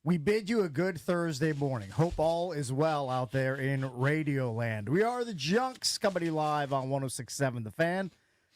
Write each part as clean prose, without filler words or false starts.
We bid you a good Thursday morning. Hope all is well out there in Radioland. We are the Junks, coming live on 106.7 The Fan.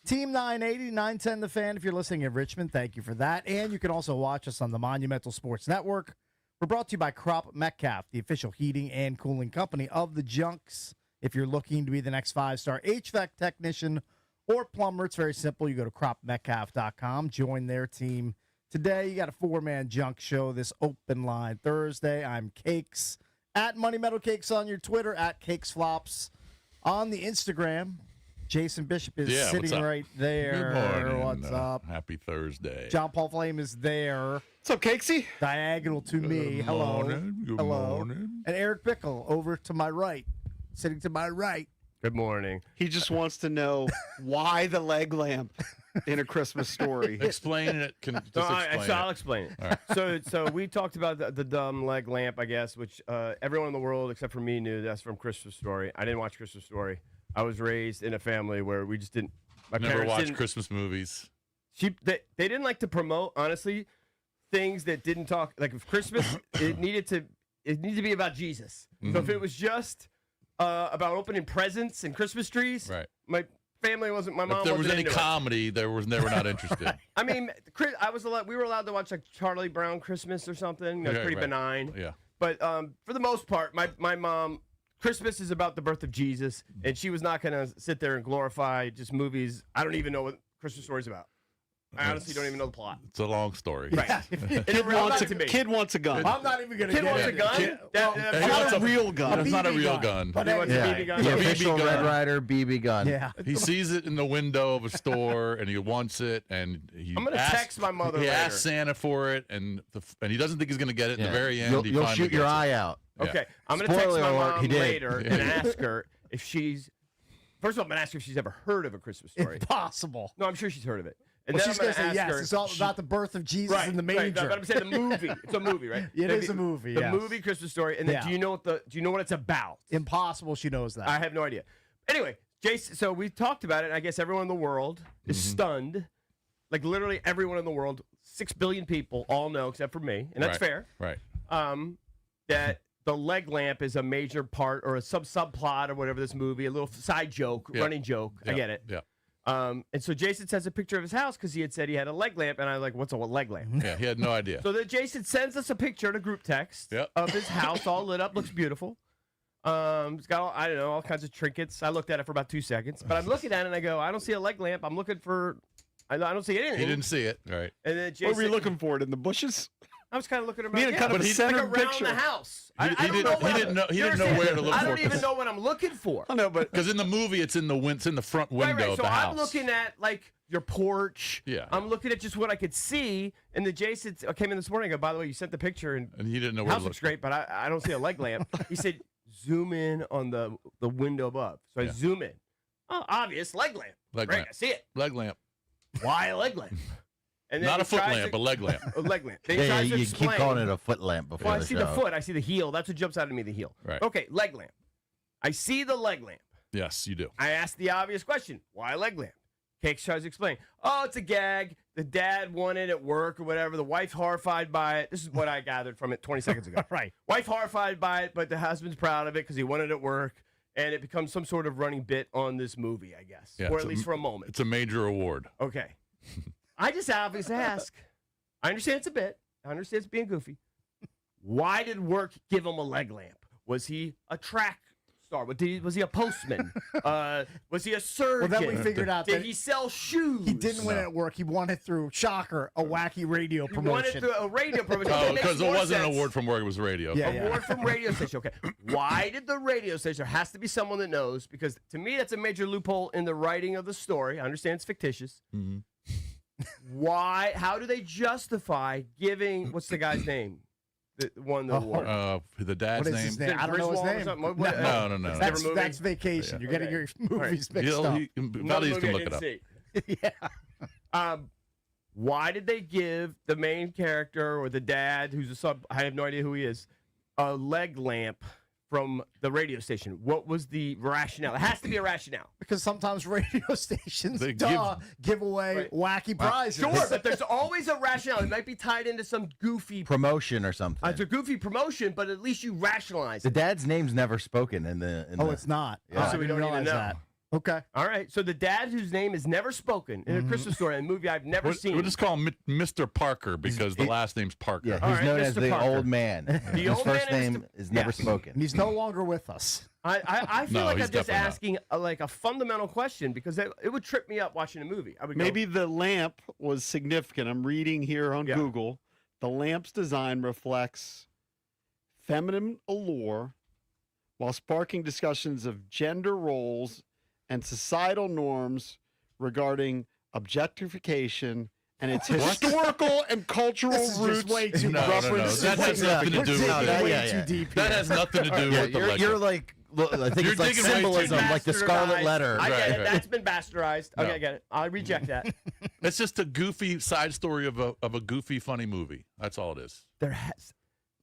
Team 980, 910 The Fan. If you're listening in Richmond, thank you for that. And you can also watch us on the Monumental Sports Network. We're brought to you by Crop Metcalf, the official heating and cooling company of the Junks. If you're looking to be the next 5-star HVAC technician or plumber, it's very simple. You go to cropmetcalf.com, join their team. Today, you got a 4-man junk show this open line Thursday. I'm Cakes, at Money Metal Cakes on your Twitter, at Cakes Flops on the Instagram. Jason Bishop is sitting right there. Good morning. What's up? Happy Thursday. John Paul Flame is there. What's up, Cakesy? Diagonal to me. Good Hello. morning. Good Hello. morning. And Eric Bickle over to my right, sitting to my right. Good morning. He just wants to know why the leg lamp in A Christmas Story. Explain it. I'll explain it. All right. So we talked about the dumb leg lamp, I guess, which everyone in the world except for me knew that's from Christmas Story. I didn't watch Christmas Story. I was raised in a family where we just didn't. My Never parents watched didn't, Christmas movies. They didn't like to promote, honestly, things that didn't talk like if Christmas. it needed to be about Jesus. So if it was just about opening presents and Christmas trees, Right. my family wasn't. My mom. If there was wasn't any into it. comedy, they were not interested. I mean, we were allowed to watch like Charlie Brown Christmas or something. You know, it's Yeah, pretty right. benign. Yeah. But for the most part, my mom, Christmas is about the birth of Jesus, and she was not going to sit there and glorify just movies. I don't even know what Christmas Story's about. I honestly don't even know the plot. It's a long story. Right. Kid wants a gun. I'm not even going to Kid get wants a it. gun? He Not wants a real gun. It's not a BB real gun. gun. But He wants a anyway, BB gun? The Yeah, official BB gun. Red Ryder BB gun. yeah. He sees it in the window of a store, and he wants it, and I'm going to text my mother He later. asks Santa for it, and he doesn't think he's going to get it. In the very end, he You'll finally shoot your gets it. eye out. Yeah. Okay, I'm going to text Spoiler my alert, mom he did. later and ask her if she's. First of all, I'm going to ask her if she's ever heard of A Christmas Story. Impossible. No, I'm sure she's heard of it. And Well, then she's I'm going to say ask yes. her- It's all about the birth of Jesus in the manger. Right, but I'm saying the movie. It's a movie, right? It is a movie, The yes. movie Christmas Story. And then Yeah. do you know what it's about? Impossible. She knows that. I have no idea. Anyway, Jason. So we talked about it. And I guess everyone in the world is stunned. Like literally everyone in the world, 6 billion people all know except for me, and that's fair. Right. That the leg lamp is a major part or a subplot or whatever this movie, a little side joke, Yeah. running joke. I Yeah. get it. Yeah. And so Jason sends a picture of his house because he had said he had a leg lamp, and I was like, "What's a leg lamp?" Yeah. He had no idea. So then Jason sends us a picture in a group text Yep. of his house all lit up, looks beautiful. It's got all kinds of trinkets. I looked at it for about 2 seconds, but I'm looking at it and I go, I don't see a leg lamp. I'm looking for, I don't see anything. He didn't see it. Right. And then Jason, What were you looking for it in the bushes? I was kind of looking around. Need a kind of But a he- centered like around picture. the house. He didn't know You where to understand? look I for don't it. even know what I'm looking for. I know, but Because in the movie, it's in the front window Right. of So the house. I'm looking at like your porch. Yeah. I'm looking at just what I could see. And the Jason came in this morning. I go, by the way, you sent the picture and and he didn't know where house to look. looks great, but I don't see a leg lamp. He said, zoom in on the window above. So I zoom in. Oh, obvious leg lamp. Leg Great, lamp. I see it. Leg lamp. Why a leg lamp? And Not he a foot tries lamp, to- a leg lamp. A leg lamp. Then he Yeah, tries to you keep explain. calling it a foot lamp before Well, I the see show. the foot. I see the heel. That's what jumps out at me, the heel. Right. Okay, leg lamp. I see the leg lamp. Yes, you do. I ask the obvious question. Why a leg lamp? Cakes tries to explain. Oh, it's a gag. The dad wanted at work or whatever. The wife horrified by it. This is what I gathered from it 20 seconds ago. Right. Wife horrified by it, but the husband's proud of it because he wanted it at work. And it becomes some sort of running bit on this movie, I guess. Yeah, or it's at least for a moment. It's a major award. Okay. I just obviously ask. I understand it's a bit. I understand it's being goofy. Why did work give him a leg lamp? Was he a track star? Was he a postman? Was he a surgeon? Well, then we figured out Did that he sell shoes? he didn't win it at work. He won it through, shocker, a wacky radio He won it promotion. through a radio promotion. Oh, That makes because it more wasn't an sense. award from work; it was radio. Yeah, Okay. Award from radio station. Okay. Why did the radio station? There has to be someone that knows because to me that's a major loophole in the writing of the story. I understand it's fictitious. Mhm. Why? How do they justify giving? What's the guy's name? That won the award. The dad's What is name. his Is name? it I don't know his Griswold or name. something? No. It's That's, never movie? that's vacation. Yeah. You're getting Okay. your movies mixed He'll- up. Valdez Another can movie I look it didn't up. see. Why did they give the main character or the dad, who's a sub? I have no idea who he is, a leg lamp from the radio station? What was the rationale? It has to be a rationale. Because sometimes radio stations They give away wacky prizes. Sure, but there's always a rationale. It might be tied into some goofy. Promotion or something. It's a goofy promotion, but at least you rationalize The it. dad's name's never spoken in the. It's not. Yeah. Oh, So I we didn't don't even realize know. that. Okay. All right. So the dad whose name is never spoken in a Christmas Story, a movie I've never seen. We'll just call him Mr. Parker because the he- last name's Parker. Yeah, All he's right, known as Mr. the Parker. old man. His old first man is name is never yes. And spoken. he's no longer with us. I feel No, like he's I'm just definitely not. asking like a fundamental question because it would trip me up watching a movie. I would go, Maybe the lamp was significant. I'm reading here on Yeah. Google. The lamp's design reflects feminine allure while sparking discussions of gender roles and societal norms regarding objectification and its historical and cultural This is roots. just way too No, much. no, no. That has nothing to We're do with digging it. way Yeah, too yeah. deep That here. has nothing to do Yeah, with the you're legend. like, look, I think You're it's like digging way too symbolism, deep. like the Scarlet Bastardized. Letter. I get Right, it. right. That's been bastardized. Okay, No. I get it. I reject that. It's just a goofy side story of a goofy, funny movie. That's all it is. There has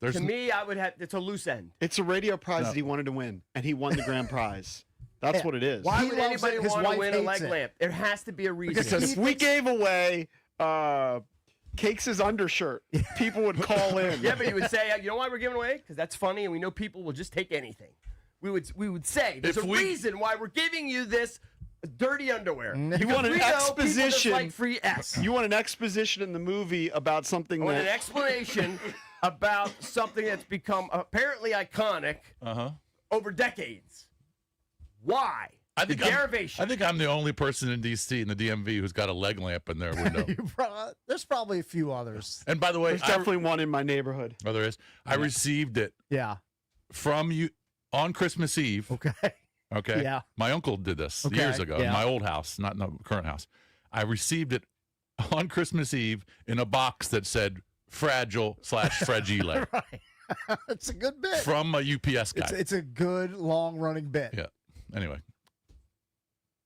There's to me, I would have. It's a loose end. It's a radio prize No. that he wanted to win, and he won the grand prize. That's what it is. Why He would loves anybody it, his want to wife win a hates leg it. lamp? There has to be a reason. Because if we gave away Cakes' undershirt, people would call in. Yeah, but you would say, you know why we're giving away? Because that's funny, and we know people will just take anything. We would say there's If a we- reason why we're giving you this dirty underwear. You Because want an we know people just exposition. like free S. You want an exposition in the movie about something I want an that explanation about something that's become apparently iconic over decades. Why? The derivation. I think I'm the only person in D.C. in the DMV who's got a leg lamp in their window. There's probably a few others. And by the way, there's definitely one in my neighborhood. there is. I received it Yeah. from you on Christmas Eve. Okay. Okay. Yeah. My uncle did this Okay, years ago yeah. in my old house, not in the current house. I received it on Christmas Eve in a box that said fragile/fragile Right. It's a good bit. from a UPS guy. It's a good long running bit. Yeah. Anyway,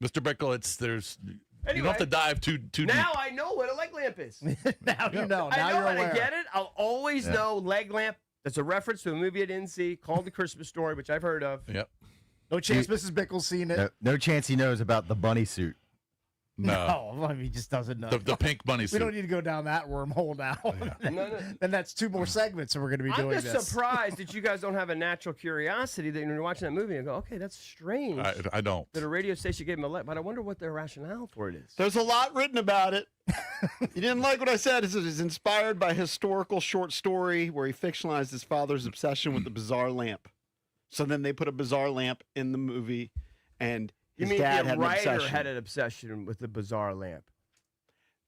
Mr. Bickle, you don't Anyway, have to dive too deep. now I know what a leg lamp is. Now you know. Now I know you're how aware. to get it. I'll always know leg lamp. That's a reference to a movie I didn't see called The Christmas Story, which I've heard of. Yep. No chance Mrs. Bickle's seen it. No chance he knows about the bunny suit. No. No, I mean, he just doesn't know. The pink bunny we suit. don't need to go down that wormhole now. No. Then that's two more segments, and we're going to be I'm doing just this. surprised that you guys don't have a natural curiosity that when you're watching that movie and go, okay, that's strange I don't. that a radio station gave him a leg, but I wonder what their rationale for it is. There's a lot written about it. You didn't like what I said. It is inspired by a historical short story where he fictionalized his father's obsession with the bizarre lamp. So then they put a bizarre lamp in the movie, and You his mean dad the had an writer obsession. had an obsession with the bizarre lamp?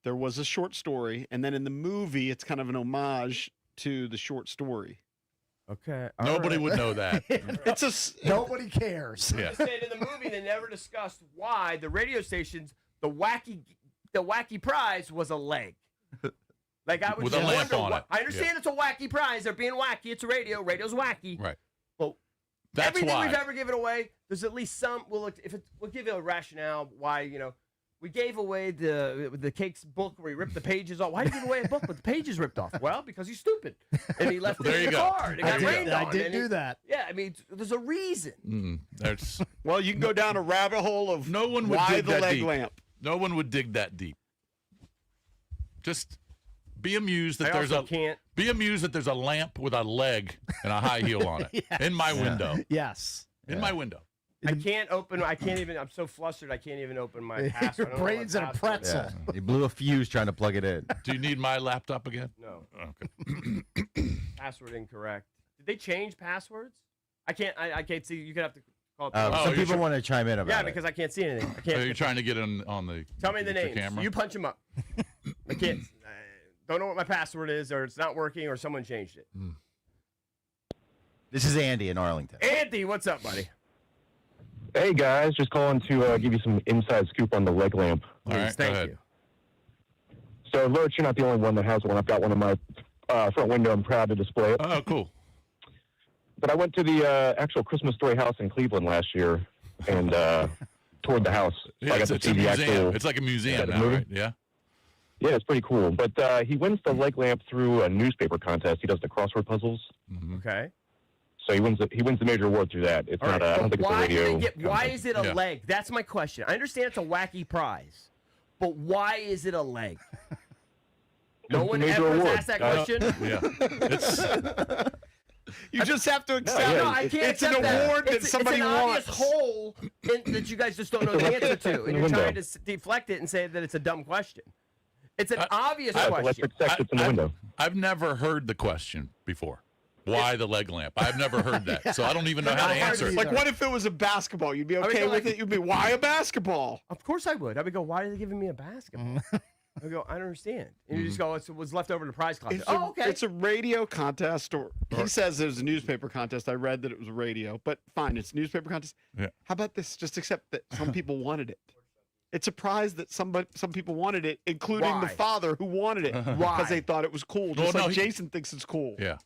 There was a short story, and then in the movie, it's kind of an homage to the short story. Okay. Nobody would know that. It's a Nobody cares. Yeah. Just saying, in the movie, they never discussed why the radio stations, the wacky prize was a leg. Like I would With a just lamp wonder on why- it. I understand it's a wacky prize. They're being wacky. It's a radio. Radio's wacky. Right. But That's everything why. we've ever given away, there's at least some. We'll give you a rationale why we gave away the Cakes book where he ripped the pages off. Why did you give away a book with the pages ripped off? Well, because he's stupid and he left There it in you the go. car. And it I got did, rained on. I did and do it- that. Yeah, I mean, there's a reason. There's well, you can go down a rabbit hole of no one would why dig the that leg deep. lamp. No one would dig that deep. Just be amused that I there's also can't. be amused that there's a lamp with a leg and a high heel on it in my window. Yes. In my window. I can't open. I can't even. I'm so flustered. I can't even open my password. I Your don't know what brain's in a password is. pretzel. Yeah. He blew a fuse trying to plug it in. Do you need my laptop again? No, Okay. password incorrect. Did they change passwords? I can't. I can't see. You could have to call it. Oh, Some you're people sure- want to chime in about yeah, it. because I can't see anything. I can't. Are you trying to get in on the Tell me the names. camera? You punch them up. I can't. Don't know what my password is, or it's not working, or someone changed it. This is Andy in Arlington. Andy, what's up, buddy? Hey guys, just calling to give you some inside scoop on the leg lamp. All right, Thank go ahead. you. So, Lurch, you're not the only one that has one. I've got one in my front window. I'm proud to display it. Oh, cool. But I went to the actual Christmas Story house in Cleveland last year and toured the house. So Yeah, I got it's to a see the museum. actual. It's like a museum the now, movie? right? Yeah. Yeah, it's pretty cool. But he wins the leg lamp through a newspaper contest. He does the crossword puzzles. Okay. So he wins the major award through that. It's All not. right, I don't but think it's a why do radio. they get? Why contest. is it a Yeah. leg? That's my question. I understand it's a wacky prize, but why is it a leg? No It's a one major ever has award. asked that Uh, question. Yeah. It's You just have to accept yeah, it. No, I can't It's an accept that. award that It's somebody an wants. obvious hole that you guys just don't know the answer to, and you're window. trying to deflect it and say that it's a dumb question. It's an obvious Yeah, it's question. electric sex. It's in the window. I've never heard the question before. Why the leg lamp? I've never heard that, so I don't even know how to I heard answer it. either. Like, what if it was a basketball? You'd be would okay go with like- it. You'd be, why a basketball? Of course I would. I would go, why are they giving me a basketball? I go, I don't understand. And you just go, it was left over in the prize closet. It's Oh, okay. It's a radio contest, or he says it was a newspaper contest. I read that it was radio, but fine, it's a newspaper contest. Yeah. How about this? Just accept that some people wanted it. It's a prize that some people wanted it, including the Why? father who wanted it Why? because they thought it was cool. Well, Just no, like he- Jason thinks it's cool. Yeah.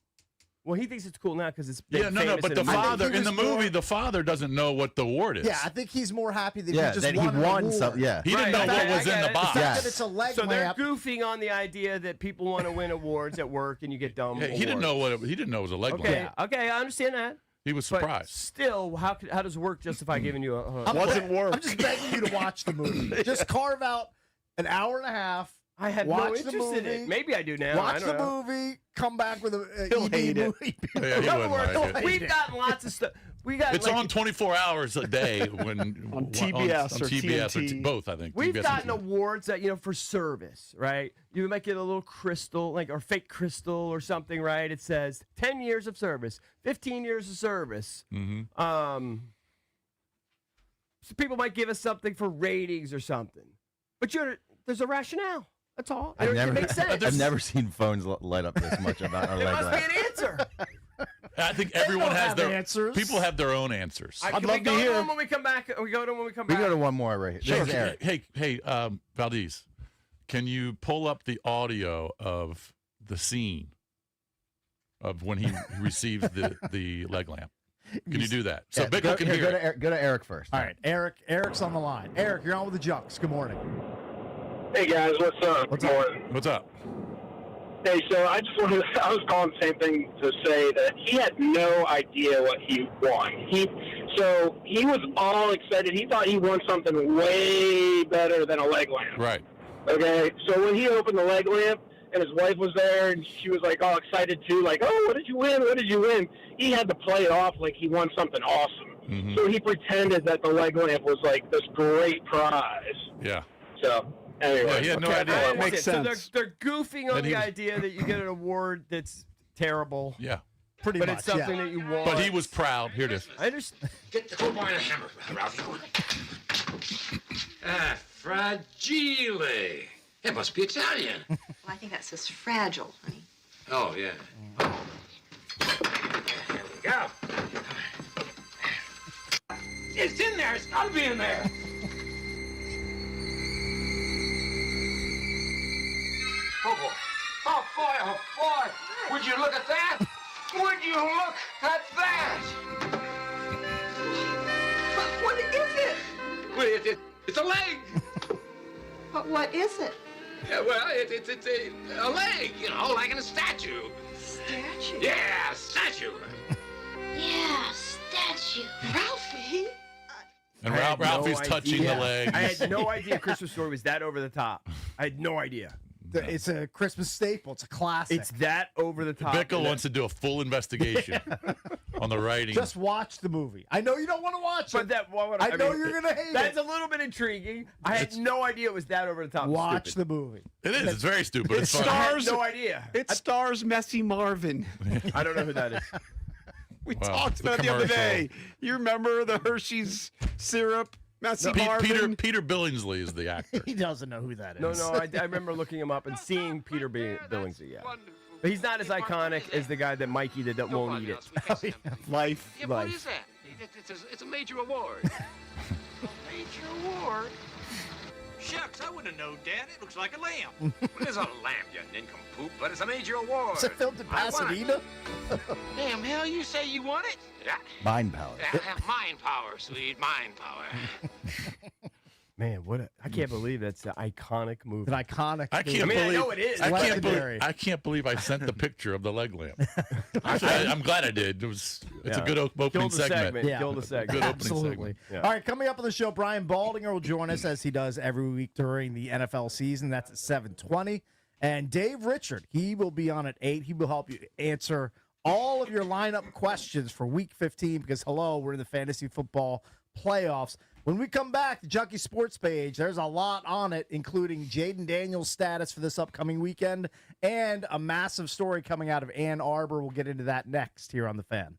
Well, he thinks it's cool now because it's Yeah, no, famous but in the a movie. father he in the was more- movie, the father doesn't know what the award is. Yeah, I think he's more happy that Yeah, he just that he won an won award. something. Yeah. He didn't Right, know what I was get in the it. box. The fact Yes. that it's a leg So they're lamp. goofing on the idea that people want to win awards at work and you get dumb. He didn't know what he didn't know it was a leg Okay, lamp. okay, I understand that. He was But surprised. still, how does work justify giving you a Wasn't work. I'm just begging you to watch the movie. Just carve out an hour and a half. I have Watch no the interest in movie. it. Maybe I do now. I Watch don't the know. movie. Come back with a He'll ED hate it. movie. Yeah, he In other wouldn't words, like it. we've gotten lots of stuff. We got It's like, on 24 hours a day when On TBS on or TBS TNT. both, I think. We've TBS and gotten TNT. awards that for service, right? You might get a little crystal, like or fake crystal or something, right? It says 10 years of service, 15 years of service. Mhm. So people might give us something for ratings or something, but there's a rationale. That's all. I've it makes sense. I've never seen phones light up this much about our There leg must be lamp. an answer. I think everyone don't has have their answers. People have their own answers. I'd Can we love to go hear. them when we come back? We go to them when we come We back. go to one more right here. There's Eric. Hey, Valdez, can you pull up the audio of the scene of when he receives the leg lamp? Can you do that? So Yeah, Bickle can hear it. Go to Eric first. All right, Eric's on the line. Eric, you're on with the Junks. Good morning. Hey guys, what's up? What's Good up? morning. What's up? Hey, so I just wanted I was calling the same thing to say that he had no idea what he won. He was all excited. He thought he won something way better than a leg lamp. Right. Okay, so when he opened the leg lamp and his wife was there and she was like all excited too, like, oh, what did you win? What did you win? He had to play it off like he won something awesome. Mhm. So he pretended that the leg lamp was like this great prize. Yeah. So anyway, Yeah, he had no okay, idea. I That wanted- Makes So sense. they're goofing on And he the was- idea that you get an award that's terrible, Yeah. Pretty but much, it's something yeah. that you want. But he was proud. Here it is. I understand. Go buy a hammer, Ralphie. Fragile. It must be Italian. Well, I think that says fragile, honey. Oh, yeah. There we go. It's in there. It's got to be in there. Oh, boy. Oh, boy. Oh, boy. Would you look at that? Would you look at that? But what is it? Well, it's a leg. But what is it? Yeah, well, it's a leg, you know, like in a statue. Statue? Yeah, statue. Yeah, statue. Ralphie? And I had Ralphie's no touching idea. the leg. I had no idea Christmas Story was that over the top. I had no idea. It's a Christmas staple. It's a classic. It's that over the top. Bickle And wants to do a full investigation on the writing. Just watch the movie. I know you don't want to watch But it. that, I know you're gonna hate That's it. a little bit intriguing. I had no idea it was that over the top. Watch Stupid. the movie. It is. It's very stupid. It's It funny. I had stars. no idea. It stars Messy Marvin. I don't know who that is. We Wow, talked the about it the other commercial. day. You remember the Hershey's syrup? Messy Marvin. Peter Billingsley is the actor. He doesn't know who that is. No, I remember looking him up and seeing Peter Billingsley. Yeah, but he's not as iconic as the guy that Mikey that won't eat it. Life. Yeah, but what is that? It's a major award. A major award? Shucks, I wouldn't have known, Dad. It looks like a lamp. Well, it's a lamp, you nincompoop, but it's a major award. Is it filmed in I won it. Pasadena? Damn hell, you say you won it? Yeah. Mind power. Mind power, sweet mind power. Man, I can't believe that's the iconic movie. An iconic. I can't movie. I believe. know it is. I can't Legendary. believe. I can't believe I sent the picture of the leg lamp. Actually, I'm glad I did. It was It's a Yeah. good opening Killed the segment. Yeah. Killed the segment. Good opening Absolutely. segment. Yeah. All right, coming up on the show, Brian Baldinger will join us as he does every week during the NFL season. That's at 7:20. And Dave Richard, he will be on at 8. He will help you answer all of your lineup questions for Week 15 because, hello, we're in the fantasy football playoffs. When we come back, the Junkie Sports page, there's a lot on it, including Jaden Daniels' status for this upcoming weekend and a massive story coming out of Ann Arbor. We'll get into that next here on The Fan.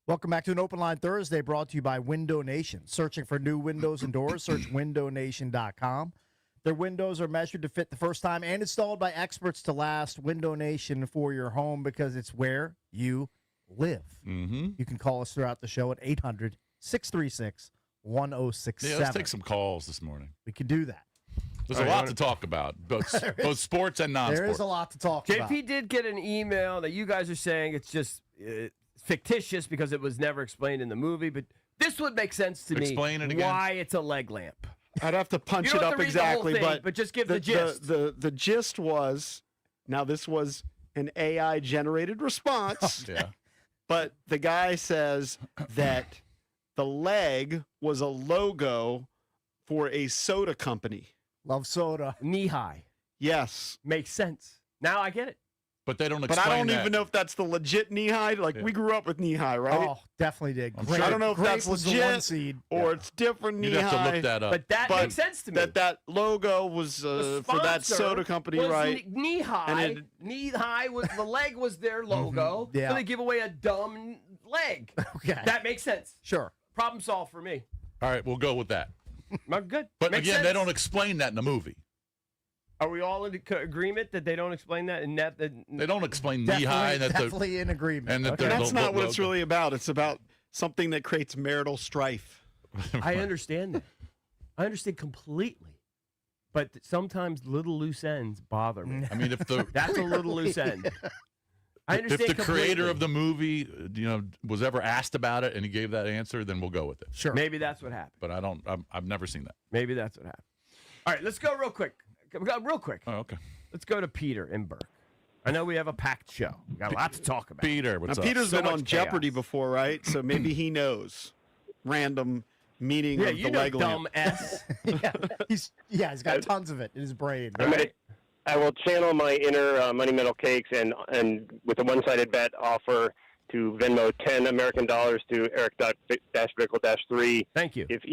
Welcome back to an Open Line Thursday brought to you by Window Nation. Searching for new windows and doors, search windownation.com. Their windows are measured to fit the first time and installed by experts to last. Window Nation for your home because it's where you live. Mm-hmm. You can call us throughout the show at 800-636-1067. Yeah, let's take some calls this morning. We can do that. There's a lot to talk about, both sports and non-sports. There is a lot to talk about. JP did get an email that you guys are saying it's just fictitious because it was never explained in the movie, but this would make sense to me. Explain it again. Why it's a leg lamp. I'd have to punch You don't it have up to read the whole exactly, thing, but just give the gist. The gist was, now this was an AI generated response, Yeah. but the guy says that the leg was a logo for a soda company. Love soda. Knee high. Yes. Makes sense. Now I get it. But they don't But explain I don't that. even know if that's the legit knee high. Like, Yeah. we grew up with knee high, right? Oh, definitely did. I'm Grape, sure. I don't know if grape that's was the one legit seed. or it's different knee You'd have high. to look that up. But that But makes sense to me. That logo was The for that sponsor soda company, was right? Knee high. And Knee high was the leg was their logo. Yeah. So they give away a dumb leg. Okay. That makes sense. Sure. Problem solved for me. All right, we'll go with that. Good. But Makes again, they sense. don't explain that in the movie. Are we all in agreement that they don't explain that? And that They don't explain knee high and that Definitely in agreement. and that And they're that's not what it's logo. really about. It's about something that creates marital strife. I understand that. I understand completely. But sometimes little loose ends bother me. I mean, if the That's a little loose end. I if understand the creator completely. of the movie, was ever asked about it and he gave that answer, then we'll go with it. Sure. Maybe that's what happened. But I've never seen that. Maybe that's what happened. All right, let's go real quick. Real quick. Oh, okay. Let's go to Peter in Burke. I know we have a packed show. We got a lot to talk about. Peter, what's Now, up? Peter's So been much on Jeopardy chaos. before, right? So maybe he knows. Random meaning Yeah, of you the know, leg dumb lamp. S. he's got tons of it in his brain. I will channel my inner Money Metal Cakes and with a one-sided bet offer to Venmo 10 American dollars to Eric-Bickle-3 Thank you. if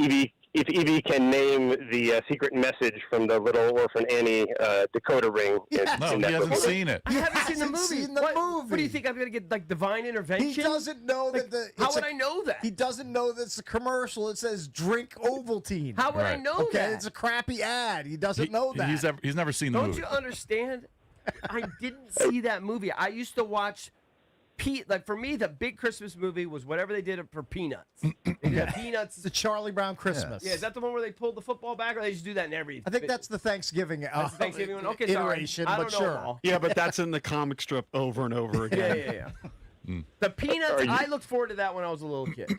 Evie can name the secret message from the Little Orphan Annie Dakota ring. No, he hasn't seen it. I haven't seen the hasn't movie. seen the what, movie. What do you think? I'm going to get like divine intervention? He doesn't know Like, that how would I know that? He doesn't know that it's a commercial. It says drink Ovaltine. How would I Right. know Okay, that? it's a crappy ad. He doesn't know that. He's never seen the Don't movie. you understand? I didn't see that movie. I used to watch like for me, the big Christmas movie was whatever they did for Peanuts. They did Peanuts. It's the Charlie Brown Christmas. Yeah, is that the one where they pulled the football back, or they just do that in every? I think that's the Thanksgiving, That's the Thanksgiving one. Okay, sorry. iteration, I but don't know sure. them all. Yeah, but that's in the comic strip over and over again. Yeah. The Peanuts. I looked forward to that when I was a little kid.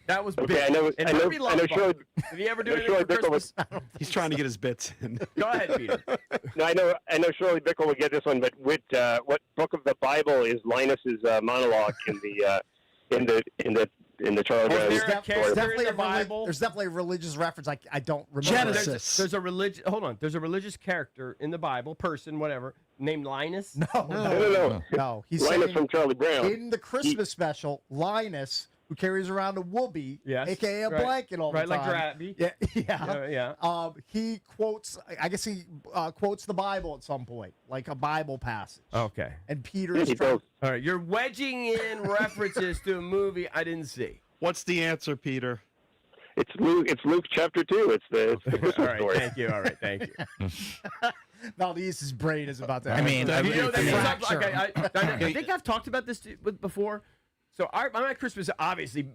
That was big. Okay, I know- And I know- Herbie I know loved Shirley- Buffett. Did he ever do I know anything for Shirley Bickle was- Christmas? He's trying to get his bits in. Go ahead, Peter. No, I know Shirley Bickle will get this one, but what book of the Bible is Linus's monologue in the Charlie Brown there a story? character in the Bible? There's definitely a religious reference. I don't remember. Genesis. There's a religious. Hold on. There's a religious character in the Bible, person, whatever, named Linus. No. No, he's Linus saying from Charlie Brown. in the Christmas special, Linus, who carries around a whoopee, Yes, aka a right. blanket all the Right, like time. Drabby. Yeah. He quotes. I guess he quotes the Bible at some point, like a Bible passage. Okay. And Peter's He trying. does. All right. You're wedging in references to a movie I didn't see. What's the answer, Peter? It's Luke chapter 2. It's the Christmas All right. story. Thank you. All right. Thank you. Valdez's brain is about to. I mean, You know, I mean, I think I've talked about this before. So my Christmas obviously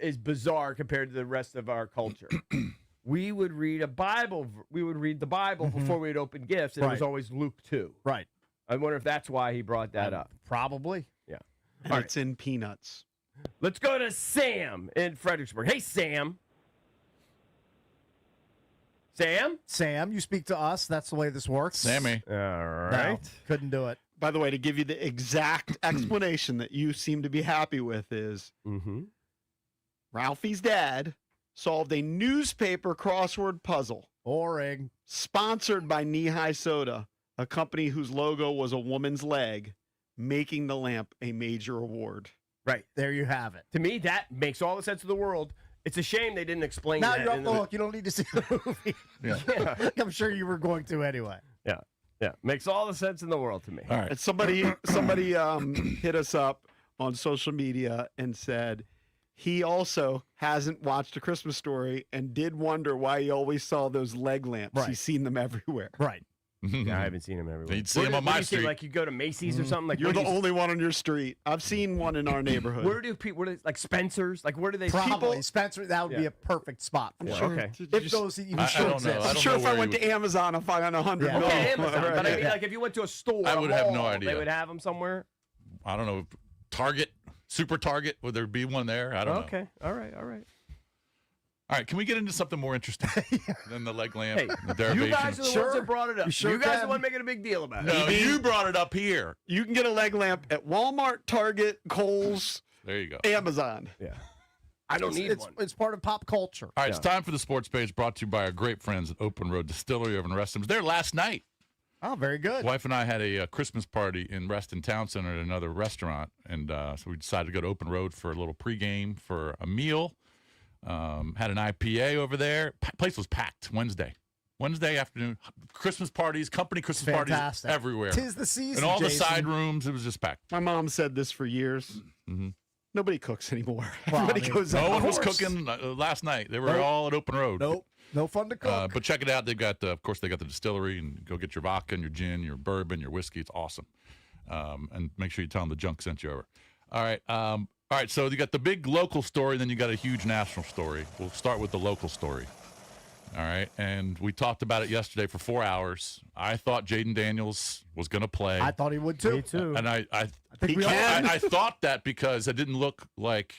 is bizarre compared to the rest of our culture. We would read a Bible. We would read the Bible before we'd open gifts, and it was Right. always Luke 2. Right. I wonder if that's why he brought that up. Probably. Yeah. It's in Peanuts. Let's go to Sam in Fredericksburg. Hey, Sam. Sam, you speak to us. That's the way this works. Sammy. All No, couldn't do it. By the way, to give you the exact explanation that you seem to be happy with is Mm-hmm. Ralphie's dad solved a newspaper crossword puzzle Boring. sponsored by Knee High Soda, a company whose logo was a woman's leg, making the lamp a major award. Right. There you have it. To me, that makes all the sense of the world. It's a shame they didn't explain Now that. you're off in the hook. You don't need to see the movie. Yeah. I'm sure you were going to anyway. Yeah. Makes all the sense in the world to me. All right. And somebody hit us up on social media and said, he also hasn't watched A Christmas Story and did wonder why he always saw those leg lamps. Right. He's seen them everywhere. Right. Yeah, I haven't seen him everywhere. You'd see him on my street. Like you go to Macy's or something. Like You're where the do you- only one on your street. I've seen one in our neighborhood. Where do people? Where do like Spencer's? Like where do they? Probably Spencer. That would be Yeah. a perfect spot for Yeah, it. okay. If those even I still don't know. exist. I I'm don't sure know if where I he went would- to Amazon, I'll find 100 Yeah. million. Okay, Amazon. Right. But I mean, like if you went to a store, I a would have no mall, idea. They would have them somewhere. I don't know. Target, Super Target, would there be one there? I don't know. Okay, all right. All right, can we get into something more interesting than the leg lamp, Hey, the derivation? you guys are the ones that brought it up. You sure You guys are can. the one making a big deal about it. No, you brought it up here. You can get a leg lamp at Walmart, Target, Kohl's, There you go. Amazon. Yeah, I don't need It's, one. it's part of pop culture. All right, it's time for the sports page brought to you by our great friends at Open Road Distillery over in Reston. I was there last night. Oh, very good. Wife and I had a Christmas party in Reston Town Center at another restaurant, and so we decided to go to Open Road for a little pregame for a meal. Had an IPA over there. Place was packed Wednesday afternoon. Christmas parties, company Christmas Fantastic. parties everywhere. 'Tis the season, In all the Jason. side rooms, it was just packed. My mom said this for years. Mhm. Nobody cooks anymore. Well, I Everybody mean, goes No out. one was course. cooking last night. They were Nope. all at Open Road. Nope. No fun to cook. But check it out. They've got, of course, they got the distillery, and go get your vodka and your gin, your bourbon, your whiskey. It's awesome. And make sure you tell them the junk sent you over. All right. All right. So you got the big local story, then you got a huge national story. We'll start with the local story. All right. And we talked about it yesterday for 4 hours. I thought Jaden Daniels was going to play. I thought he would too. Me too. And I think we all I thought that because it didn't look like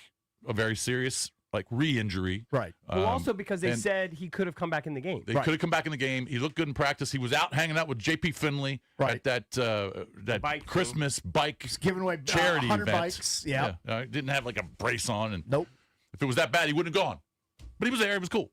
a very serious re-injury. Right. Well, also because they and- said he could have come back in the game. They Right. could have come back in the game. He looked good in practice. He was out hanging out with JP Finley Right. at that bike thing. Christmas bike He's giving away charity 100 event. bikes. Yeah. Didn't have like a brace on, and Nope. if it was that bad, he wouldn't have gone. But he was there. It was cool.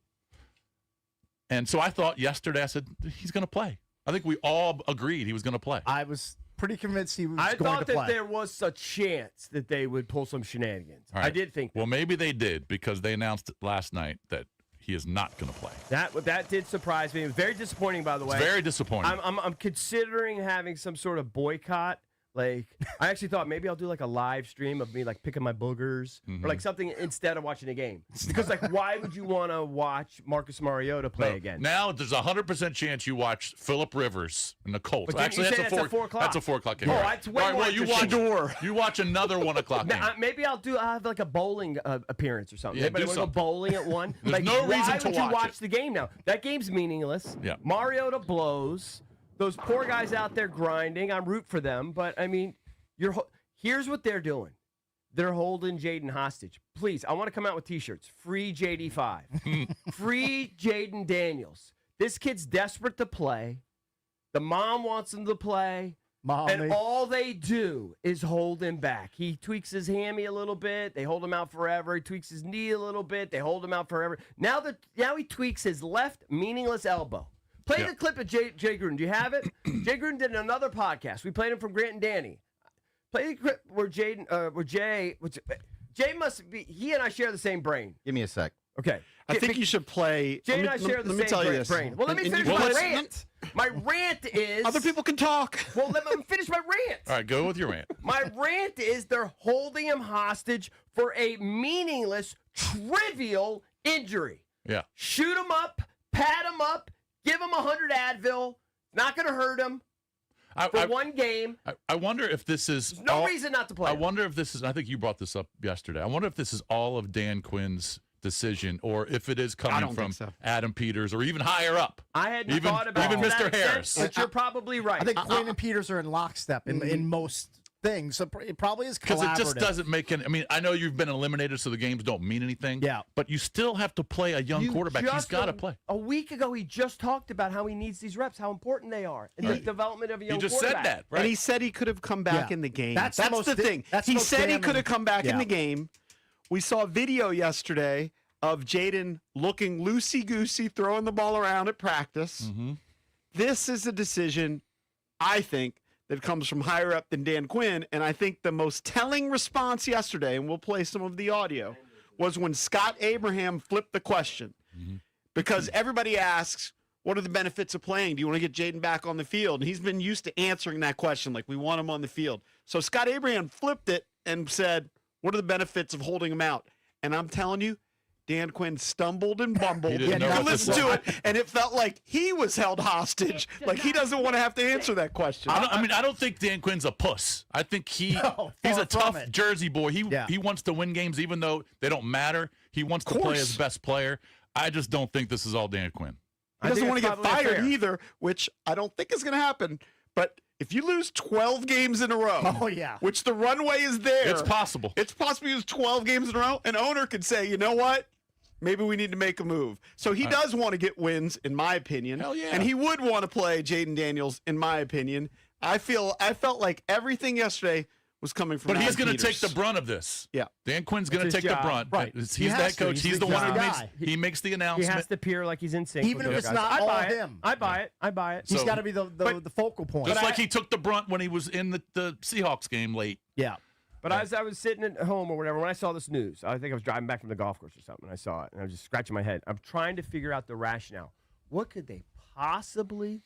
And so I thought yesterday, I said he's going to play. I think we all agreed he was going to play. I was pretty convinced he was I going thought to that play. there was a chance that they would pull some shenanigans. All right. I did think that. Well, maybe they did because they announced last night that he is not going to play. That did surprise me. It was very disappointing, by the way. It's very disappointing. I'm considering having some sort of boycott. Like, I actually thought maybe I'll do like a live stream of me like picking my boogers or like something instead of watching a game. Because like, why would you want to watch Marcus Mariota play No. again? Now there's a 100% chance you watch Phillip Rivers and the Colts. But didn't Actually, you that's say a that's at 4 o'clock? That's a 4 o'clock game. Oh, Right. that's way All right, more well, you watch you watch another 1 o'clock game. Maybe I'll have like a bowling appearance or something. Yeah, Anybody do want to go something. bowling at 1? There's like, no why reason to would you watch watch it. the game now? That game's meaningless. Yeah. Mariota blows. Those poor guys out there grinding. I'm root for them, but I mean, here's what they're doing. They're holding Jaden hostage. Please, I want to come out with T-shirts. Free JD5. Free Jaden Daniels. This kid's desperate to play. The mom wants him to play. And all they do is hold him back. He tweaks his hammy a little bit. They hold him out forever. He tweaks his knee a little bit. They hold him out forever. Now he tweaks his left meaningless elbow. Play the clip of Jay Gruden. Do you have it? Jay Gruden did another podcast. We played him from Grant and Danny. Play the clip where Jay must be. He and I share the same brain. Give me a sec. Okay. I think you should play. Jay and I share the same brain. Well, let me finish my rant. My rant is. Other people can talk. Well, let me finish my rant. All right, go with your rant. My rant is they're holding him hostage for a meaningless, trivial injury. Yeah. Shoot him up, pat him up, give him 100 Advil. Not going to hurt him for one game. I wonder if this is There's no reason not to play. I wonder if this is. I think you brought this up yesterday. I wonder if this is all of Dan Quinn's decision, or if it is coming don't from think so. Adam Peters, or even higher up. I hadn't Even- thought about even it to Mr. that Harris. extent, but you're probably right. I think Quinn and Peters are in lockstep in most things. So it probably is Because collaborative. it just doesn't make any. I mean, I know you've been eliminated, so the games don't mean anything. Yeah. But you still have to play a young quarterback. He's Just got to play. A week ago, he just talked about how he needs these reps, how important they are in the development of a young He just quarterback. said that, right? And he said he could have come back Yeah. in the game. That's That's, the most the da- thing. that's He most said he damning. could have come back in Yeah. the game. We saw a video yesterday of Jaden looking loosey-goosey, throwing the ball around at practice. Mm-hmm. This is a decision, I think, that comes from higher up than Dan Quinn. And I think the most telling response yesterday, and we'll play some of the audio, was when Scott Abraham flipped the question. Because everybody asks, what are the benefits of playing? Do you want to get Jaden back on the field? And he's been used to answering that question, like, we want him on the field. So Scott Abraham flipped it and said, what are the benefits of holding him out? And I'm telling you, Dan Quinn stumbled and bumbled. He didn't You know could what this listen to was. it, and it felt like he was held hostage. Like he doesn't want to have to answer that question. I don't think Dan Quinn's a puss. I think he's far a from tough it. Jersey boy. He Yeah. he wants to win games even though they don't matter. He wants to play his best player. I just don't think this is all Dan Quinn. He doesn't want to get that's probably fired fair. either, which I don't think is going to happen. But if you lose 12 games in a row, Oh, yeah. which the runway is there, It's possible. It's possible you lose 12 games in a row. An owner could say, you know what? Maybe we need to make a move. So he does want to get wins, in my opinion. Hell yeah. And he would want to play Jaden Daniels, in my opinion. I felt like everything yesterday was coming from But he's going to take the brunt of this. Yeah. Dan Quinn's going to That's take his the job. brunt. Right. He's He the has head to. coach. He's He's the the one who guy. makes the He announcement. has to appear like he's in sync. Even with if those it's guys. not I all buy it. him. I buy it. I buy it. He's So- got to be the focal point. Just like he took the brunt when he was in the Seahawks game late. Yeah. But as I was sitting at home or whatever, when I saw this news, I think I was driving back from the golf course or something, and I saw it, and I was just scratching my head. I'm trying to figure out the rationale. What could they possibly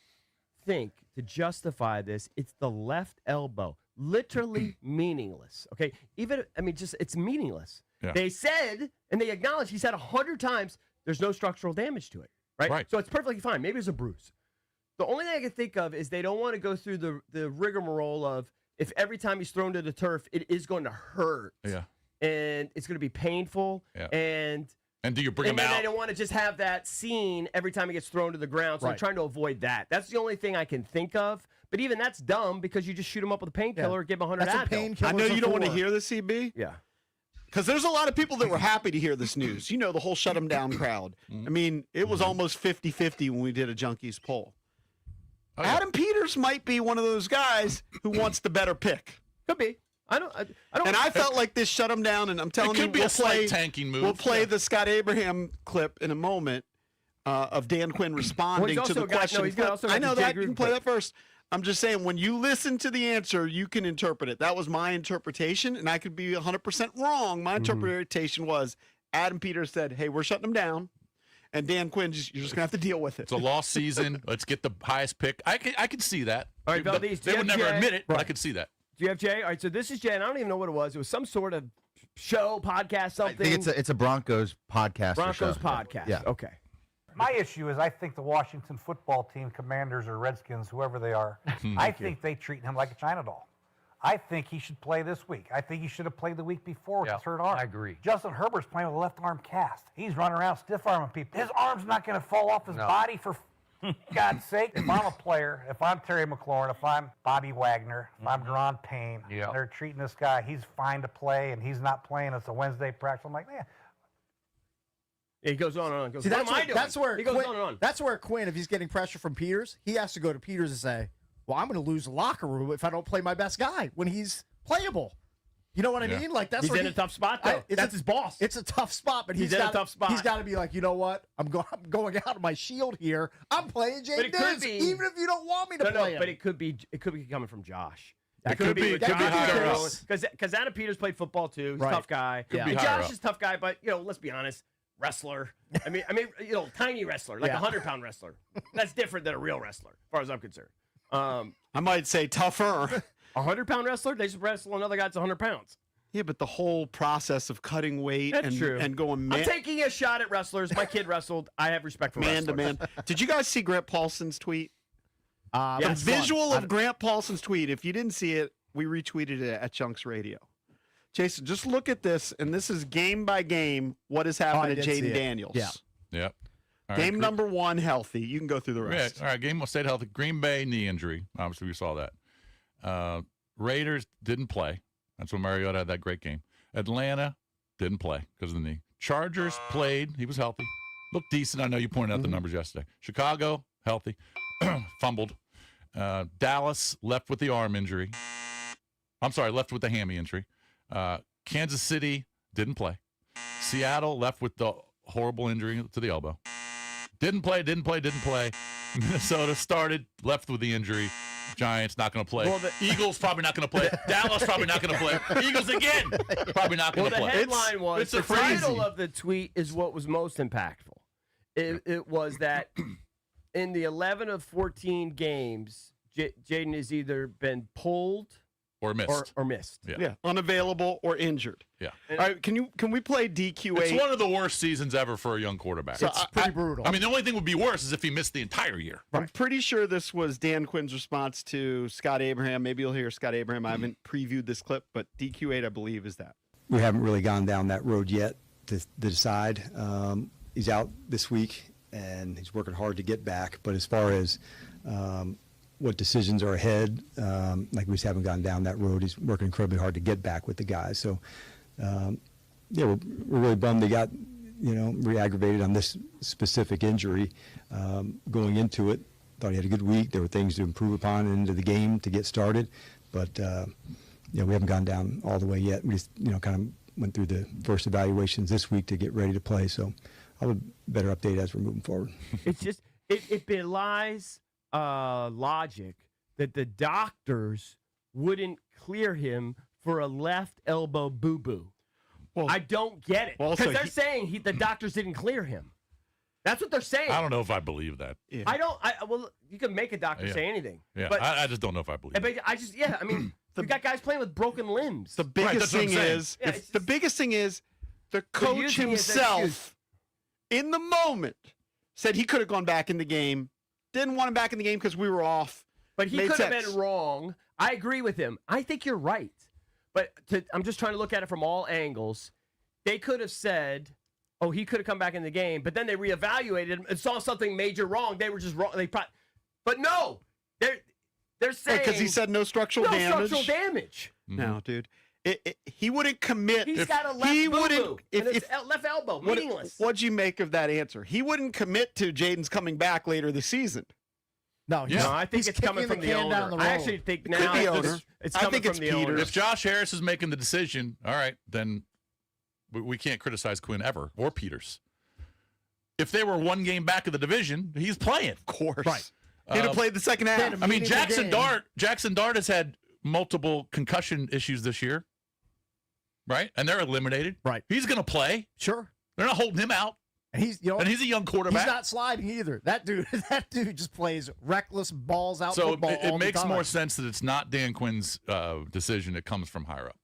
think to justify this? It's the left elbow. Literally meaningless. Okay? It's meaningless. Yeah. They said, and they acknowledged, he said 100 times, there's no structural damage to it. Right? So it's perfectly fine. Maybe it's a bruise. The only thing I can think of is they don't want to go through the rigmarole of if every time he's thrown to the turf, it is going to hurt. Yeah. And it's going to be painful. Yeah. And do you bring him then out? they don't want to just have that scene every time he gets thrown to the ground. So Right. I'm trying to avoid that. That's the only thing I can think of. But even that's dumb because you just shoot him up with a painkiller or give him 100 That's a Advil. painkiller. I know you don't want to before. hear this, CB. Yeah. Because there's a lot of people that were happy to hear this news. You know, the whole shut them down crowd. I mean, it was almost 50-50 when we did a Junkies poll. Oh, yeah. Adam Peters might be one of those guys who wants the better pick. Could be. I don't. And I felt like this shut him down, and I'm telling It you, could be a slight tanking move. We'll play the Scott Abraham clip in a moment of Dan Quinn responding to also the got- no, question. he's got- also got I know the Jay that. You can Gruden play clip. that first. I'm just saying, when you listen to the answer, you can interpret it. That was my interpretation, and I could be 100% wrong. My interpretation was Adam Peters said, hey, we're shutting him down. And Dan Quinn, you're just going to have to deal with it. It's a lost season. Let's get the highest pick. I can see that. All right, Valdez, They would do you never have admit Jay? it, but I could see that. Do you have Jay? All right, so this is Jay, and I don't even know what it was. It was some sort of show, podcast, I something. think it's a Broncos podcast. or Broncos show. podcast. Yeah. Okay. My issue is I think the Washington football team, Commanders or Redskins, whoever they are, I think they treat him like a China doll. I think he should play this week. I think he should have played the week before with his third arm. I agree. Justin Herbert's playing with a left arm cast. He's running around stiff arming people. His arm's not going to fall off his body for God's sake. If I'm a player, if I'm Terry McLaurin, if I'm Bobby Wagner, if I'm Deron Payne, they're treating this guy, he's fine to play and he's not playing. It's a Wednesday practice. I'm like, man. Yeah, he goes on and on. Goes, See, what am I doing? that's where he goes Quinn, on and on. That's where Quinn, if he's getting pressure from Peters, he has to go to Peters and say, well, I'm going to lose the locker room if I don't play my best guy when he's playable. You know what I mean? Like that's He's where in a tough spot, though. That's his boss. It's a tough spot, but He's in a tough spot. He's got to be like, you know what? I'm going out of my shield here. I'm playing But Jaden it could Daniels, be- even if you don't want me to play him. But it could be coming from Josh. It could be higher up. Because Adam Peters played football too. He's a Right. tough guy. Could be And higher Josh up. is a tough guy, but let's be honest, wrestler. I mean, tiny wrestler, like a 100-pound wrestler. That's different than a real wrestler, as far as I'm concerned. I might say tougher. A 100-pound wrestler, they just wrestle another guy that's 100 pounds. Yeah, but the whole process of cutting weight That's true. and going I'm taking a shot at wrestlers. My kid wrestled. I have respect for man to wrestlers. man. Did you guys see Grant Paulson's tweet? Yeah, The it's fun. visual of Grant Paulson's tweet, if you didn't see it, we retweeted it at Chunks Radio. Jason, just look at this, and this is game by game what has I happened to did see Jaden it. Daniels. Yeah. Yep. All right, Game number 1, healthy. You can go through the Yeah, rest. all right, game will stay healthy. Green Bay knee injury. Obviously, we saw that. Raiders didn't play. That's when Mariota had that great game. Atlanta didn't play because of the knee. Chargers played. He was healthy. Looked decent. I know you pointed out the numbers yesterday. Chicago, healthy. Fumbled. Dallas left with the arm injury. I'm sorry, left with the hammy injury. Kansas City didn't play. Seattle left with the horrible injury to the elbow. Didn't play. Minnesota started, left with the injury. Giants not going to play. Well, the- Eagles probably not going to play. Dallas probably not going to play. Eagles again probably not going Well, to the play. headline was it's the crazy. title of the tweet is what was most impactful. It was that in the 11 of 14 games, Jaden has either been pulled or missed. or missed. Yeah. Unavailable or injured. Yeah. All right, can we play DQ8? It's one of the worst seasons ever for a young quarterback. So It's pretty brutal. I mean, the only thing would be worse is if he missed the entire year. I'm pretty sure this was Dan Quinn's response to Scott Abraham. Maybe you'll hear Scott Abraham. I haven't previewed this clip, but DQ8, I believe, is that. We haven't really gone down that road yet to decide. He's out this week, and he's working hard to get back. But as far as what decisions are ahead, like we just haven't gone down that road. He's working incredibly hard to get back with the guys. So, we're really bummed they got, re-aggravated on this specific injury. Going into it, thought he had a good week. There were things to improve upon into the game to get started. But, we haven't gone down all the way yet. We just, kind of went through the first evaluations this week to get ready to play. So I'll have a better update as we're moving forward. It's just, it belies logic that the doctors wouldn't clear him for a left elbow boo-boo. Well, I don't get it. Well, Because so they're saying the doctors didn't clear him. That's what they're saying. I don't know if I believe that. Yeah. Well, you can make a doctor say anything. Yeah, But I just don't know if I believe it. but I just, I mean, we got guys playing with broken limbs. The biggest that's what I'm thing saying. is, Yeah, it's the biggest thing is, the They're coach using it as an himself, excuse. in the moment, said he could have gone back in the game. Didn't want him back in the game because we were off. But he Made could have sense. been wrong. I agree with him. I think you're right. But I'm just trying to look at it from all angles. They could have said, oh, he could have come back in the game, but then they reevaluated him and saw something major wrong. They were just wrong. But no, they're saying Because he said no structural damage. structural damage. No, dude. He wouldn't commit. He's got a left he boo-boo, wouldn't. and it's left elbow, meaningless. What'd you make of that answer? He wouldn't commit to Jaden's coming back later this season. No, No, I think he's it's coming kicking from the the can owner. down the I road. actually think Could now be it's owner. I coming think from it's the Peters. owner. If Josh Harris is making the decision, all right, then we can't criticize Quinn ever or Peters. If they were one game back of the division, he's playing. Of course. Right. He'd have played the second half. Had a I mean, meaningful Jackson game. Dart has had multiple concussion issues this year, right? And they're eliminated. Right. He's going to play. Sure. They're not holding him out. And he's, And he's a young quarterback. he's not sliding either. That dude just plays reckless balls out so football it all makes the time. more sense that it's not Dan Quinn's decision. It comes from higher up.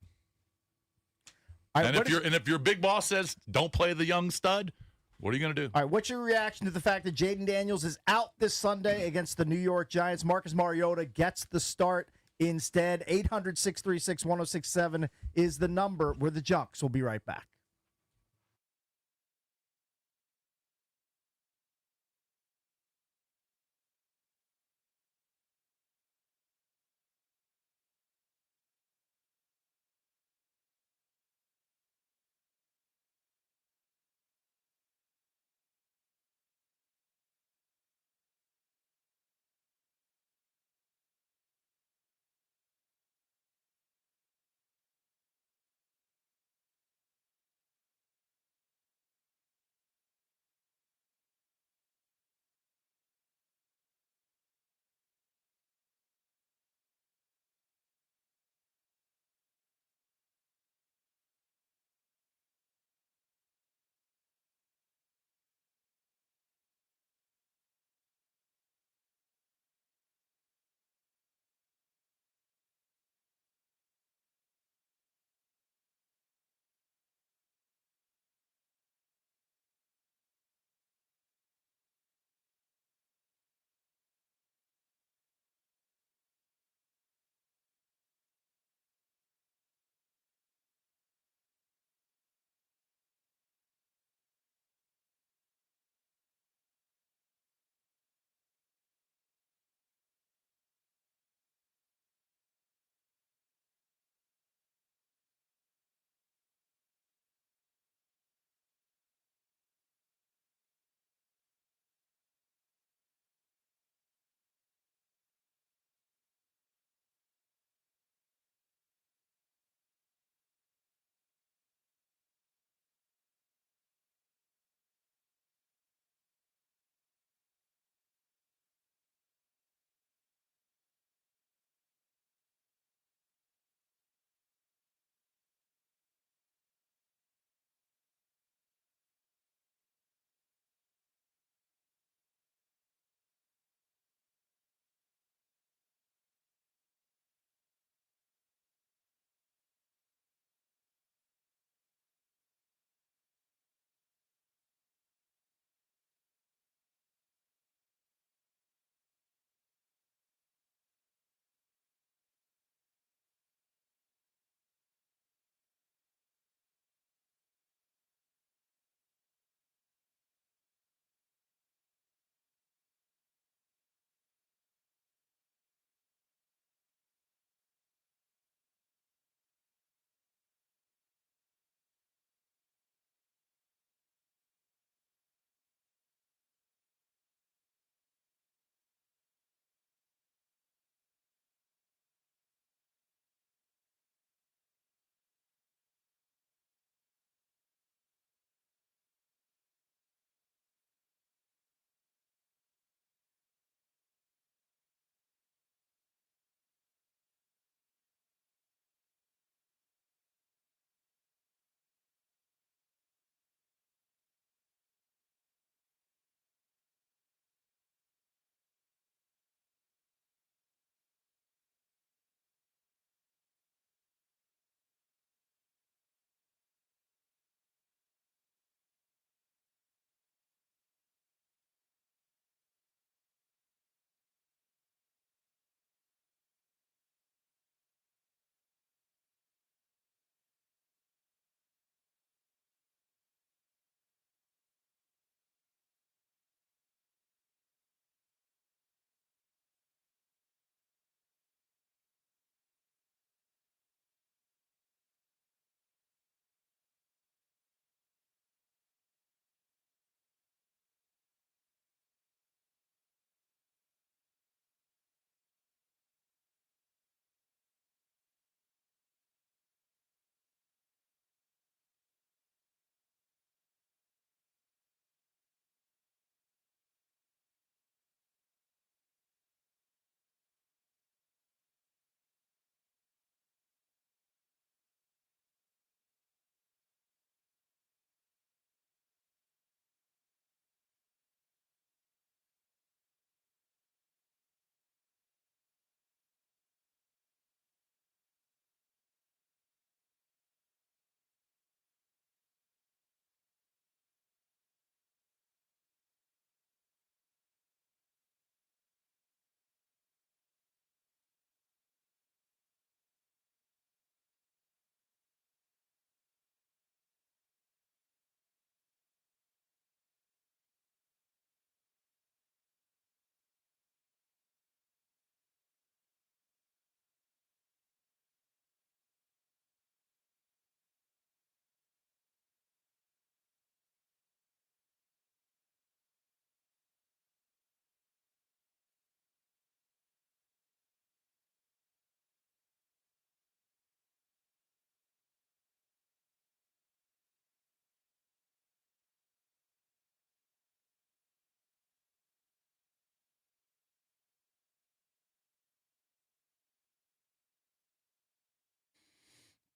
All right, And if your big boss says don't play the young stud, what are you going to do? All right, what's your reaction to the fact that Jaden Daniels is out this Sunday against the New York Giants? Marcus Mariota gets the start instead. 800-636-1067 is the number. We're the Junks. We'll be right back.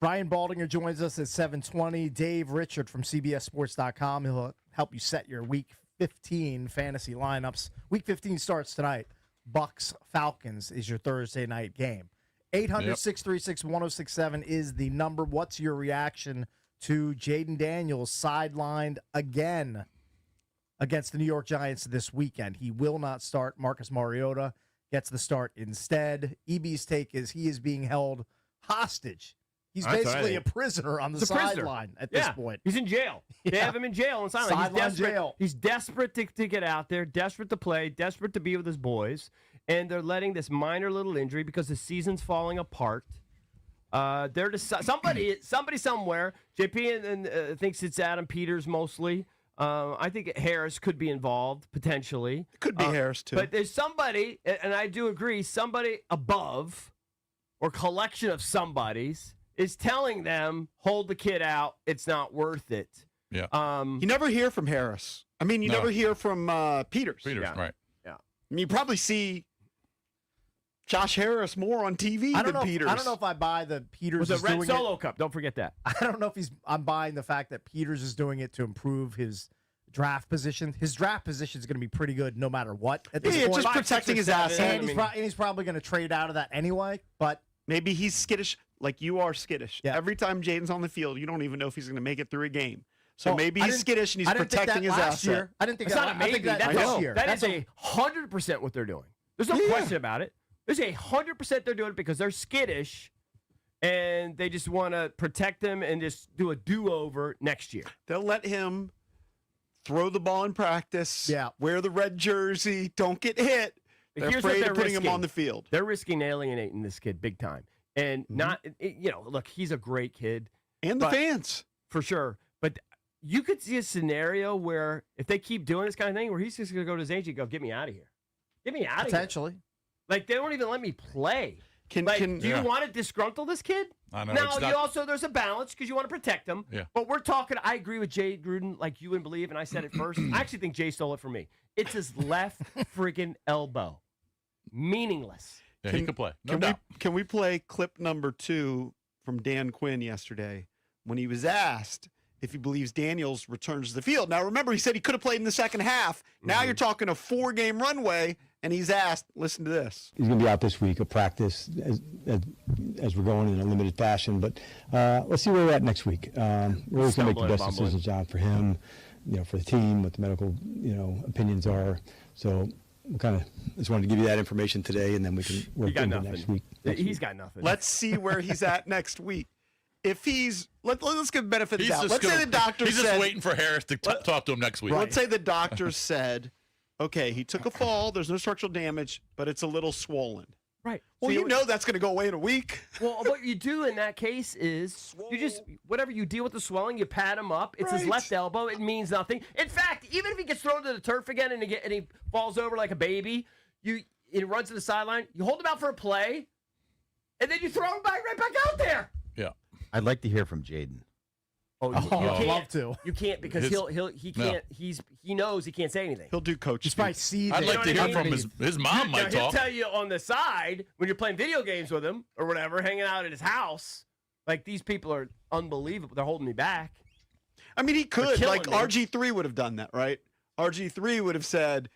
Brian Baldinger joins us at 7:20. Dave Richard from CBSSports.com. He'll help you set your Week 15 fantasy lineups. Week 15 starts tonight. Bucks Falcons is your Thursday night game. 800-636-1067 is the number. What's your reaction to Jaden Daniels sidelined again against the New York Giants this weekend? He will not start. Marcus Mariota gets the start instead. EB's take is he is being held hostage. He's basically a prisoner on the sideline at this point. He's in jail. They have him in jail on sideline. Sideline He's desperate. jail. He's desperate to get out there, desperate to play, desperate to be with his boys, and they're letting this minor little injury because the season's falling apart. They're somebody somewhere. JP thinks it's Adam Peters mostly. I think Harris could be involved potentially. Could be Harris too. But there's somebody, and I do agree, somebody above or collection of somebodies is telling them, hold the kid out. It's not worth it. Yeah. You never hear from Harris. I mean, you never hear from Peters. Right. Yeah. I mean, you probably see Josh Harris more on TV than Peters. I don't know if I buy the Peters With the is Red doing Solo Cup. Don't forget that. I don't know if I'm buying the fact that Peters is doing it to improve his draft position. His draft position is going to be pretty good no matter what at this point. Just protecting his asset. And he's probably going to trade out of that anyway, but maybe he's skittish like you are skittish. Yeah. Every time Jaden's on the field, you don't even know if he's going to make it through a game. So Well, maybe I he's didn't- skittish and he's I didn't think protecting that his last asset. year. I didn't think It's that. not a I maybe. think that That's this year. That is That's 100% what they're doing. There's no question about it. There's 100% they're doing it because they're skittish and they just want to protect them and just do a do-over next year. They'll let him throw the ball in practice. Yeah. Wear the red jersey. Don't get hit. They're Here's what afraid they're of putting him risking. on the field. They're risking alienating this kid big time. And look, he's a great kid. And the but- fans. For sure. But you could see a scenario where if they keep doing this kind of thing, where he's just going to go to his agent and go, get me out of here. Get me out of here. Potentially. Like, they won't even let me play. Do you want to disgruntle this kid? I know. Now, it's not- there's a balance because you want to protect him. Yeah. But we're talking, I agree with Jay Gruden, like you wouldn't believe, and I said it first. I actually think Jay stole it from me. It's his left friggin' elbow. Meaningless. Yeah, he can play. No doubt. Can we play clip number 2 from Dan Quinn yesterday when he was asked if he believes Daniels returns to the field? Now, remember, he said he could have played in the second half. Now you're talking a 4-game runway, and he's asked, listen to this. He's going to be out this week of practice as we're going in a limited fashion. But let's see where we're at next week. We're always going to make the best decisions, John, for him, for the team, what the medical, opinions are. So we kind of just wanted to give you that information today, and then we can work into next week. He's got nothing. Let's see where he's at next week. If he's let's give benefit of the He's doubt. just Let's say gonna- the doctor He's said, just waiting for Harris to talk to him next week. Let's say the doctor said, okay, he took a fall. There's no structural damage, but it's a little swollen. Right. Well, you know that's going to go away in a week. Well, what you do in that case is you just, whatever you deal with the swelling, you pat him up. It's his Right. left elbow. It means nothing. In fact, even if he gets thrown to the turf again and he falls over like a baby, he runs to the sideline, you hold him out for a play, and then you throw him right back out there. Yeah. I'd like to hear from Jaden. Oh, I'd love to. You can't because he can't. He knows he can't say anything. He'll do coach. He's probably seething. I'd like to hear from underneath. his mom. Now, Might he'll talk. tell you on the side when you're playing video games with him or whatever, hanging out at his house. Like, these people are unbelievable. They're holding me back. I mean, he could. killing Like, me. RG3 would have done that, right? RG3 would have said,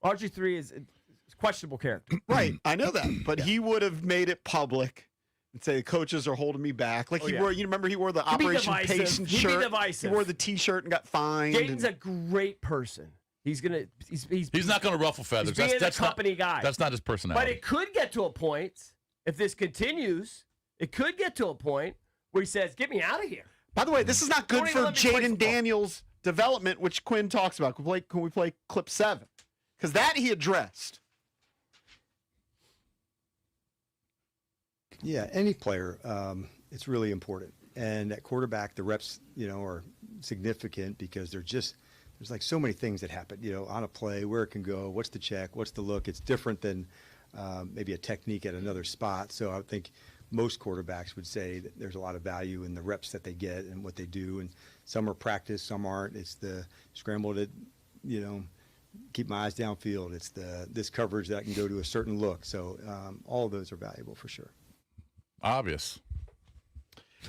RG3 is a questionable character. right, I know that. But he would have made it public and say, the coaches are holding me back. Like, Oh, he yeah. wore, you remember he wore the He'd be Operation divisive. Patient He'd be shirt. divisive. He wore the T-shirt and got fined. Jaden's a great person. He's He's not going to ruffle feathers. He's being That's a company guy. That's not his But personality. it could get to a point, if this continues, it could get to a point where he says, get me out of here. By the way, this is not good Don't even for let me play Jaden football. Daniels' development, which Quinn talks about. Can we play clip 7? Because that he addressed. Yeah, any player, it's really important. And at quarterback, the reps, are significant because there's like so many things that happen, on a play, where it can go, what's the check, what's the look. It's different than maybe a technique at another spot. So I think most quarterbacks would say that there's a lot of value in the reps that they get and what they do. And some are practice, some aren't. It's the scramble to, keep my eyes downfield. It's this coverage that I can go to a certain look. So all of those are valuable for sure. Obvious.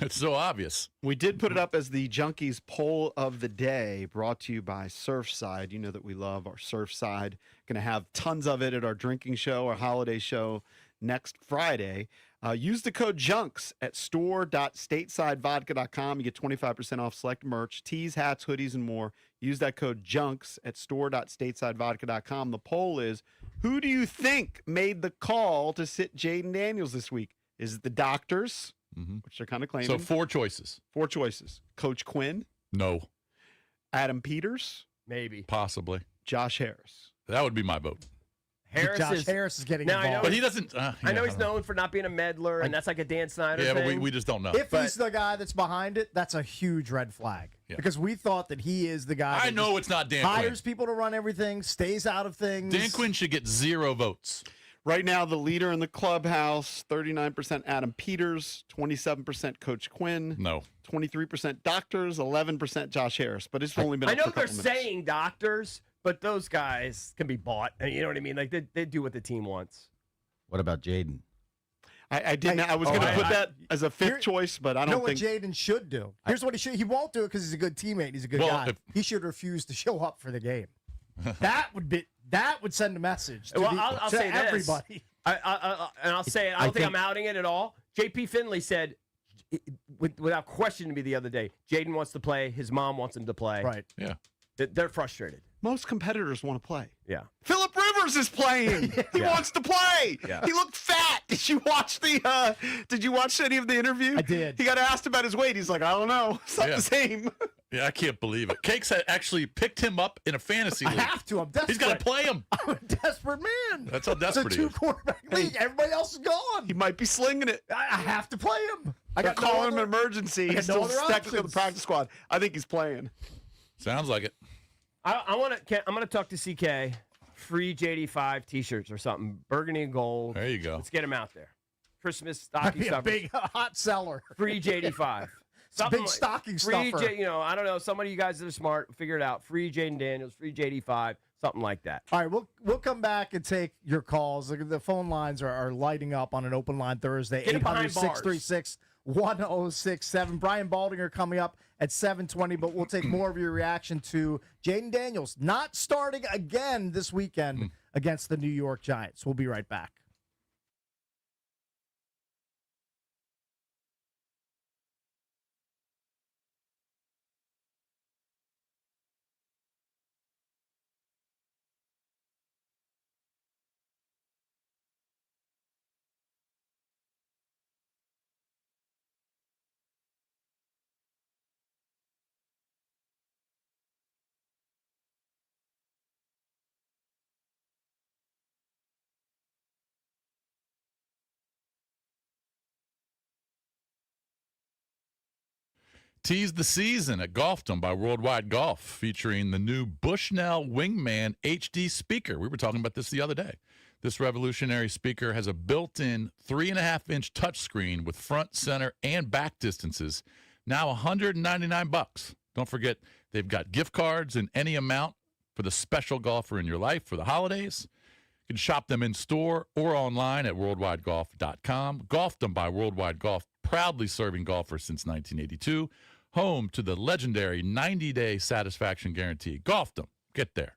It's so obvious. We did put it up as the Junkies poll of the day, brought to you by Surfside. You know that we love our Surfside. Going to have tons of it at our drinking show, our holiday show next Friday. Use the code JUNKS at store.statesidevodka.com. You get 25% off select merch, tees, hats, hoodies, and more. Use that code JUNKS at store.statesidevodka.com. The poll is, who do you think made the call to sit Jaden Daniels this week? Is it the doctors, which they're kind of claiming? So 4 choices. 4 choices. Coach Quinn, No. Adam Peters, Maybe. Possibly. Josh Harris. That would be my vote. Josh Harris is getting Now, I know involved. But he doesn't. I know he's known for not being a meddler, and that's like a Dan Snyder Yeah, thing. but we just don't know. If he's the guy that's behind it, that's a huge red flag. Yeah. Because we thought that he is the guy I that know just it's not Dan hires Quinn. people to run everything, stays out of things. Dan Quinn should get 0 votes. Right now, the leader in the clubhouse, 39% Adam Peters, 27% Coach Quinn, No. 23% doctors, 11% Josh Harris. But it's only been I up know for a they're couple minutes. saying doctors, but those guys can be bought. You know what I mean? Like they do what the team wants. What about Jaden? I didn't. I was going to put that as a 5th Here- choice, but I You know don't what think. Jaden should do? Here's what he should. He won't do it because he's a good teammate. He's a good Well, guy. if- He should refuse to show up for the game. That would send a message to, Well, the, I'll to say this. everybody. And I'll say it. I don't think I'm outing it at all. JP Finley said, without questioning me the other day, Jaden wants to play. His mom wants him to play. Right. Yeah. They're frustrated. Most competitors want to play. Yeah. Philip Rivers is playing. He Yeah. wants to play. Yeah. He looked fat. Did you watch the? Did you watch any of the interview? I did. He got asked about his weight. He's like, I don't know. It's not Yeah. the same. Yeah, I can't believe it. Cakes had actually picked him up in a fantasy I league. have to. I'm desperate. He's got to play him. I'm a desperate man. That's how It's a desperate he is. 2-quarterback league. Everybody else is gone. He might be slinging it. I have to play him. I They're got no calling him other- an emergency. I He's got no still other technically on the options. practice squad. I think he's playing. Sounds like it. I'm gonna talk to CK. Free JD5 T-shirts or something, burgundy and gold. There you go. Let's get them out there. Christmas I'd stocking be a stuffers. big hot seller. Free JD5. It's a big stocking free stuffer. I don't know. Some of you guys that are smart, figure it out. Free Jaden Daniels, free JD5, something like that. All right, we'll come back and take your calls. The phone lines are lighting up on an open line Thursday. Get it behind 800-636-1067. Brian Baldinger coming up at 7:20, but we'll take more of your reaction to Jaden Daniels not starting again this weekend against the New York Giants. We'll be right back. Tease the season at Golfdom by Worldwide Golf, featuring the new Bushnell Wingman HD speaker. We were talking about this the other day. This revolutionary speaker has a built-in 3.5-inch touchscreen with front, center, and back distances. Now $199. Don't forget, they've got gift cards in any amount for the special golfer in your life for the holidays. You can shop them in store or online at worldwidegolf.com. Golfdom by Worldwide Golf, proudly serving golfers since 1982. Home to the legendary 90-day satisfaction guarantee. Golfdom. Get there.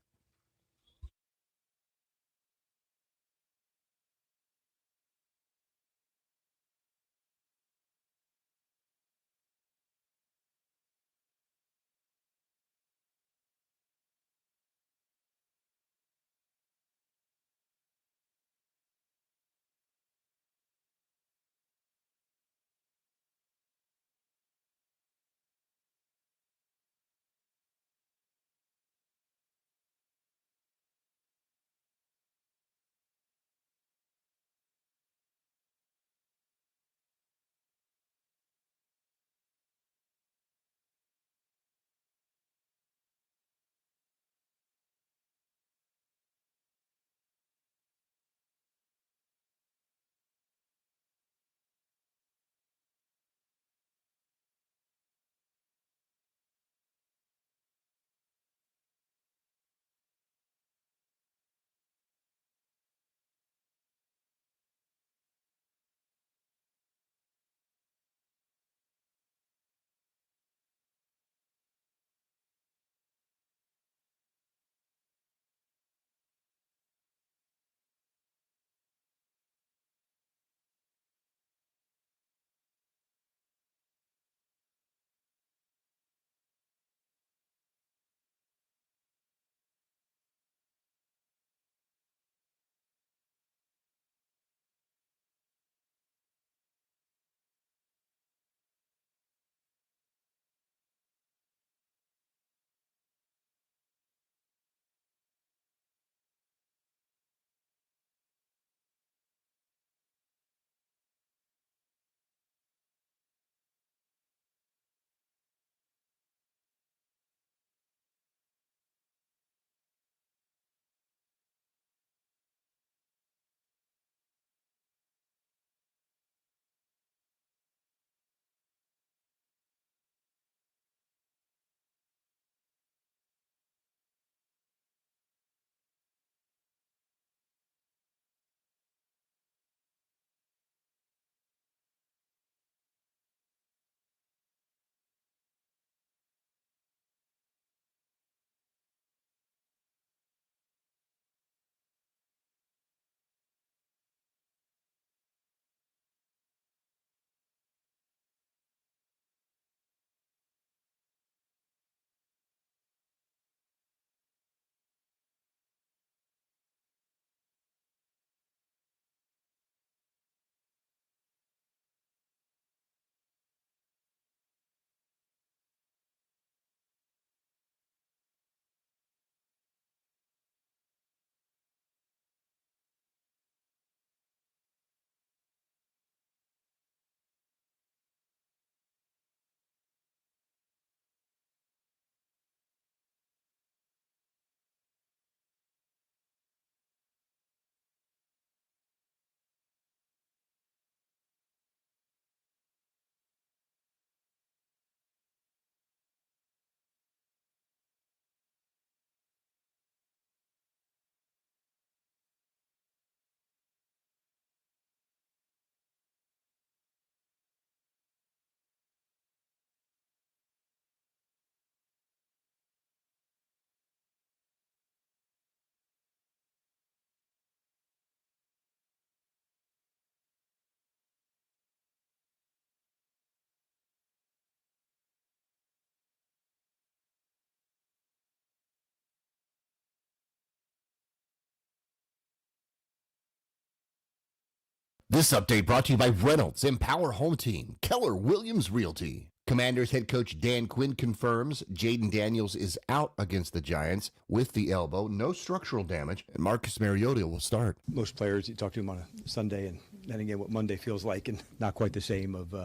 This update brought to you by Reynolds Empower Home Team, Keller Williams Realty. Commanders head coach Dan Quinn confirms Jaden Daniels is out against the Giants with the elbow, no structural damage, and Marcus Mariota will start. Most players, you talk to them on a Sunday, and then again, what Monday feels like, and not quite the same of,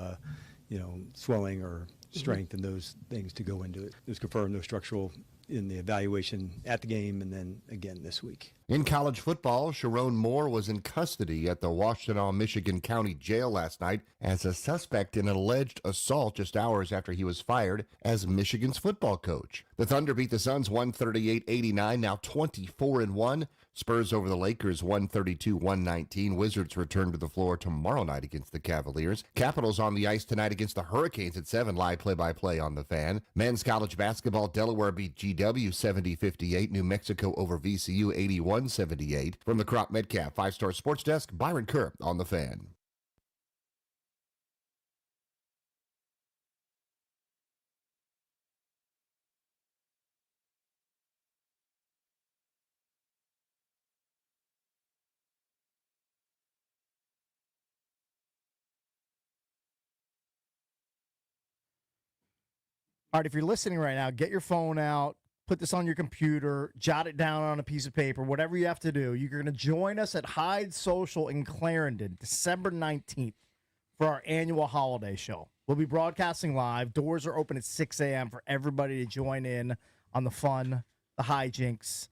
swelling or strength and those things to go into it. It was confirmed no structural in the evaluation at the game and then again this week. In college football, Sharon Moore was in custody at the Washtenaw, Michigan County Jail last night as a suspect in an alleged assault just hours after he was fired as Michigan's football coach. The Thunder beat the Suns 138-89, now 24-1. Spurs over the Lakers 132-119. Wizards return to the floor tomorrow night against the Cavaliers. Capitals on the ice tonight against the Hurricanes at 7. Live play-by-play on the Fan. Men's college basketball, Delaware beat GW 70-58. New Mexico over VCU 81-78. From the Crop Metcalf 5-Star Sports Desk, Byron Kerr on the Fan. All right, if you're listening right now, get your phone out, put this on your computer, jot it down on a piece of paper, whatever you have to do. You're going to join us at Hyde Social in Clarendon, December 19th for our annual holiday show. We'll be broadcasting live. Doors are open at 6 a.m. for everybody to join in on the fun, the hijinks,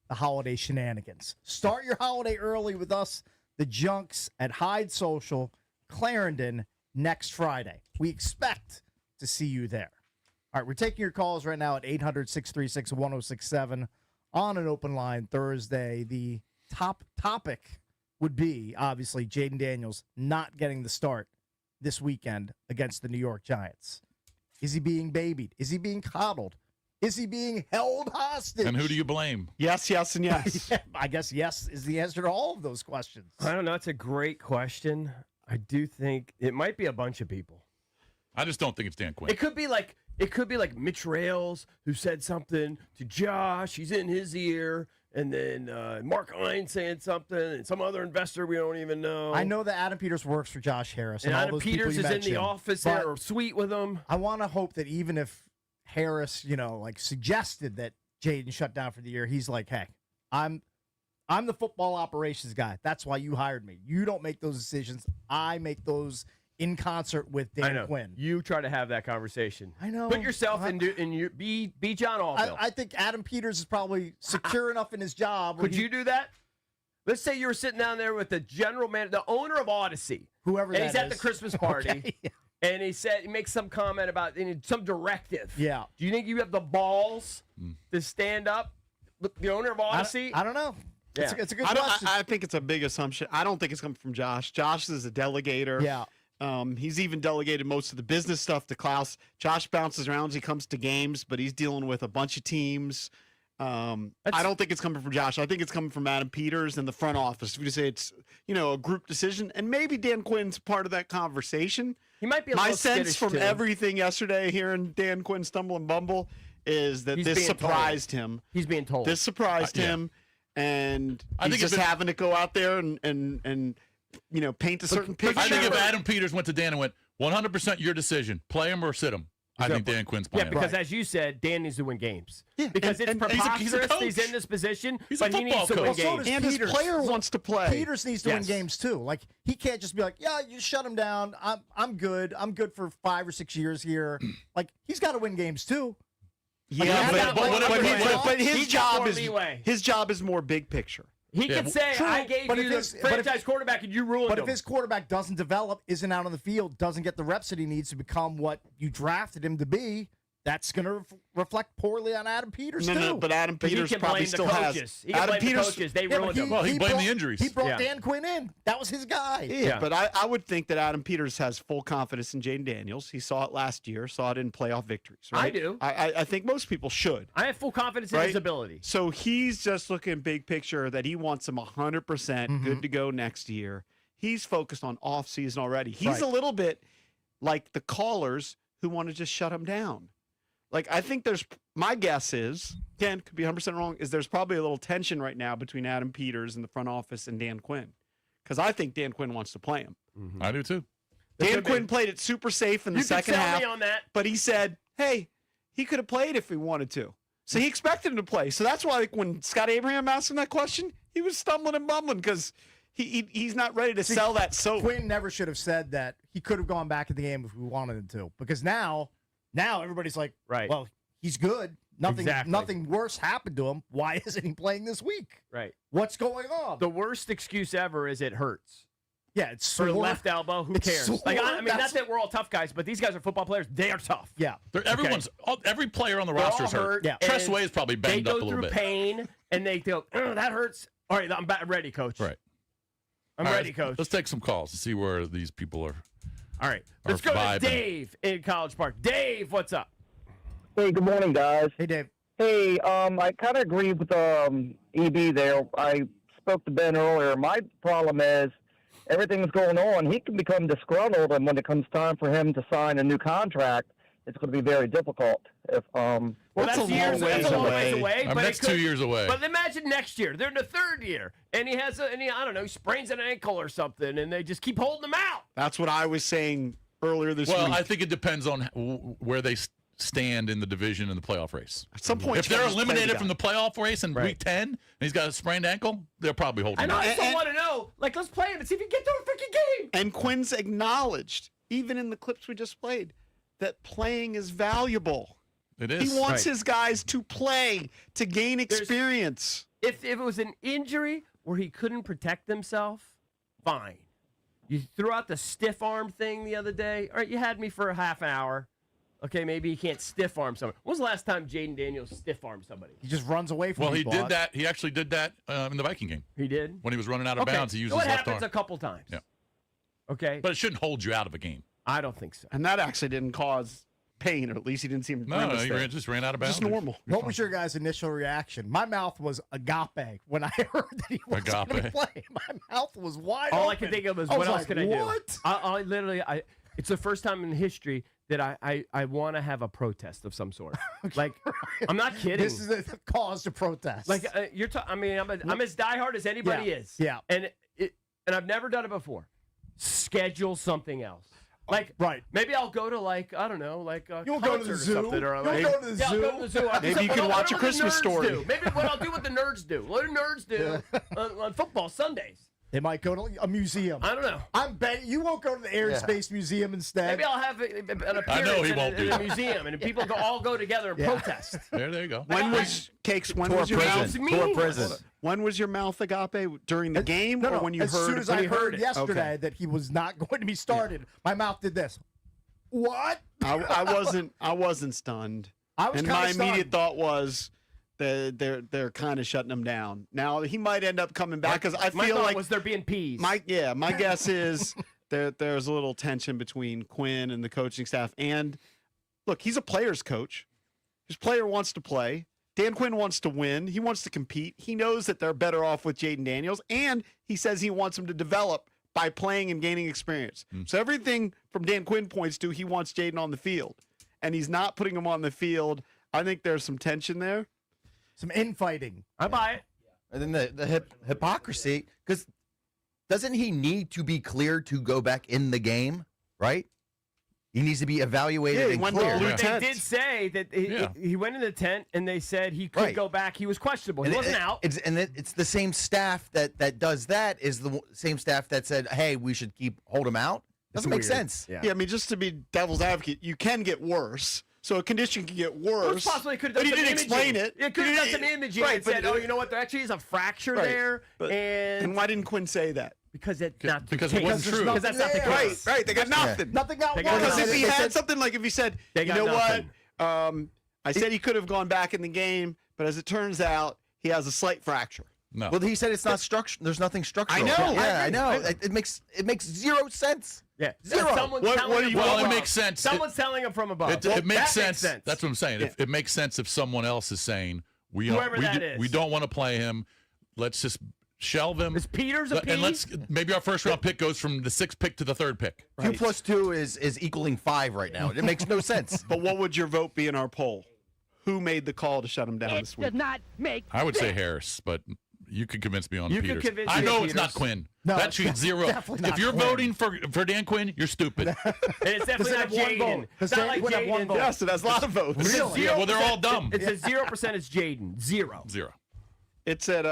the holiday shenanigans. Start your holiday early with us, the Junks, at Hyde Social, Clarendon, next Friday. We expect to see you there. All right, we're taking your calls right now at 800-636-1067 on an open line Thursday. The top topic would be, obviously, Jaden Daniels not getting the start this weekend against the New York Giants. Is he being babied? Is he being coddled? Is he being held hostage? And who do you blame? Yes, yes, and yes. Yeah, I guess yes is the answer to all of those questions. I don't know. It's a great question. I do think it might be a bunch of people. I just don't think it's Dan Quinn. It could be like Mitch Rails who said something to Josh. He's in his ear. And then Mark Hines saying something, and some other investor we don't even know. I know that Adam Peters works for Josh Harris. And all Adam those people Peters you is in mentioned, the office but there or suite with him. I want to hope that even if Harris, suggested that Jaden shut down for the year, he's like, hey, I'm the football operations guy. That's why you hired me. You don't make those decisions. I make those in concert with Dan Quinn. You try to have that conversation. I know. Put yourself be John Allville. I think Adam Peters is probably secure enough in his job. Could you do that? Let's say you were sitting down there with the general manager, the owner of Odyssey, whoever that is. And he's at the Christmas party. Okay. And he makes some comment about some directive. Yeah. Do you think you have the balls to stand up with the owner of Odyssey? I don't know. Yeah. It's a good question. I think it's a big assumption. I don't think it's coming from Josh. Josh is a delegator. Yeah. He's even delegated most of the business stuff to Klaus. Josh bounces around as he comes to games, but he's dealing with a bunch of teams. I don't think it's coming from Josh. I think it's coming from Adam Peters and the front office. We just say it's a group decision, and maybe Dan Quinn's part of that conversation. He might be a My little sense skittish, from too. everything yesterday, hearing Dan Quinn stumble and bumble, is that this surprised him. He's being told. This surprised him, and he's just having to go out there and paint a certain picture. I think if Adam Peters went to Dan and went, 100% your decision, play him or sit him, I think Dan Quinn's playing. Yeah, because as you said, Dan needs to win games. Yeah, because it's preposterous he's a coach. he's in this position, He's a but he needs to football win coach. So games. does And his Peters. player wants to play. Peters needs to win games too. Like he can't just be like, yeah, you shut him down. I'm good. I'm good for 5 or 6 years here. Like he's got to win games too. Yeah, but his job is leeway. his job is more big picture. He could say, True, I gave but you if the his- but if- franchise quarterback and you ruined But him. if his quarterback doesn't develop, isn't out on the field, doesn't get the reps that he needs to become what you drafted him to be, that's going to reflect poorly on Adam Peters too. No, but Adam But he Peters can probably blame the still has. coaches. He can Adam blame the Peters. coaches. They Yeah, but ruined him. Well, he blamed brought- the injuries. He brought Yeah. Dan Quinn in. That was his guy. Yeah, but I would think that Adam Peters has full confidence in Jaden Daniels. He saw it last year, saw it in playoff victories. Right? I do. I think most people should. I have full confidence in his ability. So he's just looking big picture that he wants him 100% Mm-hmm. good to go next year. He's focused on off season already. He's Right. a little bit like the callers who want to just shut him down. Like I think my guess is, again, could be 100% wrong, is there's probably a little tension right now between Adam Peters and the front office and Dan Quinn. because I think Dan Quinn wants to play him. I do too. Dan Quinn played it super safe in the You can second sell half, me on that. but he said, hey, he could have played if he wanted to. So he expected him to play. So that's why when Scott Abraham asked him that question, he was stumbling and bumbling because he's not ready to sell that soap. Quinn never should have said that. He could have gone back in the game if we wanted him to. Because now everybody's like, Right. well, he's good. Exactly. Nothing worse happened to him. Why isn't he playing this week? Right. What's going on? The worst excuse ever is it hurts. Yeah, it's For sore. left elbow, who It's cares? sore. Like, I mean, not That's- that we're all tough guys, but these guys are football players. They are tough. Yeah. Every player on the They're all roster is hurt. Yeah. Tress and Way is probably They banged go up a little through bit. pain, and they go, oh, that hurts. All right, I'm ready, coach. Right. I'm All right, ready, coach. Let's take some calls to see where these people are. All right. Or Let's go to vibing. Dave in College Park. Dave, what's up? Hey, good morning, guys. Hey, Dave. Hey, I kind of agree with EB there. I spoke to Ben earlier. My problem is everything's going on. He can become disgruntled, and when it comes time for him to sign a new contract, it's going to be very difficult. If Well, that's a long years ways that's a long away. ways away. I mean, but that's it could, 2 years away. But imagine next year. They're in the third year, and he has I don't know, he sprains an ankle or something, and they just keep holding him out. That's what I was saying earlier this Well, week. I think it depends on where they stand in the division and the playoff race. At some point, If you they're gotta just play eliminated the from the playoff race in week 10 and he's got a sprained ankle, they'll probably hold I him know. out. I still want to know. Like, let's play him and see if he can get to a freaking game. And Quinn's acknowledged, even in the clips we just played, that playing is valuable. It is. He wants his guys to play, to gain experience. If it was an injury where he couldn't protect himself, fine. You threw out the stiff arm thing the other day. All right, you had me for a half an hour. Okay, maybe he can't stiff arm someone. When was the last time Jaden Daniels stiff armed somebody? He just runs away from Well, he people. did that. He actually did that in the Viking game. He did? When he was running out of Okay, bounds, he used so his it left happens arm. a couple times. Yeah. Okay. But it shouldn't hold you out of a game. I don't think so. And that actually didn't cause pain, or at least he didn't seem No, grimace he there. just ran out of bounds. Just normal. What was your guys' initial reaction? My mouth was agape when I heard that he wasn't going to Agape. play. My mouth was wide All open. I could think of was, I what else like, can I do? what? I literally, it's the first time in history that I want to have a protest of some sort. Like, I'm not kidding. This is a cause to protest. Like, you're I mean, I'm as diehard as anybody Yeah, is. yeah. And I've never done it before. Schedule something else. Like, right. Maybe I'll go to, like, I don't know, like a You'll go to concert the or zoo. something. Or You'll like, go to the yeah, I'll zoo. go to the zoo. I'll do Maybe you something. can I'll watch do A what the Christmas nerds Story. do. Maybe what I'll do what the nerds do. What do nerds do on football Sundays? They might go to a museum. I don't know. I'm betting you won't go to the Air and Space Museum instead. Maybe I'll have an appearance I know he in, won't a, do in a that. museum, and people all go together and protest. There you go. When was Cakes? When Tour was your prison. mouth? Tour prison. When was your mouth agape? During the game, No, or no. when you as heard? soon as when I you heard it? yesterday Okay. that he was not going to be started, my mouth did this. What? I wasn't stunned. I was and kinda my immediate stunned. thought was that they're kind of shutting him down. Now he might end up coming back because I My feel thought like was there being peas. my guess is there's a little tension between Quinn and the coaching staff. And look, he's a player's coach. His player wants to play. Dan Quinn wants to win. He wants to compete. He knows that they're better off with Jaden Daniels, and he says he wants him to develop by playing and gaining experience. So everything from Dan Quinn points to he wants Jaden on the field, and he's not putting him on the field. I think there's some tension there. Some infighting. I buy it. And then the hypocrisy, because doesn't he need to be cleared to go back in the game, right? He needs to be evaluated Yeah, he and went to cleared. blue They tent. did say that he went in the tent, and they said he could Right. go back. He was questionable. He And wasn't out. It's the same staff that does that is the same staff that said, hey, we should hold him out. Doesn't make weird. sense. Yeah. Yeah, I mean, just to be devil's advocate, you can get worse. So a condition can get Well, worse. it's possible he could have but done he some didn't imaging. explain it. It could have done some imaging Right, and but said, oh, you know what? There actually is a fracture Right, there. but- and And why didn't Quinn say that? because it's not because the it case. wasn't true. Because that's not the Right, case. Right, they got nothing. Nothing got They got worse. Because if nothing. he They had said- something like if he said, They you got know nothing. what, I said he could have gone back in the game, but as it turns out, he has a slight fracture. No. Well, he said it's not structure. There's nothing structural. I know, Yeah, I I agree. know. It makes zero sense. Yeah. Zero. Someone's What telling do him you- from Well, it above. makes sense. Someone's telling him from above. It makes That sense. That's what I'm saying. It makes sense if someone else is saying Whoever that is. we don't want to play him. Let's just shelve him. Is Peters a And piece? maybe our first round pick goes from the 6th pick to the 3rd pick. 2 + 2 is equaling 5 right now. It makes no sense. But what would your vote be in our poll? Who made the call to shut him down this week? I would say Harris, but You could convince me on You could Peters. convince I me know on it's not Peters. Quinn. No, That it's should zero. definitely If not you're Quinn. voting for Dan Quinn, you're stupid. And it's definitely not have one Jaden. vote. It's Does not Dan like Quinn have one Jaden. vote? Yes, it has a lot of votes. It's a Really? Yeah, well, they're all 0%. dumb. It's a 0% is Jaden. Zero. It's at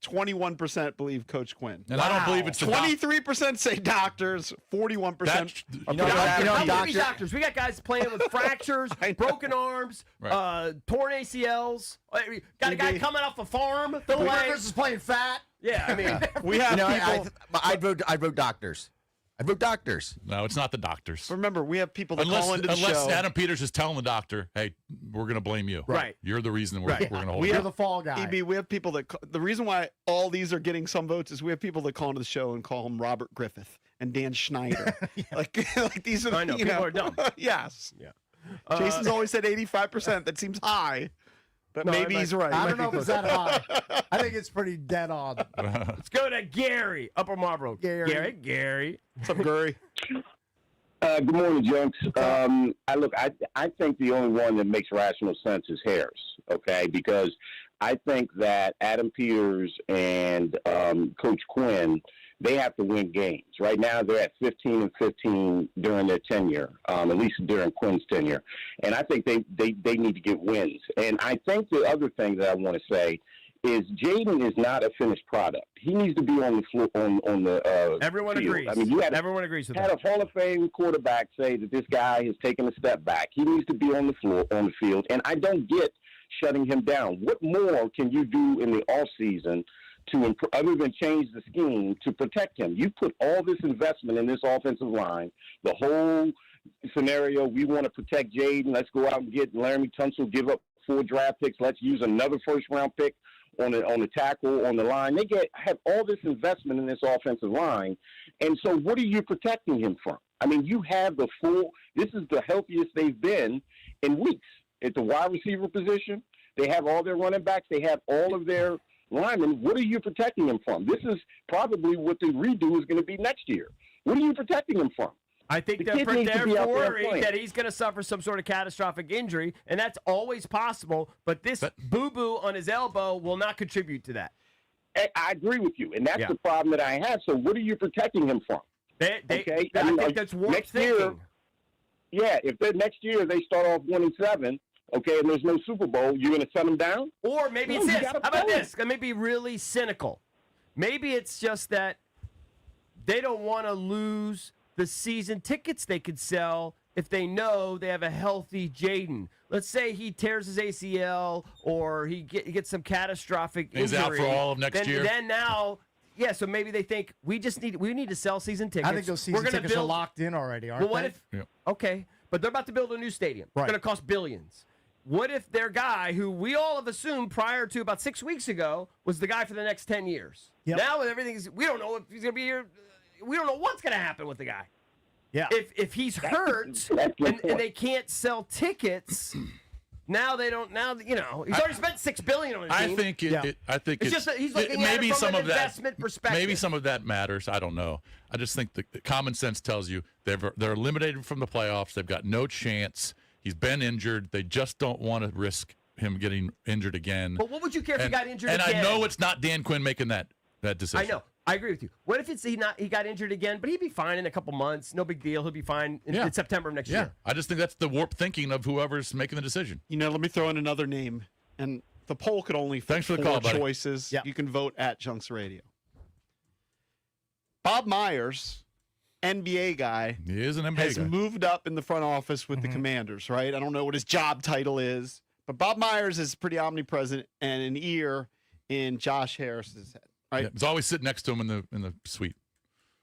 21% believe Coach Quinn. And I don't believe it's the 23% say doctors. 41%. That's- are You know, doctors. you know, How many doctor- doctors? We got guys playing with fractures, broken arms, Right. torn ACLs. Got a guy coming off a farm. The Rivers legs. is playing fat. Yeah, I mean, we have You know, people. I'd vote doctors. I'd vote doctors. No, it's not the doctors. Remember, we have people that call into the Unless show. Adam Peters is telling the doctor, hey, we're going to blame you. Right. You're the reason we're going to hold We you. You're have the fall guy. EB, we have people that the reason why all these are getting some votes is we have people that call into the show and call him Robert Griffith and Dan Schneider. like these are the, I know, you people are dumb. Yes. Yeah. Jason's always said 85%. That seems high, but No, maybe I he's like- right. I don't know if it's that high. I think it's pretty dead on. Let's go to Gary, Upper Marlboro. Gary. What's up, Gary? Good morning, Junks. I think the only one that makes rational sense is Harris, okay? Because I think that Adam Peters and Coach Quinn, they have to win games. Right now, they're at 15-15 during their tenure, at least during Quinn's tenure. And I think they need to get wins. And I think the other thing that I want to say is Jaden is not a finished product. He needs to be on the floor, on the Everyone field. agrees. I mean, Everyone agrees with had that. a Hall of Fame quarterback say that this guy has taken a step back. He needs to be on the floor, on the field, and I don't get shutting him down. What more can you do in the off season to other than change the scheme to protect him? You put all this investment in this offensive line, the whole scenario. We want to protect Jaden. Let's go out and get Laramie Tunsil, give up 4 draft picks. Let's use another first-round pick on the tackle, on the line. They have all this investment in this offensive line. And so what are you protecting him from? I mean, you have the full – this is the healthiest they've been in weeks. At the wide receiver position, they have all their running backs. They have all of their linemen. What are you protecting them from? This is probably what the redo is going to be next year. What are you protecting them from? I think The they're kid needs to be out there worried playing. that he's going to suffer some sort of catastrophic injury, and that's always possible. But this boo-boo on his elbow will not contribute to that. I agree with you, and that's the problem that I have. So what are you protecting him from? Okay, I I mean, think that's warped next year, thinking. yeah, if next year they start off 1-7, okay, and there's no Super Bowl, you're going to shut them down? Or maybe No, it's you this. gotta How about play. this? Let me be really cynical. Maybe it's just that they don't want to lose the season tickets they could sell if they know they have a healthy Jaden. Let's say he tears his ACL or he gets some catastrophic He's injury. out for all of next year. Then now, yeah. So maybe they think we need to sell season tickets. I think those season We're gonna tickets are build- locked in already, aren't Well, what they? if? Okay, but they're about to build a new stadium. Right. It's going to cost billions. What if their guy, who we all have assumed prior to about 6 weeks ago, was the guy for the next 10 years? Yep. Now with everything, we don't know if he's going to be here. We don't know what's going to happen with the guy. Yeah. If he's hurt and they can't sell tickets, now they don't. Now he's already spent $6 billion on his I team. think It's just that he's looking at maybe it from some an of that investment perspective. Maybe some of that matters. I don't know. I just think the common sense tells you they're eliminated from the playoffs. They've got no chance. He's been injured. They just don't want to risk him getting injured again. But what would you care if he got injured and again? I know it's not Dan Quinn making that decision. I know. I agree with you. What if he got injured again, but he'd be fine in a couple months. No big deal. He'll be fine in September of next year. I just think that's the warped thinking of whoever's making the decision. Let me throw in another name. And the poll could only fit Thanks for the 4 call, buddy. choices. You can vote at Junks Radio. Bob Myers, NBA guy, He is an NBA has guy. moved up in the front office with the Commanders, right? I don't know what his job title is, but Bob Myers is pretty omnipresent and an ear in Josh Harris's head, right? Yeah, he's always sitting next to him in the suite.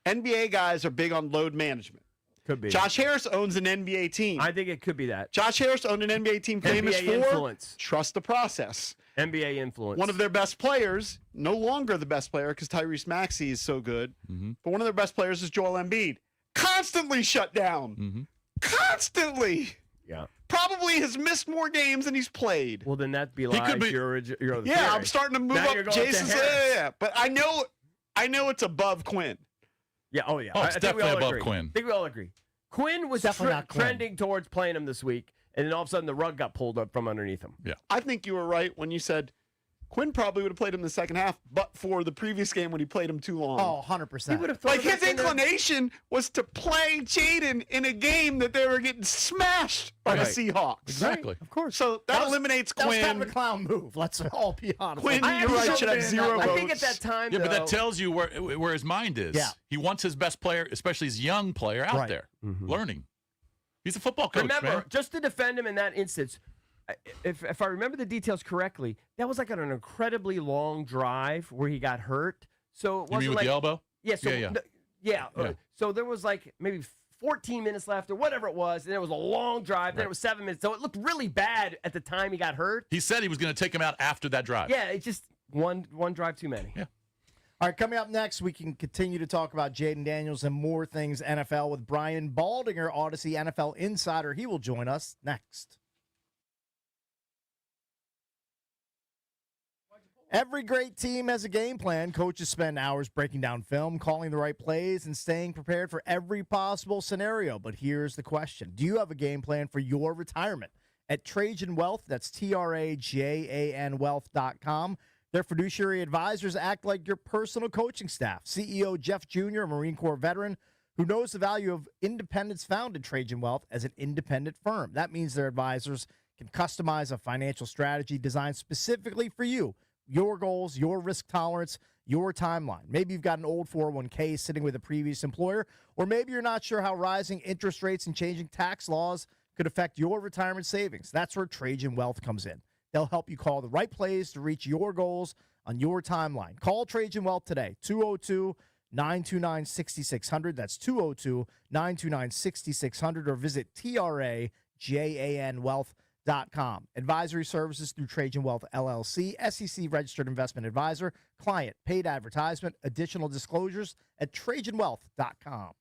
NBA guys are big on load management. Could be. Josh Harris owns an NBA team. I think it could be that. Josh Harris owned an NBA team famous NBA for influence. trust the process. NBA influence. One of their best players, no longer the best player because Tyrese Maxey is so good, but one of their best players is Joel Embiid. Constantly shut down. Constantly. Yeah. Probably has missed more games than he's played. Well, then that could belies be- your other Yeah, theory. I'm starting to move Now you're up going to Jason's. Harris. Yeah, but I know it's above Quinn. Yeah. Oh, yeah. Oh, it's I think we definitely all above agree. Quinn. I think we all agree. Quinn was Definitely not Quinn. trending towards playing him this week, and then all of a sudden the rug got pulled up from underneath him. Yeah. I think you were right when you said Quinn probably would have played him the second half, but for the previous game when he played him too long. Oh, 100%. He would have Like his inclination was to play Jaden in a game that they were getting smashed by the Seahawks. Exactly. Of course. So that eliminates That was Quinn. kind of a clown move. Let's all be honest. Quinn, Like, you're he right, should've should have been in zero that I lane. think at that time, Yeah, but that though- tells you where his mind is. Yeah. He wants his best player, especially his young player, out Right. there learning. He's a football coach. Remember, man. just to defend him in that instance, if I remember the details correctly, that was like an incredibly long drive where he got hurt. So it You wasn't mean with like the elbow? Yeah, so Yeah, yeah. yeah. So there was like maybe 14 minutes left or whatever it was, and it was a long drive. Then it was 7 minutes. So it looked really bad at the time he got hurt. He said he was going to take him out after that drive. Yeah, it's just one drive too many. Yeah. All right, coming up next, we can continue to talk about Jaden Daniels and more things NFL with Brian Baldinger, Odyssey NFL Insider. He will join us next. Every great team has a game plan. Coaches spend hours breaking down film, calling the right plays, and staying prepared for every possible scenario. But here's the question. Do you have a game plan for your retirement? At Trajan Wealth, that's TRAJAN Wealth.com. Their fiduciary advisors act like your personal coaching staff. CEO Jeff Jr., a Marine Corps veteran who knows the value of independence, founded Trajan Wealth as an independent firm. That means their advisors can customize a financial strategy designed specifically for you, your goals, your risk tolerance, your timeline. Maybe you've got an old 401k sitting with a previous employer, or maybe you're not sure how rising interest rates and changing tax laws could affect your retirement savings. That's where Trajan Wealth comes in. They'll help you call the right plays to reach your goals on your timeline. Call Trajan Wealth today, 202-929-6600. That's 202-929-6600, or visit TRAJANWealth.com. Advisory services through Trajan Wealth LLC, SEC registered investment advisor, client, paid advertisement, additional disclosures at TrajanWealth.com.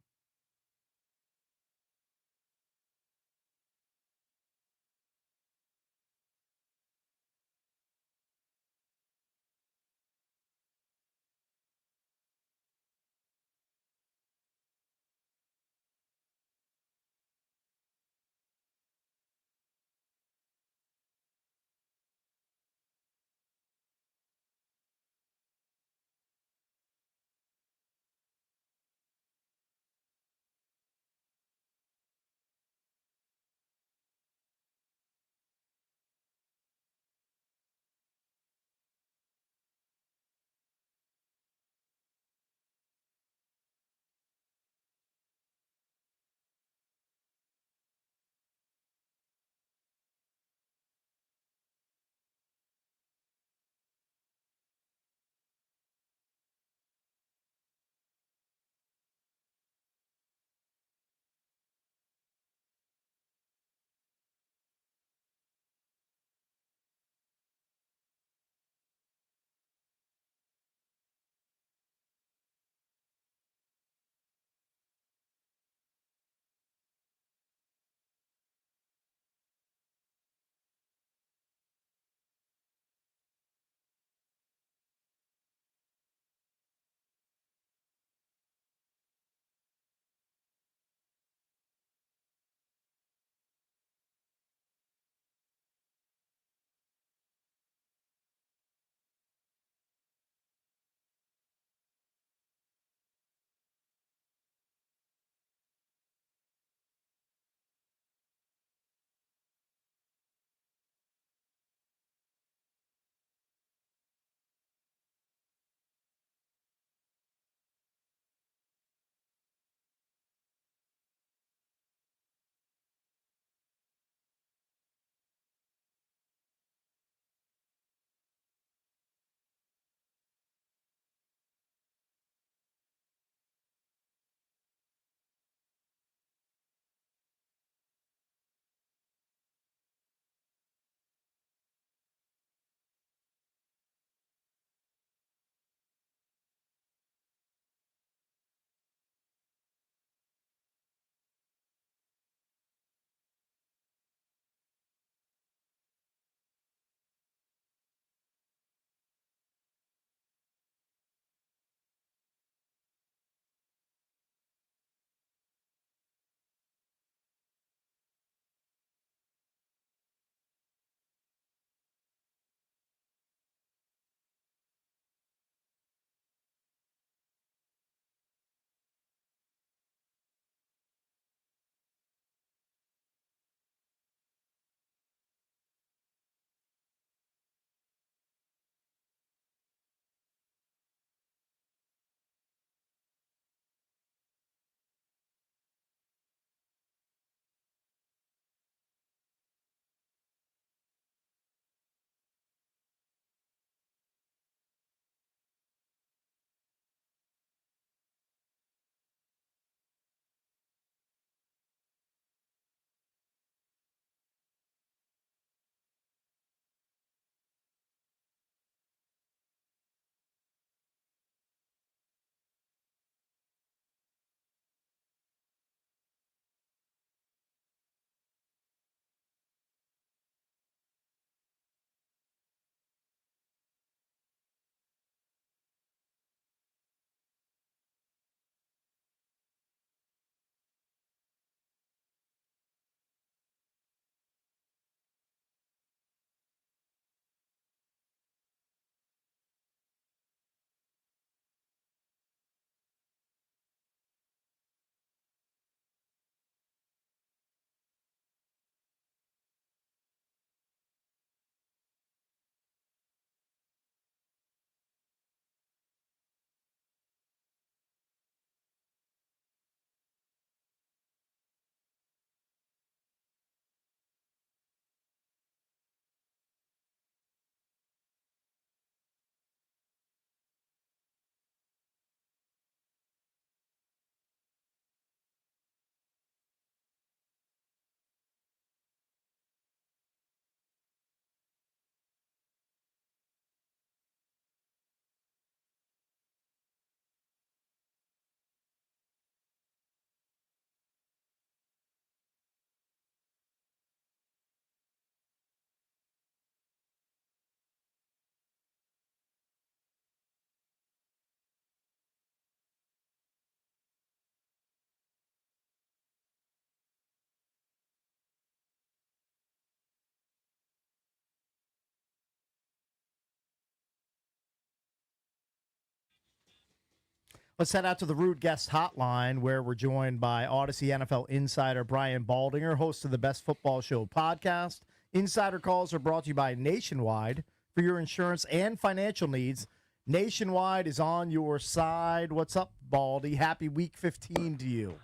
Let's head out to the Rude Guest Hotline, where we're joined by Odyssey NFL insider Brian Baldinger, host of the Best Football Show podcast. Insider calls are brought to you by Nationwide for your insurance and financial needs. Nationwide is on your side. What's up, Baldy? Happy Week 15 to you.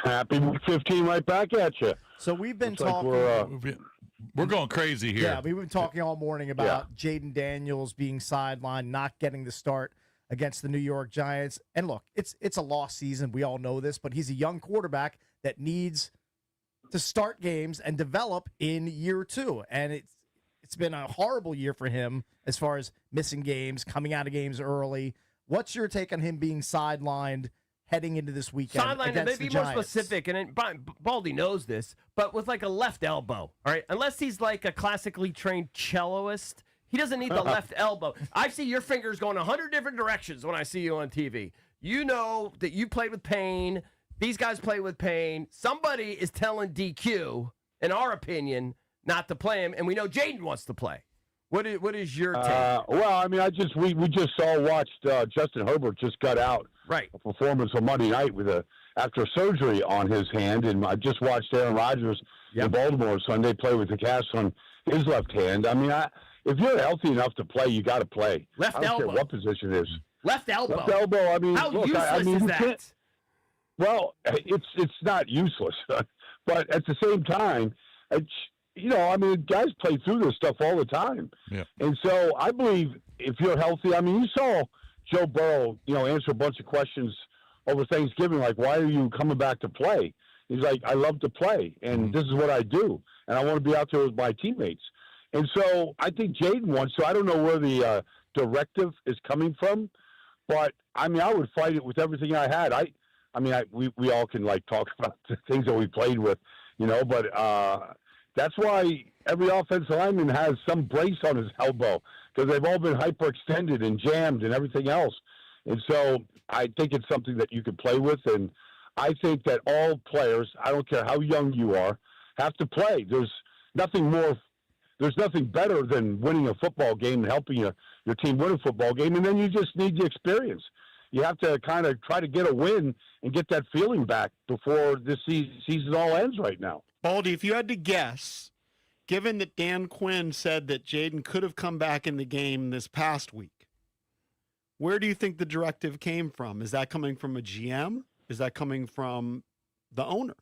Happy Week 15 right back at you. So we've been Looks like talking. We're going crazy here. Yeah, we've been talking all morning about Jaden Daniels being sidelined, not getting the start against the New York Giants. And look, it's a lost season. We all know this, but he's a young quarterback that needs to start games and develop in year 2. And it's been a horrible year for him as far as missing games, coming out of games early. What's your take on him being sidelined heading into this weekend? Sidelined, and maybe more specific, and Baldy knows this, but with like a left elbow, all right? Unless he's like a classically trained celloist, he doesn't need the left elbow. I see your fingers going 100 different directions when I see you on TV. You know that you played with pain. These guys play with pain. Somebody is telling DQ, in our opinion, not to play him, and we know Jaden wants to play. What is your take? Well, I mean, we just watched Justin Herbert just got out a performance on Monday night after surgery on his hand, and I just watched Aaron Rodgers in Baltimore Sunday play with the cast on his left hand. I mean, if you're healthy enough to play, you got to play. Left I don't elbow. care what position it is. Left elbow. Left elbow. I mean, how look, useless you is that? can't- Well, it's not useless, but at the same time, I mean, guys play through this stuff all the time. Yeah. And so I believe if you're healthy, I mean, you saw Joe Burrow, answer a bunch of questions over Thanksgiving, like, why are you coming back to play? He's like, I love to play, and this is what I do, and I want to be out there with my teammates. And so I think Jaden wants, so I don't know where the directive is coming from, but, I mean, I would fight it with everything I had. We all can, like, talk about the things that we played with, but that's why every offensive lineman has some brace on his elbow, because they've all been hyperextended and jammed and everything else. And so I think it's something that you can play with, and I think that all players, I don't care how young you are, have to play. There's nothing better than winning a football game and helping your team win a football game, and then you just need the experience. You have to kind of try to get a win and get that feeling back before this season all ends right now. Baldy, if you had to guess, given that Dan Quinn said that Jaden could have come back in the game this past week, where do you think the directive came from? Is that coming from a GM? Is that coming from the owner?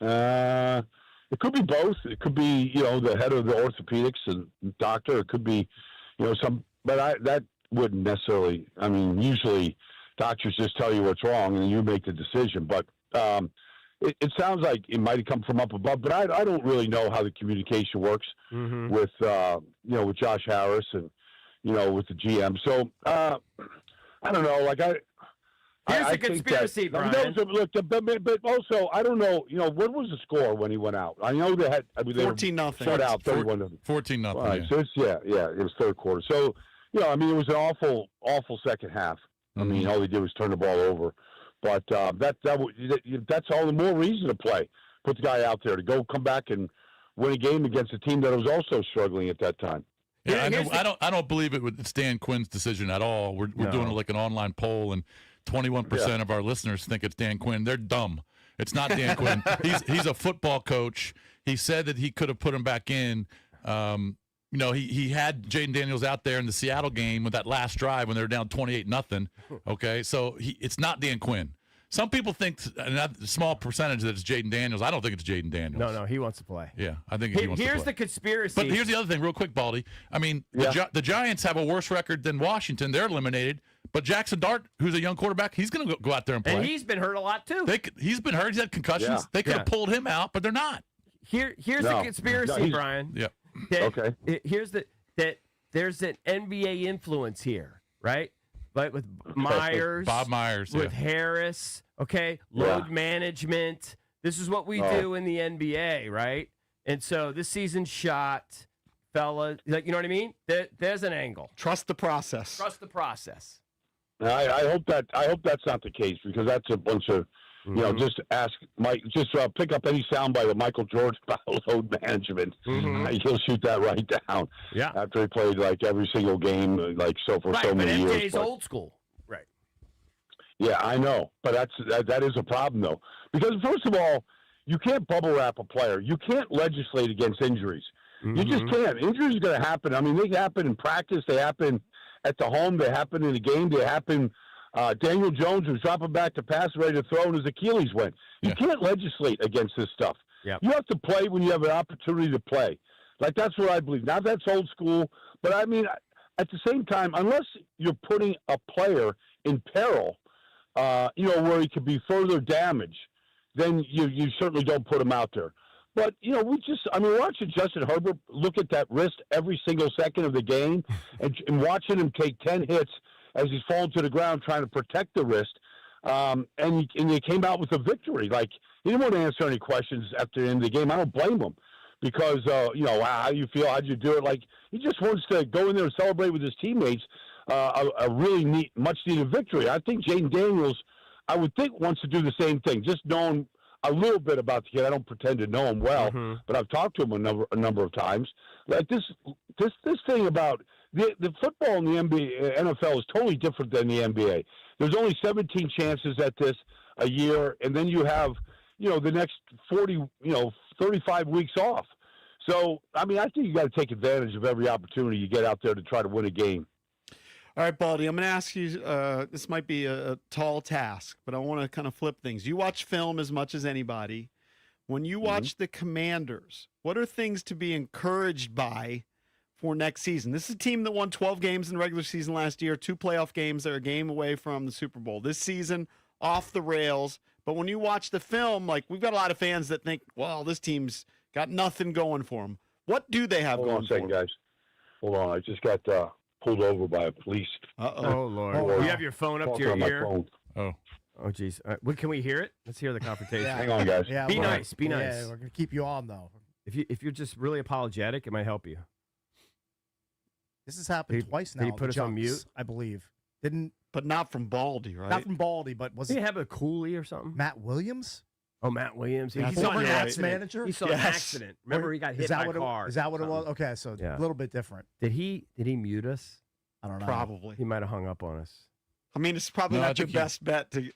It could be both. It could be, the head of the orthopedics and doctor. It could be, that wouldn't necessarily, I mean, usually doctors just tell you what's wrong and you make the decision. But it sounds like it might have come from up above, but I don't really know how the communication works with, with Josh Harris and, with the GM. So, I don't know. Like Here's I the conspiracy, Brian. But also, I don't know. What was the score when he went out? I know they had 14-0. Shut out 31-0. 14-0. Right, so it's it was third quarter. So I mean, it was an awful second half. I mean, all they did was turn the ball over. But that's all the more reason to play. Put the guy out there to come back and win a game against a team that was also struggling at that time. Yeah, I don't believe it's Dan Quinn's decision at all. We're doing like an online poll, and 21% of our listeners think it's Dan Quinn. They're dumb. It's not Dan Quinn. He's a football coach. He said that he could have put him back in. He had Jaden Daniels out there in the Seattle game with that last drive when they were down 28-0. Okay, so it's not Dan Quinn. Some people think, a small percentage, that it's Jaden Daniels. I don't think it's Jaden Daniels. No, he wants to play. Yeah, I think he wants to play. Here's the conspiracy. But here's the other thing, real quick, Baldy. I mean, the Giants have a worse record than Washington. They're eliminated. But Jackson Dart, who's a young quarterback, he's going to go out there and play. And he's been hurt a lot, too. He's been hurt. He's had concussions. Yeah. They could have pulled him out, but they're not. Here's the conspiracy, Brian. Yeah. Okay. Here's that there's an NBA influence here, right? Like with Myers, Bob Myers, with Harris, load management. This is what we do in the NBA, right? And so this season's shot, fella, like, you know what I mean? There's an angle. Trust the process. Trust the process. I hope that's not the case, because that's a bunch of, just ask Mike, pick up any soundbite of Michael Jordan about load management. He'll shoot that right down. Yeah. After he played like every single game, for so many years. MJ's old school. Right. Yeah, I know, but that is a problem though, because first of all, you can't bubble wrap a player. You can't legislate against injuries. You just can't. Injuries are going to happen. I mean, they happen in practice. They happen at the home. They happen in the game. They happen. Daniel Jones was dropping back to pass, ready to throw, and his Achilles went. You can't legislate against this stuff. Yep. You have to play when you have an opportunity to play. Like, that's what I believe. Now, that's old school, but I mean, at the same time, unless you're putting a player in peril, where he could be further damaged, then you certainly don't put him out there. But, we're watching Justin Herbert look at that wrist every single second of the game and watching him take 10 hits as he's falling to the ground trying to protect the wrist. And he came out with a victory. Like, he didn't want to answer any questions after the end of the game. I don't blame him because, how you feel, how'd you do it? Like, he just wants to go in there and celebrate with his teammates a really much-needed victory. I think Jaden Daniels, I would think, wants to do the same thing, just knowing a little bit about the kid. I don't pretend to know him well, but I've talked to him a number of times. Like this thing about the football in the NFL is totally different than the NBA. There's only 17 chances at this a year, and then you have, the next 35 weeks off. So, I mean, I think you got to take advantage of every opportunity you get out there to try to win a game. All right, Baldy, I'm going to ask you, this might be a tall task, but I want to kind of flip things. You watch film as much as anybody. When you watch the Commanders, what are things to be encouraged by for next season? This is a team that won 12 games in the regular season last year, 2 playoff games. They're a game away from the Super Bowl. This season, off the rails. But when you watch the film, like, we've got a lot of fans that think, well, this team's got nothing going for them. What do they have Hold going on a second, for them? guys. Hold on. I just got pulled over by a police. Oh, Lord. You have your phone up to your ear? Oh, geez. Can we hear it? Let's hear the confrontation. Hang on, guys. Yeah, Be nice. Be nice. Yeah, we're going to keep you on, though. If you're just really apologetic, it might help you. This has happened twice now. Did he put us on mute? I believe. But not from Baldy, right? Not from Baldy, but was Did it he have a Cooley or something? Matt Williams? Oh, Matt Williams. Yeah, He saw former an Nats accident. manager? He saw an accident. Remember, he got hit by a car. Is that what it was? Okay, so a little bit different. Did he mute us? I don't know. Probably. He might have hung up on us. I mean, it's probably not your best bet to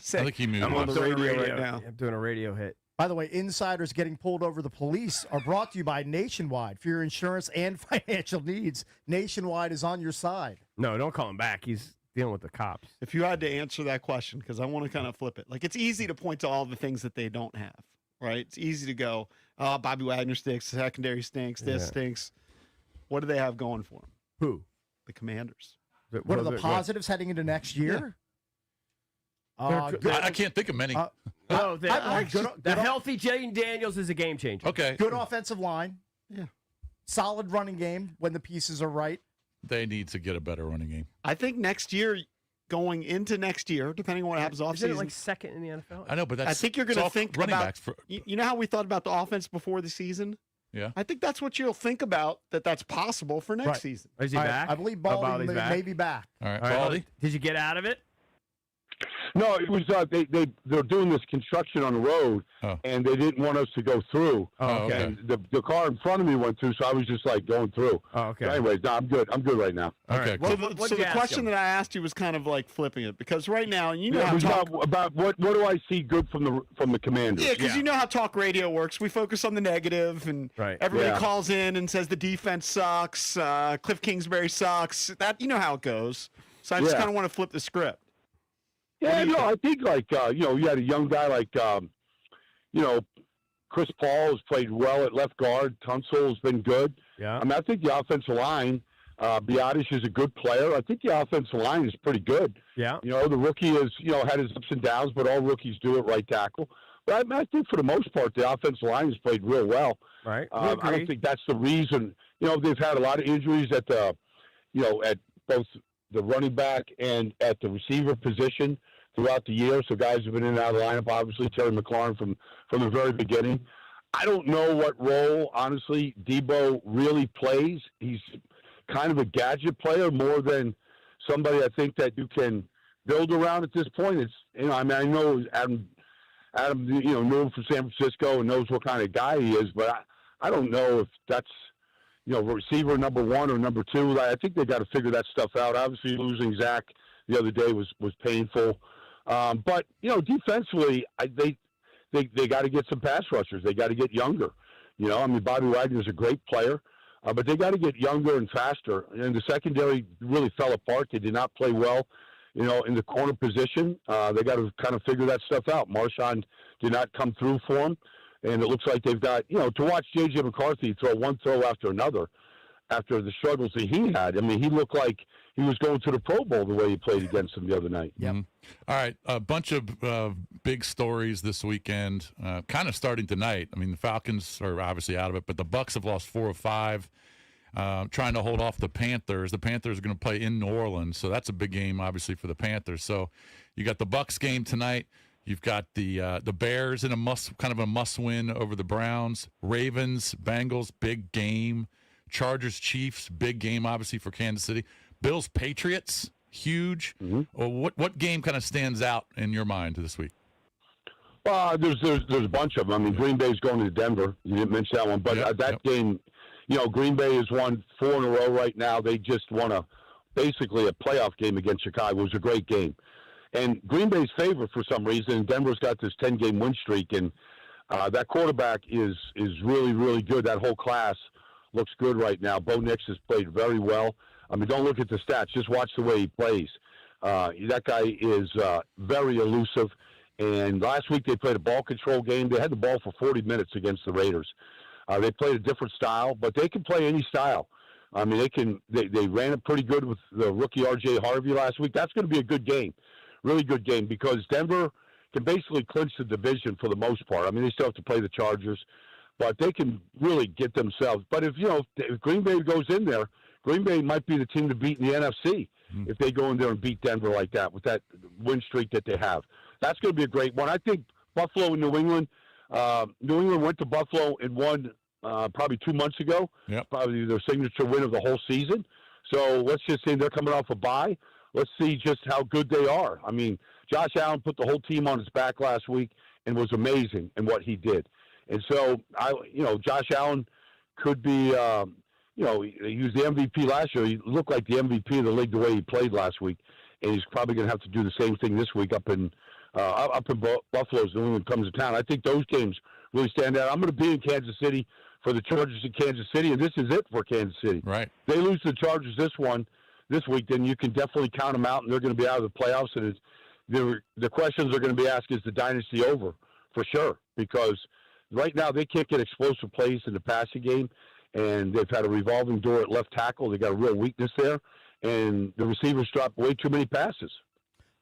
say. I think he muted I'm on us. the radio right now. I'm doing a radio hit. By the way, insiders getting pulled over the police are brought to you by Nationwide. For your insurance and financial needs, Nationwide is on your side. No, don't call him back. He's dealing with the cops. If you had to answer that question, because I want to kind of flip it. Like, it's easy to point to all the things that they don't have, right? It's easy to go, oh, Bobby Wagner stinks, secondary stinks, this stinks. What do they have going for them? Who? The Commanders. What are the positives heading into next year? I can't think of many. The healthy Jaden Daniels is a game changer. Okay. Good offensive line. Yeah. Solid running game when the pieces are right. They need to get a better running game. I think next year, going into next year, depending on what happens off Isn't season, it like second in the NFL? I know, but that's I think you're going to think running about backs for. you know how we thought about the offense before the season? Yeah. I think that's what you'll think about, that's possible for next Right. season. Is he back? I believe Oh, Baldy Baldy's may be back. All right, All right, Baldy. Did you get out of it? No, it was they're doing this construction on the road, and they didn't want us to go through. Oh, okay. And the car in front of me went through, so I was just like going through. Oh, okay. But anyways, no, I'm good. I'm good right now. Okay. Well, Cool. So the question that I asked you was kind of like flipping it, because right now, you know Yeah, it how was talk, about what do I see good from the Commanders? yeah, because you know how talk radio works. We focus on the negative, and everybody Yeah. calls in and says the defense sucks, Cliff Kingsbury sucks. That you know how it goes. So I just Yeah. kind of want to flip the script. Yeah, no, I think like you had a young guy like Chris Paul has played well at left guard. Tunsil's been good. Yeah. I mean, I think the offensive line, Biotish is a good player. I think the offensive line is pretty good. Yeah. The rookie is had his ups and downs, but all rookies do at right tackle. But I think for the most part, the offensive line has played real well. Right. I don't think that's the reason. They've had a lot of injuries at at both the running back and at the receiver position throughout the year. So guys have been in and out of the lineup. Obviously, Terry McLaurin from the very beginning. I don't know what role, honestly, Debo really plays. He's kind of a gadget player more than somebody I think that you can build around at this point. It's I know Adam knew him from San Francisco and knows what kind of guy he is, but I don't know if that's receiver number 1 or number 2. I think they got to figure that stuff out. Obviously, losing Zach the other day was painful. But defensively, they got to get some pass rushers. They got to get younger. Bobby Wagner's a great player, but they got to get younger and faster. And the secondary really fell apart. They did not play well, in the corner position. They got to kind of figure that stuff out. Marshawn did not come through for them. And it looks like they've got, to watch J.J. McCarthy throw one throw after another after the struggles that he had. I mean, he looked like he was going to the Pro Bowl the way he played against them the other night. Yep. All right, a bunch of big stories this weekend, kind of starting tonight. I mean, the Falcons are obviously out of it, but the Bucs have lost 4 of 5, trying to hold off the Panthers. The Panthers are going to play in New Orleans, so that's a big game, obviously, for the Panthers. So you got the Bucs game tonight. You've got the Bears in a must win over the Browns. Ravens, Bengals, big game. Chargers, Chiefs, big game, obviously, for Kansas City. Bills, Patriots, huge. What game kind of stands out in your mind this week? There's a bunch of them. I mean, Green Bay's going to Denver. You didn't mention that one, but that game, Green Bay has won 4 in a row right now. They just won basically a playoff game against Chicago. It was a great game. And Green Bay's favored for some reason. Denver's got this 10-game win streak, and that quarterback is really, really good. That whole class looks good right now. Bo Nix has played very well. I mean, don't look at the stats. Just watch the way he plays. That guy is very elusive. And last week they played a ball control game. They had the ball for 40 minutes against the Raiders. They played a different style, but they can play any style. I mean, they ran it pretty good with the rookie R.J. Harvey last week. That's going to be a good game. Really good game, because Denver can basically clinch the division for the most part. I mean, they still have to play the Chargers, but they can really get themselves. But if Green Bay goes in there, Green Bay might be the team to beat in the NFC if they go in there and beat Denver like that with that win streak that they have. That's going to be a great one. I think Buffalo and New England. New England went to Buffalo and won probably 2 months ago. Yep. Probably their signature win of the whole season. So let's just say they're coming off a bye. Let's see just how good they are. I mean, Josh Allen put the whole team on his back last week and was amazing in what he did. And so, Josh Allen could be, he was the MVP last year. He looked like the MVP of the league the way he played last week. And he's probably going to have to do the same thing this week up in Buffalo as New England comes to town. I think those games really stand out. I'm going to be in Kansas City for the Chargers in Kansas City, and this is it for Kansas City. Right. They lose to the Chargers this week, then you can definitely count them out, and they're going to be out of the playoffs. And the questions are going to be asked, is the dynasty over? For sure, because right now they can't get explosive plays in the passing game, and they've had a revolving door at left tackle. They got a real weakness there, and the receivers drop way too many passes.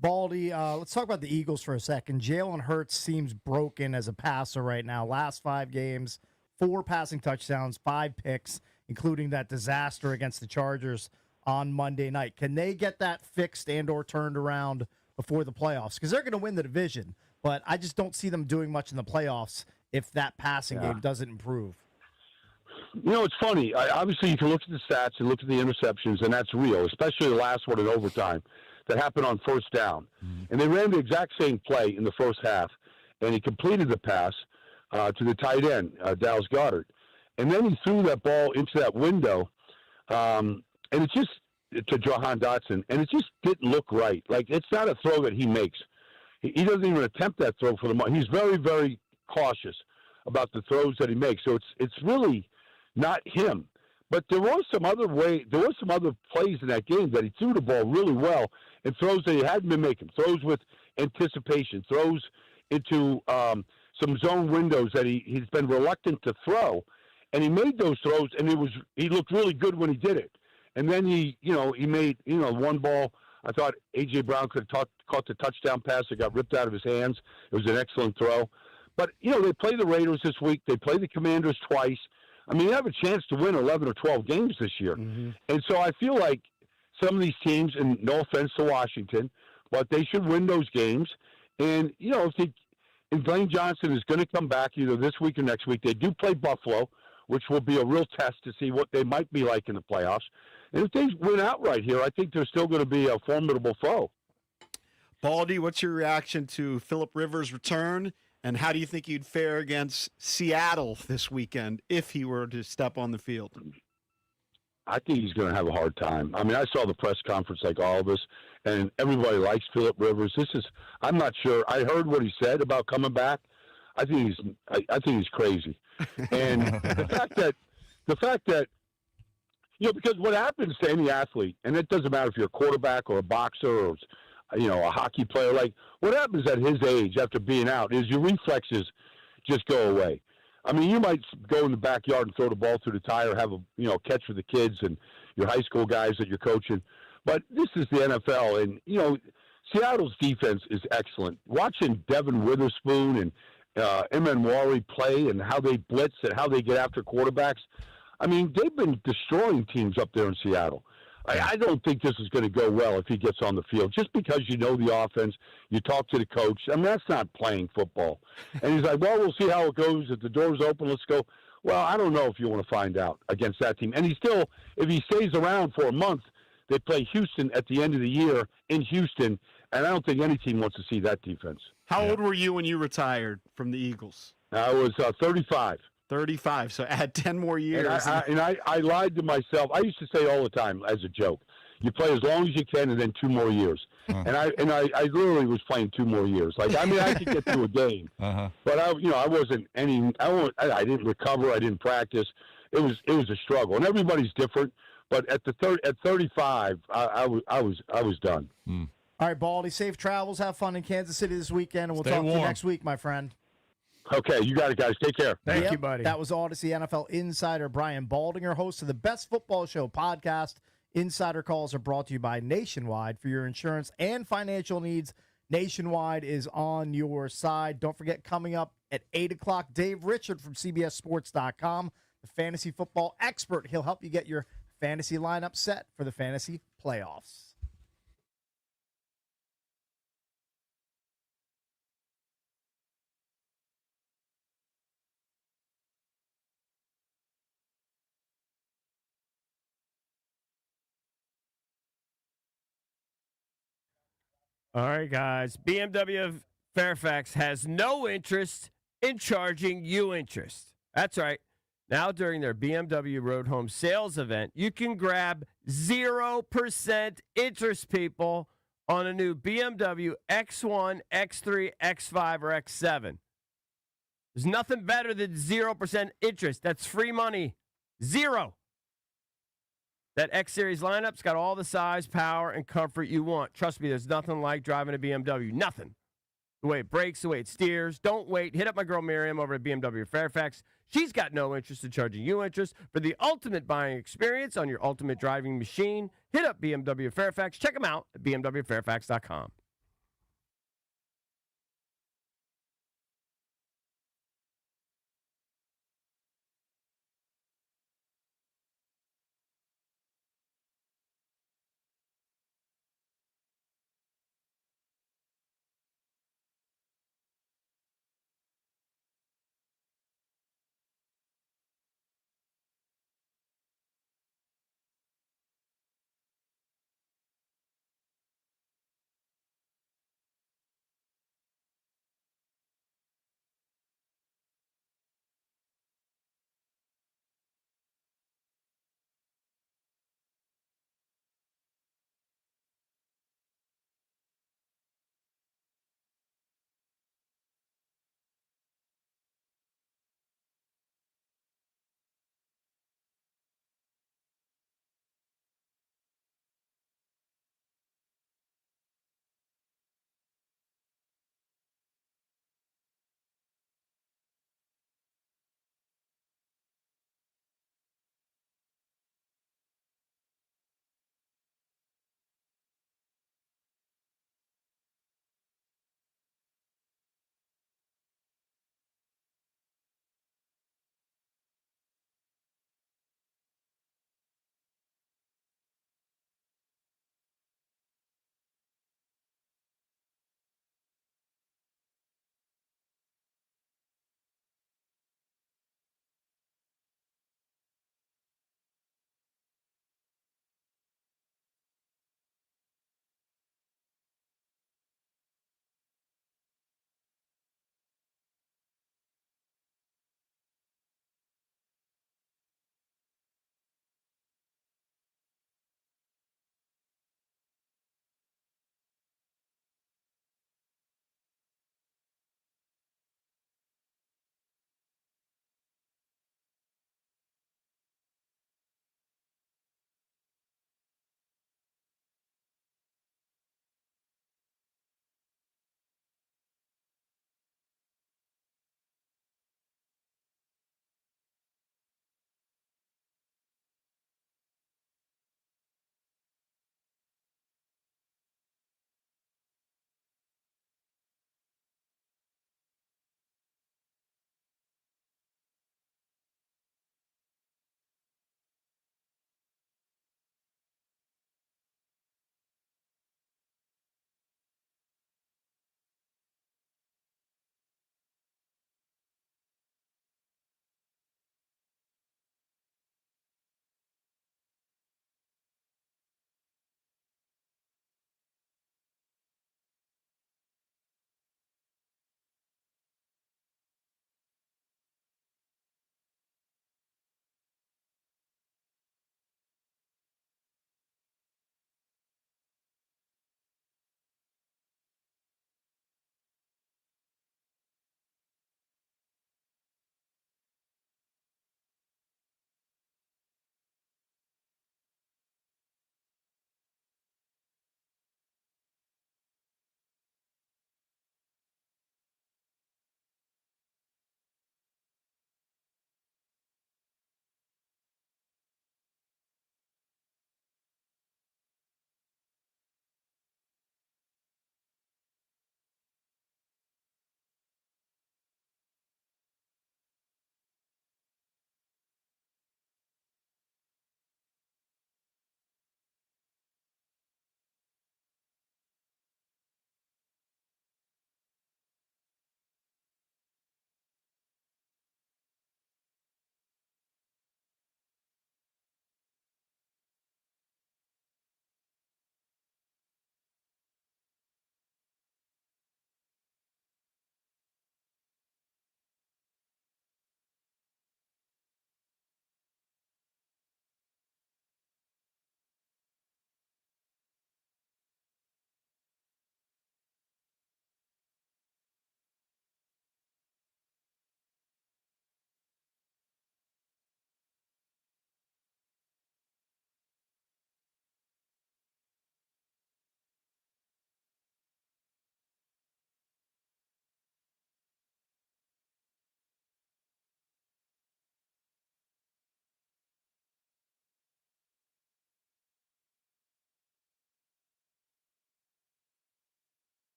Baldy, let's talk about the Eagles for a second. Jalen Hurts seems broken as a passer right now. Last 5 games, 4 passing touchdowns, 5 picks, including that disaster against the Chargers on Monday night. Can they get that fixed and or turned around before the playoffs? Because they're going to win the division, but I just don't see them doing much in the playoffs if that passing game doesn't improve. It's funny. Obviously, you can look at the stats and look at the interceptions, and that's real, especially the last one in overtime that happened on first down. And they ran the exact same play in the first half, and he completed the pass to the tight end, Dallas Goedert. And then he threw that ball into that window, and it's just to Jahan Dotson, and it just didn't look right. Like, it's not a throw that he makes. He doesn't even attempt that throw for the money. He's very, very cautious about the throws that he makes. So it's really not him. But there were some other plays in that game that he threw the ball really well, and throws that he hadn't been making, throws with anticipation, throws into some zone windows that he's been reluctant to throw, and he made those throws, and he looked really good when he did it. And then he made, one ball. I thought A.J. Brown could have caught the touchdown pass that got ripped out of his hands. It was an excellent throw. But, they play the Raiders this week. They play the Commanders twice. I mean, they have a chance to win 11 or 12 games this year. Mm-hmm. And so I feel like some of these teams, and no offense to Washington, but they should win those games. And, if Lane Johnson is going to come back either this week or next week, they do play Buffalo, which will be a real test to see what they might be like in the playoffs. And if they win outright here, I think they're still going to be a formidable foe. Baldy, what's your reaction to Phillip Rivers' return, and how do you think he'd fare against Seattle this weekend if he were to step on the field? I think he's going to have a hard time. I mean, I saw the press conference like all of us, and everybody likes Phillip Rivers. I'm not sure. I heard what he said about coming back. I think he's crazy. And the fact that because what happens to any athlete, and it doesn't matter if you're a quarterback or a boxer or a hockey player, like what happens at his age after being out is your reflexes just go away. I mean, you might go in the backyard and throw the ball through the tire, have a catch for the kids and your high school guys that you're coaching, but this is the NFL, and Seattle's defense is excellent. Watching Devin Witherspoon and Emenwari play and how they blitz and how they get after quarterbacks. I mean, they've been destroying teams up there in Seattle. I don't think this is going to go well if he gets on the field. Just because you know the offense, you talk to the coach. I mean, that's not playing football. And he's like, well, we'll see how it goes. If the door's open, let's go. Well, I don't know if you want to find out against that team. And if he stays around for a month, they play Houston at the end of the year in Houston, and I don't think any team wants to see that defense. How old were you when you retired from the Eagles? I was 35. 35. So add 10 more years. And I lied to myself. I used to say all the time as a joke, you play as long as you can and then 2 more years. And I literally was playing 2 more years. Like, I mean, I could get through a game, but I wasn't I didn't recover. I didn't practice. It was a struggle, and everybody's different. But at 35, I was done. All right, Baldy, safe travels. Have fun in Kansas City this weekend, and we'll Stay talk to you warm. next week, my friend. Okay, you got it, guys. Take care. Thank you, buddy. That was Odyssey NFL insider Brian Baldinger, host of the Best Football Show podcast. Insider calls are brought to you by Nationwide. For your insurance and financial needs, Nationwide is on your side. Don't forget, coming up at 8 o'clock, Dave Richard from CBSSports.com, the fantasy football expert. He'll help you get your fantasy lineup set for the fantasy playoffs. All right, guys. BMW of Fairfax has no interest in charging you interest. That's right. Now, during their BMW Road Home sales event, you can grab 0% interest, people, on a new BMW X1, X3, X5, or X7. There's nothing better than 0% interest. That's free money. Zero. That X-Series lineup's got all the size, power, and comfort you want. Trust me, there's nothing like driving a BMW. Nothing. The way it brakes, the way it steers. Don't wait. Hit up my girl Miriam over at BMW Fairfax. She's got no interest in charging you interest. For the ultimate buying experience on your ultimate driving machine, hit up BMW Fairfax. Check them out at bmwfairfax.com.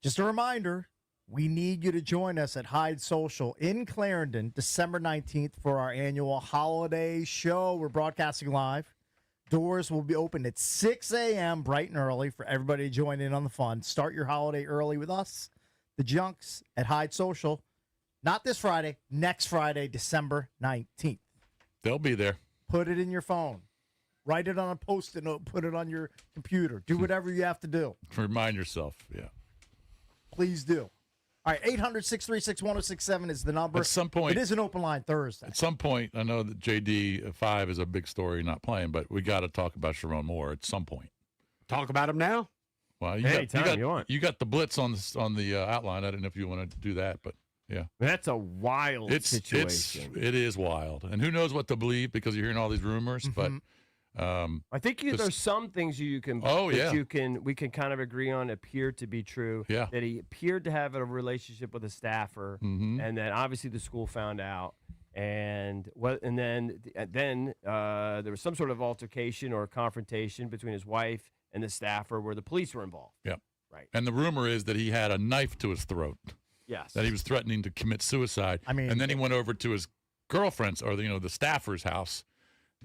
Just a reminder, we need you to join us at Hyde Social in Clarendon, December 19th for our annual holiday show. We're broadcasting live. Doors will be open at 6 a.m. bright and early for everybody to join in on the fun. Start your holiday early with us, the Junks, at Hyde Social. Not this Friday, next Friday, December 19th. They'll be there. Put it in your phone. Write it on a Post-it note. Put it on your computer. Do whatever you have to do. Remind yourself. Yeah. Please do. All right, 800-636-1067 is the number. At some point, it is an open line Thursday. At some point, I know that JD5 is a big story not playing, but we got to talk about Sharon Moore at some point. Talk about him now. Well, Anytime you want. You got the blitz on the outline. I don't know if you want to do that, but yeah. That's a wild situation. It is wild. And who knows what to believe because you're hearing all these rumors, but I think there's some things we can kind of agree on appear to be true. Yeah. That he appeared to have a relationship with a staffer, and then obviously the school found out, and then there was some sort of altercation or confrontation between his wife and the staffer where the police were involved. Yeah. Right. And the rumor is that he had a knife to his throat. Yes. That he was threatening to commit suicide. And then he went over to his girlfriend's or the staffer's house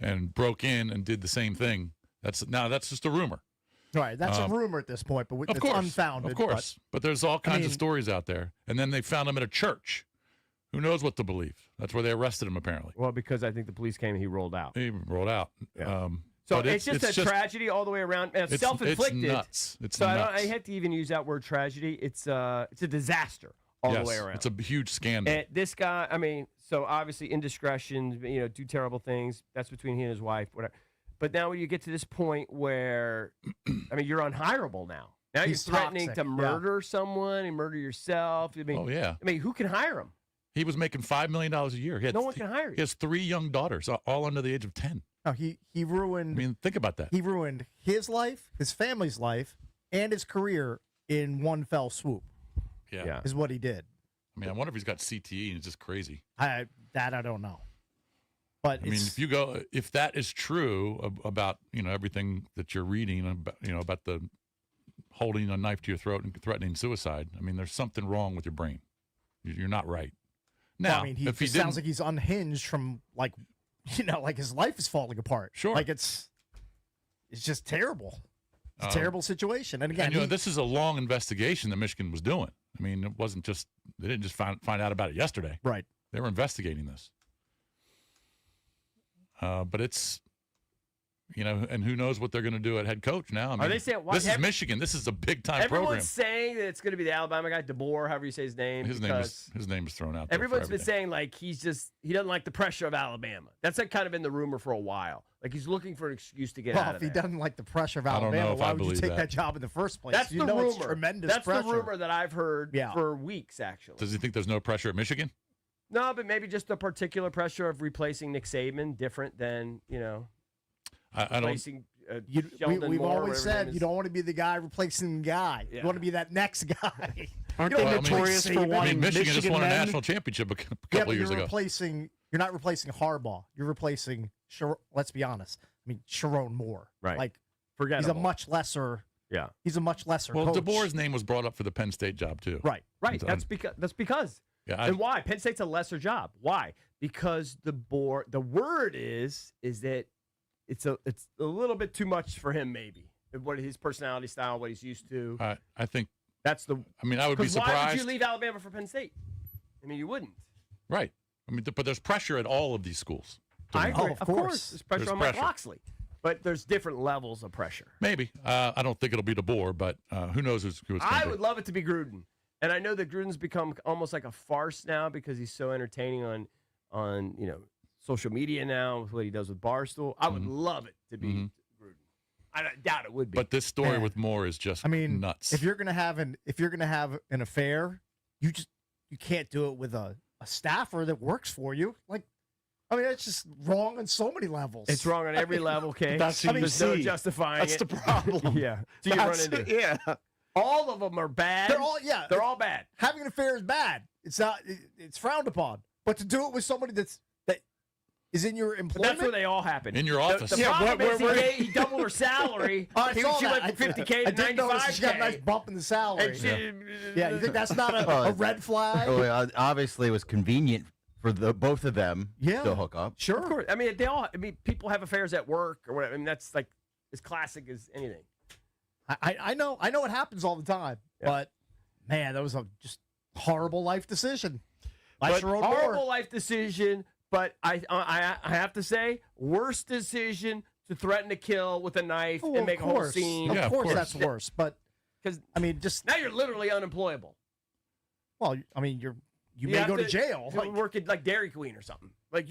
and broke in and did the same thing. That's just a rumor. Right, that's a rumor at this point, but it's unfounded. Of course, but there's all kinds of stories out there. And then they found him at a church. Who knows what to believe? That's where they arrested him, apparently. Well, because I think the police came and he rolled out. He rolled out. Yeah. So it's just a tragedy all the way around. And it's self-inflicted. It's nuts. It's so nuts. I hate to even use that word tragedy. It's a disaster all the way around. It's a huge scandal. And this guy, so obviously indiscretion, do terrible things. That's between he and his wife, whatever. But now when you get to this point where, you're unhireable now. Now He's you're threatening toxic, to murder someone and murder yourself. Who can hire him? He was making $5 million a year. No one can hire you. He has 3 young daughters, all under the age of 10. No, he ruined. Think about that. He ruined his life, his family's life, and his career in one fell swoop. Yeah. Is what he did. I wonder if he's got CTE and it's just crazy. I don't know. But if that is true about everything that you're reading about the holding a knife to your throat and threatening suicide, there's something wrong with your brain. You're not right. Now, if he sounds like he's unhinged from like his life is falling apart. Sure, like it's just terrible. It's a terrible situation. And again, this is a long investigation that Michigan was doing. It wasn't just they didn't just find out about it yesterday. Right. They were investigating this. But it's, and who knows what they're going to do at head coach now. Are they saying this is Michigan? This is a big time program. Everyone's saying that it's going to be the Alabama guy, DeBoer, however you say his name. His name is thrown out there. Everyone's been saying like he doesn't like the pressure of Alabama. That's kind of been the rumor for a while. Like he's looking for an excuse to get out of if he doesn't like the pressure of I don't Alabama, know if why I would you believe take that. that job in the first place? That's the rumor. It's tremendous That's pressure. the rumor that I've heard for weeks, actually. Does he think there's no pressure at Michigan? No, but maybe just the particular pressure of replacing Nick Saban, different than I don't. replacing. We've always said you don't want to be the guy replacing the guy. Yeah. You want to be that next guy. Aren't they notorious for wanting Michigan just won a men? national championship a couple of years ago. You're not replacing Harbaugh. You're replacing. Let's be honest. Sharon Moore. Right. Like, forgettable. He's a much lesser. Yeah. He's a much lesser. Well, coach. DeBoer's name was brought up for the Penn State job too. Right. Right. That's because. Yeah. And why? Penn State's a lesser job. Why? Because the word is that it's a little bit too much for him, maybe. What his personality style, what he's used to. I think that's the. I would be surprised. Why would you leave Alabama for Penn State? You wouldn't. Right. But there's pressure at all of these schools. I agree. of course. course. There's pressure on Mike Loxley. But there's different levels of pressure. Maybe. I don't think it'll be DeBoer, but who knows who's going to be. I would love it to be Gruden. And I know that Gruden's become almost like a farce now because he's so entertaining on social media now with what he does with Barstool. I would love it to be Gruden. I doubt it would be. But this story with Moore is just nuts. If you're gonna have an affair, you can't do it with a staffer that works for you. It's just wrong on so many levels. It's wrong on every level, Kay. There's no justifying That's it. the problem. Yeah. So you run into Yeah. all of them are bad. They're all bad. Having an affair is bad. It's not. It's frowned upon. But to do it with somebody that is in your But employment. that's where they all happen. In your office. The Yeah, problem is he doubled her salary. Oh, I She saw went that. from 50K to I did notice 95K. she got a nice bump in the salary. And she- Yeah, you think that's not a red flag? Oh, yeah, obviously, it was convenient for both of them to hook up. Sure. Of course. I mean, people have affairs at work or whatever. I mean, that's like as classic as anything. I know it happens all the time, but man, that was a just horrible life decision. But horrible life decision. But I have to say, worst decision to threaten to kill with a knife Oh, and make a whole scene. Of course, that's worse. But because I mean, just now you're literally unemployable. well, I mean, you may have go to jail. to work at like Dairy Queen or something. Like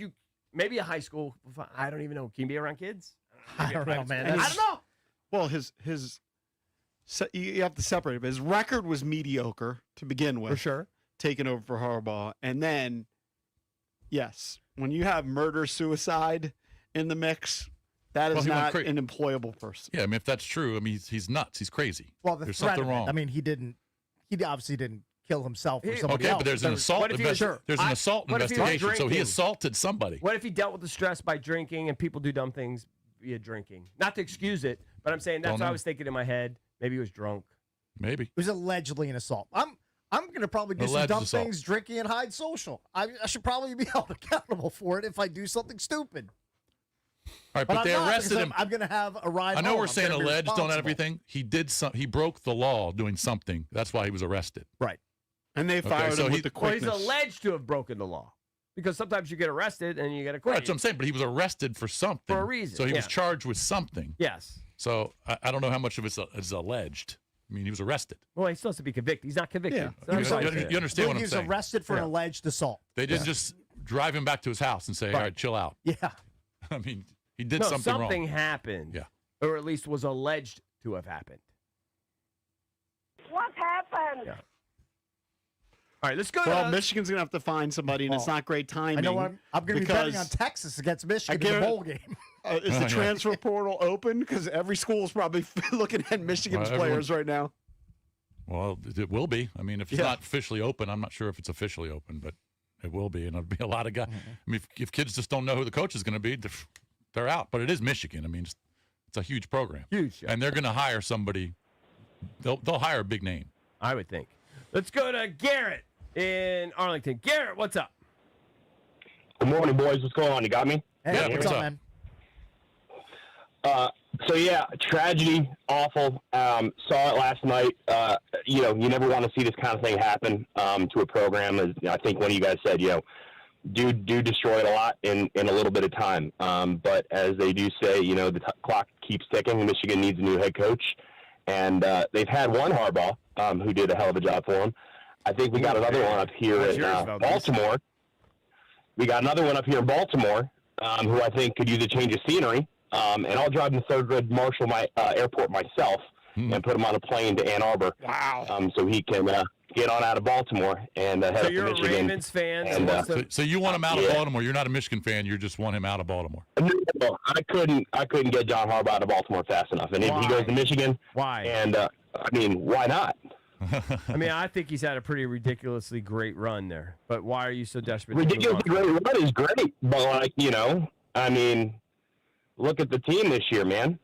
maybe a high school. I don't even know. Can you be around kids? I don't know, man. I don't know. Well, you have to separate it. His record was mediocre to begin with. For sure. Taking over for Harbaugh. And then, yes, when you have murder-suicide in the mix, that is Well, he went not cra- an employable person. Yeah, I mean, if that's true, I mean, he's nuts. He's crazy. Well, the there's threat something of it. wrong. I mean, he obviously didn't kill himself or somebody Okay, else. but there's an assault. What if he was- There's an assault what if he was investigation. So he drinking? assaulted somebody. What if he dealt with the stress by drinking and people do dumb things via drinking? Not to excuse it, but I'm saying that's Don't what I know. was thinking in my head. Maybe he was drunk. Maybe. It was allegedly an assault. I'm going to probably do some Alleged dumb assault. things, drinking and hide social. I should probably be held accountable for it if I do something stupid. All right, But but I'm they not, arrested because him. I'm going to have a ride. I know home. we're I'm saying gonna be alleged on responsible. everything. He did some. He broke the law doing something. That's why he was arrested. Right. And they fired so him he- with the Well, quickness. he's alleged to have broken the law because sometimes you get arrested and you get Right, acquitted. that's what I'm saying. But he was arrested for something. For a reason, So he was yeah. charged with something. Yes. So I don't know how much of it is alleged. I mean, he was arrested. Well, he's supposed to be convicted. He's not convicted. Yeah. So that's You- all I'm you- saying. you understand what He I'm was saying? arrested for an Yeah. alleged assault. They didn't just drive him back to his house and say, "All right, chill out." Yeah. I mean, he did No, something wrong. happened. Yeah. Or at least was alleged to have happened. What happened? Yeah. All right, let's go Well, to Michigan's going to have to find somebody, and it's not great timing. I know I'm going to be betting because on Texas against Michigan in get the it. bowl game. Is the transfer portal open? Because every school is probably looking at Michigan's Well, players right now. Well, it will be. I mean, if it's Yeah. not officially open, I'm not sure if it's officially open, but it will be, and it'll be a lot of guys. I mean, if kids just don't know who the coach is going to be, they're out. But it is Michigan. I mean, it's a huge program. Huge. And they're going to hire somebody. They'll hire a big name. I would think. Let's go to Garrett in Arlington. Garrett, what's up? Good morning, boys. What's going on? You got me? Hey, Yeah, what's what's up, up? man? So yeah, tragedy, awful. Saw it last night. You never want to see this kind of thing happen to a program. As I think one of you guys said, dude destroyed a lot in a little bit of time. But as they do say, the clock keeps ticking. Michigan needs a new head coach, and they've had one Harbaugh who did a hell of a job for him. I think we got another one up here What's in yours, Valdez? Baltimore. We got another one up here in Baltimore who I think could use a change of scenery. And I'll drive to Thurgood Marshall Airport myself and put him on a plane to Ann Arbor. Wow. So he can get on out of Baltimore and head So up you're to a Michigan. Ravens fan. And, So you want him out of Yeah. Baltimore. You're not a Michigan fan. You just want him out of Baltimore. No, I couldn't get John Harbaugh out of Baltimore fast enough. And if he goes to Michigan, Why? and why not? I mean, I think he's had a pretty ridiculously great run there. But why are you so desperate? to move Ridiculously on? great run is great, but look at the team this year, man.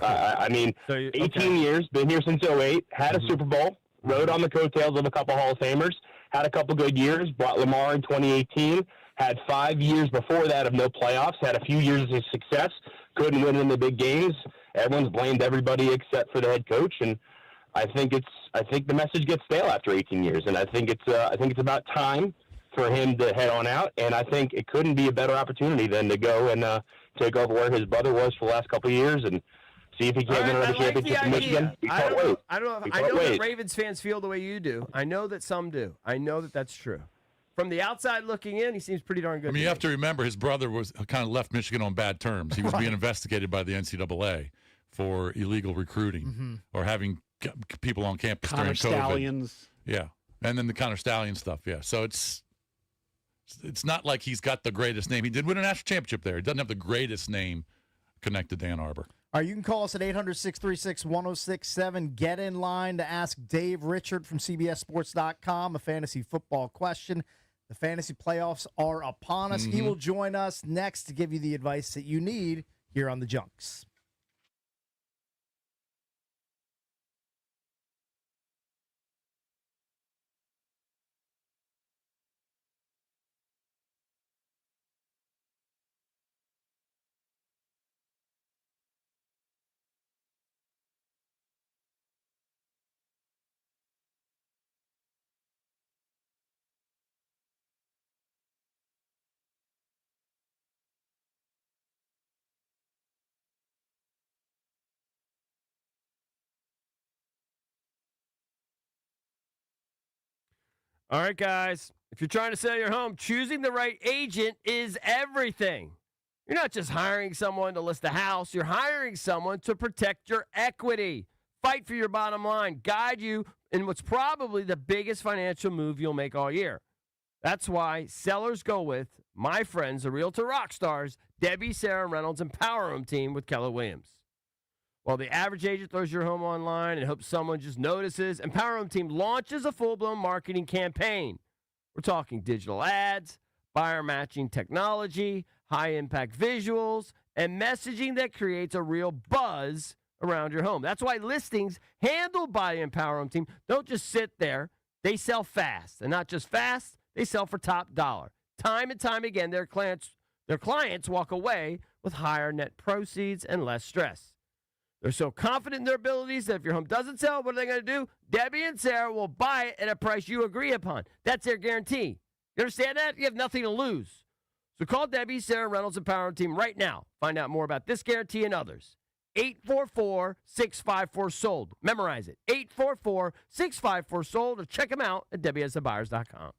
I mean, 18 years, been here since 08, had a Super Bowl, rode on the coattails of a couple Hall of Famers, had a couple good years, brought Lamar in 2018, had 5 years before that of no playoffs, had a few years of success, couldn't win in the big games. Everyone's blamed everybody except for the head coach, and I think the message gets stale after 18 years, and I think it's about time for him to head on out, and I think it couldn't be a better opportunity than to go and take over where his brother was for the last couple of years and see if he can't All get right, another I like the championship in Michigan. idea. We I can't don't know. wait. I don't know. We I can't know that wait. Ravens fans feel the way you do. I know that some do. I know that that's true. From the outside looking in, he seems pretty darn good. I mean, you have to remember his brother was kind of left Michigan on bad terms. He was being investigated by the NCAA for illegal recruiting or having people on campus Connor during COVID. Stallions. Yeah, and then the Connor Stallion stuff. Yeah, so it's not like he's got the greatest name. He did win a national championship there. He doesn't have the greatest name connected to Ann Arbor. All right, you can call us at 800-636-1067. Get in line to ask Dave Richard from CBSSports.com a fantasy football question. The fantasy playoffs are upon us. He Mhm. will join us next to give you the advice that you need here on the Junks. All right, guys. If you're trying to sell your home, choosing the right agent is everything. You're not just hiring someone to list a house, you're hiring someone to protect your equity, fight for your bottom line, guide you in what's probably the biggest financial move you'll make all year. That's why sellers go with my friends, the Realtor Rockstars, Debbie, Sarah Reynolds, and Power Room team with Keller Williams. While the average agent throws your home online and hopes someone just notices, and Power Room team launches a full-blown marketing campaign. We're talking digital ads, buyer matching technology, high-impact visuals, and messaging that creates a real buzz around your home. That's why listings handled by the Power Room team don't just sit there. They sell fast. And not just fast, they sell for top dollar. Time and time again, their clients walk away with higher net proceeds and less stress. They're so confident in their abilities that if your home doesn't sell, what are they going to do? Debbie and Sarah will buy it at a price you agree upon. That's their guarantee. You understand that? You have nothing to lose. So call Debbie, Sarah Reynolds, and Power Team right now. Find out more about this guarantee and others. 844-654-SOLD. Memorize it. 844-654-SOLD, or check them out at WSBuyers.com.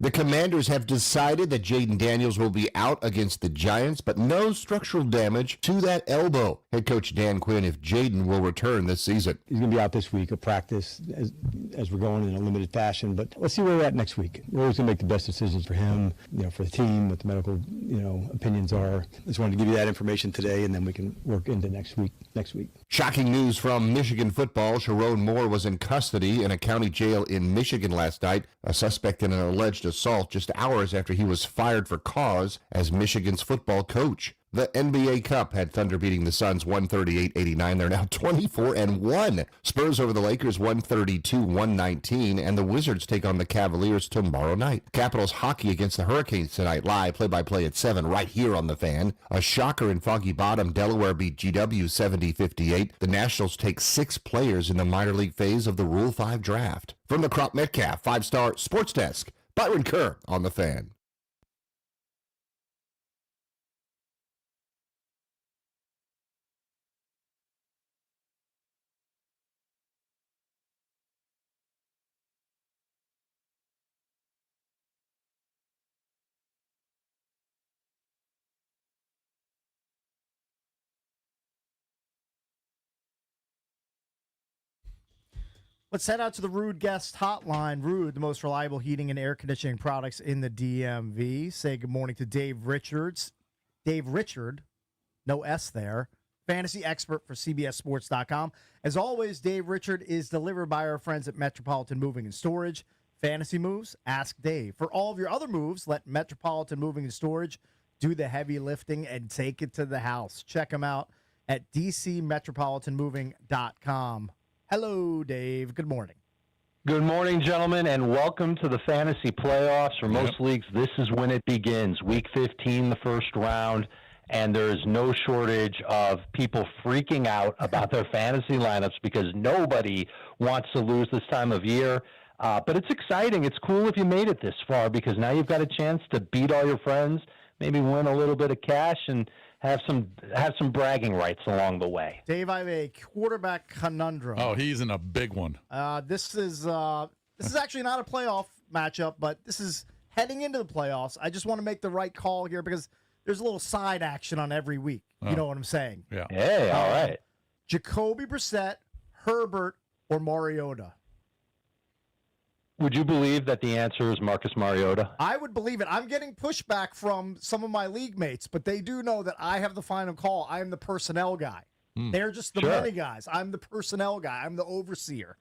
The Commanders have decided that Jaden Daniels will be out against the Giants, but no structural damage to that elbow. Head coach Dan Quinn if Jaden will return this season. He's going to be out this week of practice as we're going in a limited fashion, but let's see where we're at next week. We're always going to make the best decisions for him, for the team, what the medical, opinions are. Just wanted to give you that information today, and then we can work into next week. Shocking news from Michigan football. Sharon Moore was in custody in a county jail in Michigan last night, a suspect in an alleged assault just hours after he was fired for cause as Michigan's football coach. The NBA Cup had Thunder beating the Suns 138-89. They're now 24-1. Spurs over the Lakers 132-119, and the Wizards take on the Cavaliers tomorrow night. Capitals hockey against the Hurricanes tonight. Live play-by-play at 7 right here on The Fan. A shocker in Foggy Bottom. Delaware beat GW 70-58. The Nationals take 6 players in the minor league phase of the Rule 5 draft. From the Crop Metcalf 5-star Sports Desk, Byron Kerr on The Fan. Let's head out to the Rude Guest Hotline. Rude, the most reliable heating and air conditioning products in the DMV. Say good morning to Dave Richards. Dave Richard, no S there, fantasy expert for CBSSports.com. As always, Dave Richard is delivered by our friends at Metropolitan Moving and Storage. Fantasy moves? Ask Dave. For all of your other moves, let Metropolitan Moving and Storage do the heavy lifting and take it to the house. Check them out at DCMetropolitanMoving.com. Hello, Dave. Good morning. Good morning, gentlemen, and welcome to the fantasy playoffs. For most leagues, this is when it begins. Week 15, the first round, and there is no shortage of people freaking out about their fantasy lineups because nobody wants to lose this time of year. But it's exciting. It's cool if you made it this far because now you've got a chance to beat all your friends, maybe win a little bit of cash, and have some bragging rights along the way. Dave, I have a quarterback conundrum. Oh, he's in a big one. This is actually not a playoff matchup, but this is heading into the playoffs. I just want to make the right call here because there's a little side action on every week. You know what I'm saying? Yeah. Hey, all right. Jacoby Brissett, Herbert, or Mariota? Would you believe that the answer is Marcus Mariota? I would believe it. I'm getting pushback from some of my league mates, but they do know that I have the final call. I am the personnel guy. They're just the money guys. I'm the personnel guy. I'm the overseer.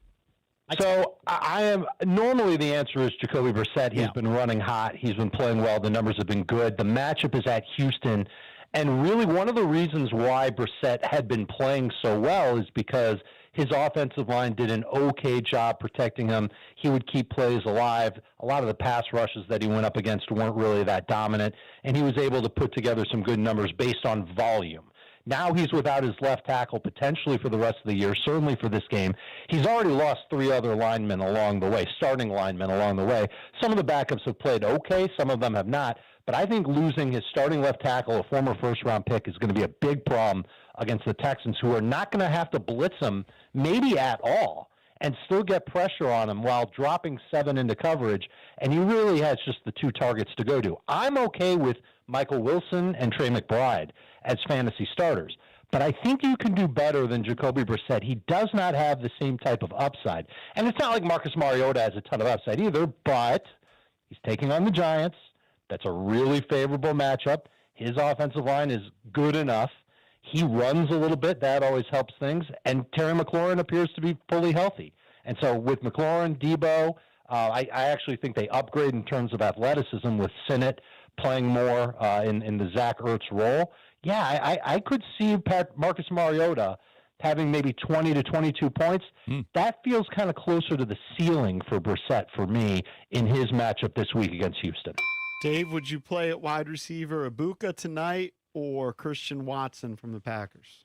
So I am normally the answer is Jacoby Brissett. He's been running hot. He's been playing well. The numbers have been good. The matchup is at Houston. And really one of the reasons why Brissett had been playing so well is because his offensive line did an okay job protecting him. He would keep plays alive. A lot of the pass rushes that he went up against weren't really that dominant, and he was able to put together some good numbers based on volume. Now he's without his left tackle potentially for the rest of the year, certainly for this game. He's already lost 3 other linemen along the way, starting linemen along the way. Some of the backups have played okay, some of them have not. But I think losing his starting left tackle, a former first-round pick, is going to be a big problem against the Texans, who are not going to have to blitz him maybe at all and still get pressure on him while dropping 7 into coverage. And he really has just the 2 targets to go to. I'm okay with Michael Wilson and Trey McBride as fantasy starters. But I think you can do better than Jacoby Brissett. He does not have the same type of upside. And it's not like Marcus Mariota has a ton of upside either, but he's taking on the Giants. That's a really favorable matchup. His offensive line is good enough. He runs a little bit. That always helps things. And Terry McLaurin appears to be fully healthy. And so with McLaurin, Debo, I actually think they upgrade in terms of athleticism with Sinnott playing more in the Zach Ertz role. Yeah, I could see Marcus Mariota having maybe 20 to 22 points. That feels kind of closer to the ceiling for Brissett for me in his matchup this week against Houston. Dave, would you play at wide receiver Ibuka tonight or Christian Watson from the Packers?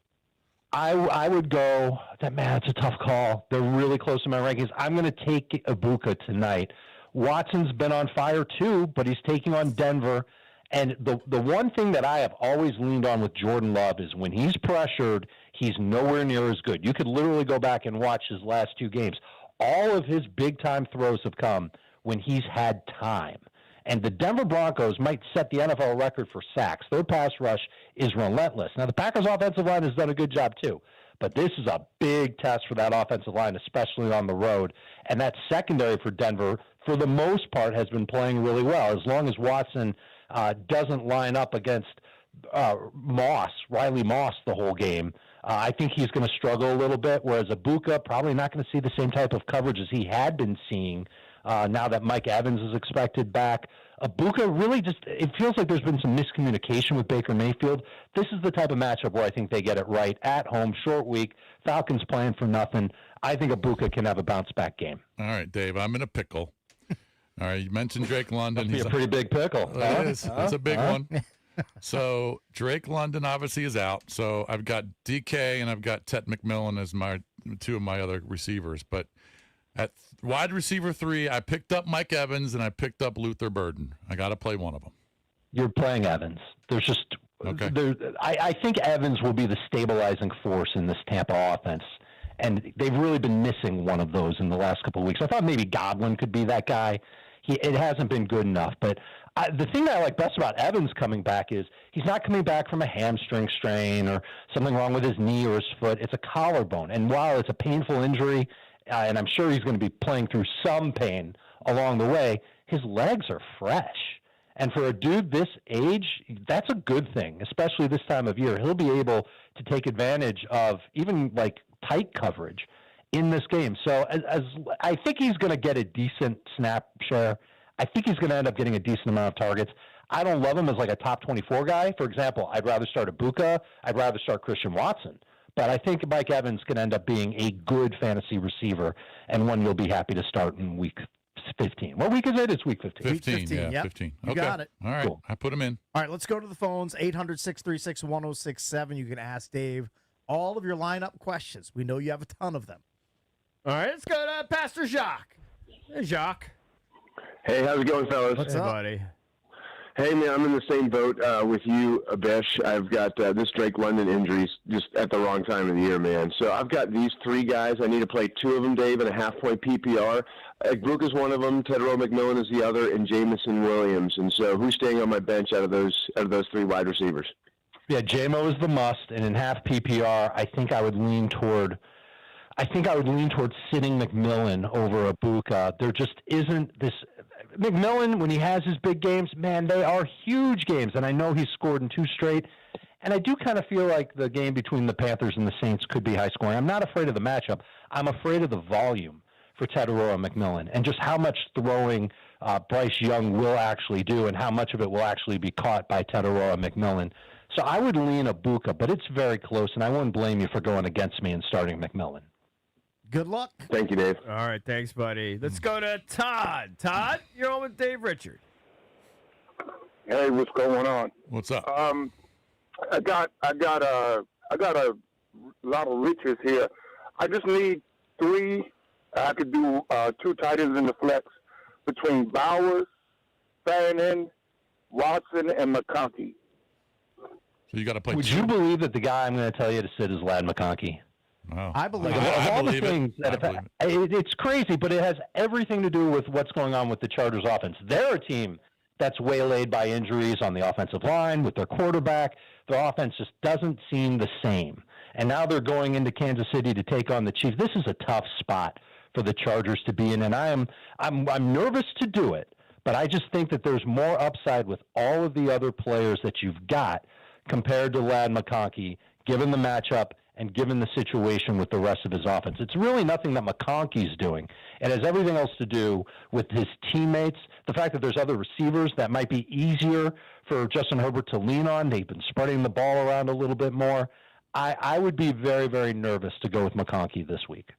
I would go, it's a tough call. They're really close to my rankings. I'm going to take Ibuka tonight. Watson's been on fire too, but he's taking on Denver. And the one thing that I have always leaned on with Jordan Love is when he's pressured, he's nowhere near as good. You could literally go back and watch his last 2 games. All of his big-time throws have come when he's had time. And the Denver Broncos might set the NFL record for sacks. Their pass rush is relentless. Now, the Packers' offensive line has done a good job, too. But this is a big test for that offensive line, especially on the road. And that secondary for Denver, for the most part, has been playing really well. As long as Watson doesn't line up against Riley Moss, the whole game, I think he's going to struggle a little bit, whereas Ibuka probably not going to see the same type of coverage as he had been seeing now that Mike Evans is expected back. Ibuka really it feels like there's been some miscommunication with Baker Mayfield. This is the type of matchup where I think they get it right. At home, short week, Falcons playing for nothing. I think Ibuka can have a bounce-back game. All right, Dave, I'm in a pickle. All right, you mentioned Drake London. He's a pretty big pickle. It is. It's a big one. So Drake London obviously is out. So I've got DK and I've got Ted McMillan as my two of my other receivers. But at wide receiver 3, I picked up Mike Evans and I picked up Luther Burden. I got to play one of them. You're playing Evans. There's just okay. I think Evans will be the stabilizing force in this Tampa offense. And they've really been missing one of those in the last couple of weeks. I thought maybe Godwin could be that guy. It hasn't been good enough. But the thing that I like best about Evans coming back is he's not coming back from a hamstring strain or something wrong with his knee or his foot. It's a collarbone. And while it's a painful injury, and I'm sure he's going to be playing through some pain along the way, his legs are fresh. And for a dude this age, that's a good thing, especially this time of year. He'll be able to take advantage of even like tight coverage in this game. So as I think he's going to get a decent snap share. I think he's going to end up getting a decent amount of targets. I don't love him as like a top 24 guy. For example, I'd rather start Ibuka. I'd rather start Christian Watson. But I think Mike Evans can end up being a good fantasy receiver and one you'll be happy to start in week 15. What week is it? It's week 15. 15, yeah, yep. 15. You Okay. got it. All right, Cool. I put him in. All right, let's go to the phones. 800-636-1067. You can ask Dave all of your lineup questions. We know you have a ton of them. All right, let's go to Pastor Jacques. Hey, Jacques. Hey, how's it going, fellas? What's Hey, up? buddy. Hey, man, I'm in the same boat with you, Abesh. I've got this Drake London injury just at the wrong time of the year, man. So I've got these 3 guys. I need to play 2 of them, Dave, in a half-point PPR. Brook is one of them, Tedrow McMillan is the other, and Jamison Williams. And so who's staying on my bench out of those 3 wide receivers? Yeah, JMO is the must, and in half PPR, I think I would lean toward sitting McMillan over Ibuka. There just isn't this. McMillan, when he has his big games, man, they are huge games, and I know he's scored in 2 straight. And I do kind of feel like the game between the Panthers and the Saints could be high scoring. I'm not afraid of the matchup. I'm afraid of the volume for Tedrow McMillan and just how much throwing Bryce Young will actually do and how much of it will actually be caught by Tedrow McMillan. So I would lean Ibuka, but it's very close, and I wouldn't blame you for going against me and starting McMillan. Good luck. Thank you, Dave. All right, thanks, buddy. Let's go to Todd. Todd, you're on with Dave Richard. Hey, what's going on? What's up? I got a lot of riches here. I just need 3. I could do 2 tight ends in the flex between Bowers, Fannin, Watson, and McConkey. So you got to play. Would you believe that the guy I'm going to tell you to sit is Lad McConkey? Wow. I believe Like, it. of all the believe it. things that I believe it's crazy, but it has everything to do with what's going on with the Chargers offense. They're a team that's waylaid by injuries on the offensive line with their quarterback. Their offense just doesn't seem the same. And now they're going into Kansas City to take on the Chiefs. This is a tough spot for the Chargers to be in, and I'm nervous to do it, but I just think that there's more upside with all of the other players that you've got compared to Lad McConkey, given the matchup and given the situation with the rest of his offense. It's really nothing that McConkey's doing. It has everything else to do with his teammates, the fact that there's other receivers that might be easier for Justin Herbert to lean on. They've been spreading the ball around a little bit more. I would be very, very nervous to go with McConkey this week.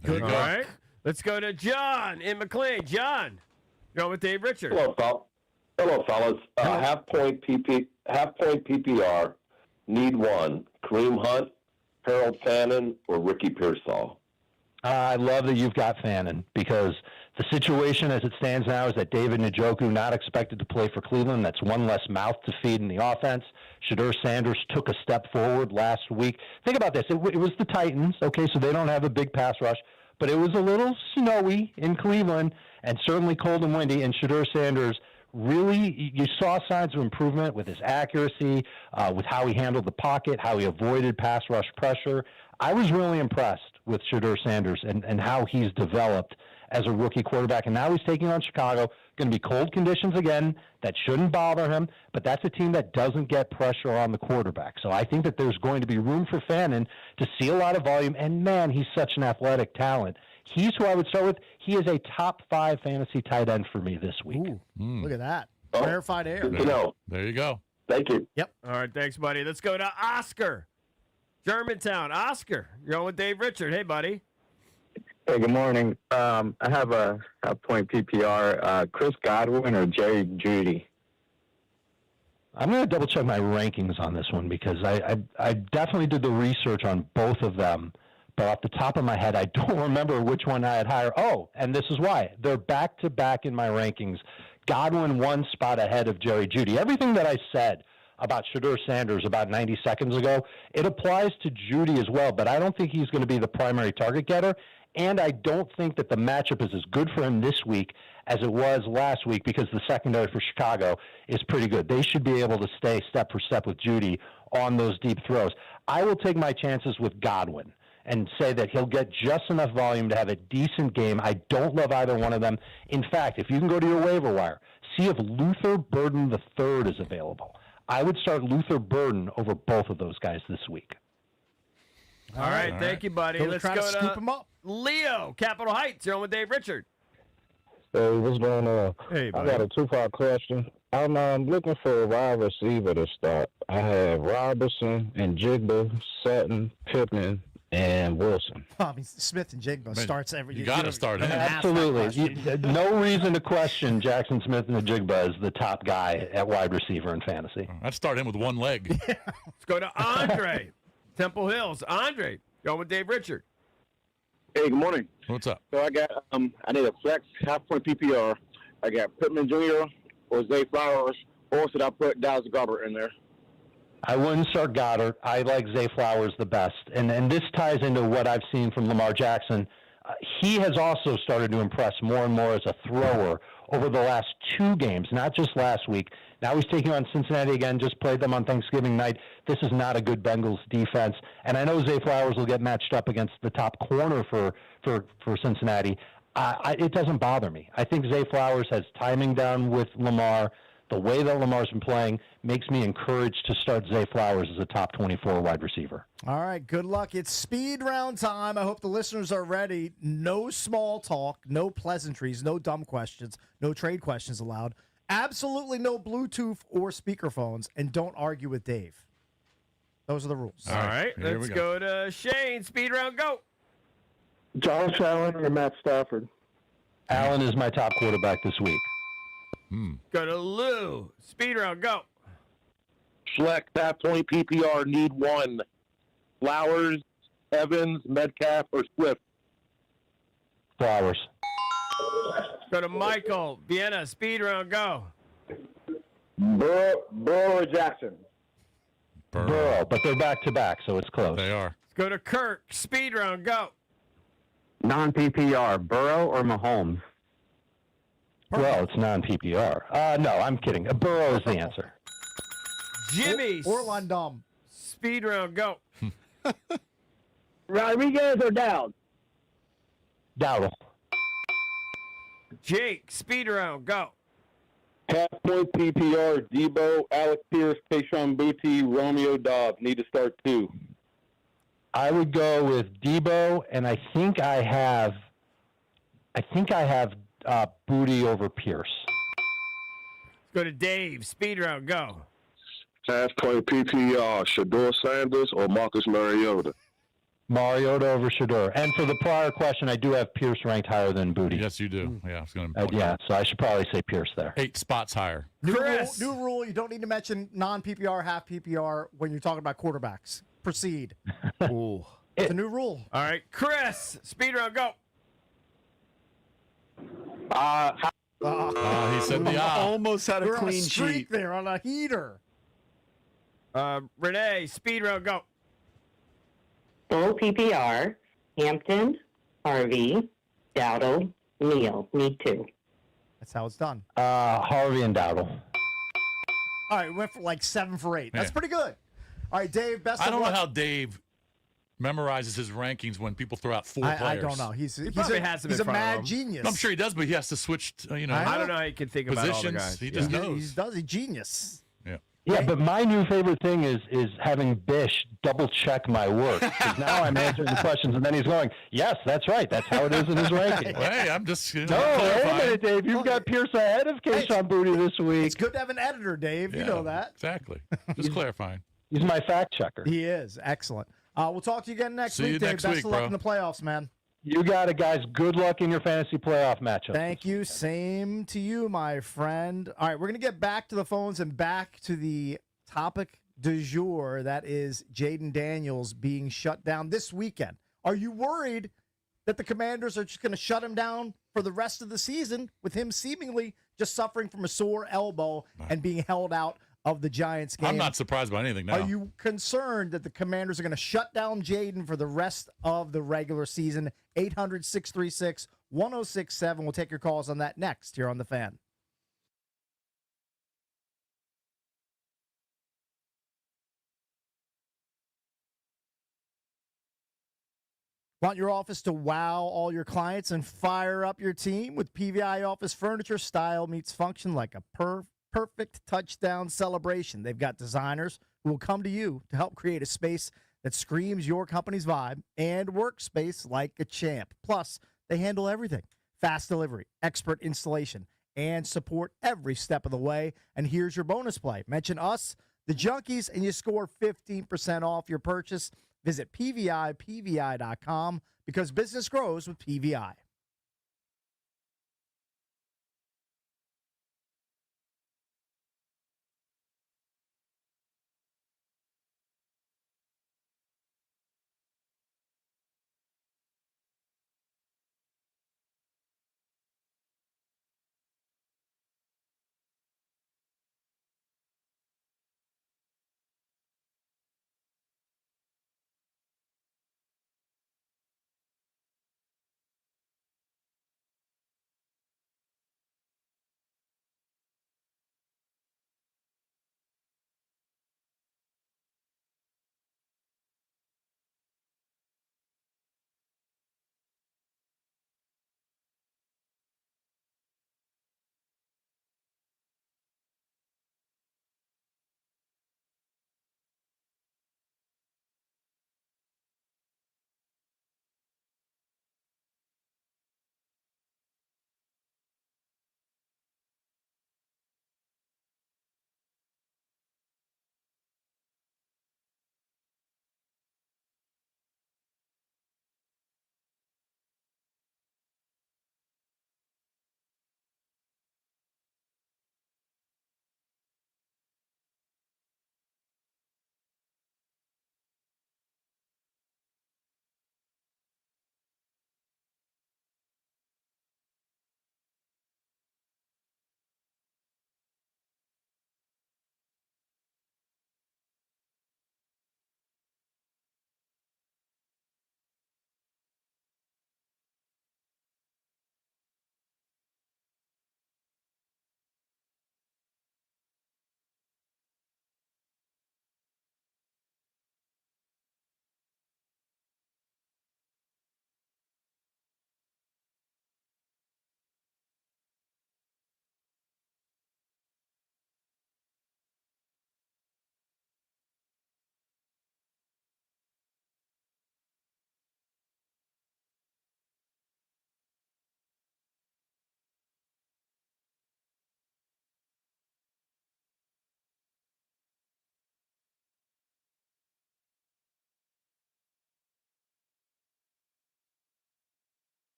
There you All go. right, let's go to John in McLean. John, you're on with Dave Richard. Hello, fellas. Half point PPR. Need 1. Kareem Hunt, Harold Fannin, or Ricky Pearsall. I love that you've got Fannin because the situation as it stands now is that David Njoku not expected to play for Cleveland. That's one less mouth to feed in the offense. Shedeur Sanders took a step forward last week. Think about this. It was the Titans, okay, so they don't have a big pass rush, but it was a little snowy in Cleveland and certainly cold and windy. And Shedeur Sanders really, you saw signs of improvement with his accuracy, with how he handled the pocket, how he avoided pass rush pressure. I was really impressed with Shedeur Sanders and how he's developed as a rookie quarterback. And now he's taking on Chicago. Going to be cold conditions again. That shouldn't bother him, but that's a team that doesn't get pressure on the quarterback. So I think that there's going to be room for Fannin to see a lot of volume. And, man, he's such an athletic talent. He's who I would start with. He is a top 5 fantasy tight end for me this week. Look at that. Clarified air. There you go. Thank you. Yep. All right, thanks, buddy. Let's go to Oscar, Germantown. Oscar, you're on with Dave Richard. Hey, buddy. Hey, good morning. I have a point PPR. Chris Godwin or Jerry Jeudy? I'm going to double check my rankings on this one because I definitely did the research on both of them. But off the top of my head, I don't remember which one I had higher. Oh, and this is why. They're back-to-back in my rankings. Godwin 1 spot ahead of Jerry Jeudy. Everything that I said about Shedeur Sanders about 90 seconds ago, it applies to Jeudy as well, but I don't think he's going to be the primary target getter, and I don't think that the matchup is as good for him this week as it was last week because the secondary for Chicago is pretty good. They should be able to stay step for step with Jeudy on those deep throws. I will take my chances with Godwin and say that he'll get just enough volume to have a decent game. I don't love either one of them. In fact, if you can go to your waiver wire, see if Luther Burden III is available. I would start Luther Burden over both of those guys this week. All right, thank you, buddy. Don't Let's try go to scoop him up. Leo, Capitol Heights. You're on with Dave Richard. Hey, what's going on? Hey, I buddy. got a 2-part question. I'm looking for a wide receiver to start. I have Robertson and Jigba, Sutton, Pittman, and Wilson. I mean, Smith and Jigba starts every year. You got to start him. Absolutely. No reason to question Jackson Smith and Jigba as the top guy at wide receiver in fantasy. I'd start him with one leg. Let's go to Andre, Temple Hills. Andre, you're on with Dave Richard. Hey, good morning. What's up? So I got I need a flex half-point PPR. I got Pittman Jr. or Zay Flowers, or should I put Dallas Goedert in there? I wouldn't start Goddard. I like Zay Flowers the best. And this ties into what I've seen from Lamar Jackson. He has also started to impress more and more as a thrower over the last 2 games, not just last week. Now he's taking on Cincinnati again, just played them on Thanksgiving night. This is not a good Bengals defense. And I know Zay Flowers will get matched up against the top corner for Cincinnati. It doesn't bother me. I think Zay Flowers has timing down with Lamar. The way that Lamar's been playing makes me encouraged to start Zay Flowers as a top 24 wide receiver. All right, good luck. It's speed round time. I hope the listeners are ready. No small talk, no pleasantries, no dumb questions, no trade questions allowed. Absolutely no Bluetooth or speakerphones, and don't argue with Dave. Those are the rules. All right, let's go to Shane. Speed round, go. Josh Allen or Matt Stafford? Allen is my top quarterback this week. Go to Lou. Speed round, go. Flex half-point PPR, need 1. Flowers, Evans, Metcalf, or Swift? Flowers. Go to Michael. Vienna. Speed round, go. Burrow or Jackson? Burrow, but they're back-to-back, so it's close. They are. Let's go to Kirk. Speed round, go. Non-PPR, Burrow or Mahomes? Well, it's non-PPR. No, I'm kidding. Burrow is the answer. Jimmy. Or London. Speed round, go. Rodriguez or Dowd? Dowdle. Jake. Speed round, go. Half-point PPR, Debo, Alec Pierce, Kayshon Boutte, Romeo Dobbs. Need to start 2. I would go with Debo, and I think I have Boutte over Pierce. Let's go to Dave. Speed round, go. Half-point PPR, Shedeur Sanders or Marcus Mariota? Mariota over Shedeur. And for the prior question, I do have Pierce ranked higher than Boutte. Yes, you do. Yeah, I was going to. Yeah, so I should probably say Pierce there. 8 spots higher. New rule, you don't need to mention non-PPR, half PPR when you're talking about quarterbacks. Proceed. Ooh. It's a new rule. All right, Chris. Speed round, go. He said the almost had a You're on clean streak sheet. there on a heater. Renee. Speed round, go. Full PPR, Hampton, Harvey, Dowdle, Neal. Me too. That's how it's done. Harvey and Dowdle. All right, we went for like 7 for 8. That's Yeah. pretty good. All right, Dave, best I of don't know luck. how Dave memorizes his rankings when people throw out 4 players. I don't know. He's probably has them he's in a front of mad him. genius. I'm sure he does, but he has to switch. I don't know how you can think about all the positions. guys. He just knows. He does. He's genius. Yeah. Yeah, but my new favorite thing is having Bish double check my work. 'Cause now I'm answering the questions, and then he's going, "Yes, that's right. That's how it is in his ranking." Well, hey, I'm just No, wait a minute, Dave. You've got Pierce ahead of Keyshawn Booty this week. It's good to have an editor, Dave. You Yeah, know that. Exactly. Just clarifying. He's my fact checker. He is. Excellent. We'll talk to you again next See week, you Dave. next Best week, of luck bro. in the playoffs, man. You got it, guys. Good luck in your fantasy playoff matchup. Thank you. Same to you, my friend. All right, we're going to get back to the phones and back to the topic du jour. That is Jaden Daniels being shut down this weekend. Are you worried that the Commanders are just going to shut him down for the rest of the season with him seemingly just suffering from a sore elbow and being held out of the Giants game? I'm not surprised by anything now. Are you concerned that the Commanders are going to shut down Jaden for the rest of the regular season? 800-636-1067. We'll take your calls on that next here on The Fan. Want your office to wow all your clients and fire up your team? With PVI Office Furniture, style meets function like a perfect touchdown celebration. They've got designers who will come to you to help create a space that screams your company's vibe and workspace like a champ. Plus, they handle everything. Fast delivery, expert installation, and support every step of the way. And here's your bonus play. Mention us, the Junkies, and you score 15% off your purchase. Visit PVI.com because business grows with PVI.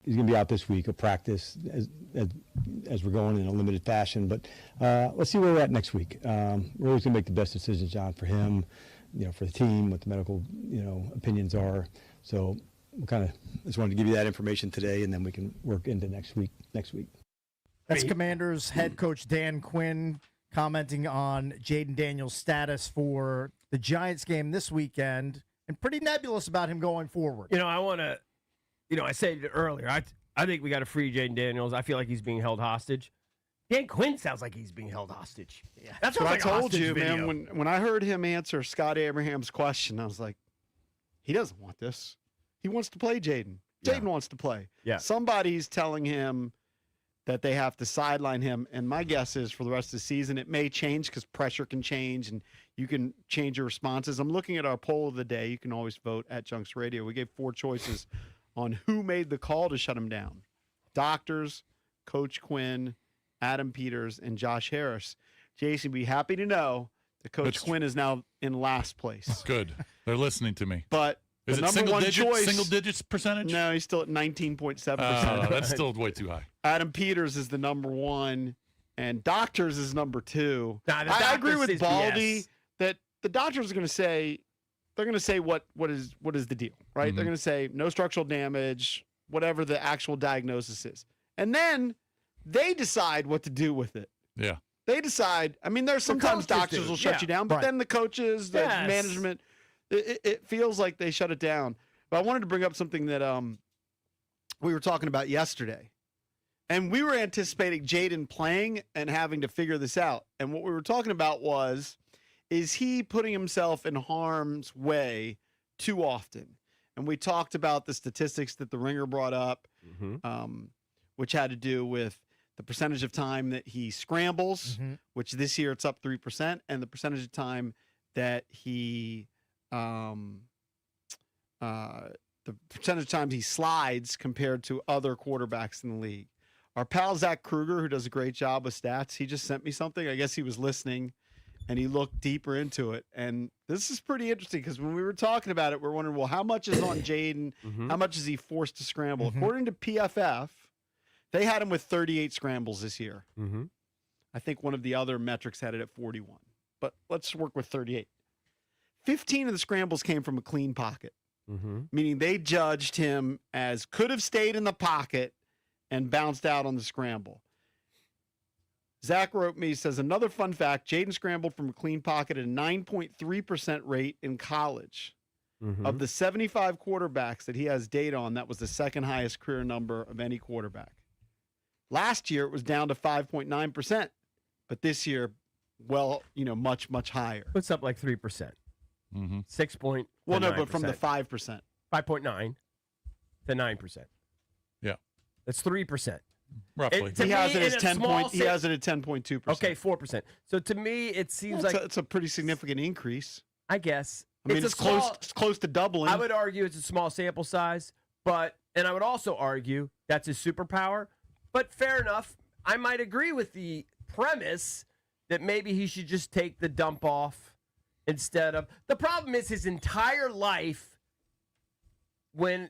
He's going to be out this week of practice as we're going in a limited fashion. But let's see where we're at next week. We're always going to make the best decisions, John, for him, for the team, what the medical, opinions are. So we kind of just wanted to give you that information today, and then we can work into next week. That's Commanders head coach Dan Quinn commenting on Jaden Daniels' status for the Giants game this weekend, and pretty nebulous about him going forward. I said it earlier. I think we got to free Jaden Daniels. I feel like he's being held hostage. Dan Quinn sounds like he's being held hostage. Yeah, that's what like I told you, man. When I heard him answer Scott Abraham's question, I was like, he doesn't want this. He wants to play Jaden. Jaden wants to play. Yeah. Somebody's telling him that they have to sideline him, and my guess is for the rest of the season, it may change because pressure can change and you can change your responses. I'm looking at our poll of the day. You can always vote at Junks Radio. We gave 4 choices on who made the call to shut him down. Doctors, Coach Quinn, Adam Peters, and Josh Harris. Jason, be happy to know that Coach Quinn is now in last place. Good. They're listening to me. But is the it number one choice, single digits percentage? No, he's still at 19.7%. That's still way too high. Adam Peters is the number 1, and Doctors is number 2. Nah, I agree Doctors with is Baldy BS. that the Doctors are going to say, they're going to say what is the deal, right? They're going to say no structural damage, whatever the actual diagnosis is. And then they decide what to do with it. Yeah. They decide. I mean, there's sometimes doctors will shut you down, but then the coaches, the management, it feels like they shut it down. But I wanted to bring up something that we were talking about yesterday. And we were anticipating Jaden playing and having to figure this out. And what we were talking about is he putting himself in harm's way too often? And we talked about the statistics that the Ringer brought up, which had to do with the percentage of time that he scrambles, which this year it's up 3%, and the percentage of time that he the percentage of times he slides compared to other quarterbacks in the league. Our pal Zach Kruger, who does a great job with stats, he just sent me something. I guess he was listening, and he looked deeper into it. And this is pretty interesting because when we were talking about it, we're wondering, well, how much is on Jaden? How much is he forced to scramble? According to PFF, they had him with 38 scrambles this year. I think one of the other metrics had it at 41. But let's work with 38. 15 of the scrambles came from a clean pocket, meaning they judged him as could have stayed in the pocket and bounced out on the scramble. Zach wrote me, says, another fun fact, Jaden scrambled from a clean pocket at a 9.3% rate in college. Of the 75 quarterbacks that he has data on, that was the second highest career number of any quarterback. Last year, it was down to 5.9%. But this year, much, much higher. It's up like 3%. 6 point. Well, no, but from the 5%. 5.9 to 9%. Yeah. That's 3%. Roughly. He has it at 10 point. He has it at 10.2%. Okay, 4%. So to me, it seems it's a pretty significant increase. I guess. I mean, it's close to doubling. I would argue it's a small sample size, and I would also argue that's his superpower. But fair enough. I might agree with the premise that maybe he should just take the dump off instead of. The problem is his entire life. When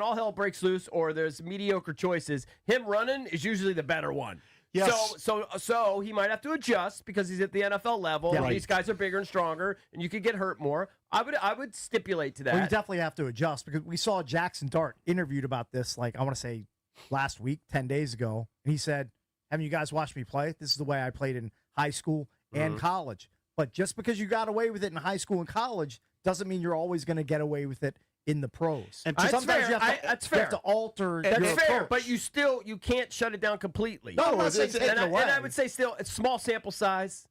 all hell breaks loose or there's mediocre choices, him running is usually the better one. Yes. So he might have to adjust because he's at the NFL level. Yeah, and these guys are bigger and stronger, and you could get hurt more. I would stipulate to that. Well, you definitely have to adjust because we saw Jackson Dart interviewed about this, I want to say last week, 10 days ago. And he said, haven't you guys watched me play? This is the way I played in high school and college. But just because you got away with it in high school and college doesn't mean you're always going to get away with it in the pros. And sometimes fair. you have to alter That's your fair, approach. but you can't shut it down completely. No, it's and I would say still it's small sample size,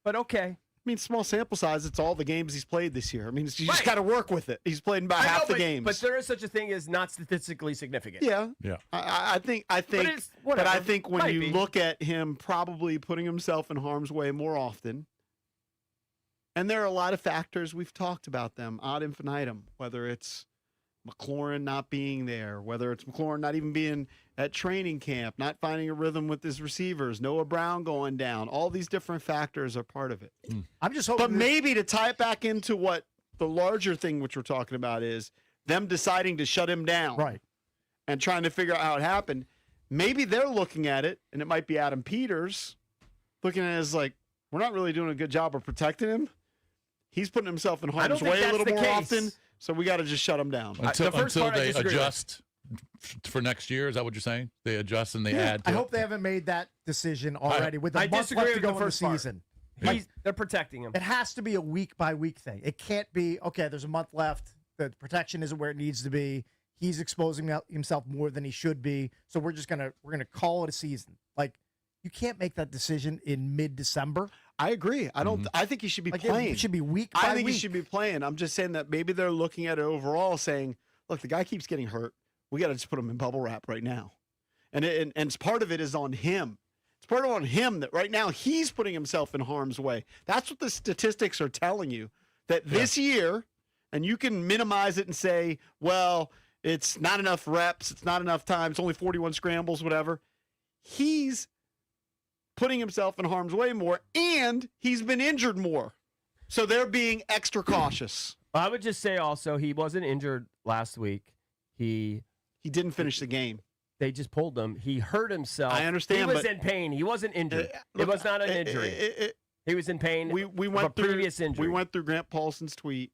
but okay. I mean, small sample size. It's all the games he's played this year. I mean, you just got to work with it. He's played in about half the games. But there is such a thing as not statistically significant. Yeah. Yeah. I think but I think when you look at him probably putting himself in harm's way more often, and there are a lot of factors, we've talked about them ad infinitum, whether it's McLaurin not being there, whether it's McLaurin not even being at training camp, not finding a rhythm with his receivers, Noah Brown going down. All these different factors are part of it. I'm just hoping. But maybe to tie it back into what the larger thing which we're talking about is them deciding to shut him down. Right. and trying to figure out how it happened. Maybe they're looking at it, and it might be Adam Peters looking at it as like, we're not really doing a good job of protecting him. He's putting himself in harm's way a little more often, so we got to just shut him down. Until they adjust for next year. Is that what you're saying? They adjust and they add to I it? hope they haven't made that decision already with the I month disagree left to with go the in the first part. season. They're protecting him. It has to be a week-by-week thing. It can't be, okay, there's a month left. The protection isn't where it needs to be. He's exposing himself more than he should be. So we're gonna call it a season. Like, you can't make that decision in mid-December. I agree. I think he should be playing. It should be week by I think week. he should be playing. I'm just saying that maybe they're looking at it overall, saying, "Look, the guy keeps getting hurt. We got to just put him in bubble wrap right now." And part of it is on him. It's part on him that right now he's putting himself in harm's way. That's what the statistics are telling you. That this year, and you can minimize it and say, "Well, it's not enough reps. It's not enough time. It's only 41 scrambles, whatever." He's putting himself in harm's way more, and he's been injured more. So they're being extra cautious. I would just say also he wasn't injured last week. He didn't finish the game. They just pulled him. He hurt himself. I understand, He was but- in pain. He wasn't injured. It was not an injury. He was in pain. We of went a previous injury. We went through Grant Paulson's tweet.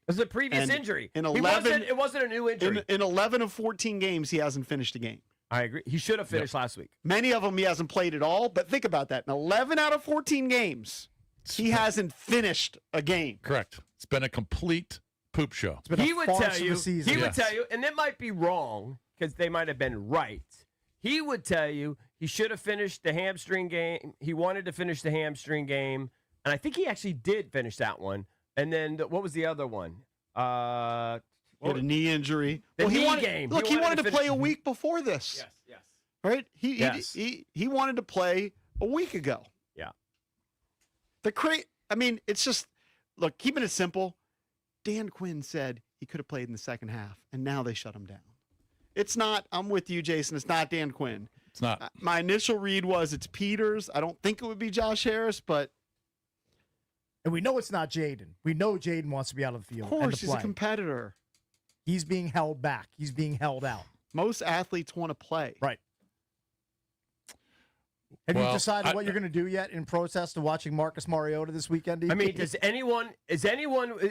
It was a previous And injury. in It 11 wasn't a new injury. In 11 of 14 games, he hasn't finished a game. I agree. He should have finished last week. Many of them he hasn't played at all, but think about that. In 11 out of 14 games, he hasn't finished a game. Correct. It's been a complete poop show. He would tell you. He would tell you, and it might be wrong because they might have been right. He would tell you he should have finished the hamstring game. He wanted to finish the hamstring game, and I think he actually did finish that one. And then what was the other one? He had a knee injury. The knee wanted, game. Look, he wanted to play finish- a week before this. Yes. Right? Yes. He wanted to play a week ago. Yeah. I mean, it's just, look, keeping it simple, Dan Quinn said he could have played in the second half, and now they shut him down. It's not, I'm with you, Jason, it's not Dan Quinn. It's not. My initial read was it's Peters. I don't think it would be Josh Harris, but. And we know it's not Jaden. We know Jaden wants to be out of the field. Of and course, to he's a play. competitor. He's being held back. He's being held out. Most athletes want to play. Right. Have you Well, decided what you're going to do yet in protest to watching Marcus Mariota this weekend? I mean, is anyone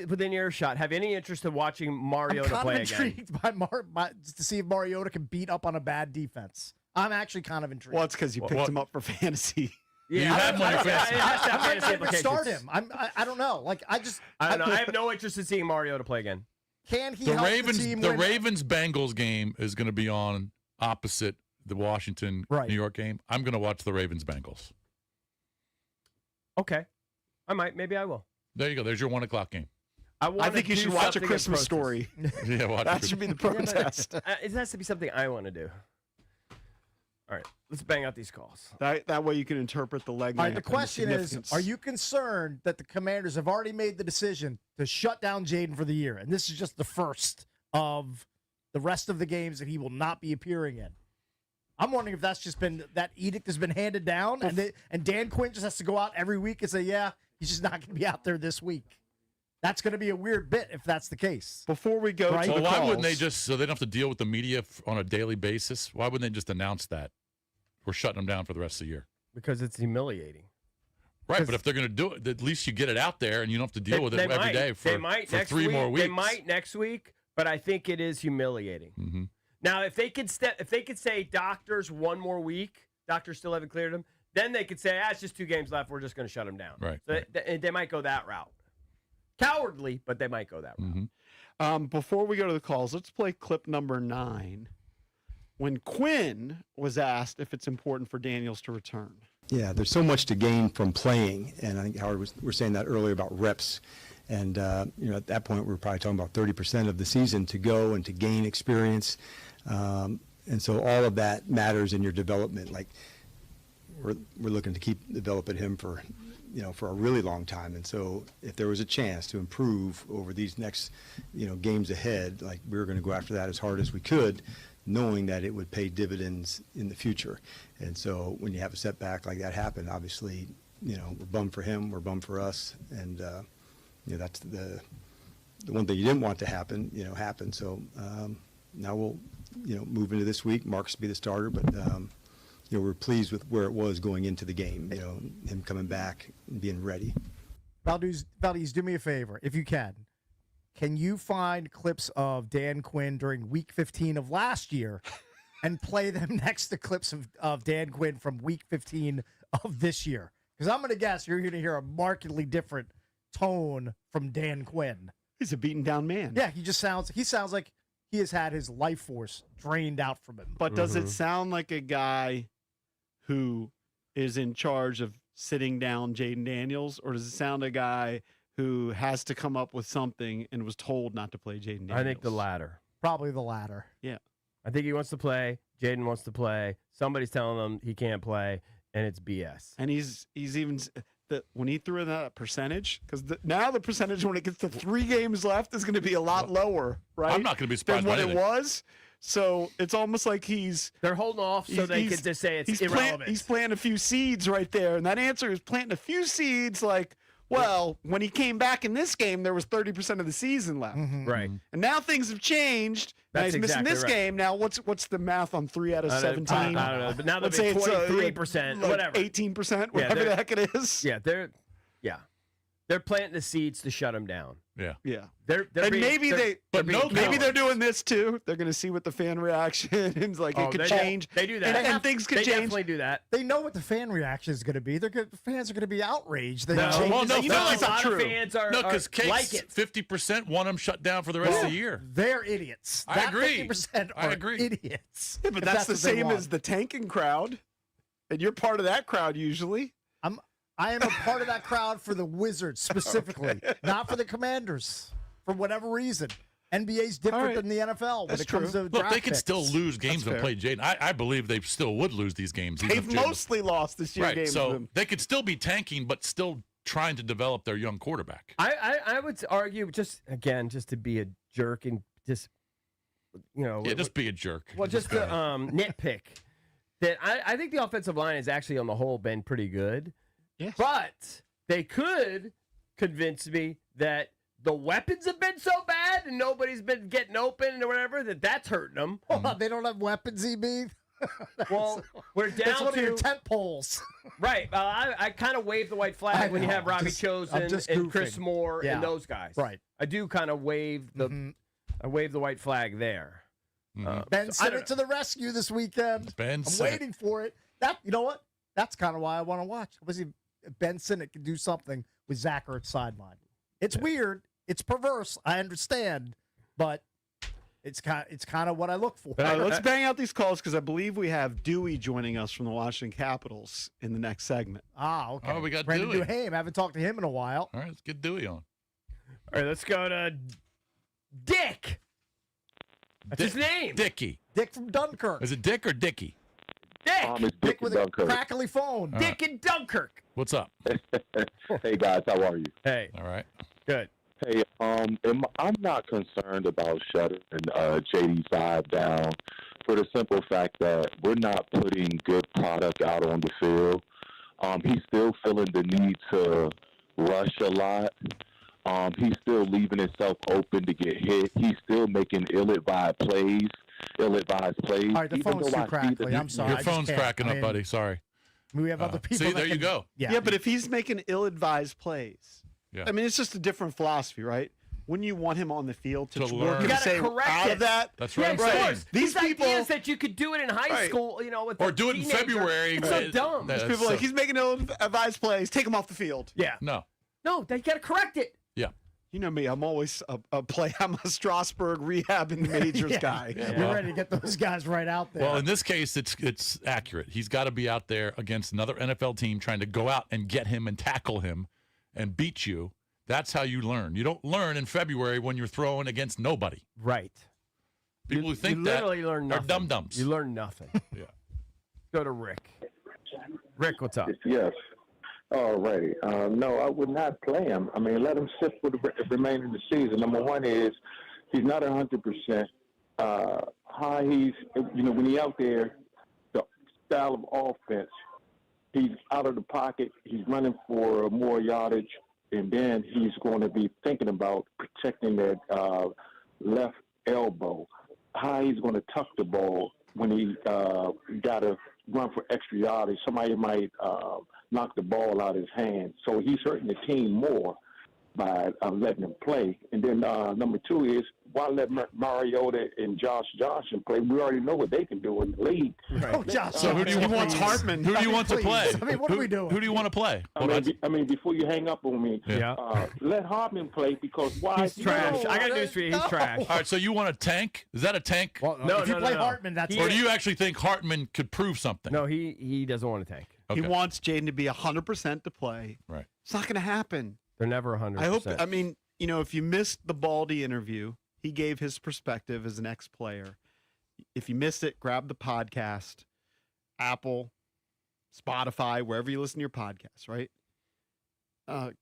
within earshot have any interest in watching Mariota I'm play kind of again? intrigued by to see if Mariota can beat up on a bad defense. I'm actually kind of intrigued. Well, it's because you picked him up for fantasy. Yeah, You have money for it has to have I might fantasy not even implications. start him. I don't know. Like I don't know. I have no interest in seeing Mariota play again. Can he The help Ravens, the team the win? Ravens Bengals game is going to be on opposite the Washington New York game. I'm going to watch the Ravens Bengals. Okay, I might. Maybe I will. There you go. There's your 1 o'clock game. I think you should watch A Christmas Story. Yeah, watch That should be the protest. It has to be something I want to do. All right, let's bang out these calls. That way you can interpret the leg. All right, lamp the and question is, significance. are you concerned that the Commanders have already made the decision to shut down Jaden for the year? And this is just the first of the rest of the games that he will not be appearing in. I'm wondering if that's just been, that edict has been handed down, and Dan Quinn just has to go out every week and say, yeah, he's just not going to be out there this week. That's going to be a weird bit if that's the case. Before we go Well, why wouldn't they just, so they don't have to deal with the media on a daily basis, why wouldn't they just announce that? We're shutting them down for the rest of the year. Because it's humiliating. Right, but if they're going to do it, at least you get it out there and you don't have to deal with it every day for 3 more weeks. They might next week, but I think it is humiliating. Mm-hmm. Now, if they could say doctors 1 more week, doctors still haven't cleared him, then they could say, it's just 2 games left. We're just going to shut him down. Right. So they might go that route. Cowardly, but they might go that route. Before we go to the calls, let's play clip number 9. When Quinn was asked if it's important for Daniels to return. Yeah, there's so much to gain from playing, and I think Howard was saying that earlier about reps. And at that point, we were probably talking about 30% of the season to go and to gain experience. And so all of that matters in your development. Like we're looking to keep developing him for a really long time. And so if there was a chance to improve over these next, games ahead, like we were going to go after that as hard as we could, knowing that it would pay dividends in the future. And so when you have a setback like that happen, obviously, we're bummed for him, we're bummed for us. And, that's the one thing you didn't want to happen, happened. So now we'll move into this week. Marcus will be the starter, but we're pleased with where it was going into the game. Him coming back and being ready. Valdez, do me a favor, if you can. Can you find clips of Dan Quinn during Week 15 of last year and play them next to clips of Dan Quinn from Week 15 of this year? Because I'm going to guess you're going to hear a markedly different tone from Dan Quinn. He's a beaten down man. Yeah, he sounds like he has had his life force drained out from him. But does it sound like a guy who is in charge of sitting down Jaden Daniels, or does it sound a guy who has to come up with something and was told not to play Jaden Daniels? I think the latter. Probably the latter. Yeah. I think he wants to play. Jaden wants to play. Somebody's telling him he can't play, and it's BS. And he's even when he threw in that percentage, because now the percentage when it gets to 3 games left is going to be a lot lower, right? I'm not going to be surprised than what by it anything. was. So it's almost like they're holding off so they can just say it's irrelevant. He's planting a few seeds right there, and that answer is planting a few seeds. Like, well, when he came back in this game, there was 30% of the season left, Right. and now things have changed. Now That's he's missing exactly this right. game. Now what's the math on 3 out of 17? I don't know, but now they'll Let's be say it's 23%, like whatever. 18%, whatever the heck it is. Yeah, they're planting the seeds to shut him down. Yeah. Yeah. They're And being- maybe they're- they, they're being maybe they're cowards. doing this too. They're going to see what the fan reaction is like. Oh, It could they- change. They do that. and things could they change. definitely do that. They know what the fan reaction is going to be. The fans are going to be outraged. That No. it changes. Well, no, You know, that's a not lot true. of fans are because like it. 50% want them shut down for the rest of the year. They're idiots. I That agree. 50% I are agree. idiots. Yeah, but if that's the what they same want. as the tanking crowd, and you're part of that crowd usually. I am a part of that crowd for the Wizards specifically, not for the Commanders, for whatever reason. NBA's different than the NFL when it comes to Look, draft they could picks. still lose games That's and play Jaden. I believe they still would lose these games. even They've if Jaden- mostly lost this year. right. Games So with them. they could still be tanking, but still trying to develop their young quarterback. I would argue just to be a jerk and just Yeah, just be a jerk. Well, just to nitpick that I think the offensive line has actually on the whole been pretty good. Yes. But they could convince me that the weapons have been so bad and nobody's been getting open or whatever that's hurting them. Well, they don't have weapons, EB. Well, we're down That's one to of your tent poles. right. I kind of wave the white flag when you have Robbie Chosen and Chris Moore and those guys. Right. I do kind of wave the I wave the white flag there. Ben so I sent don't it to the rescue this weekend. Ben I'm Sinnott. waiting for it. You know what? That's kind of why I want to watch. Ben Sinnott can do something with Zach Ertz sideline. It's weird. It's perverse. I understand, but it's kind of what I look for. All right, let's bang out these calls because I believe we have Dewey joining us from the Washington Capitals in the next segment. Ah, okay. Oh, we got Brandon Dewey. Duhaime. I haven't talked to him in a while. All right, let's get Dewey on. All right, let's go to Dick. That's his name. Dickie. Dick from Dunkirk. Is it Dick or Dickie? Dick. Dick with a crackly phone. Dick in Dunkirk. What's up? Hey guys, how are you? Hey. All right. Good. Hey, I'm not concerned about shutting JD5 down for the simple fact that we're not putting good product out on the field. He's still feeling the need to rush a lot. He's still leaving himself open to get hit. He's still making ill-advised plays. All right, the even phone's though too I see crackly. that I'm sorry. Your I just phone's can't. cracking I up, mean, buddy. Sorry. We have other people. See, that there you can- go. Yeah, but if he's making ill-advised plays, Yeah. I mean, it's just a different philosophy, right? Wouldn't you want him on the field to To work learn. and You gotta say correct out it. of that? That's Yeah, right. of I'm saying. course. These These people- ideas that you could do it in high Right. school, with Or a do it in teenager, February. It's so dumb. That's People are like, so- he's making ill-advised plays. Take him off the field. Yeah. No. No, they got to correct it. Yeah. You know me. I'm always I'm a Strasburg rehab in the majors Yeah. guy. You're ready to get those guys right out there. Well, in this case, it's accurate. He's got to be out there against another NFL team trying to go out and get him and tackle him and beat you. That's how you learn. You don't learn in February when you're throwing against nobody. Right. People who think you that literally learn are nothing. dum-dums. You learn nothing. Yeah. Go to Rick. Rick, what's up? Yes. All righty. No, I would not play him. I mean, let him sit for the remainder of the season. Number one is he's not 100%. How he's, when he's out there, the style of offense, he's out of the pocket, he's running for more yardage, and then he's going to be thinking about protecting that left elbow. how he's going to tuck the ball when he got to run for extra yardage. Somebody might knock the ball out of his hand. So he's hurting the team more by letting him play. And then number two is, why let Mariota and Josh Johnson play? We already know what they can do in the league. Right. Oh, Josh So who do you want? Hartman? Who do you want to play? I mean, what are we doing? Who do you want to play? I mean, before you hang up on me, Yeah. let Hartman play because why? He's trash. I got news for you. He's trash. All right, so you want a tank? Is that a tank? Well, No, if you no, play no, no. Hartman, that's Or do you actually think Hartman could prove something? No, he doesn't want to tank. Okay. He wants Jaden to be 100% to play. Right. It's not going to happen. They're never 100%. I hope. I mean, if you missed the Baldy interview, he gave his perspective as an ex-player. If you missed it, grab the podcast, Apple, Spotify, wherever you listen to your podcasts, right?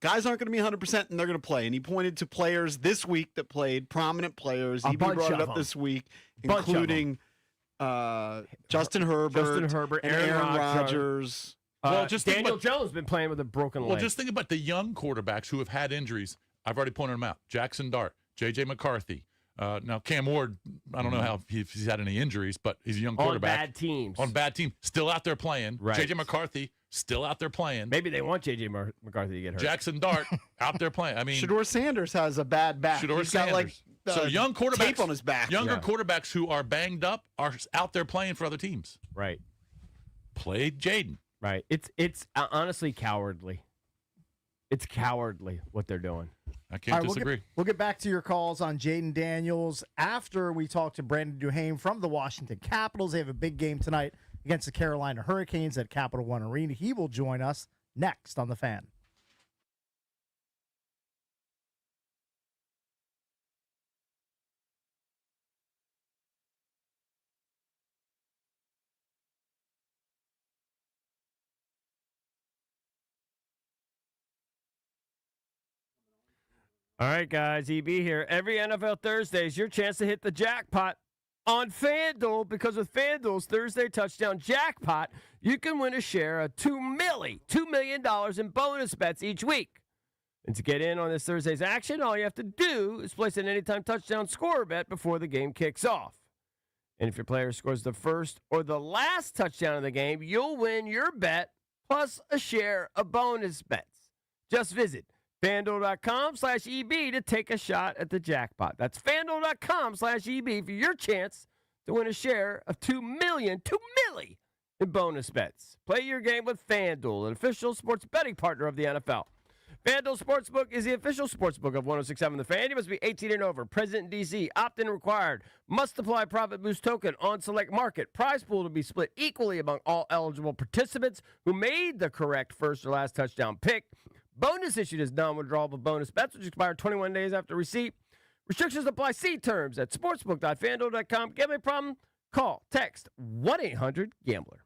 Guys aren't going to be 100% and they're going to play. And he pointed to players this week that played, prominent players. A He bunch brought it of up them. this week, Bunch of including Justin Herbert, and Aaron Rodgers. Well, just think Daniel about- Jones been playing with a broken leg. Well, just think about the young quarterbacks who have had injuries. I've already pointed them out. Jackson Dart, J.J. McCarthy. Now, Cam Ward, I don't know if he's had any injuries, but he's a young on quarterback. bad teams. On bad team. Still out there playing. Right. J.J. McCarthy, still out there playing. Maybe they want J.J. McCarthy to get hurt. Jackson Dart, out there playing. I mean, Shador Sanders has a bad back. Shador He's Sanders. got like So young quarterbacks tape on his back. Younger quarterbacks who are banged up are out there playing for other teams. Right. Play Jaden. Right. It's honestly cowardly. It's cowardly what they're doing. I can't All right, disagree. We'll get back to your calls on Jaden Daniels after we talk to Brandon Duhame from the Washington Capitals. They have a big game tonight against the Carolina Hurricanes at Capital One Arena. He will join us next on The Fan. All right, guys. EB here. Every NFL Thursday is your chance to hit the jackpot on FanDuel, because with FanDuel's Thursday Touchdown Jackpot, you can win a share of $2 million in bonus bets each week. And to get in on this Thursday's action, all you have to do is place an anytime touchdown score bet before the game kicks off. And if your player scores the first or the last touchdown of the game, you'll win your bet plus a share of bonus bets. Just visit FanDuel.com/EB to take a shot at the jackpot. That's FanDuel.com/EB for your chance to win a share of $2 million in bonus bets. Play your game with FanDuel, an official sports betting partner of the NFL. FanDuel Sportsbook is the official sportsbook of 106.7 The Fan. You must be 18 and over. Present in D.C. Opt-in required. Must apply profit boost token on select market. Prize pool to be split equally among all eligible participants who made the correct first or last touchdown pick. Bonus issued as non-withdrawable bonus bets, which expire 21 days after receipt. Restrictions apply. See terms at sportsbook.fanduel.com. Gambling problem? Call, text 1-800-GAMBLER.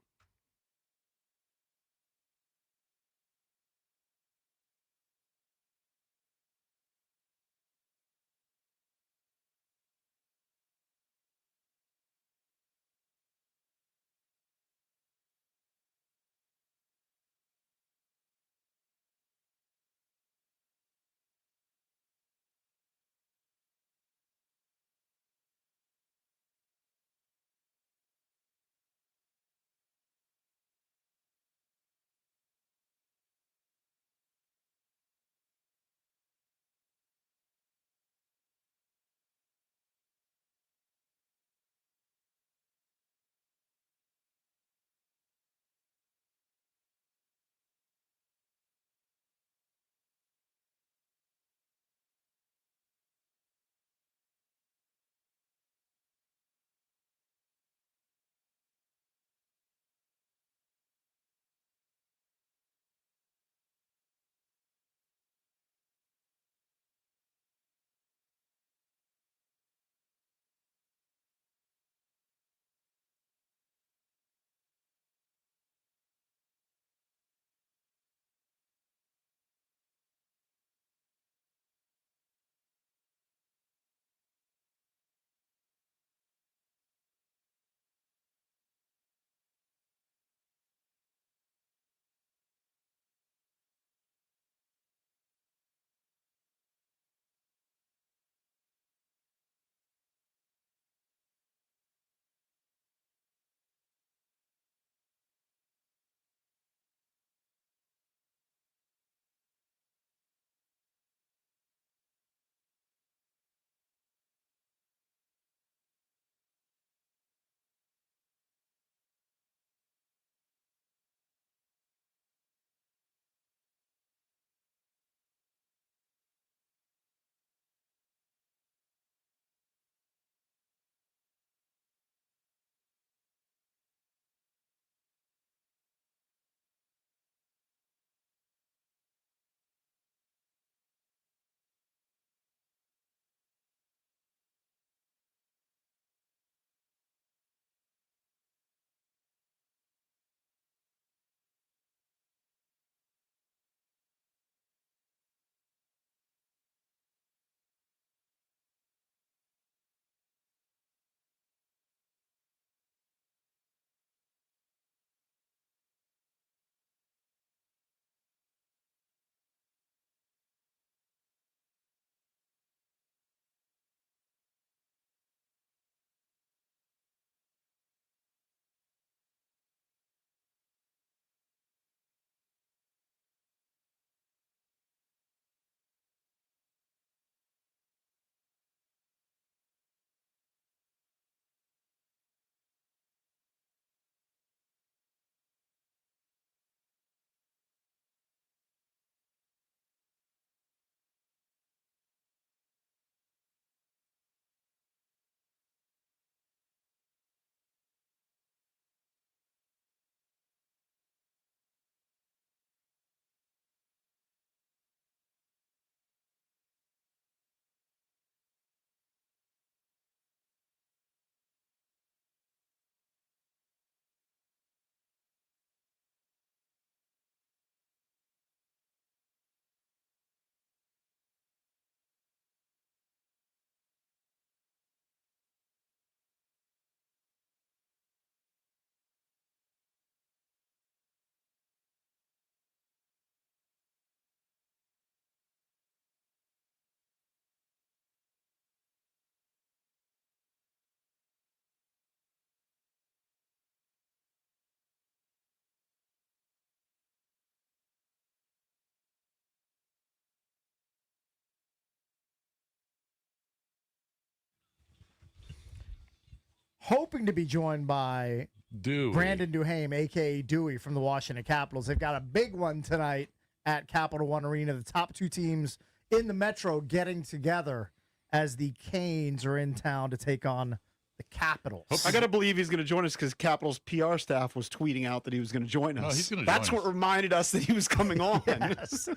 hoping to be joined by Dewey. Brandon Duhame, a.k.a. Dewey from the Washington Capitals. They've got a big one tonight at Capital One Arena. The top two teams in the Metro getting together as the Canes are in town to take on the Capitals. I got to believe he's going to join us because Capitals PR staff was tweeting out that he was going to join us. No, he's gonna That's join what us. reminded us that he was coming on. Yes.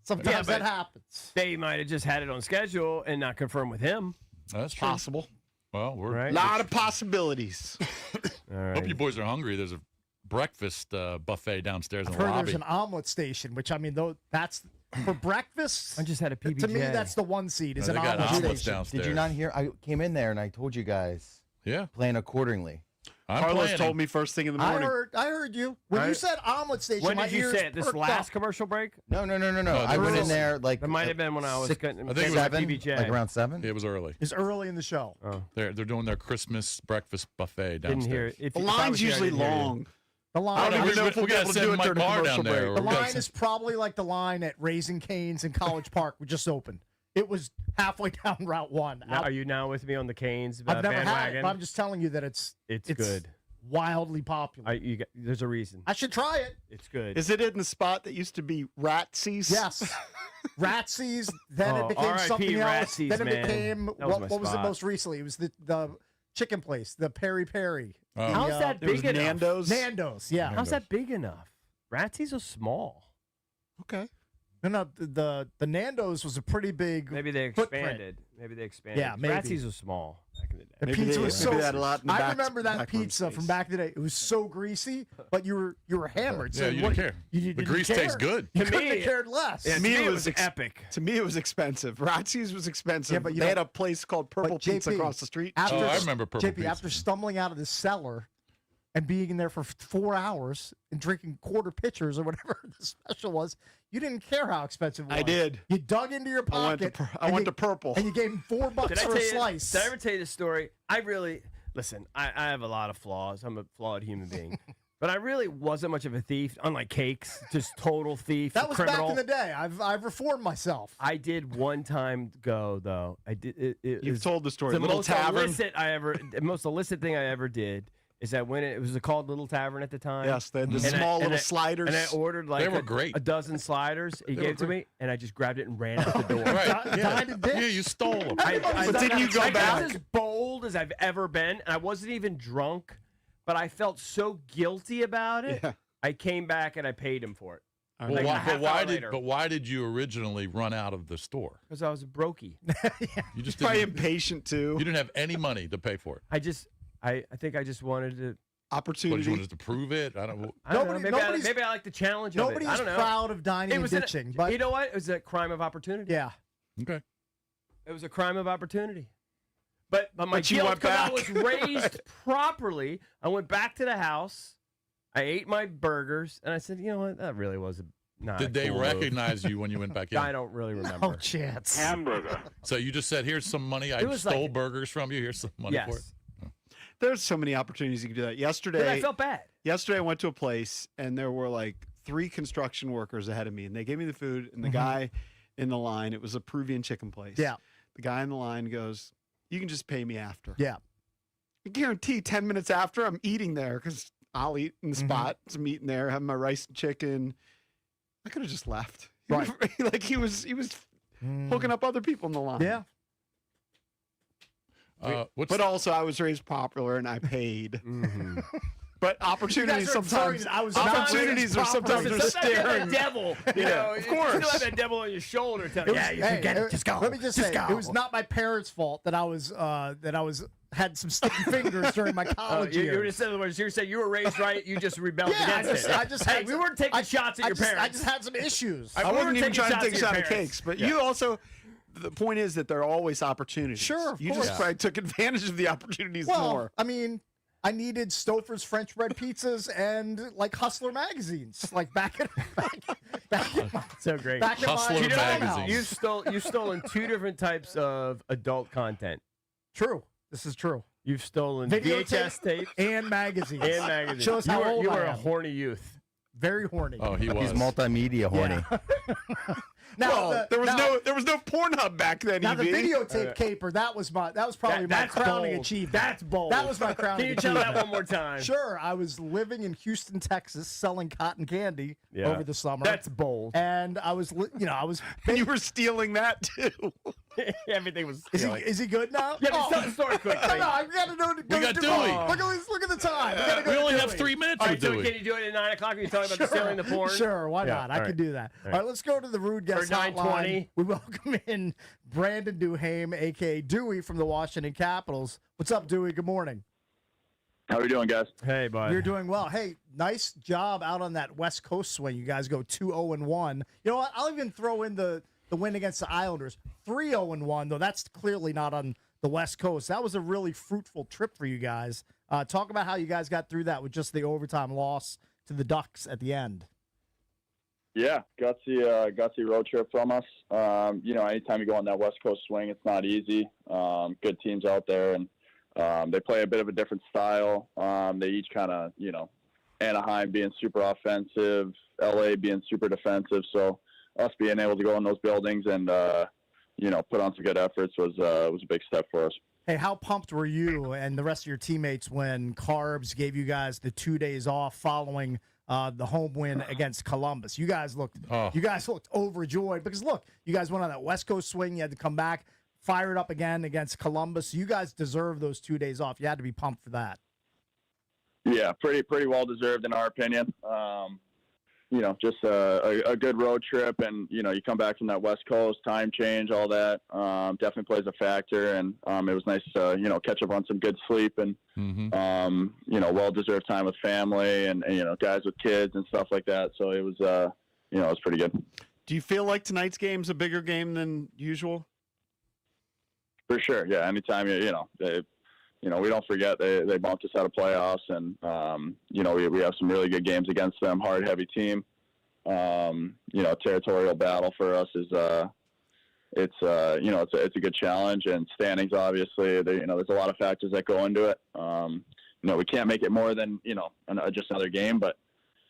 Sometimes Yeah, that but happens. They might have just had it on schedule and not confirmed with him. That's true. Possible. Well, we're Right. A lot of possibilities. All right. hope you boys are hungry. There's a breakfast buffet downstairs I've in the heard lobby. there's an omelet station, which, I mean, though that's for breakfast. I just had a PBJ. To me, that's the one seed, is No, an they got omelet omelets station. downstairs. Did you not hear? I came in there and I told you guys. Yeah. Plan accordingly. I'm Carlos planning. told me first thing in the I morning. heard you. When you said omelet station, When my did you ears say it? This perked last up. commercial break? No. I there went in was- there like It might have been when I was getting I think it was my 7, PBJ. like around 7. It was early. It's early in the show. Oh, They're doing their Christmas breakfast buffet didn't hear downstairs. it. The if I line's was here, I usually didn't hear you. long. The I line, don't even know if we we'll be gotta able to send do it Mike during the Marr commercial down there. break. the We gotta line send- is probably like the line at Raising Cane's in College Park. We just opened. It was halfway down Route 1. Now, are you now with me on the Canes I've never had it, bandwagon? but I'm just telling you that it's good. wildly popular. There's a reason. I should try it. It's good. Is it in the spot that used to be Ratsie's? Yes. Ratsie's, then Oh, it became R.I.P. something else. Ratsie's, Then it man. became, That was my what was it spot. most recently? It was the chicken place, the Peri Peri. Oh. The, How's that There was big enough? Nando's. Nando's, yeah. How's that big enough? Ratsie's are small. Okay. No, the Nando's was a pretty big Maybe they footprint. expanded. Maybe they expanded. Yeah, maybe. Ratsie's was small back in the day. The Maybe pizza they- was maybe so. they had a lot in the I back- remember that backroom pizza from space. back in the day. It was so greasy, but you were hammered. So Yeah, you what- didn't care. You The didn't grease care. tastes good. You To couldn't me- have cared less. Yeah, To to me, me, it it was was epic. To me, it was expensive. Ratsie's was expensive. but you they know- had a place called Purple But Pizza JP, across the street. After, Oh, I remember Purple JP, Pizza. after stumbling out of the cellar and being in there for 4 hours and drinking quarter pitchers or whatever the special was, you didn't care how expensive it was. I did. You dug into your I went to pocket. I went to Purple. And you gave him $4 Did I for tell a you? slice. Did I ever tell you this story? I really listen. I have a lot of flaws. I'm a flawed human being, but I really wasn't much of a thief. Unlike Cakes, just total thief. That was criminal. back in the day. I've reformed myself. I did one time go though. I did. It You've was told the story. the Little most Tavern. the most illicit thing I ever did is that when it was called Little Tavern at the time. Yes, they had the And small little I sliders. ordered like They were great. a dozen sliders. He They gave were it to great. me, and I just grabbed it and ran out the door. Right. Dined Yeah. and dished. Yeah, you stole them. I But didn't you go back? was as bold as I've ever been, and I wasn't even drunk, but I felt so guilty about it. Yeah. I came back and I paid him for it All Well, right. Like a why, half but why hour did later. but why did you originally run out of the store? because I was a brokey. You just Probably didn't, impatient too. you didn't have any money to pay for it. I think I just wanted to. What, Opportunity. you wanted to prove it? I don't. I don't know, Nobody- maybe, nobody's- maybe I like the challenge of it. Nobody I is don't know. proud of dining It and was ditching, an, but you know what? It was a crime of opportunity. yeah. Okay. It was a crime of opportunity. But my But you guilt, went because I back. was raised properly, I went back to the house. I ate my burgers, and I said, you know what? That really was not. Did a they cool move. recognize you when you went back in? I don't really remember. No chance. Hamburger. So you just said, "Here's some money. I It was stole like- burgers from you. Here's some money for it." Yes. There's so many opportunities you can do that. But I Yesterday, felt bad. I went to a place and there were like 3 construction workers ahead of me, and they gave me the food. And the guy in the line, it was a Peruvian chicken place. Yeah. The guy in the line goes, "You can just pay me after." Yeah. I guarantee 10 minutes after I'm eating there because I'll eat in the spot. So I'm eating there, having my rice and chicken. I could have just left. Right. Like he was hooking up other people in the line. Yeah. What's But also, I was raised popular and I paid. Mm-hmm. But You opportunities guys are inferring sometimes. that I was Opportunities are raised sometimes properly. are Sometimes you have staring. that devil. You Yeah, know, of You still course. have that devil on your shoulder telling you, It was- yeah, you hey, can get it. it- Just go. Let me just say, go. it was not my parents' fault that I was had some sticky fingers during my college you were years. just saying the words. You said you were raised right. You just rebelled against it. I just hey, had we some- weren't taking shots at your parents. I just had some issues. I we wasn't were even taking trying to shots take at a your shot of parents. cakes, but Yeah. you also. The point is that there are always opportunities. Sure, of you course. just probably took advantage of the opportunities Well, more. I mean, I needed Stouffer's French bread pizzas and like Hustler magazines, like back in my, So great. back in Hustler my You know what? magazines. You've stolen 2 different types of adult content. True. This is true. You've stolen Videotape VHS tape and magazines. and magazines. Shows how old you I were a am. horny youth. Very horny. Oh, he was. He's multimedia horny. Now, there was no Pornhub back then. Now the EB. videotape caper, that was probably my That's crowning bold. achievement. That's bold. That was my crowning Can you tell achievement. that one more time? Sure. I was living in Houston, Texas, selling cotton candy over the summer. That's bold. And I was, And you were stealing that too. Everything was. Is he good now? Yeah, but tell the story quick. Come on, we gotta know. We got Dewey. Look at the time. We, gotta go We to only have Dewey. 3 minutes All right, with so Dewey. can you do it at 9 o'clock? Are you talking about stealing the porn? Sure, why Yeah, not? I all can right. do that. All All right, let's go to the Rude Guest Or Hotline. 9:20. We welcome in Brandon Duhame, a.k.a. Dewey from the Washington Capitals. What's up, Dewey? Good morning. How are we doing, guys? Hey, bud. You're doing well. Hey, nice job out on that West Coast swing. You guys go 2-0-1. You know what? I'll even throw in the win against the Islanders. 3-0-1, though that's clearly not on the West Coast. That was a really fruitful trip for you guys. Talk about how you guys got through that with just the overtime loss to the Ducks at the end. Yeah, gutsy road trip from us. Anytime you go on that West Coast swing, it's not easy. Good teams out there, and they play a bit of a different style. They each kind of, Anaheim being super offensive, LA being super defensive. So us being able to go in those buildings and put on some good efforts was a big step for us. Hey, how pumped were you and the rest of your teammates when Carbs gave you guys the 2 days off following the home win against Columbus? You guys looked overjoyed because look, you guys went on that West Coast swing. You had to come back, fire it up again against Columbus. You guys deserve those 2 days off. You had to be pumped for that. Yeah, pretty well deserved in our opinion. Just a good road trip, and you come back from that West Coast, time change, all that definitely plays a factor. And it was nice to catch up on some good sleep and well deserved time with family and guys with kids and stuff like that. So it was it was pretty good. Do you feel like tonight's game's a bigger game than usual? For sure, yeah. Anytime we don't forget they bumped us out of playoffs, and we have some really good games against them. Hard, heavy team. Territorial battle for us is it's a good challenge, and standings obviously. There's a lot of factors that go into it. We can't make it more than just another game, but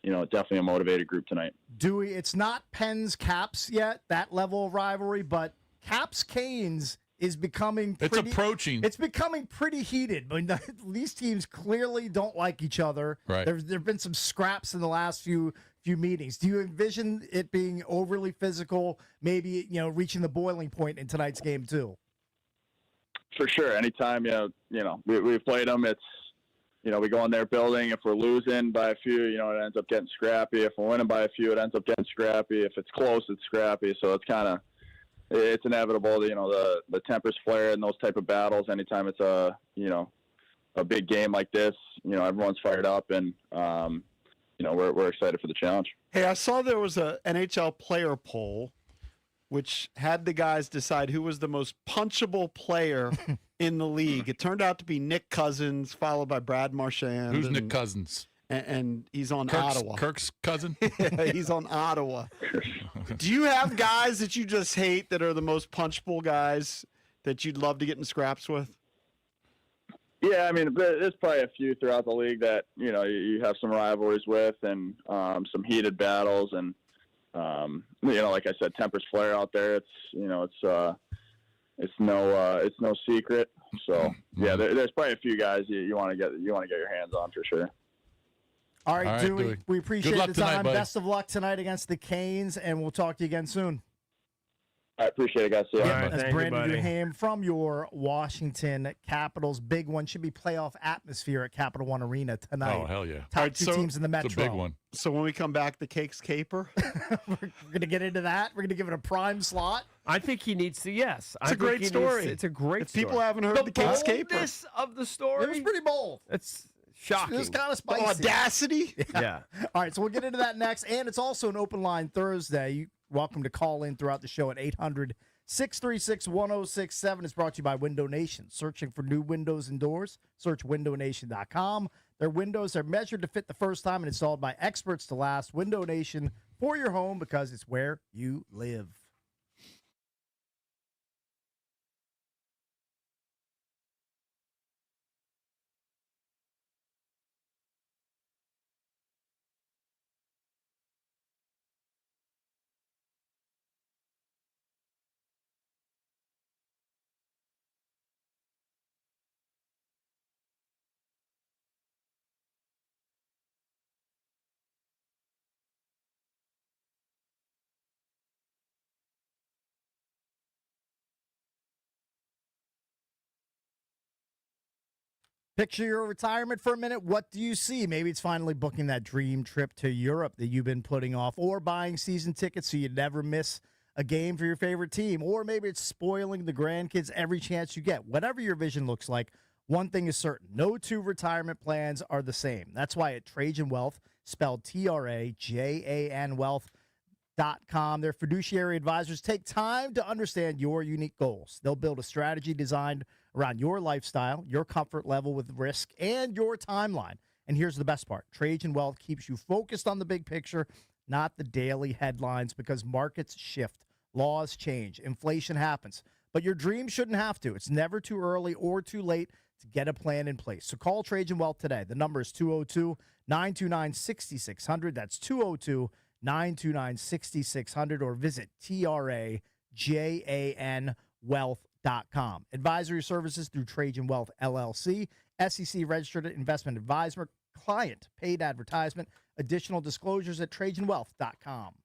definitely a motivated group tonight. Dewey, it's not Pens Caps yet, that level of rivalry, but Caps Canes is becoming It's approaching. It's becoming pretty heated. I mean, these teams clearly don't like each other. Right. There've been some scraps in the last few meetings. Do you envision it being overly physical, maybe, reaching the boiling point in tonight's game too? For sure. Anytime, we've played them, it's, we go in their building. If we're losing by a few, it ends up getting scrappy. If we're winning by a few, it ends up getting scrappy. If it's close, it's scrappy. So it's inevitable. The tempers flare in those type of battles. Anytime it's a big game like this, everyone's fired up, and we're excited for the challenge. Hey, I saw there was a NHL player poll, which had the guys decide who was the most punchable player in the league. It turned out to be Nick Cousins, followed by Brad Marchand. Who's Nick Cousins? And he's on Ottawa. Kirk's cousin? Yeah, he's on Ottawa. Do you have guys that you just hate that are the most punchable guys that you'd love to get in scraps with? Yeah, I mean, there's probably a few throughout the league that you have some rivalries with, and some heated battles, and like I said, tempers flare out there. It's no secret. So yeah, there's probably a few guys you want to get your hands on for sure. All right, Dewey, we appreciate Good luck the tonight, time. buddy. Best of luck tonight against the Canes, and we'll talk to you again soon. I appreciate it, guys. See you. That's Brandon Duhame from your Washington Capitals. Big one. Should be playoff atmosphere at Capital One Arena tonight. Oh, hell yeah. Top All right, two teams in the Metro. It's a big one. So when we come back, the Cake's Caper? We're going to get into that. We're going to give it a prime slot. I think he needs to, yes. It's a great story. It's a great If story. people haven't heard the Cake's Caper. boldness of the story. It was pretty bold. It's shocking. It was kind of spicy. Audacity. Yeah. All right, so we'll get into that next. And it's also an open line Thursday. You're welcome to call in throughout the show at 800-636-1067. It's brought to you by Window Nation. Searching for new windows and doors? Search windownation.com. Their windows are measured to fit the first time and installed by experts to last. Window Nation for your home, because it's where you live. Picture your retirement for a minute. What do you see? Maybe it's finally booking that dream trip to Europe that you've been putting off, or buying season tickets so you never miss a game for your favorite team, or maybe it's spoiling the grandkids every chance you get. Whatever your vision looks like, one thing is certain. No two retirement plans are the same. That's why at Trajan Wealth, spelled TRAJAN Wealth.com, their fiduciary advisors take time to understand your unique goals. They'll build a strategy designed around your lifestyle, your comfort level with risk, and your timeline. And here's the best part. Trajan Wealth keeps you focused on the big picture, not the daily headlines, because markets shift, laws change, inflation happens. But your dream shouldn't have to. It's never too early or too late to get a plan in place. So call Trajan Wealth today. The number is 202-929-6600. That's 202-929-6600, or visit TRAJANWealth.com. Advisory services through Trajan Wealth, LLC, SEC registered investment advisor, client paid advertisement. Additional disclosures at TrajanWealth.com.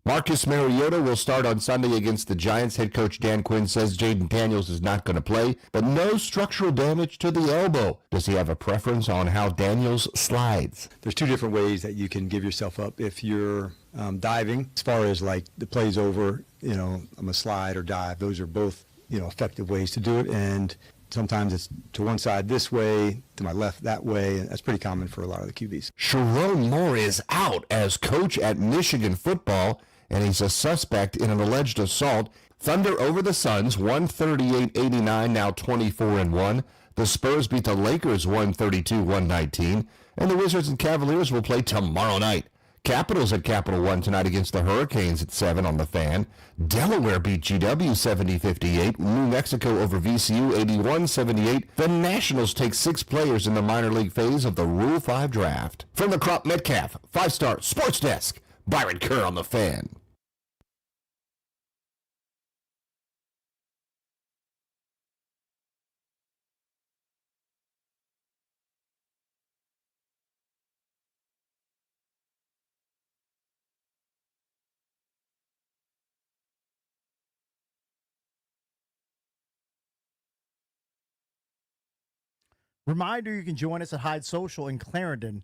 Marcus Mariota will start on Sunday against the Giants. Head coach Dan Quinn says Jaden Daniels is not going to play, but no structural damage to the elbow. Does he have a preference on how Daniels slides? There's two different ways that you can give yourself up. If you're diving, as far as like the play's over, I'm a slide or dive. Those are both effective ways to do it. And sometimes it's to one side this way, to my left that way, and that's pretty common for a lot of the QBs. Sharon Moore is out as coach at Michigan football, and he's a suspect in an alleged assault. Thunder over the Suns, 138-89, now 24-1. The Spurs beat the Lakers 132-119, and the Wizards and Cavaliers will play tomorrow night. Capitals at Capital One tonight against the Hurricanes at 7 on the Fan. Delaware beat GW 70-58. New Mexico over VCU 81-78. The Nationals take 6 players in the minor league phase of the Rule 5 draft. From the Crop Metcalf 5-Star Sports Desk, Byron Kerr on the Fan. Reminder, you can join us at Hyde Social in Clarendon,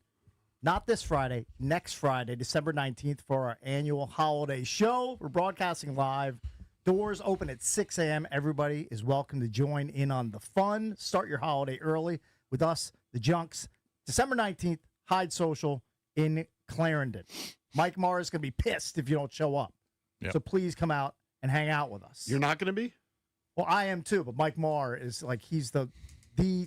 not this Friday, next Friday, December 19th, for our annual holiday show. We're broadcasting live. Doors open at 6 a.m. Everybody is welcome to join in on the fun. Start your holiday early with us, the Junks. December 19th, Hyde Social in Clarendon. Mike Marr is going to be pissed if you don't show up. Yep. So please come out and hang out with us. You're not going to be? Well, I am too, but Mike Marr is like, he's the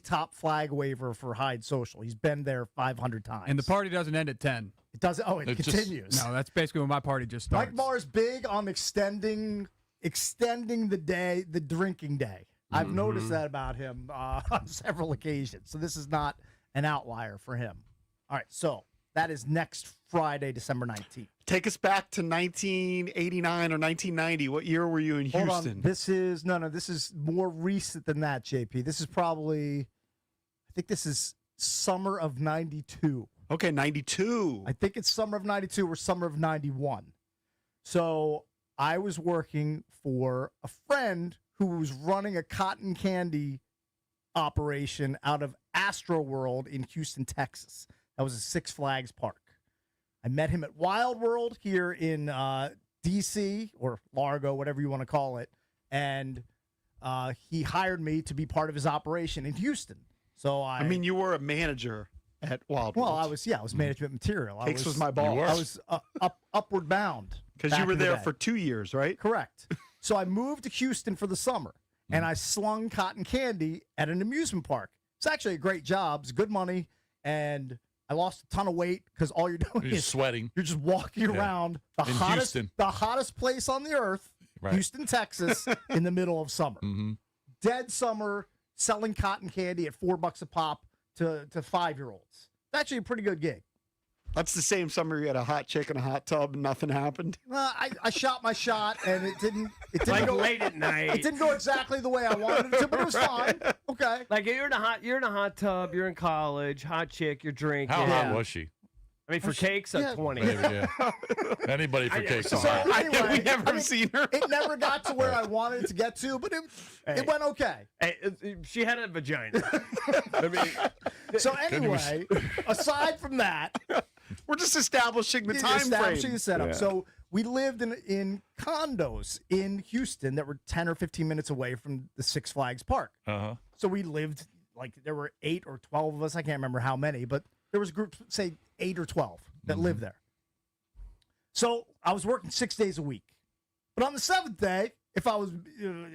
top flag waver for Hyde Social. He's been there 500 times. And the party doesn't end at 10. It doesn't. Oh, it continues. No, that's basically when my party just starts. Mike Marr is big on extending the day, the drinking day. I've noticed that about him on several occasions. So this is not an outlier for him. All right, so that is next Friday, December 19th. Take us back to 1989 or 1990. What year were you in Houston? Hold on. This is more recent than that, JP. This is probably, I think this is summer of 92. Okay, 92. I think it's summer of 92 or summer of 91. So I was working for a friend who was running a cotton candy operation out of Astro World in Houston, Texas. That was a Six Flags park. I met him at Wild World here in D.C. or Largo, whatever you want to call it, and he hired me to be part of his operation in Houston. So I mean, you were a manager at Wild World. Well, I was management material. Cakes was my boss. I was upward bound. Because you were there for 2 years, right? Correct. So I moved to Houston for the summer, and I slung cotton candy at an amusement park. It's actually a great job. It's good money, and I lost a ton of weight because all you're doing You're is sweating. You're just walking around the In hottest place on the earth, Right. Houston, Texas, in the middle of summer. Mm-hmm. Dead summer, selling cotton candy at $4 a pop to 5-year-olds. It's actually a pretty good gig. That's the same summer you had a hot chick in a hot tub and nothing happened. I shot my shot and it didn't Like go late at night. It didn't go exactly the way I wanted it to, but it was fine. Okay. Like you're in a hot tub, you're in college, hot chick, you're drinking. How hot was she? I mean, for cakes, at 20. Maybe, yeah. Anybody for cakes. So anyway, we never seen her. It never got to where I wanted it to get to, but it went okay. Hey, she had a vagina. I mean, so anyway, aside from that, we're just establishing the time establishing frame. the setup. Yeah. So we lived in condos in Houston that were 10 or 15 minutes away from the Six Flags park. Uh-huh. So we lived, like, there were 8 or 12 of us. I can't remember how many, but there was groups, say 8 or 12 that lived there. So I was working 6 days a week. But on the 7th day, if I was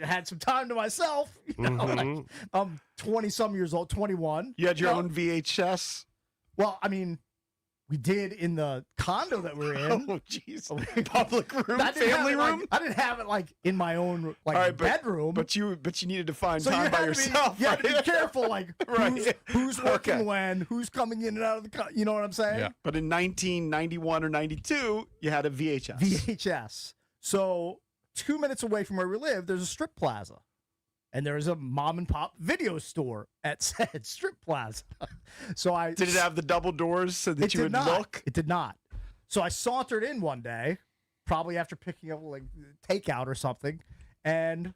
had some time to myself, like, I'm 20-some years old, 21. You had your own VHS? Well, I mean, we did in the condo that we're in. Oh, jeez. Public room, I didn't have family it, like, room? I didn't have it like in my own All right, bedroom. But you needed to find So you time by had to be- yourself. you had to be right? careful, like Right. who's working Okay. when, who's coming in and out of the. You know what I'm saying? Yeah. But in 1991 or 92, you had a VHS. VHS. So 2 minutes away from where we live, there's a strip plaza. And there's a mom and pop video store at said strip plaza. So I Did it have the double doors so that It you did would not. look? It did not. So I sauntered in one day, probably after picking up like takeout or something, and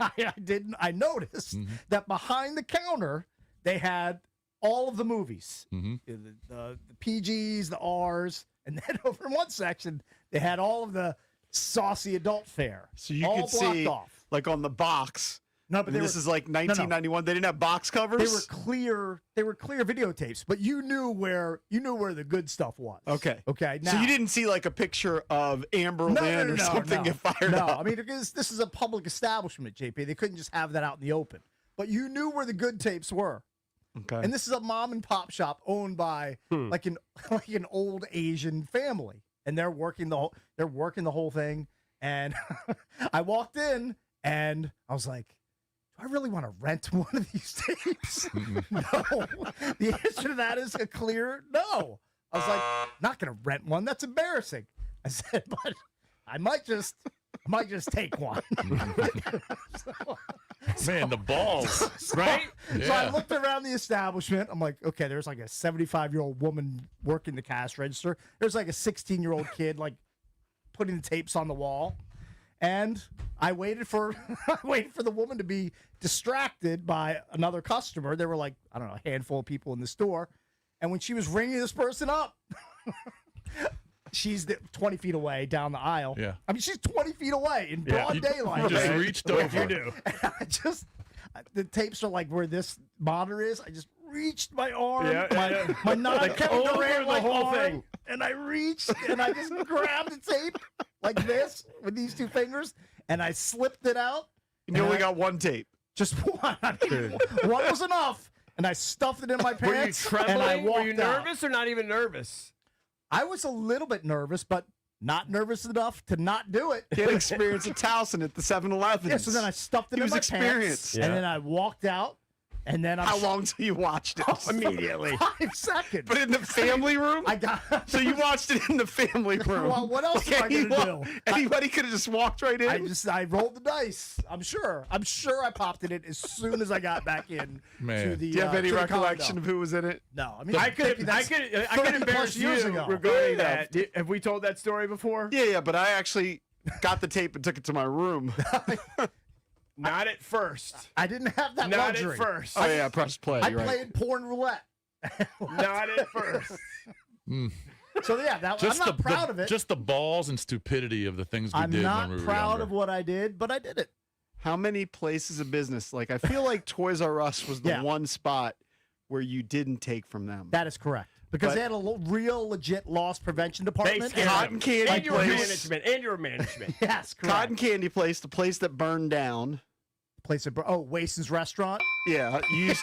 I noticed that behind the counter they had all of the movies, the PGs, the Rs, and then over in one section they had all of the saucy adult fare. So you all could blocked see, off. like on the box, No, but And this is like 1991. They didn't have box covers. They were clear videotapes, but you knew where the good stuff was. Okay. Okay. So Now, you didn't see like a picture of Amber Lynn or something get fired no. up. I mean, because this is a public establishment, JP. They couldn't just have that out in the open. But you knew where the good tapes were. Okay. And this is a mom and pop shop owned by like an old Asian family, and they're working the whole thing. And I walked in, and I was like, do I really want to rent one of these tapes? No. The answer to that is a clear no. I was like, not going to rent one. That's embarrassing. I said, but I might just take one. Man, the balls. Right? So I looked around the establishment. I'm like, okay, there's like a 75-year-old woman working the cash register. There's like a 16-year-old kid like putting the tapes on the wall. And I waited for the woman to be distracted by another customer. There were like, I don't know, a handful of people in the store. And when she was ringing this person up, she's 20 feet away down the aisle. Yeah. I mean, she's 20 feet away in broad daylight. You just reached over. You do. The tapes are like where this monitor is. I just reached my arm, Yeah. my non-Kevin over Durant the like whole arm, thing. and I reached and I just grabbed the tape like this with these two fingers, and I slipped it out. And you only got one tape. Just one. One was enough, and I stuffed it in my Were you pants. And I trembling? Were walked you out. nervous or not even nervous? I was a little bit nervous, but not nervous enough to not do it. He had experience at Towson at the 7-Eleven. Yeah, so then I stuffed it He in was my experienced. pants, and then I walked out, and then How long till you watched it? Immediately. 5 seconds. But in the family room? I got. So you watched it in the family room. Well, what else am I gonna do? Anybody could have just walked right in. I rolled the dice. I'm sure I popped it in as soon as I got back in. Man. To the, Do you have any to the recollection condo. of who was in it? No, I mean I could embarrass years you ago. regarding that. Have we told that story before? Yeah, but I actually got the tape and took it to my room. Not at first. I didn't have that Not luxury. at first. Oh yeah, press play. I You're right. played porn roulette. Not at first. So yeah, I'm not proud of it. Just the balls and stupidity of the things we I'm did not when we were proud younger. of what I did, but I did it. How many places of business? Like I feel like Toys R Us was the Yeah. one spot where you didn't take from them. That is correct. Because But- they had a real legit loss prevention department. Cotton candy And your place. management. And your management. Yes, correct. Cotton candy place, the place that burned down. Place of Wason's restaurant. Yeah, you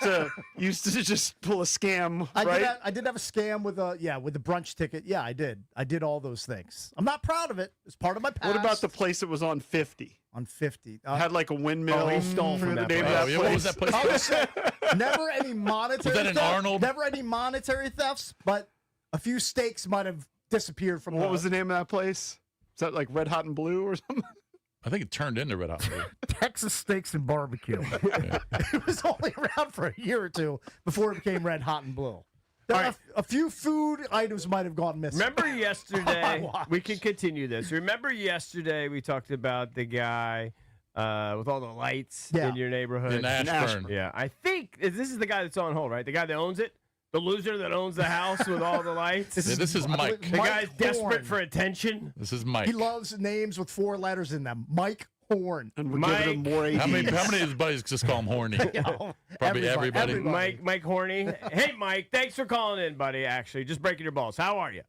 used to just pull a scam, I right? did have a scam with the brunch ticket. Yeah, I did all those things. I'm not proud of it. It's part of my past. What about the place that was on 50? On 50? Had like a windmill. he stole from the that name of place. that Oh, yeah, what was that place? I would say never any monetary. Was that in theft, Arnold? Never any monetary thefts, but a few steaks might have disappeared from. What was the name of that place? Is that like Red Hot and Blue or something? I think it turned into Red Hot and Blue. Texas Steaks and Barbecue? It was only around for a year or two before it became Red Hot and Blue. A few food items might have gone missing. Remember yesterday? We can continue this. Remember yesterday we talked about the guy with all the lights in your neighborhood? In Ashburn. Yeah, I think this is the guy that's on hold, right? The guy that owns it? The loser that owns the house with all the lights? This is Mike. The Mike guy's desperate Horn. for attention. This is Mike. He loves names with 4 letters in them. Mike Horn. And we're giving him more ADs. How many of his buddies just call him horny? Probably everybody. Mike Horny. Hey, Mike, thanks for calling in, buddy, actually. Just breaking your balls. How are you?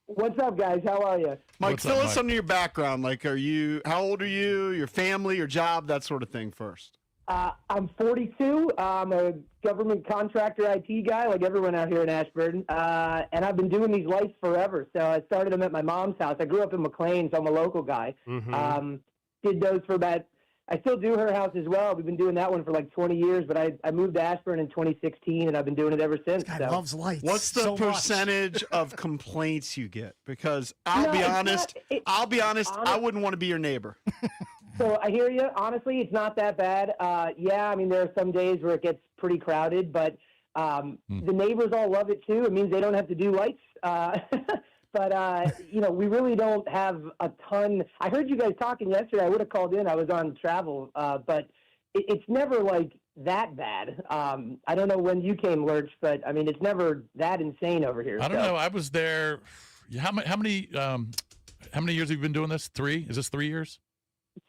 What's up, guys? How are you? Mike, What's fill up, us Mike? under your background. Like, how old are you, your family, your job, that sort of thing first. I'm 42. I'm a government contractor IT guy, like everyone out here in Ashburn. And I've been doing these lights forever. So I started them at my mom's house. I grew up in McLean, so I'm a local guy. Did those for about, I still do her house as well. We've been doing that one for like 20 years, but I moved to Ashburn in 2016, and I've been doing it ever since. This guy loves lights. What's the so much. percentage of complaints you get? Because I'll be honest, I wouldn't want to be your neighbor. So I hear you. Honestly, it's not that bad. Yeah, I mean, there are some days where it gets pretty crowded, but the neighbors all love it too. It means they don't have to do lights. But, we really don't have a ton. I heard you guys talking yesterday. I would have called in. I was on travel. But it's never like that bad. I don't know when you came, Lurch, but I mean, it's never that insane over here. I don't know. I was there. How many years have you been doing this? 3? Is this 3 years?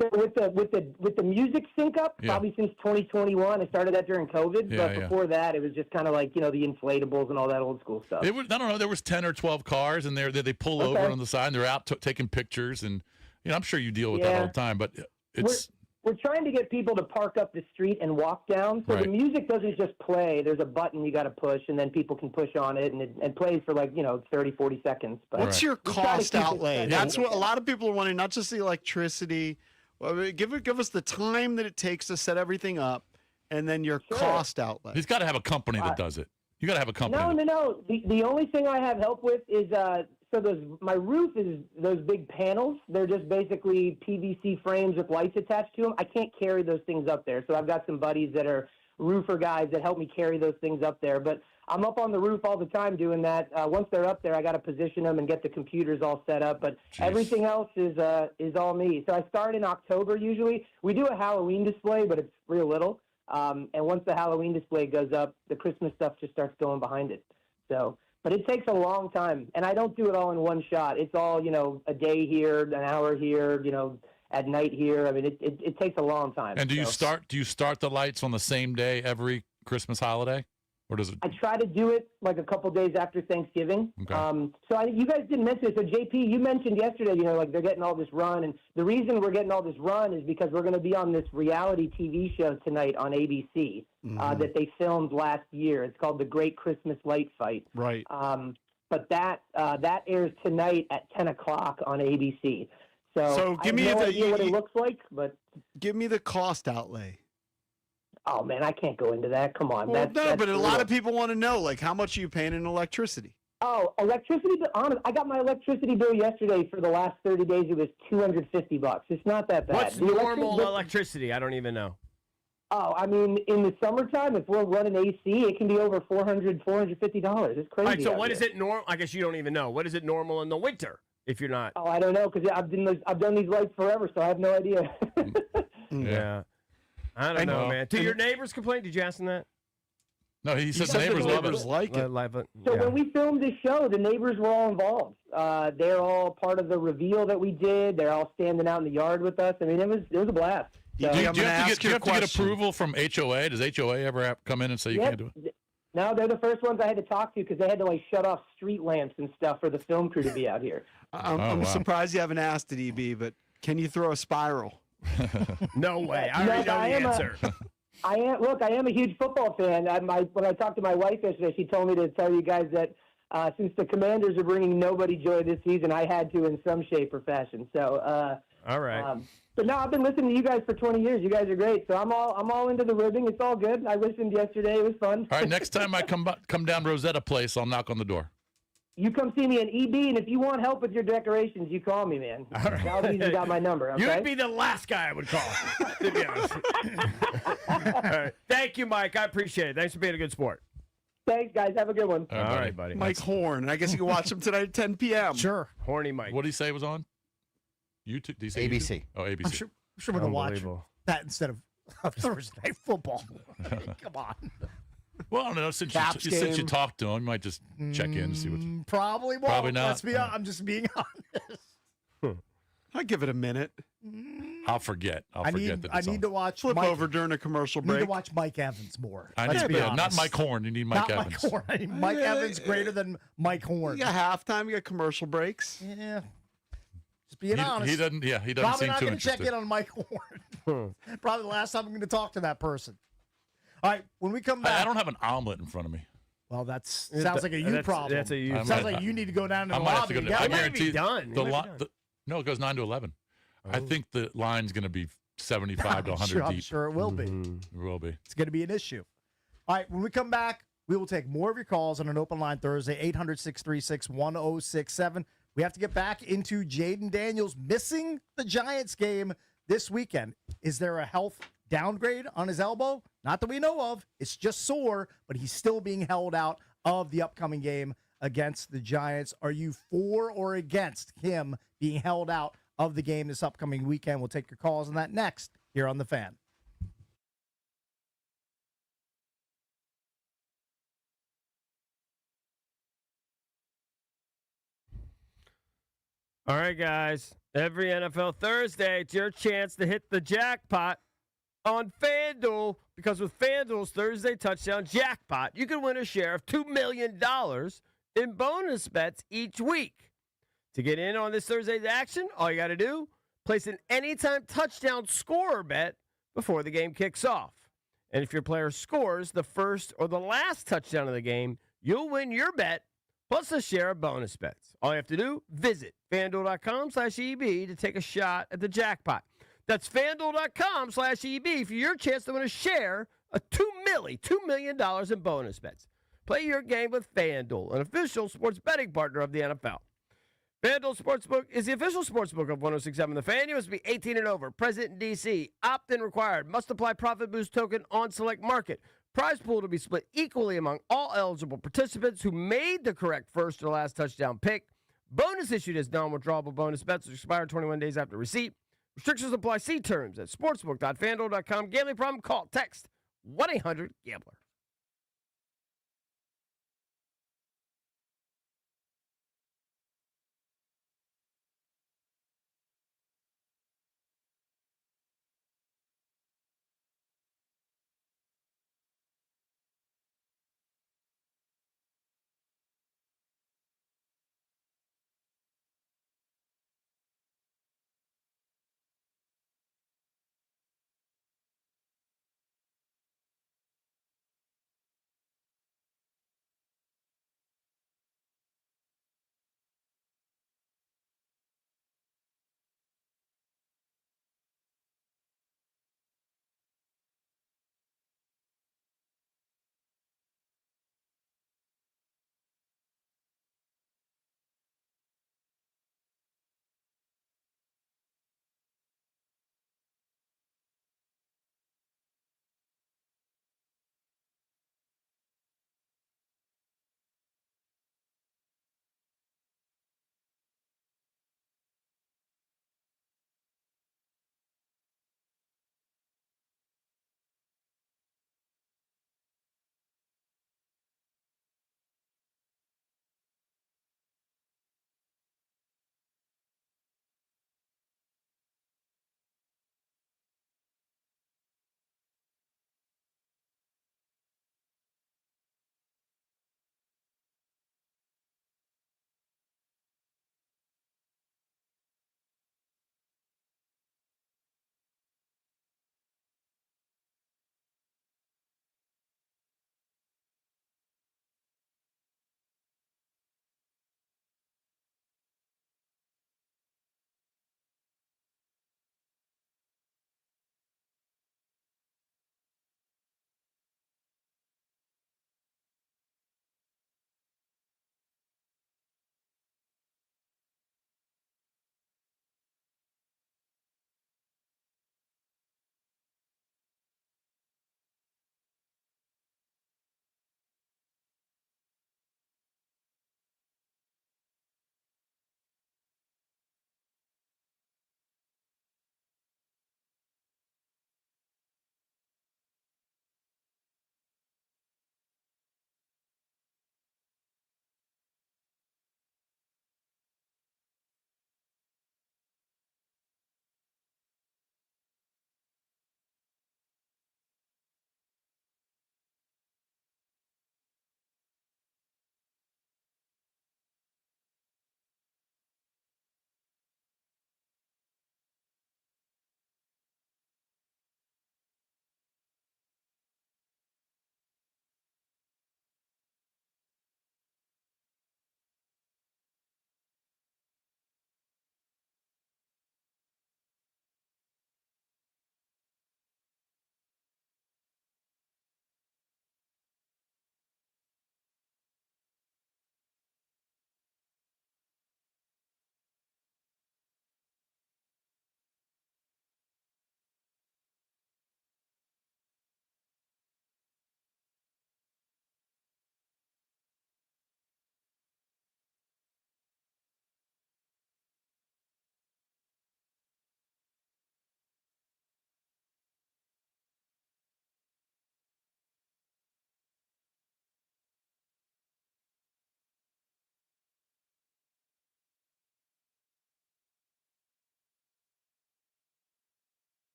So with the music sync up, Yeah. probably since 2021. I started that during COVID, Yeah, but yeah. before that, it was just kind of like the inflatables and all that old school stuff. It was, I don't know. There was 10 or 12 cars, and they pull over Okay. on the side, and they're out taking pictures, and I'm sure you deal with that Yeah. all the time. But it's We're trying to get people to park up the street and walk down. So Right. the music doesn't just play. There's a button you got to push, and then people can push on it, and it plays for 30, 40 seconds. But What's your we try to cost keep it outlay? friendly. That's what a lot of people are wanting, not just the electricity. Well, give us the time that it takes to set everything up, and then your cost outlay. he's got to have a company that does it. You got to have a company. No. The only thing I have help with is my roof is those big panels. They're just basically PVC frames with lights attached to them. I can't carry those things up there, so I've got some buddies that are roofer guys that help me carry those things up there. But I'm up on the roof all the time doing that. Once they're up there, I got to position them and get the computers all set up. But everything else is all me. So I start in October usually. We do a Halloween display, but it's real little. And once the Halloween display goes up, the Christmas stuff just starts going behind it. So, but it takes a long time, and I don't do it all in one shot. It's all a day here, an hour here, at night here. I mean, it takes a long time. And do you So start the lights on the same day every Christmas holiday, or does it? I try to do it like a couple days after Thanksgiving. Okay. You guys didn't mention it. So JP, you mentioned yesterday, they're getting all this run, and the reason we're getting all this run is because we're going to be on this reality TV show tonight on ABC that they filmed last year. It's called The Great Christmas Light Fight. Right. But that airs tonight at 10 o'clock on ABC. So give me I have no the- idea what it looks like, but Give me the cost outlay. oh man, I can't go into that. Come on, Well, that's but a lot brutal. of people want to know, like, how much are you paying in electricity? Oh, electricity bill. Honest, I got my electricity bill yesterday for the last 30 days. It was $250. It's not that bad. What's The normal bill- electricity? I don't even know. Oh, I mean, in the summertime, if we're running AC, it can be over $400, $450. It's crazy. All right, so out what here. is it normal? I guess you don't even know. What is it normal in the winter if you're not? Oh, I don't know because I've done these lights forever, so I have no idea. Yeah. I don't know, man. Do your neighbors complain? Did you ask them that? No, he said said the neighbors love neighbors it. like it. So when we filmed this show, the neighbors were all involved. They're all part of the reveal that we did. They're all standing out in the yard with us. I mean, it was a blast. So, Do you have to get approval from HOA? Does HOA ever come in and say you Yep. can't do it? No, they're the first ones I had to talk to because they had to shut off street lamps and stuff for the film crew to be out here. I'm wow. surprised you haven't asked it, EB, but can you throw a spiral? No way. I No, already know I the am answer. I am a huge football fan. When I talked to my wife yesterday, she told me to tell you guys that since the Commanders are bringing nobody joy this season, I had to in some shape or fashion. So, all right. But no, I've been listening to you guys for 20 years. You guys are great. So I'm all into the ribbing. It's all good. I listened yesterday. It was fun. All right, next time I come down Rosetta Place, I'll knock on the door. You come see me in EB, and if you want help with your decorations, you call me, man. You got my number, okay? You'd be the last guy I would call, to be honest. All right. Thank you, Mike. I appreciate it. Thanks for being a good sport. Thanks, guys. Have a good one. All right, buddy. Mike Horn. I guess you can watch him tonight at 10 p.m. Sure. Horny Mike. What did he say was on? YouTube? Did he say ABC. YouTube? Oh, ABC. I'm sure we're going to watch Unbelievable. that instead of Thursday Night Football. Come on. Well, I don't know. Since Caps you game. talked to him, you might just check in and see what's. Probably won't. Probably not. Let's be I'm just being honest. I give it a minute. I'll forget. I'll forget that. I it's need on. to watch Flip Mike, over during a commercial need break. to watch Mike Evans more. I Let's need, be yeah, honest. not Mike Horn. You need Mike Not Evans. Mike Horn. I need Mike Evans greater than Mike Horn. You got halftime. You got commercial breaks. Yeah. Just being honest. He doesn't. Yeah, he doesn't Probably seem not too going to check interested. in on Mike Horn. Probably the last time I'm going to talk to that person. All right, when we come back. I don't have an omelet in front of me. Well, sounds like a you problem. That's a you. Sounds like you need to go down to I the might have lobby. to and go. get I one. guarantee done. the It might lot. be No, it goes 9 to 11. I think the line's going to be 75 to 100 I'm deep. sure it will be. It will be. It's going to be an issue. All right, when we come back, we will take more of your calls on an open line Thursday, 800-636-1067. We have to get back into Jaden Daniels missing the Giants game this weekend. Is there a health downgrade on his elbow? Not that we know of. It's just sore, but he's still being held out of the upcoming game against the Giants. Are you for or against him being held out of the game this upcoming weekend? We'll take your calls on that next here on The Fan. All right, guys. Every NFL Thursday, it's your chance to hit the jackpot on FanDuel, because with FanDuel's Thursday Touchdown Jackpot, you can win a share of $2 million in bonus bets each week. To get in on this Thursday's action, all you got to do, place an anytime touchdown scorer bet before the game kicks off. And if your player scores the first or the last touchdown of the game, you'll win your bet plus a share of bonus bets. All you have to do, visit FanDuel.com/EB to take a shot at the jackpot. That's FanDuel.com/EB for your chance to win a share of $2 million in bonus bets. Play your game with FanDuel, an official sports betting partner of the NFL. FanDuel Sportsbook is the official sportsbook of 106.7 The Fan. You must be 18 and over. Present in D.C. Opt-in required. Must apply profit boost token on select market. Prize pool to be split equally among all eligible participants who made the correct first or last touchdown pick. Bonus issued as non-withdrawable bonus bets, which expire 21 days after receipt. Restrictions apply. See terms at sportsbook.fanduel.com. Gambling problem? Call, text 1-800-GAMBLER.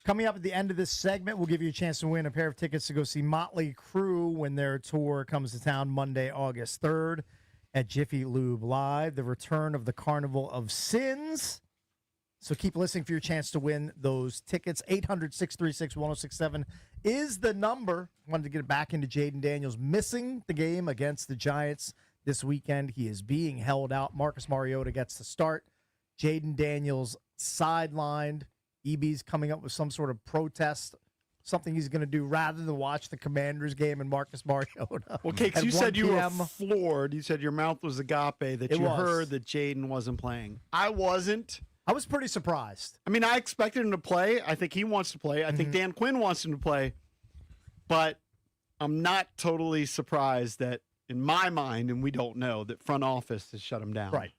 Coming up at the end of this segment, we'll give you a chance to win a pair of tickets to go see Motley Crue when their tour comes to town Monday, August 3rd at Jiffy Lube Live, the return of the Carnival of Sins. So keep listening for your chance to win those tickets. 800-636-1067 is the number. Wanted to get back into Jaden Daniels missing the game against the Giants this weekend. He is being held out. Marcus Mariota gets the start. Jaden Daniels sidelined. EB's coming up with some sort of protest, something he's going to do rather than watch the Commanders game and Marcus Mariota. Well, Cakes, at you 1 said you were p.m. floored. You said your mouth was agape, that It you was. heard that Jaden wasn't playing. I wasn't. I was pretty surprised. I mean, I expected him to play. I think he wants to play. I think Dan Quinn wants him to play. But I'm not totally surprised that, in my mind, and we don't know, that front office has shut him down. Right.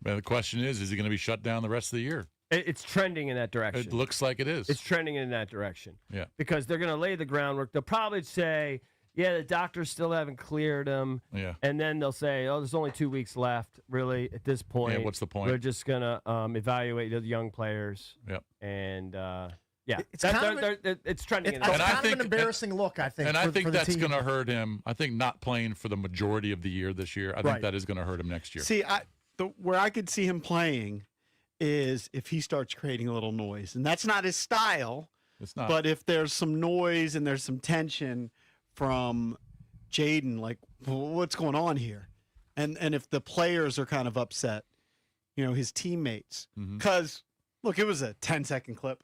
But the question is he going to be shut down the rest of the year? It's trending in that direction. It looks like it is. It's trending in that direction. Yeah. Because they're going to lay the groundwork. They'll probably say, yeah, the doctors still haven't cleared him. Yeah. And then they'll say, oh, there's only 2 weeks left, really, at this point. Yeah, what's the point? We're just going to evaluate the young players. Yep. And, yeah. It's kind of it's trending in It's that kind of an embarrassing look, I think. And I for think the that's team. going to hurt him. I think not playing for the majority of the year this year, I think Right. that is going to hurt him next year. See, where I could see him playing is if he starts creating a little noise. And that's not his style. It's not. But if there's some noise and there's some tension from Jaden, like, well, what's going on here? And if the players are kind of upset, his teammates. Because, look, it was a 10-second clip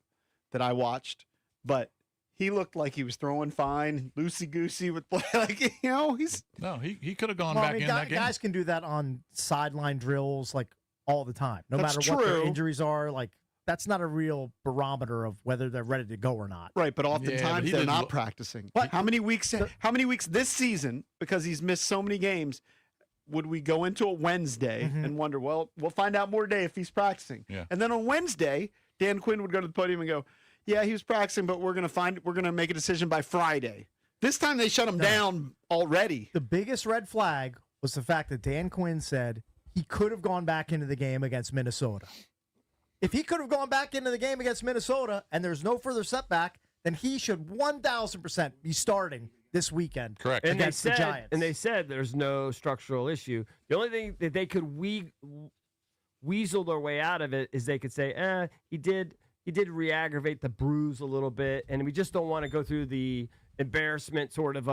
that I watched, but he looked like he was throwing fine, loosey-goosey with play. Like, he's... No, he could have gone Well, back I mean, in that game. guys can do that on sideline drills, like, all the time. No That's matter what their true. injuries are, like, that's not a real barometer of whether they're ready to go or not. Right, but Yeah, oftentimes but he they're didn't not look- practicing. But- How many weeks this season, because he's missed so many games, would we go into a Wednesday and wonder, well, we'll find out more today if he's practicing. Yeah. And then on Wednesday, Dan Quinn would go to the podium and go, yeah, he was practicing, but we're going to make a decision by Friday. This time they shut him down already. The biggest red flag was the fact that Dan Quinn said he could have gone back into the game against Minnesota. If he could have gone back into the game against Minnesota and there's no further setback, then he should 1,000% be starting this weekend Correct. against the Giants. And they said there's no structural issue. The only thing that they could weasel their way out of it is they could say, he did re-aggravate the bruise a little bit, and we just don't want to go through the embarrassment sort of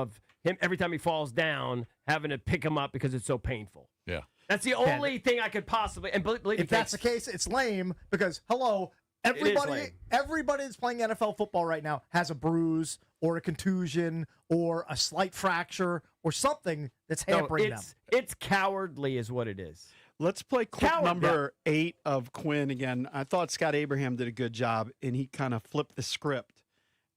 him every time he falls down, having to pick him up because it's so painful. Yeah. That's the only thing I could possibly. And believe me, if that's the case, it's lame because, hello, everybody lame. that's playing NFL football right now has a bruise or a contusion or a slight fracture or something that's hampering them. It's cowardly is what it is. Let's play clip Coward, number 8 of Quinn again. I thought Scott Abraham did a good job, and he kind of flipped the script,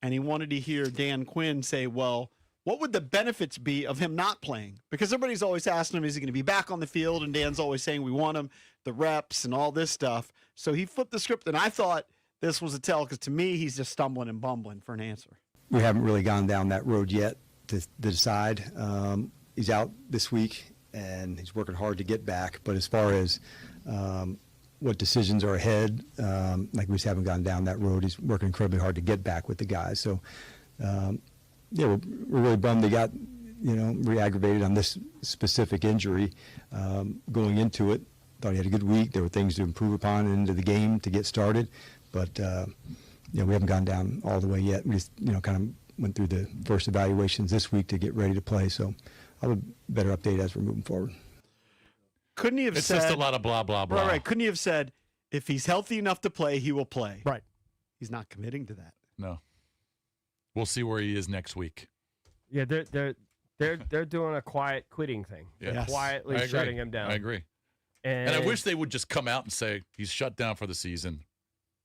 and he wanted to hear Dan Quinn say, well, what would the benefits be of him not playing? Because everybody's always asking him, is he going to be back on the field? And Dan's always saying, we want him, the reps and all this stuff. So he flipped the script, and I thought this was a tell, because to me, he's just stumbling and bumbling for an answer. We haven't really gone down that road yet to decide. He's out this week, and he's working hard to get back. But as far as what decisions are ahead, like we just haven't gone down that road. He's working incredibly hard to get back with the guys. So, yeah, we're really bummed they got, re-aggravated on this specific injury. Going into it, thought he had a good week. There were things to improve upon into the game to get started. But, we haven't gone down all the way yet. We just, kind of went through the first evaluations this week to get ready to play. So I'll have a better update as we're moving forward. Couldn't he have It's said... just a lot of blah, blah, blah. Right. Couldn't he have said, if he's healthy enough to play, he will play? Right. He's not committing to that. No. We'll see where he is next week. Yeah, they're doing a quiet quitting thing. Yeah. They're Yes. quietly I agree. shutting him down. I agree. And I wish they would just come out and say, he's shut down for the season.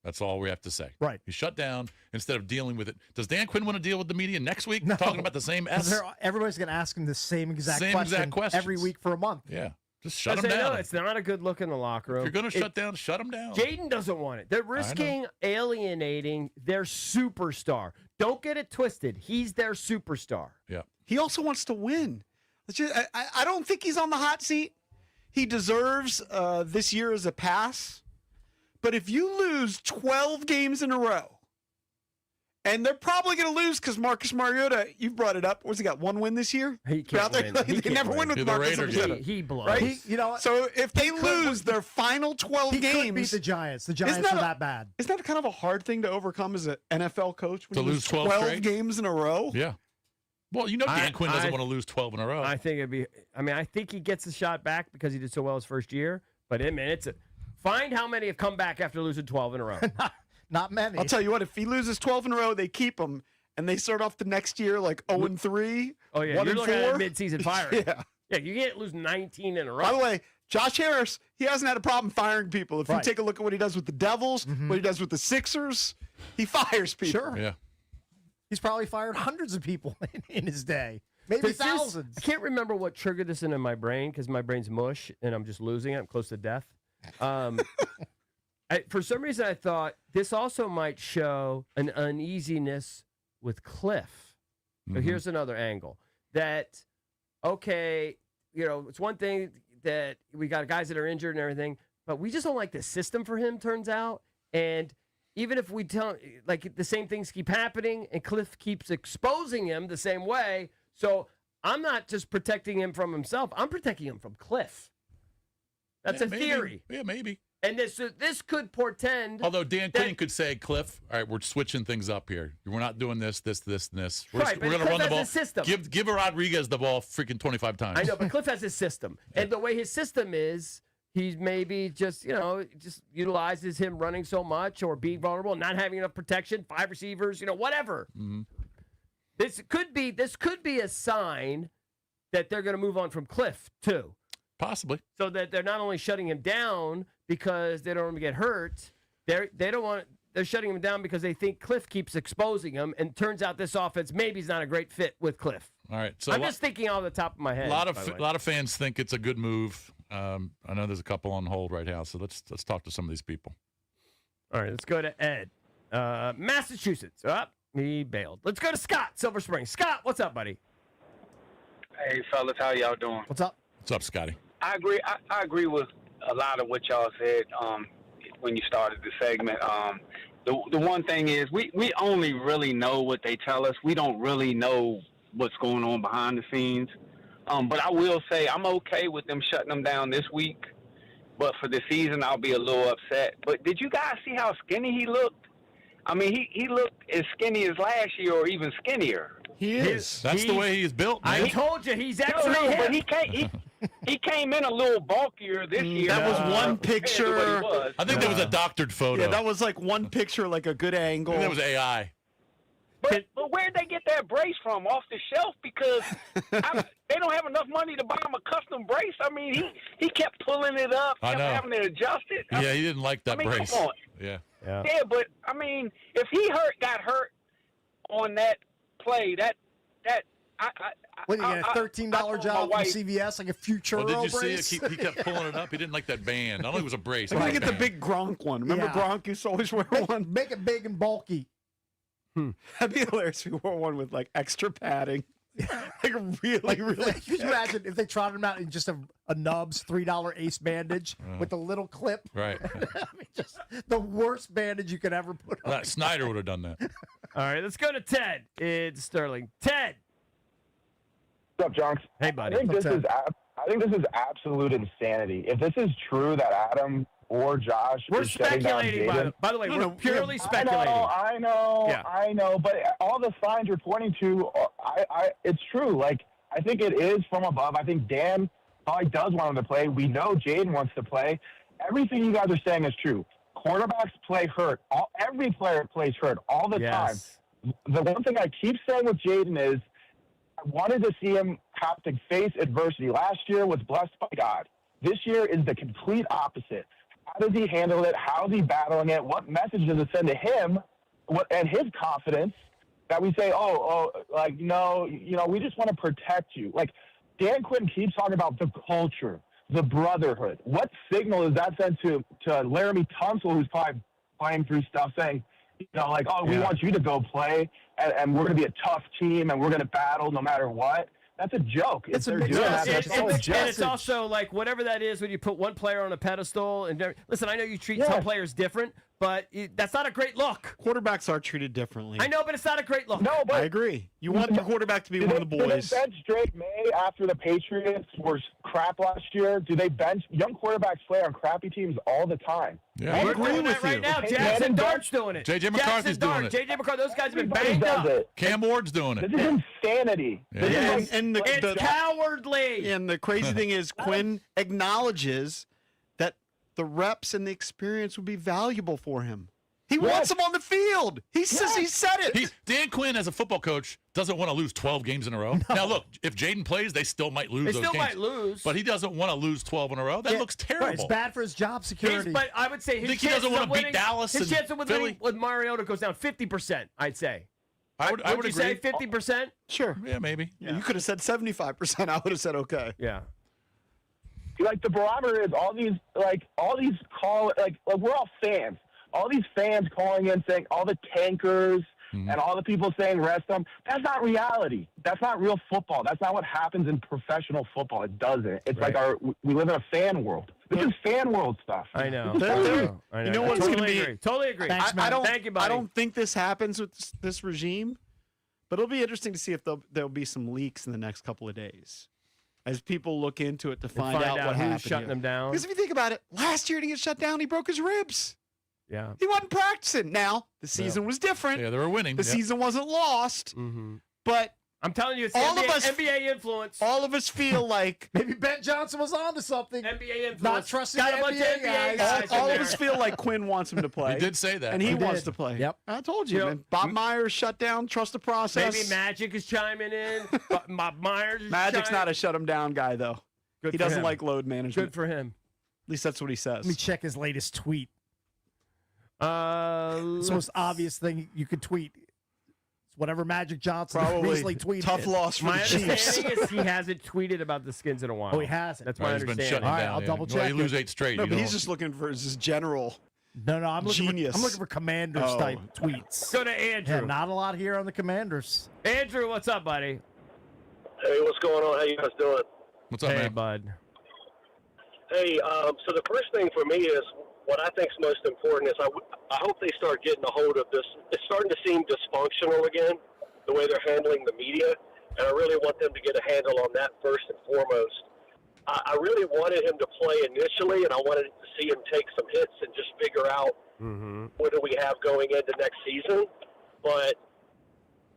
That's all we have to say. Right. He's shut down instead of dealing with it. Does Dan Quinn want to deal with the media next week? Talking about the same 'Cause S? everybody's going to ask him the same exact Same question exact questions. every week for a month. Yeah. Just shut I him say, down. No, it's not a good look in the locker room. If you're going to shut down, shut him down. Jaden doesn't want it. They're risking alienating their superstar. Don't get it twisted. He's their superstar. Yeah. He also wants to win. I don't think he's on the hot seat. He deserves this year as a pass. But if you lose 12 games in a row And they're probably going to lose because Marcus Mariota, you brought it up. What's he got? 1 win this year? He can't win. They never win with The Marcus Raiders Mariota. He blows. Right? You know what? So if they lose their final 12 He games, could beat the Giants. The Giants that are a- that bad. isn't that kind of a hard thing to overcome as an NFL coach when To you lose 12 straight? games in a row? Yeah. Well, Dan Quinn doesn't want to lose 12 in a row. I think it'd be. I mean, I think he gets the shot back because he did so well his first year. But find how many have come back after losing 12 in a row. Not many. I'll tell you what, if he loses 12 in a row, they keep him, and they start off the next year like 0-3. Oh yeah, 1 you're and looking 4. at a mid-season firing. Yeah. You can't lose 19 in a row. By the way, Josh Harris, he hasn't had a problem firing people. If you take a look at what he does with the Devils, what he does with the Sixers, he fires people. Sure. Yeah. He's probably fired hundreds of people in his day. Maybe But this- thousands. I can't remember what triggered this in my brain because my brain's mush and I'm just losing it. I'm close to death. For some reason, I thought this also might show an uneasiness with Cliff. So here's another angle that, okay, it's one thing that we got guys that are injured and everything, but we just don't like the system for him, turns out. And even if we tell, like, the same things keep happening and Cliff keeps exposing him the same way. So I'm not just protecting him from himself, I'm protecting him from Cliff. That's a maybe. theory. Yeah, maybe. And this could portend. Although Dan Quinn could say, Cliff, all right, we're switching things up here. We're not doing this, and this. We're Right, but going to Cliff run the has ball. a system. Give Rodriguez the ball freaking 25 times. I know, but Cliff has his system. And the way his system is, he's maybe just utilizes him running so much or being vulnerable, not having enough protection, 5 receivers, whatever. Mm-hmm. This could be a sign that they're going to move on from Cliff, too. Possibly. So that they're not only shutting him down because they don't want him to get hurt, they're shutting him down because they think Cliff keeps exposing him, and turns out this offense maybe is not a great fit with Cliff. All right. So I'm just thinking off the top of my head. A lot of fans think it's a good move. I know there's a couple on hold right now, so let's talk to some of these people. All right, let's go to Ed, Massachusetts. He bailed. Let's go to Scott, Silver Spring. Scott, what's up, buddy? Hey, fellas, how y'all doing? What's up? What's up, Scotty? I agree. I agree with a lot of what y'all said when you started the segment. The one thing is we only really know what they tell us. We don't really know what's going on behind the scenes. But I will say I'm okay with them shutting them down this week. But for the season, I'll be a little upset. But did you guys see how skinny he looked? I mean, he looked as skinny as last year or even skinnier. He is. That's the way he's built, man. I told you, he's actually but he came in a little bulkier this year. That was one compared to picture. what he was. I think that was a doctored photo. Yeah, that was like one picture, like a good angle. I think that was AI. But where'd they get that brace from? Off the shelf? Because they don't have enough money to buy him a custom brace. I mean, he kept pulling it up, I kept know. having to adjust it. Yeah, he didn't like that I mean, brace. come on. Yeah. Yeah, but I mean, if he got hurt on that play, What, you get a $13 job from CVS, like a Futuro Well, did you brace? see it? He kept pulling it up. He didn't like that band. I don't think it was a brace. I'm It gonna was a get the band. big Gronk one. Remember Yeah. Gronk used to always wear one? Make it big and bulky. That'd be hilarious if we wore one with like extra padding. Like really. Can you imagine if they trotted him out in just a Nubs $3 Ace bandage with a little clip? Right. I mean, just the worst bandage you could ever put on. That Snyder would have done that. All right, let's go to Ted in Sterling. Ted. What's up, Jonks? Hey, buddy. I think this is absolute insanity. If this is true that Adam or Josh We're is shutting down speculating, Jaden, by the way. We're purely speculating. I know, but all the signs you're pointing to, it's true. Like, I think it is from above. I think Dan probably does want him to play. We know Jaden wants to play. Everything you guys are saying is true. Quarterbacks play hurt. Every player plays hurt all the time. The one thing I keep saying with Jaden is I wanted to see him have to face adversity. Last year was blessed by God. This year is the complete opposite. How does he handle it? How is he battling it? What message does it send to him and his confidence that we say, we just want to protect you? Like, Dan Quinn keeps talking about the culture, the brotherhood. What signal does that send to Laramie Tunsil, who's probably playing through stuff, saying, we want you to go play, and we're going to be a tough team, and we're going to battle no matter what. That's a joke. It's If a they're mixed doing that, message. that's all a joke. And it's also like whatever that is when you put one player on a pedestal. And listen, I know you treat some players different, but that's not a great look. Quarterbacks are treated differently. I know, but it's not a great look. No, but I agree. You want your quarterback to be one of the boys. Do they bench Drake May after the Patriots were crap last year? Do they bench young quarterbacks play on crappy teams all the time? Yeah, I We're agree doing with that right you. now. Jackson Dart's doing it. J.J. McCarthy's doing it. J.J. McCarthy, those guys have been Everybody banged does up. it. Cam Ward's doing This it. is insanity. Yeah. This Yeah, is and It's cowardly. And the crazy thing is, Quinn acknowledges that the reps and the experience would be valuable for him. He wants him on the field. He says he said it. Dan Quinn, as a football coach, doesn't want to lose 12 games in a row. Now, look, if Jaden plays, they still might lose They those still games. might lose. But he doesn't want to lose 12 in a row. That looks terrible. Right, it's bad for his job security. But I would say his Think he chances doesn't want of to beat winning, Dallas his and chance of winning Philly? with Mariota goes down 50%, I'd say. I would you agree. say 50%? Sure. Yeah, maybe. Yeah. You could have said 75%. I would have said okay. Yeah. like the barometer is all these call like we're all fans. All these fans calling in saying all the tankers and all the people saying rest them. That's not reality. That's not real football. That's not what happens in professional football. It doesn't. It's like we live in a fan world. This is fan world stuff. I know. You know what's going to be? Totally agree. Thanks, man. Thank you, buddy. I don't think this happens with this regime, but it'll be interesting to see if there'll be some leaks in the next couple of days as people look into it to find out what who's happened. shutting them down. Because if you think about it, last year to get shut down, he broke his ribs. Yeah. He wasn't practicing. Now, the season was different. Yeah, they were winning. The season wasn't lost. But I'm telling you, it's all NBA, of us, NBA influence. All of us feel like maybe Ben Johnson was onto something. NBA influence. Not trusting Got the a bunch of NBA guys. all of us feel like Quinn wants him to play. He did say that. And he He wants did. to play. Yep. I told you, man. Bob Myers shut down, trust the process. Maybe Magic is chiming in. Bob Myers is Magic's chiming. not a shut him down guy, though. Good He for doesn't him. like load management. Good for him. At least that's what he says. Let me check his latest tweet. It's the most obvious thing you could tweet. It's whatever Magic Johnson previously tweeted. Tough loss for My the Chiefs. understanding is he hasn't tweeted about the Skins in a while. Oh, he hasn't. That's my He's been understanding. shutting All right, down. I'll yeah. double Well, check he lose it. 8 straight. No, you but know. he's just looking for his general. No, I'm looking Genius. I'm looking for Commanders Oh. type tweets. Go to Andrew. Yeah, not a lot here on the Commanders. Andrew, what's up, buddy? Hey, what's going on? How you guys doing? What's up, Hey, man? bud. Hey, so the first thing for me is what I think is most important is I hope they start getting a hold of this. It's starting to seem dysfunctional again, the way they're handling the media, and I really want them to get a handle on that first and foremost. I really wanted him to play initially, and I wanted to see him take some hits and just figure out what do we have going into next season. But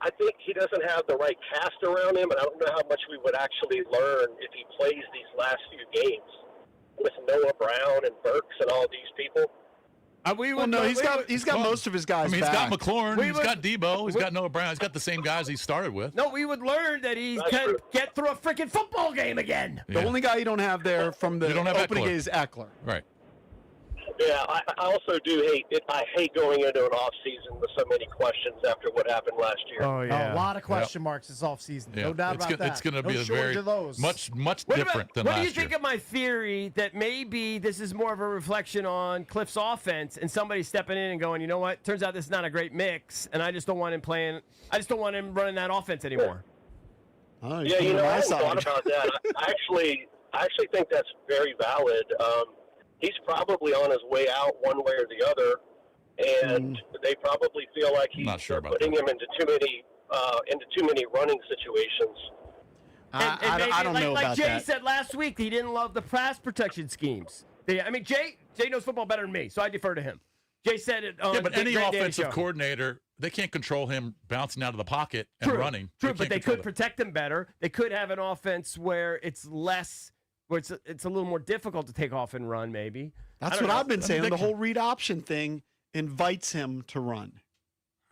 I think he doesn't have the right cast around him, and I don't know how much we would actually learn if he plays these last few games with Noah Brown and Burks and all these people. Well, no, he's got most of his guys. I mean, back. he's got McLaurin, We he's would- got Debo, he's got Noah Brown, he's got the same guys he started with. No, we would learn that he can get through a freaking football game again. The only guy you don't have there from the You don't have opening Eckler. is Eckler. Right. Yeah, I also do hate it. I hate going into an off season with so many questions after what happened last year. Oh, A lot of question marks this offseason. Yeah. No doubt it's about gonna, that. It's going to No be a shortage very of those. much What different than what do last you think year. of my theory that maybe this is more of a reflection on Cliff's offense and somebody stepping in and going, you know what? Turns out this is not a great mix, and I just don't want him playing. I just don't want him running that offense anymore. Oh, Yeah, you know, I hadn't thought about that. I actually think that's very valid. He's probably on his way out one way or the other, and they probably feel like he's Not sure about putting him into too many running situations. And maybe, I don't know like about Jay that. said last week, he didn't love the pass protection schemes. I mean, Jay knows football better than me, so I defer to him. Jay said it on Yeah, but the any Great Danny offensive Show. coordinator, they can't control him bouncing out of the pocket and True, running. True, can't but they control could that. protect him better. They could have an offense where it's a little more difficult to take off and run, maybe. That's what I've been saying. The whole read option thing invites him to run.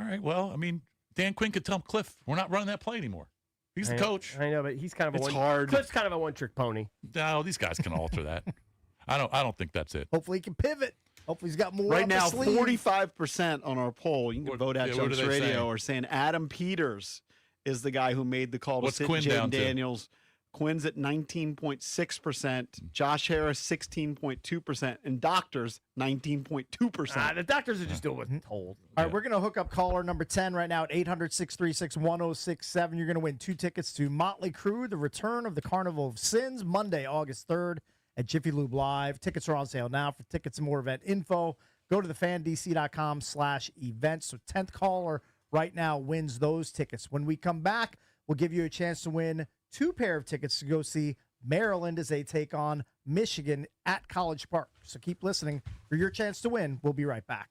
All right, well, I mean, Dan Quinn could tell Cliff, we're not running that play anymore. He's the coach. I know, but he's kind of It's a one. hard. Cliff's kind of a one-trick pony. No, these guys can alter that. I don't think that's it. Hopefully he can pivot. Hopefully he's got more Right up now, his sleeve. 45% on our poll, you can vote at yeah, what are Junks they Radio, saying? are saying Adam Peters is the guy who made the call to What's sit Quinn Jaden down to? Daniels. Quinn's at 19.6%, Josh Harris 16.2%, and Doctors 19.2%. The doctors are just doing what's told. All right, we're going to hook up caller number 10 right now at 800-636-1067. You're going to win 2 tickets to Motley Crue, the return of the Carnival of Sins, Monday, August 3rd at Jiffy Lube Live. Tickets are on sale now. For tickets and more event info, Go to thefandc.com/events. So 10th caller right now wins those tickets. When we come back, we'll give you a chance to win 2 pair of tickets to go see Maryland as they take on Michigan at College Park. So keep listening for your chance to win. We'll be right back.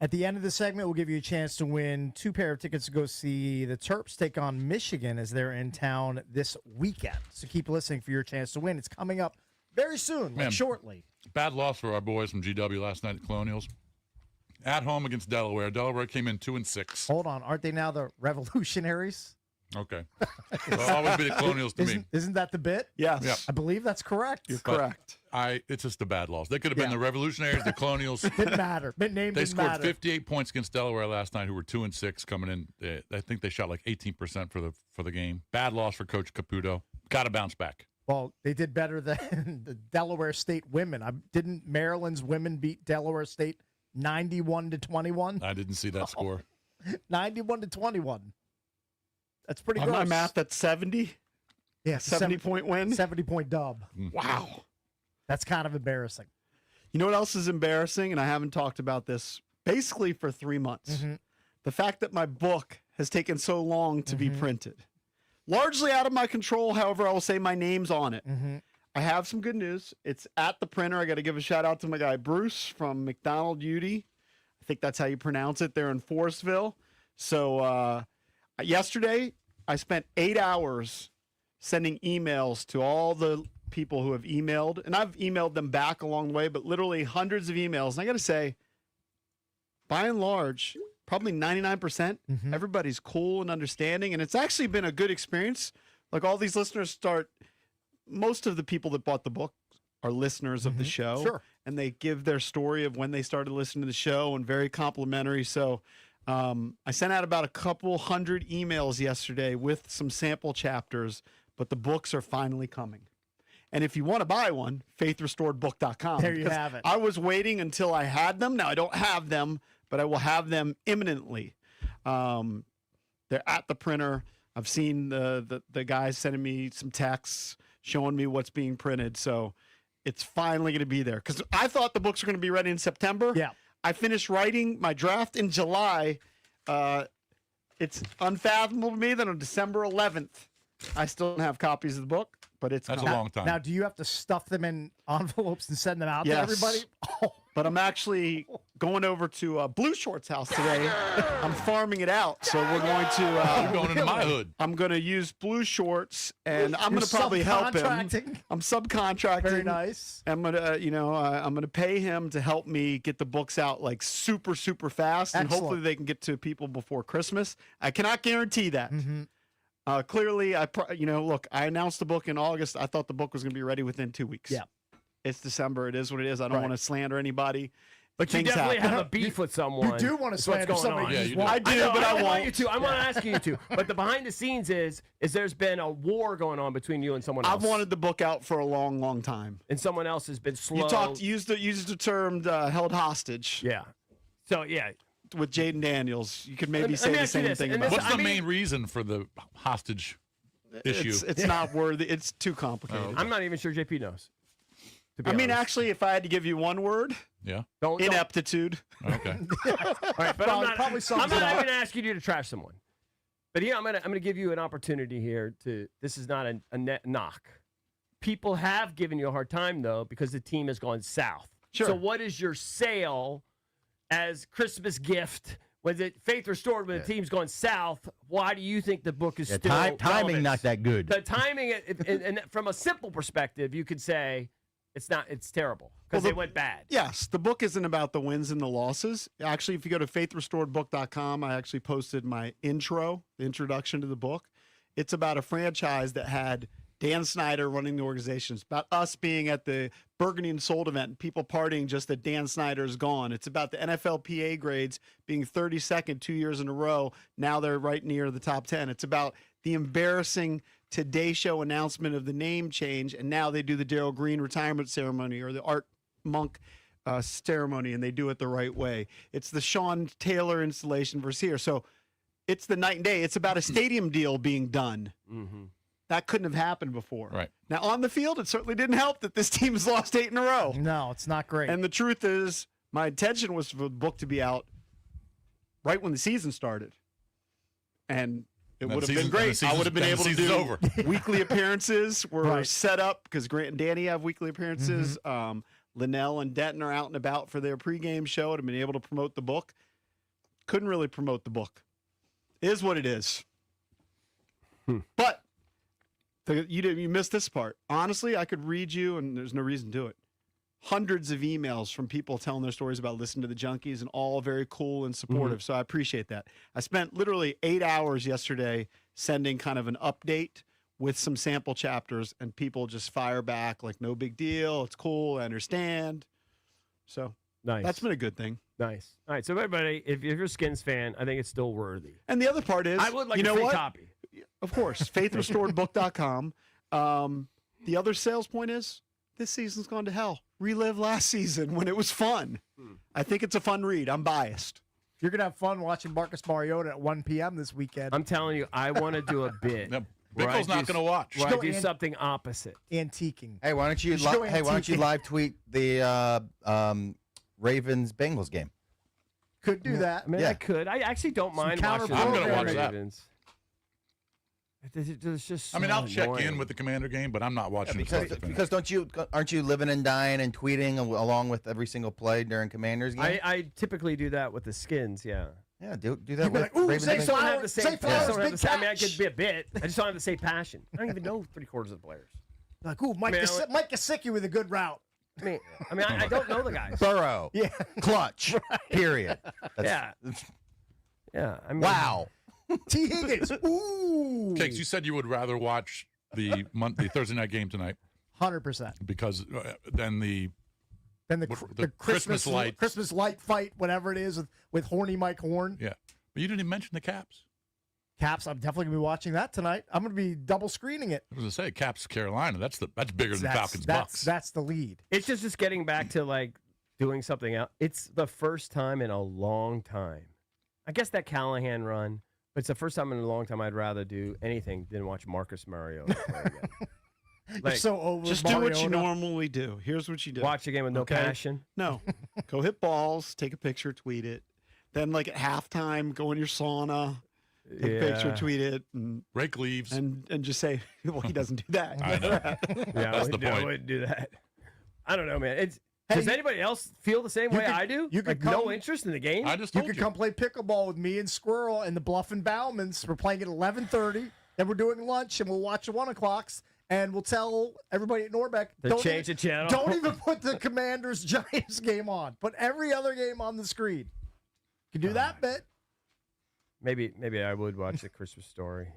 At the end of the segment, we'll give you a chance to win 2 pair of tickets to go see the Terps take on Michigan as they're in town this weekend. So keep listening for your chance to win. It's coming up very soon, Man, shortly. Bad loss for our boys from GW last night at Colonials. At home against Delaware. Delaware came in 2-6. Hold on. Aren't they now the Revolutionaries? Okay. They'll always be the Colonials to me. Isn't that the bit? Yes. Yeah. I believe that's correct. You're correct. It's just a bad loss. They could have been the Revolutionaries, the Colonials. Didn't matter. Name They didn't scored matter. 58 points against Delaware last night, who were 2-6 coming in. I think they shot like 18% for the game. Bad loss for Coach Caputo. Got to bounce back. Well, they did better than the Delaware State women. Didn't Maryland's women beat Delaware State 91-21? I didn't see that score. 91-21. That's pretty On gross. my math, that's 70. Yeah, 70-point win. 70-point dub. Wow. That's kind of embarrassing. You know what else is embarrassing? And I haven't talked about this basically for 3 months. The fact that my book has taken so long to be printed. Largely out of my control. However, I will say my name's on it. I have some good news. It's at the printer. I got to give a shout out to my guy, Bruce from McDonald Udy. I think that's how you pronounce it. They're in Forestville. So yesterday, I spent 8 hours sending emails to all the people who have emailed. And I've emailed them back along the way, but literally hundreds of emails. And I got to say, by and large, probably 99%, everybody's cool and understanding. And it's actually been a good experience. Like all these listeners most of the people that bought the book are listeners of the show. Sure. And they give their story of when they started listening to the show and very complimentary. So I sent out about a couple hundred emails yesterday with some sample chapters, but the books are finally coming. And if you want to buy one, faithrestoredbook.com. There you have it. I was waiting until I had them. Now I don't have them, but I will have them imminently. They're at the printer. I've seen the guys sending me some texts showing me what's being printed. So it's finally going to be there. Because I thought the books were going to be ready in September. Yeah. I finished writing my draft in July. It's unfathomable to me that on December 11th, I still don't have copies of the book, but it's That's a coming. long time. Now, do you have to stuff them in envelopes and send them out to Yes. everybody? But I'm actually going over to Blue Shorts' house today. I'm farming it out, so we're going to. You're going into my hood. I'm going to use Blue Shorts, and I'm You're going to probably help him. subcontracting? I'm subcontracting. Very nice. I'm gonna, I'm gonna pay him to help me get the books out like super, super fast, and Excellent. hopefully they can get to people before Christmas. I cannot guarantee that. Mm-hmm. Clearly, look, I announced the book in August. I thought the book was going to be ready within 2 weeks. Yeah. It's December. It is what it is. I don't Right. want to slander anybody. But you Things definitely happen. have a beef with someone. You do want to Is what's slander going somebody. on. Yeah, you you want- do. I do, know, but I want won't. you to. I'm going to ask you to. But the behind the scenes is there's been a war going on between you and someone else. I've wanted the book out for a long, long time. and someone else has been slow. You used the term held hostage Yeah. So yeah. with Jaden Daniels. You could maybe Let me say the ask you same this, thing and about this- What's I the mean- main reason for the hostage issue? It's not worthy. It's too complicated. Oh, I'm not even sure JP knows. To be I mean, honest. actually, if I had to give you one word, Yeah. don't. ineptitude. Okay. All right, but I'm not, probably sums I'm it not up. even asking you to trash someone. But here, I'm gonna give you an opportunity here to. This is not a net knock. People have given you a hard time though because the team has gone south. Sure. So what is your sale as Christmas gift? Was it Faith Restored when the team's gone south? Why do you think the book is Yeah, still timing relevant? not that good. The timing, and from a simple perspective, you could say it's not. It's terrible because Well, they went bad. Yes, the book isn't about the wins and the losses. Actually, if you go to faithrestoredbook.com, I actually posted my intro, the introduction to the book. It's about a franchise that had Dan Snyder running the organization. It's about us being at the Burgundy and Sold event and people partying just that Dan Snyder's gone. It's about the NFLPA grades being 32nd 2 years in a row. Now they're right near the top 10. It's about the embarrassing Today Show announcement of the name change, and now they do the Darryl Green retirement ceremony or the Art Monk ceremony, and they do it the right way. It's the Sean Taylor installation versus here. So it's the night and day. It's about a stadium deal being done. Mm-hmm. That couldn't have happened before. Right. Now, on the field, it certainly didn't help that this team has lost 8 in a row. No, it's not great. And the truth is, my intention was for the book to be out right when the season started. And it And would have the been season- great. and the I would have been season's- able to and the do season's over. weekly appearances were Right. set up because Grant and Danny have weekly appearances. Linnell and Denton are out and about for their pregame show. I'd have been able to promote the book. couldn't really promote the book. It is what it is. But you missed this part. Honestly, I could read you, and there's no reason to do it. Hundreds of emails from people telling their stories about listening to the Junkies, and all very cool and supportive. So I appreciate that. I spent literally 8 hours yesterday sending kind of an update with some sample chapters, and people just fire back like, no big deal. It's cool. I understand. So Nice. that's been a good thing. Nice. All right. So everybody, if you're a Skins fan, I think it's still worthy. And the other part is, I would like you a know free what? copy. Of course, faithrestoredbook.com. The other sales point is this season's gone to hell. Relive last season when it was fun. I think it's a fun read. I'm biased. You're going to have fun watching Marcus Mariota at 1 p.m. this weekend. I'm telling you, I want to do a bit. where I Bickle's not do- going to watch. Where I do something opposite. Antiquing. Hey, why don't you should go why don't you antiquing. live tweet the Ravens Bengals game? Could do that. I mean, I could. I actually don't mind watching I'm going to the watch that. Ravens. It's just I mean, so I'll check annoying. in with the Commander game, but I'm not watching it. Because aren't you living and dying and tweeting along with every single play during Commanders game? I typically do that with the Skins, yeah. Yeah, do that You'd be with like, "Ooh, Ravens. say I just don't have the Say same. Flowers, I just don't have big the same. I mean, I catch. could be a bit. I just don't have the same passion. I don't even know 3/4 of the players. Like, ooh, Mike, I mean, Mike Gesicki with a good route. I mean, I don't know the guys. Burrow. Yeah. Clutch. Period. Yeah. Yeah. I mean, Wow. T. Higgins. Ooh. Cakes, you said you would rather watch the Thursday night game tonight 100%. because then the Then the Christmas light. Christmas light fight, whatever it is, with horny Mike Horn. Yeah, but you didn't even mention the Caps. Caps, I'm definitely going to be watching that tonight. I'm going to be double screening it. I was going to say Caps Carolina. That's bigger than Falcons Bucks. That's the lead. It's just getting back to like doing something else. It's the first time in a long time. I guess that Callahan run, but it's the first time in a long time I'd rather do anything than watch Marcus Mariota play again. You're so over Just do what you Mariota. normally do. Here's what you do. Watch a game with no Okay? passion. No. Go hit balls, take a picture, tweet it. Then, like at halftime, go in your sauna, take a picture, Yeah. tweet it, and rake leaves, and just say, "Well, he doesn't do that." I know. Yeah, That's the I point. wouldn't do that. I don't know, man. Hey, Does anybody else feel the same way could- I do? you could like no come- interest in the game? I just You told could come play pickleball with me and Squirrel and the Bluff and Bowmans. We're playing at 11:30. Then we're doing lunch, and we'll watch the 1 o'clocks. And we'll tell everybody at Norbeck, To change the channel. Don't even put the Commanders Giants game on. Put every other game on the screen. You can do that bit. Maybe I would watch the Christmas Story.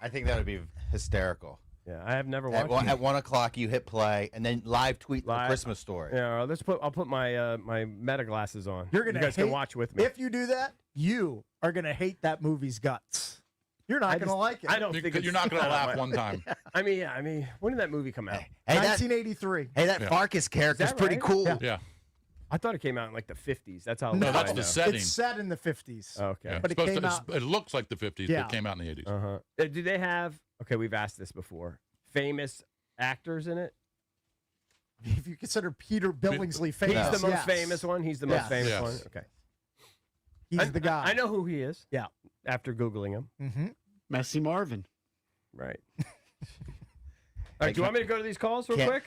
I think that would be hysterical. Yeah, I have never At watched it. 1 o'clock, you hit play and then live tweet the Live. Christmas story. Yeah, I'll put my my meta glasses on. You're gonna you guys hate, can watch with me. If you do that, you are gonna hate that movie's guts. You're not gonna like it. I don't think You're not going to laugh one time. I mean, when did that movie come out? Hey, that, 1983. hey, that Yeah. Farkas character's that pretty right? cool. Yeah. I thought it came out in like the 50s. That's how. No, little that's I the know. setting. It's set in the 50s. Okay. Yeah. But it Supposed came to- out. It looks like the 50s, Yeah. but it came out in the 80s. Uh-huh. Do they have? Okay, we've asked this before. Famous actors in it. If you consider Peter Billingsley famous, He's the most yes. famous one. He's the most Yes. famous Yes. one. Okay. He's the guy. I know who he is. Yeah. After googling him. Mm-hmm. Messi Marvin. Right. All right. Do you want me to go to these calls real Can't- quick?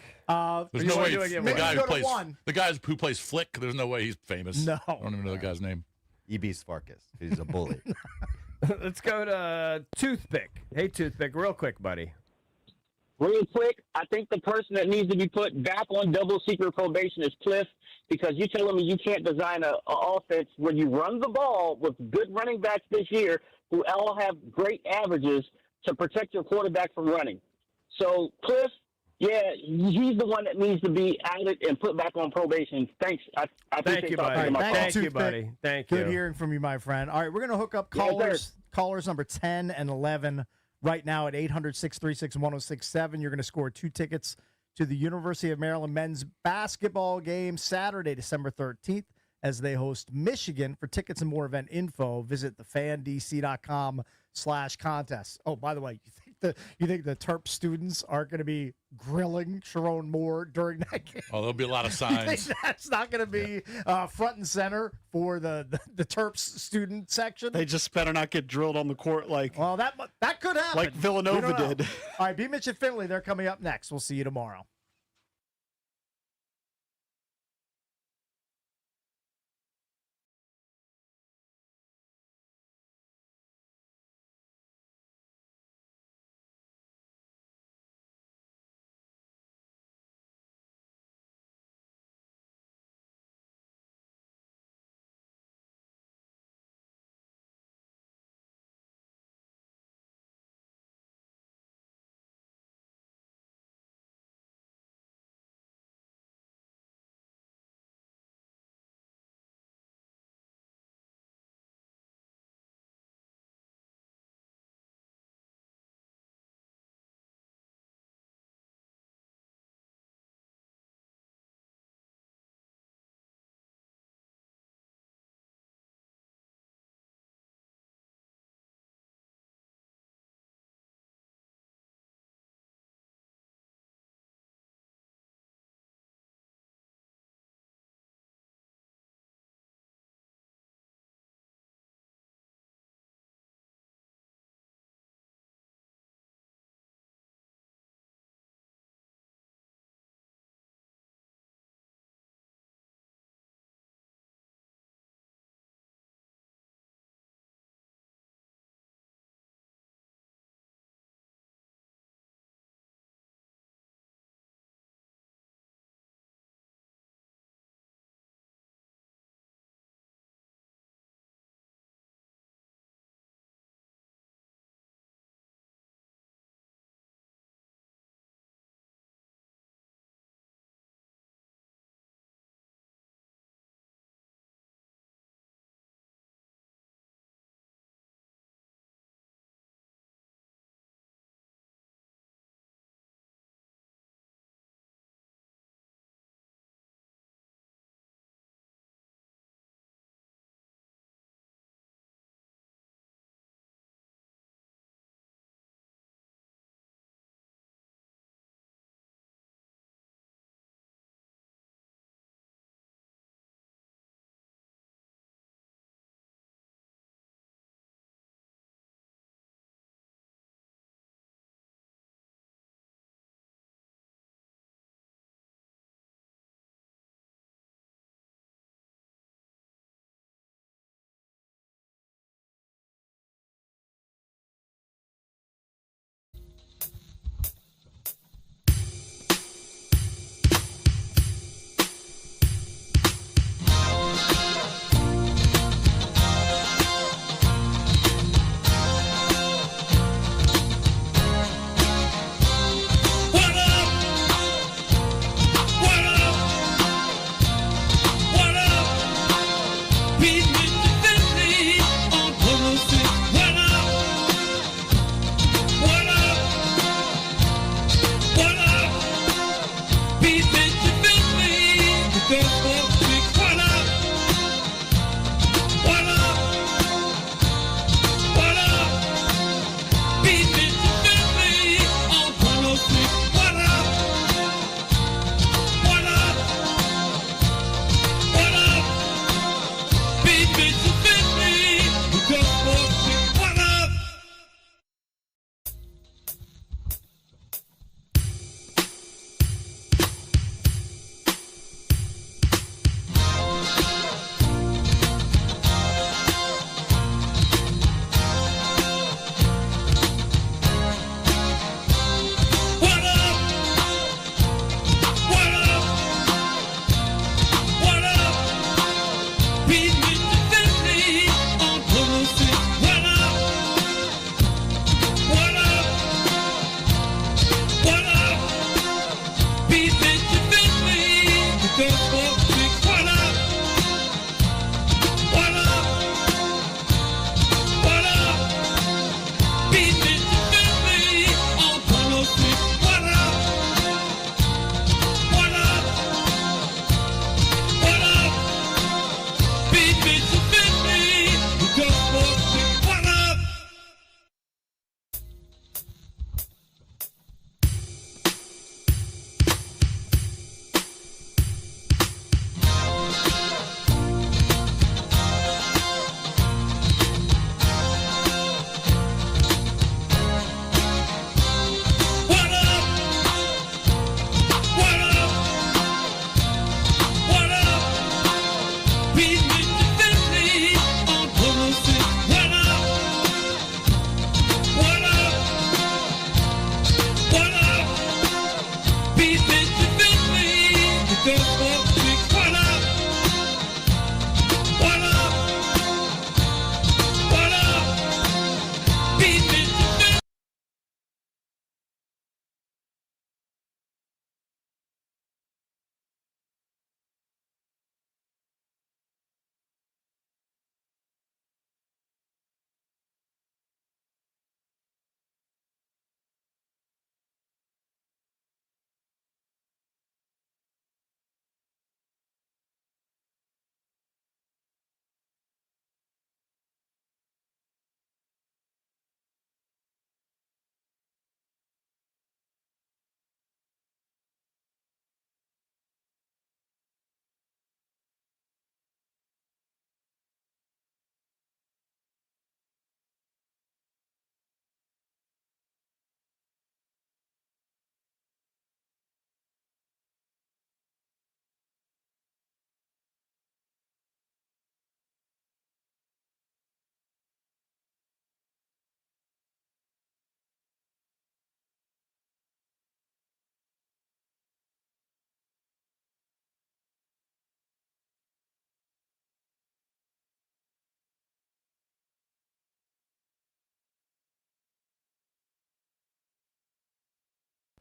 There's you no wanna way do it again? the Maybe guy go who to plays one. the guy who plays Flick. There's no way he's famous. No. I don't even know the guy's name. EB's Farkas. He's a bully. Let's go to Toothpick. Hey, Toothpick, real quick, buddy. Real quick, I think the person that needs to be put back on double secret probation is Cliff, because you're telling me you can't design a offense when you run the ball with good running backs this year who all have great averages to protect your quarterback from running. So, Cliff, yeah, he's the one that needs to be added and put back on probation. Thanks. I appreciate Thank you, talking buddy. to my Thank call. Thank you, Toothpick. buddy. Thank you. Good hearing from you, my friend. All right, we're going to hook up Yes, callers number 10 and 11 right now at 800-636-1067. You're going to score 2 tickets to the University of Maryland men's basketball game Saturday, December 13th, as they host Michigan. For tickets and more event info, visit thefandc.com/contest. Oh, by the way, you think the Terp students are going to be grilling Sharon Moore during that game? Oh, there'll be a lot of You think signs. that's not going to be front and center for the Terps student section? They just better not get drilled on the court like That could happen. like Villanova We don't know. did. All right, B. Mitch and Finley, they're coming up next. We'll see you tomorrow.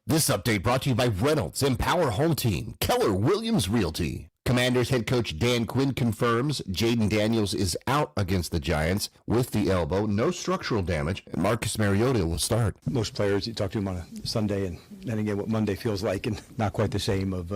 This update brought to you by Reynolds Empower Home Team, Keller Williams Realty. Commanders head coach Dan Quinn confirms Jaden Daniels is out against the Giants with the elbow. No structural damage. And Marcus Mariota will start. Most players, you talk to them on a Sunday, and then again, what Monday feels like, and not quite the same of,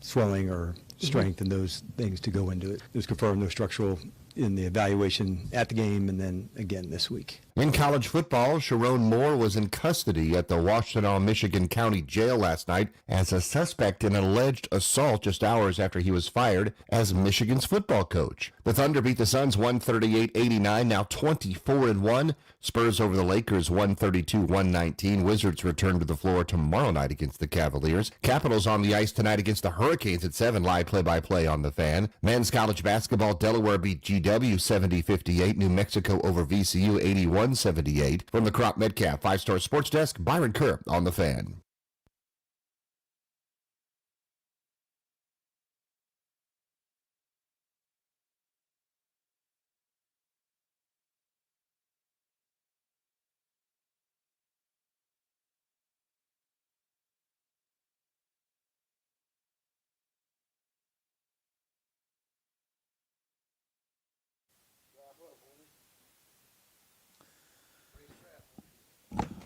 swelling or strength and those things to go into it. It was confirmed no structural in the evaluation at the game and then again this week. In college football, Sharon Moore was in custody at the Washtenaw, Michigan County Jail last night as a suspect in an alleged assault just hours after he was fired as Michigan's football coach. The Thunder beat the Suns 138-89, now 24-1. Spurs over the Lakers 132-119. Wizards return to the floor tomorrow night against the Cavaliers. Capitals on the ice tonight against the Hurricanes at 7. Live play-by-play on the Fan. Men's college basketball, Delaware beat GW 70-58. New Mexico over VCU 81-78. From the Crop Metcalf 5-Star Sports Desk, Byron Kerr on the Fan.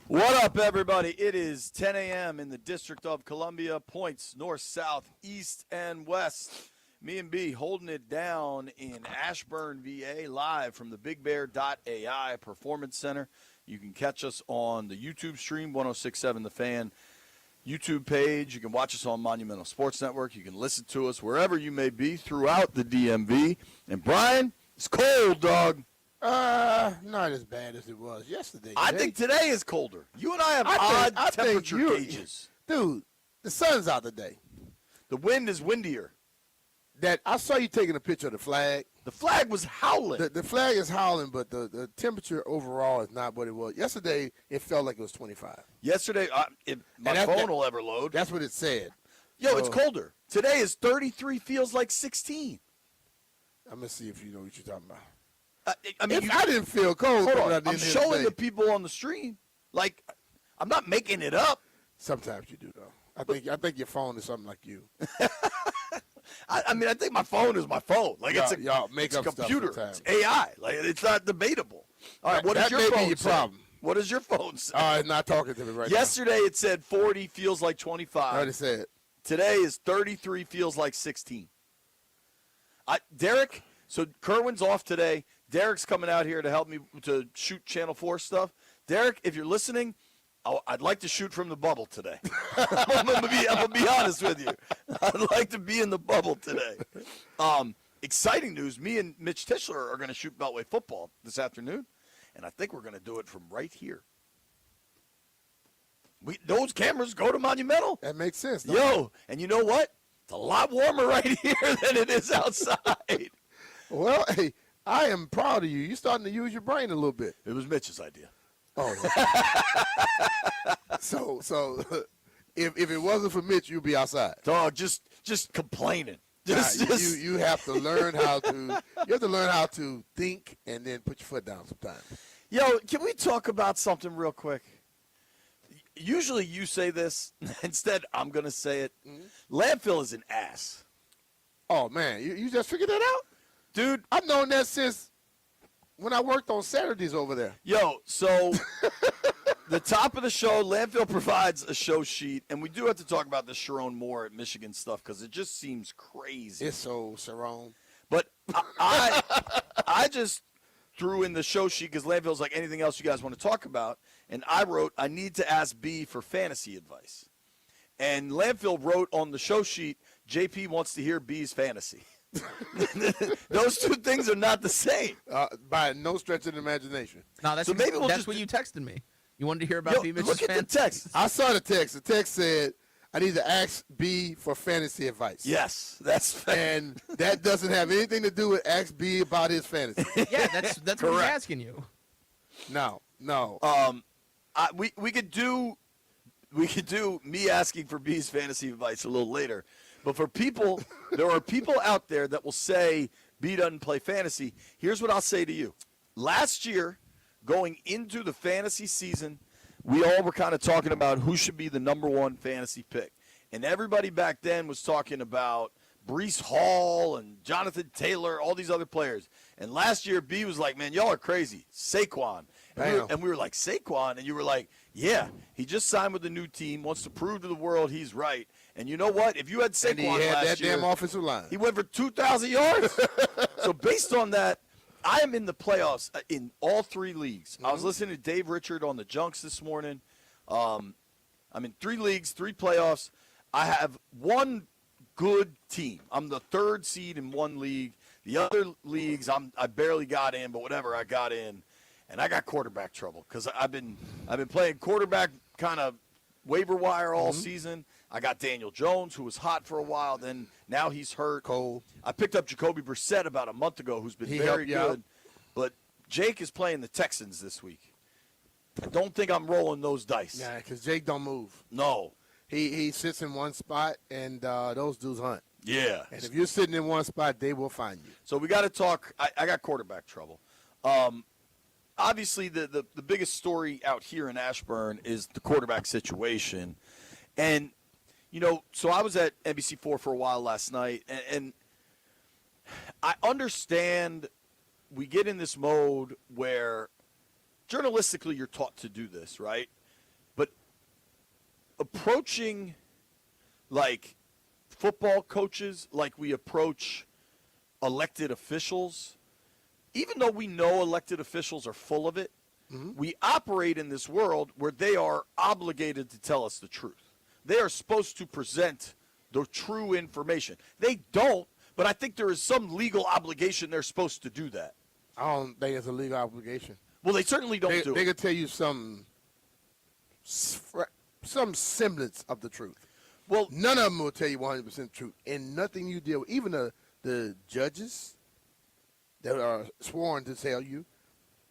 What up, everybody? It is 10 a.m. in the District of Columbia. Points north, south, east, and west. Me and B holding it down in Ashburn, VA, live from the BigBear.ai Performance Center. You can catch us on the YouTube stream, 106.7 The Fan YouTube page. You can watch us on Monumental Sports Network. You can listen to us wherever you may be throughout the DMV. And, Brian, it's cold, dog. Not as bad as it was yesterday. I think today is colder. You and I have odd temperature gauges. Dude, the sun's out today. The wind is windier. That I saw you taking a picture of the flag. The flag was howling. The flag is howling, but the temperature overall is not what it was. Yesterday, it felt like it was 25. Yesterday, my phone will ever load. That's what it said. Yo, it's colder. Today is 33, feels like 16. I'm going to see if you know what you're talking about. I mean, I didn't feel cold. Hold on. I'm showing the people on the stream. Like, I'm not making it up. Sometimes you do, though. I think your phone is something like you. I mean, I think my phone is my phone. Like, it's a computer. It's AI. Like, it's not debatable. All right, what does your phone say? Problem. What does your phone say? It's not talking to me right now. Yesterday it said 40, feels like 25. I already said. Today is 33, feels like 16. Derek, so Kerwin's off today. Derek's coming out here to help me to shoot Channel 4 stuff. Derek, if you're listening, I'd like to shoot from the bubble today. I'm gonna be honest with you. I'd like to be in the bubble today. Exciting news. Me and Mitch Tischler are going to shoot Beltway football this afternoon, and I think we're going to do it from right here. Those cameras go to Monumental. That makes sense. Yo, and you know what? It's a lot warmer right here than it is outside. Well, hey, I am proud of you. You're starting to use your brain a little bit. It was Mitch's idea. Oh, so if it wasn't for Mitch, you'd be outside. Dog, just complaining. You have to learn how to think and then put your foot down sometimes. Yo, can we talk about something real quick? Usually you say this. Instead, I'm going to say it. Mm-hmm. Landfill is an ass. Oh, man. You just figured that out? Dude. I've known that since when I worked on Saturdays over there. Yo, so the top of the show, Landfill provides a show sheet, and we do have to talk about the Sharon Moore at Michigan stuff because it just seems crazy. It's so Sharon. But I just threw in the show sheet because Landfill's like anything else you guys want to talk about, and I wrote, I need to ask B for fantasy advice. And Landfill wrote on the show sheet, JP wants to hear B's fantasy. Those two things are not the same. By no stretch of the imagination. No, that's what you texted me. You wanted to hear about B. Mitch's look at the text. I saw the text. The text said, I need to ask B for fantasy advice. Yes, that's fair. And that doesn't have anything to do with ask B about his fantasy. Yeah, that's what he's asking you. No. We could do me asking for B's fantasy advice a little later. But for people, there are people out there that will say B doesn't play fantasy. Here's what I'll say to you. Last year, going into the fantasy season, we all were kind of talking about who should be the number one fantasy pick. And everybody back then was talking about Breece Hall and Jonathan Taylor, all these other players. And last year, B was like, man, y'all are crazy. Saquon. And we were like, Saquon? And you were like, yeah, he just signed with a new team, wants to prove to the world he's right. And you know what? If you had Saquon and he had last that year, damn offensive line. He went for 2,000 yards. So based on that, I am in the playoffs in all 3 leagues. I was listening to Dave Richard on the Junks this morning. I'm in 3 leagues, 3 playoffs. I have one good team. I'm the 3rd seed in one league. The other leagues, I barely got in, but whatever, I got in. And I got quarterback trouble because I've been playing quarterback kind of waiver wire all season. I got Daniel Jones, who was hot for a while. Then now he's hurt. Cole. I picked up Jacoby Brissett about a month ago, who's been very good. But Jake is playing the Texans this week. I don't think I'm rolling those dice. Nah, because Jake don't move. No. He sits in one spot, and those dudes hunt. Yeah. And if you're sitting in one spot, they will find you. So we got to talk. I got quarterback trouble. Obviously, the biggest story out here in Ashburn is the quarterback situation. And, you know, so I was at NBC4 for a while last night, and I understand we get in this mode where journalistically you're taught to do this, right? But approaching, like, football coaches like we approach elected officials, even though we know elected officials are full of it, we operate in this world where they are obligated to tell us the truth. They are supposed to present the true information. They don't, but I think there is some legal obligation they're supposed to do that. I don't think it's a legal obligation. Well, they certainly don't do it. They could tell you some semblance of the truth. Well, none of them will tell you 100% truth, and nothing you deal with, even the judges that are sworn to tell you,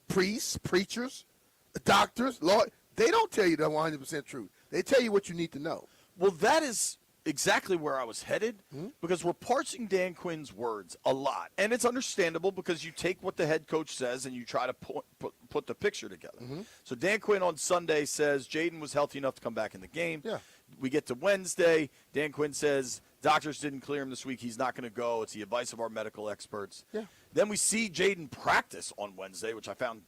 priests, preachers, doctors, lawyers, they don't tell you the 100% truth. They tell you what you need to know. Well, that is exactly where I was headed, because we're parsing Dan Quinn's words a lot. And it's understandable because you take what the head coach says and you try to put the picture together. So Dan Quinn on Sunday says Jaden was healthy enough to come back in the game. Yeah. We get to Wednesday. Dan Quinn says doctors didn't clear him this week. He's not going to go. It's the advice of our medical experts. Yeah. Then we see Jaden practice on Wednesday, which I found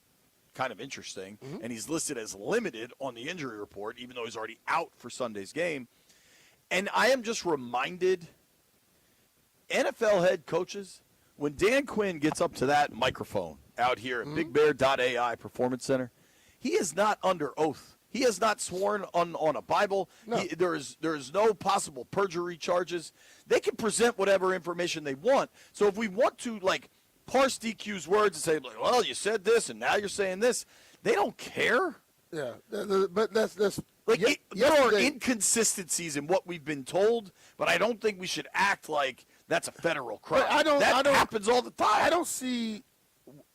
kind of interesting. And he's listed as limited on the injury report, even though he's already out for Sunday's game. And I am just reminded, NFL head coaches, when Dan Quinn gets up to that microphone out here at Big Bear.ai Performance Center, he is not under oath. He has not sworn on a Bible. No. There is no possible perjury charges. They can present whatever information they want. So if we want to, like, parse DQ's words and say, well, you said this and now you're saying this, they don't care. Yeah, but that's like there are inconsistencies in what we've been told, but I don't think we should act like that's a federal crime. That happens all the time. I don't see.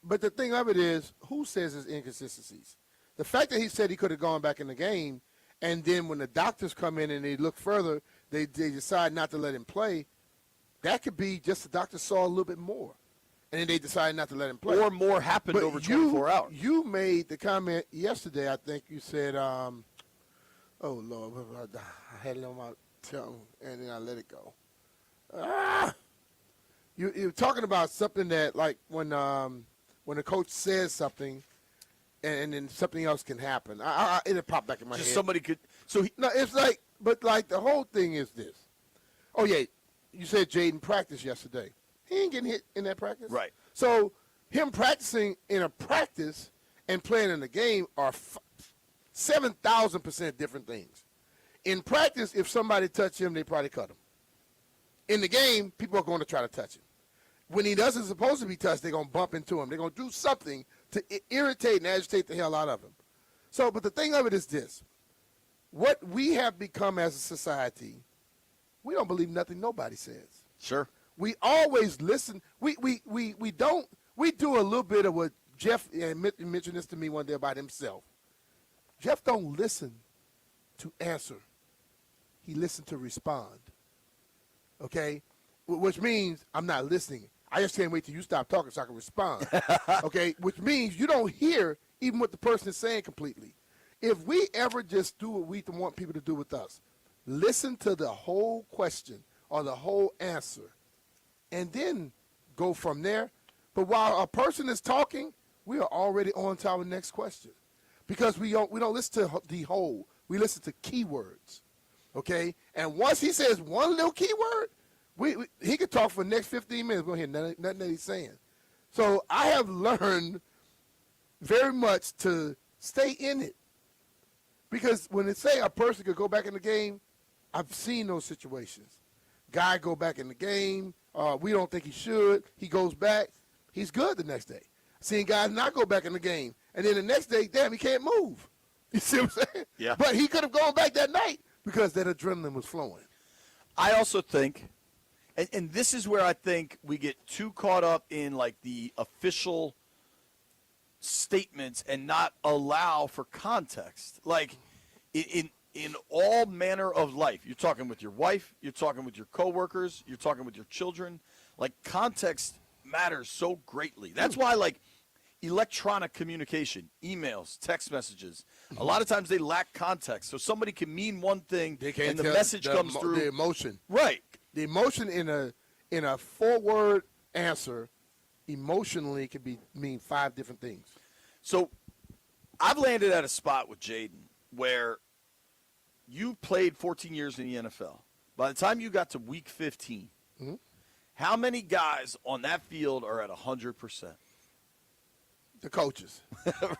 But the thing of it is, who says there's inconsistencies? The fact that he said he could have gone back in the game, and then when the doctors come in and they look further, they decide not to let him play. That could be just the doctor saw a little bit more, and then they decided not to let him play. Or more happened over 24 hours. You made the comment yesterday. I think you said, "Oh Lord, I had it on my tongue, and then I let it go." You're talking about something that, like, when the coach says something, and then something else can happen. It'll pop back in my head. Somebody could. No, it's like, but like the whole thing is this. Oh yeah, you said Jaden practiced yesterday. He ain't getting hit in that practice. Right. So him practicing in a practice and playing in the game are 7,000% different things. In practice, if somebody touched him, they probably cut him. In the game, people are going to try to touch him. When he doesn't supposed to be touched, they're going to bump into him. They're going to do something to irritate and agitate the hell out of him. So, but the thing of it is this. What we have become as a society, we don't believe nothing nobody says. Sure. We always listen. We do a little bit of what Jeff mentioned this to me one day about himself. Jeff don't listen to answer. He listens to respond. Okay? Which means I'm not listening. I just can't wait till you stop talking so I can respond. Okay? Which means you don't hear even what the person is saying completely. if we ever just do what we want people to do with us, listen to the whole question or the whole answer, and then go from there. But while a person is talking, we are already on to our next question, because we don't listen to the whole. We listen to keywords, okay? And once he says one little keyword, he could talk for the next 15 minutes. We don't hear nothing that he's saying. So I have learned very much to stay in it, because when they say a person could go back in the game, I've seen those situations. Guy go back in the game. We don't think he should. He goes back. He's good the next day. Seen guys not go back in the game, and then the next day, damn, he can't move. You see what I'm saying? Yeah. But he could have gone back that night because that adrenaline was flowing. I also think, and this is where I think we get too caught up in like the official statements and not allow for context. Like in all manner of life, you're talking with your wife, you're talking with your coworkers, you're talking with your children. Like context matters so greatly. That's why like electronic communication, emails, text messages, a lot of times they lack context. So somebody can mean one thing and the message comes through. The emotion. Right. The emotion in a 4-word answer emotionally could mean 5 different things. So I've landed at a spot with Jaden where you played 14 years in the NFL. By the time you got to week 15, how many guys on that field are at 100%? The coaches.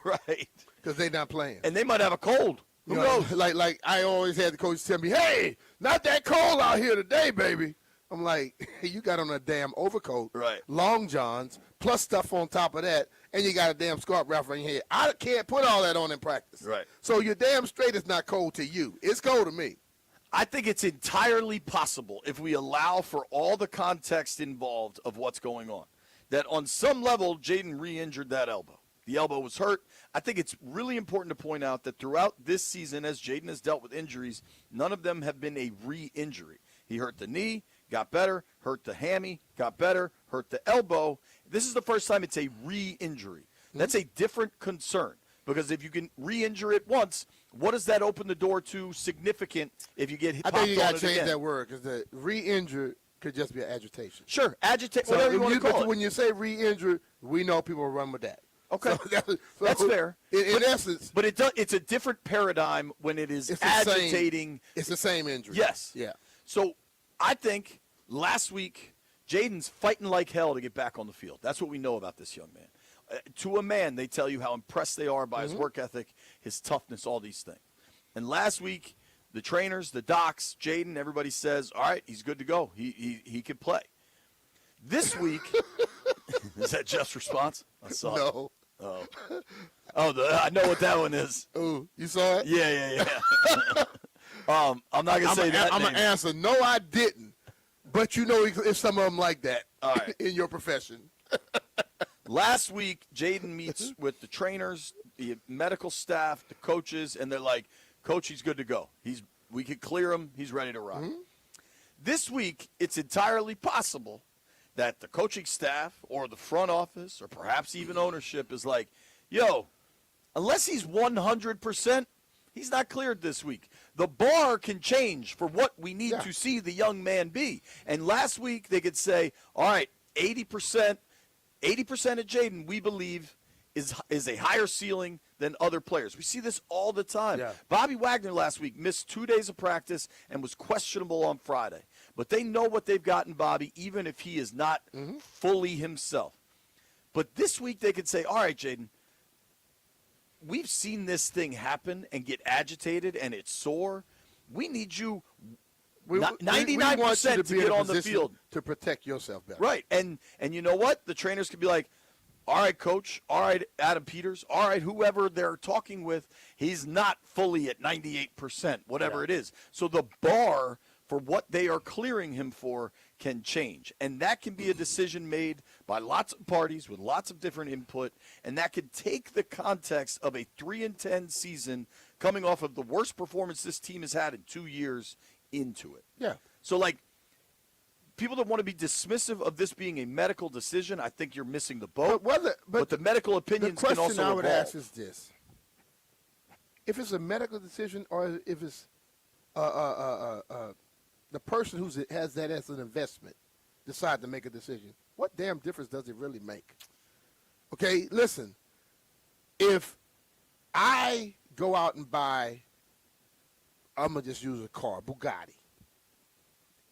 Right. Because they're not playing. And they might have a cold. Who knows? Like I always had the coaches tell me, hey, not that cold out here today, baby. I'm like, you got on a damn overcoat, right? Long johns, plus stuff on top of that, and you got a damn scarf wrapped around your head. I can't put all that on in practice. Right. So you're damn straight it's not cold to you. It's cold to me. I think it's entirely possible, if we allow for all the context involved of what's going on, that on some level Jaden re-injured that elbow. The elbow was hurt. I think it's really important to point out that throughout this season, as Jaden has dealt with injuries, none of them have been a re-injury. He hurt the knee, got better, hurt the hammy, got better, hurt the elbow. This is the first time it's a re-injury. That's a different concern, because if you can re-injure it once, what does that open the door to significant if you get hit? I think you got to change that word, because the re-injured could just be an agitation. Sure, agitate, So whatever you want to call it. When you say re-injured, we know people will run with that. Okay, So that's fair. In essence, but it's a different paradigm when it is agitating. It's the same injury. Yes. Yeah. So I think last week Jaden's fighting like hell to get back on the field. That's what we know about this young man. To a man, they tell you how impressed they are by his work ethic, his toughness, all these things. And last week, the trainers, the docs, Jaden, everybody says, all right, he's good to go. He can play. This week, is that Jeff's response? I saw No. it. I know what that one is. Ooh, you saw it? Yeah. I'm not gonna say that. I'm gonna answer. No, I didn't. But you know, if some of them like that, all right, in your profession. Last week, Jaden meets with the trainers, the medical staff, the coaches, and they're like, "Coach, he's good to go. We could clear him. He's ready to rock." This week, it's entirely possible that the coaching staff or the front office or perhaps even ownership is like, yo, unless he's 100%, he's not cleared this week. The bar can change for what we need to see the young man be. And last week they could say, all right, 80% of Jaden we believe is a higher ceiling than other players. We see this all the time. Yeah. Bobby Wagner last week missed 2 days of practice and was questionable on Friday. But they know what they've got in Bobby, even if he is not fully himself. But this week they could say, all right, Jaden, we've seen this thing happen and get agitated and it's sore. We need you 99% to get on the field. To protect yourself better. Right. And you know what? The trainers could be like, all right, coach, all right, Adam Peters, all right, whoever they're talking with, he's not fully at 98%, whatever it is. So the bar for what they are clearing him for can change. And that can be a decision made by lots of parties with lots of different input, and that could take the context of a 3-10 season coming off of the worst performance this team has had in 2 years into it. Yeah. So, like, people that want to be dismissive of this being a medical decision, I think you're missing the boat. But the medical opinions the can question also I would evolve. ask is this. if it's a medical decision or if it's the person who has that as an investment decide to make a decision, what damn difference does it really make? Okay, listen, if I go out and buy, I'm going to just use a car, Bugatti,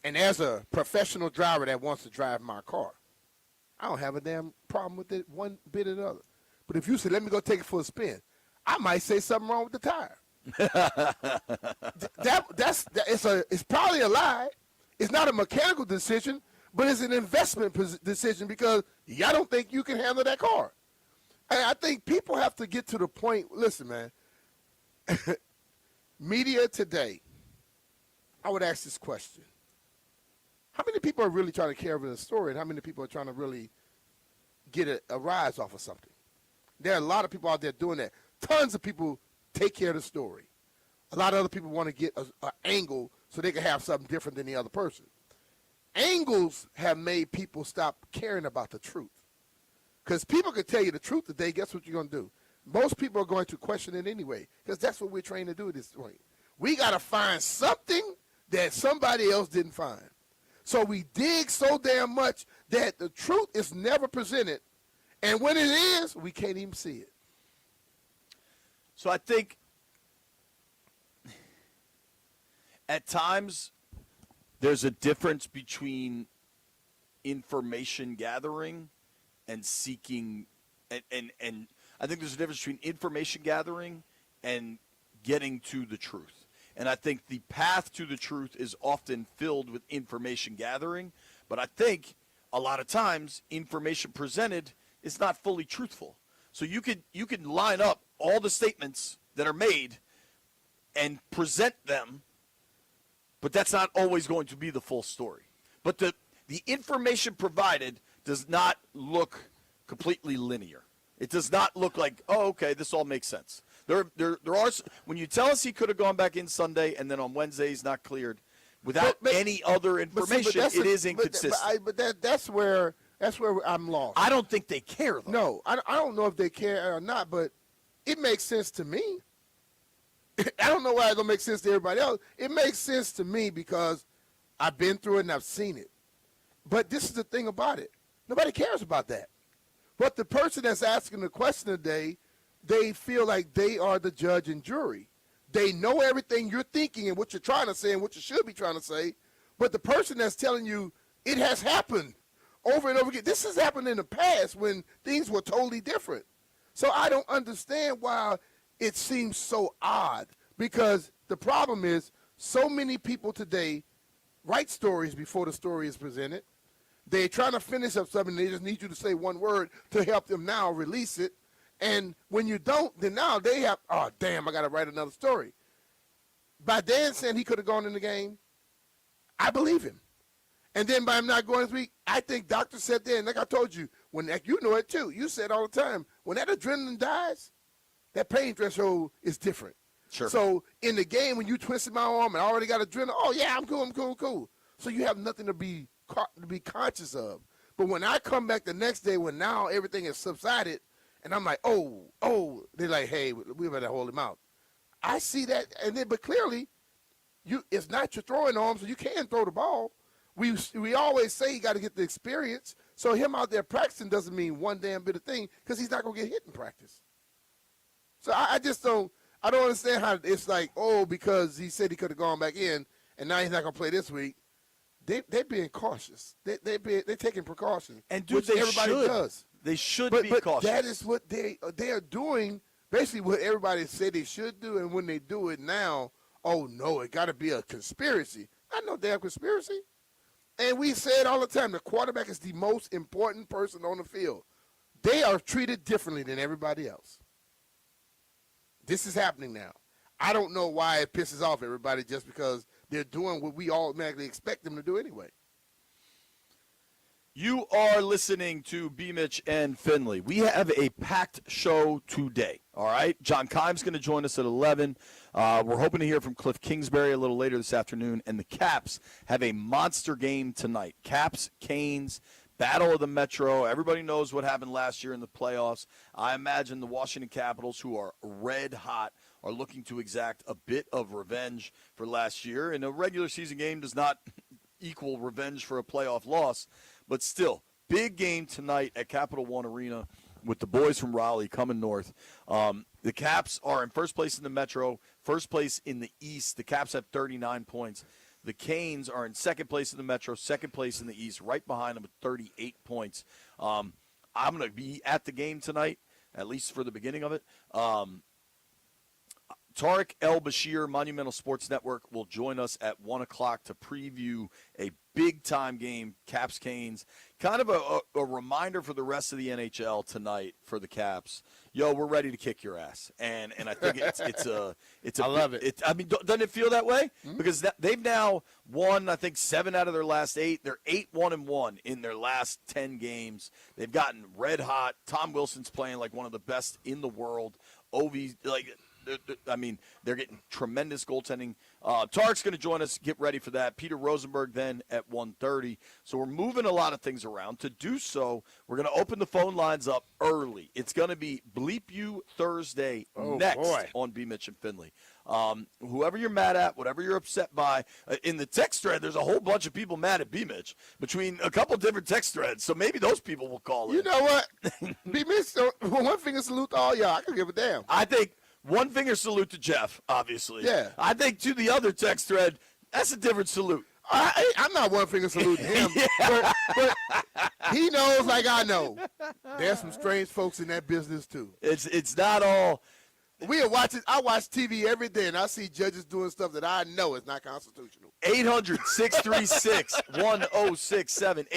and there's a professional driver that wants to drive my car, I don't have a damn problem with it one bit or the other. But if you say, let me go take it for a spin, I might say something wrong with the tire. It's probably a lie. It's not a mechanical decision, but it's an investment decision because I don't think you can handle that car. And I think people have to get to the point. Listen, man, media today, I would ask this question. How many people are really trying to carry the story, and how many people are trying to really get a rise off of something? There are a lot of people out there doing that. Tons of people take care of the story. A lot of other people want to get an angle so they can have something different than the other person. Angles have made people stop caring about the truth. Because people can tell you the truth today, guess what you're going to do? Most people are going to question it anyway, because that's what we're trained to do at this point. We got to find something that somebody else didn't find. So we dig so damn much that the truth is never presented, and when it is, we can't even see it. So I think at times there's a difference between information gathering and seeking, and I think there's a difference between information gathering and getting to the truth. And I think the path to the truth is often filled with information gathering, but I think a lot of times information presented is not fully truthful. So you can line up all the statements that are made and present them, but that's not always going to be the full story. But the information provided does not look completely linear. It does not look like, oh, okay, this all makes sense. There are, when you tell us he could have gone back in Sunday and then on Wednesday he's not cleared, without any other information, it is inconsistent. That's where I'm lost. I don't think they care, though. No, I don't know if they care or not, but it makes sense to me. I don't know why it don't make sense to everybody else. It makes sense to me because I've been through it and I've seen it. But this is the thing about it. Nobody cares about that. But the person that's asking the question today, they feel like they are the judge and jury. They know everything you're thinking and what you're trying to say and what you should be trying to say. But the person that's telling you it has happened over and over again. This has happened in the past when things were totally different. So I don't understand why it seems so odd, because the problem is so many people today write stories before the story is presented. They're trying to finish up something. They just need you to say one word to help them now release it. And when you don't, then now they have, oh, damn, I got to write another story. By Dan saying he could have gone in the game, I believe him. And then by him not going this week, I think doctor said there, and like I told you, when you know it too, you said all the time, when that adrenaline dies, that pain threshold is different. Sure. So in the game, when you twisted my arm and I already got adrenaline, oh, yeah, I'm cool. So you have nothing to be conscious of. But when I come back the next day when now everything has subsided, and I'm like, oh, they're like, hey, we better hold him out. I see that, and then but clearly, it's not your throwing arm, so you can throw the ball. We always say you got to get the experience. So him out there practicing doesn't mean one damn bit of thing because he's not gonna get hit in practice. So I just don't understand how it's like, oh, because he said he could have gone back in and now he's not gonna play this week. They're being cautious. They're taking precautions, and which everybody does. They should be but cautious. That is what they are doing. Basically, what everybody said they should do, and when they do it now, oh no, it got to be a conspiracy. Not no damn conspiracy. And we say it all the time. The quarterback is the most important person on the field. They are treated differently than everybody else. This is happening now. I don't know why it pisses off everybody just because they're doing what we automatically expect them to do anyway. You are listening to B. Mitch and Finley. We have a packed show today, all right? John Keim's going to join us at 11. We're hoping to hear from Cliff Kingsbury a little later this afternoon. And the Caps have a monster game tonight. Caps, Canes, Battle of the Metro. Everybody knows what happened last year in the playoffs. I imagine the Washington Capitals, who are red hot, are looking to exact a bit of revenge for last year. And a regular season game does not equal revenge for a playoff loss, but still, big game tonight at Capital One Arena with the boys from Raleigh coming north. The Caps are in first place in the Metro, first place in the East. The Caps have 39 points. The Canes are in second place in the Metro, second place in the East, right behind them with 38 points. I'm going to be at the game tonight, at least for the beginning of it. Tariq El-Bashir, Monumental Sports Network, will join us at 1 o'clock to preview a big-time game, Caps-Canes. Kind of a reminder for the rest of the NHL tonight for the Caps. Yo, we're ready to kick your ass. And I think it's a I love it. I mean, doesn't it feel that way? Because they've now won, I think, 7 out of their last 8. They're 8-1-1 in their last 10 games. They've gotten red hot. Tom Wilson's playing like one of the best in the world. Ovi, they're getting tremendous goaltending. Tark's going to join us. Get ready for that. Peter Rosenberg then at 1:30. So we're moving a lot of things around. To do so, we're going to open the phone lines up early. It's going to be Bleep You Thursday next on B. Mitch and Finley. Whoever you're mad at, whatever you're upset by, in the text thread, there's a whole bunch of people mad at B. Mitch between a couple different text threads. So maybe those people will call in. You know what? B. Mitch, one finger salute to all y'all. I can give a damn. I think one finger salute to Jeff, obviously. Yeah. I think to the other text thread, that's a different salute. I'm not one finger saluting him, but he knows like I know. There's some strange folks in that business too. It's not all. We are watching. I watch TV every day, and I see judges doing stuff that I know is not constitutional. 800-636-1067.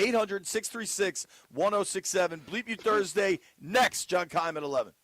800-636-1067. Bleep You Thursday next. John Keim at 11.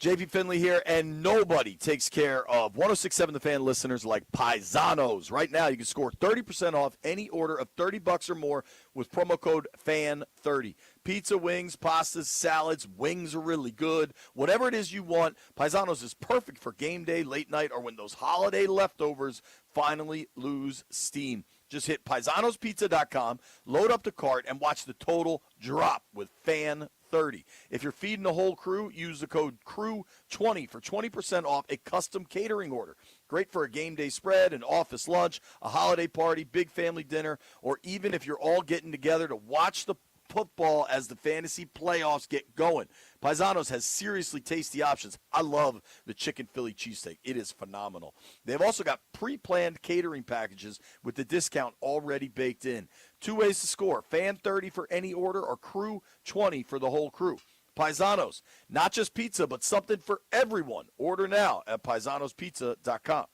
JP Finley here, and nobody takes care of 106.7 The Fan listeners like Paisanos. Right now, you can score 30% off any order of $30 or more with promo code FAN30. Pizza, wings, pastas, salads, wings are really good. Whatever it is you want, Paisanos is perfect for game day, late night, or when those holiday leftovers finally lose steam. Just hit paisanospizza.com, load up the cart, and watch the total drop with FAN30. If you're feeding the whole crew, use the code CREW20 for 20% off a custom catering order. Great for a game day spread, an office lunch, a holiday party, big family dinner, or even if you're all getting together to watch the football as the fantasy playoffs get going. Paisanos has seriously tasty options. I love the chicken Philly cheesesteak. It is phenomenal. They've also got pre-planned catering packages with the discount already baked in. 2 ways to score: FAN30 for any order or CREW20 for the whole crew. Paisanos, not just pizza, but something for everyone. Order now at paisanospizza.com.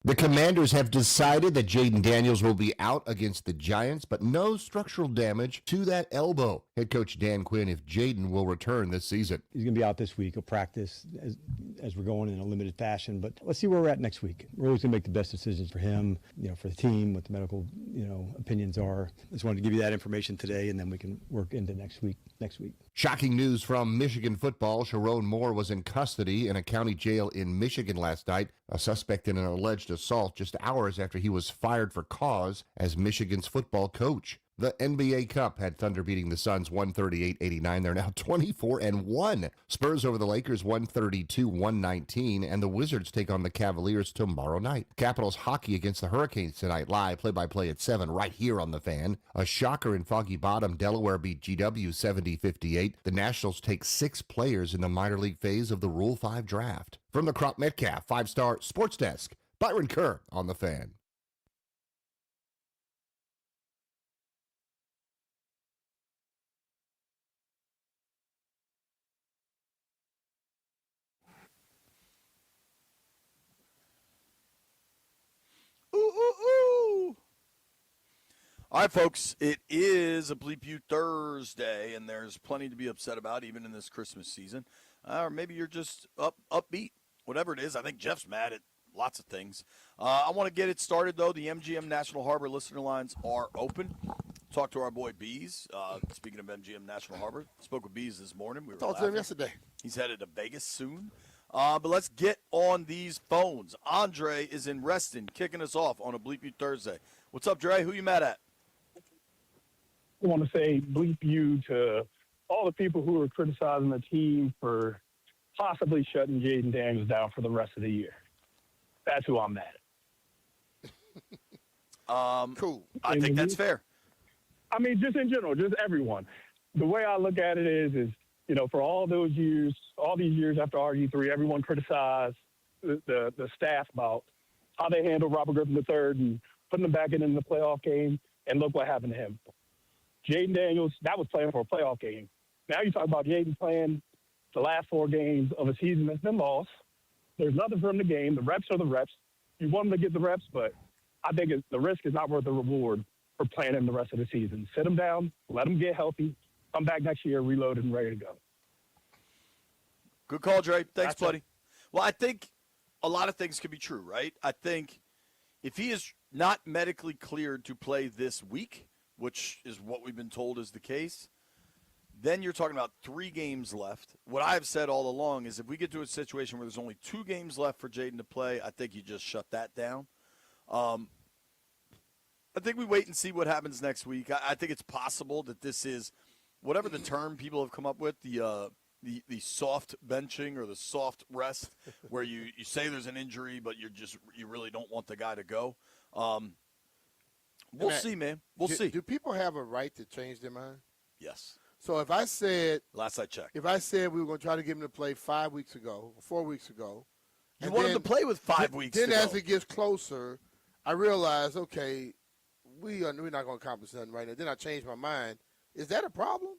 The Commanders have decided that Jaden Daniels will be out against the Giants, but no structural damage to that elbow. Head coach Dan Quinn, if Jaden will return this season. He's going to be out this week. He'll practice as we're going in a limited fashion, but let's see where we're at next week. We're always going to make the best decisions for him, for the team, what the medical, opinions are. Just wanted to give you that information today, and then we can work into next week. Shocking news from Michigan football. Sharon Moore was in custody in a county jail in Michigan last night, a suspect in an alleged assault just hours after he was fired for cause as Michigan's football coach. The NBA Cup had Thunder beating the Suns 138-89. They're now 24-1. Spurs over the Lakers 132-119, and the Wizards take on the Cavaliers tomorrow night. Capitals hockey against the Hurricanes tonight, live play-by-play at 7 right here on The Fan. A shocker in Foggy Bottom. Delaware beat GW 70-58. The Nationals take 6 players in the minor league phase of the Rule 5 draft. From the Crop Metcalf 5-star Sports Desk, Byron Kerr on The Fan. All right, folks, it is a Bleep You Thursday, and there's plenty to be upset about even in this Christmas season. Or maybe you're just upbeat, whatever it is. I think Jeff's mad at lots of things. I want to get it started, though. The MGM National Harbor listener lines are open. Talk to our boy Bees. Speaking of MGM National Harbor, spoke with Bees this morning. We were Talked to him yesterday. He's headed to Vegas soon. But let's get on these phones. Andre is in Reston, kicking us off on a Bleep You Thursday. What's up, Dre? Who you mad at? I want to say bleep you to all the people who are criticizing the team for possibly shutting Jaden Daniels down for the rest of the year. That's who I'm mad at. Cool. I think that's fair. I mean, just in general, just everyone. The way I look at it is for all these years after RG3, everyone criticized the staff about how they handled Robert Griffin III and putting him back in the playoff game, and look what happened to him. Jaden Daniels, that was playing for a playoff game. Now you talk about Jaden playing the last 4 games of a season that's been lost. There's nothing for him to gain. The reps are the reps. You want him to get the reps, but I think the risk is not worth the reward for playing him the rest of the season. Sit him down, let him get healthy, come back next year, reloaded and ready to go. Good call, Dre. Thanks, buddy. Well, I think a lot of things could be true, right? I think if he is not medically cleared to play this week, which is what we've been told is the case, then you're talking about 3 games left. What I've said all along is if we get to a situation where there's only 2 games left for Jaden to play, I think you just shut that down. I think we wait and see what happens next week. I think it's possible that this is whatever the term people have come up with, the soft benching or the soft rest, where you say there's an injury, but you really don't want the guy to go. We'll see, man. We'll see. Do people have a right to change their mind? Yes. So if I said last I checked, we were going to try to get him to play 5 weeks ago, 4 weeks ago, you want him to play with 5 weeks. Then as it gets closer, I realize, okay, we're not going to accomplish something right now. Then I change my mind. Is that a problem?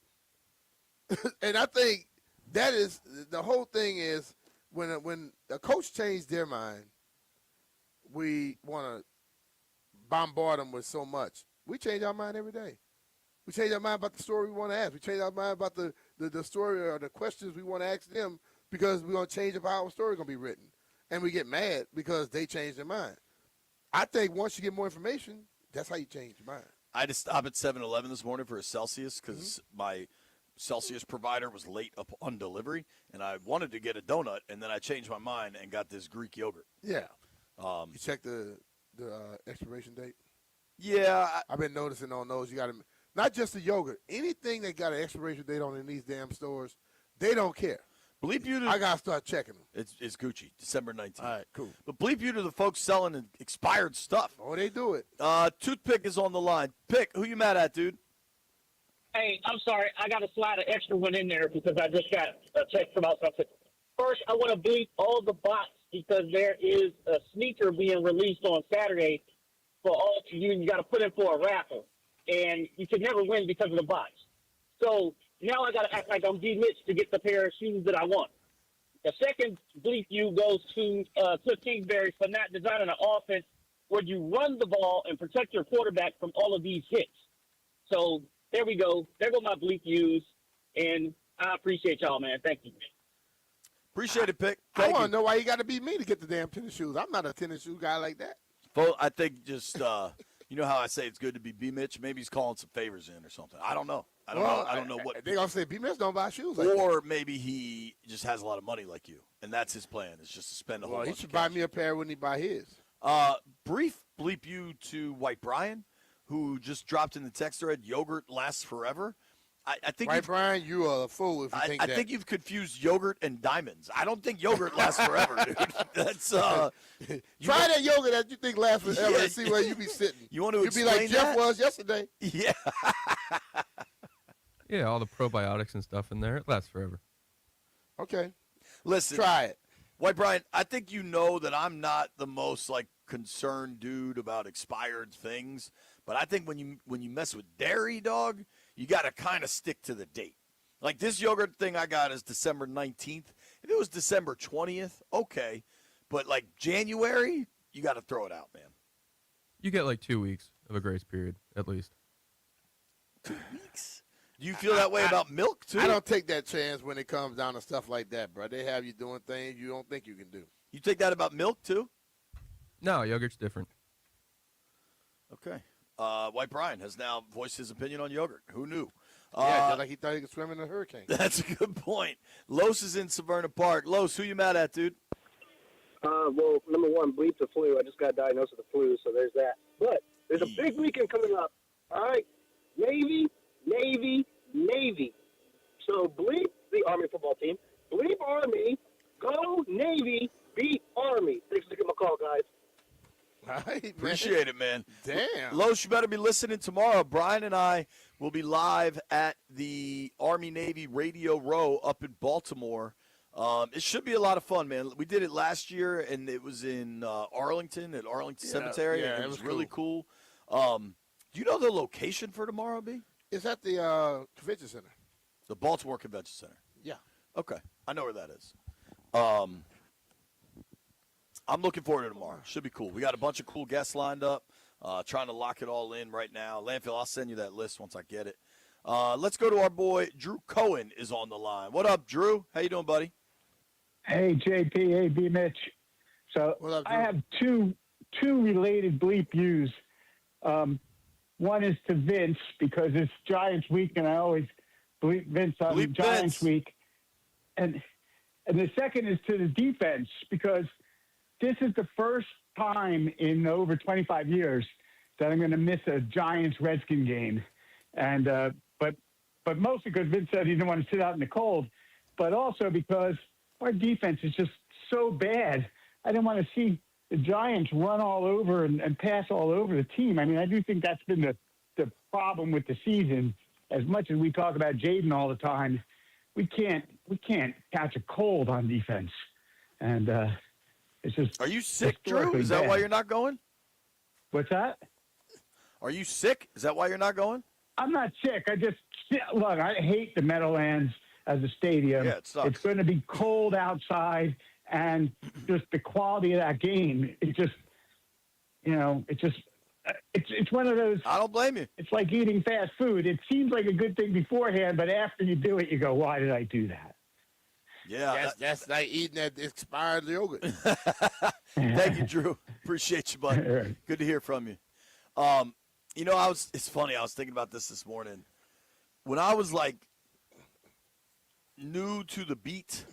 And I think that is the whole thing is when a coach changed their mind, we want to bombard them with so much. We change our mind every day. We change our mind about the story we want to ask. We change our mind about the story or the questions we want to ask them because we're going to change how our story is going to be written. And we get mad because they change their mind. I think once you get more information, that's how you change your mind. I had to stop at 7-Eleven this morning for a Celsius because my Celsius provider was late up on delivery, and I wanted to get a donut, and then I changed my mind and got this Greek yogurt. Yeah. You check the expiration date? Yeah. I've been noticing on those. You got to not just the yogurt. Anything that got an expiration date on in these damn stores, they don't care. Bleep you to I got to start checking them. It's Gucci, December 19th. All right, cool. But bleep you to the folks selling expired stuff. Oh, they do it. Toothpick is on the line. Pick, who you mad at, dude? Hey, I'm sorry. I got to slide an extra one in there because I just got a text about something. First, I want to bleep all the bots because there is a sneaker being released on Saturday for all of you, and you got to put in for a raffle. And you can never win because of the bots. So now I got to act like I'm D. Mitch to get the pair of shoes that I want. The second bleep you goes to Cliff Kingsbury for not designing an offense where you run the ball and protect your quarterback from all of these hits. So there we go. There go my bleep yous, and I appreciate y'all, man. Thank you. Appreciate it, Pick. I want to know why you got to be me to get the damn tennis shoes. I'm not a tennis shoe guy like that. Well, I think just you know how I say it's good to be B. Mitch. Maybe he's calling some favors in or something. I don't know. I don't know what they gonna say. B. Mitch don't buy shoes. Or maybe he just has a lot of money like you, and that's his plan. Is just to spend a whole. Well, he bunch should of buy cash. me a pair when he buy his. Brief bleep you to White Brian, who just dropped in the text thread. Yogurt lasts forever. I think White Brian, you are a fool if you think that. I think you've confused yogurt and diamonds. I don't think yogurt lasts forever, dude. That's try that yogurt that you think lasts forever and see where you be sitting. You want to You'd be like explain Jeff that? was yesterday. Yeah. Yeah, all the probiotics and stuff in there. It lasts forever. Okay. Listen. Try it. White Brian, I think you know that I'm not the most concerned dude about expired things, but I think when you mess with dairy, dog, you got to kind of stick to the date. Like this yogurt thing I got is December 19th. If it was December 20th, okay. But January, you got to throw it out, man. You get 2 weeks of a grace period, at least. 2 weeks? Do you feel that way about milk, too? I don't take that chance when it comes down to stuff like that, bro. They have you doing things you don't think you can do. You take that about milk, too? No, yogurt's different. Okay. White Brian has now voiced his opinion on yogurt. Who knew? Yeah, just like he thought he could swim in a hurricane. That's a good point. Los is in Severna Park. Los, who you mad at, dude? Well, number one, bleep the flu. I just got diagnosed with the flu, so there's that. But there's a big weekend coming up. All right? Navy. So bleep the Army football team. Bleep Army. Go Navy. Beat Army. Thanks for taking my call, guys. Right, Appreciate it, man. Damn. Los, you better be listening tomorrow. Brian and I will be live at the Army-Navy Radio Row up in Baltimore. It should be a lot of fun, man. We did it last year, and it was in Arlington at Arlington Cemetery. Yeah, and it was was really cool. Do you know the location for tomorrow, B? It's at the convention center. The Baltimore Convention Center. Yeah. Okay. I know where that is. I'm looking forward to tomorrow. Should be cool. We got a bunch of cool guests lined up. Trying to lock it all in right now. Landfill, I'll send you that list once I get it. Let's go to our boy Drew Cohen is on the line. What up, Drew? How you doing, buddy? Hey, JP. Hey, B. Mitch. So I have two related bleep yous. One is to Vince because it's Giants week, and I always bleep Vince on Bleep Giants Vince. week. And the second is to the defense because this is the first time in over 25 years that I'm going to miss a Giants-Redskin game. And but mostly because Vince said he didn't want to sit out in the cold, but also because our defense is just so bad. I didn't want to see the Giants run all over and pass all over the team. I mean, I do think that's been the problem with the season. As much as we talk about Jaden all the time, we can't catch a cold on defense. And it's just. Are you sick, Drew? historically Is that why bad. you're not going? What's that? Are you sick? Is that why you're not going? I'm not sick. Look, I hate the Meadowlands as a stadium. Yeah, it sucks. It's going to be cold outside, and just the quality of that game, it's one of those. I don't blame you. It's like eating fast food. It seems like a good thing beforehand, but after you do it, you go, why did I do that? Yeah. That's like eating that expired yogurt. Thank you, Drew. Appreciate you, bud. Good to hear from you. It's funny. I was thinking about this morning. When I was new to the beat,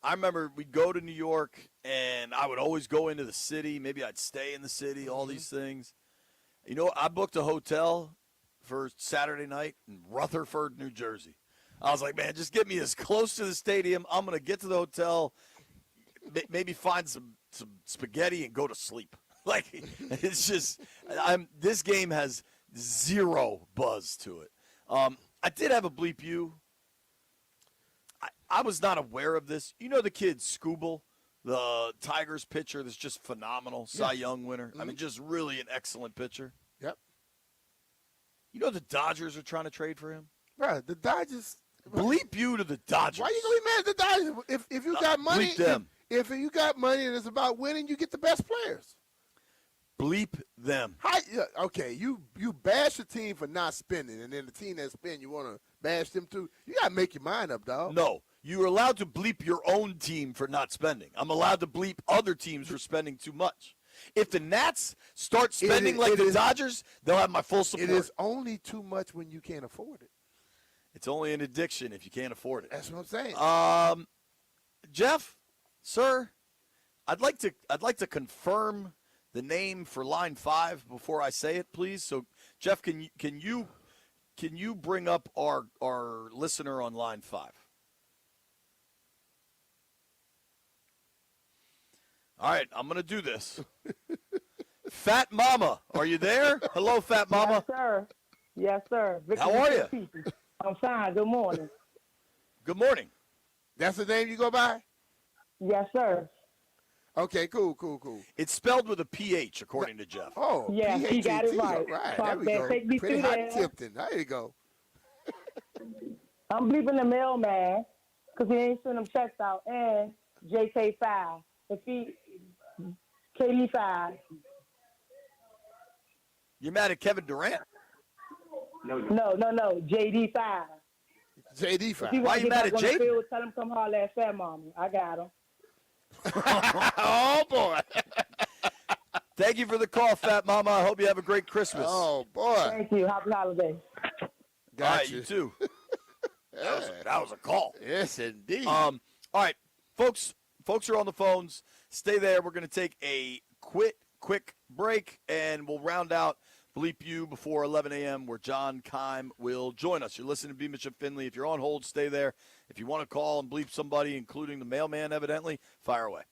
I remember we'd go to New York and I would always go into the city. Maybe I'd stay in the city, all these things. I booked a hotel for Saturday night in Rutherford, New Jersey. I was like, man, just get me as close to the stadium. I'm going to get to the hotel, maybe find some spaghetti and go to sleep. It's just, this game has zero buzz to it. I did have a bleep you. I was not aware of this. You know the kid Scooble, the Tigers pitcher that's just phenomenal, Cy Young winner. I mean, just really an excellent pitcher. Yep. You know the Dodgers are trying to trade for him? Bro, the Dodgers Bleep you to the Dodgers. Why you gonna be mad at the Dodgers? If you got money, bleep them. If you got money and it's about winning, you get the best players. Bleep them. Okay, you bash the team for not spending, and then the team that spend, you want to bash them too. You gotta make your mind up, dog. No, you are allowed to bleep your own team for not spending. I'm allowed to bleep other teams for spending too much. If the Nats start spending like the Dodgers, they'll have my full support. It is only too much when you can't afford it. It's only an addiction if you can't afford it. That's what I'm saying. Jeff, sir, I'd like to confirm the name for line 5 before I say it, please. So, Jeff, can you bring up our listener on line 5? All right, I'm going to do this. Fat Mama, are you there? Hello, Fat Mama. Yes, sir. Yes, sir. Victor, How are you? I'm fine. Good morning. Good morning. That's the name you go by? Yes, sir. Okay, cool. It's spelled with a PH, according to Jeff. Oh, yeah, he got it right. There we go. Take me Pretty through hot there. Tipton. There you go. I'm bleeping the mailman because he ain't sending them checks out, and JK5. If he KD5. You're mad at Kevin Durant? No. JD5. JD5. Why are you mad at JD? JD? Tell him come holler at Fat Mommy. I got him. Oh, boy. Thank you for the call, Fat Mama. I hope you have a great Christmas. Oh, boy. Thank you. Happy holidays. All right, you too. That was a call. Yes, indeed. All right, folks are on the phones. Stay there. We're going to take a quick break, and we'll round out Bleep You before 11 a.m., where John Keim will join us. You're listening to B. Mitchell Finley. If you're on hold, stay there. If you want to call and bleep somebody, including the mailman, evidently, fire away.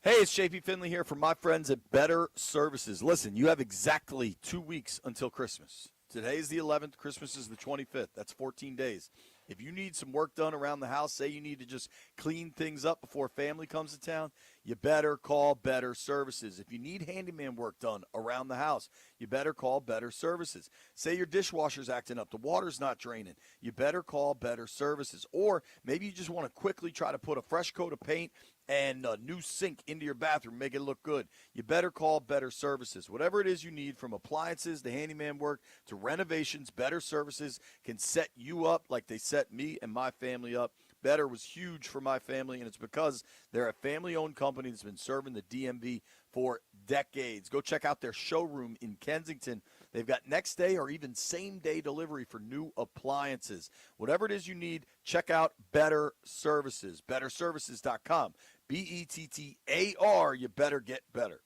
Hey, it's JP Finley here from my friends at Better Services. Listen, you have exactly 2 weeks until Christmas. Today is the 11th. Christmas is the 25th. That's 14 days. If you need some work done around the house, say you need to just clean things up before family comes to town, you better call Better Services. If you need handyman work done around the house, you better call Better Services. Say your dishwasher's acting up, the water's not draining, you better call Better Services. Or maybe you just want to quickly try to put a fresh coat of paint and a new sink into your bathroom, make it look good. You better call Better Services. Whatever it is you need, from appliances to handyman work to renovations, Better Services can set you up like they set me and my family up. Better was huge for my family, and it's because they're a family-owned company that's been serving the DMV for decades. Go check out their showroom in Kensington. They've got next-day or even same-day delivery for new appliances. Whatever it is you need, check out Better Services, betterservices.com. BETTAR, you better get better.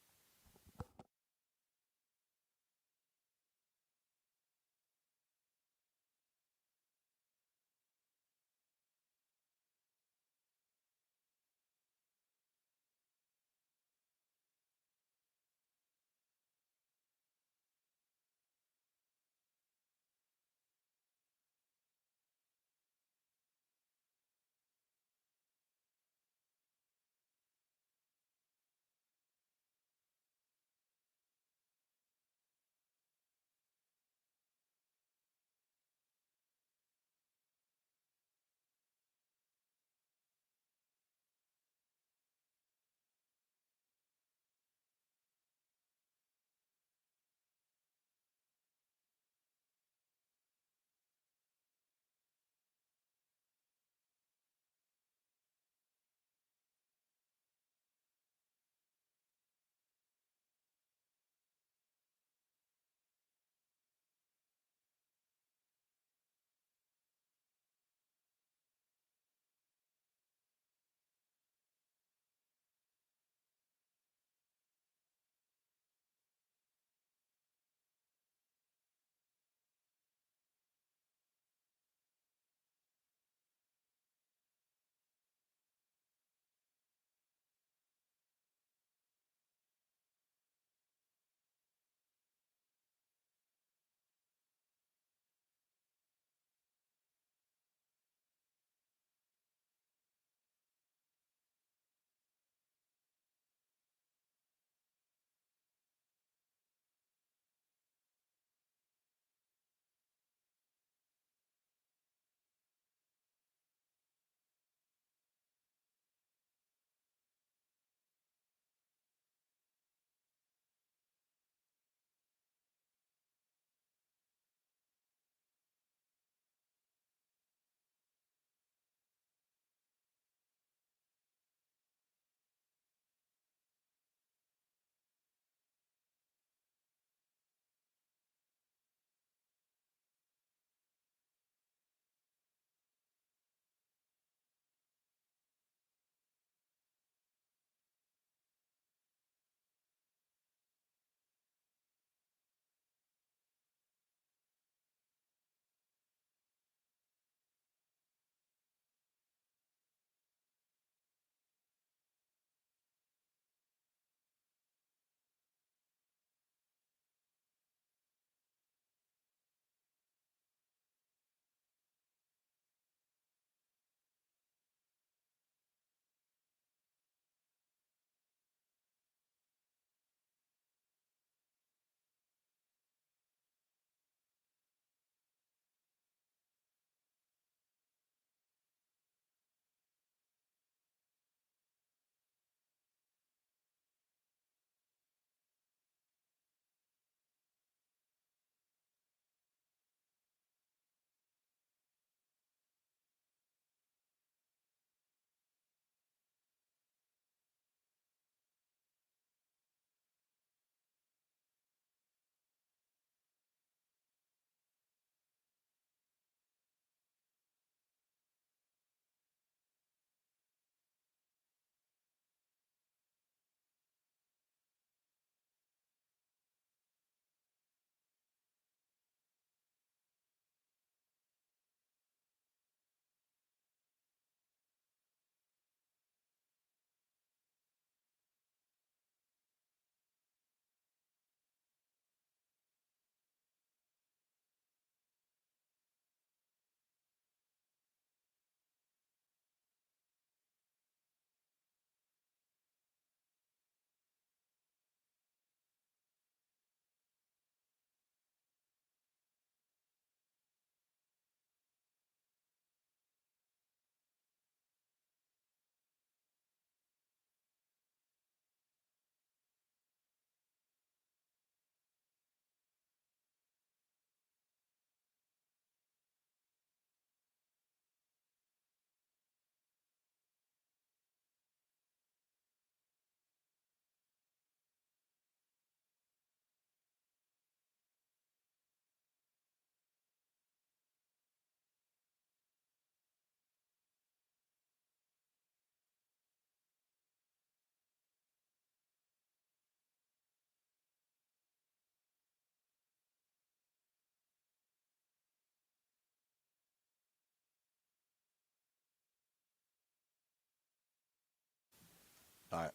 All right.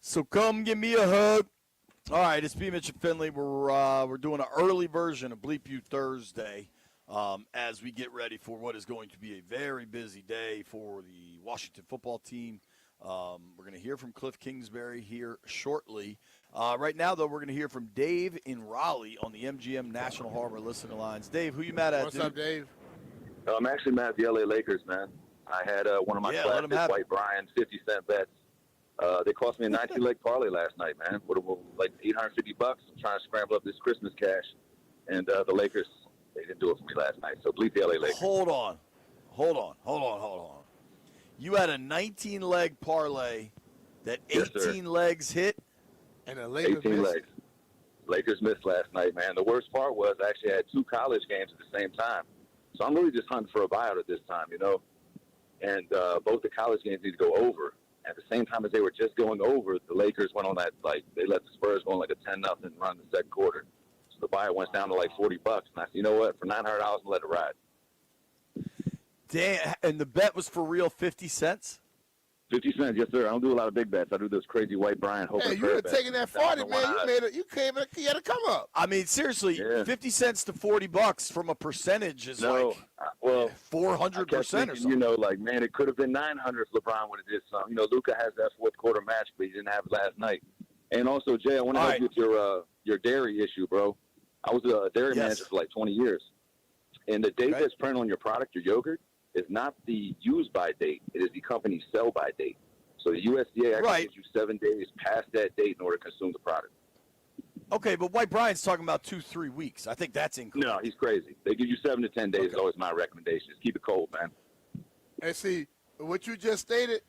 So come give me a hug. All right, it's B. Mitch and Finley. We're doing an early version of Bleep You Thursday as we get ready for what is going to be a very busy day for the Washington football team. We're going to hear from Cliff Kingsbury here shortly. Right now, though, we're going to hear from Dave in Raleigh on the MGM National Harbor listener lines. Dave, who you mad at? What's up, Dave? I'm actually mad at the LA Lakers, man. I had one of my classic White Brian 50-cent bets. They cost me a 19-leg parlay last night, man. Like $850. I'm trying to scramble up this Christmas cash. And the Lakers, they didn't do it for me last night. So bleep the LA Lakers. Hold on. You had a 19-leg parlay that 18 legs hit? And the Lakers 18 missed? legs. Lakers missed last night, man. The worst part was I actually had 2 college games at the same time. So I'm really just hunting for a buyout at this time, you know. And both the college games need to go over. At the same time as they were just going over, the Lakers went on that, like, they let the Spurs go on like a 10-0 run in the second quarter. So the buyout went down to like $40. And I said, you know what? For $900, I'll let it ride. Damn, and the bet was for real 50 cents? 50 cents, yes, sir. I don't do a lot of big bets. I do this crazy White Brian. Hey, you were taking that 40, man. You had to come up. I mean, seriously, 50 cents to $40 from a percentage is well, 400% or something. You know, like, man, it could have been 900 if LeBron would have did something. You know, Luka has that fourth quarter match, but he didn't have it last night. And also, Jay, I want to help you with your dairy issue, bro. I was a dairy manager for like 20 years. And the date that's printed on your product, your yogurt, is not the use-by date. It is the company's sell-by date. So the USDA actually gives you 7 days past that date in order to consume the product. Okay, but White Brian's talking about 2-3 weeks. I think that's incorrect. No, he's crazy. They give you 7 to 10 days is always my recommendation. Just keep it cold, man. And see, what you just stated,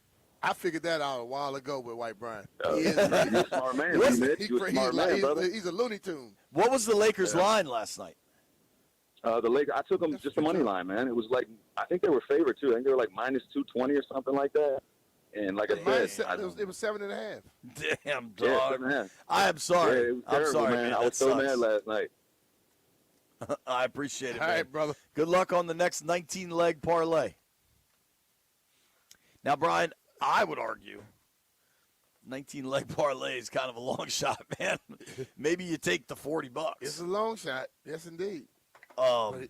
I figured that out a while ago with White Brian. You're a smart man, Mitch. You're a smart man, brother. He's a Looney Tune. What was the Lakers line last night? The Lakers, I took them just the money line, man. It was like, I think they were favored too. I think they were like minus 220 or something like that. And like I said, it was 7.5. Damn, Yeah, dog. 7.5. I am sorry. Yeah, it was I'm terrible, sorry, man. I That was so mad sucks. last night. I appreciate it, All man. right, brother. Good luck on the next 19-leg parlay. Now, Brian, I would argue 19-leg parlay is kind of a long shot, man. Maybe you take the $40. It's a long shot. Yes, indeed. But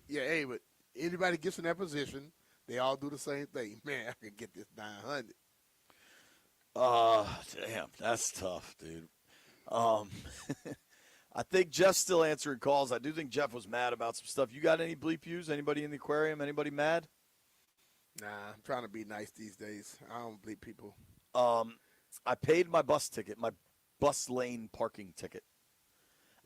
anybody gets in that position, they all do the same thing. Man, I could get this 900. Damn, that's tough, dude. I think Jeff's still answering calls. I do think Jeff was mad about some stuff. You got any bleep views? Anybody in the aquarium? Anybody mad? Nah, I'm trying to be nice these days. I don't bleep people. I paid my bus ticket, my bus lane parking ticket.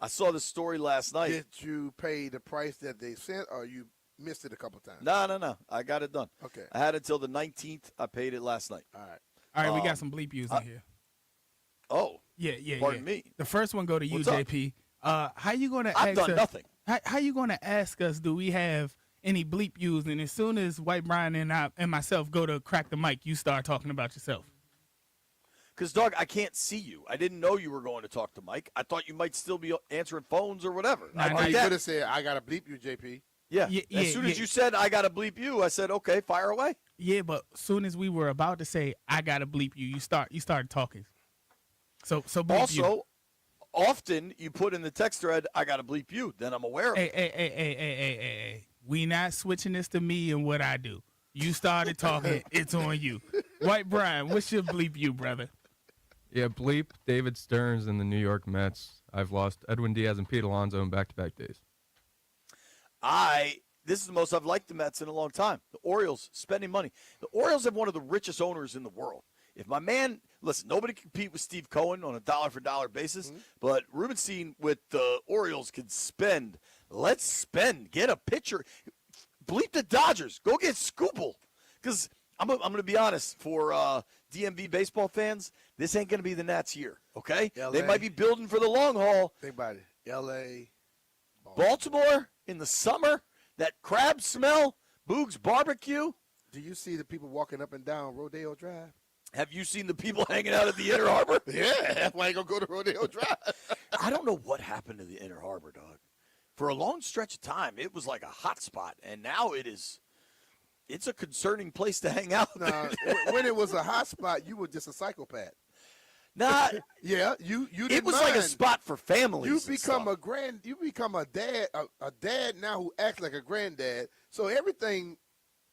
I saw the story last night. Did you pay the price that they sent, or you missed it a couple times? No. I got it done. Okay. I had it till the 19th. I paid it last night. All right. All right, we got some bleep views in here. Oh. Yeah. Pardon me. The first one go to you, What's up? JP. How you gonna? I've done nothing. How you gonna ask us? Do we have any bleep views? And as soon as White Brian and myself go to crack the mic, you start talking about yourself. Because, dog, I can't see you. I didn't know you were going to talk to Mike. I thought you might still be answering phones or whatever. You could have said, I got to bleep you, JP. Yeah. As soon as you said, I got to bleep you, I said, okay, fire away. Yeah, but as soon as we were about to say, I gotta bleep you, you started talking. So bleep Also, you. often you put in the text thread, I got to bleep you. Then I'm aware of it. Hey. We not switching this to me and what I do. You started talking, it's on you. White Brian, what's your bleep you, brother? Yeah, bleep David Stearns and the New York Mets. I've lost Edwin Diaz and Pete Alonso in back-to-back days. This is the most I've liked the Mets in a long time. The Orioles spending money. The Orioles have one of the richest owners in the world. If my man, listen, nobody can compete with Steve Cohen on a dollar-for-dollar basis, but Rubenstein with the Orioles can spend. Let's spend. Get a pitcher. Bleep the Dodgers. Go get Scoople. Because I'm going to be honest, for DMV baseball fans, this ain't going to be the Nats year, okay? LA. They might be building for the long haul. Think about it. L.A. Baltimore in the summer, that crab smell, Boog's barbecue. Do you see the people walking up and down Rodeo Drive? Have you seen the people hanging out at the Inner Harbor? Yeah, that's why I ain't going to go to Rodeo Drive. I don't know what happened to the Inner Harbor, dog. For a long stretch of time, it was like a hot spot, and now it is It's a concerning place to hang out. Nah, when it was a hot spot, you were just a psychopath. Nah, yeah, you it didn't was like a mind. spot for families. You and become stuff. you become a dad, a dad now who acts like a granddad. So everything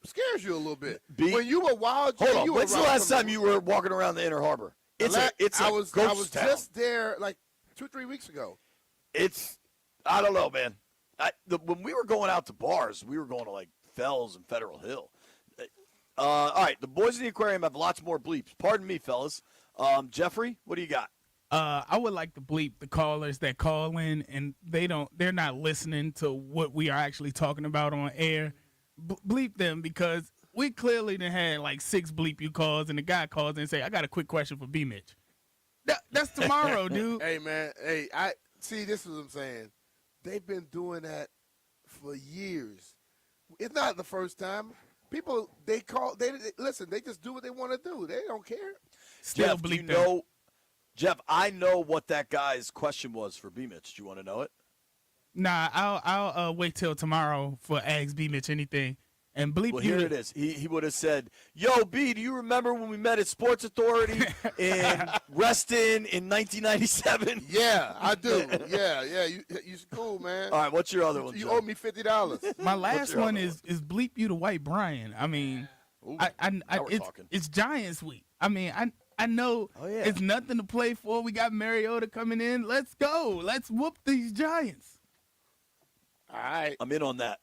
scares you a little bit. When you were wild, Hold Jay, on. you were When's the around last some- time you were walking around the Inner Harbor? It's I a was ghost town. just there like 2-3 weeks ago. I don't know, man. When we were going out to bars, we were going to like Fells and Federal Hill. All right, the boys in the aquarium have lots more bleeps. Pardon me, fellas. Jeffrey, what do you got? I would like to bleep the callers that call in and they're not listening to what we are actually talking about on air. Bleep them because we clearly done had like 6 bleep you calls and the guy calls and say, I got a quick question for B Mitch. That's tomorrow, dude. Hey man, I see this is what I'm saying. They've been doing that for years. It's not the first time. People they listen, they just do what they want to do. They don't care. Jeff, do you know? Jeff, I know what that guy's question was for B Mitch. Do you want to know it? Nah, I'll wait till tomorrow for Ask B Mitch anything. And bleep Well, you. here it is. He would have said, "Yo, B, do you remember when we met at Sports Authority in Reston in 1997?" Yeah, I do. Yeah. You cool, man. All right, what's your other one? You Joe? owe me $50. My last one is bleep you to White Brian. I mean, it's Giants week. I mean, I know it's nothing to play for. We got Mariota coming in. Let's go. Let's whoop these Giants. All right. I'm in on that.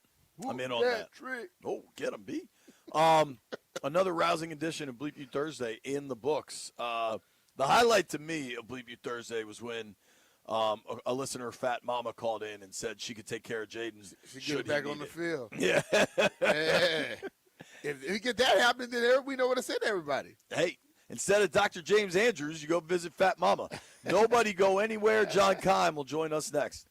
I'm in on that. Trick. Oh, get him, B. Another rousing edition of Bleep You Thursday in the books. The highlight to me of Bleep You Thursday was when a listener, Fat Mama, called in and said she could take care of Jaden. She get it back on the field. Yeah. Yeah. If we get that happening, then we know what to say to everybody. Hey, instead of Dr. James Andrews, you go visit Fat Mama. Nobody go anywhere. John Keim will join us next.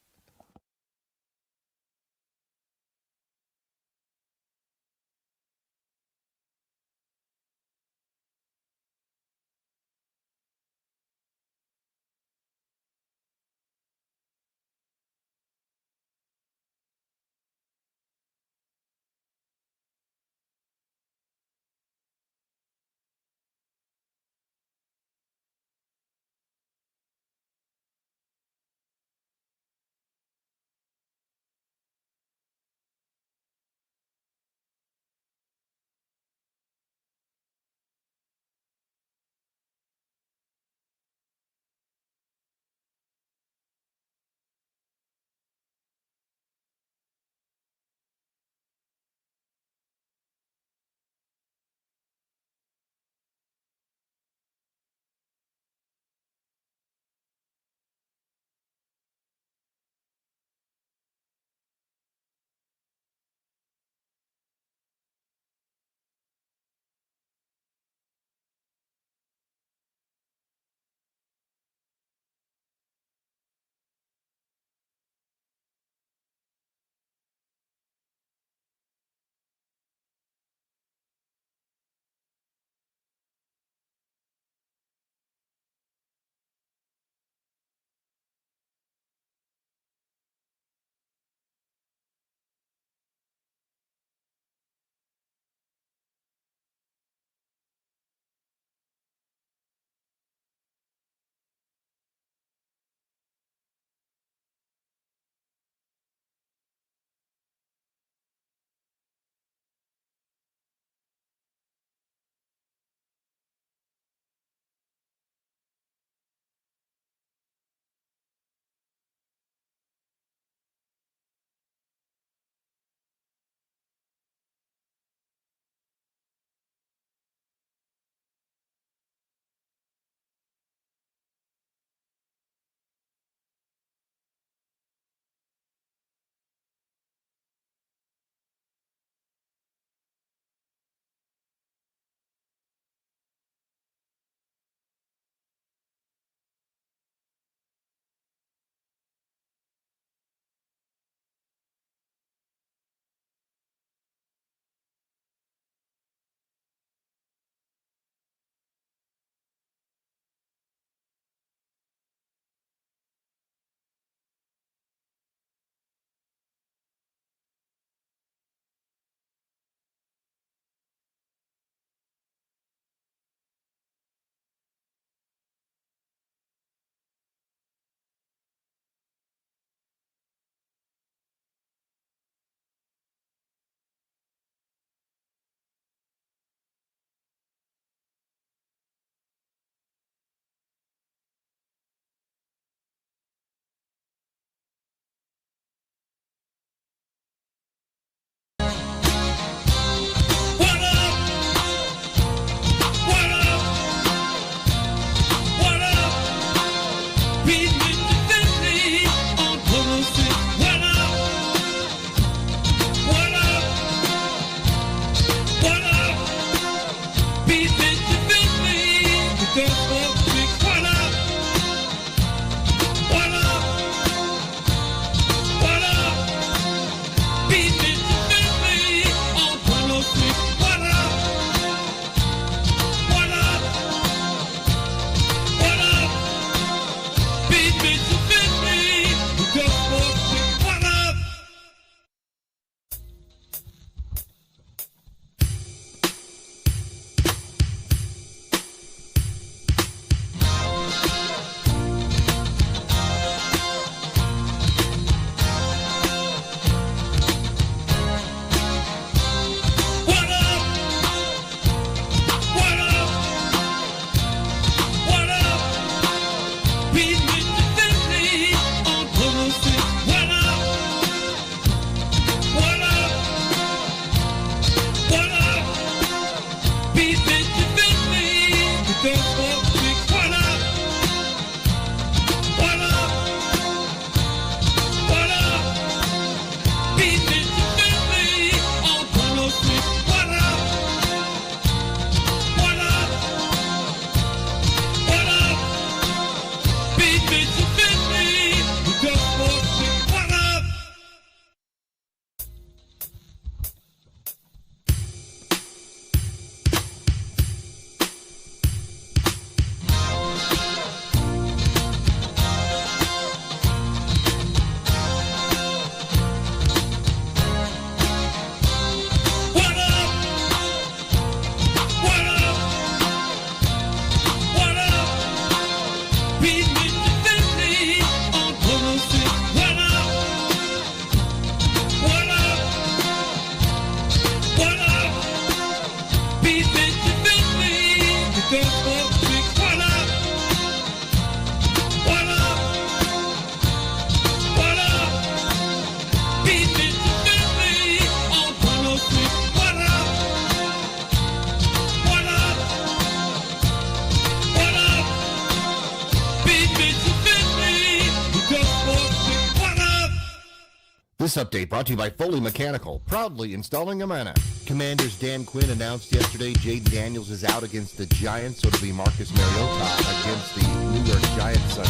This update brought to you by Foley Mechanical, proudly installing Amana. Commanders Dan Quinn announced yesterday Jaden Daniels is out against the Giants, so it'll be Marcus Mariota against the New York Giants Sunday.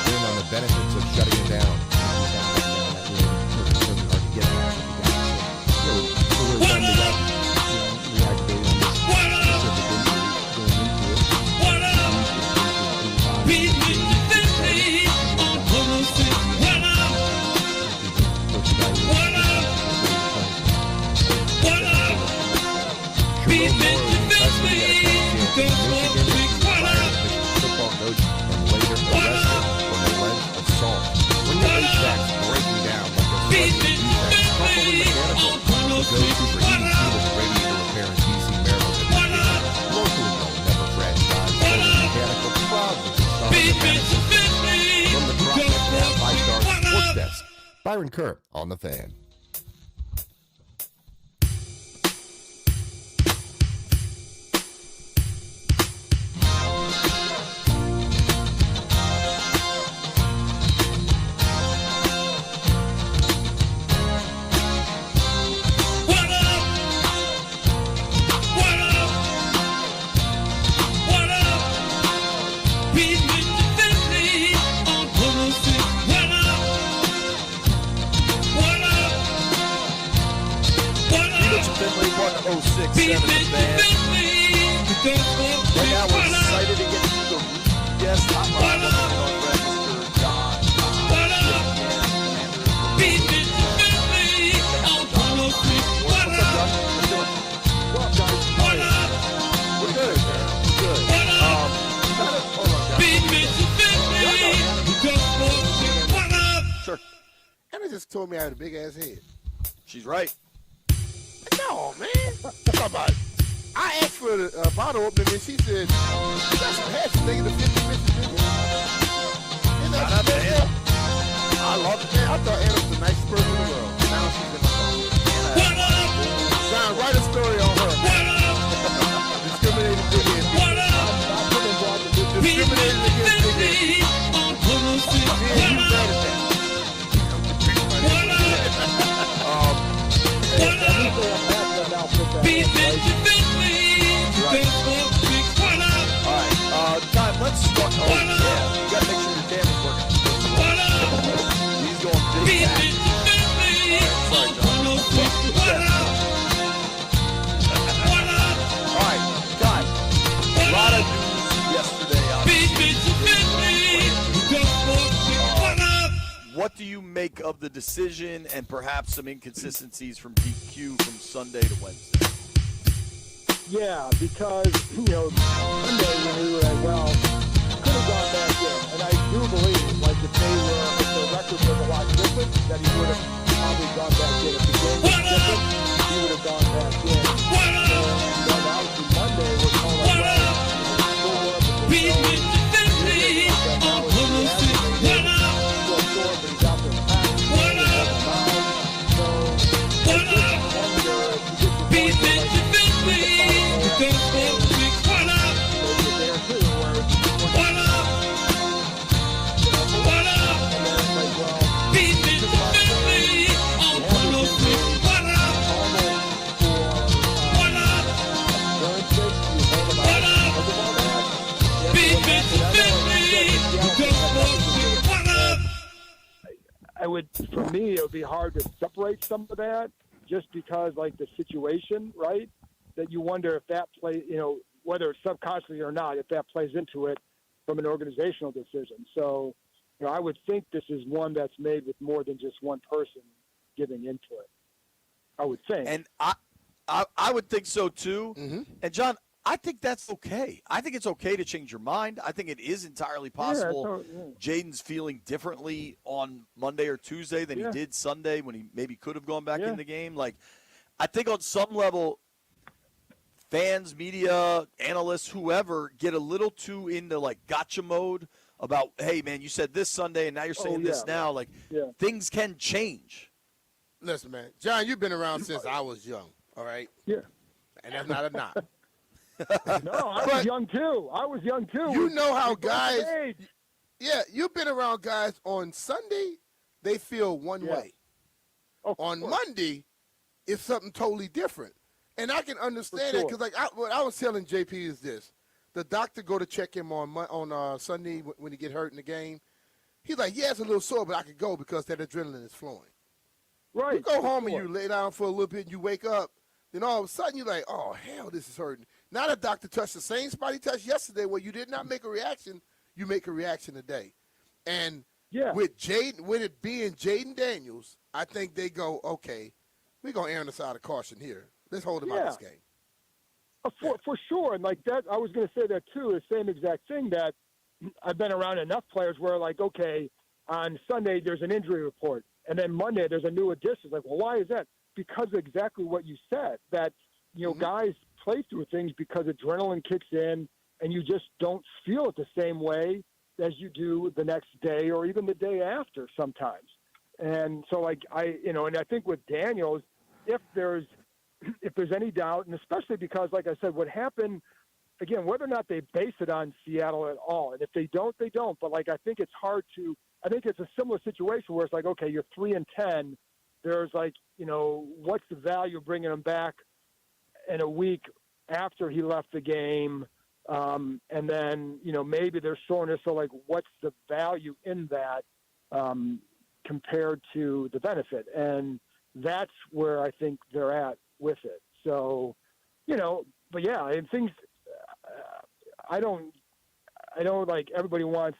Win on the benefits of shutting him down. Byron Kerr on the Fan. Told me I had a big ass head. She's right. No, man. I asked for the bottle opening and she said, "You got some hats thinking the 50 minutes." I love it, man. I thought Anna was the nicest person in the world. Now she's in my phone. Trying to write a story on her. Discriminating against big head. Discriminating against big head. Yeah, you mad at that. Time, let's start. Oh, yeah. You got to make sure your camera's working. He's going big back. Sorry, John. All right, time. A lot of news yesterday. What do you make of the decision and perhaps some inconsistencies from DQ from Sunday to Wednesday? Yeah, because, Monday we knew that, well, could have gone back in. And I do believe, like, if the record was a lot different, that he would have probably gone back in. If the game was different, he would have gone back in. And obviously Monday was all like, well, for me, it would be hard to separate some of that just because, like, the situation, right? That you wonder if that plays, whether it's subconsciously or not, if that plays into it from an organizational decision. So, I would think this is one that's made with more than just one person giving into it. I would think. And I would think so, too. Mm-hmm. And, John, I think that's okay. I think it's okay to change your mind. I think it is entirely possible Jaden's feeling differently on Monday or Tuesday than he did Sunday when he maybe could have gone back in the game. Like, I think on some level, fans, media, analysts, whoever get a little too into like gotcha mode about, hey man, you said this Sunday and now you're saying this now. Like things can change. Listen, man, John, you've been around since I was young. All right. Yeah. And that's not a knock. No, I was young too. You know how guys. Age. Yeah, you've been around guys on Sunday. They feel one way. On Monday, it's something totally different. And I can understand that because, like, what I was telling JP is this: the doctor go to check him on Sunday when he get hurt in the game. He's like, yeah, it's a little sore, but I could go because that adrenaline is flowing. Right. You go home and you lay down for a little bit and you wake up, then all of a sudden you're like, oh, hell, this is hurting. Now the doctor touched the same spot he touched yesterday where you did not make a reaction, you make a reaction today. And with it being Jaden Daniels, I think they go, okay, we're going to err on the side of caution here. Let's hold him out this game. For sure. And like that, I was going to say that too, the same exact thing that I've been around enough players where like, okay, on Sunday there's an injury report. And then Monday there's a new addition. It's like, well, why is that? Because of exactly what you said, that, you know, guys play through things because adrenaline kicks in and you just don't feel it the same way as you do the next day or even the day after sometimes. And so like and I think with Daniels, if there's any doubt, and especially because, like I said, what happened, again, whether or not they base it on Seattle at all, and if they don't, they don't. But, like, I think it's hard to – I think it's a similar situation where it's like, okay, you're 3-10. There's, like, you know, what's the value of bringing him back in a week after he left the game? And then, you know, maybe there's soreness. So, like, what's the value in that compared to the benefit? And that's where I think they're at with it. So, you know, but yeah, and things, I don't like everybody wants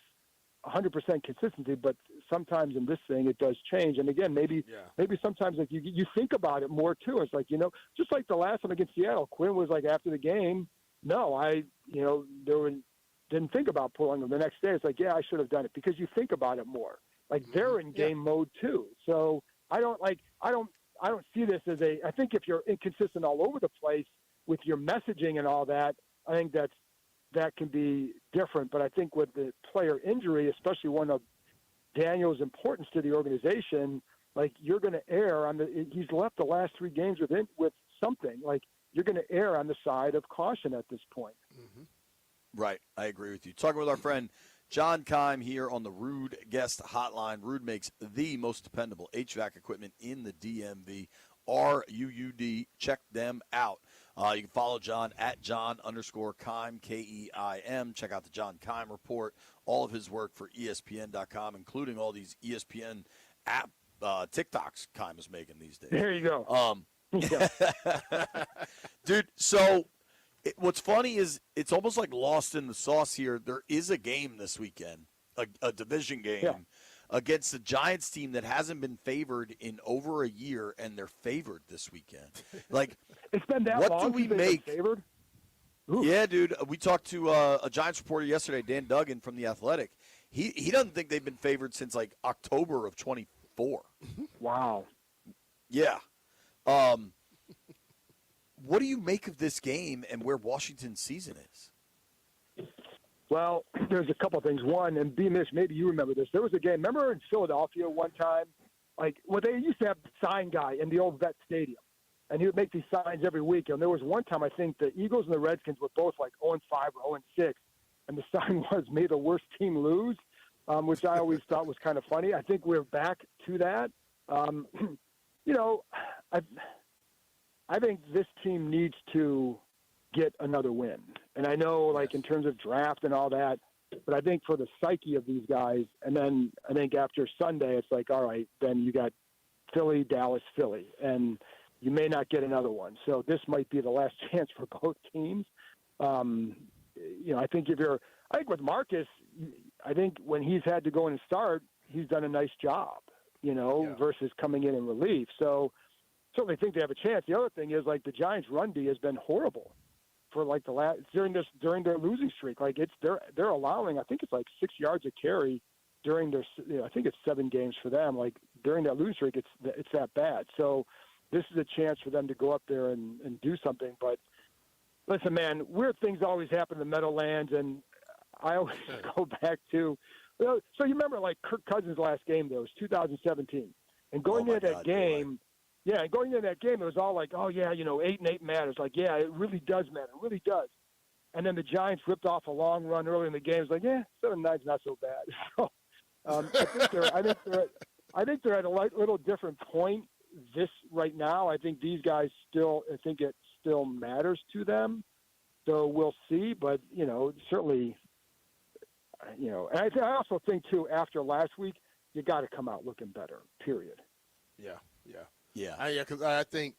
100% consistency, but sometimes in this thing it does change. And again, maybe sometimes like you think about it more too. It's like, you know, just like the last one against Seattle, Quinn was like after the game, didn't think about pulling him the next day. It's like, yeah, I should have done it, because you think about it more. Like they're in game mode too. So I don't see this as I think if you're inconsistent all over the place with your messaging and all that, I think that can be different. But I think with the player injury, especially one of Daniel's importance to the organization, like you're going to err on he's left the last 3 games with something. Like you're going to err on the side of caution at this point. Mm-hmm. Right. I agree with you. Talking with our friend John Keim here on the Ruud Guest Hotline. Ruud makes the most dependable HVAC equipment in the DMV. RUUD. Check them out. You can follow John at John_Keim, Keim. Check out the John Keim Report. All of his work for ESPN.com, including all these ESPN app TikToks Keim is making these days. There you go. Dude, so what's funny is it's almost like lost in the sauce here. There is a game this weekend, a division game against the Giants team that hasn't been favored in over a year, and they're favored this weekend. Like, it's been that what long do we since they've make? been favored? Yeah, dude. We talked to a Giants reporter yesterday, Dan Duggan from The Athletic. He doesn't think they've been favored since like October of 24. Wow. Yeah. What do you make of this game and where Washington's season is? Well, there's a couple of things. One, and B-Mitch, maybe you remember this. There was a game, remember in Philadelphia one time, like, well, they used to have the sign guy in the old Vet Stadium, and he would make these signs every week. And there was one time, I think the Eagles and the Redskins were both like 0-5 or 0-6, and the sign was, may the worst team lose, which I always thought was kind of funny. I think we're back to that. You know, I think this team needs to get another win. And I know, like, in terms of draft and all that, but I think for the psyche of these guys, and then I think after Sunday, it's like, all right, then you got Philly, Dallas, Philly, and you may not get another one. So this might be the last chance for both teams. You know, I think with Marcus, I think when he's had to go in and start, he's done a nice job, you know, versus coming in relief. So certainly think they have a chance. The other thing is, like, the Giants' run D has been horrible for like during their losing streak. Like they're allowing, I think it's like 6 yards a carry during their, I think it's 7 games for them. Like during that losing streak, it's that bad. So this is a chance for them to go up there and do something. But Listen, man, weird things always happen in the Meadowlands, and I always go back to. So you remember, like Kirk Cousins' last game, though, it was 2017, and going into that game. Yeah, and going into that game, it was all like, oh, yeah, 8-8 matters. Like, yeah, it really does matter. It really does. And then the Giants ripped off a long run early in the game. It's like, 7-9's not so bad. So I think they're at a little different point right now. I think these guys I think it still matters to them. So we'll see. But, certainly, and I also think, too, after last week, you got to come out looking better, period. Yeah. Yeah. Because I think,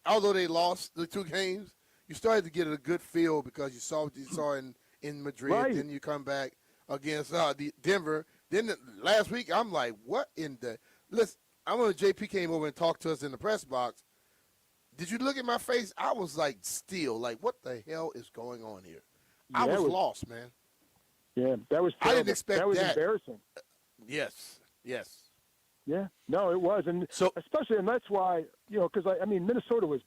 although they lost the 2 games, you started to get a good feel because you saw what you saw in Madrid. Right. Then you come back against Denver. Then last week, I'm like, what in the – listen, I remember JP came over and talked to us in the press box. Did you look at my face? I was like what the hell is going on here? I was lost, man. Yeah, that was terrible. I didn't expect that. That was embarrassing. Yes. Yeah, no, it was, and so especially, and that's why because Minnesota's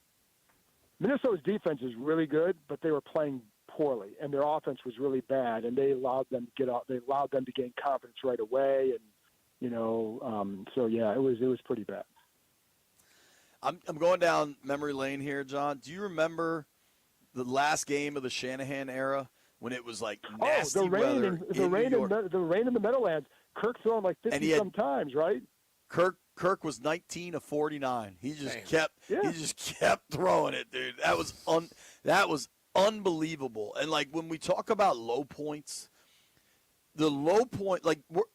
defense is really good, but they were playing poorly, and their offense was really bad, and they allowed them to get out. They allowed them to gain confidence right away, and so yeah, it was pretty bad. I'm going down memory lane here, John. Do you remember the last game of the Shanahan era when it was like nasty weather the rain in the Meadowlands? Kirk throwing like 50 sometimes, right? Kirk was 19 of 49. He just kept throwing it, dude. That was unbelievable. And like when we talk about low points, the low point,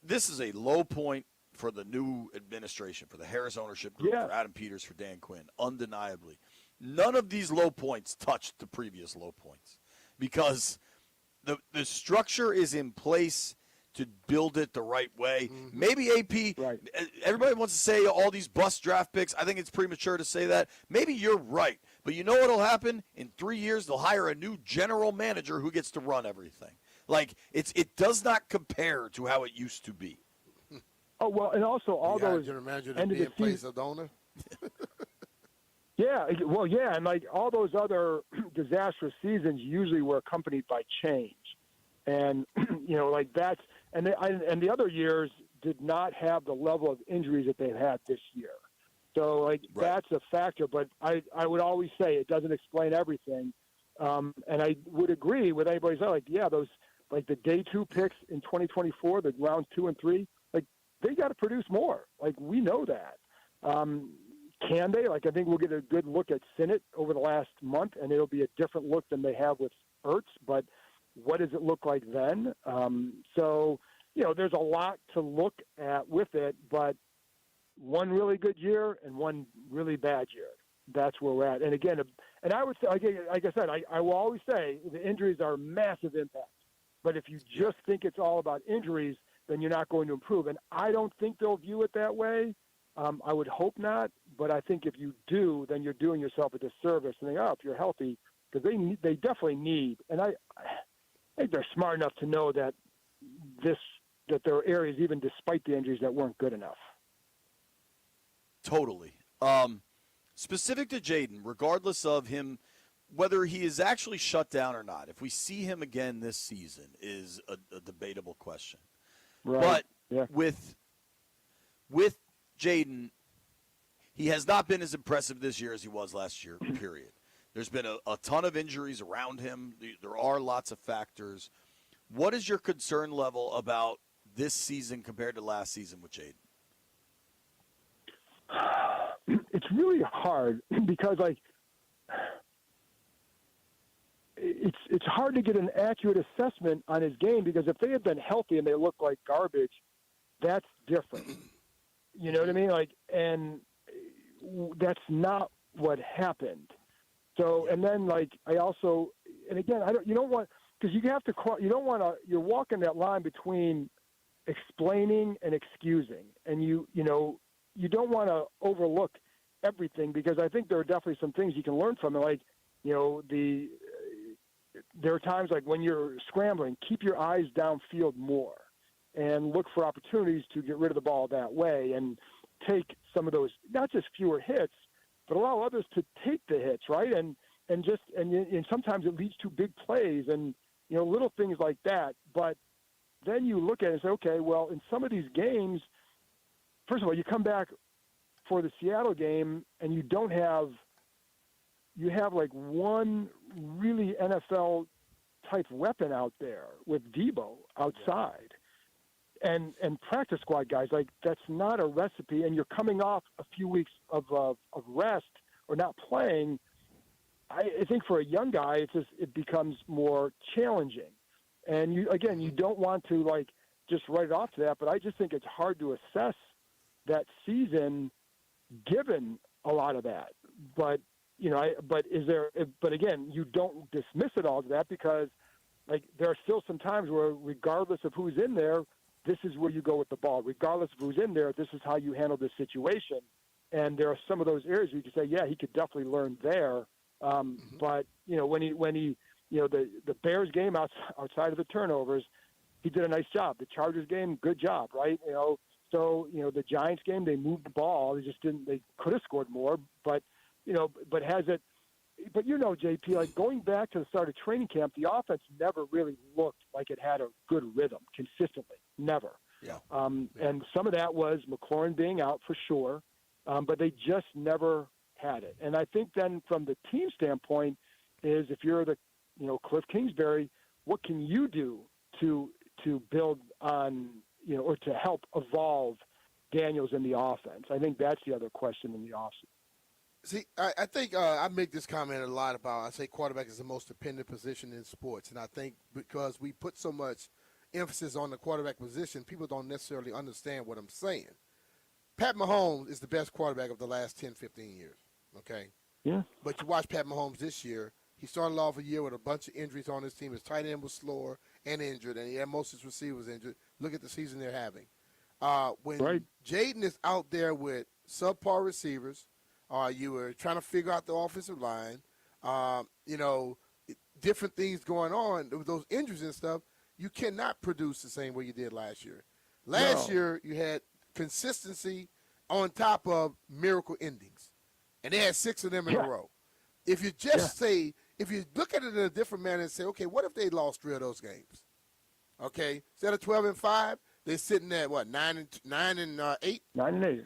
this is a low point for the new administration, for the Harris ownership group, for Adam Peters, for Dan Quinn, undeniably. None of these low points touched the previous low points because the structure is in place to build it the right way. Mm-hmm. Maybe AP, everybody wants to say all these bust draft picks. I think it's premature to say that. Maybe you're right. But you know what will happen? In 3 years, they'll hire a new general manager who gets to run everything. Like, it does not compare to how it used to be. Oh, well, and also all those general manager end of be the in place season. of the owner? Yeah, well, yeah, and like all those other disastrous seasons usually were accompanied by change. And, like that's – and the other years did not have the level of injuries that they've had this year. So, like, that's a factor. But I would always say it doesn't explain everything. And I would agree with anybody saying, like, yeah, those – like the day 2 picks in 2024, the rounds 2 and 3, like they got to produce more. Like we know that. Can they? Like I think we'll get a good look at Sinnott over the last month, and it'll be a different look than they have with Ertz. But what does it look like then? So there's a lot to look at with it. But one really good year and one really bad year. That's where we're at. And again, and I would say, like I said, I will always say the injuries are a massive impact. But if you just think it's all about injuries, then you're not going to improve. And I don't think they'll view it that way. I would hope not. But I think if you do, then you're doing yourself a disservice. And think, if you're healthy, because they definitely need. And I think they're smart enough to know that there are areas, even despite the injuries, that weren't good enough. Totally. Specific to Jaden, regardless of him, whether he is actually shut down or not, if we see him again this season is a debatable question. Right. But with Jaden, he has not been as impressive this year as he was last year, period. There's been a ton of injuries around him. There are lots of factors. What is your concern level about this season compared to last season with Jaden? It's really hard because, like, it's hard to get an accurate assessment on his game because if they had been healthy and they look like garbage, that's different. You know what I mean? Like, and that's not what happened. So, and then like I also, and again, you don't want to, you're walking that line between explaining and excusing, and you don't want to overlook everything because I think there are definitely some things you can learn from it. Like, there are times like when you're scrambling, keep your eyes downfield more and look for opportunities to get rid of the ball that way and take some of those, not just fewer hits, but allow others to take the hits, right? And and sometimes it leads to big plays and little things like that. But then you look at it and say, okay, well, in some of these games, first of all, you come back for the Seattle game and you have like one really NFL type weapon out there with Debo outside. And practice squad guys, like that's not a recipe. And you're coming off a few weeks of rest or not playing. I think for a young guy, it becomes more challenging. And you don't want to like just write it off to that. But I just think it's hard to assess that season given a lot of that. But but again, you don't dismiss it all to that because like there are still some times where regardless of who's in there, this is where you go with the ball. Regardless of who's in there, this is how you handle this situation. And there are some of those areas where you can say, yeah, he could definitely learn there. But when he the Bears game outside of the turnovers, he did a nice job. The Chargers game, good job, right? So the Giants game, they moved the ball. They just didn't. They could have scored more, but has it? But JP, like going back to the start of training camp, the offense never really looked like it had a good rhythm consistently. Never. Yeah. And some of that was McLaurin being out for sure, but they just never had it. And I think then from the team standpoint is if you're the Cliff Kingsbury, what can you do to build on or to help evolve Daniels in the offense? I think that's the other question in the offseason. See, I think I make this comment a lot about, I say quarterback is the most dependent position in sports. And I think because we put so much emphasis on the quarterback position, people don't necessarily understand what I'm saying. Pat Mahomes is the best quarterback of the last 10, 15 years, okay? Yeah. But you watch Pat Mahomes this year, he started off a year with a bunch of injuries on his team. His tight end was slower and injured, and he had most of his receivers injured. Look at the season they're having. When Jaden is out there with subpar receivers, you were trying to figure out the offensive line, different things going on with those injuries and stuff, you cannot produce the same way you did last year. Last year, you had consistency on top of miracle endings, and they had 6 of them in a row. If you just say, if you look at it in a different manner and say, okay, what if they lost 3 of those games? Okay, instead of 12-5, they're sitting at what 9 and 8. 9 and 8.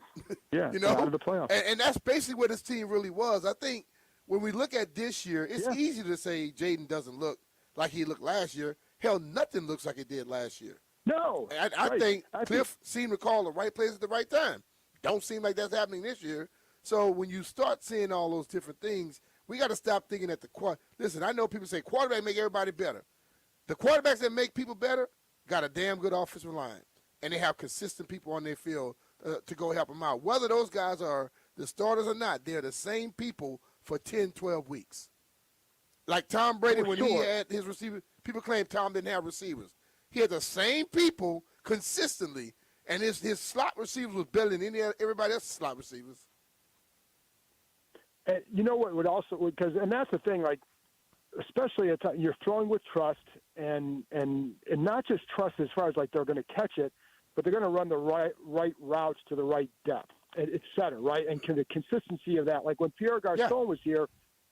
Yeah, out of the playoffs. And that's basically what this team really was. I think when we look at this year, it's easy to say Jaden doesn't look like he looked last year. Hell, nothing looks like it did last year. No, I think Cliff seemed to call the right place at the right time. Don't seem like that's happening this year. So when you start seeing all those different things, we got to stop thinking that listen, I know people say quarterback make everybody better. The quarterbacks that make people better got a damn good offensive line, and they have consistent people on their field to go help them out. Whether those guys are the starters or not, they're the same people for 10, 12 weeks. Like Tom Brady, when he had his receivers, people claim Tom didn't have receivers. He had the same people consistently, and his slot receivers was better than everybody else's slot receivers. And you know what would also, because that's the thing, like, especially at times, you're throwing with trust and not just trust as far as like they're going to catch it, but they're going to run the right routes to the right depth, et cetera, right? And the consistency of that. Like when Pierre Garçon was here,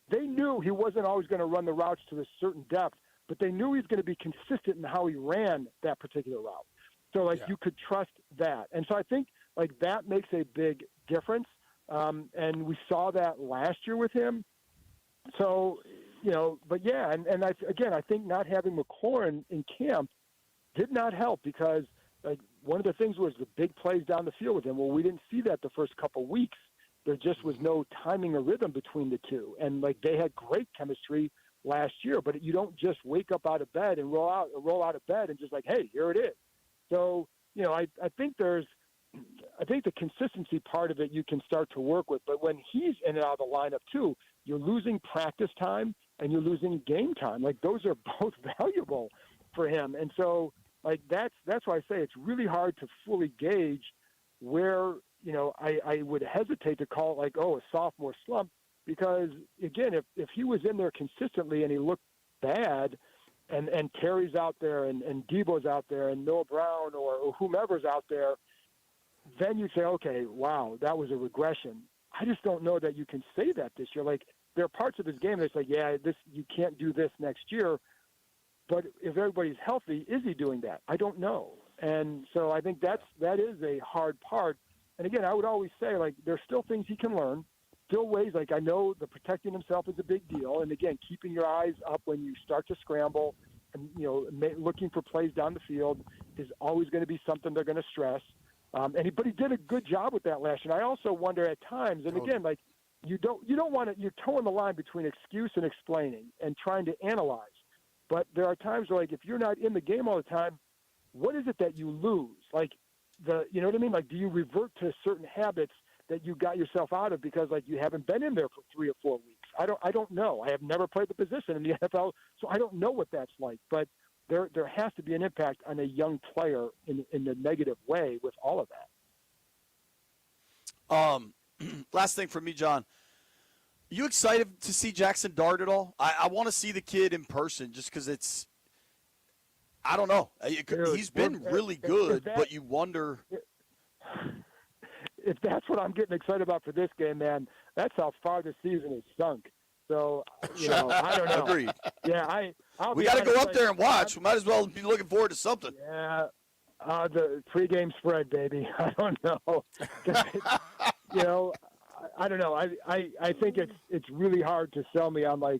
they knew he wasn't always going to run the routes to a certain depth, but they knew he was going to be consistent in how he ran that particular route. So, like, you could trust that. And so I think, like, that makes a big difference. And we saw that last year with him. So, but yeah, and I think not having McLaurin in camp did not help because, like, one of the things was the big plays down the field with him. Well, we didn't see that the first couple weeks. There just was no timing or rhythm between the two. And, like, they had great chemistry last year, but you don't just wake up out of bed and roll out of bed and just like, hey, here it is. So, I think the consistency part of it you can start to work with, but when he's in and out of the lineup too, you're losing practice time and you're losing game time. Like those are both valuable for him. And so like that's why I say it's really hard to fully gauge where, I would hesitate to call it like, a sophomore slump, because again, if he was in there consistently and he looked bad and Terry's out there and Debo's out there and Noah Brown or whomever's out there, then you say, okay, wow, that was a regression. I just don't know that you can say that this year. Like there are parts of his game that's like, yeah, this you can't do this next year. But if everybody's healthy, is he doing that? I don't know. And so I think that is a hard part. And again, I would always say, like, there's still things he can learn, still ways. Like, I know the protecting himself is a big deal. And again, keeping your eyes up when you start to scramble and, looking for plays down the field is always going to be something they're going to stress. But he did a good job with that last year. And I also wonder at times, and again, like, you don't want to, you're towing the line between excuse and explaining and trying to analyze. But there are times where, like, if you're not in the game all the time, what is it that you lose? Like, you know what I mean? Like, do you revert to certain habits that you got yourself out of because, like, you haven't been in there for 3 or 4 weeks? I don't know. I have never played the position in the NFL, so I don't know what that's like. But there has to be an impact on a young player in a negative way with all of that. Last thing for me, John. You excited to see Jackson Dart at all? I want to see the kid in person just because it's – I don't know. He's been really good, but you wonder – If that's what I'm getting excited about for this game, man, that's how far the season has sunk. So, I don't know. Agreed. Yeah, we got to go up there and watch. We might as well be looking forward to something. Yeah, the pregame spread, baby. I don't know. I don't know. I think it's really hard to sell me on, like,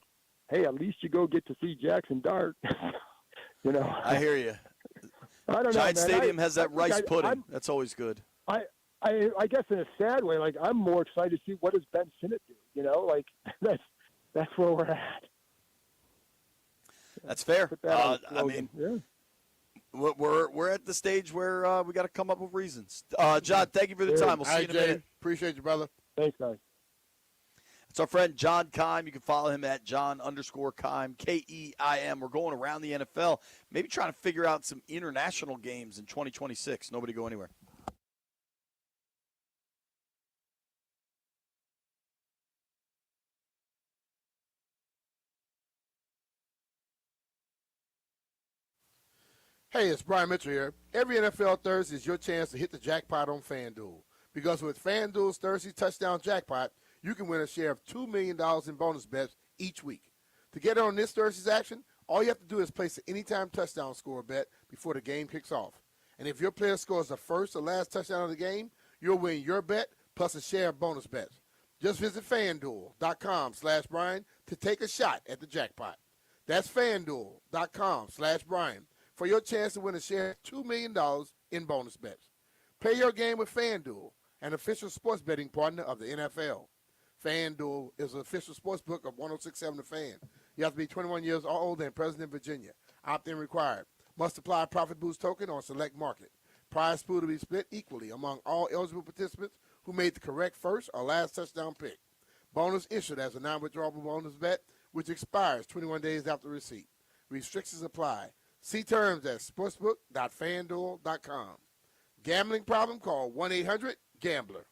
hey, at least you go get to see Jackson Dart. I hear you. I don't know, Giant man. Stadium has that rice pudding. That's always good. I guess in a sad way, like, I'm more excited to see what does Ben Sinnott do. Like, that's where we're at. That's fair. Put that on I mean, we're at the stage where we got to come up with reasons. John, thank you for the time. We'll see you in a minute. Appreciate you, brother. Thanks, guys. It's our friend John Keim. You can follow him at John_Keim, Keim. We're going around the NFL, maybe trying to figure out some international games in 2026. Nobody go anywhere. Hey, it's Brian Mitchell here. Every NFL Thursday is your chance to hit the jackpot on FanDuel. Because with FanDuel's Thursday Touchdown Jackpot, you can win a share of $2 million in bonus bets each week. To get on this Thursday's action, all you have to do is place an anytime touchdown score bet before the game kicks off. And if your player scores the first or last touchdown of the game, you'll win your bet plus a share of bonus bets. Just visit FanDuel.com/Brian to take a shot at the jackpot. That's FanDuel.com/Brian for your chance to win a share of $2 million in bonus bets. Play your game with FanDuel, an official sports betting partner of the NFL. FanDuel is an official sports book of 106.7 The Fan. You have to be 21 years or older and present in Virginia. Opt-in required. Must apply a profit boost token on select market. Prize pool to be split equally among all eligible participants who made the correct first or last touchdown pick. Bonus issued as a non-withdrawable bonus bet, which expires 21 days after receipt. Restrictions apply. See terms at sportsbook.fanduel.com. Gambling problem? Call 1-800-GAMBLER.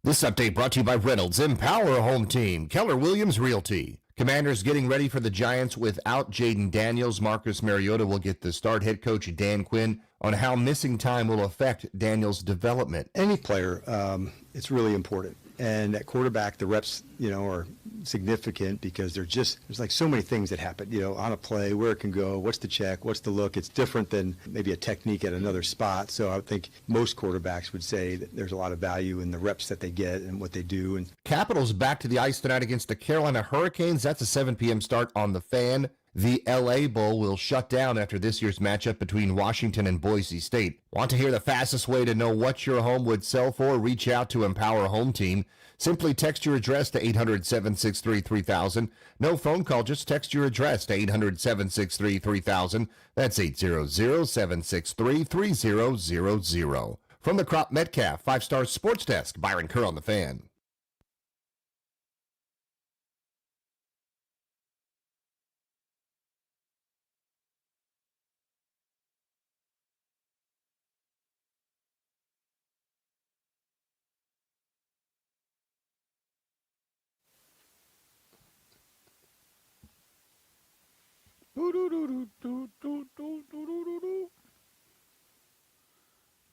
This update brought to you by Reynolds Empower Home Team, Keller Williams Realty. Commanders getting ready for the Giants without Jaden Daniels. Marcus Mariota will get the start. Head coach Dan Quinn on how missing time will affect Daniels' development. Any player, it's really important. And at quarterback, the reps, are significant because there's like so many things that happen, on a play, where it can go, what's the check, what's the look. It's different than maybe a technique at another spot. So I think most quarterbacks would say that there's a lot of value in the reps that they get and what they do. And Capitals back to the ice tonight against the Carolina Hurricanes. That's a 7 p.m. start on the Fan. The LA Bowl will shut down after this year's matchup between Washington and Boise State. Want to hear the fastest way to know what your home would sell for? Reach out to Empower Home Team. Simply text your address to 800-763-3000. No phone call, just text your address to 800-763-3000. That's 800-763-3000. From the Crop Metcalf 5-Star Sports Desk, Byron Kerr on the Fan.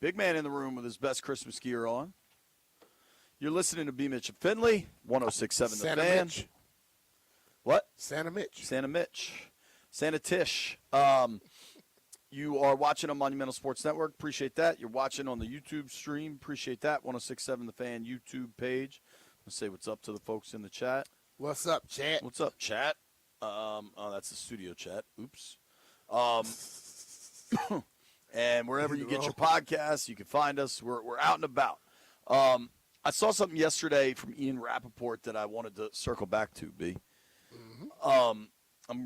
Big man in the room with his best Christmas gear on. You're listening to B. Mitch and Finley, 106.7 The Santa Fan. Mitch. What? Santa Mitch. Santa Mitch. Santa Tish. You are watching on Monumental Sports Network. Appreciate that. You're watching on the YouTube stream. Appreciate that. 106.7 The Fan YouTube page. Let's say what's up to the folks in the chat. What's up, chat? What's up, chat? Oh, that's the studio chat. Oops. And wherever you get your podcasts, you can find us. We're out and about. I saw something yesterday from Ian Rappaport that I wanted to circle back to, B. I'm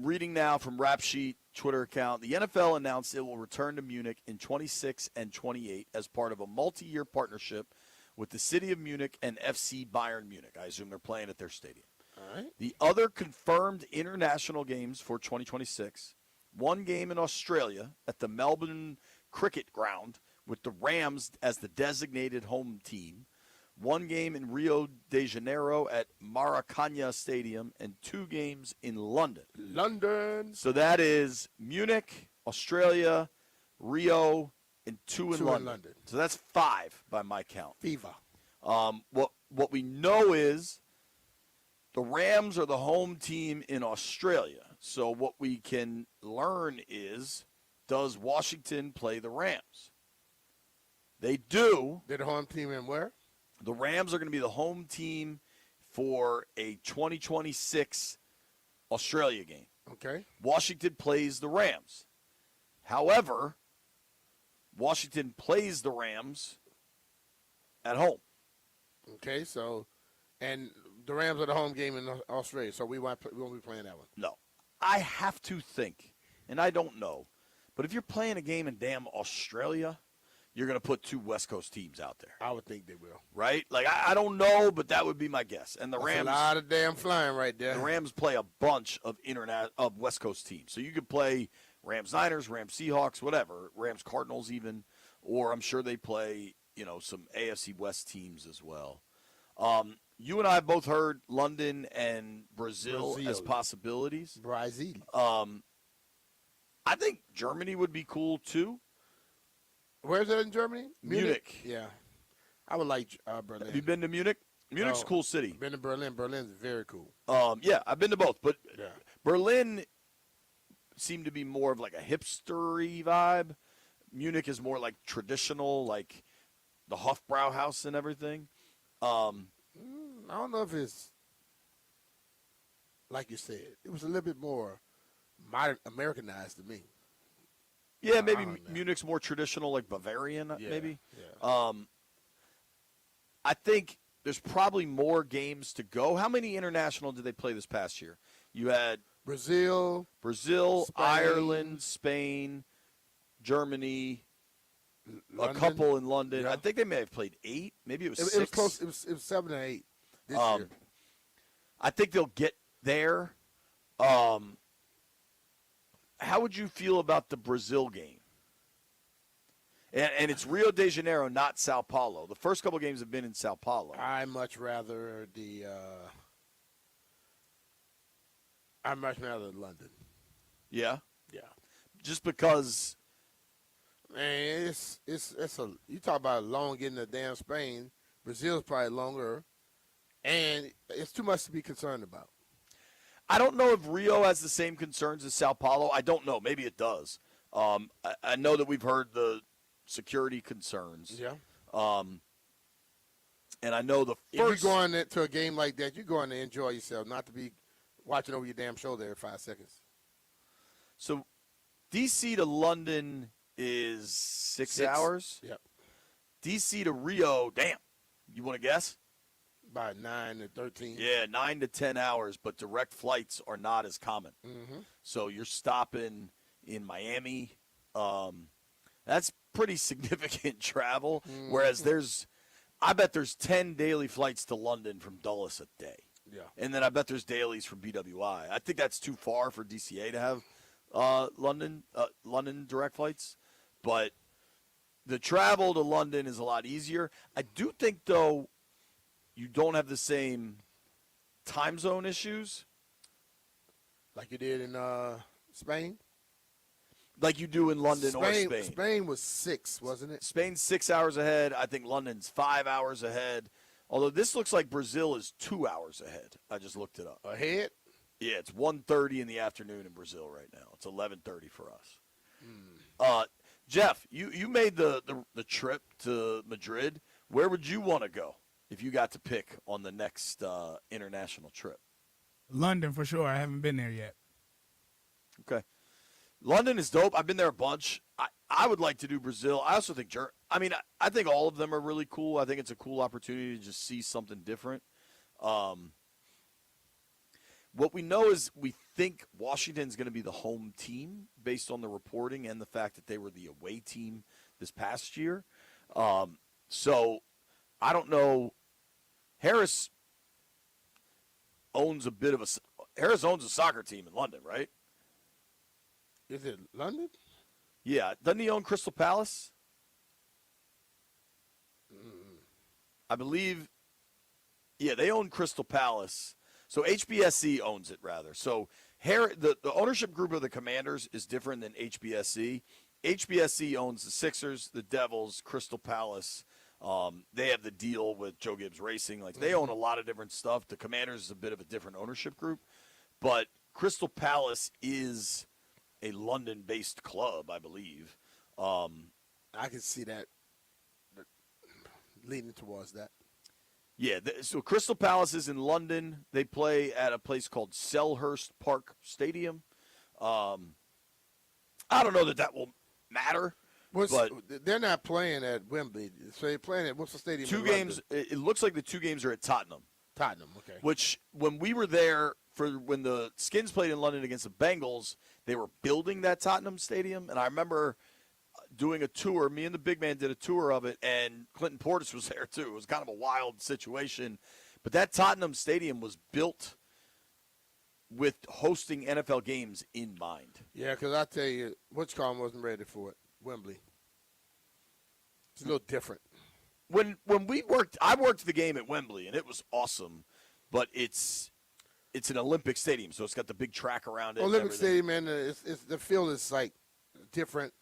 reading now from Rap Sheet Twitter account. The NFL announced it will return to Munich in 26 and 28 as part of a multi-year partnership with the city of Munich and FC Bayern Munich. I assume they're playing at their stadium. All right. The other confirmed international games for 2026, one game in Australia at the Melbourne Cricket Ground with the Rams as the designated home team, one game in Rio de Janeiro at Maracana Stadium, and two games in London. London. So that is Munich, Australia, Rio, and two in London. So that's 5 by my count. Viva. What we know is the Rams are the home team in Australia. So what we can learn is, does Washington play the Rams? They do. They're the home team in where? The Rams are going to be the home team for a 2026 Australia game. Okay. Washington plays the Rams. However, Washington plays the Rams at home. Okay, so, and the Rams are the home game in Australia, so we won't be playing that one. No. I have to think, and I don't know, but if you're playing a game in damn Australia, you're going to put 2 West Coast teams out there. I would think they will. Right? Like, I don't know, but that would be my guess. And the That's Rams. a lot of damn flying right there. The Rams play a bunch of of West Coast teams. So you could play Rams Niners, Rams Seahawks, whatever, Rams Cardinals even, or I'm sure they play, some AFC West teams as well. You and I have both heard London and Brazil as possibilities. Brazil. I think Germany would be cool too. Where's it in Germany? Munich. Yeah. I would like Berlin. Have you been to Munich? Munich's a cool city. Been to Berlin. Berlin's very cool. Yeah, I've been to both, but Berlin seemed to be more of like a hipstery vibe. Munich is more like traditional, like the Hofbrauhaus and everything. I don't know if it's like you said. It was a little bit more modern, Americanized to me. Yeah, maybe Munich's more traditional, like Bavarian, maybe. Yeah. I think there's probably more games to go. How many international did they play this past year? You had Brazil, Spain. Ireland, Spain, Germany, London. a couple in London. Yeah. I think they may have played 8. Maybe it was 6. It was close. It was 7 or 8 this year. I think they'll get there. How would you feel about the Brazil game? And it's Rio de Janeiro, not Sao Paulo. The first couple games have been in Sao Paulo. I much rather London. Yeah? Yeah. Just because Man, it's a you talk about long getting to damn Spain. Brazil's probably longer, and it's too much to be concerned about. I don't know if Rio has the same concerns as Sao Paulo. I don't know. Maybe it does. I know that we've heard the security concerns. Yeah. And I know the If first. you're going to a game like that, you're going to enjoy yourself, not to be watching over your damn shoulder every 5 seconds. So, DC to London is 6 hours. Yep. DC to Rio, damn. You want to guess? About 9 to 13. Yeah, 9 to 10 hours, but direct flights are not as common. Mm-hmm. So you're stopping in Miami. That's pretty significant travel. Mm-hmm. Whereas I bet there's 10 daily flights to London from Dulles a day. Yeah. And then I bet there's dailies from BWI. I think that's too far for DCA to have London direct flights. But the travel to London is a lot easier. I do think, though, you don't have the same time zone issues. Like you did in Spain? Like you do in London or Spain. Spain was 6, wasn't it? Spain's 6 hours ahead. I think London's 5 hours ahead. Although this looks like Brazil is 2 hours ahead. I just looked it up. Ahead? Yeah, it's 1:30 in the afternoon in Brazil right now. It's 11:30 for us. Jeff, you made the trip to Madrid. Where would you want to go if you got to pick on the next international trip? London for sure. I haven't been there yet. Okay. London is dope. I've been there a bunch. I would like to do Brazil. I also think I think all of them are really cool. I think it's a cool opportunity to just see something different. What we know is we think Washington's going to be the home team based on the reporting and the fact that they were the away team this past year. So I don't know. Harris owns a soccer team in London, right? Is it London? Yeah. Doesn't he own Crystal Palace? I believe. Yeah, they own Crystal Palace. So HBSC owns it, rather. So the ownership group of the Commanders is different than HBSC. HBSC owns the Sixers, the Devils, Crystal Palace. They have the deal with Joe Gibbs Racing. Like, they own a lot of different stuff. The Commanders is a bit of a different ownership group. But Crystal Palace is a London-based club, I believe. I can see that leading towards that. Yeah, so Crystal Palace is in London. They play at a place called Selhurst Park Stadium. I don't know that will matter. But they're not playing at Wembley. So they're playing at what's the stadium? Two games. It looks like the two games are at Tottenham. Tottenham, okay. Which, when we were there when the Skins played in London against the Bengals, they were building that Tottenham stadium, and I remember doing a tour. Me and the big man did a tour of it, and Clinton Portis was there too. It was kind of a wild situation. But that Tottenham stadium was built with hosting NFL games in mind. Yeah, because I tell you, Witchcom wasn't ready for it. Wembley. It's a little different. When I worked the game at Wembley, and it was awesome, but it's an Olympic stadium, so it's got the big track around it. Olympic stadium, and the field is like different.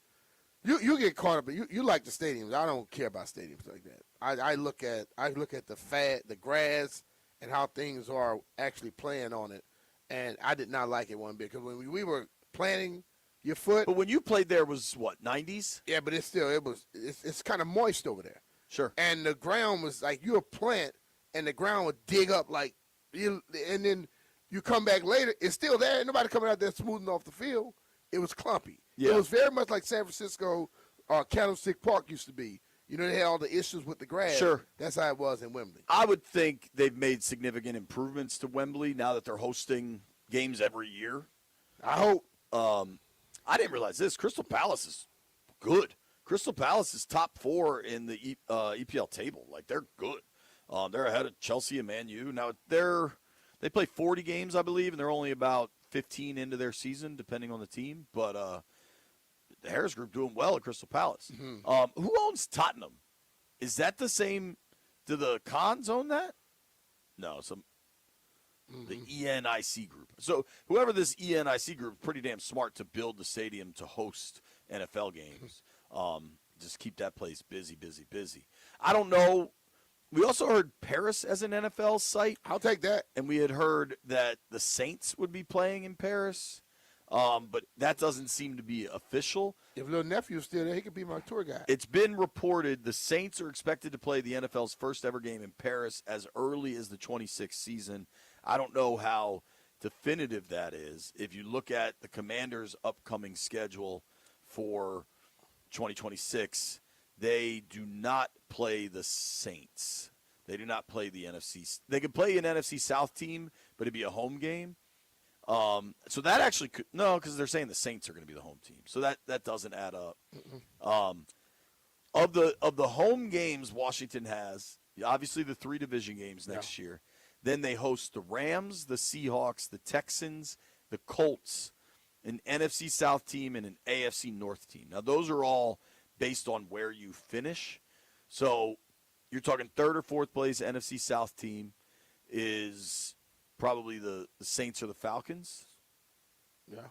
You get caught up. You like the stadiums. I don't care about stadiums like that. I look at the grass, and how things are actually playing on it, and I did not like it one bit because when we were planting your foot. But when you played there was what, 90s? Yeah, but it's kind of moist over there. Sure. And the ground was like you a plant, and the ground would dig up like and then you come back later, it's still there. Ain't nobody coming out there smoothing off the field. It was clumpy. Yeah. It was very much like San Francisco Candlestick Park used to be. You know, they had all the issues with the grass. Sure. That's how it was in Wembley. I would think they've made significant improvements to Wembley now that they're hosting games every year. I hope. I didn't realize this. Crystal Palace is good. Crystal Palace is top 4 in the EPL table. Like, they're good. They're ahead of Chelsea and Man U. Now, they play 40 games, I believe, and they're only about 15 into their season, depending on the team. But the Harris Group doing well at Crystal Palace. Who owns Tottenham? Is that the same? Do the Khans own that? No, the ENIC Group. So whoever this ENIC Group, pretty damn smart to build the stadium to host NFL games. Just keep that place busy. I don't know. We also heard Paris as an NFL site. I'll take that. And we had heard that the Saints would be playing in Paris. But that doesn't seem to be official. If little nephew's still there, he could be my tour guide. It's been reported the Saints are expected to play the NFL's first ever game in Paris as early as the 26th season. I don't know how definitive that is. If you look at the Commanders' upcoming schedule for 2026, they do not play the Saints. They do not play the NFC. They could play an NFC South team, but it'd be a home game. So that actually could no, because they're saying the Saints are going to be the home team. So that doesn't add up. Of the home games Washington has, obviously the 3 division games next year. Then they host the Rams, the Seahawks, the Texans, the Colts, an NFC South team, and an AFC North team. Now those are all based on where you finish. So you're talking 3rd or 4th place NFC South team is probably the Saints or the Falcons. Yeah.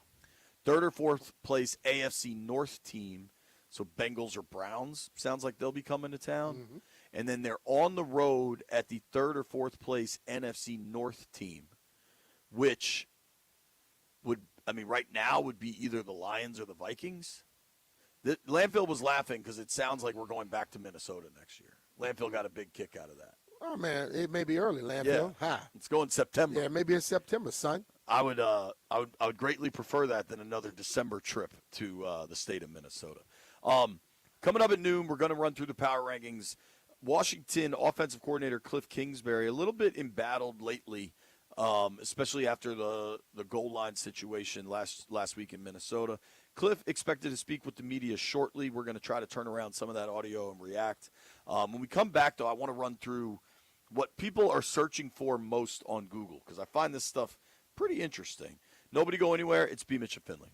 3rd or 4th place AFC North team, so Bengals or Browns, sounds like they'll be coming to town. And then they're on the road at the 3rd or 4th place NFC North team, which right now would be either the Lions or the Vikings. Landfill was laughing because it sounds like we're going back to Minnesota next year. Landfill got a big kick out of that. Oh, man, it may be early, Landfill. Yeah. It's going September. Yeah, maybe in September, son. I would greatly prefer that than another December trip to the state of Minnesota. Coming up at noon, we're going to run through the power rankings. Washington offensive coordinator Cliff Kingsbury, a little bit embattled lately, especially after the goal line situation last week in Minnesota. Cliff expected to speak with the media shortly. We're going to try to turn around some of that audio and react. When we come back, though, I want to run through what people are searching for most on Google, because I find this stuff pretty interesting. Nobody go anywhere. It's B. Mitch and Finley.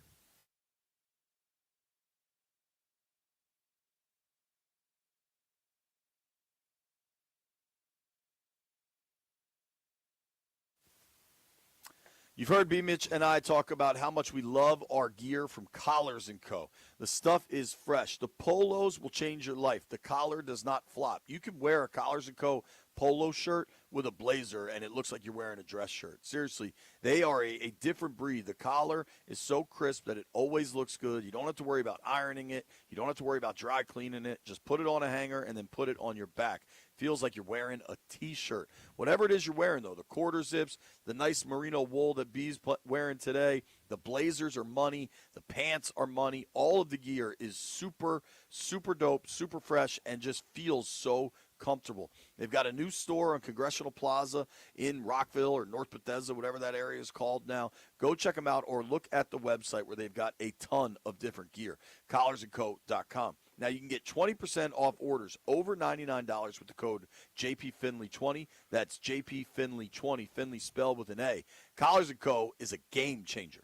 You've heard B. Mitch and I talk about how much we love our gear from Collars & Co. The stuff is fresh. The polos will change your life. The collar does not flop. You can wear a Collars & Co. polo shirt with a blazer, and it looks like you're wearing a dress shirt. Seriously, they are a different breed. The collar is so crisp that it always looks good. You don't have to worry about ironing it. You don't have to worry about dry cleaning it. Just put it on a hanger and then put it on your back. Feels like you're wearing a T-shirt. Whatever it is you're wearing, though, the quarter zips, the nice merino wool that B's wearing today, the blazers are money, the pants are money. All of the gear is super, super dope, super fresh, and just feels so comfortable. They've got a new store on Congressional Plaza in Rockville or North Bethesda, whatever that area is called now. Go check them out or look at the website where they've got a ton of different gear, collarsandco.com. Now, you can get 20% off orders over $99 with the code JPFinley20. That's JPFinley20, Finley spelled with an A. Collars & Co. is a game changer.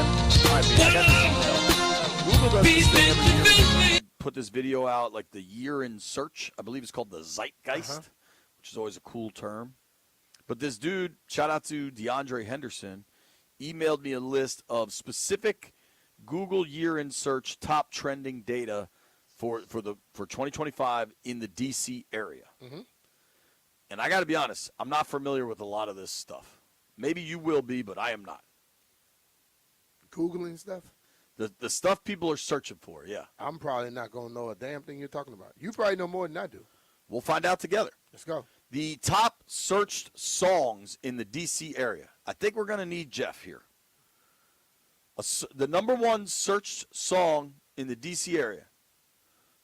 All right, man, I got this. Google does this thing every year. Put this video out, like the year in search. I believe it's called the Zeitgeist, which is always a cool term. But this dude, shout out to DeAndre Henderson, emailed me a list of specific Google year in search top trending data for 2025 in the DC area. And I got to be honest, I'm not familiar with a lot of this stuff. Maybe you will be, but I am not. Googling stuff? The stuff people are searching for, yeah. I'm probably not going to know a damn thing you're talking about. You probably know more than I do. We'll find out together. Let's go. The top searched songs in the D.C. area. I think we're going to need Jeff here. The number one searched song in the D.C. area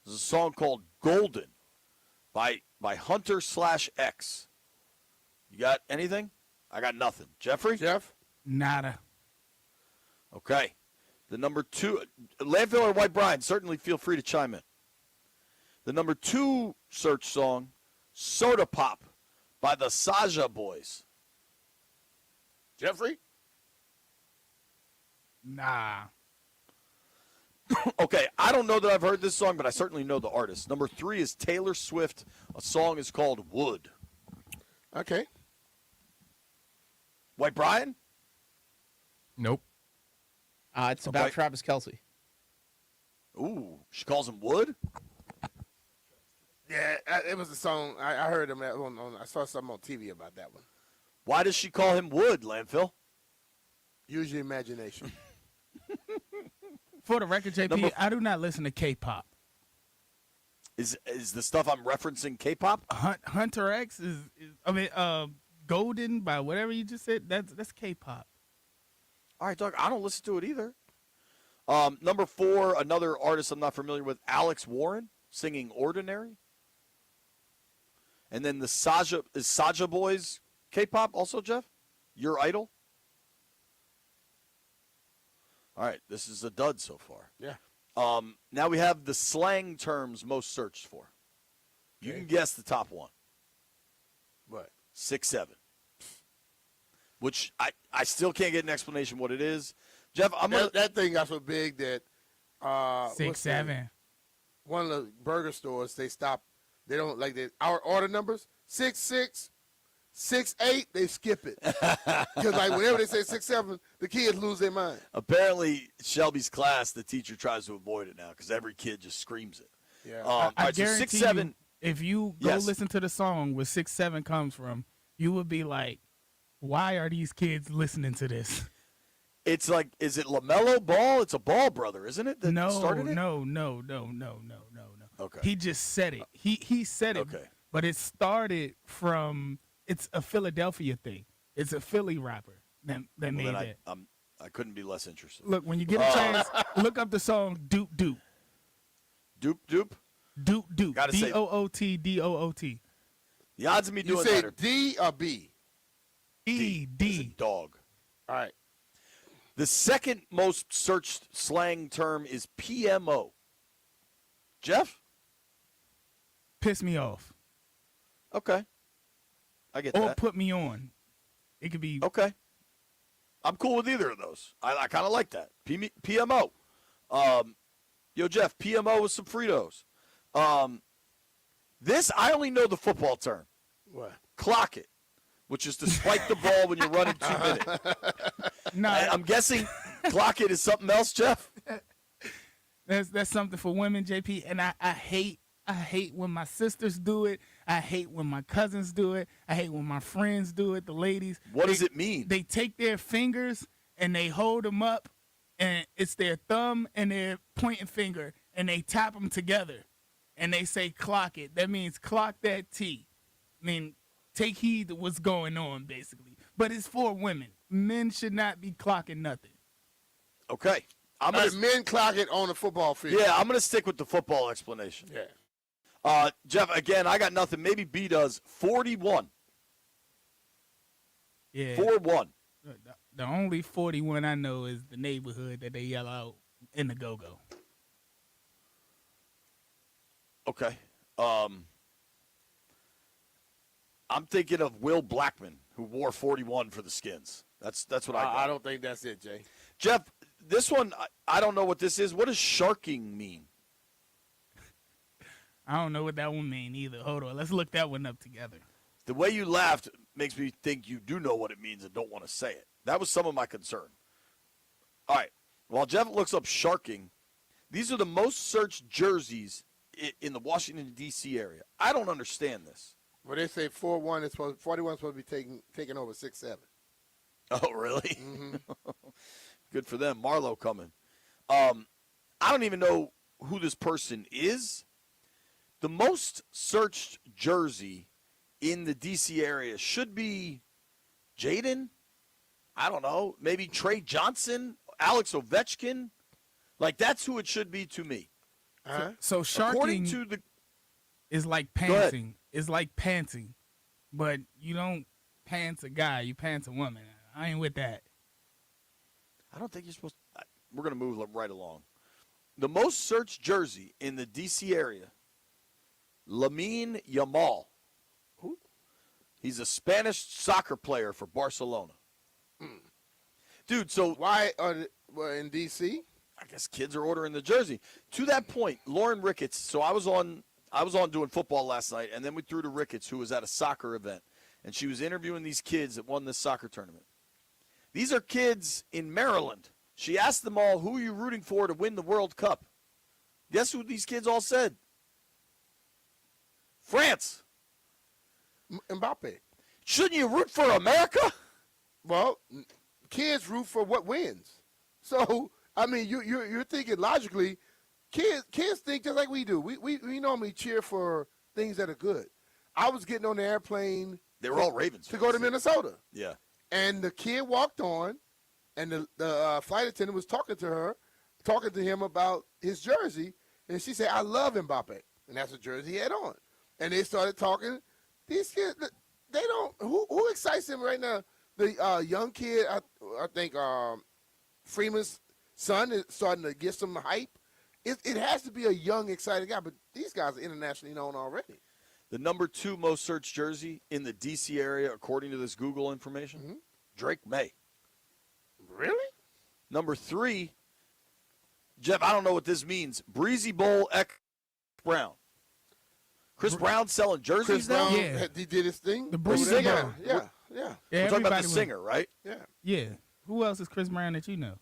is a song called Golden by Hunter/X. You got anything? I got nothing. Jeffrey? Jeff? Nada. Okay. The number two, Landfill or White Brian, certainly feel free to chime in. The number two search song, Soda Pop by the Saja Boys. Jeffrey? Nah. Okay, I don't know that I've heard this song, but I certainly know the artist. Number three is Taylor Swift. A song is called Wood. Okay. White Brian? Nope. It's about Travis Kelce. Ooh, she calls him Wood? Yeah, it was a song. I heard him. I saw something on TV about that one. Why does she call him Wood, Landfill? Use your imagination. For the record, JP, I do not listen to K-pop. Is the stuff I'm referencing K-pop? Hunter X is Golden by whatever you just said. That's K-pop. All right, Doug, I don't listen to it either. Number four, another artist I'm not familiar with, Alex Warren, singing Ordinary. And then the Saja Boys K-pop also, Jeff? Your idol? All right, this is a dud so far. Yeah. Now we have the slang terms most searched for. You can guess the top one. What? 6'7". Which I still can't get an explanation what it is. Jeff, that thing got so big that 6'7". One of the burger stores, they stop. They don't like our order numbers 6'6", 6'8". They skip it because like whenever they say 6'7", the kids lose their mind. Apparently, Shelby's class, the teacher tries to avoid it now because every kid just screams it. Yeah. All right, so guarantee 6'7". you, if you go listen to the song where 6'7" comes from, you would be like, why are these kids listening to this? It's like, is it LaMelo Ball? It's a Ball brother, isn't it? That No. started it? No. Okay. He just said it. He said it. Okay. But it started from, it's a Philadelphia thing. It's a Philly rapper that made that. I couldn't be less interested. Look, when you get a chance, look up the song Doop Doop. Doop Doop? Doop Doop. Gotta say- D-O-O-T. The odds of me You doing say that are D or B? D. dog. All right. The second most searched slang term is PMO. Jeff? Piss me off. Okay. I get Or that. put me on. It could be. Okay. I'm cool with either of those. I kind of like that. PMO. Yo, Jeff, PMO with some Fritos. This, I only know the football term. What? Clock it, which is to spike the ball when you're running 2 minutes. No, I'm guessing clock it is something else, Jeff? that's something for women, JP. And I hate when my sisters do it. I hate when my cousins do it. I hate when my friends do it, the ladies. What does it mean? They take their fingers and they hold them up, and it's their thumb and their pointing finger, and they tap them together, and they say clock it. That means clock that T. I mean, take heed to what's going on, basically. But it's for women. Men should not be clocking nothing. Okay. Men clock it on the football field. Yeah, I'm going to stick with the football explanation. Yeah. Jeff, again, I got nothing. Maybe B does. 41. Yeah. 4-1. The only 41 I know is the neighborhood that they yell out in the go-go. Okay. I'm thinking of Will Blackman, who wore 41 for the Skins. That's what I got. I don't think that's it, Jay. Jeff, This one, I don't know what this is. What does sharking mean? I don't know what that one mean either. Hold on, let's look that one up together. The way you laughed makes me think you do know what it means and don't want to say it. That was some of my concern. All right. While Jeff looks up sharking, these are the most searched jerseys in the Washington, D.C. area. I don't understand this. Well, they say 4-1 is 41 is supposed to be taking over 6-7. Oh, really? Mm-hmm. Good for them. Marlo coming. I don't even know who this person is. The most searched jersey in the D.C. area should be Jaden. I don't know. Maybe Trey Johnson, Alex Ovechkin. Like, that's who it should be to me. So According sharking to the is like Go ahead. pantsing. It's like pantsing, but you don't pants a guy. You pants a woman. I ain't with that. I don't think you're supposed to. We're going to move right along. The most searched jersey in the D.C. area, Lamine Yamal. Who? He's a Spanish soccer player for Barcelona. Dude, so why in D.C.? I guess kids are ordering the jersey. To that point, Lauren Ricketts. So I was on doing football last night, and then we threw to Ricketts, who was at a soccer event, and she was interviewing these kids that won this soccer tournament. These are kids in Maryland. She asked them all, who are you rooting for to win the World Cup? Guess who these kids all said? France. Mbappe. Shouldn't you root for America? Well, kids root for what wins. So, I mean, you're thinking logically. Kids think just like we do. We normally cheer for things that are good. I was getting on the airplane. They were all Ravens to go to Minnesota. Yeah. And the kid walked on, and the flight attendant was talking to him about his jersey, and she said, "I love Mbappe," and that's the jersey he had on. And they started talking. These kids, they don't. Who excites them right now? The young kid, I think Freeman's son is starting to get some hype. It has to be a young, excited guy, but these guys are internationally known already. The number 2 most searched jersey in the D.C. area, according to this Google information, Drake May. Really? Number 3, Jeff, I don't know what this means. Breezy Bowl X Brown. Chris Brown selling jerseys Chris now? Brown, he did his thing. The over Breezy there. Bowl. Yeah. We're talking about the everybody singer, right? Yeah. Yeah. Who else is Chris Brown that you know?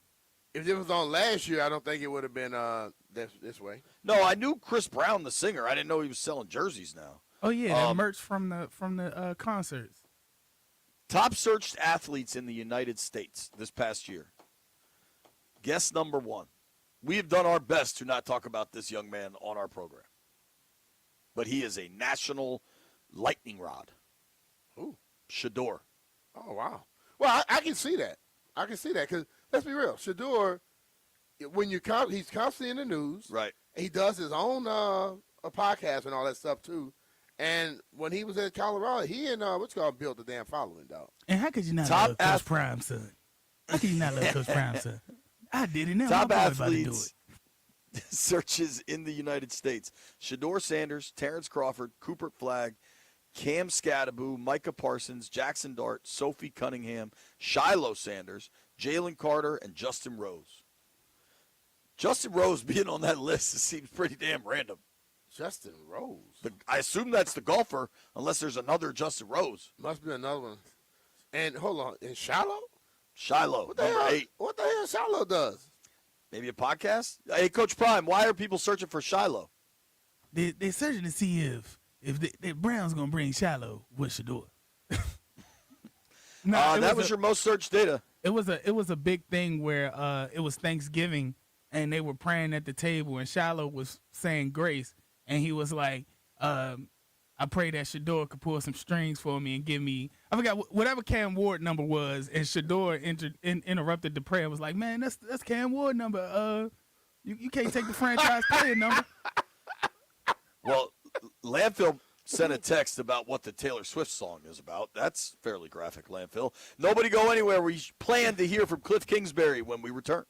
If it was on last year, I don't think it would have been this way. No, I knew Chris Brown, the singer. I didn't know he was selling jerseys now. Oh yeah, that merch from the concerts. Top searched athletes in the United States this past year. Guess number 1. We have done our best to not talk about this young man on our program. But he is a national lightning rod. Who? Shador. Oh, wow. Well, I can see that. I can see that because, let's be real, Shador, when he's constantly in the news. Right. He does his own a podcast and all that stuff, too. And when he was at Colorado, he and, built the damn following, dog. And how could you not love Coach Prime, son? How could you not love Coach Prime, son? I did it now. Top My boy's about to do athletes searches in the United States. Shador Sanders, Terrence Crawford, Cooper Flagg, Cam Scattaboo, Micah Parsons, Jackson Dart, Sophie Cunningham, Shiloh Sanders, Jalen Carter, and Justin Rose. Justin Rose being on that list seems pretty damn random. Justin Rose? I assume that's the golfer, unless there's another Justin Rose. Must be another one. And hold on, and Shiloh? Shiloh, What the number hell? 8. What the hell Shiloh does? Maybe a podcast? Hey, Coach Prime, why are people searching for Shiloh? They're searching to see if the Browns gonna bring Shiloh with Shador. That was your most searched data. It was a big thing where it was Thanksgiving and they were praying at the table and Shiloh was saying grace and he was like, I pray that Shador could pull some strings for me and give me, I forgot whatever Cam Ward number was, and Shador interrupted the prayer and was like, man, that's Cam Ward number. You can't take the franchise player number. Well, Landfill sent a text about what the Taylor Swift song is about. That's fairly graphic, Landfill. Nobody go anywhere. We plan to hear from Cliff Kingsbury when we return.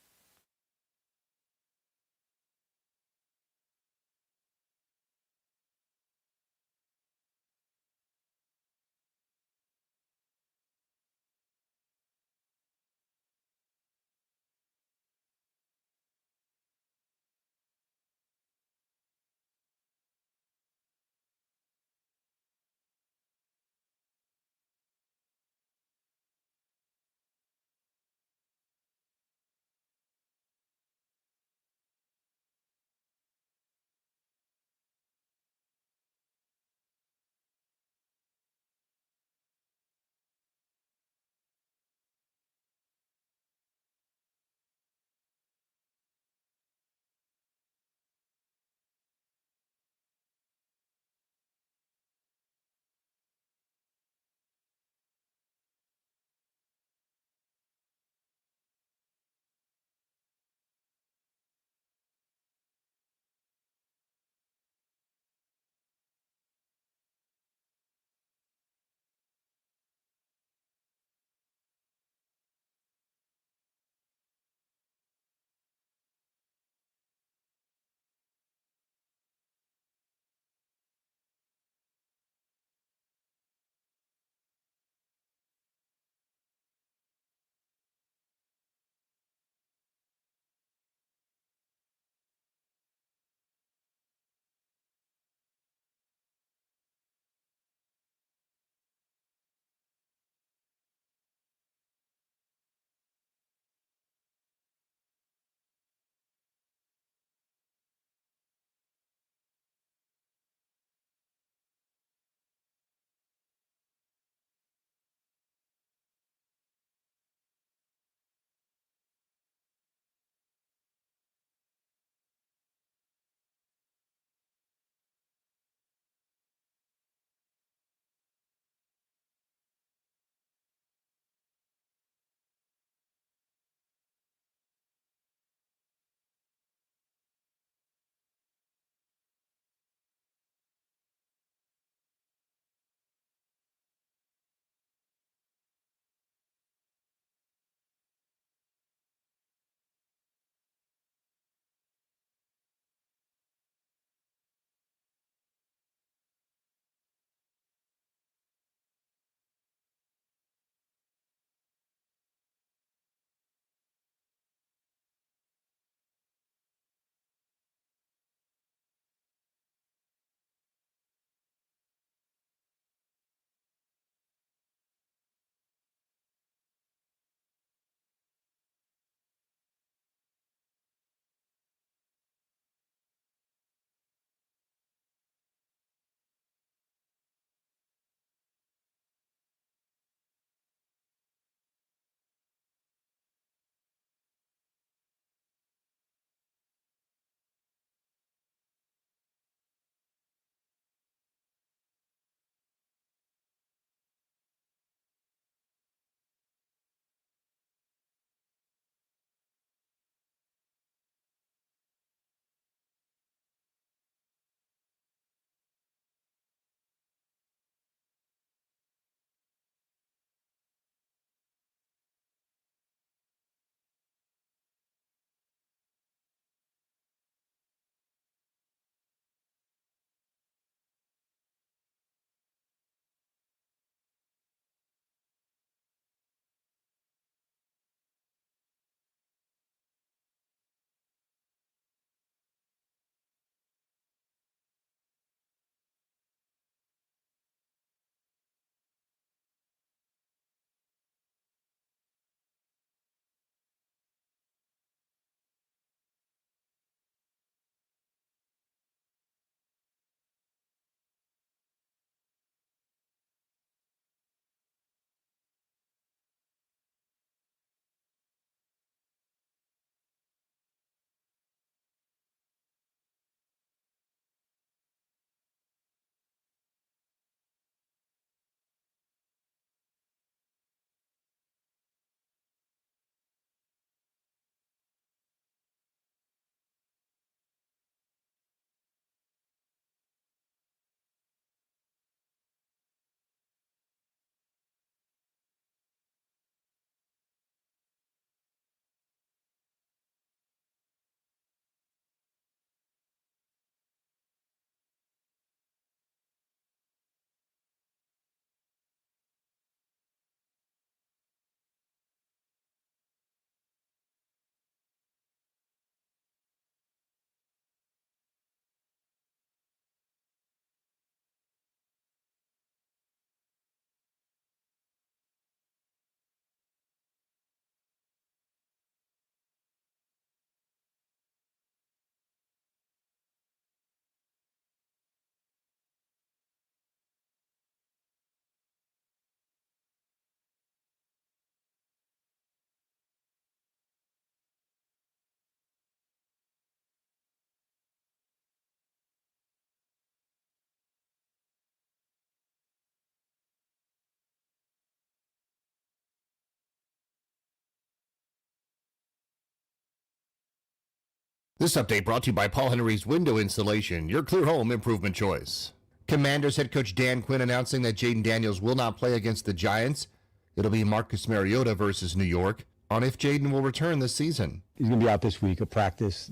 This update brought to you by Paul Henry's Window Installation, your clear home improvement choice. Commanders head coach Dan Quinn announcing that Jaden Daniels will not play against the Giants. It'll be Marcus Mariota versus New York on if Jaden will return this season. He's going to be out this week, a practice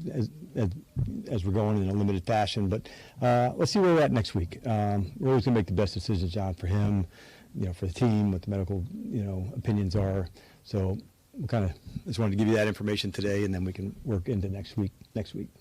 as we're going in a limited fashion. But let's see where we're at next week. We're always going to make the best decisions, John, for him, for the team, what the medical, opinions are. So we just wanted to give you that information today, and then we can work into next week.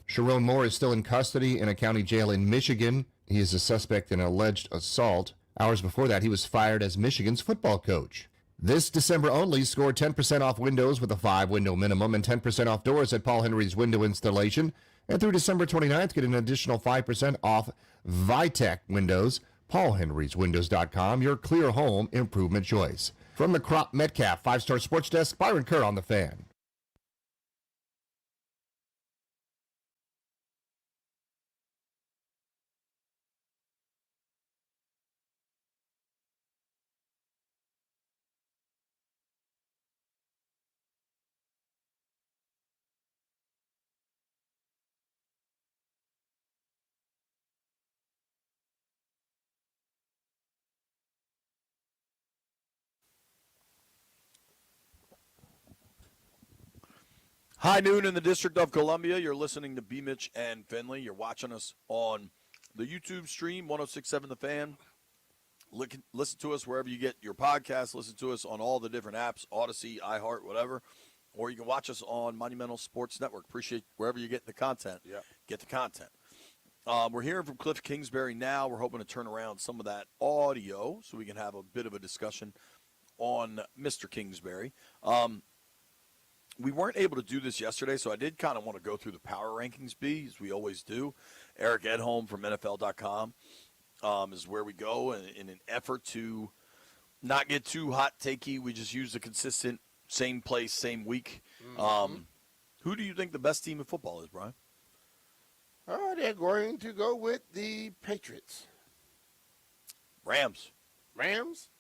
Sharon Moore is still in custody in a county jail in Michigan. He is a suspect in an alleged assault. Hours before that, he was fired as Michigan's football coach. This December only, score 10% off windows with a 5-window minimum and 10% off doors at Paul Henry's Window Installation. And through December 29th, get an additional 5% off Vitec windows. PaulHenry'sWindows.com, your clear home improvement choice. From the Crop Metcalf 5-Star Sports Desk, Byron Kerr on the Fan. High noon in the District of Columbia. You're listening to B. Mitch and Finley. You're watching us on the YouTube stream, 106.7 The Fan. Listen to us wherever you get your podcasts. Listen to us on all the different apps, Odyssey, iHeart, whatever. Or you can watch us on Monumental Sports Network. Appreciate wherever you get the content. Yeah. Get the content. We're hearing from Cliff Kingsbury now. We're hoping to turn around some of that audio so we can have a bit of a discussion on Mr. Kingsbury. We weren't able to do this yesterday, so I did kind of want to go through the power rankings, B, as we always do. Eric Edholm from NFL.com is where we go in an effort to not get too hot takey. We just use the consistent same place, same week. Who do you think the best team in football is, Brian? They're going to go with the Patriots. Rams. Rams?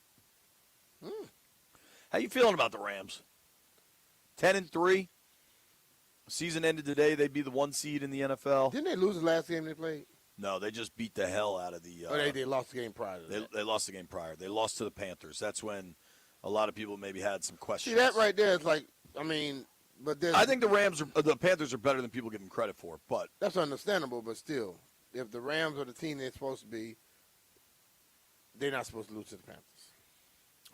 How you feeling about the Rams? 10-3. Season ended today. They'd be the 1 seed in the NFL. Didn't they lose the last game they played? No, they just beat the hell out of the. They lost the game prior to that. They lost the game prior. They lost to the Panthers. That's when a lot of people maybe had some questions. See, that right there is like, but I think the Panthers are better than people give them credit for. But that's understandable. But still, if the Rams are the team they're supposed to be, they're not supposed to lose to the Panthers.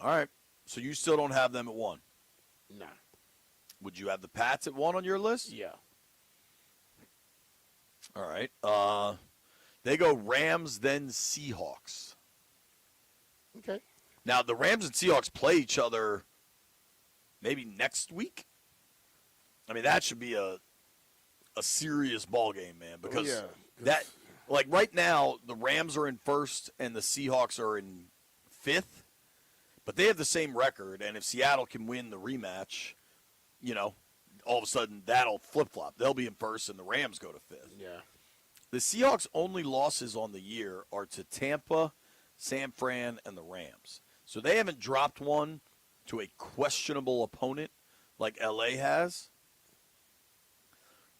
All right. So you still don't have them at 1? Nah. Would you have the Pats at 1 on your list? Yeah. All right. They go Rams, then Seahawks. Okay. Now, the Rams and Seahawks play each other maybe next week. I mean, that should be a serious ball game, man, because right now, the Rams are in 1st and the Seahawks are in 5th, but they have the same record, and if Seattle can win the rematch, all of a sudden that'll flip-flop. They'll be in 1st and the Rams go to 5th. Yeah. The Seahawks' only losses on the year are to Tampa, San Fran, and the Rams. So they haven't dropped one to a questionable opponent like L.A. has.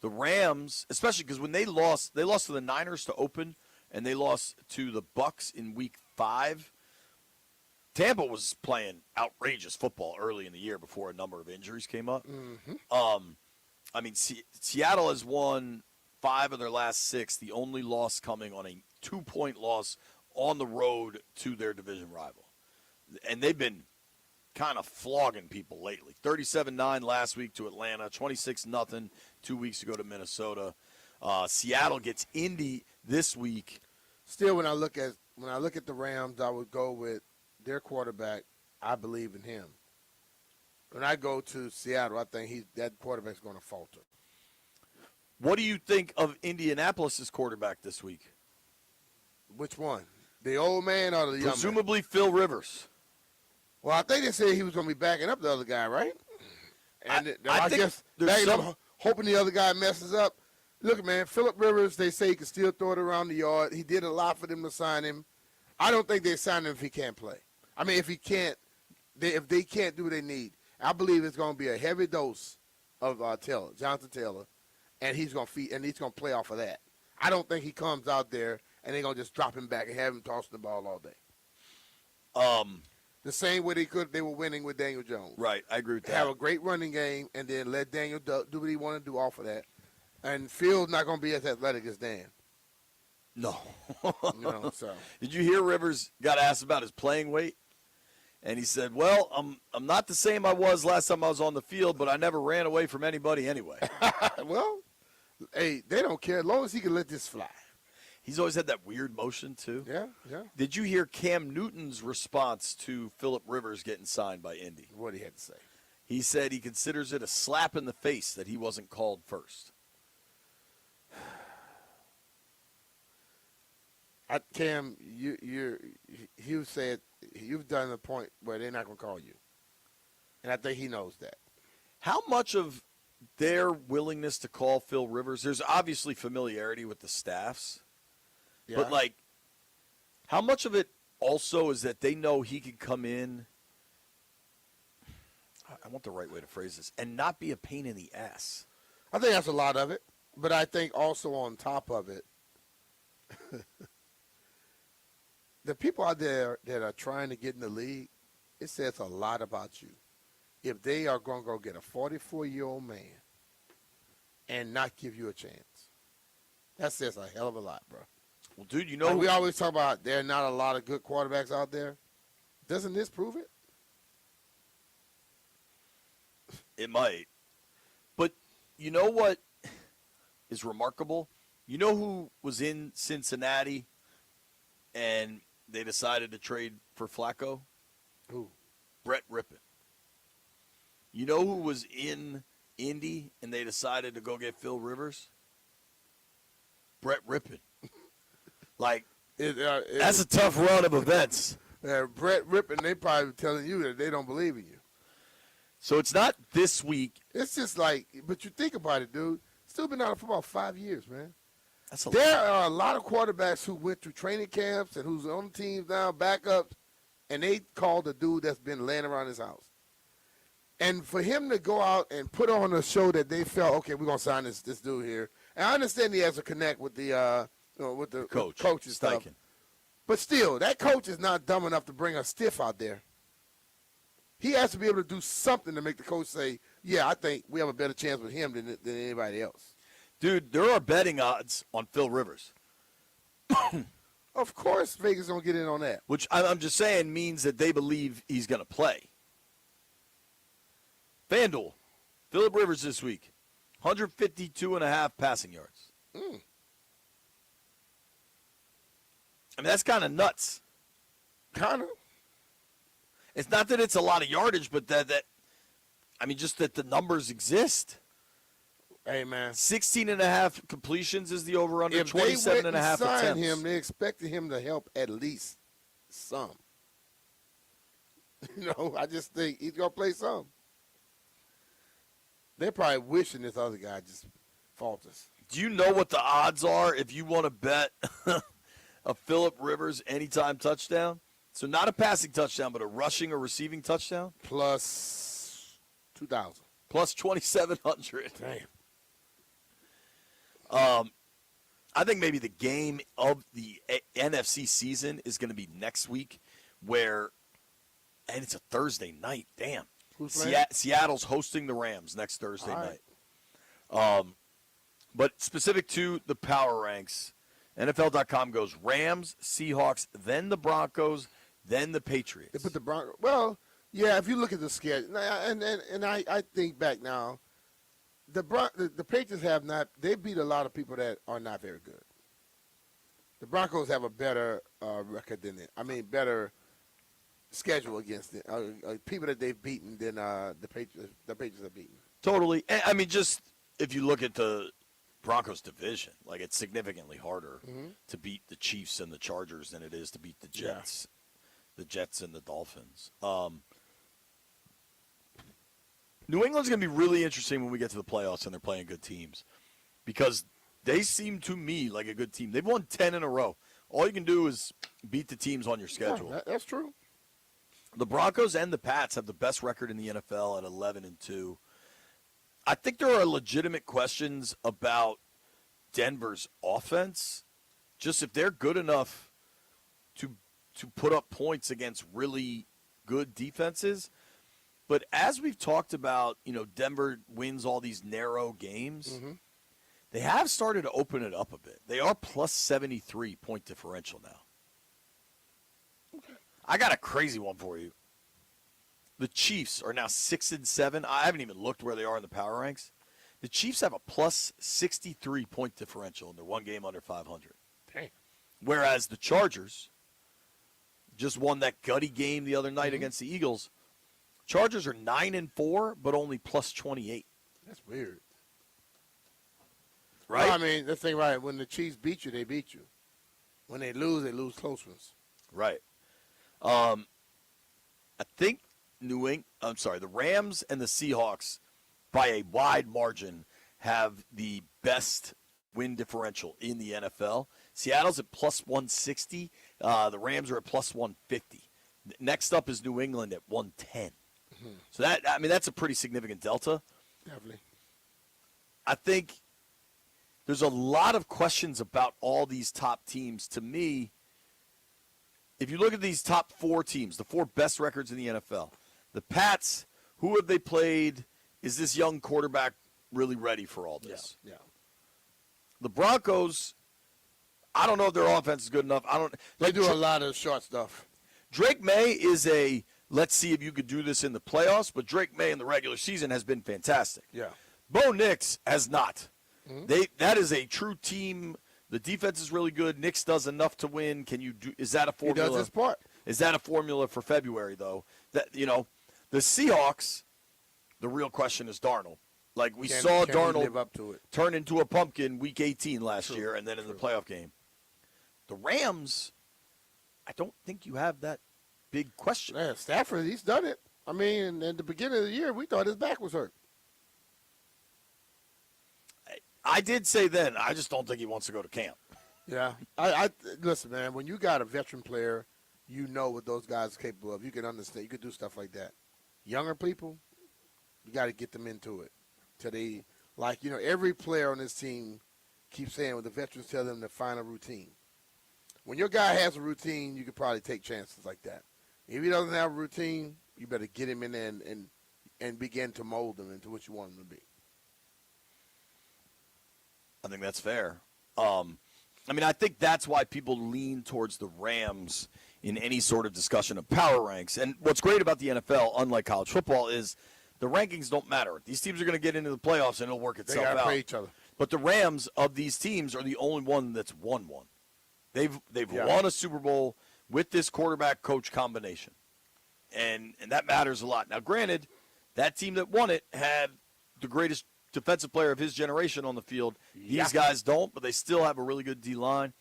The Rams, especially because when they lost to the Niners to open, and they lost to the Bucs in Week 5. Tampa was playing outrageous football early in the year before a number of injuries came up. Seattle has won 5 of their last 6, the only loss coming on a 2-point loss on the road to their division rival. And they've been kind of flogging people lately. 37-9 last week to Atlanta, 26-0 2 weeks ago to Minnesota. Seattle gets Indy this week. Still, when I look at the Rams, I would go with their quarterback. I believe in him. When I go to Seattle, I think that quarterback's going to falter. What do you think of Indianapolis' quarterback this week? Which one? The old man or the young man? Presumably Phil Rivers. Well, I think they said he was going to be backing up the other guy, right? And I guess hoping the other guy messes up. Look, man, Phillip Rivers, they say he can still throw it around the yard. He did a lot for them to sign him. I don't think they signed him if he can't play. I mean, if they can't do what they need. I believe it's going to be a heavy dose of Jonathan Taylor. and he's gonna play off of that. I don't think he comes out there and they're gonna just drop him back and have him tossing the ball all day. The same way they were winning with Daniel Jones. Right, I agree with that. Have a great running game and then let Daniel do what he want to do off of that. And Fields not gonna be as athletic as Dan. No. So did you hear Rivers got asked about his playing weight? And he said, "Well, I'm not the same I was last time I was on the field, but I never ran away from anybody anyway." Well, hey, they don't care as long as he can let this fly. He's always had that weird motion too. Yeah. Did you hear Cam Newton's response to Phillip Rivers getting signed by Indy? What did he have to say? He said he considers it a slap in the face that he wasn't called first. Cam, you said you've done the point where they're not going to call you, and I think he knows that. How much of their willingness to call Phil Rivers? There's obviously familiarity with the staffs, but like, how much of it also is that they know he could come in? I want the right way to phrase this, and not be a pain in the ass. I think that's a lot of it, but I think also on top of it. The people out there that are trying to get in the league, it says a lot about you. If they are going to go get a 44-year-old man and not give you a chance, that says a hell of a lot, bro. Well, dude, you know, we always talk about there are not a lot of good quarterbacks out there. Doesn't this prove it? It might. But you know what is remarkable? You know who was in Cincinnati and they decided to trade for Flacco? Who? Brett Rippon. You know who was in Indy and they decided to go get Phil Rivers? Brett Rippon. Like, that's a tough run of events. Brett Rippon, they probably telling you that they don't believe in you. So it's not this week. It's just like, but you think about it, dude. Still been out of football 5 years, man. That's there are a lot of quarterbacks who went through training camps and who's on teams now, backups, and they called the dude that's been laying around his house. And for him to go out and put on a show that they felt, okay, we're gonna sign this dude here. And I understand he has a connect with the coach and stuff. But still, that coach is not dumb enough to bring a stiff out there. He has to be able to do something to make the coach say, yeah, I think we have a better chance with him than anybody else. Dude, there are betting odds on Phil Rivers. Of course Vegas don't get in on that. Which I'm just saying means that they believe he's going to play. FanDuel, Phillip Rivers this week, 152.5 passing yards. I mean, that's kind of nuts. Kind of. It's not that it's a lot of yardage, but just that the numbers exist. Hey, man. 16.5 completions is the over-under, 27.5 attempts. If they went and signed him, they expected him to help at least some. I just think he's going to play some. They're probably wishing this other guy just falters. Do you know what the odds are if you want to bet a Phillip Rivers anytime touchdown? So not a passing touchdown, but a rushing or receiving touchdown? Plus 2,000. Plus 2,700. Damn. I think maybe the game of the NFC season is going to be next week and it's a Thursday night. Damn. Seattle's hosting the Rams next Thursday night. But specific to the power ranks, NFL.com goes Rams, Seahawks, then the Broncos, then the Patriots. They put the Broncos. Well, yeah, if you look at the schedule, and I think back now, the Patriots have not. They beat a lot of people that are not very good. The Broncos have a better record than it. I mean, better schedule against it. People that they've beaten than the Patriots. The Patriots have beaten. Totally. I mean, just if you look at the Broncos division, like it's significantly harder to beat the Chiefs and the Chargers than it is to beat the Jets, the Jets and the Dolphins. New England's going to be really interesting when we get to the playoffs and they're playing good teams because they seem to me like a good team. They've won 10 in a row. All you can do is beat the teams on your schedule. Yeah, that's true. The Broncos and the Pats have the best record in the NFL at 11-2. I think there are legitimate questions about Denver's offense. Just if they're good enough to put up points against really good defenses. But as we've talked about, Denver wins all these narrow games. They have started to open it up a bit. They are plus 73 point differential now. I got a crazy one for you. The Chiefs are now 6-7. I haven't even looked where they are in the power ranks. The Chiefs have a plus 63 point differential, and they're one game under 500. Dang. Whereas the Chargers just won that gutty game the other night against the Eagles. Chargers are 9-4, but only plus 28. That's weird. Right? Well, I mean, the thing, right, when the Chiefs beat you, they beat you. When they lose close ones. Right. I think the Rams and the Seahawks, by a wide margin, have the best win differential in the NFL. Seattle's at plus 160. The Rams are at plus 150. Next up is New England at 110. So that's a pretty significant delta. Definitely. I think there's a lot of questions about all these top teams. To me, if you look at these top 4 teams, the 4 best records in the NFL, the Pats, who have they played? Is this young quarterback really ready for all this? Yeah. The Broncos, I don't know if their offense is good enough. They do a lot of short stuff. Drake May is let's see if you could do this in the playoffs, but Drake May in the regular season has been fantastic. Yeah. Bo Nix has not. That is a true team. The defense is really good. Nix does enough to win. Is that a formula? He does his part. Is that a formula for February, though? That the Seahawks, the real question is Darnold. Like we saw Darnold live up to it. turn into a pumpkin week 18 last year and then in the playoff game. The Rams, I don't think you have that big question. Yeah, Stafford, he's done it. I mean, at the beginning of the year, we thought his back was hurt. I did say then, I just don't think he wants to go to camp. Yeah. I listen, man, when you got a veteran player, you know what those guys are capable of. You can understand. You can do stuff like that. Younger people, you got to get them into it. Till they, every player on this team keeps saying when the veterans tell them to find a routine. When your guy has a routine, you could probably take chances like that. If he doesn't have a routine, you better get him in there and begin to mold him into what you want him to be. I think that's fair. I think that's why people lean towards the Rams in any sort of discussion of power ranks. And what's great about the NFL, unlike college football, is the rankings don't matter. These teams are going to get into the playoffs and it'll work itself out. They got to play each other. But the Rams of these teams are the only one that's won one. They've won a Super Bowl with this quarterback coach combination. And that matters a lot. Now, granted, that team that won it had the greatest defensive player of his generation on the field. These guys don't, but they still have a really good D-line.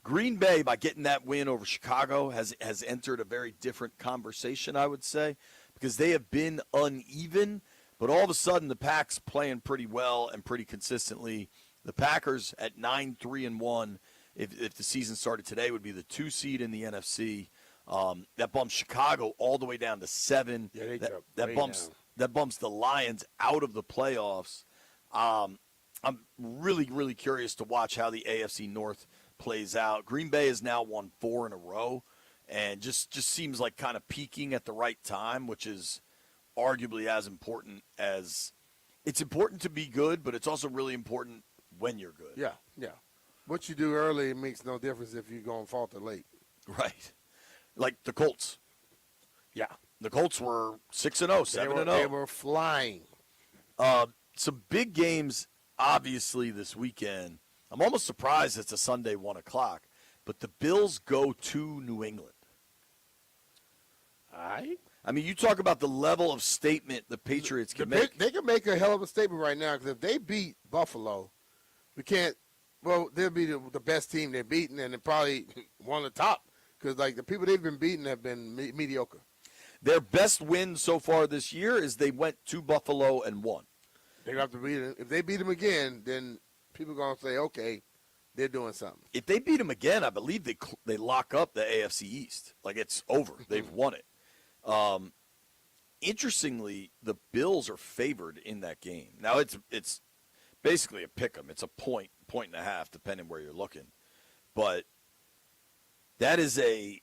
Green Bay, by getting that win over Chicago, has entered a very different conversation, I would say, because they have been uneven, but all of a sudden the Pack's playing pretty well and pretty consistently. The Packers at 9-3-1, if the season started today, would be the 2 seed in the NFC. That bumps Chicago all the way down to 7. Yeah, that bumps the Lions out of the playoffs. I'm really, really curious to watch how the AFC North plays out. Green Bay has now won 4 in a row and just seems like kind of peaking at the right time, which is arguably as important as – it's important to be good, but it's also really important when you're good. Yeah. What you do early makes no difference if you're going to falter late. Right. Like the Colts. Yeah. The Colts were 6-0, 7-0. They were flying. Some big games, obviously, this weekend. I'm almost surprised it's a Sunday 1 o'clock, but the Bills go to New England. All right. I mean, you talk about the level of statement the Patriots can make. They can make a hell of a statement right now because if they beat Buffalo, they'll be the best team they're beating and they're probably one of the top because, the people they've been beating have been mediocre. Their best win so far this year is they went to Buffalo and won. They have to beat them. If they beat them again, then people are going to say, okay, they're doing something. If they beat them again, I believe they lock up the AFC East. It's over. They've won it. interestingly, the Bills are favored in that game. Now it's basically a pick 'em. It's a point and a half, depending where you're looking. But that is a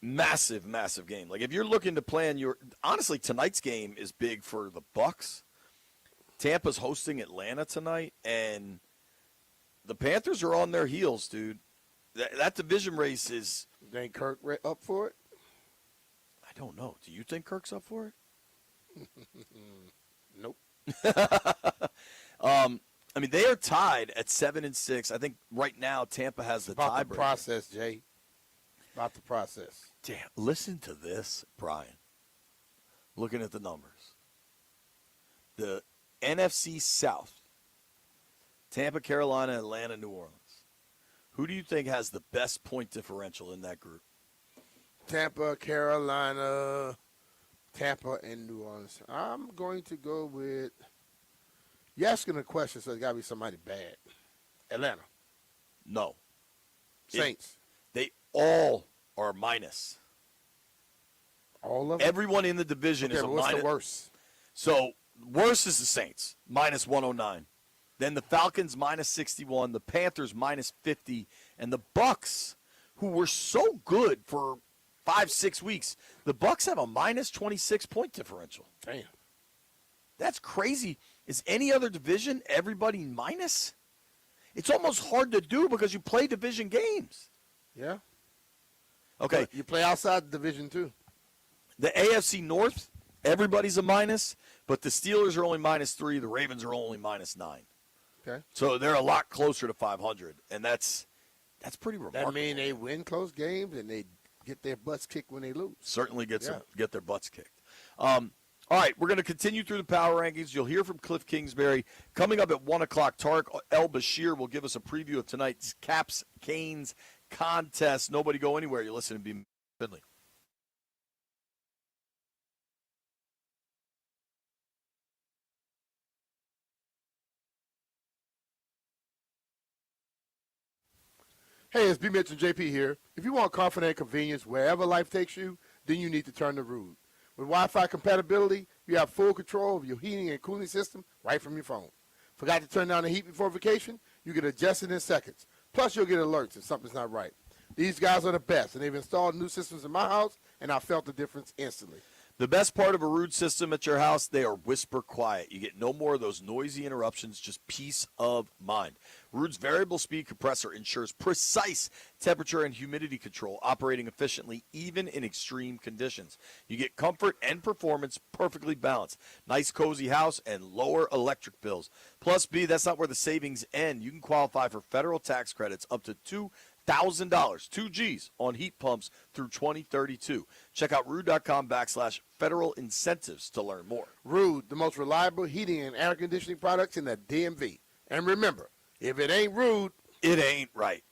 massive, massive game. Like if you're looking to plan honestly, tonight's game is big for the Bucks. Tampa's hosting Atlanta tonight, and the Panthers are on their heels, dude. That division race is. Ain't Kirk up for it? I don't know. Do you think Kirk's up for it? Nope. I mean, they are tied at 7-6. I think right now Tampa has the About the tiebreaker. process, Jay. About the process. Damn, listen to this, Brian. Looking at the numbers. The NFC South, Tampa, Carolina, Atlanta, New Orleans. Who do you think has the best point differential in that group? Tampa, Carolina, Tampa, and New Orleans. I'm going to go with. You're asking a question, so it's got to be somebody bad. Atlanta. No. Saints. They all are minus. All of them? Everyone in the division Okay, is a but what's minus. the worst? So, worst is the Saints, minus 109. Then the Falcons, minus 61. The Panthers, minus 50. And the Bucks, who were so good for 5-6 weeks, the Bucks have a minus 26 point differential. Damn. That's crazy. Is any other division everybody minus? It's almost hard to do because you play division games. Yeah. Okay. You play outside the division, too. The AFC North, everybody's a minus, but the Steelers are only minus 3. The Ravens are only minus 9. Okay. So they're a lot closer to 500, and that's pretty remarkable. That means they win close games and they get their butts kicked when they lose. Certainly get Yeah. their butts kicked. All right, we're going to continue through the power rankings. You'll hear from Cliff Kingsbury. Coming up at 1 o'clock, Tarek El-Bashir will give us a preview of tonight's Caps-Canes contest. Nobody go anywhere. You're listening to B. Finley. Hey, it's B. Mitch and JP here. If you want confident convenience wherever life takes you, then you need to turn to Rude. With Wi-Fi compatibility, you have full control of your heating and cooling system right from your phone. Forgot to turn down the heat before vacation? You can adjust it in seconds. Plus, you'll get alerts if something's not right. These guys are the best, and they've installed new systems in my house, and I felt the difference instantly. The best part of a Rude system at your house, they are whisper quiet. You get no more of those noisy interruptions, just peace of mind. Rude's variable speed compressor ensures precise temperature and humidity control, operating efficiently even in extreme conditions. You get comfort and performance perfectly balanced. Nice cozy house and lower electric bills. Plus, B, that's not where the savings end. You can qualify for federal tax credits up to $2,000, 2 G's on heat pumps through 2032. Check out rude.com/federal incentives to learn more. Rude, the most reliable heating and air conditioning products in the DMV. And remember, if it ain't Rude, it ain't right.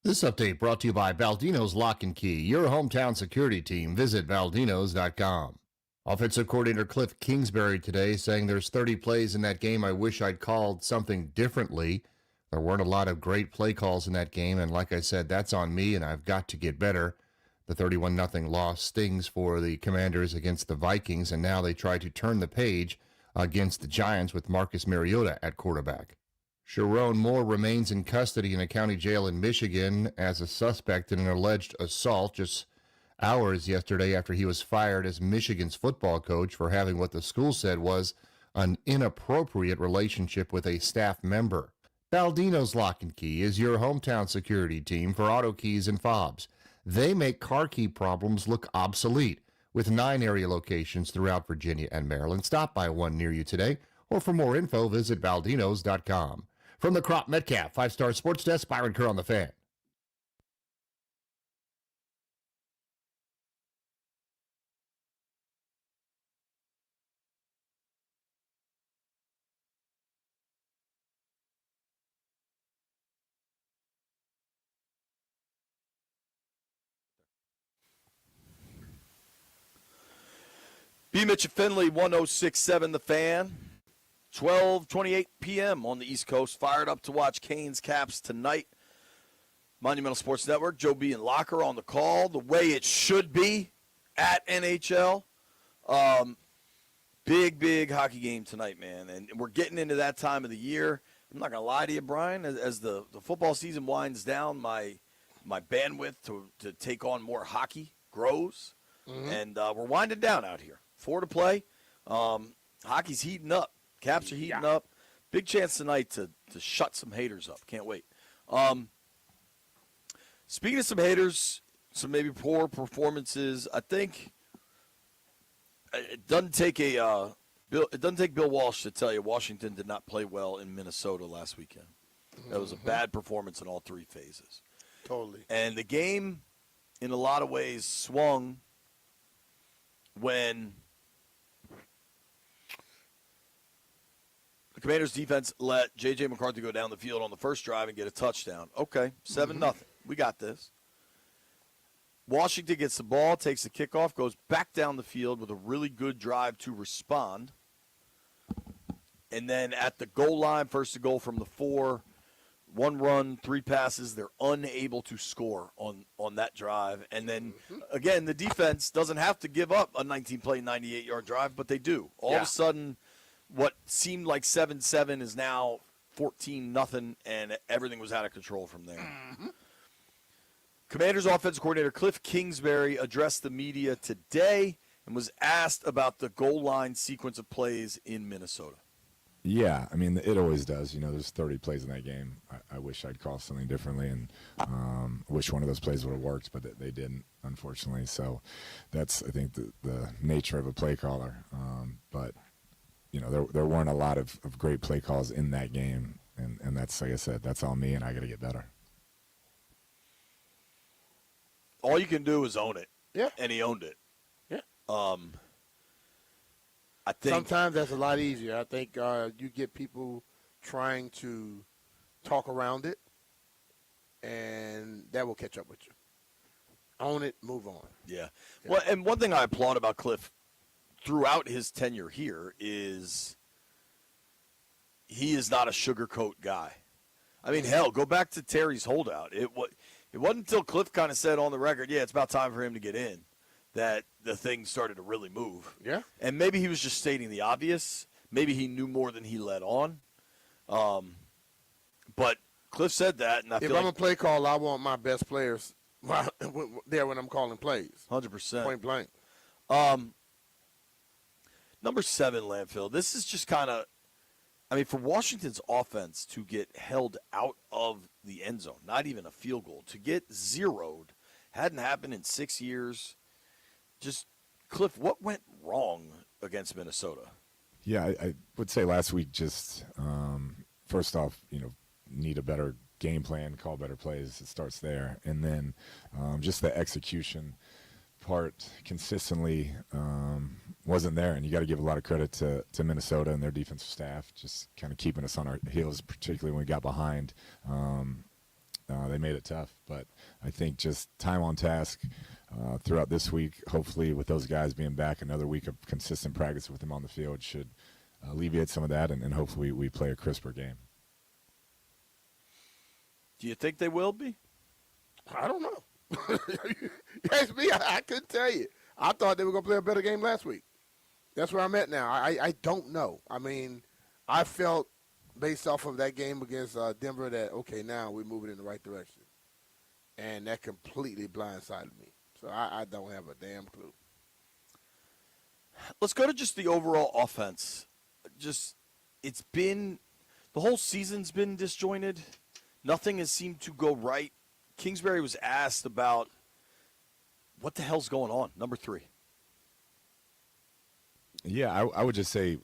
This update brought to you by Baldino's Lock and Key, your hometown security team. Visit baldinos.com. Offensive coordinator Cliff Kingsbury today saying there's 30 plays in that game I wish I'd called something differently. There weren't a lot of great play calls in that game, and like I said, that's on me, and I've got to get better. The 31-0 loss stings for the Commanders against the Vikings, and now they try to turn the page against the Giants with Marcus Mariota at quarterback. Sharon Moore remains in custody in a county jail in Michigan as a suspect in an alleged assault just hours yesterday after he was fired as Michigan's football coach for having what the school said was an inappropriate relationship with a staff member. Baldino's Lock and Key is your hometown security team for auto keys and fobs. They make car key problems look obsolete with 9 area locations throughout Virginia and Maryland. Stop by one near you today, or for more info, visit baldinos.com. From the Crop Metcalf 5-Star Sports Desk, Byron Kerr on the Fan. B. Mitch and Finley, 106.7 The Fan. 12:28 p.m. on the East Coast. Fired up to watch Canes Caps tonight. Monumental Sports Network. Joe B. and Locker on the call. The way it should be at NHL. Big hockey game tonight, man. And we're getting into that time of the year. I'm not going to lie to you, Brian. As the football season winds down, my bandwidth to take on more hockey grows. Mm-hmm. And we're winding down out here. 4 to play. Hockey's heating up. Caps are heating up. Big chance tonight to shut some haters up. Can't wait. Speaking of some haters, some maybe poor performances, I think it doesn't take Bill Walsh to tell you Washington did not play well in Minnesota last weekend. That was a bad performance in all 3 phases. Totally. And the game, in a lot of ways, swung when the Commanders' defense let J.J. McCarthy go down the field on the first drive and get a touchdown. Okay, 7-0. We got this. Washington gets the ball, takes the kickoff, goes back down the field with a really good drive to respond. And then at the goal line, first to goal from the 4, 1 run, 3 passes, they're unable to score on that drive. And then, again, the defense doesn't have to give up a 19-play, 98-yard drive, but they do. All of a sudden, what seemed like 7-7 is now 14-0, and everything was out of control from there. Commanders offensive coordinator Cliff Kingsbury addressed the media today and was asked about the goal line sequence of plays in Minnesota. Yeah, I mean, it always does. You know, there's 30 plays in that game. I wish I'd call something differently, and wish one of those plays would have worked, but they didn't, unfortunately. So that's, I think, the nature of a play caller. But, you know, there weren't a lot of great play calls in that game, and that's, like I said, that's all me, and I got to get better. All you can do is own it. Yeah. And he owned it. Yeah. I think sometimes that's a lot easier. I think you get people trying to talk around it, and that will catch up with you. Own it, move on. Yeah. Well, and one thing I applaud about Cliff throughout his tenure here is he is not a sugarcoat guy. I mean, hell, go back to Terry's holdout. It wasn't until Cliff kind of said on the record, yeah, it's about time for him to get in, that the thing started to really move. Yeah. And maybe he was just stating the obvious. Maybe he knew more than he let on. But Cliff said that, and I if feel I'm like a play call, I want my best players there when I'm calling plays. 100%. Point blank. Number 7, Landfill. This is just kind of, I mean, for Washington's offense to get held out of the end zone, not even a field goal, to get zeroed, hadn't happened in 6 years. Just, Cliff, what went wrong against Minnesota? Yeah, I would say last week just, first off, you know, need a better game plan, call better plays. It starts there. And then just the execution part consistently wasn't there. And you got to give a lot of credit to Minnesota and their defensive staff, just kind of keeping us on our heels, particularly when we got behind. they made it tough. But I think just time on task throughout this week, hopefully with those guys being back, another week of consistent practice with them on the field should alleviate some of that, and hopefully we play a crisper game. Do you think they will be? I don't know. You ask me, I couldn't tell you. I thought they were going to play a better game last week. That's where I'm at now. I don't know. I mean, I felt based off of that game against Denver that, okay, now we're moving in the right direction. And that completely blindsided me. So I don't have a damn clue. Let's go to just the overall offense. It's been – the whole season's been disjointed. Nothing has seemed to go right. Kingsbury was asked about what the hell's going on, number 3. Yeah, I would just say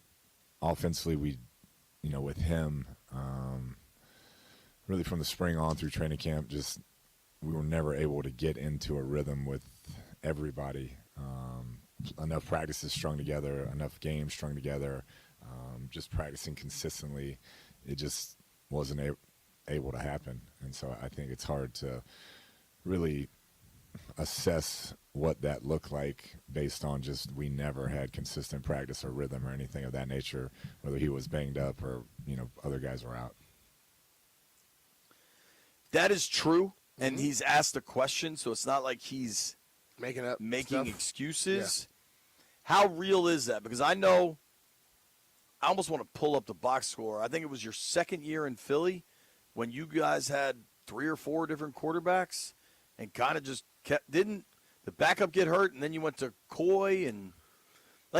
offensively with him, really from the spring on through training camp, just we were never able to get into a rhythm with everybody. Enough practices strung together, enough games strung together, just practicing consistently. It just wasn't able to happen. And so I think it's hard to really assess what that looked like based on just we never had consistent practice or rhythm or anything of that nature, whether he was banged up or, other guys were out. That is true, and he's asked a question, so it's not like he's making excuses. Yeah. How real is that? Because I know I almost want to pull up the box score. I think it was your second year in Philly when you guys had 3 or 4 different quarterbacks and kind of just didn't the backup get hurt, and then you went to Coy, and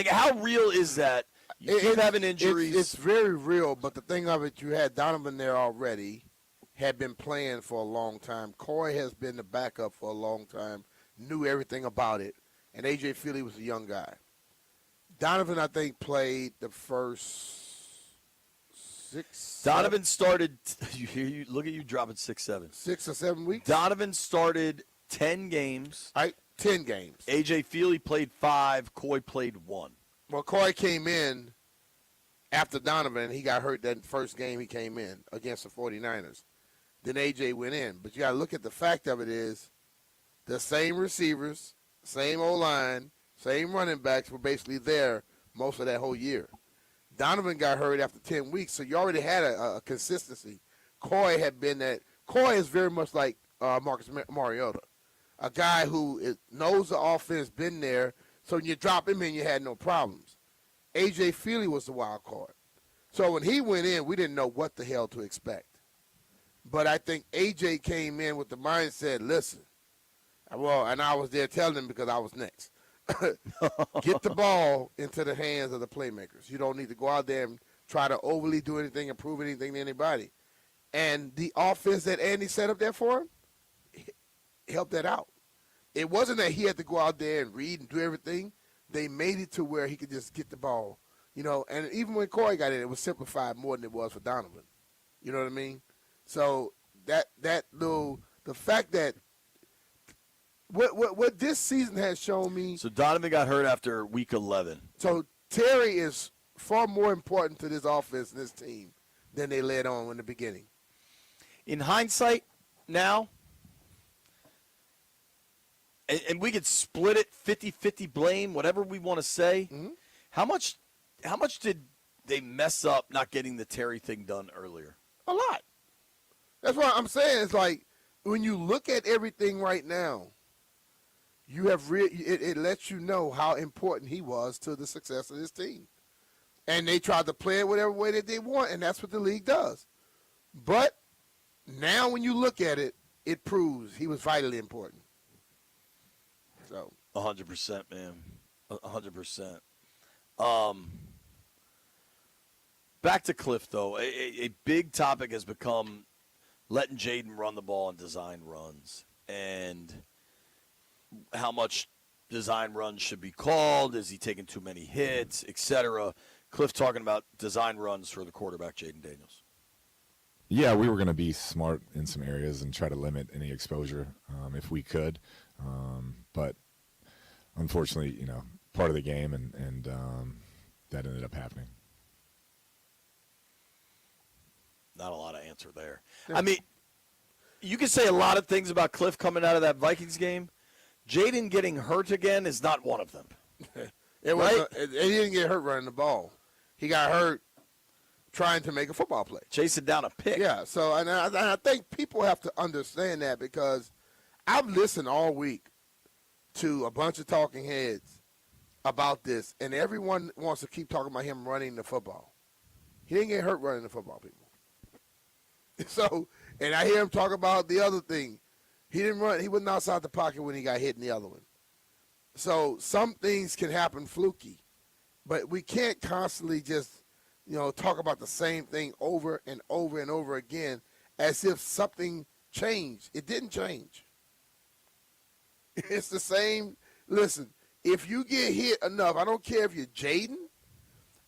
how real is that? You keep having injuries. It's very real, but the thing of it, you had Donovan there already, had been playing for a long time. Coy has been the backup for a long time, knew everything about it, and A.J. Feely was a young guy. Donovan, I think, played the first 6. Donovan started. Look at you dropping 6-7. 6 or 7 weeks. Donovan started 10 games. 10 games. A.J. Feely played 5. Coy played 1. Well, Coy came in after Donovan. He got hurt that first game he came in against the 49ers. Then A.J. went in. But you got to look at the fact of it is the same receivers, same O-line, same running backs were basically there most of that whole year. Donovan got hurt after 10 weeks, so you already had a consistency. Coy had been that. Coy is very much like Marcus Mariota, a guy who knows the offense, been there, so when you drop him in, you had no problems. A.J. Feely was the wild card. So when he went in, we didn't know what the hell to expect. But I think A.J. came in with the mindset, listen, and I was there telling him because I was next. Get the ball into the hands of the playmakers. You don't need to go out there and try to overly do anything and prove anything to anybody. And the offense that Andy set up there for him helped that out. It wasn't that he had to go out there and read and do everything. They made it to where he could just get the ball. And even when Coy got in, it was simplified more than it was for Donovan. You know what I mean? So the fact that what this season has shown me. So Donovan got hurt after week 11. So Terry is far more important to this offense and this team than they led on in the beginning. In hindsight, now, and we could split it 50-50 blame, whatever we want to say. Mm-hmm. How much did they mess up not getting the Terry thing done earlier? A lot. That's what I'm saying. It's like when you look at everything right now, you have it lets you know how important he was to the success of this team. And they tried to play it whatever way that they want, and that's what the league does. But now when you look at it, it proves he was vitally important. So 100%, man. 100%. Back to Cliff, though. A big topic has become letting Jaden run the ball and design runs. And how much design runs should be called. Is he taking too many hits, etc.? Cliff talking about design runs for the quarterback, Jaden Daniels. Yeah, we were going to be smart in some areas and try to limit any exposure if we could. But unfortunately, part of the game, and that ended up happening. Not a lot of answer there. I mean, You can say a lot of things about Cliff coming out of that Vikings game. Jaden getting hurt again is not one of them. He didn't get hurt running the ball. He got hurt trying to make a football play. Chasing down a pick. Yeah, so and I think people have to understand that because I've listened all week to a bunch of talking heads about this, and everyone wants to keep talking about him running the football. He didn't get hurt running the football, people. So, and I hear him talk about the other thing. He didn't run. He wasn't outside the pocket when he got hit in the other one. So some things can happen fluky, but we can't constantly just, talk about the same thing over and over and over again as if something changed. It didn't change. It's the same. Listen, if you get hit enough, I don't care if you're Jaden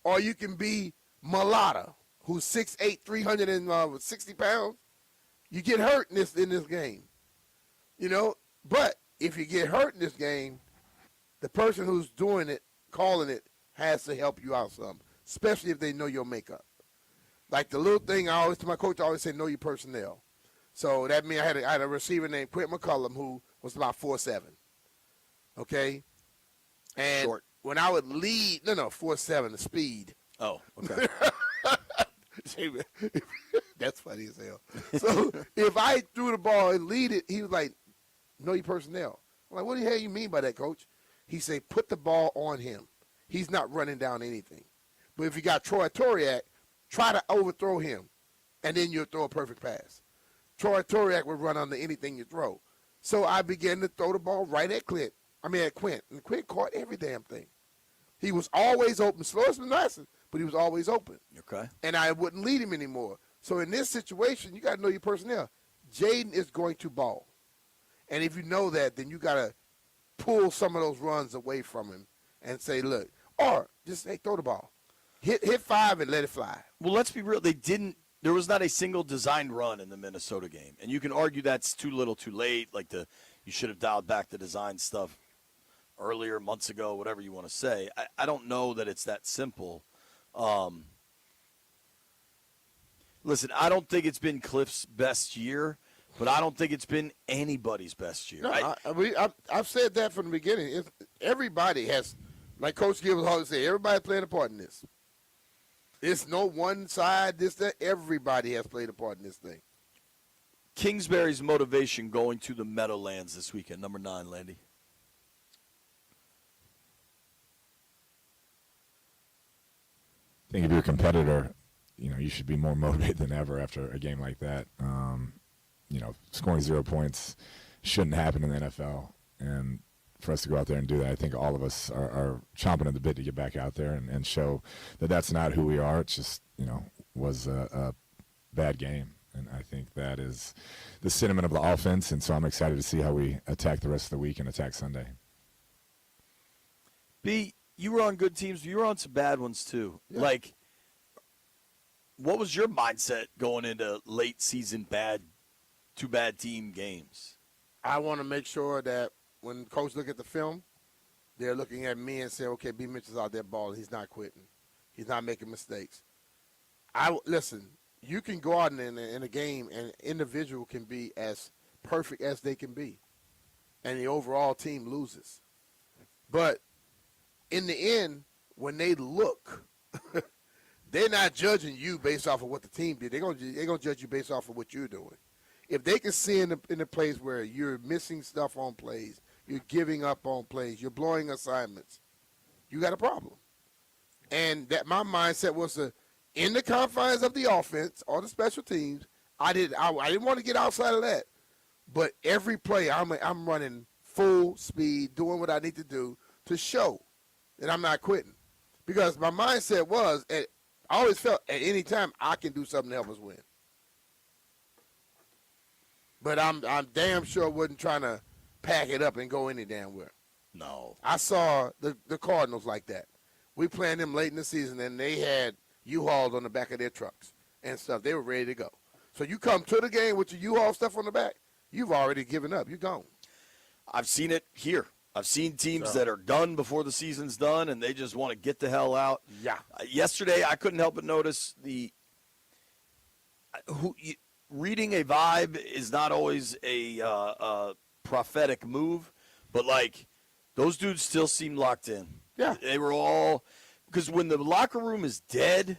or you can be Mulata, who's 6'8", 360 pounds. You get hurt in this game. But if you get hurt in this game, the person who's doing it, calling it, has to help you out some, especially if they know your makeup. Like the little thing my coach always say, know your personnel. So that means I had a receiver named Quint McCullum who was about 4'7". Okay? And Short. When I would lead, 4'7", the speed. Oh, okay. That's funny as hell. So if I threw the ball and lead it, he was like, know your personnel. I'm like, what the hell you mean by that, coach? He said, put the ball on him. He's not running down anything. But if you got Troy Toriak, try to overthrow him, and then you'll throw a perfect pass. Troy Toriak would run under anything you throw. So I began to throw the ball right at Quint. And Quint caught every damn thing. He was always open, slow as molasses, but he was always open. Okay. And I wouldn't lead him anymore. So in this situation, you got to know your personnel. Jaden is going to ball. And if you know that, then you got to pull some of those runs away from him and say, look, or just throw the ball. Hit 5 and let it fly. Well, let's be real. There was not a single designed run in the Minnesota game. And you can argue that's too little too late. You should have dialed back the design stuff earlier, months ago, whatever you want to say. I don't know that it's that simple. Listen, I don't think it's been Cliff's best year, but I don't think it's been anybody's best year. No, I've said that from the beginning. Everybody has, like Coach Gibbs always say, everybody playing a part in this. It's no one side, that. Everybody has played a part in this thing. Kingsbury's motivation going to the Meadowlands this weekend, number 9, Landy. I think if you're a competitor, you should be more motivated than ever after a game like that. Scoring 0 points shouldn't happen in the NFL. And for us to go out there and do that, I think all of us are chomping at the bit to get back out there and show that that's not who we are. It's just, was a bad game. And I think that is the sentiment of the offense. And so I'm excited to see how we attack the rest of the week and attack Sunday. B, you were on good teams. You were on some bad ones, too. Yeah. What was your mindset going into late season two bad team games? I want to make sure that when coach look at the film, they're looking at me and say, okay, B. Mitchell's out there balling. He's not quitting. He's not making mistakes. Listen, you can go out in a game and an individual can be as perfect as they can be, and the overall team loses. But in the end, when they look, they're not judging you based off of what the team did. They're gonna judge you based off of what you're doing. If they can see in the plays where you're missing stuff on plays, you're giving up on plays, you're blowing assignments, you got a problem. And that my mindset was in the confines of the offense or the special teams, I didn't want to get outside of that. But every play, I'm running full speed, doing what I need to do to show that I'm not quitting. Because my mindset was, I always felt at any time I can do something to help us win. But I'm damn sure wasn't trying to pack it up and go any damn where. No. I saw the Cardinals like that. We playing them late in the season, and they had U-Hauls on the back of their trucks and stuff. They were ready to go. So you come to the game with your U-Haul stuff on the back, you've already given up. You're gone. I've seen it here. I've seen teams that are done before the season's done, and they just want to get the hell out. Yeah. Yesterday, I couldn't help but notice reading a vibe is not always a prophetic move, but like those dudes still seem locked in. Yeah. They were all because when the locker room is dead,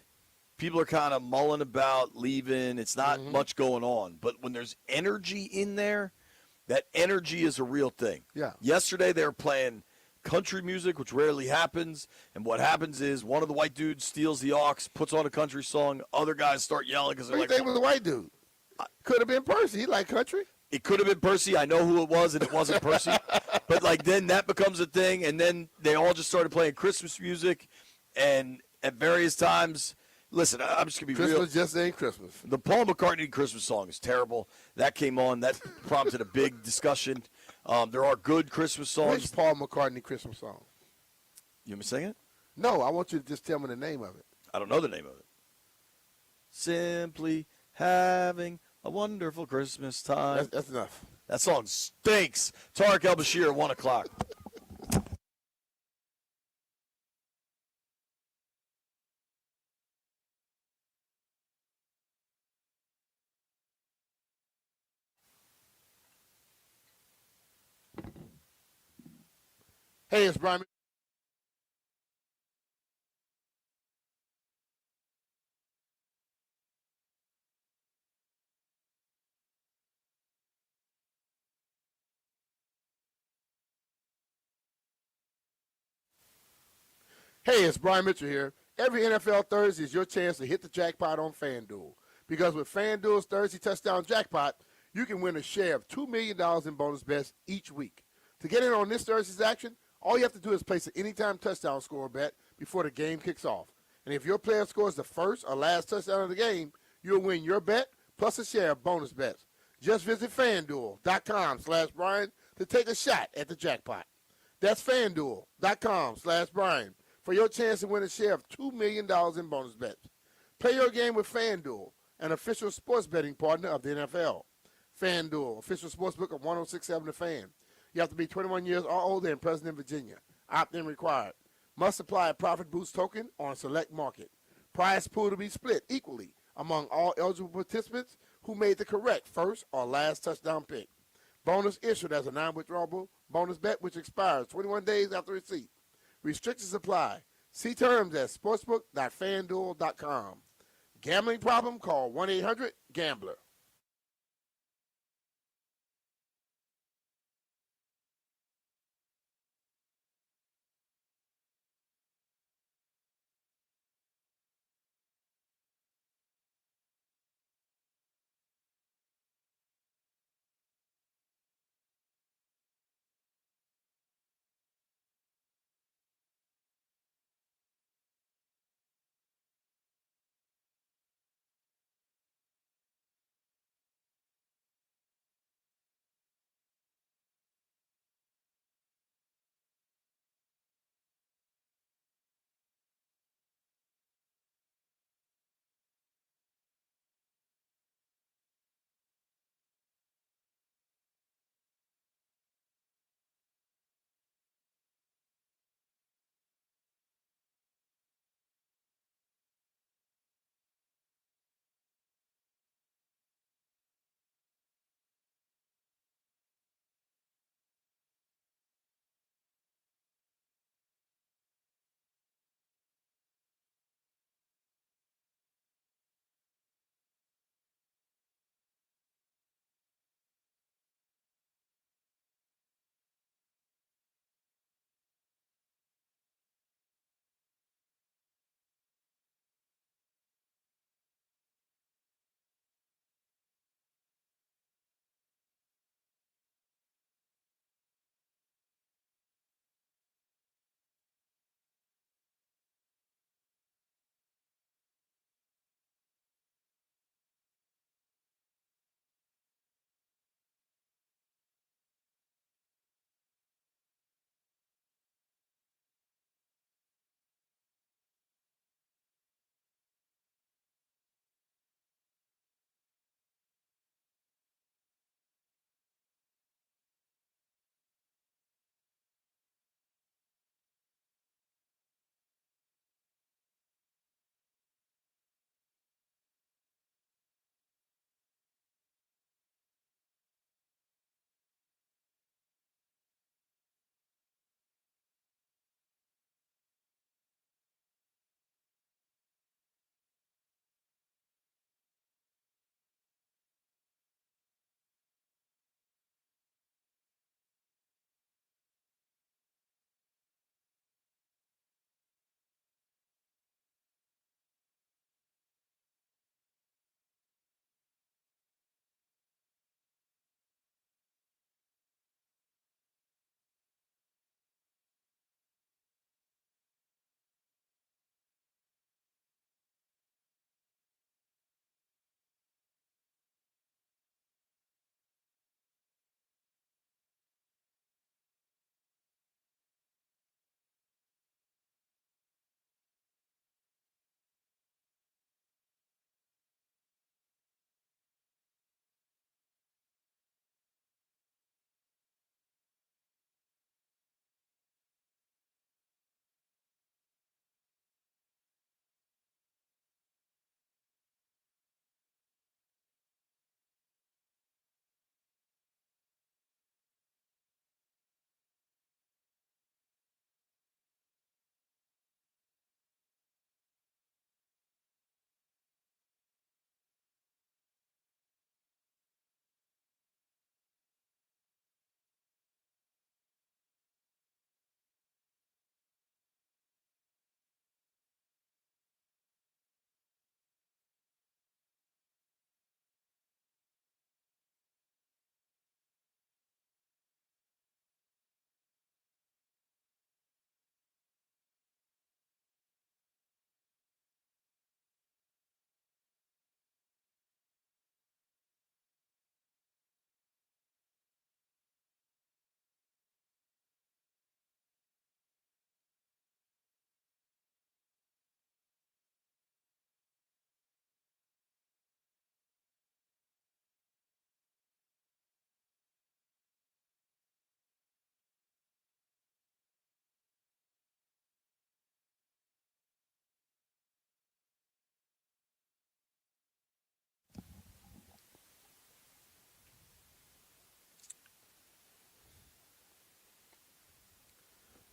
people are kind of mulling about leaving. It's not much going on. But when there's energy in there, that energy is a real thing. Yeah. Yesterday they were playing country music, which rarely happens. And what happens is one of the white dudes steals the aux, puts on a country song. Other guys start yelling because they're What do you like, think was the white dude? Could have been Percy. He like country. it could have been Percy. I know who it was, and it wasn't Percy. But, like, then that becomes a thing, and then they all just started playing Christmas music. And at various times, listen, I'm just going to be real. Christmas just ain't Christmas. The Paul McCartney Christmas song is terrible. That came on. That prompted a big discussion. There are good Christmas songs. Which Paul McCartney Christmas song? You want me to sing it? No, I want you to just tell me the name of it. I don't know the name of it. Simply having a wonderful Christmas time. That's enough. That song stinks. Tariq El-Bashir, 1 o'clock. Hey, it's Brian. Hey, it's Brian Mitchell here. Every NFL Thursday is your chance to hit the jackpot on FanDuel. Because with FanDuel's Thursday Touchdown Jackpot, you can win a share of $2 million in bonus bets each week. To get in on this Thursday's action, all you have to do is place an anytime touchdown score bet before the game kicks off. And if your player scores the first or last touchdown of the game, you'll win your bet plus a share of bonus bets. Just visit FanDuel.com/Brian to take a shot at the jackpot. That's FanDuel.com/Brian for your chance to win a share of $2 million in bonus bets. Play your game with FanDuel, an official sports betting partner of the NFL. FanDuel, official sportsbook of 106.7 The Fan. You have to be 21 years or older and present in Virginia. Opt-in required. Must apply a profit boost token on select market. Prize pool to be split equally among all eligible participants who made the correct first or last touchdown pick. Bonus issued as a non-withdrawable bonus bet which expires 21 days after receipt. Restrictions apply. See terms at sportsbook.fanduel.com. Gambling problem? Call 1-800-GAMBLER.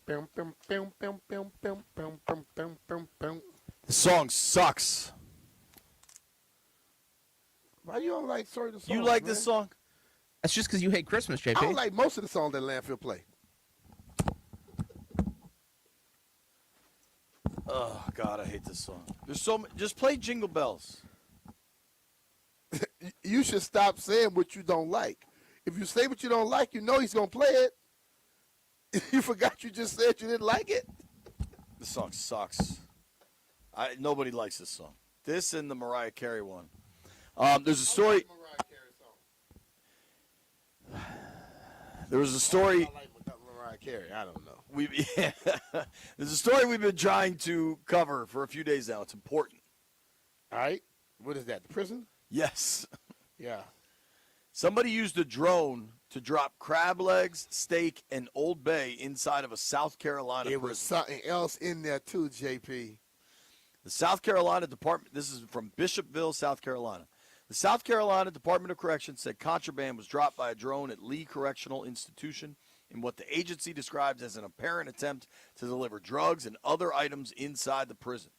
The song sucks. Why you don't like certain songs? You like man? this song? That's just because you hate Christmas, JP. I don't like most of the songs that Landfill play. Oh God, I hate this song. There's so many. Just play Jingle Bells. You should stop saying what you don't like. If you say what you don't like, you know he's gonna play it. You forgot you just said you didn't like it. This song sucks. Nobody likes this song. This and the Mariah Carey one. There's a story. There was a story. I like Mariah Carey. I don't know. There's a story we've been trying to cover for a few days now. It's important. All right. What is that? The prison? Yes. Yeah. Somebody used a drone to drop crab legs, steak, and Old Bay inside of a South Carolina It prison. was something else in there too, JP. The South Carolina Department, this is from Bishopville, South Carolina. The South Carolina Department of Corrections said contraband was dropped by a drone at Lee Correctional Institution in what the agency describes as an apparent attempt to deliver drugs and other items inside the prison.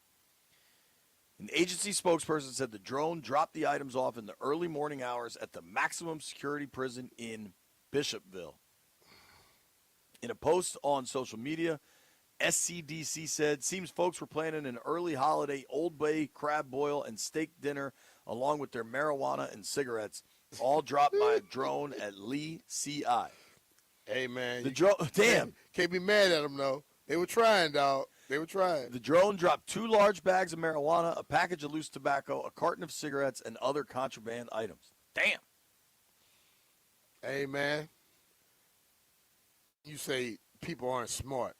An agency spokesperson said the drone dropped the items off in the early morning hours at the maximum security prison in Bishopville. In a post on social media, SCDC said, seems folks were planning an early holiday Old Bay crab boil and steak dinner along with their marijuana and cigarettes, all dropped by a drone at Lee CI. Hey, man. The drone, damn. Can't be mad at them, though. They were trying, dog. They were trying. The drone dropped 2 large bags of marijuana, a package of loose tobacco, a carton of cigarettes, and other contraband items. Damn. Hey, man. You say people aren't smart.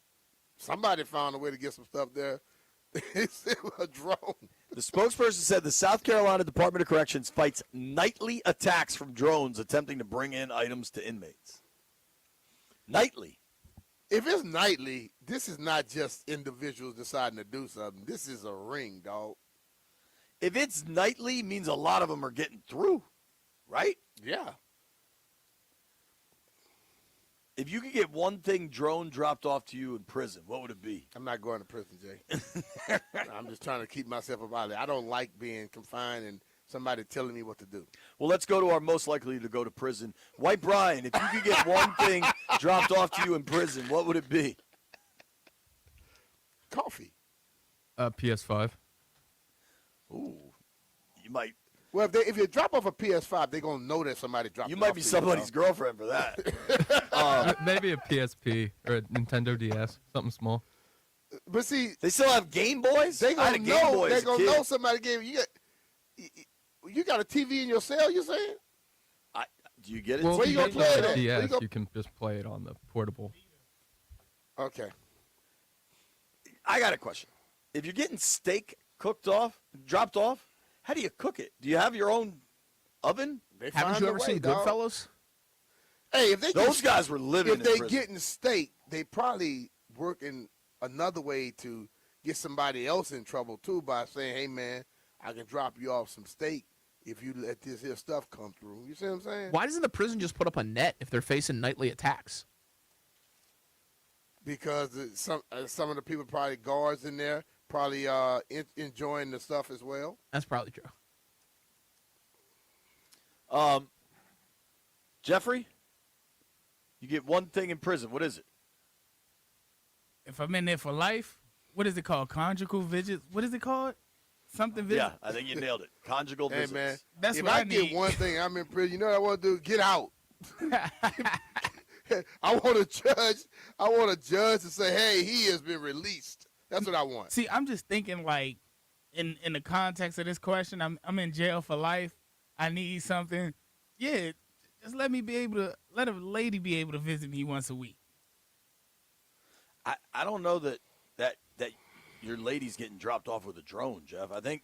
Somebody found a way to get some stuff there. It's a drone. The spokesperson said the South Carolina Department of Corrections fights nightly attacks from drones attempting to bring in items to inmates. Nightly. If it's nightly, this is not just individuals deciding to do something. This is a ring, dog. If it's nightly, means a lot of them are getting through, right? Yeah. If you could get one thing drone dropped off to you in prison, what would it be? I'm not going to prison, Jay. I'm just trying to keep myself up out of it. I don't like being confined and somebody telling me what to do. Well, let's go to our most likely to go to prison. White Brian, if you could get one thing dropped off to you in prison, what would it be? Coffee. PS5. Ooh, you might. Well, if you drop off a PS5, they're going to know that somebody dropped it You might off be to somebody's dog. girlfriend for that. Maybe a PSP or a Nintendo DS, something small. But see, they still have Game Boys. They I had gonna a Game know. Boy They as a gonna kid. know somebody gave you. You got a TV in your cell. You saying? Do you get it? Well, Where if you you gonna get play it the at? Where you DS, gonna- you can just play it on the portable. Okay. I got a question. If you're getting steak dropped off, how do you cook it? Do you have your own oven? They Haven't find you a ever way, seen dog. Goodfellas? Hey, if they Those guys were living If in they prison. getting steak, they probably working another way to get somebody else in trouble too by saying, "Hey, man, I can drop you off some steak if you let this here stuff come through." You see what I'm saying? Why doesn't the prison just put up a net if they're facing nightly attacks? Because some of the people probably guards in there probably enjoying the stuff as well. That's probably true. Jeffrey, you get one thing in prison. What is it? If I'm in there for life, what is it called? Conjugal visits? What is it called? Something visit? Yeah, I think you nailed it. Conjugal Hey, visits. man, That's if what I I get need. one thing, I'm in prison. You know what I want to do? Get out. I want a judge. I want a judge to say, "Hey, he has been released." That's what I want. See, I'm just thinking like in the context of this question, I'm in jail for life. I need something. Yeah, just let a lady be able to visit me once a week. I don't know that your lady's getting dropped off with a drone, Jeff. I think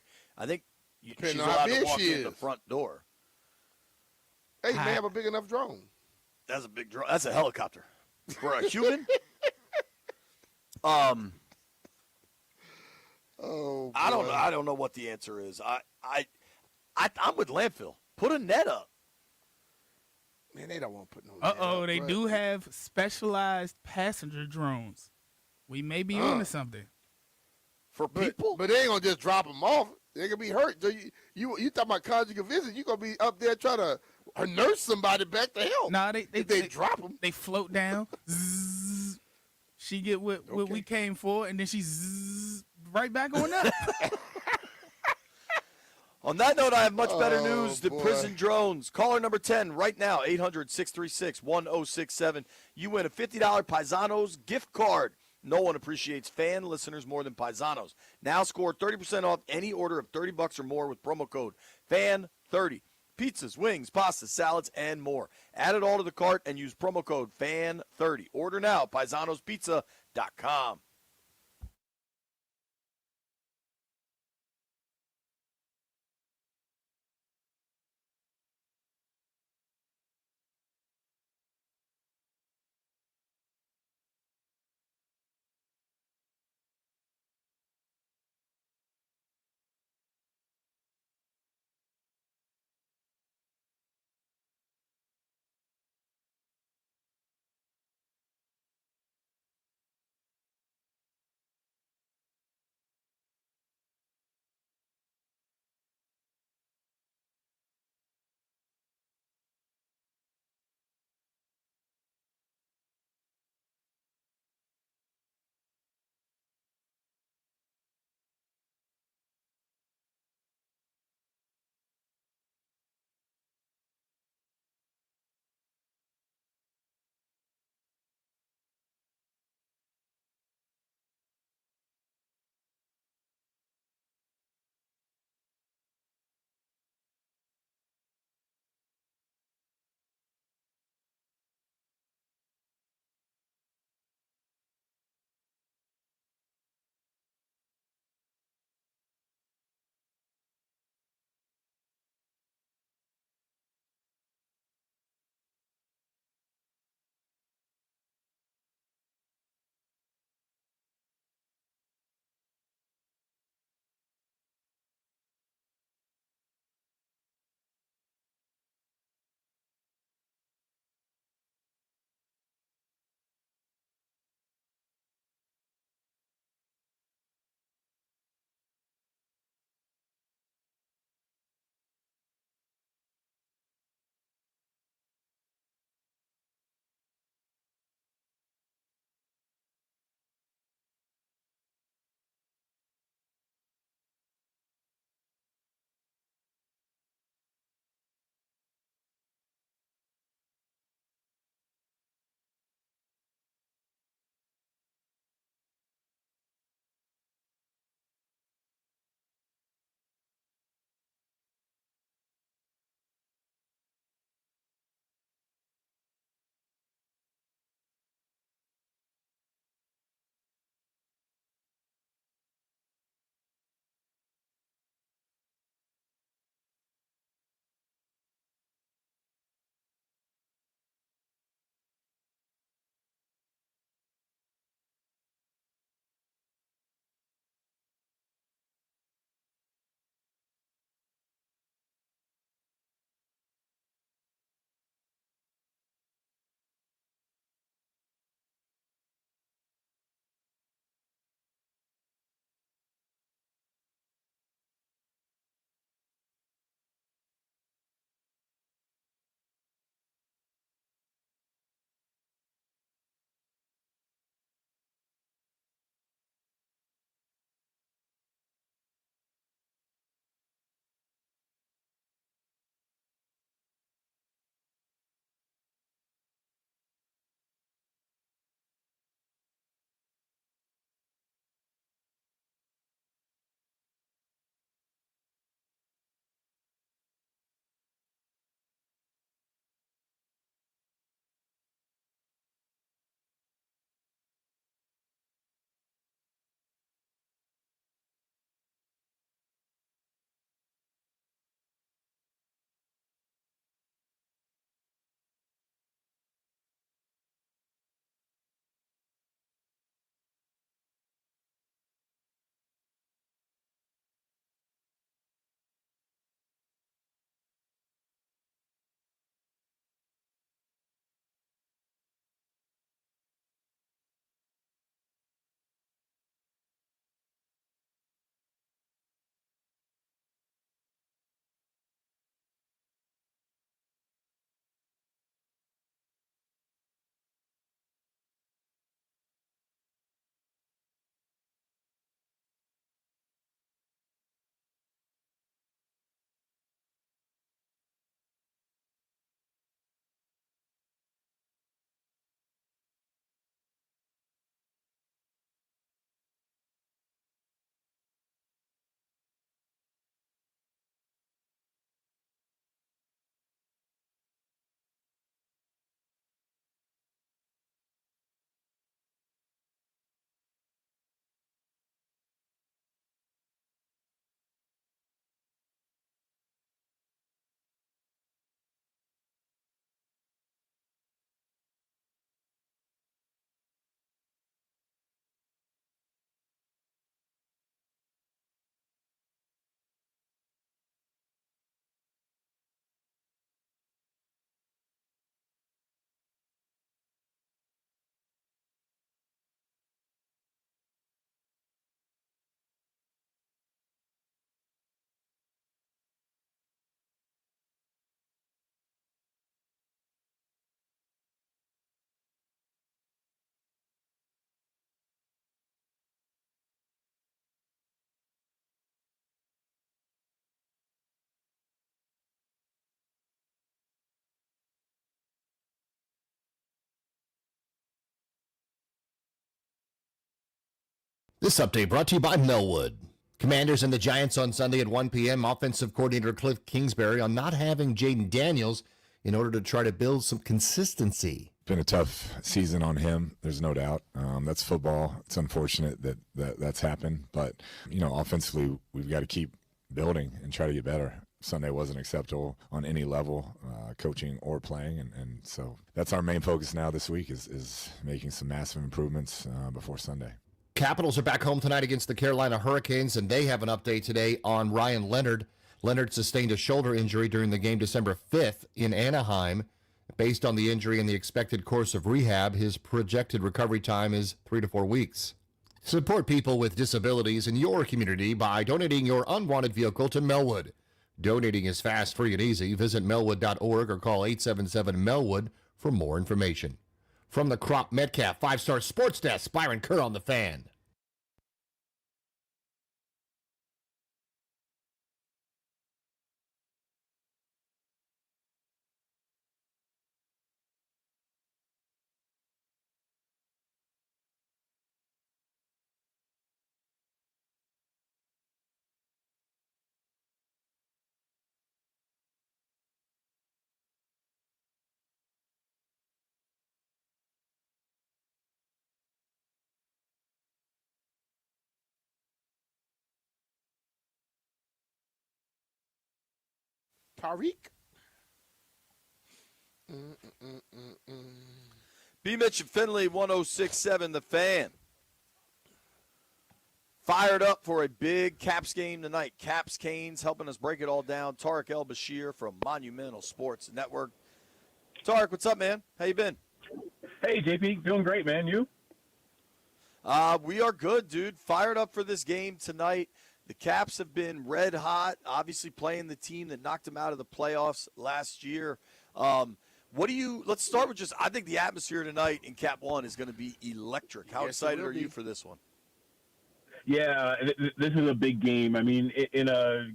she's Depending on how allowed to big walk she in the is. front door. Hey, you may have a big enough drone. That's a big drone. That's a helicopter for a human. I don't know what the answer is. I'm with landfill. Put a net up. Man, they don't want to put no. They do have specialized passenger drones. We may be on to something. For people? But they ain't gonna just drop them off. They gonna be hurt. So you talking about conjugal visit? You gonna be up there trying to nurse somebody back to health? Nah, they drop them. They float down. Zzz, she get what we came for, and then she zzz, right back on up. On that note, I have much better news than boy. prison drones. Caller number 10 right now, 800-636-1067. You win a $50 Paisanos gift card. No one appreciates fan listeners more than Paisanos. Now score 30% off any order of $30 or more with promo code FAN30. Pizzas, wings, pasta, salads, and more. Add it all to the cart and use promo code FAN30. Order now at Paisanospizza.com. This update brought to you by Melwood. Commanders and the Giants on Sunday at 1 p.m. Offensive coordinator Cliff Kingsbury on not having Jaden Daniels in order to try to build some consistency. Been a tough season on him. There's no doubt. That's football. It's unfortunate that's happened, but offensively we've got to keep building and try to get better. Sunday wasn't acceptable on any level, coaching or playing, and so that's our main focus now this week is making some massive improvements before Sunday. Capitals are back home tonight against the Carolina Hurricanes, and they have an update today on Ryan Leonard. Leonard sustained a shoulder injury during the game December 5th in Anaheim. Based on the injury and the expected course of rehab, his projected recovery time is 3 to 4 weeks. Support people with disabilities in your community by donating your unwanted vehicle to Melwood. Donating is fast, free, and easy. Visit melwood.org or call 877-MELWOOD for more information. From the Crop Metcalf 5-Star Sports Desk, Byron Kerr on the Fan. Tariq. B. Mitch and Finley, 106.7 The Fan. Fired up for a big Caps game tonight. Caps Canes helping us break it all down. Tarek El-Bashir from Monumental Sports Network. Tarek, what's up, man? How you been? Hey, JP, doing great, man. You? We are good, dude. Fired up for this game tonight. The Caps have been red hot, obviously playing the team that knocked them out of the playoffs last year. Let's start with I think the atmosphere tonight in Cap One is going to be electric. How excited are you for this one? Yeah, this is a big game. I mean, in a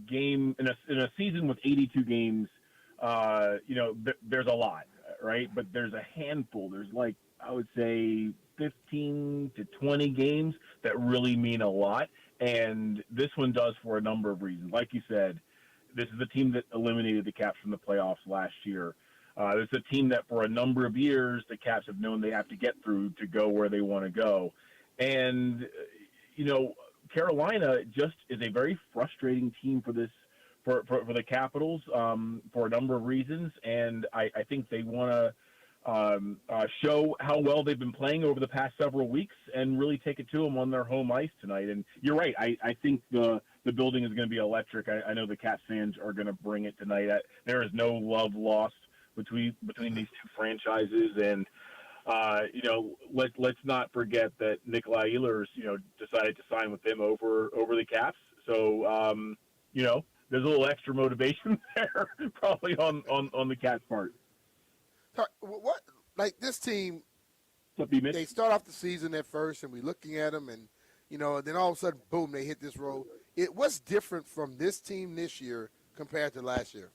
season with 82 games, there's a lot, right? But there's a handful. There's I would say 15 to 20 games that really mean a lot. And this one does for a number of reasons. Like you said, this is a team that eliminated the Caps from the playoffs last year. This is a team that for a number of years the Caps have known they have to get through to go where they want to go. And, Carolina just is a very frustrating team for the Capitals for a number of reasons. And I think they want to show how well they've been playing over the past several weeks and really take it to them on their home ice tonight. And you're right. I think the building is going to be electric. I know the Caps fans are going to bring it tonight. There is no love lost between these two franchises. And, let's not forget that Nikolai Ehlers, decided to sign with them over the Caps. So, there's a little extra motivation there probably on the Caps part. What this team? What, B-Mitch? They start off the season at first, and we're looking at them, and then all of a sudden, boom, they hit this road. What's different from this team this year compared to last year?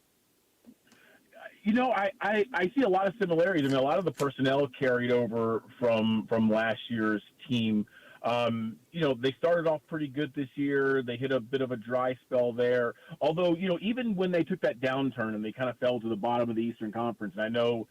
I see a lot of similarities. I mean, a lot of the personnel carried over from last year's team. They started off pretty good this year. They hit a bit of a dry spell there. Although, even when they took that downturn and they kind of fell to the bottom of the Eastern Conference, and I know,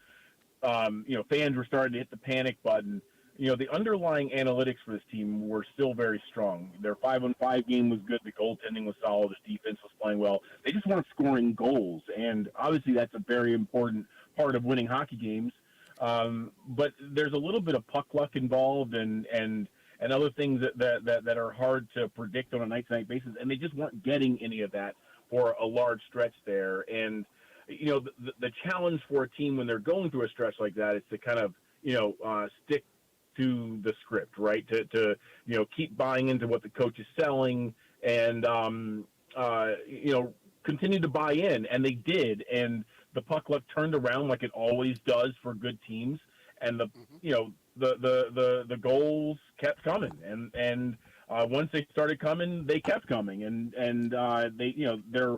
fans were starting to hit the panic button. The underlying analytics for this team were still very strong. Their 5-on-5 game was good. The goaltending was solid. The defense was playing well. They just weren't scoring goals, and obviously that's a very important part of winning hockey games. But there's a little bit of puck luck involved, and other things that are hard to predict on a night-to-night basis, and they just weren't getting any of that for a large stretch there. And the challenge for a team when they're going through a stretch like that is to kind of stick to the script, right? To keep buying into what the coach is selling and continue to buy in, and they did. And the puck luck turned around like it always does for good teams, and the goals kept coming, and once they started coming, they kept coming, and they're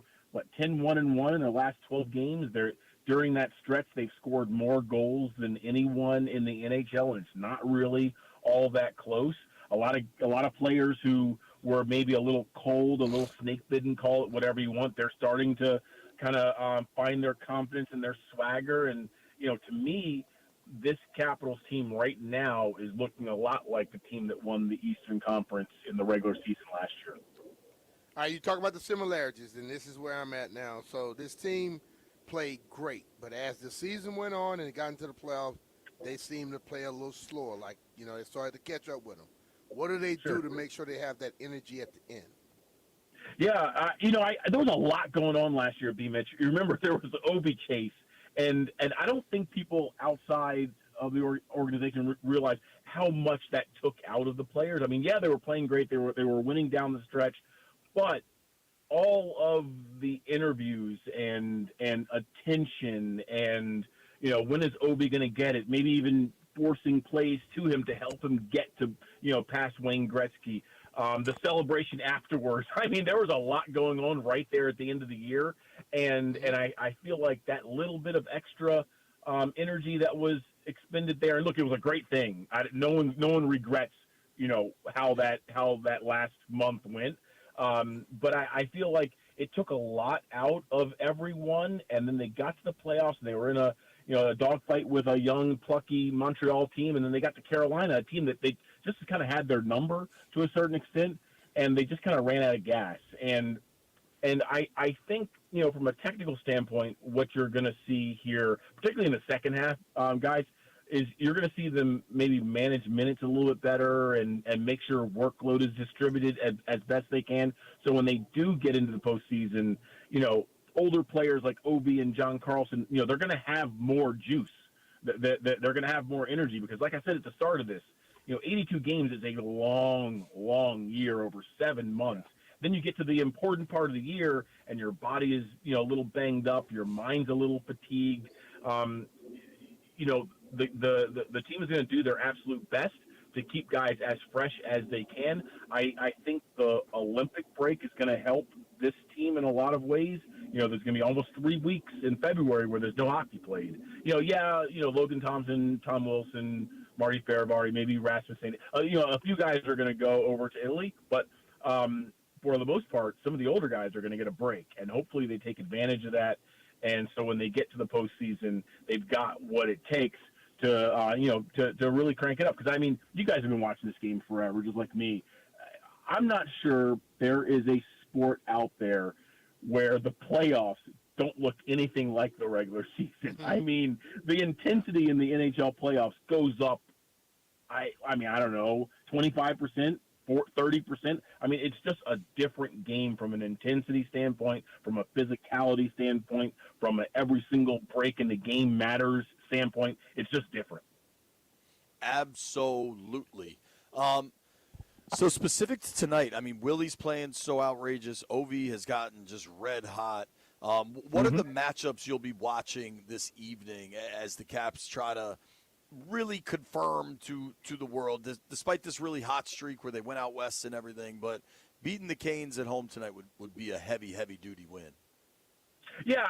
10-1-1 in their last 12 games. During that stretch, they've scored more goals than anyone in the NHL, and it's not really all that close. a lot of players who were maybe a little cold, a little snake bitten, call it whatever you want. They're starting to kind of find their confidence and their swagger. And, to me, this Capitals team right now is looking a lot like the team that won the Eastern Conference in the regular season last year. All right, you talk about the similarities, and this is where I'm at now. So this team played great, but as the season went on and it got into the playoffs, they seemed to play a little slower. Like, they started to catch up with them. What do they do to make sure they have that energy at the end? Yeah, there was a lot going on last year, B-Mitch. You remember there was the Obi chase, and I don't think people outside of the organization realized how much that took out of the players. I mean, yeah, they were playing great. They were winning down the stretch, but all of the interviews and attention and, when is Obi going to get it? Maybe even forcing plays to him to help him get to, past Wayne Gretzky. The celebration afterwards. I mean, there was a lot going on right there at the end of the year, and I feel like that little bit of extra energy that was expended there. And look, it was a great thing. No one regrets, how that last month went. But I feel like it took a lot out of everyone, and then they got to the playoffs. And they were in a dogfight with a young, plucky Montreal team, and then they got to Carolina, a team that they just kind of had their number to a certain extent, and they just kind of ran out of gas. And I think, from a technical standpoint, what you're going to see here, particularly in the second half, guys, is you're going to see them maybe manage minutes a little bit better and make sure workload is distributed as best they can. So when they do get into the postseason, older players like Obi and John Carlson, they're going to have more juice. They're going to have more energy because, like I said at the start of this, 82 games is a long, long year over 7 months. Then you get to the important part of the year, and your body is, a little banged up. Your mind's a little fatigued. The team is going to do their absolute best to keep guys as fresh as they can. I think the Olympic break is going to help this team in a lot of ways. There's going to be almost 3 weeks in February where there's no hockey played. Logan Thompson, Tom Wilson, Marty Faravari, maybe Rasmus St. A few guys are going to go over to Italy, but for the most part, some of the older guys are going to get a break, and hopefully they take advantage of that. And so when they get to the postseason, they've got what it takes to really crank it up. Because, I mean, you guys have been watching this game forever, just like me. I'm not sure there is a sport out there where the playoffs don't look anything like the regular season. I mean, the intensity in the NHL playoffs goes up, I don't know, 25%, 30%. I mean, it's just a different game from an intensity standpoint, from a physicality standpoint, from every single break in the game matters standpoint. It's just different. Absolutely. So specific to tonight, I mean, Willie's playing so outrageous. Ovi has gotten just red hot. What are the matchups you'll be watching this evening as the Caps try to really confirm to the world, despite this really hot streak where they went out west and everything, but beating the Canes at home tonight would be a heavy-duty win? Yeah,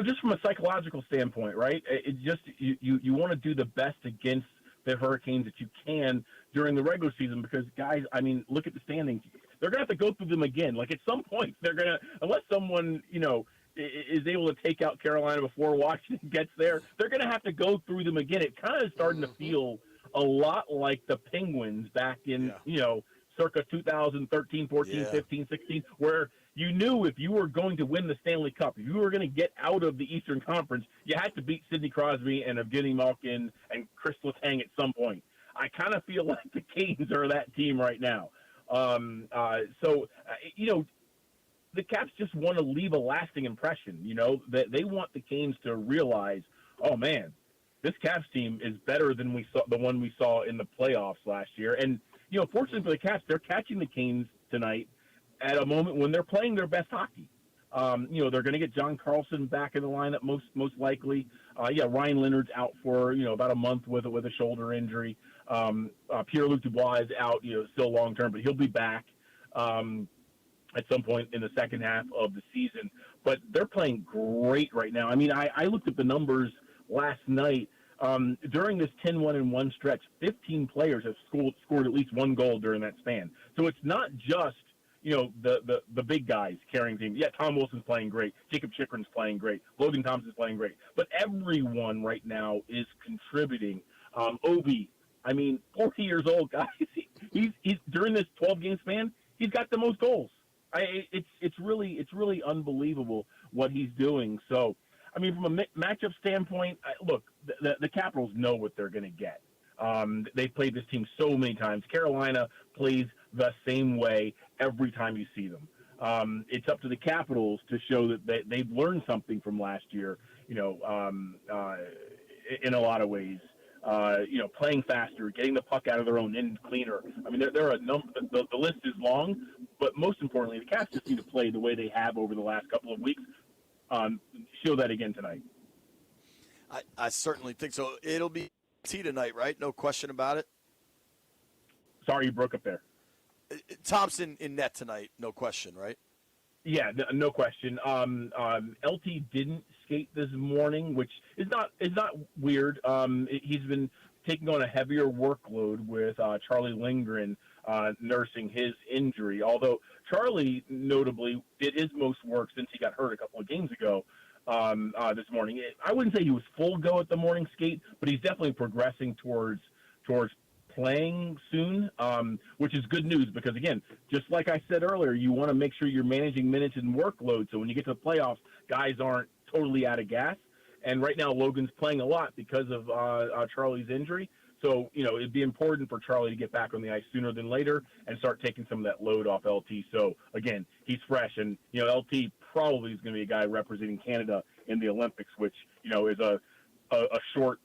just from a psychological standpoint, right? It just you want to do the best against the Hurricanes that you can during the regular season because, guys, I mean, look at the standings. They're going to have to go through them again. Like, at some point, they're going to, unless someone, is able to take out Carolina before Washington gets there, they're going to have to go through them again. It kind of starting to feel a lot like the Penguins back in, circa 2013, 14, 15, 16, where you knew if you were going to win the Stanley Cup, if you were going to get out of the Eastern Conference, you had to beat Sidney Crosby and Evgeny Malkin and Chris Letang at some point. I kind of feel like the Canes are that team right now. The Caps just want to leave a lasting impression, that they want the Canes to realize, oh man, this Caps team is better than the one we saw in the playoffs last year. And, fortunately for the Caps, they're catching the Canes tonight at a moment when they're playing their best hockey. They're going to get John Carlson back in the lineup most likely. Ryan Leonard's out for, about a month with a shoulder injury. Pierre-Luc Dubois is out, still long-term, but he'll be back at some point in the second half of the season. But they're playing great right now. I mean, I looked at the numbers last night. During this 10-1-1 stretch, 15 players have scored at least one goal during that span. So it's not just the big guys carrying teams. Yeah, Tom Wilson's playing great. Jacob Chikrin's playing great. Logan Thompson's playing great. But everyone right now is contributing. Obi, 40 years old, guys. He's during this 12-game span, he's got the most goals. It's really unbelievable what he's doing. So, from a matchup standpoint, look, the Capitals know what they're going to get. They've played this team so many times. Carolina plays the same way every time you see them. It's up to the Capitals to show that they've learned something from last year, in a lot of ways. Playing faster, getting the puck out of their own end cleaner. There are a number. The list is long, but most importantly, the Caps just need to play the way they have over the last couple of weeks. Show that again tonight. I certainly think so. It'll be T tonight, right? No question about it. Sorry, you broke up there. Thompson in net tonight, no question, right? Yeah, no question. LT didn't skate this morning, which is not weird. He's been taking on a heavier workload with Charlie Lindgren nursing his injury. Although Charlie notably did his most work since he got hurt a couple of games ago this morning. I wouldn't say he was full go at the morning skate, but he's definitely progressing towards playing soon, which is good news because, again, just like I said earlier, you want to make sure you're managing minutes and workload so when you get to the playoffs, guys aren't totally out of gas. And right now, Logan's playing a lot because of Charlie's injury. So, it'd be important for Charlie to get back on the ice sooner than later and start taking some of that load off LT. So, again, he's fresh. And, LT probably is going to be a guy representing Canada in the Olympics, which, is a short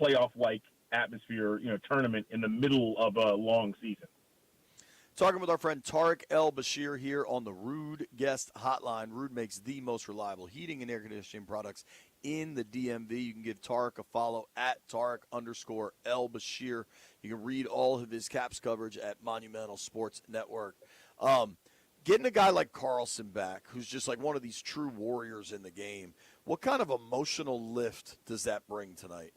playoff-like atmosphere, tournament in the middle of a long season. Talking with our friend Tariq El-Bashir here on the Ruud Guest Hotline. Ruud makes the most reliable heating and air conditioning products in the DMV. You can give Tariq a follow at Tariq_El-Bashir. You can read all of his Caps coverage at Monumental Sports Network. Getting a guy like Carlson back, who's just like one of these true warriors in the game, what kind of emotional lift does that bring tonight?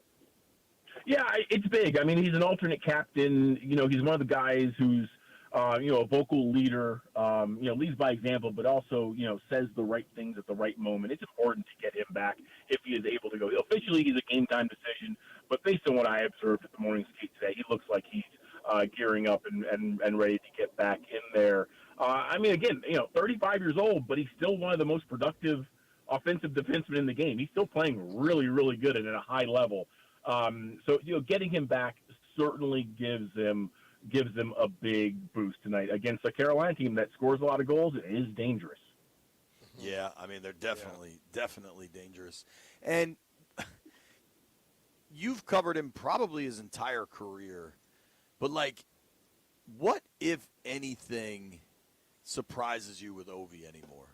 Yeah, it's big. He's an alternate captain. He's one of the guys who's, a vocal leader, leads by example, but also, says the right things at the right moment. It's important to get him back if he is able to go. Officially, he's a game-time decision, but based on what I observed at the morning skate today, he looks like he's gearing up and ready to get back in there. Again, 35 years old, but he's still one of the most productive offensive defensemen in the game. He's still playing really, really good and at a high level. So getting him back certainly gives them a big boost tonight against a Carolina team that scores a lot of goals and is dangerous. Yeah, they're definitely dangerous. And you've covered him probably his entire career, but what, if anything, surprises you with Ovi anymore?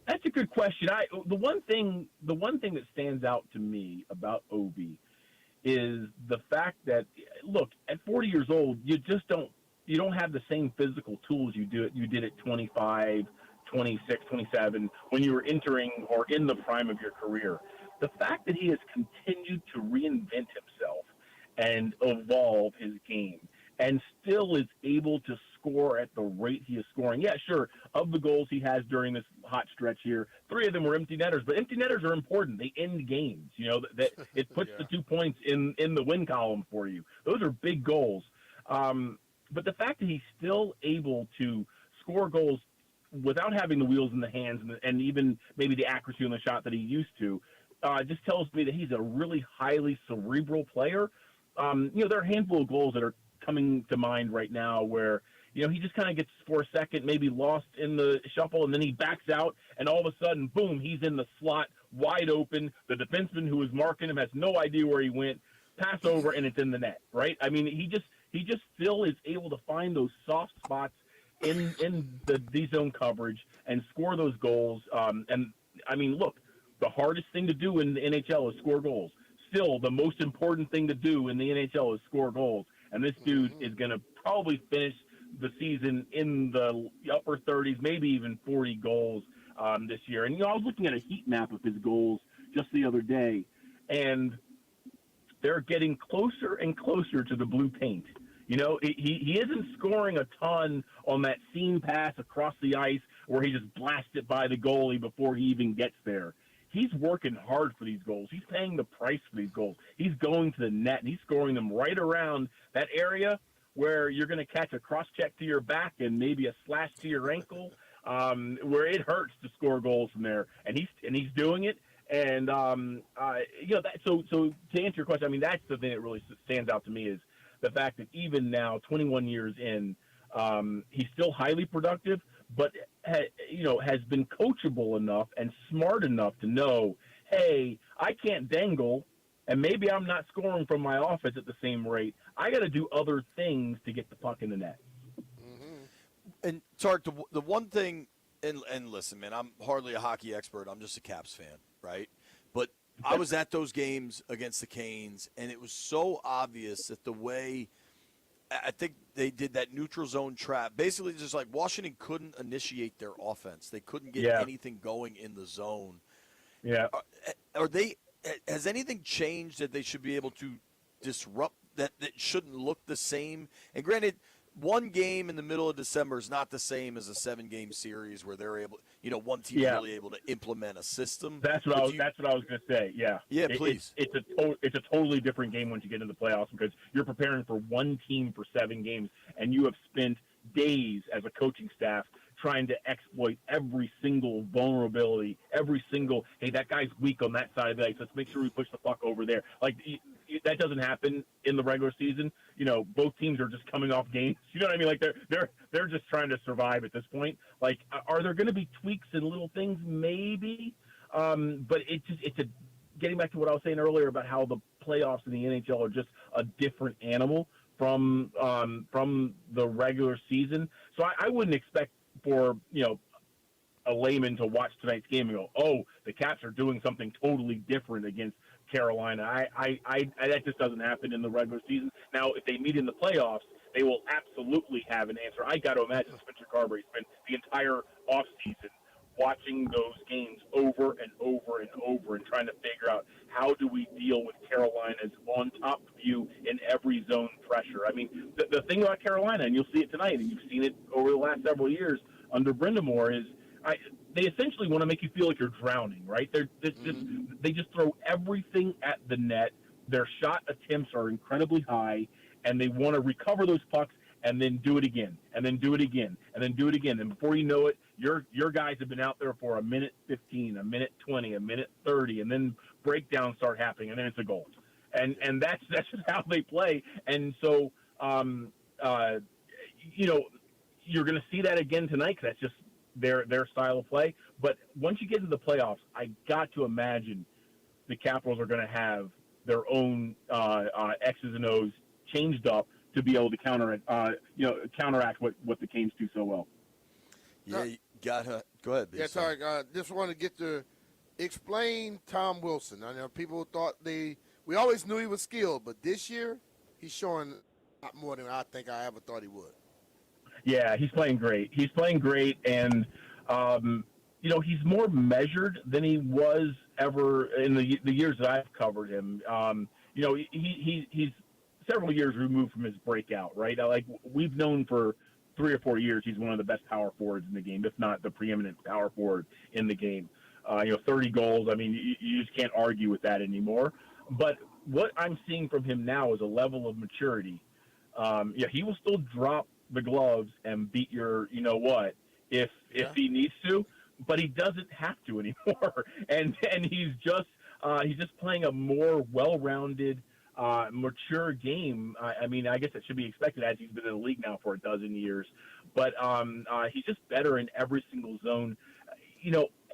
That's a good question. The one thing that stands out to me about Obi is the fact that, look, at 40 years old, you don't have the same physical tools you did at 25, 26, 27 when you were entering or in the prime of your career. The fact that he has continued to reinvent himself and evolve his game and still is able to score at the rate he is scoring. Yeah, sure, of the goals he has during this hot stretch here, 3 of them were empty netters, but empty netters are important. They end games. That it puts the 2 points in the win column for you. Those are big goals. But the fact that he's still able to score goals without having the wheels in the hands and even maybe the accuracy on the shot that he used to, just tells me that he's a really highly cerebral player. There are a handful of goals that are coming to mind right now where, he just kind of gets for a second, maybe lost in the shuffle, and then he backs out, and all of a sudden, boom, he's in the slot, wide open. The defenseman who was marking him has no idea where he went, pass over, and it's in the net, right? He just still is able to find those soft spots in the D-zone coverage and score those goals. Look, the hardest thing to do in the NHL is score goals. Still, the most important thing to do in the NHL is score goals. And this dude is going to probably finish the season in the upper 30s, maybe even 40 goals this year. And, I was looking at a heat map of his goals just the other day, and they're getting closer and closer to the blue paint. You know, he isn't scoring a ton on that seam pass across the ice where he just blasts it by the goalie before he even gets there. He's working hard for these goals. He's paying the price for these goals. He's going to the net, and he's scoring them right around that area where you're going to catch a cross-check to your back and maybe a slash to your ankle, where it hurts to score goals from there. And he's doing it. And, so to answer your question, I mean, that's the thing that really stands out to me is the fact that even now, 21 years in, he's still highly productive, but has been coachable enough and smart enough to know, hey, I can't dangle, and maybe I'm not scoring from my offense at the same rate. I got to do other things to get the puck in the net. And Tark, the one thing, and listen, man, I'm hardly a hockey expert. I'm just a Caps fan, right? But I was at those games against the Canes, and it was so obvious that the way I think they did that neutral zone trap, basically just like Washington couldn't initiate their offense. They couldn't get anything going in the zone. Yeah. Has anything changed that they should be able to disrupt that shouldn't look the same? And granted, one game in the middle of December is not the same as a 7-game series where they're able, one team really able to implement a system. That's what I was going to say. Yeah. Yeah, please. It's a totally different game once you get into the playoffs because you're preparing for one team for 7 games, and you have spent days as a coaching staff trying to exploit every single vulnerability, every single, hey, that guy's weak on that side of the ice. Let's make sure we push the puck over there. Like, that doesn't happen in the regular season. Both teams are just coming off games. You know what I mean? Like, they're just trying to survive at this point. Like, are there going to be tweaks and little things? Maybe. But getting back to what I was saying earlier about how the playoffs in the NHL are just a different animal from the regular season. So I wouldn't expect for, a layman to watch tonight's game and go, oh, the Caps are doing something totally different against Carolina. That just doesn't happen in the regular season. Now, if they meet in the playoffs, they will absolutely have an answer. I got to imagine Spencer Carberry spent the entire offseason watching those games over and over and over and trying to figure out how do we deal with Carolina's on top view in every zone pressure. I mean, the thing about Carolina, and you'll see it tonight, and you've seen it over the last several years under Brind'Amour, is they essentially want to make you feel like you're drowning, right? They just throw everything at the net. Their shot attempts are incredibly high, and they want to recover those pucks and then do it again, and then do it again, and then do it again. And before you know it, your guys have been out there for a minute 15, a minute 20, a minute 30, and then breakdowns start happening, and then it's a goal. And that's just how they play. And so, you're going to see that again tonight because that's just their style of play. But once you get into the playoffs, I got to imagine the Capitals are going to have their own X's and O's changed up to be able to counteract what the Canes do so well. Yeah, you got her. Go ahead. Yeah, sorry. Just want to get to explain Tom Wilson. I know people thought we always knew he was skilled, but this year he's showing a lot more than I think I ever thought he would. Yeah, he's playing great. And he's more measured than he was ever in the years that I've covered him. He's several years removed from his breakout, right? Like, we've known for 3 or 4 years he's one of the best power forwards in the game, if not the preeminent power forward in the game. 30 goals. I mean, you just can't argue with that anymore. But what I'm seeing from him now is a level of maturity. He will still drop the gloves and beat your, if he needs to, but he doesn't have to anymore. And he's just playing a more well-rounded, mature game. I mean, I guess it should be expected as he's been in the league now for a dozen years. But he's just better in every single zone.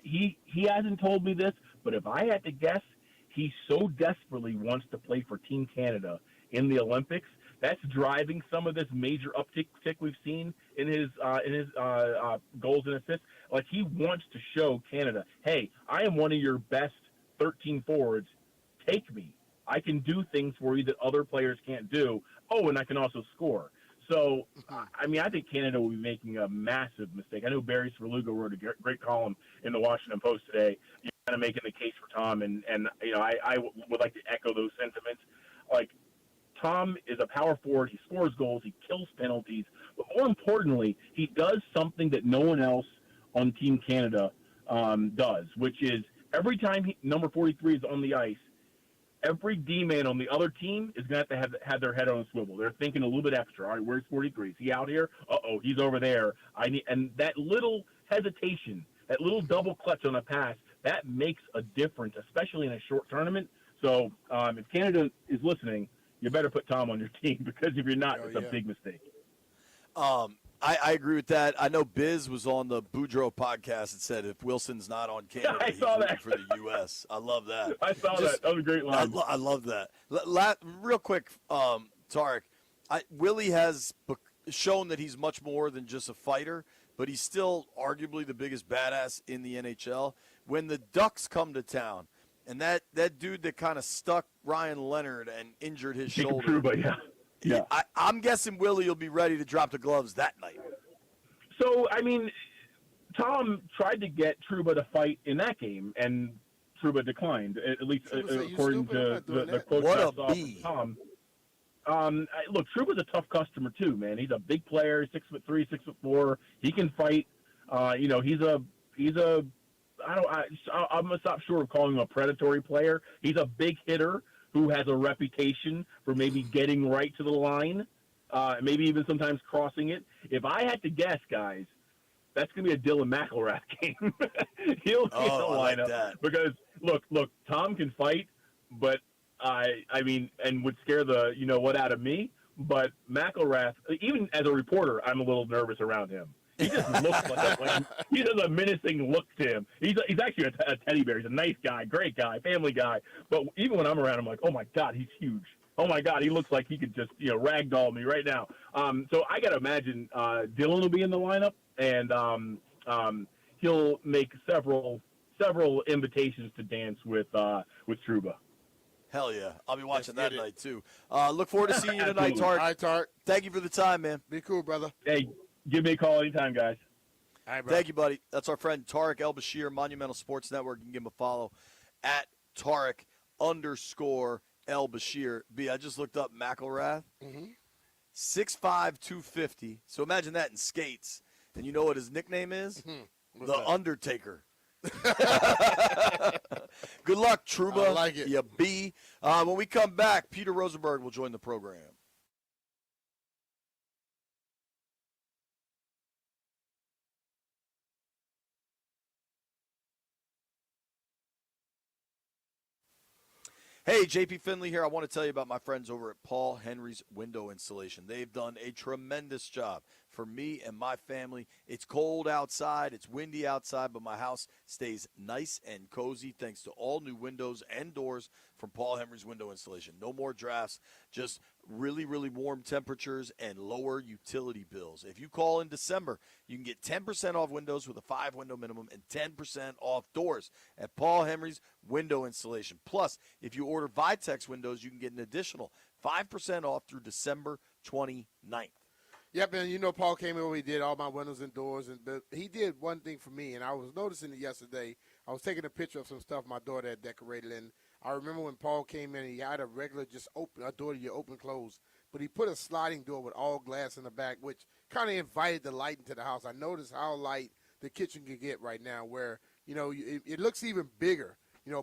He hasn't told me this, but if I had to guess, he so desperately wants to play for Team Canada in the Olympics. That's driving some of this major uptick we've seen in his goals and assists. Like, he wants to show Canada, hey, I am one of your best 13 forwards. Take me. I can do things for you that other players can't do. Oh, and I can also score. So, I mean, I think Canada will be making a massive mistake. I know Barry Svrluga wrote a great column in the Washington Post today. of making the case for Tom, and I would like to echo those sentiments. Like, Tom is a power forward. He scores goals. He kills penalties. But more importantly, he does something that no one else on Team Canada does, which is every time number 43 is on the ice, every D-man on the other team is going to have their head on a swivel. They're thinking a little bit extra. All right, where's 43? Is he out here? Uh-oh, he's over there. And that little hesitation, that little double clutch on a pass, that makes a difference, especially in a short tournament. So if Canada is listening, you better put Tom on your team, because if you're not, it's a big mistake. I agree with that. I know Biz was on the Boudreaux podcast and said if Wilson's not on Canada, he's rooting for the U.S. I love that. I saw that. That was a great line. I love that. Real quick, Tarek, Willie has shown that he's much more than just a fighter, but he's still arguably the biggest badass in the NHL. When the Ducks come to town, and that dude that kind of stuck Ryan Leonard and injured his shoulder. Trouba, yeah. I'm guessing Willie will be ready to drop the gloves that night. So, I mean, Tom tried to get Trouba to fight in that game, and Trouba declined, at least according to the quote What I a saw bee. from Tom. Look, Trouba's a tough customer too, man. He's a big player, 6'3", 6'4". He can fight. He's a I'm gonna stop short of calling him a predatory player. He's a big hitter who has a reputation for maybe getting right to the line, maybe even sometimes crossing it. If I had to guess, guys, that's going to be a Dylan McElrath game. He'll be in the lineup. Like that. Because, look, Tom can fight, but I mean, and would scare the you-know-what out of me. But McElrath, even as a reporter, I'm a little nervous around him. He just looks like he has a menacing look to him. He's actually a teddy bear. He's a nice guy, great guy, family guy. But even when I'm around, I'm like, oh my God, he's huge. Oh my God, he looks like he could just ragdoll me right now. So I got to imagine Dylan will be in the lineup, and he'll make several invitations to dance with Trouba. Hell yeah. I'll be watching that night too. Look forward to seeing you tonight, Absolutely. Tarek. All right, Tarek. Thank you for the time, man. Be cool, brother. Hey, give me a call anytime, guys. All right, bro. Thank you, buddy. That's our friend Tarek El-Bashir, Monumental Sports Network. You can give him a follow at Tarek_El-Bashir. B, I just looked up McElrath. 6'5", 250. So imagine that in skates. And you know what his nickname is? The Undertaker. Good luck, Trouba. I like it. You B. When we come back, Peter Rosenberg will join the program. Hey, JP Finley here. I want to tell you about my friends over at Paul Henry's Window Installation. They've done a tremendous job for me and my family. It's cold outside, it's windy outside, but my house stays nice and cozy thanks to all new windows and doors from Paul Henry's Window Installation. No more drafts, just really, really warm temperatures and lower utility bills. If you call in December, you can get 10% off windows with a 5-window minimum and 10% off doors at Paul Henry's Window Installation. Plus, if you order Vitex windows, you can get an additional 5% off through December 29th. Yep, and Paul came over, he did all my windows and doors, but he did one thing for me, and I was noticing it yesterday. I was taking a picture of some stuff my daughter had decorated, and I remember when Paul came in, he had a regular just open a door you open close, but he put a sliding door with all glass in the back, which kind of invited the light into the house. I noticed how light the kitchen can get right now, where it looks even bigger.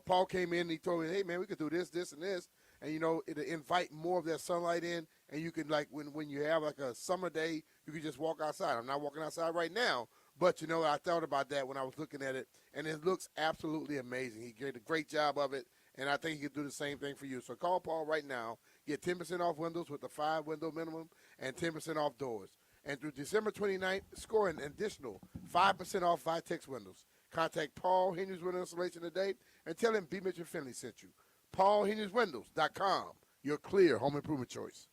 Paul came in and he told me, hey man, we could do this, this, and this, and it'll invite more of that sunlight in, and you can when you have like a summer day, you can just walk outside. I'm not walking outside right now, but I thought about that when I was looking at it, and it looks absolutely amazing. He did a great job of it. And I think he could do the same thing for you. So call Paul right now. Get 10% off windows with the 5-window minimum and 10% off doors. And through December 29th, score an additional 5% off Vitex windows. Contact Paul Henry's Window Installation today and tell him B. Mitchell Finley sent you. PaulHenry'sWindows.com, your clear home improvement choice.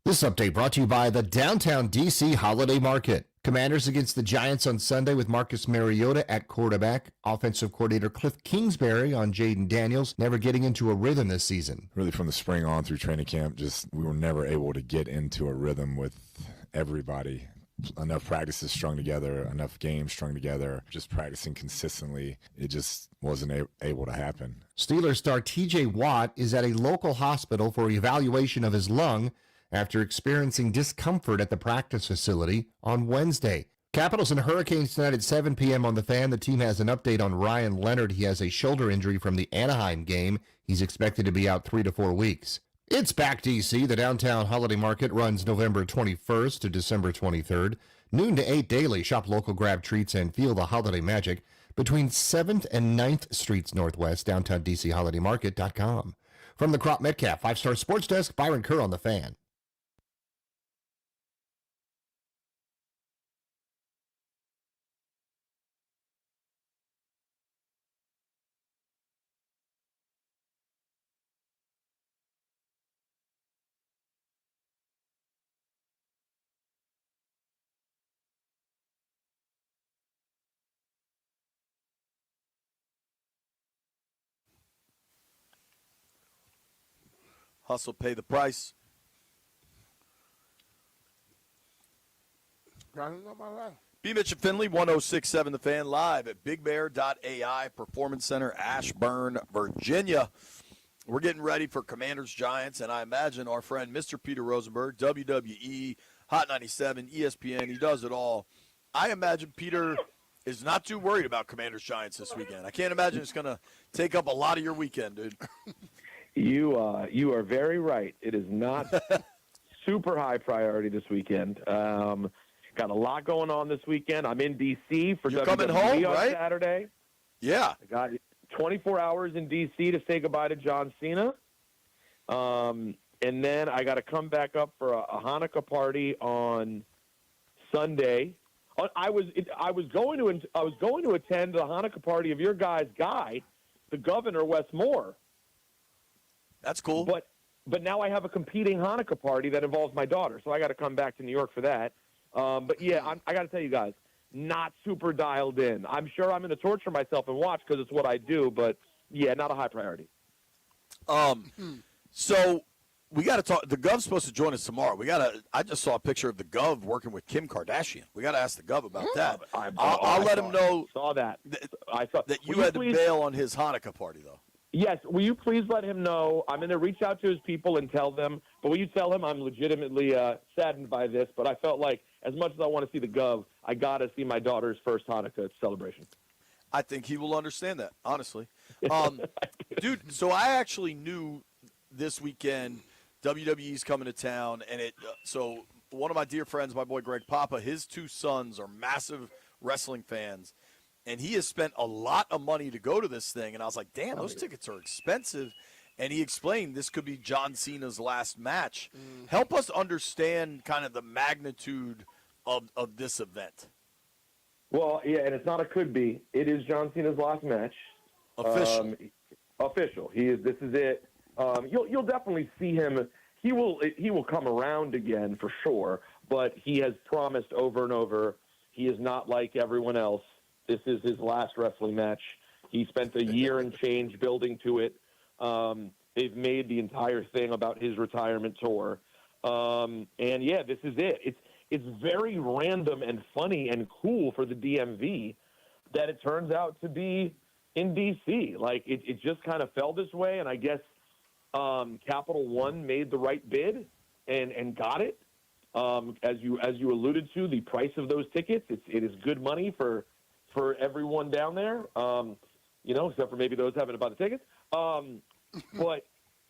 This update brought to you by the Downtown DC Holiday Market. Commanders against the Giants on Sunday with Marcus Mariota at quarterback. Offensive coordinator Cliff Kingsbury on Jaden Daniels, never getting into a rhythm this season. Really from the spring on through training camp, we were never able to get into a rhythm with everybody. Enough practices strung together, enough games strung together, just practicing consistently. It just wasn't able to happen. Steelers star TJ Watt is at a local hospital for evaluation of his lung after experiencing discomfort at the practice facility on Wednesday. Capitals and Hurricanes tonight at 7 p.m. on The Fan. The team has an update on Ryan Leonard. He has a shoulder injury from the Anaheim game. He's expected to be out 3 to 4 weeks. It's back, DC. The Downtown Holiday Market runs November 21st to December 23rd. Noon to 8 daily. Shop local, grab treats, and feel the holiday magic between 7th and 9th Streets Northwest, DowntownDCHolidayMarket.com. From the Crop Metcalf 5-Star Sports Desk, Byron Kerr on The Fan. Hustle, pay the price. B. Mitch and Finley, 106.7 The Fan, live at BigBear.ai Performance Center, Ashburn, Virginia. We're getting ready for Commanders Giants, and I imagine our friend Mr. Peter Rosenberg, WWE, Hot 97, ESPN, he does it all. I imagine Peter is not too worried about Commanders Giants this weekend. I can't imagine it's going to take up a lot of your weekend, dude. You are very right. It is not super high priority this weekend. Got a lot going on this weekend. I'm in D.C. for You're WWE coming home, on right? Saturday. Yeah. I got 24 hours in D.C. to say goodbye to John Cena. And then I got to come back up for a Hanukkah party on Sunday. I was going to attend the Hanukkah party of your guy's guy, the governor, Wes Moore. That's cool. But now I have a competing Hanukkah party that involves my daughter, so I got to come back to New York for that. But yeah, I got to tell you guys, not super dialed in. I'm sure I'm going to torture myself and watch because it's what I do, but yeah, not a high priority. So we got to talk. The Gov's supposed to join us tomorrow. I just saw a picture of the Gov working with Kim Kardashian. We got to ask the Gov about that. I'll let him know. Saw that. I saw that you had to bail on his Hanukkah party, though. Yes, will you please let him know? I'm going to reach out to his people and tell them. But will you tell him I'm legitimately saddened by this? But I felt like as much as I want to see the Gov, I got to see my daughter's first Hanukkah celebration. I think he will understand that, honestly. Dude, so I actually knew this weekend WWE's coming to town. And so one of my dear friends, my boy Greg Papa, his two sons are massive wrestling fans. And he has spent a lot of money to go to this thing. And I was like, damn, those tickets are expensive. And he explained this could be John Cena's last match. Help us understand kind of the magnitude of this event. Well, yeah, and it's not a could be. It is John Cena's last match. Official. Official. This is it. You'll definitely see him. He will come around again for sure. But he has promised over and over he is not like everyone else. This is his last wrestling match. He spent a year and change building to it. They've made the entire thing about his retirement tour. And yeah, this is it. It's very random and funny and cool for the DMV that it turns out to be in D.C. Like it just kind of fell this way. And I guess Capital One made the right bid and got it. As you alluded to, the price of those tickets, it is good money for everyone down there, except for maybe those having to buy the tickets. But,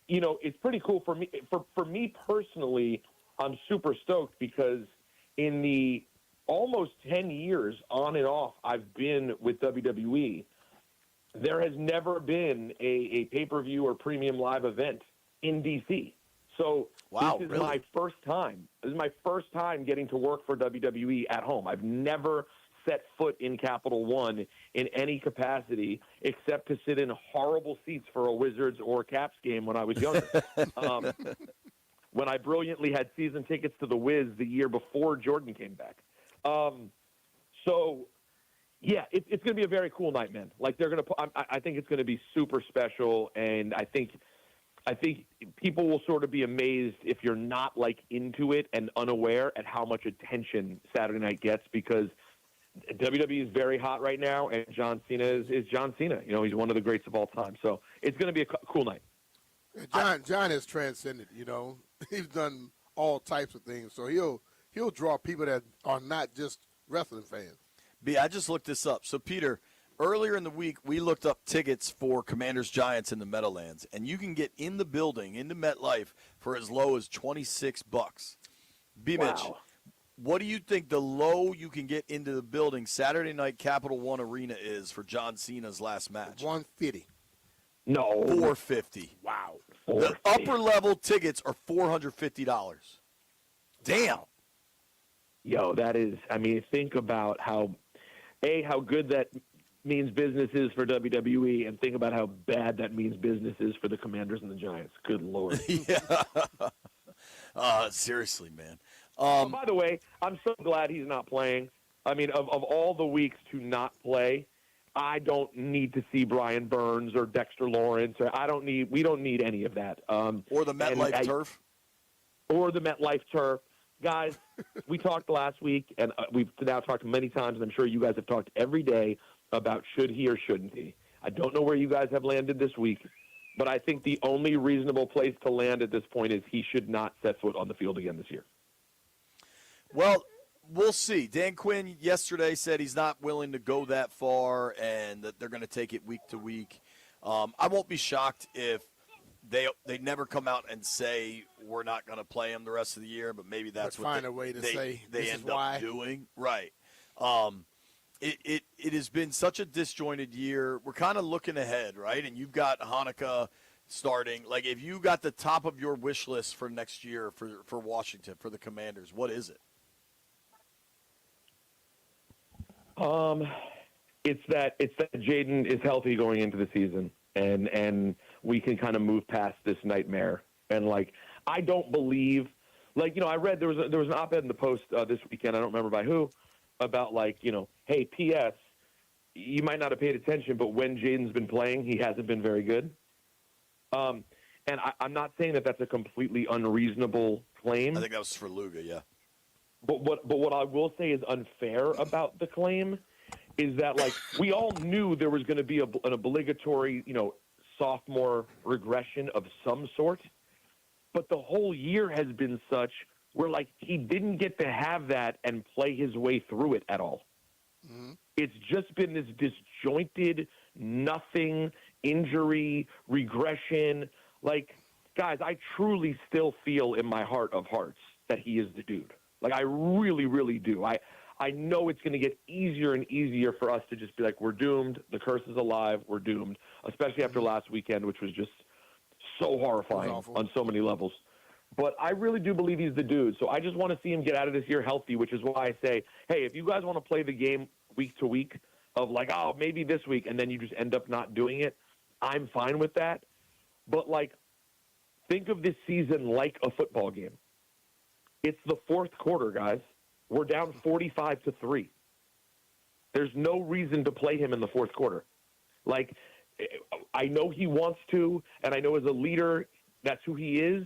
it's pretty cool for me. For me personally, I'm super stoked because in the almost 10 years on and off I've been with WWE, there has never been a pay-per-view or premium live event in D.C. So this is my first time. This is my first time getting to work for WWE at home. I've never set foot in Capital One in any capacity except to sit in horrible seats for a Wizards or Caps game when I was younger. when I brilliantly had season tickets to the Wiz the year before Jordan came back. So, yeah, it's going to be a very cool night, man. Like they're going to, I think it's going to be super special, and I think people will sort of be amazed if you're not like into it and unaware at how much attention Saturday night gets, because WWE is very hot right now, and John Cena is John Cena. You know, he's one of the greats of all time. So it's going to be a cool night. John has transcended. You know, he's done all types of things, so he'll draw people that are not just wrestling fans. B, I just looked this up. So, Peter, earlier in the week, we looked up tickets for Commanders-Giants in the Meadowlands, and you can get in the building, into MetLife, for as low as $26. B-Mitch, what do you think the low you can get into the building Saturday night Capital One Arena is for John Cena's last match? $150. No. $450. Wow. The upper-level tickets are $450. Damn. Yo, that is, I mean, think about how good that means business is for WWE, and think about how bad that means business is for the Commanders and the Giants. Good Lord. Yeah. Seriously, man. By the way, I'm so glad he's not playing. I mean, of all the weeks to not play, I don't need to see Brian Burns or Dexter Lawrence. We don't need any of that. Or the MetLife turf. Or the MetLife turf. Guys, we talked last week, and we've now talked many times, and I'm sure you guys have talked every day about should he or shouldn't he. I don't know where you guys have landed this week, but I think the only reasonable place to land at this point is he should not set foot on the field again this year. Well, we'll see. Dan Quinn yesterday said he's not willing to go that far and that they're going to take it week to week. I won't be shocked if they never come out and say we're not going to play him the rest of the year, but maybe that's what find a way to say they this end is up why. doing. Right. It has been such a disjointed year. We're kind of looking ahead, right? And you've got Hanukkah starting. Like, if you got the top of your wish list for next year for Washington, for the Commanders, what is it? It's that Jaden is healthy going into the season, and we can kind of move past this nightmare. And like, I don't believe, like, you know, I read there was an op-ed in the Post this weekend. I don't remember by who, about like, you know, hey, P.S. You might not have paid attention, but when Jaden's been playing, he hasn't been very good. And I'm not saying that that's a completely unreasonable claim. I think that was for Luga, yeah. But what I will say is unfair about the claim is that, like, we all knew there was going to be an obligatory, you know, sophomore regression of some sort. But the whole year has been such where, like, he didn't get to have that and play his way through it at all. Mm-hmm. It's just been this disjointed, nothing, injury, regression. Like, guys, I truly still feel in my heart of hearts that he is the dude. Like, I really, really do. I know it's going to get easier and easier for us to just be like, we're doomed. The curse is alive. We're doomed, especially after last weekend, which was just so horrifying on so many levels. But I really do believe he's the dude. So I just want to see him get out of this year healthy, which is why I say, hey, if you guys want to play the game week to week of like, oh, maybe this week, and then you just end up not doing it, I'm fine with that. But, like, think of this season like a football game. It's the fourth quarter, guys. We're down 45-3. There's no reason to play him in the fourth quarter. Like, I know he wants to, and I know as a leader that's who he is,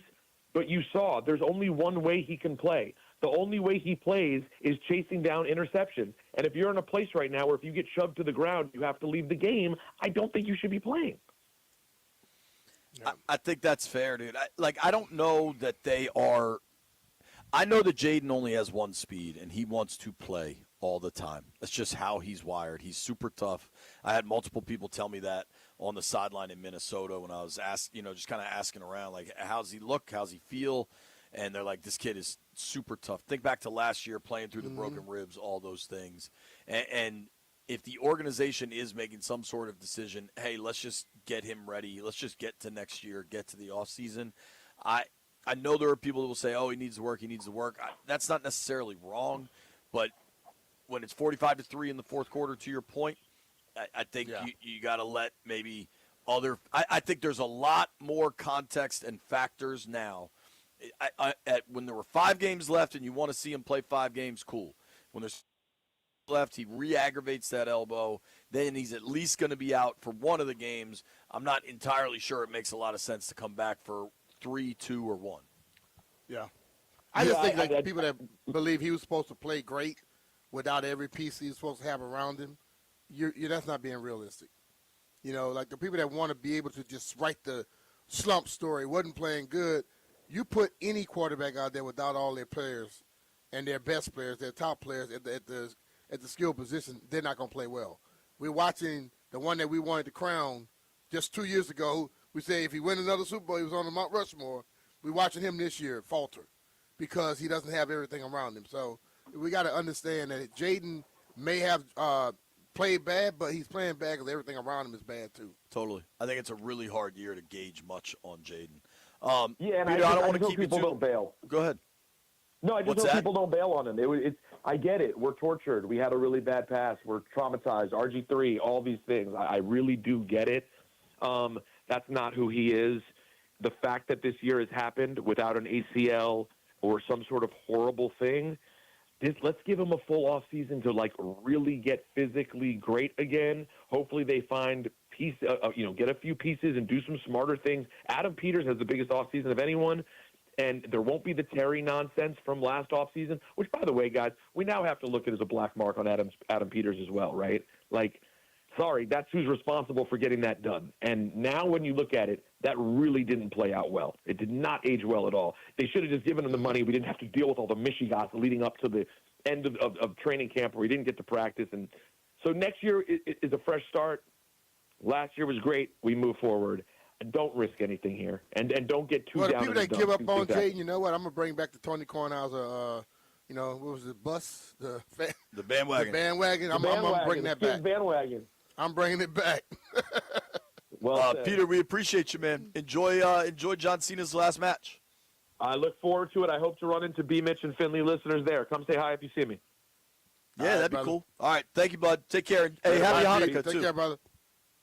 but you saw there's only one way he can play. The only way he plays is chasing down interceptions. And if you're in a place right now where if you get shoved to the ground, you have to leave the game, I don't think you should be playing. I think that's fair, dude. I don't know that they are – I know that Jaden only has one speed, and he wants to play all the time. That's just how he's wired. He's super tough. I had multiple people tell me that on the sideline in Minnesota when I was just kind of asking around, like, how's he look? How's he feel? And they're like, this kid is super tough. Think back to last year playing through the broken ribs, all those things. And if the organization is making some sort of decision, hey, let's just get him ready. Let's just get to next year, get to the offseason. I know there are people that will say, oh, he needs to work, that's not necessarily wrong, but when it's 45-3 in the fourth quarter, to your point, I think you got to let maybe I think there's a lot more context and factors now when there were 5 games left and you want to see him play 5 games, cool. When there's left, he re-aggravates that elbow. Then he's at least going to be out for one of the games. I'm not entirely sure it makes a lot of sense to come back for 3, 2, or 1. Yeah. I just think like people that believe he was supposed to play great without every piece he was supposed to have around him, that's not being realistic. Like the people that want to be able to just write the slump story, wasn't playing good, you put any quarterback out there without all their players and their best players, their top players at the skill position, they're not going to play well. We're watching the one that we wanted to crown just 2 years ago. We say if he win another Super Bowl, he was on the Mount Rushmore. We're watching him this year falter because he doesn't have everything around him. So we got to understand that Jaden may have played bad, but he's playing bad because everything around him is bad too. Totally. I think it's a really hard year to gauge much on Jaden. And Peter, I don't want to hope keep you people too. don't bail. Go ahead. No, I just What's hope that? people don't bail on him. I get it. We're tortured. We had a really bad pass. We're traumatized. RG3, all these things. I really do get it. That's not who he is. The fact that this year has happened without an ACL or some sort of horrible thing, let's give him a full off season to really get physically great again. Hopefully they find get a few pieces and do some smarter things. Adam Peters has the biggest off season of anyone. And there won't be the Terry nonsense from last offseason, which, by the way, guys, we now have to look at as a black mark on Adam Peters as well, right? Sorry, that's who's responsible for getting that done. And now when you look at it, that really didn't play out well. It did not age well at all. They should have just given him the money. We didn't have to deal with all the Michigas leading up to the end of training camp where he didn't get to practice. And so next year is a fresh start. Last year was great. We move forward. Don't risk anything here, and don't get too Well, the down. people in that the give dumps up on and think that- Jaden, you know what? I'm gonna bring back the Tony Kornhauser. What was it? Bus The The bandwagon. bandwagon. I'm bringing that back. Bandwagon. I'm bringing it back. Well, Peter, we appreciate you, man. Enjoy John Cena's last match. I look forward to it. I hope to run into B. Mitch and Finley listeners there. Come say hi if you see me. Yeah, that'd be cool. All right, thank you, bud. Take care. Hey, happy Hanukkah Take too. care, brother.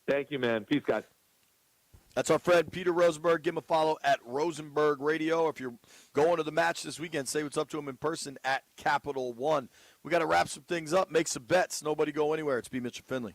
Thank you, man. Peace, guys. That's our friend Peter Rosenberg. Give him a follow at Rosenberg Radio. If you're going to the match this weekend, say what's up to him in person at Capital One. We got to wrap some things up, make some bets. Nobody go anywhere. It's B. Mitch and Finley.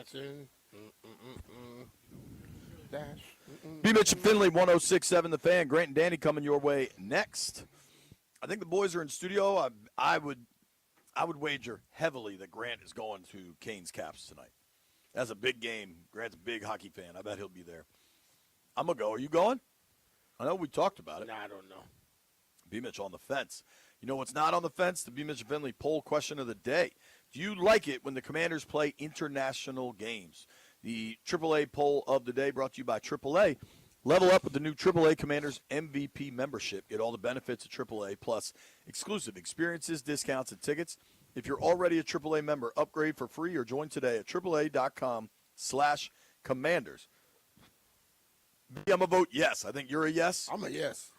dancing. Dash. B. Mitch and Finley, 106.7 The Fan. Grant and Danny coming your way next. I think the boys are in studio. I would wager heavily that Grant is going to Canes Caps tonight. That's a big game. Grant's a big hockey fan. I bet he'll be there. I'm going to go. Are you going? I know we talked about it. Nah, I don't know. B. Mitch on the fence. You know what's not on the fence? The B. Mitch and Finley poll question of the day. Do you like it when the Commanders play international games? The AAA poll of the day brought to you by AAA. Level up with the new AAA Commanders MVP membership. Get all the benefits of AAA plus exclusive experiences, discounts, and tickets. If you're already a AAA member, upgrade for free or join today at AAA.com/Commanders. I'm going to vote yes. I think you're a yes. I'm a yes.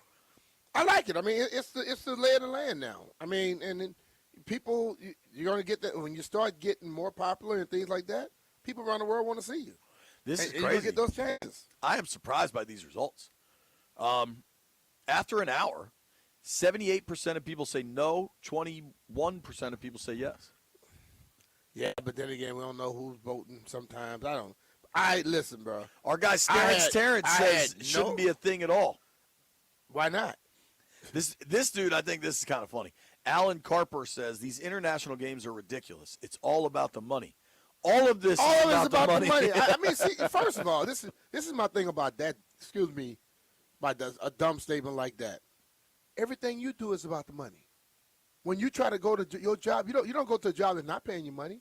I like it. I mean, it's the lay of the land now. I mean, and then people, you're going to get that when you start getting more popular and things like that. People around the world want to see you. This is and crazy. You get those chances. I am surprised by these results. After an hour, 78% of people say no, 21% of people say yes. Yeah, but then again, we don't know who's voting sometimes. Listen, bro. Our guy Terrence says it shouldn't be a thing at all. Why not? This dude, I think this is kind of funny. Alan Carper says these international games are ridiculous. It's all about the money. All of this is about the money. I mean, see, first of all, this is my thing about that. Excuse me, by a dumb statement like that. Everything you do is about the money. When you try to go to your job, you don't go to a job that's not paying you money.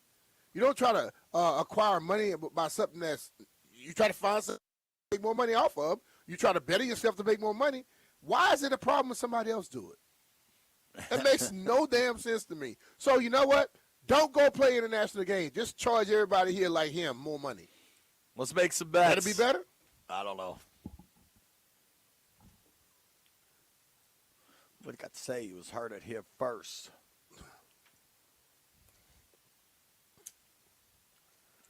You don't try to acquire money by something that's you try to find something to make more money off of. You try to better yourself to make more money. Why is it a problem when somebody else do it? That makes no damn sense to me. So you know what? Don't go play international games. Just charge everybody here like him more money. Let's make some bets. That'll be better? I don't know. What I got to say, you was heard it here first.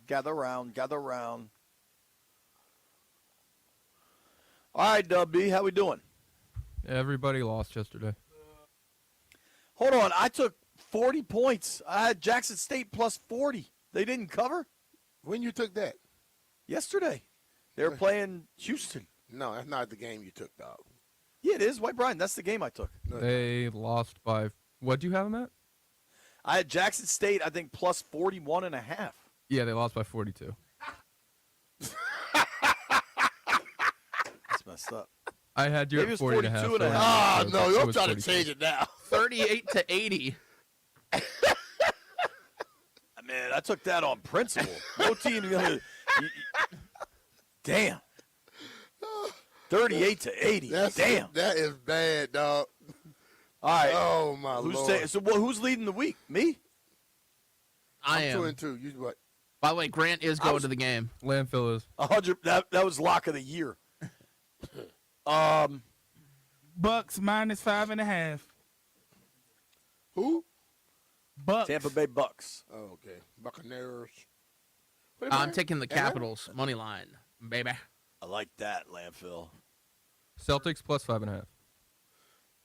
Gather round, gather round. All right, B, how we doing? Everybody lost yesterday. Hold on, I took 40 points. I had Jackson State plus 40. They didn't cover? When you took that? Yesterday. They were playing Houston. No, that's not the game you took, dog. Yeah, it is. White Brian, that's the game I took. They lost by what do you have them at? I had Jackson State, I think, plus 41.5. Yeah, they lost by 42. That's messed up. I had you Maybe at it was 40 and a half. 42 and a half. Ah, So no, it don't was try to 42. change it now. 38-80. Man, I took that on principle. No team going to. Damn. 38-80. Damn. That is bad, dog. All right. Oh, my Lord. Who's leading the week? Me? I I'm am. 2-2. You what? By the way, Grant is going to the game. Landfill is 100. That was lock of the year. Bucks minus 5.5. Who? Bucks. Tampa Bay Bucks. Oh, okay. Buccaneers. I'm taking the Capitals money line, baby. I like that, Landfill. Celtics plus 5.5.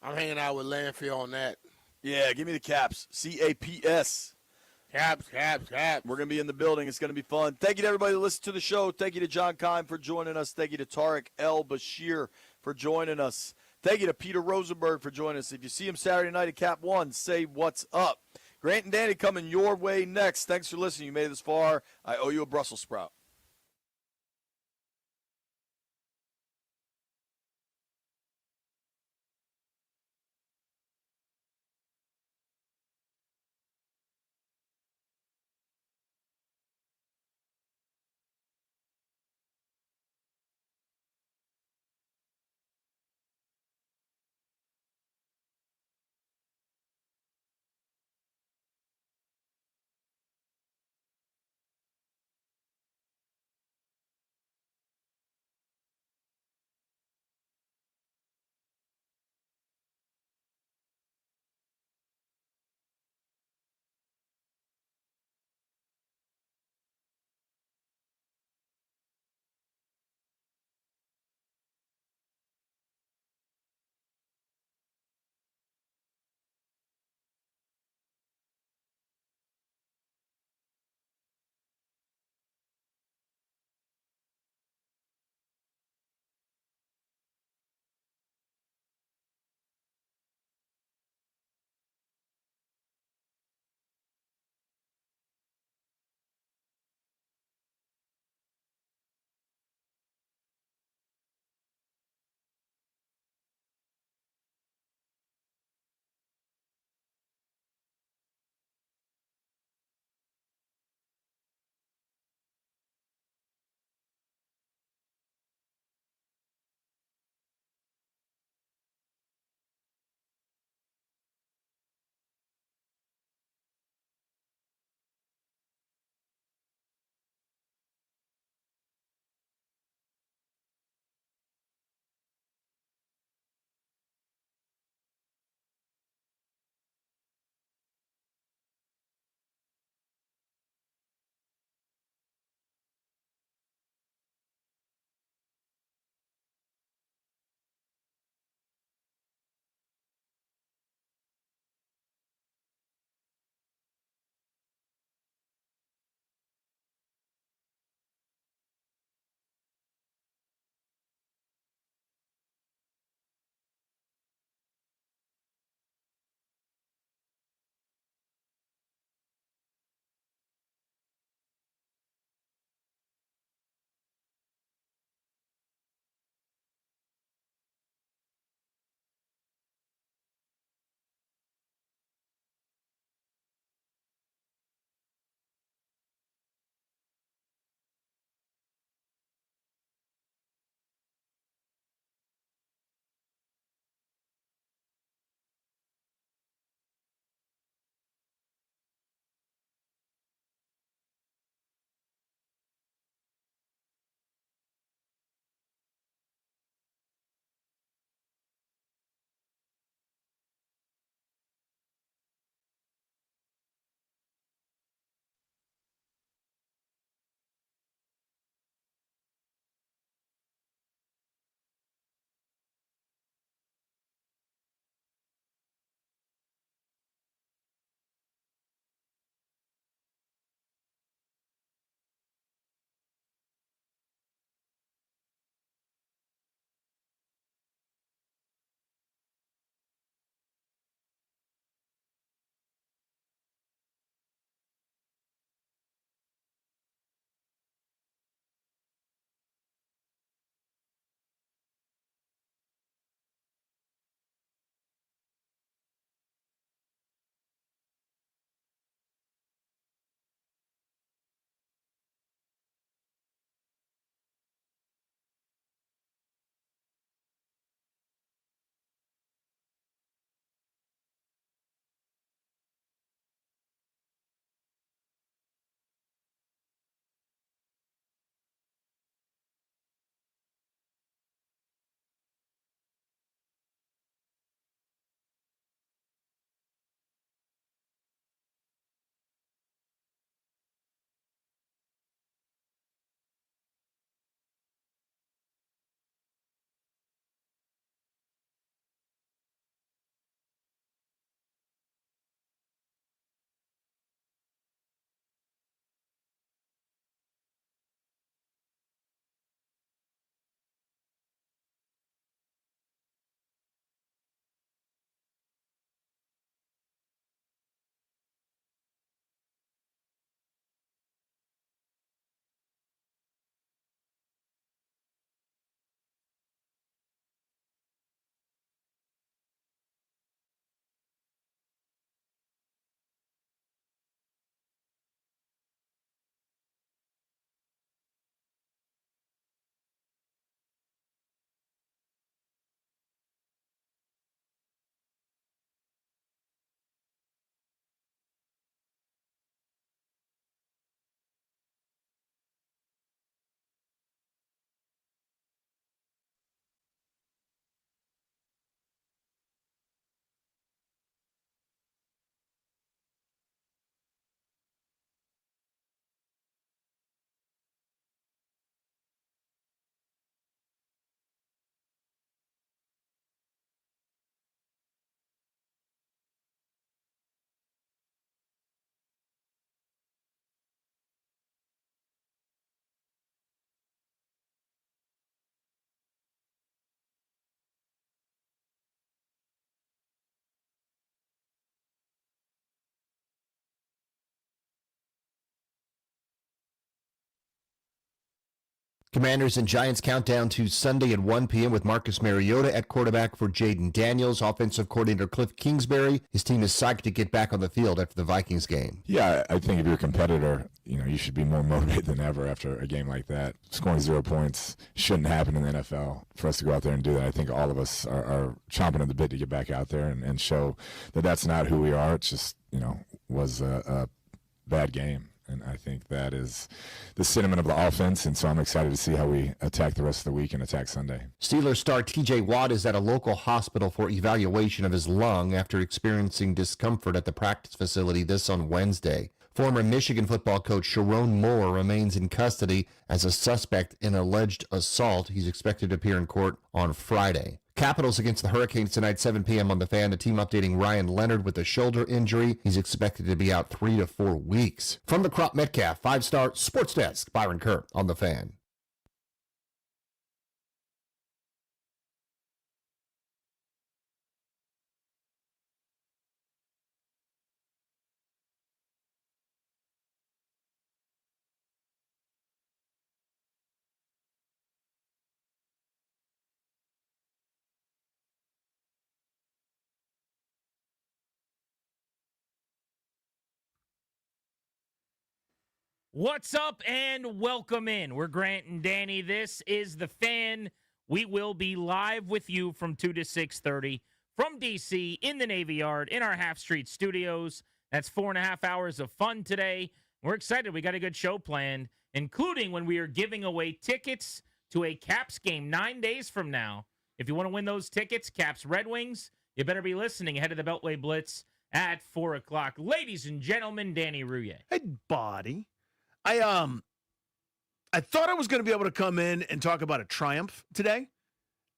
I'm hanging out with Landfill on that. Yeah, give me the Caps. CAPS. Caps. We're going to be in the building. It's going to be fun. Thank you to everybody that listened to the show. Thank you to John Kime for joining us. Thank you to Tarek El Bashir for joining us. Thank you to Peter Rosenberg for joining us. If you see him Saturday night at Cap One, say what's up. Grant and Danny coming your way next. Thanks for listening. You made it this far. I owe you a Brussels sprout. Commanders and Giants countdown to Sunday at 1 p.m. with Marcus Mariota at quarterback for Jaden Daniels. Offensive coordinator Cliff Kingsbury. His team is psyched to get back on the field after the Vikings game. Yeah, I think if you're a competitor, you should be more motivated than ever after a game like that. Scoring 0 points shouldn't happen in the NFL. For us to go out there and do that, I think all of us are chomping at the bit to get back out there and show that that's not who we are. It's just, was a bad game. And I think that is the sentiment of the offense, and so I'm excited to see how we attack the rest of the week and attack Sunday. Steelers star T.J. Watt is at a local hospital for evaluation of his lung after experiencing discomfort at the practice facility this on Wednesday. Former Michigan football coach Sharon Moore remains in custody as a suspect in alleged assault. He's expected to appear in court on Friday. Capitals against the Hurricanes tonight, 7 p.m. on the Fan. The team updating Ryan Leonard with a shoulder injury. He's expected to be out 3 to 4 weeks. From the Crop Metcalf 5-star Sports Desk, Byron Kerr on the Fan. What's up and welcome in. We're Grant and Danny. This is The Fan. We will be live with you from 2 to 6:30 from D.C. in the Navy Yard in our Half Street studios. That's 4.5 hours of fun today. We're excited. We got a good show planned, including when we are giving away tickets to a Caps game 9 days from now. If you want to win those tickets, Caps Red Wings, you better be listening ahead of the Beltway Blitz at 4 o'clock. Ladies and gentlemen, Danny Rouillet. Hey, buddy. I thought I was going to be able to come in and talk about a triumph today.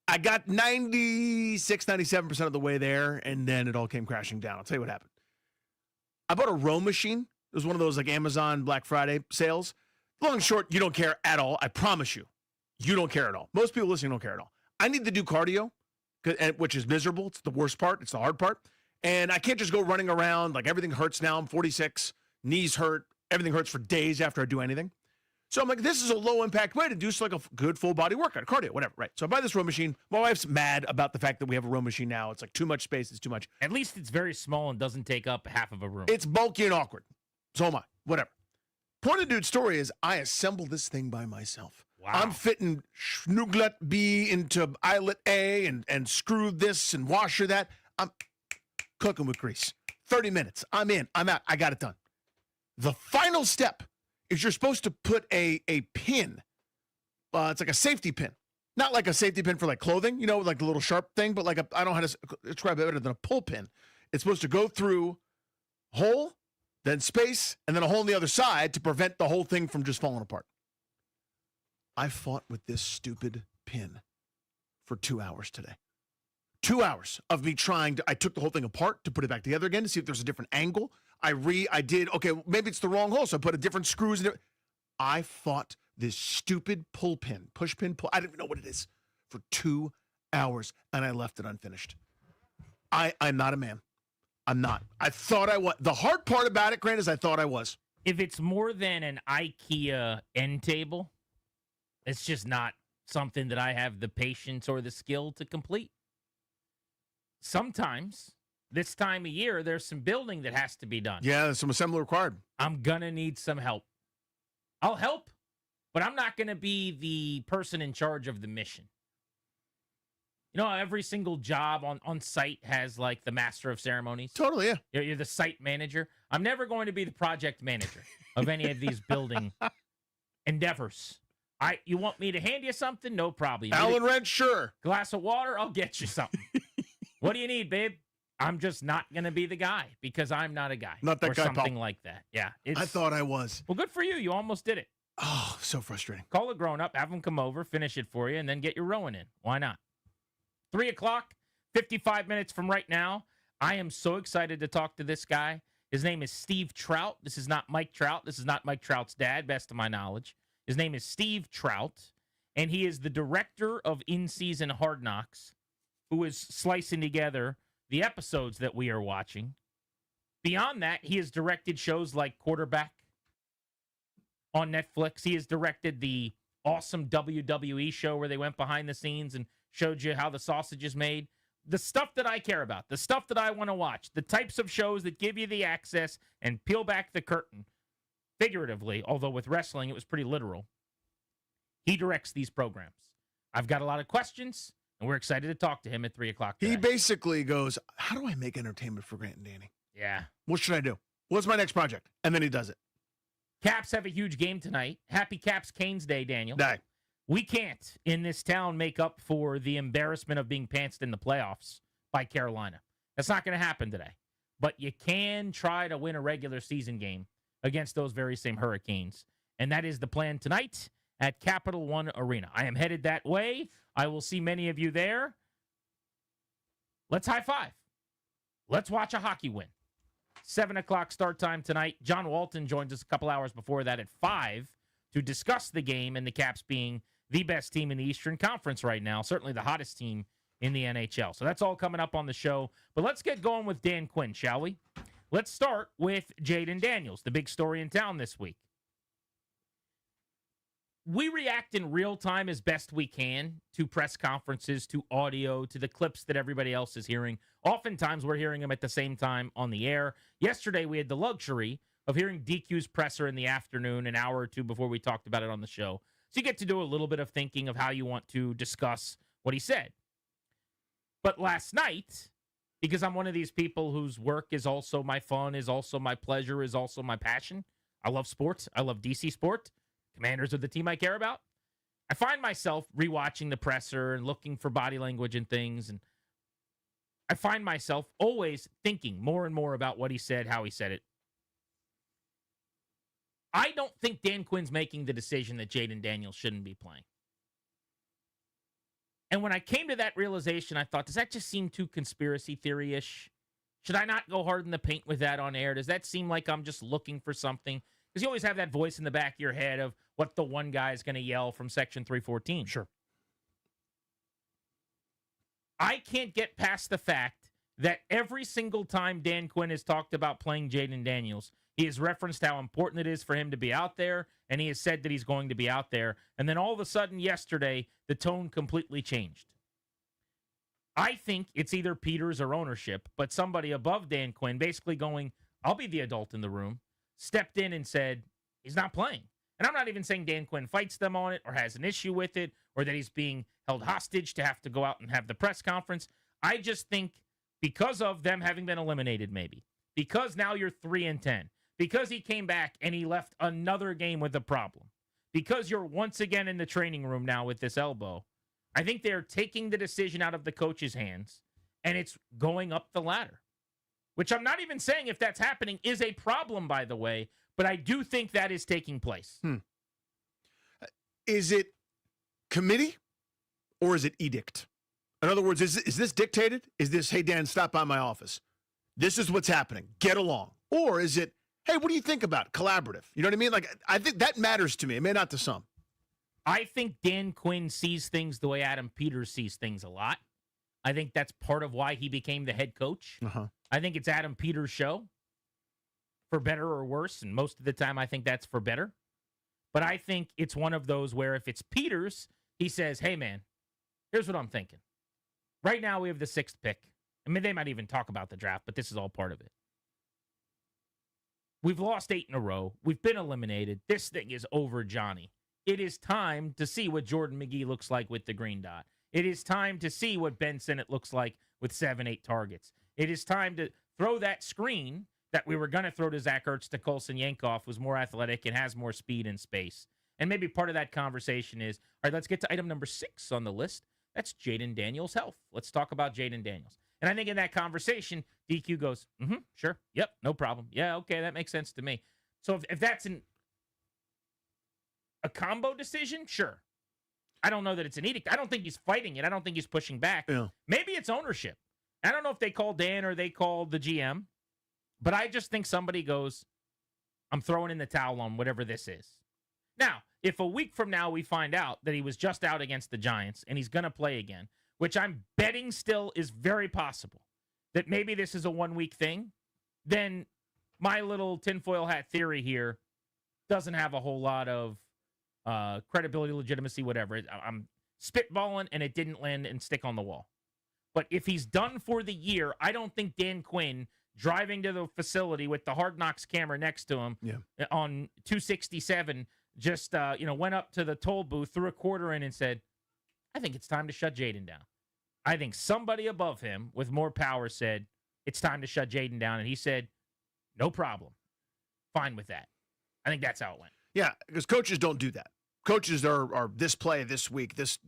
I got 96, 97% of the way there, and then it all came crashing down. I'll tell you what happened. I bought a row machine. It was one of those like Amazon Black Friday sales. Long and short, you don't care at all. I promise you. You don't care at all. Most people listening don't care at all. I need to do cardio, which is miserable. It's the worst part. It's the hard part. And I can't just go running around. Like everything hurts now. I'm 46. Knees hurt. Everything hurts for days after I do anything. So I'm like, this is a low-impact way to do like a good full-body workout, cardio, whatever, right? So I buy this row machine. My wife's mad about the fact that we have a row machine now. It's like too much space. It's too much. At least it's very small and doesn't take up half of a room. It's bulky and awkward. So am I. Whatever. Point of dude's story is I assembled this thing by myself. Wow. I'm fitting Schnuglet B into eyelet A and screw this and washer that. I'm cooking with grease. 30 minutes. I'm in. I'm out. I got it done. The final step is you're supposed to put a pin. It's like a safety pin. Not like a safety pin for like clothing, like the little sharp thing, but like I don't know how to describe it better than a pull pin. It's supposed to go through hole, then space, and then a hole on the other side to prevent the whole thing from just falling apart. I fought with this stupid pin for 2 hours today. 2 hours of me I took the whole thing apart to put it back together again to see if there's a different angle. I did, okay, maybe it's the wrong hole, so I put a different screws in it. I fought this stupid pull pin, push pin, pull. I don't even know what it is for 2 hours, and I left it unfinished. I'm not a man. I'm not. I thought I was. The hard part about it, Grant, is I thought I was. If it's more than an IKEA end table, it's just not something that I have the patience or the skill to complete. Sometimes, this time of year, there's some building that has to be done. Yeah, there's some assembly required. I'm going to need some help. I'll help, but I'm not going to be the person in charge of the mission. Every single job on site has, like, the master of ceremonies. Totally, yeah. You're the site manager. I'm never going to be the project manager of any of these building endeavors. You want me to hand you something? No problem. Allen wrench, sure. Glass of water? I'll get you something. What do you need, babe? I'm just not going to be the guy because I'm not a guy. Not that or guy, something Paul. like that. Yeah. I thought I was. Well, good for you. You almost did it. Oh, so frustrating. Call a grown-up, have them come over, finish it for you, and then get your rowing in. Why not? 3 o'clock, 55 minutes from right now. I am so excited to talk to this guy. His name is Steve Trout. This is not Mike Trout. This is not Mike Trout's dad, best of my knowledge. His name is Steve Trout, and he is the director of In-Season Hard Knocks, who is slicing together the episodes that we are watching. Beyond that, he has directed shows like Quarterback on Netflix. He has directed the awesome WWE show where they went behind the scenes and showed you how the sausage is made. The stuff that I care about, the stuff that I want to watch, the types of shows that give you the access and peel back the curtain, figuratively, although with wrestling it was pretty literal. He directs these programs. I've got a lot of questions, and we're excited to talk to him at 3 o'clock today. He basically goes, how do I make entertainment for Grant and Danny? Yeah. What should I do? What's my next project? And then he does it. Caps have a huge game tonight. Happy Caps Canes Day, Daniel. Die. We can't, in this town, make up for the embarrassment of being pantsed in the playoffs by Carolina. That's not going to happen today. But you can try to win a regular season game against those very same Hurricanes. And that is the plan tonight at Capital One Arena. I am headed that way. I will see many of you there. Let's high five. Let's watch a hockey win. 7 o'clock start time tonight. John Walton joins us a couple hours before that at 5 to discuss the game and the Caps being the best team in the Eastern Conference right now, certainly the hottest team in the NHL. So that's all coming up on the show. But let's get going with Dan Quinn, shall we? Let's start with Jayden Daniels, the big story in town this week. We react in real time as best we can to press conferences, to audio, to the clips that everybody else is hearing. Oftentimes, we're hearing them at the same time on the air. Yesterday, we had the luxury of hearing DQ's presser in the afternoon, an hour or two before we talked about it on the show. So you get to do a little bit of thinking of how you want to discuss what he said. But last night, because I'm one of these people whose work is also my fun, is also my pleasure, is also my passion. I love sports. I love DC sport. Commanders are the team I care about. I find myself rewatching the presser and looking for body language and things. And I find myself always thinking more and more about what he said, how he said it. I don't think Dan Quinn's making the decision that Jayden Daniels shouldn't be playing. And when I came to that realization, I thought, does that just seem too conspiracy theory-ish? Should I not go hard in the paint with that on air? Does that seem like I'm just looking for something? Because you always have that voice in the back of your head of what the one guy is going to yell from Section 314. Sure. I can't get past the fact that every single time Dan Quinn has talked about playing Jayden Daniels, he has referenced how important it is for him to be out there, and he has said that he's going to be out there. And then all of a sudden yesterday, the tone completely changed. I think it's either Peters or ownership, but somebody above Dan Quinn basically going, I'll be the adult in the room, stepped in and said, he's not playing. And I'm not even saying Dan Quinn fights them on it or has an issue with it or that he's being held hostage to have to go out and have the press conference. I just think because of them having been eliminated maybe, because now you're 3-10, because he came back and he left another game with a problem, because you're once again in the training room now with this elbow, I think they're taking the decision out of the coach's hands and it's going up the ladder, which I'm not even saying if that's happening is a problem, by the way, but I do think that is taking place. Is it committee or is it edict? In other words, is this dictated? Is this, hey, Dan, stop by my office. This is what's happening. Get along. Or is it, hey, what do you think about it? Collaborative. You know what I mean? Like, I think that matters to me. It may not to some. I think Dan Quinn sees things the way Adam Peters sees things a lot. I think that's part of why he became the head coach. I think it's Adam Peters' show, for better or worse, and most of the time I think that's for better. But I think it's one of those where if it's Peters, he says, hey, man, here's what I'm thinking. Right now we have the 6th pick. I mean, they might even talk about the draft, but this is all part of it. We've lost 8 in a row. We've been eliminated. This thing is over, Johnny. It is time to see what Jordan McGee looks like with the green dot. It is time to see what Ben Sinnott looks like with 7-8 targets. It is time to throw that screen that we were going to throw to Zach Ertz to Colson Yankoff, who's more athletic and has more speed and space. And maybe part of that conversation is, all right, let's get to item number 6 on the list. That's Jayden Daniels' health. Let's talk about Jayden Daniels. And I think in that conversation, DQ goes, sure, yep, no problem. Yeah, okay, that makes sense to me. So if that's a combo decision, sure. I don't know that it's an edict. I don't think he's fighting it. I don't think he's pushing back. Yeah. Maybe it's ownership. I don't know if they call Dan or they call the GM, but I just think somebody goes, I'm throwing in the towel on whatever this is. Now, if a week from now we find out that he was just out against the Giants and he's going to play again, which I'm betting still is very possible, that maybe this is a 1-week thing, then my little tinfoil hat theory here doesn't have a whole lot of credibility, legitimacy, whatever. I'm spitballing, and it didn't land and stick on the wall. But if he's done for the year, I don't think Dan Quinn driving to the facility with the Hard Knocks camera next to him on 267 just went up to the toll booth, threw a quarter in, and said, I think it's time to shut Jaden down. I think somebody above him with more power said, it's time to shut Jaden down. And he said, no problem. Fine with that. I think that's how it went. Yeah, because coaches don't do that. Coaches are this play this week, this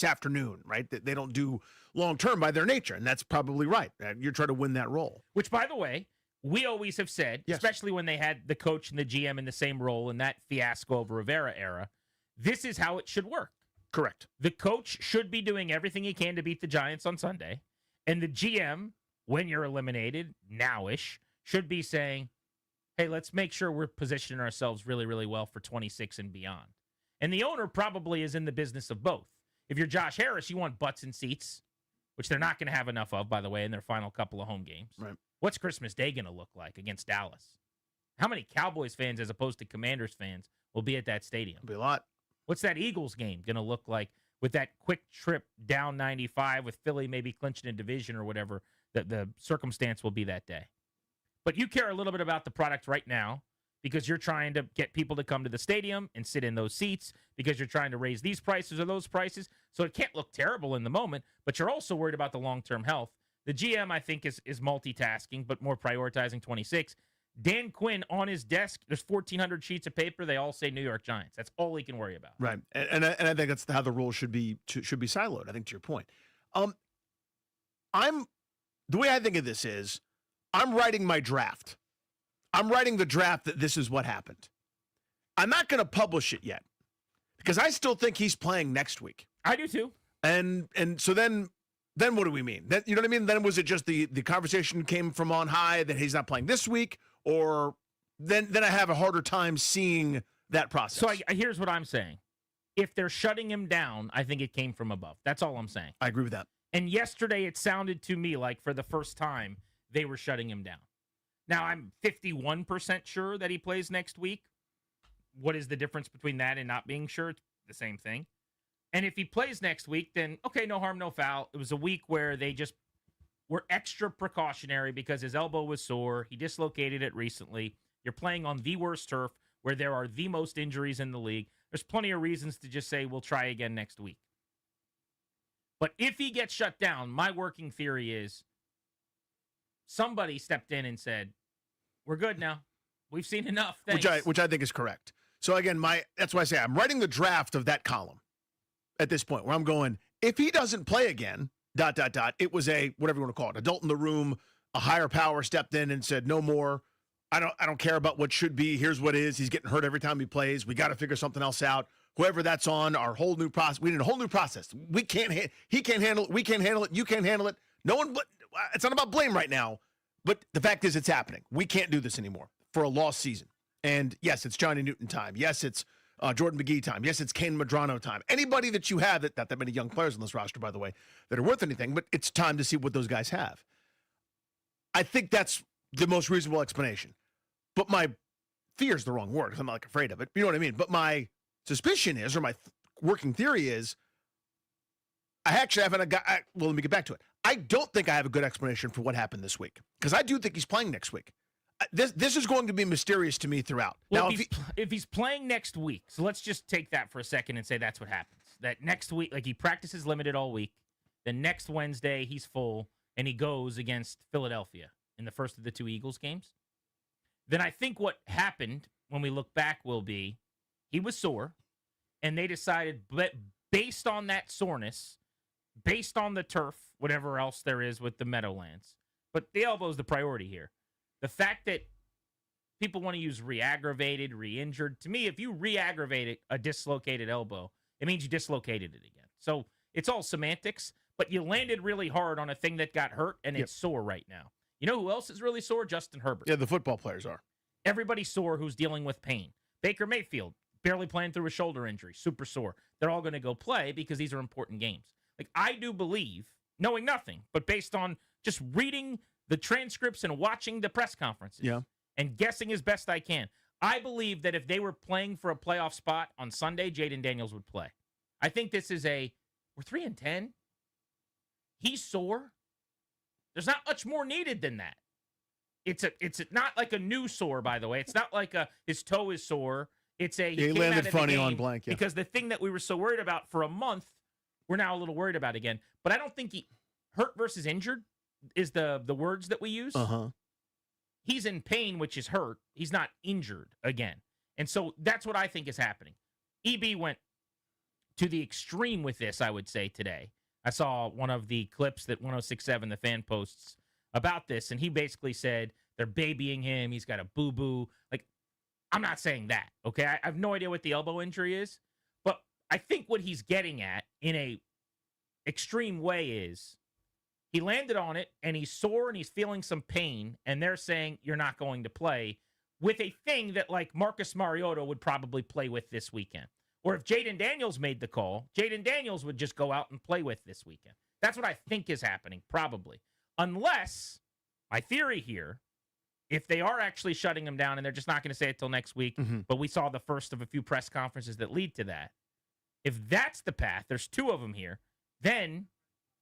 afternoon, right? They don't do long-term by their nature, and that's probably right. You're trying to win that role. Which, by the way, we always have said, especially when they had the coach and the GM in the same role in that fiasco of Rivera era, this is how it should work. Correct. The coach should be doing everything he can to beat the Giants on Sunday, and the GM, when you're eliminated, now-ish, should be saying, hey, let's make sure we're positioning ourselves really, really well for 26 and beyond. And the owner probably is in the business of both. If you're Josh Harris, you want butts and seats, which they're not going to have enough of, by the way, in their final couple of home games. Right. What's Christmas Day going to look like against Dallas? How many Cowboys fans as opposed to Commanders fans will be at that stadium? It'll be a lot. What's that Eagles game going to look like with that quick trip down 95 with Philly maybe clinching a division or whatever the circumstance will be that day? But you care a little bit about the product right now because you're trying to get people to come to the stadium and sit in those seats because you're trying to raise these prices or those prices. So it can't look terrible in the moment, but you're also worried about the long-term health. The GM, I think, is multitasking, but more prioritizing 26. Dan Quinn, on his desk, there's 1,400 sheets of paper. They all say New York Giants. That's all he can worry about. Right. And I think that's how the rules should be siloed, I think, to your point. The way I think of this is I'm writing my draft. I'm writing the draft that this is what happened. I'm not going to publish it yet because I still think he's playing next week. I do too. And so then what do we mean? That, you know what I mean? Then was it just the conversation came from on high that he's not playing this week, or then I have a harder time seeing that process. So here's what I'm saying. If they're shutting him down, I think it came from above. That's all I'm saying. I agree with that. And yesterday it sounded to me like for the first time they were shutting him down. Now, I'm 51% sure that he plays next week. What is the difference between that and not being sure? It's the same thing. And if he plays next week, then, okay, no harm, no foul. It was a week where they just were extra precautionary because his elbow was sore. He dislocated it recently. You're playing on the worst turf where there are the most injuries in the league. There's plenty of reasons to just say we'll try again next week. But if he gets shut down, my working theory is somebody stepped in and said, we're good now. We've seen enough. Thanks. Which I think is correct. So again, that's why I say I'm writing the draft of that column at this point where I'm going, if he doesn't play again, ... it was a, whatever you want to call it, adult in the room, a higher power stepped in and said, no more. I don't care about what should be. Here's what is. He's getting hurt every time he plays. We got to figure something else out. Whoever that's on, our whole new process. We need a whole new process. He can't handle it. We can't handle it. You can't handle it. No one, it's not about blame right now. But the fact is it's happening. We can't do this anymore for a lost season. And yes, it's Johnny Newton time. Yes, it's Jordan McGee time. Yes, it's Kane Madrano time. Anybody that you have, not that many young players on this roster, by the way, that are worth anything, but it's time to see what those guys have. I think that's the most reasonable explanation. But my fear is the wrong word because I'm not like afraid of it. You know what I mean? But my suspicion is, or my working theory is, I actually haven't well, let me get back to it. I don't think I have a good explanation for what happened this week because I do think he's playing next week. This is going to be mysterious to me throughout. Well, now, if he's playing next week, so let's just take that for a second and say that's what happens. That next week, like he practices limited all week. Then next Wednesday, he's full, and he goes against Philadelphia in the first of the two Eagles games. Then I think what happened when we look back will be he was sore, and they decided based on that soreness, based on the turf, whatever else there is with the Meadowlands. But the elbow is the priority here. The fact that people want to use re-aggravated, re-injured, to me, if you re-aggravate a dislocated elbow, it means you dislocated it again. So it's all semantics, but you landed really hard on a thing that got hurt, and it's sore right now. You know who else is really sore? Justin Herbert. Yeah, the football players are. Everybody's sore who's dealing with pain. Baker Mayfield, barely playing through a shoulder injury, super sore. They're all going to go play because these are important games. Like, I do believe, knowing nothing, but based on just reading the transcripts and watching the press conferences and guessing as best I can, I believe that if they were playing for a playoff spot on Sunday, Jaden Daniels would play. I think this is we're 3-10. He's sore. There's not much more needed than that. It's not like a new sore, by the way. It's not like his toe is sore. It's he landed funny on blank, yeah. Because the thing that we were so worried about for a month, we're now a little worried about again. But I don't think he hurt versus injured is the words that we use. Uh-huh. He's in pain, which is hurt. He's not injured again. And so that's what I think is happening. EB went to the extreme with this, I would say, today. I saw one of the clips that 106.7 The Fan posts about this, and he basically said they're babying him. He's got a boo-boo. Like, I'm not saying that, okay? I have no idea what the elbow injury is, but I think what he's getting at in a extreme way is he landed on it, and he's sore, and he's feeling some pain, and they're saying you're not going to play with a thing that, like, Marcus Mariota would probably play with this weekend. Or if Jaden Daniels made the call, Jaden Daniels would just go out and play with this weekend. That's what I think is happening, probably. Unless, my theory here, if they are actually shutting him down and they're just not going to say it till next week, but we saw the first of a few press conferences that lead to that. If that's the path, there's two of them here, then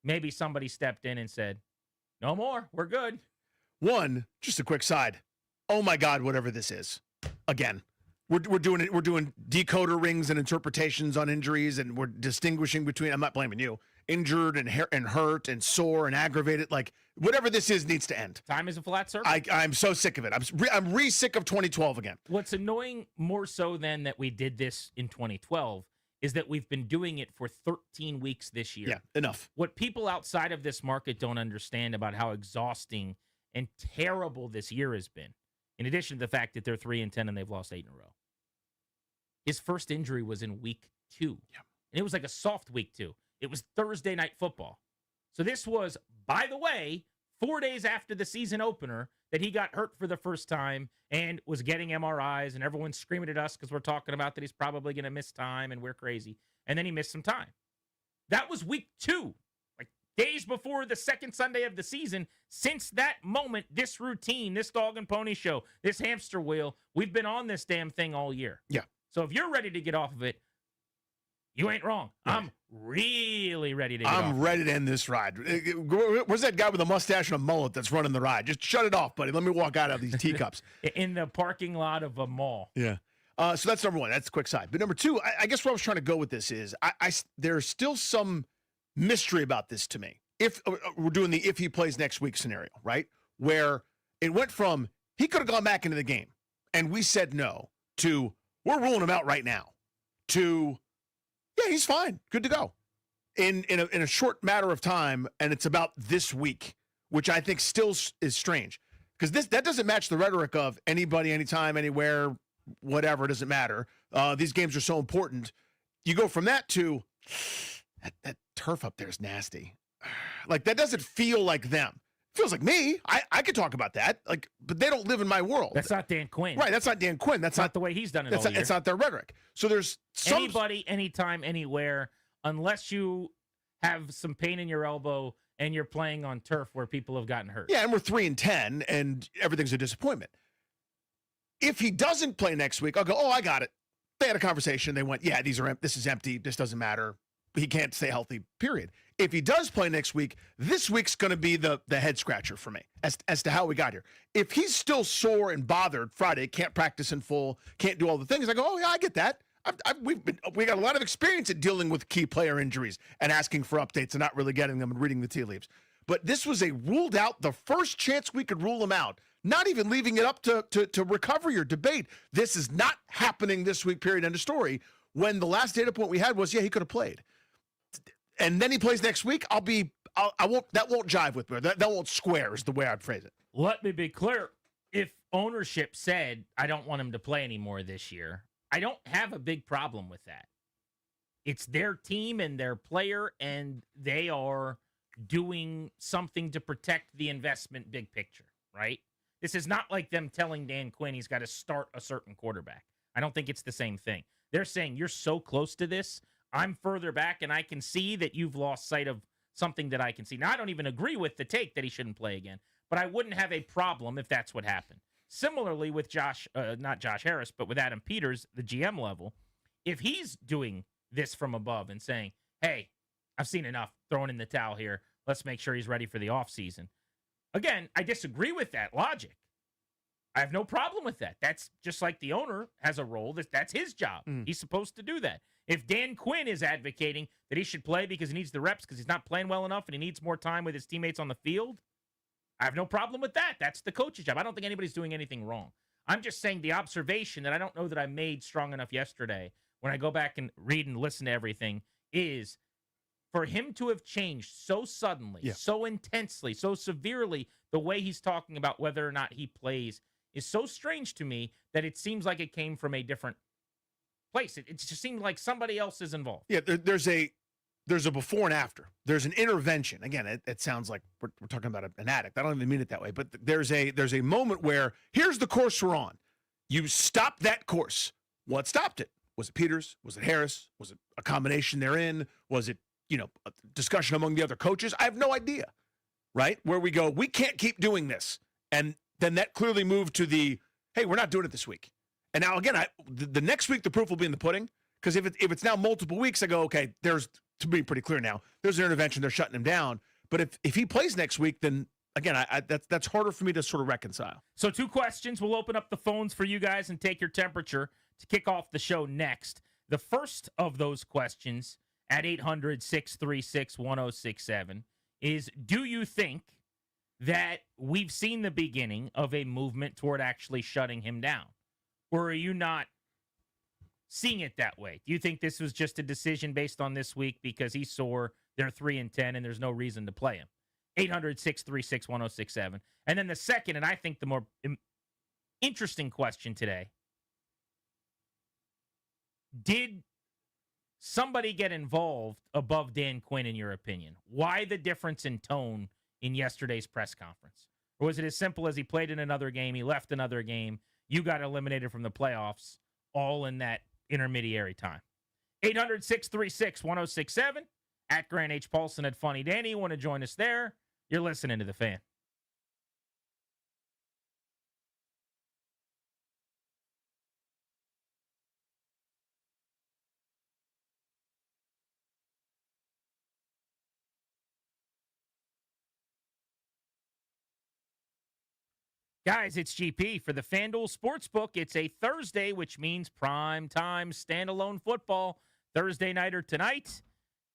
maybe somebody stepped in and said, no more, we're good. One, just a quick side. Oh my God, whatever this is. Again. We're doing it. We're doing decoder rings and interpretations on injuries, and we're distinguishing between. I'm not blaming you. Injured and hurt and sore and aggravated. Like whatever this is needs to end. Time is a flat circle. I'm so sick of it. I'm re-sick of 2012 again. What's annoying more so than that we did this in 2012 is that we've been doing it for 13 weeks this year. Yeah, enough. What people outside of this market don't understand about how exhausting and terrible this year has been, in addition to the fact that they're 3-10 and they've lost 8 in a row. His first injury was in week 2. Yeah. And it was like a soft week 2. It was Thursday Night Football. So this was, by the way, 4 days after the season opener that he got hurt for the first time and was getting MRIs, and everyone's screaming at us because we're talking about that he's probably going to miss time and we're crazy. And then he missed some time. That was week 2, like days before the second Sunday of the season. Since that moment, this routine, this dog and pony show, this hamster wheel, we've been on this damn thing all year. Yeah. So if you're ready to get off of it, you ain't wrong. Right. I'm really ready to get off. I'm ready to end this ride. Where's that guy with a mustache and a mullet that's running the ride? Just shut it off, buddy. Let me walk out of these teacups. In the parking lot of a mall. Yeah. So that's number one. That's a quick side. But number two, I guess where I was trying to go with this is there's still some mystery about this to me. If we're doing the if he plays next week scenario, right? Where it went from he could have gone back into the game and we said no to we're ruling him out right now to, yeah, he's fine. Good to go. In a short matter of time, and it's about this week, which I think still is strange. Because that doesn't match the rhetoric of anybody, anytime, anywhere, whatever, it doesn't matter. These games are so important. You go from that to, that turf up there is nasty. Like, that doesn't feel like them. Feels like me. I could talk about that. Like, but they don't live in my world. That's not Dan Quinn. Right. That's not Dan Quinn. That's not the way he's done it all year. It's not their rhetoric. So there's anybody, anytime, anywhere, unless you have some pain in your elbow and you're playing on turf where people have gotten hurt. Yeah, and we're 3-10, and everything's a disappointment. If he doesn't play next week, I'll go, oh, I got it. They had a conversation. They went, yeah, this is empty. This doesn't matter. He can't stay healthy, period. If he does play next week, this week's going to be the head scratcher for me as to how we got here. If he's still sore and bothered Friday, can't practice in full, can't do all the things, I go, oh, yeah, I get that. We got a lot of experience at dealing with key player injuries and asking for updates and not really getting them and reading the tea leaves. But this was a ruled out, the first chance we could rule him out, not even leaving it up to recovery or debate. This is not happening this week, period, end of story, when the last data point we had was, yeah, he could have played. And then he plays next week, that won't jive with me. That won't square is the way I'd phrase it. Let me be clear. If ownership said, I don't want him to play anymore this year, I don't have a big problem with that. It's their team and their player, and they are doing something to protect the investment big picture, right? This is not like them telling Dan Quinn he's got to start a certain quarterback. I don't think it's the same thing. They're saying, you're so close to this, I'm further back, and I can see that you've lost sight of something that I can see. Now, I don't even agree with the take that he shouldn't play again, but I wouldn't have a problem if that's what happened. similarly with not Josh Harris, but with Adam Peters, the GM level, if he's doing this from above and saying, hey, I've seen enough, throwing in the towel here, let's make sure he's ready for the offseason. Again, I disagree with that logic. I have no problem with that. That's just like the owner has a role. That's his job. He's supposed to do that. If Dan Quinn is advocating that he should play because he needs the reps because he's not playing well enough and he needs more time with his teammates on the field, I have no problem with that. That's the coach's job. I don't think anybody's doing anything wrong. I'm just saying the observation that I don't know that I made strong enough yesterday when I go back and read and listen to everything is for him to have changed so suddenly, so intensely, so severely, the way he's talking about whether or not he plays is so strange to me that it seems like it came from a different place. It just seemed like somebody else is involved. Yeah, there's a before and after. There's an intervention. Again, it sounds like we're talking about an addict. I don't even mean it that way, but there's a moment where here's the course we're on. You stop that course. What stopped it? Was it Peters? Was it Harris? Was it a combination therein? Was it, a discussion among the other coaches? I have no idea, right? Where we go, we can't keep doing this. And then that clearly moved to hey, we're not doing it this week. And now, again, the next week, the proof will be in the pudding. Because if it's now multiple weeks, I go, okay, to be pretty clear now, there's an intervention. They're shutting him down. But if he plays next week, then, again, that's harder for me to sort of reconcile. So 2 questions. We'll open up the phones for you guys and take your temperature to kick off the show next. The first of those questions at 800-636-1067 is, do you think that we've seen the beginning of a movement toward actually shutting him down? Or are you not seeing it that way? Do you think this was just a decision based on this week because he's sore, they're 3-10, and there's no reason to play him? 800-636-1067. And then the second, and I think the more interesting question today, did somebody get involved above Dan Quinn, in your opinion? Why the difference in tone in yesterday's press conference? Or was it as simple as he played in another game, he left another game, you got eliminated from the playoffs, all in that intermediary time? 800-636-1067, at Grant H. Paulson, at Funny Danny. You want to join us there? You're listening to The Fan. Guys, it's GP for the FanDuel Sportsbook. It's a Thursday, which means prime time standalone football. Thursday nighter tonight,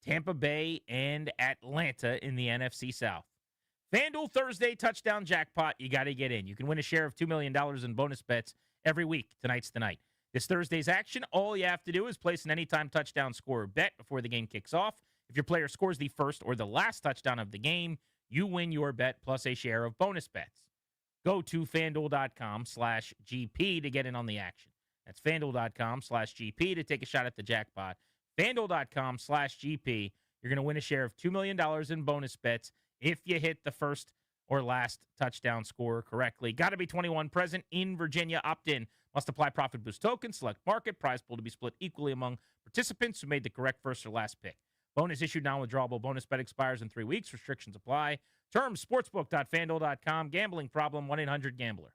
Tampa Bay and Atlanta in the NFC South. FanDuel Thursday touchdown jackpot. You got to get in. You can win a share of $2 million in bonus bets every week. Tonight's the night. This Thursday's action, all you have to do is place an anytime touchdown scorer bet before the game kicks off. If your player scores the first or the last touchdown of the game, you win your bet plus a share of bonus bets. Go to FanDuel.com/GP to get in on the action. That's FanDuel.com/GP to take a shot at the jackpot. FanDuel.com/GP. You're going to win a share of $2 million in bonus bets if you hit the first or last touchdown scorer correctly. Got to be 21, present in Virginia. Opt in. Must apply profit boost token. Select market. Prize pool to be split equally among participants who made the correct first or last pick. Bonus issued, non-withdrawable. Bonus bet expires in 3 weeks. Restrictions apply. Terms, sportsbook.fanduel.com. Gambling problem, 1-800-GAMBLER.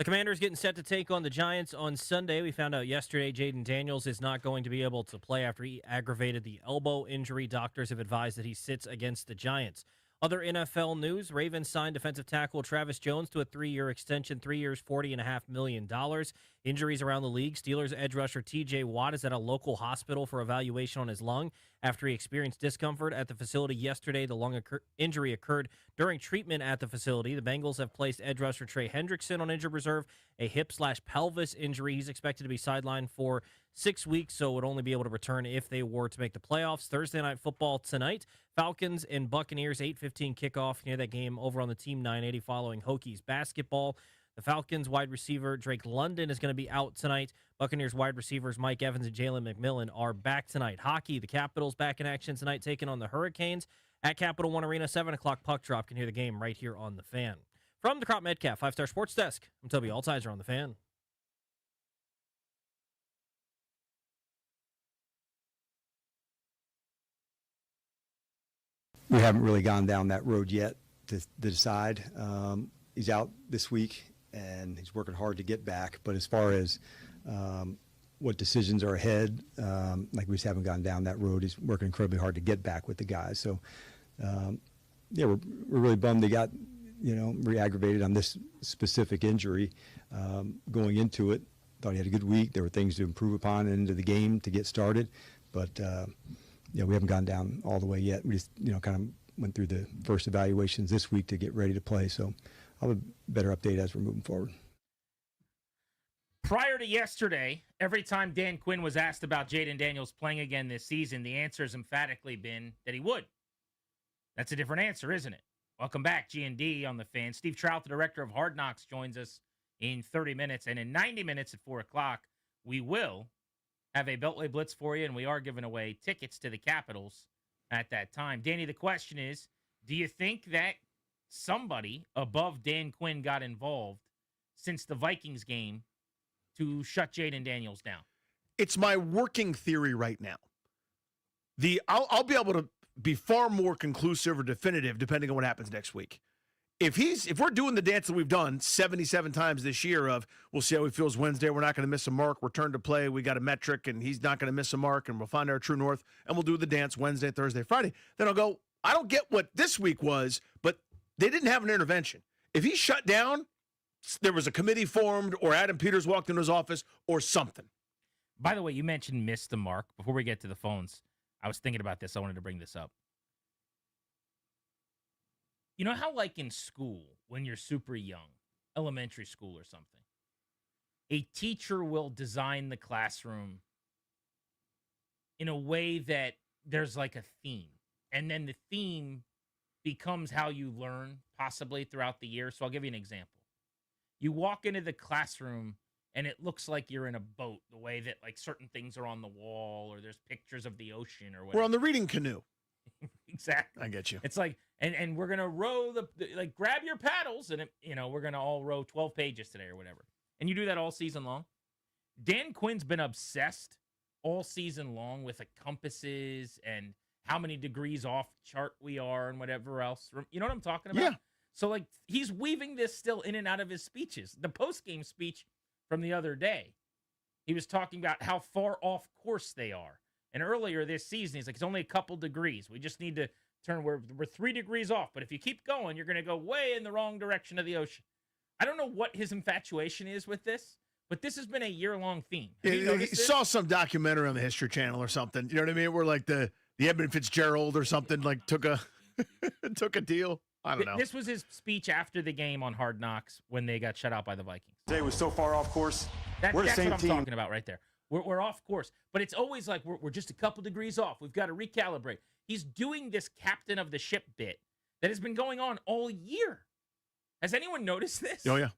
The Commanders getting set to take on the Giants on Sunday. We found out yesterday Jaden Daniels is not going to be able to play after he aggravated the elbow injury. Doctors have advised that he sits against the Giants. Other NFL news, Ravens signed defensive tackle Travis Jones to a 3-year extension, 3 years, $40.5 million. Injuries around the league. Steelers edge rusher TJ Watt is at a local hospital for evaluation on his lung after he experienced discomfort at the facility yesterday. The lung injury occurred during treatment at the facility. The Bengals have placed edge rusher Trey Hendrickson on injured reserve, a hip/pelvis injury. He's expected to be sidelined for 6 weeks, so would only be able to return if they were to make the playoffs. Thursday Night Football tonight. Falcons and Buccaneers, 8:15 kickoff. Near that game over on the Team 980 following Hokies basketball. The Falcons wide receiver Drake London is going to be out tonight. Buccaneers wide receivers Mike Evans and Jalen McMillan are back tonight. Hockey, the Capitals back in action tonight, taking on the Hurricanes at Capital One Arena. 7 o'clock puck drop. Can hear the game right here on The Fan. From the Crop Metcalf 5-Star Sports Desk, I'm Toby Altizer on The Fan. We haven't really gone down that road yet to decide. He's out this week, and he's working hard to get back. But as far as what decisions are ahead, like we just haven't gone down that road. He's working incredibly hard to get back with the guys. So, yeah, we're really bummed they got, re-aggravated on this specific injury. Going into it, thought he had a good week. There were things to improve upon into the game to get started. But, yeah, we haven't gone down all the way yet. We just, kind of went through the first evaluations this week to get ready to play. So I'll have a better update as we're moving forward. Prior to yesterday, every time Dan Quinn was asked about Jaden Daniels playing again this season, the answer has emphatically been that he would. That's a different answer, isn't it? Welcome back, G&D on The Fan. Steve Trout, the director of Hard Knocks, joins us in 30 minutes. And in 90 minutes at 4 o'clock, we will have a Beltway Blitz for you, and we are giving away tickets to the Capitals at that time. Danny, the question is, do you think that somebody above Dan Quinn got involved since the Vikings game to shut Jaden Daniels down? It's my working theory right now. I'll be able to be far more conclusive or definitive depending on what happens next week. If we're doing the dance that we've done 77 times this year of we'll see how he feels Wednesday, we're not going to miss a mark, return to play, we got a metric, and he's not going to miss a mark, and we'll find our true north, and we'll do the dance Wednesday, Thursday, Friday, then I'll go, I don't get what this week was, but they didn't have an intervention. If he shut down, there was a committee formed, or Adam Peters walked into his office, or something. By the way, you mentioned missed the mark. Before we get to the phones, I was thinking about this. I wanted to bring this up. You know how, like in school, when you're super young, elementary school or something, a teacher will design the classroom in a way that there's like a theme. And then the theme becomes how you learn, possibly throughout the year. So I'll give you an example. You walk into the classroom, and it looks like you're in a boat, the way that like certain things are on the wall or there's pictures of the ocean or whatever. We're on the reading canoe. Exactly. I get you. It's like, and we're going to row like grab your paddles and, we're going to all row 12 pages today or whatever. And you do that all season long. Dan Quinn's been obsessed all season long with like compasses and how many degrees off chart we are and whatever else. You know what I'm talking about? Yeah. So like he's weaving this still in and out of his speeches. The post-game speech from the other day, he was talking about how far off course they are. And earlier this season, he's like, it's only a couple degrees. We just need to turn, we're 3 degrees off. But if you keep going, you're going to go way in the wrong direction of the ocean. I don't know what his infatuation is with this, but this has been a year-long theme. He saw some documentary on the History Channel or something. You know what I mean? Where like the Edmund Fitzgerald or something like took a deal. I don't know. This was his speech after the game on Hard Knocks when they got shut out by the Vikings. Today was so far off course. That's the same what I'm team. talking about right there. We're off course, but it's always like we're just a couple degrees off. We've got to recalibrate. He's doing this captain of the ship bit that has been going on all year. Has anyone noticed this? Oh, yeah.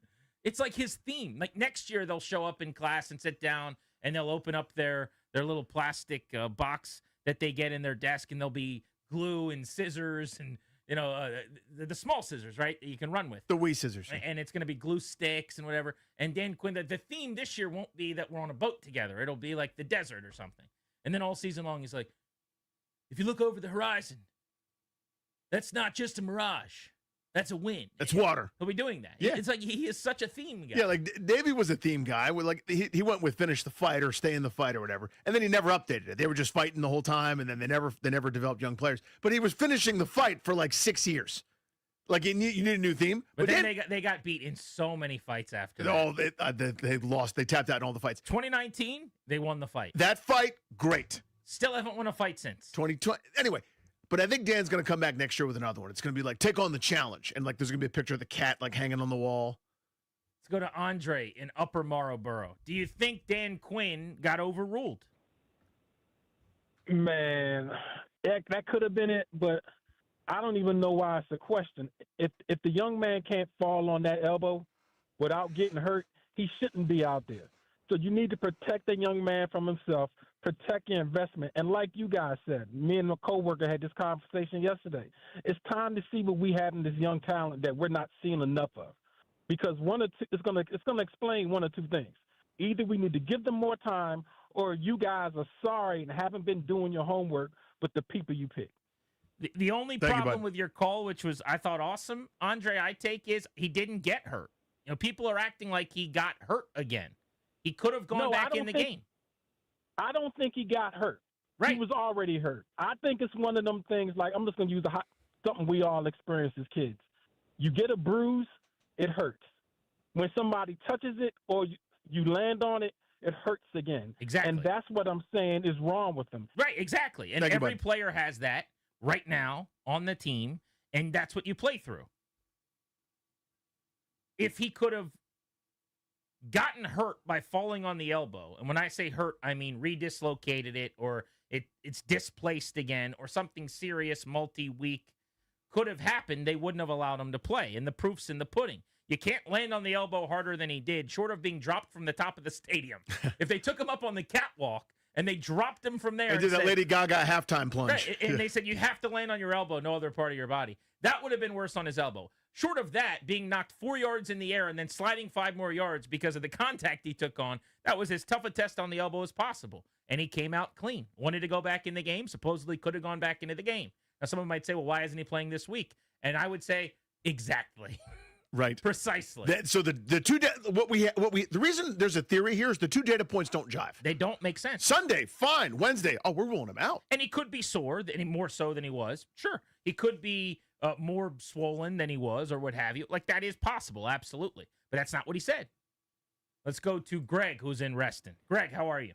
It's like his theme. Like next year, they'll show up in class and sit down, and they'll open up their little plastic box that they get in their desk, and there'll be glue and scissors and the small scissors, right, that you can run with. The wee scissors. And it's going to be glue sticks and whatever. And Dan Quinn, the theme this year won't be that we're on a boat together. It'll be like the desert or something. And then all season long, he's like, if you look over the horizon, that's not just a mirage. That's a win. That's water. He'll be doing that. Yeah. It's like he is such a theme guy. Yeah, like Davey was a theme guy. He went with finish the fight or stay in the fight or whatever, and then he never updated it. They were just fighting the whole time, and then they never developed young players. But he was finishing the fight for like 6 years. Like you need a new theme. But then they got beat in so many fights after that. Oh, they lost. They tapped out in all the fights. 2019, they won the fight. That fight, great. Still haven't won a fight since. 2020. Anyway, but I think Dan's going to come back next year with another one. It's going to be like take on the challenge, and like there's going to be a picture of the cat like hanging on the wall. Let's go to Andre in Upper Marlboro. Do you think Dan Quinn got overruled? Man, that could have been it, but I don't even know why it's a question. If the young man can't fall on that elbow without getting hurt, he shouldn't be out there. So you need to protect the young man from himself, protect your investment. And like you guys said, me and a coworker had this conversation yesterday. It's time to see what we have in this young talent that we're not seeing enough of. Because it's gonna explain one or two things. Either we need to give them more time, or you guys are sorry and haven't been doing your homework with the people you pick. The only problem with your call, which was I thought awesome, Andre, I take is he didn't get hurt. You know, people are acting like he got hurt again. He could have gone back in the game. I don't think he got hurt. Right. He was already hurt. I think it's one of them things, like I'm just going to use something we all experience as kids. You get a bruise, it hurts. When somebody touches it or you land on it, it hurts again. Exactly. And that's what I'm saying is wrong with them. Right, exactly. And every player has that right now on the team, and that's what you play through. If he could have gotten hurt by falling on the elbow, and when I say hurt, I mean redislocated it, or it's displaced again, or something serious multi-week could have happened, they wouldn't have allowed him to play, and the proof's in the pudding. You can't land on the elbow harder than he did, short of being dropped from the top of the stadium. If they took him up on the catwalk and they dropped him from there, They did that Lady Gaga halftime plunge. Right, and they said you have to land on your elbow, no other part of your body. That would have been worse on his elbow. Short of that, being knocked 4 yards in the air and then sliding 5 more yards because of the contact he took on, that was as tough a test on the elbow as possible. And he came out clean. Wanted to go back in the game, supposedly could have gone back into the game. Now, someone might say, well, why isn't he playing this week? And I would say, exactly. Right. Precisely. So the reason there's a theory here is the two data points don't jive. They don't make sense. Sunday, fine. Wednesday, we're ruling him out. And he could be sore, more so than he was. Sure. He could be more swollen than he was or what have you. Like, that is possible, absolutely. But that's not what he said. Let's go to Greg, who's in Reston. Greg, how are you?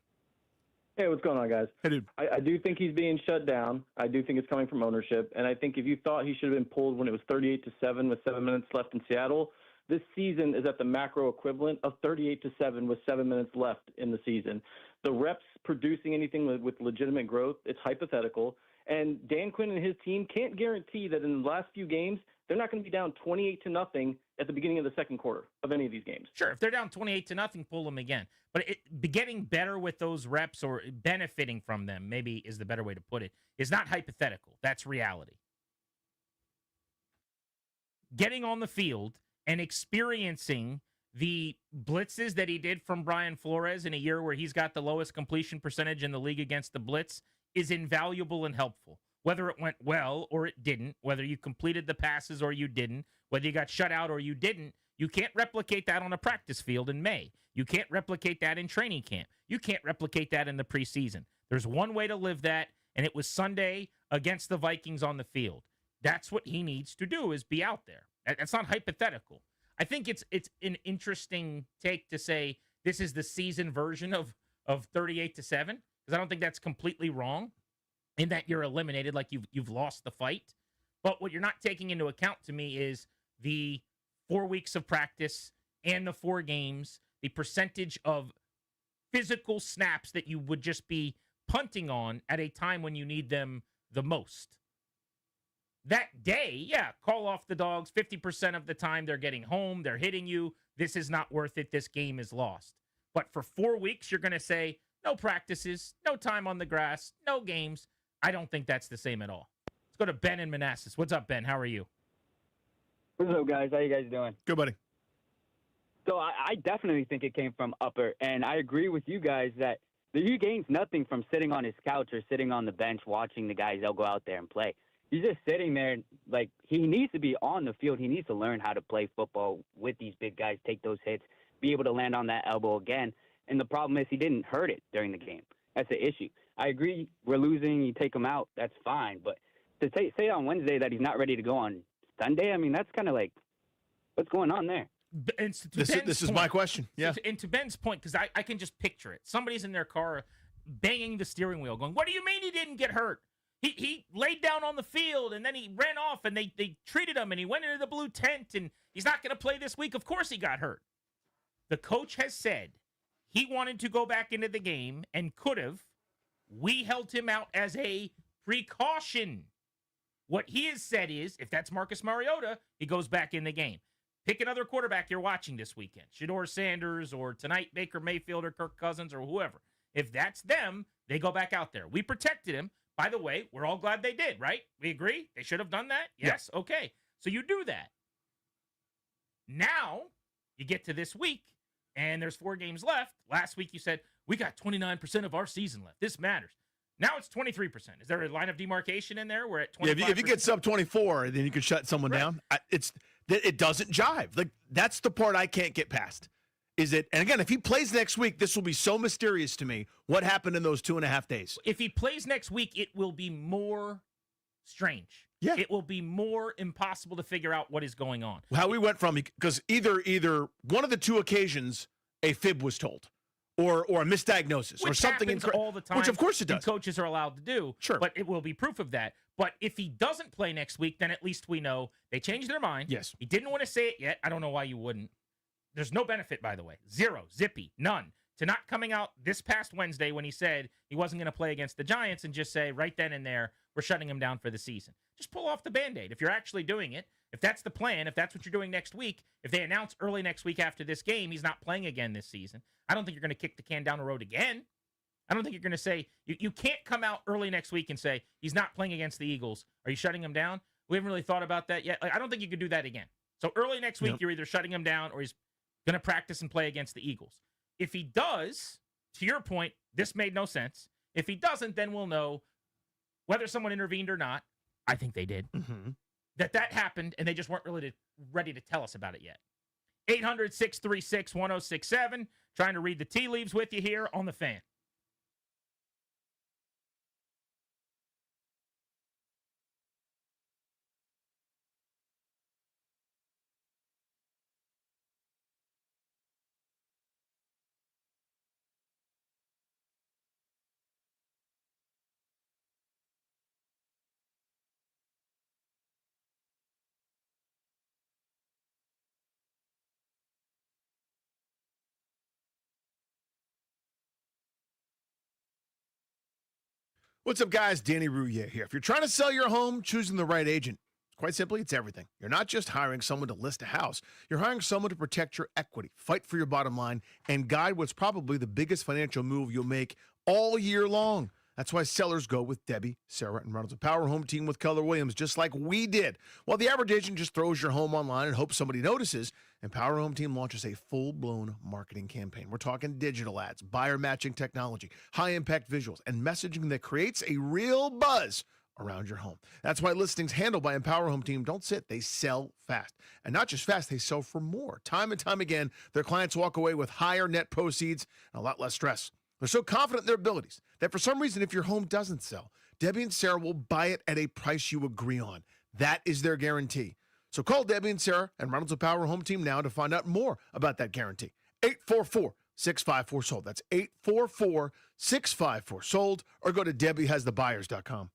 Hey, what's going on, guys? Hey, dude. I do think he's being shut down. I do think it's coming from ownership. And I think if you thought he should have been pulled when it was 38-7 with 7 minutes left in Seattle, this season is at the macro equivalent of 38-7 with 7 minutes left in the season. The reps producing anything with legitimate growth, it's hypothetical. And Dan Quinn and his team can't guarantee that in the last few games, they're not going to be down 28-0 at the beginning of the second quarter of any of these games. Sure, if they're down 28-0, pull them again. But getting better with those reps or benefiting from them, maybe is the better way to put it, is not hypothetical. That's reality. Getting on the field and experiencing the blitzes that he did from Brian Flores in a year where he's got the lowest completion percentage in the league against the blitz is invaluable and helpful. Whether it went well or it didn't, whether you completed the passes or you didn't, whether you got shut out or you didn't, you can't replicate that on a practice field in May. You can't replicate that in training camp. You can't replicate that in the preseason. There's one way to live that, and it was Sunday against the Vikings on the field. That's what he needs to do, is be out there. That's not hypothetical. I think it's an interesting take to say this is the season version of 38-7, because I don't think that's completely wrong in that you're eliminated, like you've lost the fight. But what you're not taking into account to me is the 4 weeks of practice and the 4 games, the percentage of physical snaps that you would just be punting on at a time when you need them the most. That day, yeah, call off the dogs. 50% of the time they're getting home, they're hitting you. This is not worth it. This game is lost. But for 4 weeks, you're going to say, no practices, no time on the grass, no games. I don't think that's the same at all. Let's go to Ben in Manassas. What's up, Ben? How are you? What's up, guys? How you guys doing? Good, buddy. So I definitely think it came from Upper, and I agree with you guys that he gains nothing from sitting on his couch or sitting on the bench watching the guys. They'll go out there and play. he's just sitting there. Like, he needs to be on the field. He needs to learn how to play football with these big guys, take those hits, be able to land on that elbow again. And the problem is he didn't hurt it during the game. That's the issue. I agree, we're losing, you take him out, that's fine. But to say on Wednesday that he's not ready to go on Sunday, I mean, that's kind of like, what's going on there? And This is my question. Yeah. And to Ben's point, because I can just picture it. Somebody's in their car banging the steering wheel going, what do you mean he didn't get hurt? He laid down on the field, and then he ran off, and they treated him, and he went into the blue tent, and he's not going to play this week. Of course he got hurt. The coach has said he wanted to go back into the game and could have. We held him out as a precaution. What he has said is, if that's Marcus Mariota, he goes back in the game. Pick another quarterback you're watching this weekend, Shedeur Sanders, or tonight Baker Mayfield or Kirk Cousins or whoever. If that's them, they go back out there. We protected him. By the way, we're all glad they did, right? We agree? They should have done that? Yes. Yeah. Okay. So you do that. Now you get to this week, and there's 4 games left. Last week you said, we got 29% of our season left. This matters. Now it's 23%. Is there a line of demarcation in there? We're at 25%. Yeah, if you get sub 24, then you can shut someone down. It doesn't jive. Like, that's the part I can't get past. Is it? And again, if he plays next week, this will be so mysterious to me. What happened in those 2.5 days? If he plays next week, it will be more strange. Yeah, it will be more impossible to figure out what is going on. How we went from, because either one of the 2 occasions a fib was told, or a misdiagnosis, which or something happens all the time. Which of course it does. And coaches are allowed to do. Sure, but it will be proof of that. But if he doesn't play next week, then at least we know they changed their mind. Yes, he didn't want to say it yet. I don't know why you wouldn't. There's no benefit, by the way. Zero, zippy, none, to not coming out this past Wednesday when he said he wasn't going to play against the Giants and just say right then and there, we're shutting him down for the season. Just pull off the Band-Aid. If you're actually doing it, if that's the plan, if that's what you're doing next week, if they announce early next week after this game he's not playing again this season, I don't think you're going to kick the can down the road again. I don't think you're going to say, you can't come out early next week and say, he's not playing against the Eagles. Are you shutting him down? We haven't really thought about that yet. Like, I don't think you could do that again. So early next week, You're either shutting him down or he's going to practice and play against the Eagles. If he does, to your point, this made no sense. If he doesn't, then we'll know whether someone intervened or not. I think they did. Mm-hmm. That happened, and they just weren't really ready to tell us about it yet. 800-636-1067. Trying to read the tea leaves with you here on The Fan. What's up, guys? Danny Rouillet here. If you're trying to sell your home, choosing the right agent, quite simply, it's everything. You're not just hiring someone to list a house. You're hiring someone to protect your equity, fight for your bottom line, and guide what's probably the biggest financial move you'll make all year long. That's why sellers go with Debbie, Sarah, and Reynolds, a Power Home team with Keller Williams, just like we did. While the average agent just throws your home online and hopes somebody notices, and Power Home team launches a full-blown marketing campaign. We're talking digital ads, buyer matching technology, high-impact visuals, and messaging that creates a real buzz around your home. That's why listings handled by Empower Home Team don't sit, they sell fast. And not just fast, they sell for more. Time and time again, their clients walk away with higher net proceeds and a lot less stress. They're so confident in their abilities that for some reason, if your home doesn't sell, Debbie and Sarah will buy it at a price you agree on. That is their guarantee. So call Debbie and Sarah and Reynolds Power Home Team now to find out more about that guarantee. 844-654-SOLD. That's 844-654-SOLD, or go to DebbieHasTheBuyers.com.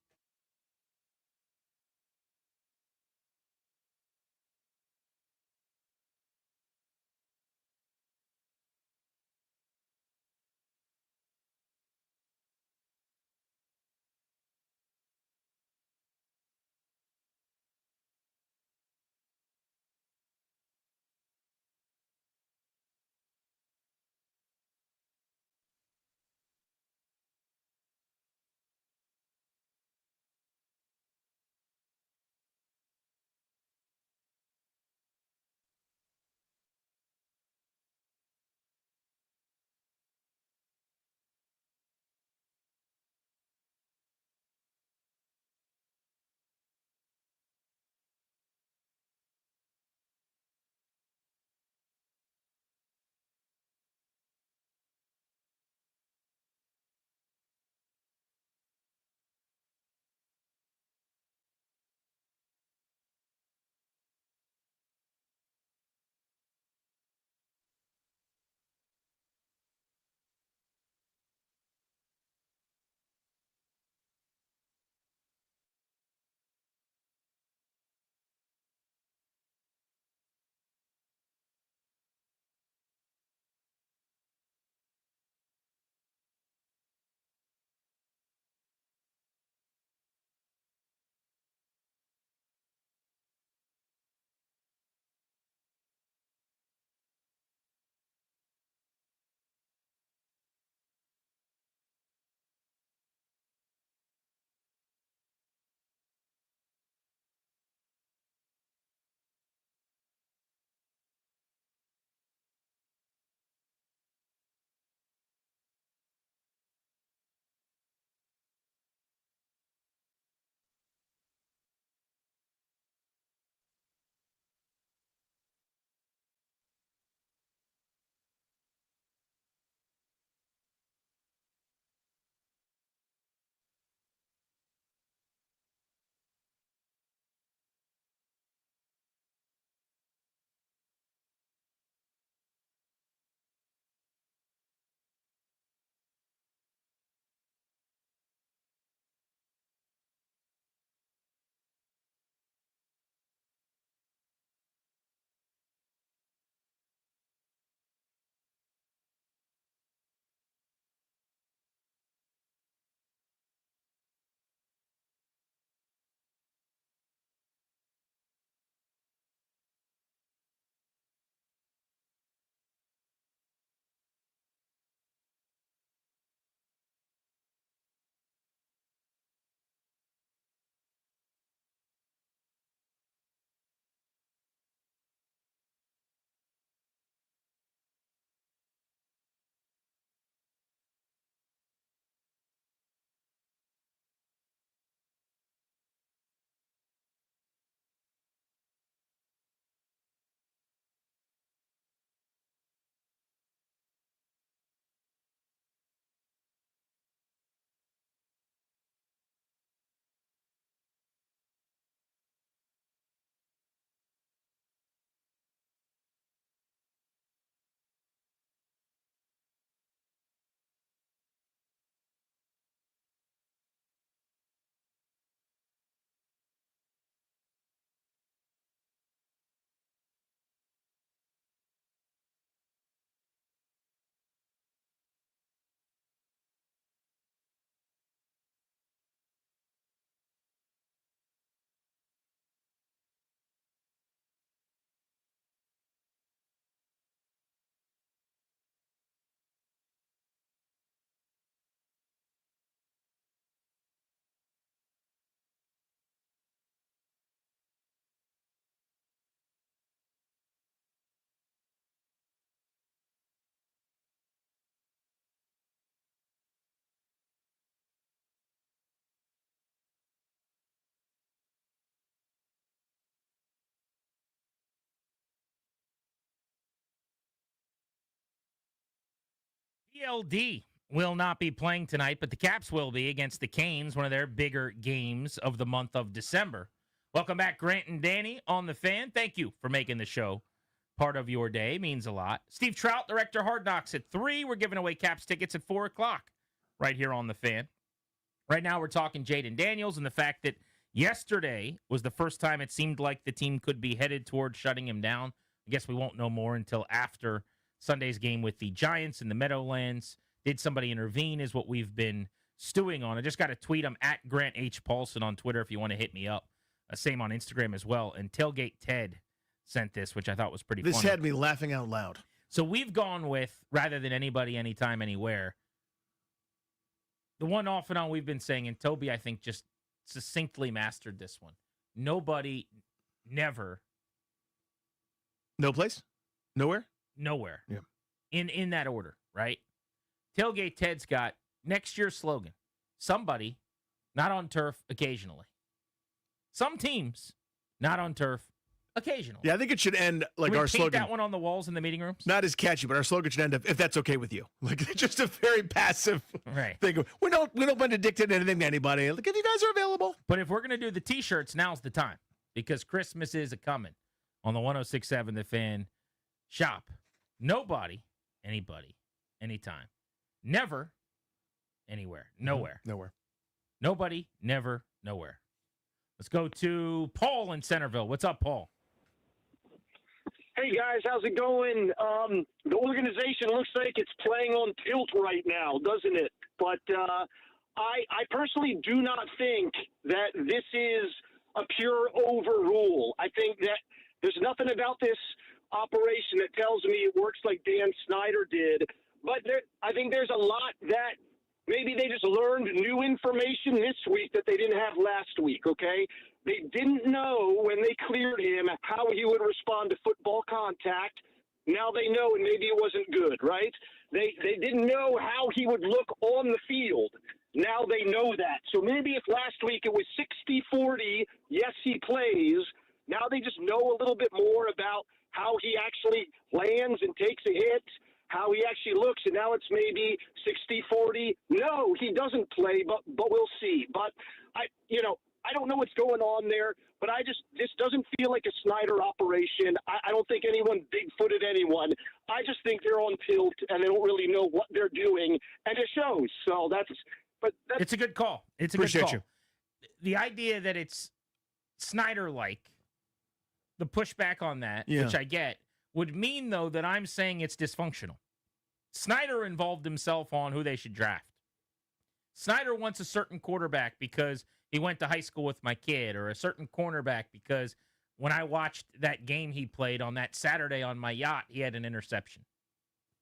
ELD will not be playing tonight, but the Caps will be against the Canes, one of their bigger games of the month of December. Welcome back, Grant and Danny on The Fan. Thank you for making the show part of your day. Means a lot. Steve Trout, Director Hard Knocks at 3. We're giving away Caps tickets at 4 o'clock right here on The Fan. Right now we're talking Jaden Daniels and the fact that yesterday was the first time it seemed like the team could be headed toward shutting him down. I guess we won't know more until after Sunday's game with the Giants in the Meadowlands. Did somebody intervene is what we've been stewing on. I just got a tweet. I'm at Grant H. Paulson on Twitter if you want to hit me up. Same on Instagram as well. And Tailgate Ted sent this, which I thought was pretty funny. This had me laughing out loud. So we've gone with, rather than anybody, anytime, anywhere, the one off and on we've been saying, and Toby, I think, just succinctly mastered this one. Nobody, never. No place? Nowhere? Nowhere. Yeah. In that order, right? Tailgate Ted's got next year's slogan. Somebody, not on turf, occasionally. Some teams, not on turf, occasionally. Yeah, I think it should end like Can we our paint slogan. that one on the walls in the meeting rooms? Not as catchy, but our slogan should end up, if that's okay with you. Like, just a very passive Right. thing. We don't want to dictate anything to anybody. Like, if you guys are available. But if we're going to do the T-shirts, now's the time. Because Christmas is a-coming on the 106.7 The Fan shop. Nobody, anybody, anytime. Never, anywhere. Nowhere. Nowhere. Nobody, never, nowhere. Let's go to Paul in Centerville. What's up, Paul? Hey, guys, how's it going? The organization looks like it's playing on tilt right now, doesn't it? But I personally do not think that this is a pure overrule. I think that there's nothing about this operation that tells me it works like Dan Snyder did. But I think there's a lot that maybe they just learned new information this week that they didn't have last week, okay? They didn't know when they cleared him how he would respond to football contact. Now they know, and maybe it wasn't good, right? They didn't know how he would look on the field. Now they know that. So maybe if last week it was 60-40, yes, he plays. Now they just know a little bit more about how he actually lands and takes a hit, how he actually looks, and now it's maybe 60-40. No, he doesn't play, but we'll see. But I don't know what's going on there, but this doesn't feel like a Snyder operation. I don't think anyone big-footed anyone. I just think they're on tilt and they don't really know what they're doing, and it shows. So that's It's a good call. It's a Appreciate good call. you. The idea that it's Snyder-like, the pushback on that, Yeah. which I get, would mean, though, that I'm saying it's dysfunctional. Snyder involved himself on who they should draft. Snyder wants a certain quarterback because he went to high school with my kid, or a certain cornerback because when I watched that game he played on that Saturday on my yacht, he had an interception.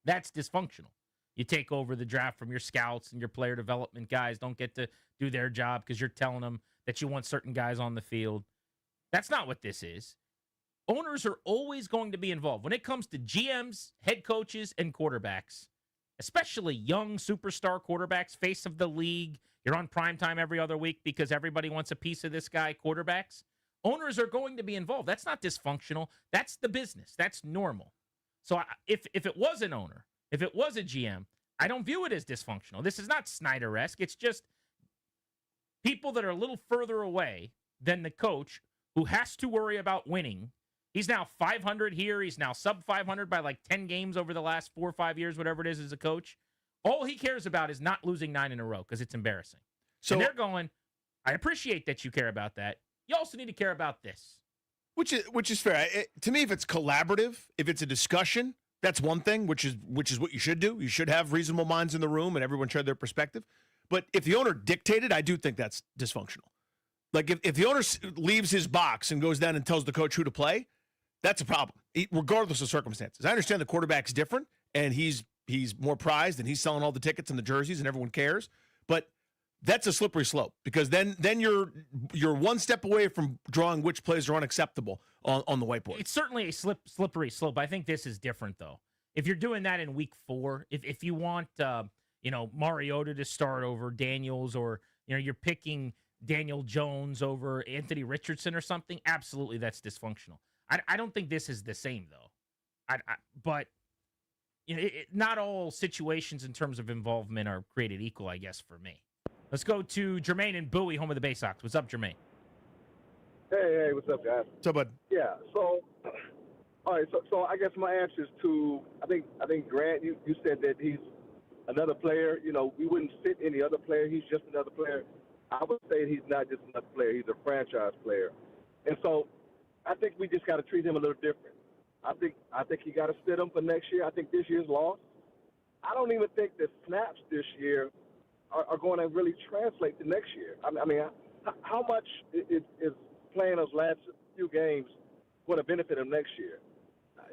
That's dysfunctional. You take over the draft from your scouts and your player development guys don't get to do their job because you're telling them that you want certain guys on the field. That's not what this is. Owners are always going to be involved. When it comes to GMs, head coaches, and quarterbacks, especially young superstar quarterbacks, face of the league, you're on primetime every other week because everybody wants a piece of this guy, quarterbacks. Owners are going to be involved. That's not dysfunctional. That's the business. That's normal. So if it was an owner, if it was a GM, I don't view it as dysfunctional. This is not Snyder-esque. It's just people that are a little further away than the coach who has to worry about winning. He's now 500 here. He's now sub 500 by like 10 games over the last 4 or 5 years, whatever it is, as a coach. All he cares about is not losing 9 in a row because it's embarrassing. So they're going, I appreciate that you care about that. You also need to care about this. Which is fair. To me, if it's collaborative, if it's a discussion, that's one thing, which is what you should do. You should have reasonable minds in the room and everyone share their perspective. But if the owner dictated, I do think that's dysfunctional. Like if the owner leaves his box and goes down and tells the coach who to play, that's a problem, regardless of circumstances. I understand the quarterback's different, and he's more prized, and he's selling all the tickets and the jerseys, and everyone cares. But that's a slippery slope because then you're one step away from drawing which plays are unacceptable on the whiteboard. It's certainly a slippery slope. I think this is different, though. If you're doing that in week 4, if you want Mariota to start over Daniels, or you're picking Daniel Jones over Anthony Richardson or something, absolutely that's dysfunctional. I don't think this is the same, though. But not all situations in terms of involvement are created equal, I guess, for me. Let's go to Jermaine and Bowie, home of the Bay Sox. What's up, Jermaine? Hey, what's up, guys? What's up, bud? Yeah, so, all right, so I guess my answer is to, I think Grant, you said that he's another player. You know, we wouldn't fit any other player. He's just another player. I would say he's not just another player. He's a franchise player. And so I think we just got to treat him a little different. I think you got to sit him for next year. I think this year's loss. I don't even think the snaps this year are going to really translate to next year. I mean, how much is playing those last few games going to benefit him next year?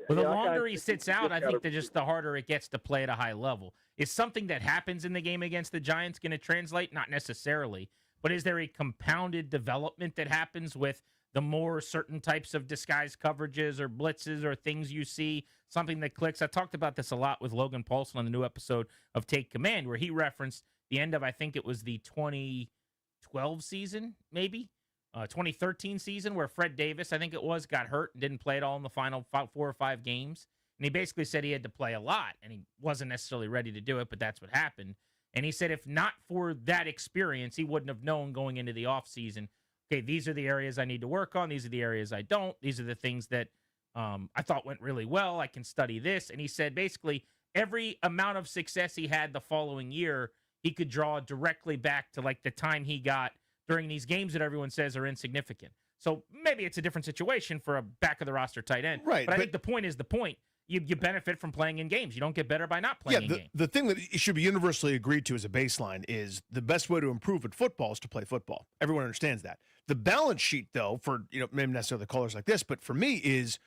Well, the longer he sits out, I think the harder it gets to play at a high level. Is something that happens in the game against the Giants going to translate? Not necessarily. But is there a compounded development that happens with the more certain types of disguise coverages or blitzes or things you see, something that clicks? I talked about this a lot with Logan Paulson on the new episode of Take Command, where he referenced the end of, I think it was the 2012 season, maybe 2013 season, where Fred Davis, I think it was, got hurt and didn't play at all in the final 4 or 5 games. And he basically said he had to play a lot, and he wasn't necessarily ready to do it, but that's what happened. And he said if not for that experience, he wouldn't have known going into the offseason, okay, these are the areas I need to work on. These are the areas I don't. These are the things that I thought went really well. I can study this. And he said basically every amount of success he had the following year, he could draw directly back to like the time he got during these games that everyone says are insignificant. So maybe it's a different situation for a back of the roster tight end. Right. But I think the point is the point. You benefit from playing in games. You don't get better by not playing in games. The thing that should be universally agreed to as a baseline is the best way to improve at football is to play football. Everyone understands that. The balance sheet, though, for maybe necessarily callers like this, but for me is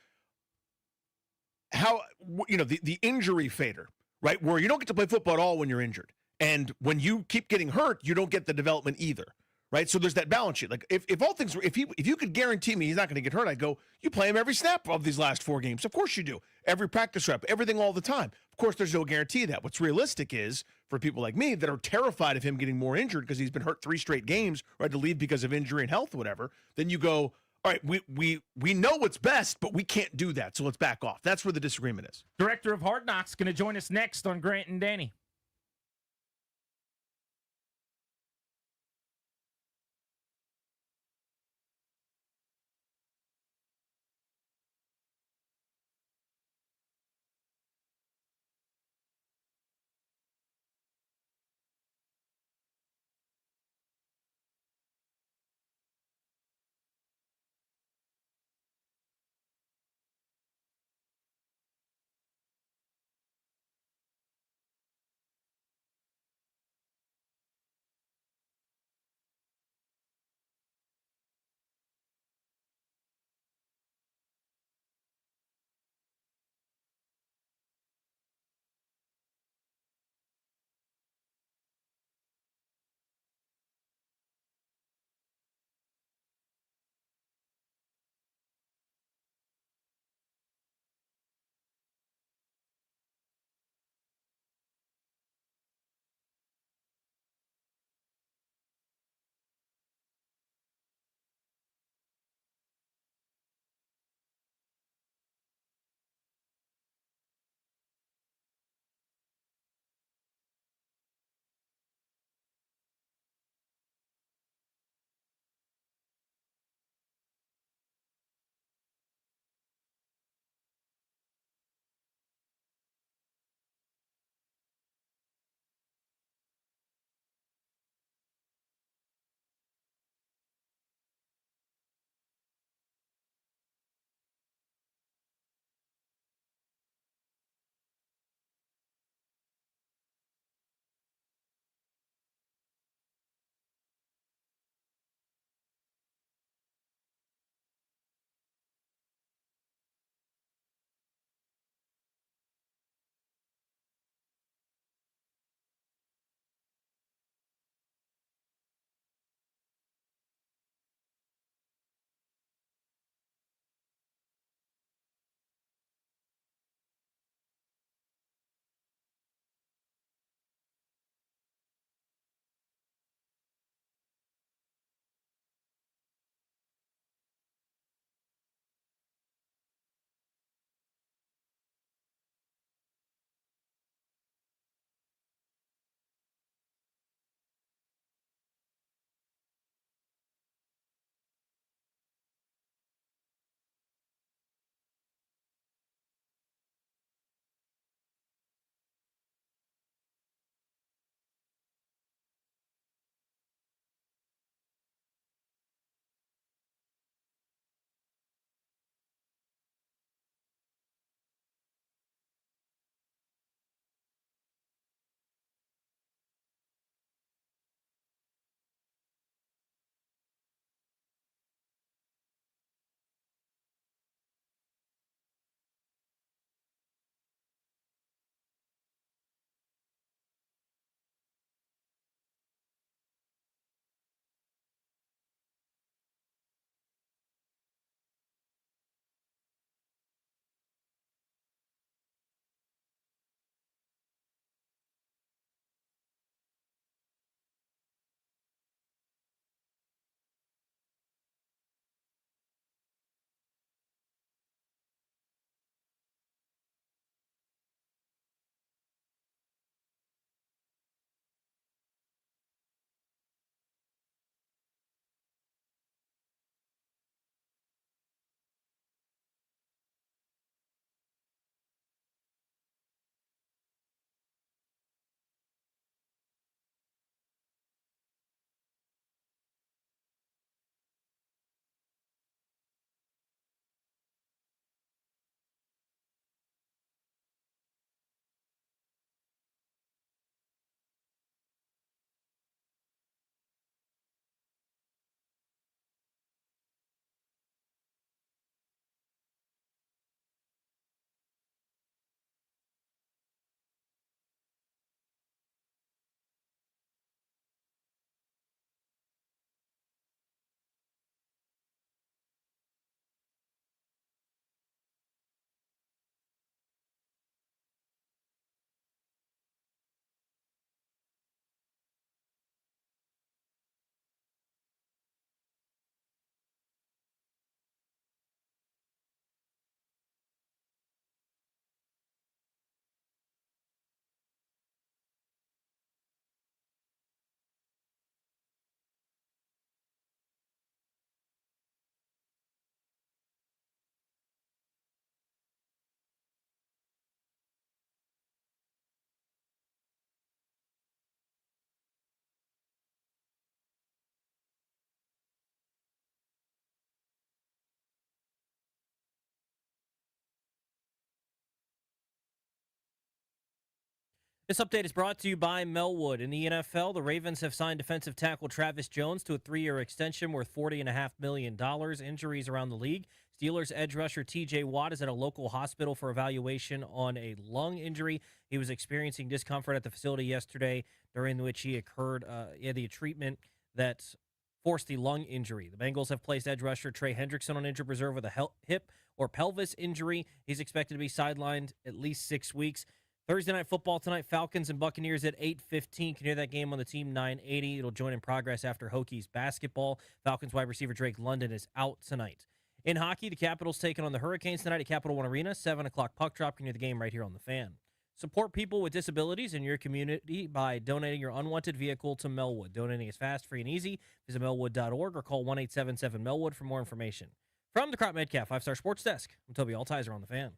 how the injury fader, right? Where you don't get to play football at all when you're injured, and when you keep getting hurt, you don't get the development either. Right, so there's that balance sheet. Like if all things, if you could guarantee me he's not going to get hurt, I'd go. You play him every snap of these last 4 games. Of course you do. Every practice rep, everything all the time. Of course, there's no guarantee of that. What's realistic is for people like me that are terrified of him getting more injured because he's been hurt 3 straight games, right, to leave because of injury and health, whatever. Then you go, all right, we know what's best, but we can't do that, so let's back off. That's where the disagreement is. Director of Hard Knocks going to join us next on Grant and Danny. This update is brought to you by Melwood. In the NFL, the Ravens have signed defensive tackle Travis Jones to a 3-year extension worth $40.5 million. Injuries around the league. Steelers edge rusher T.J. Watt is at a local hospital for evaluation on a lung injury. He was experiencing discomfort at the facility yesterday, during which he had the treatment that forced the lung injury. The Bengals have placed edge rusher Trey Hendrickson on injured reserve with a hip or pelvis injury. He's expected to be sidelined at least 6 weeks. Thursday Night Football tonight, Falcons and Buccaneers at 8:15. Can hear that game on the Team 980. It'll join in progress after Hokies basketball. Falcons wide receiver Drake London is out tonight. In hockey, the Capitals taking on the Hurricanes tonight at Capital One Arena. 7 o'clock puck drop. Can hear the game right here on the Fan. Support people with disabilities in your community by donating your unwanted vehicle to Melwood. Donating is fast, free, and easy. Visit melwood.org or call 1-877-MELWOOD for more information. From the Crop Medcalf 5-Star Sports Desk, I'm Toby Altizer on the Fan.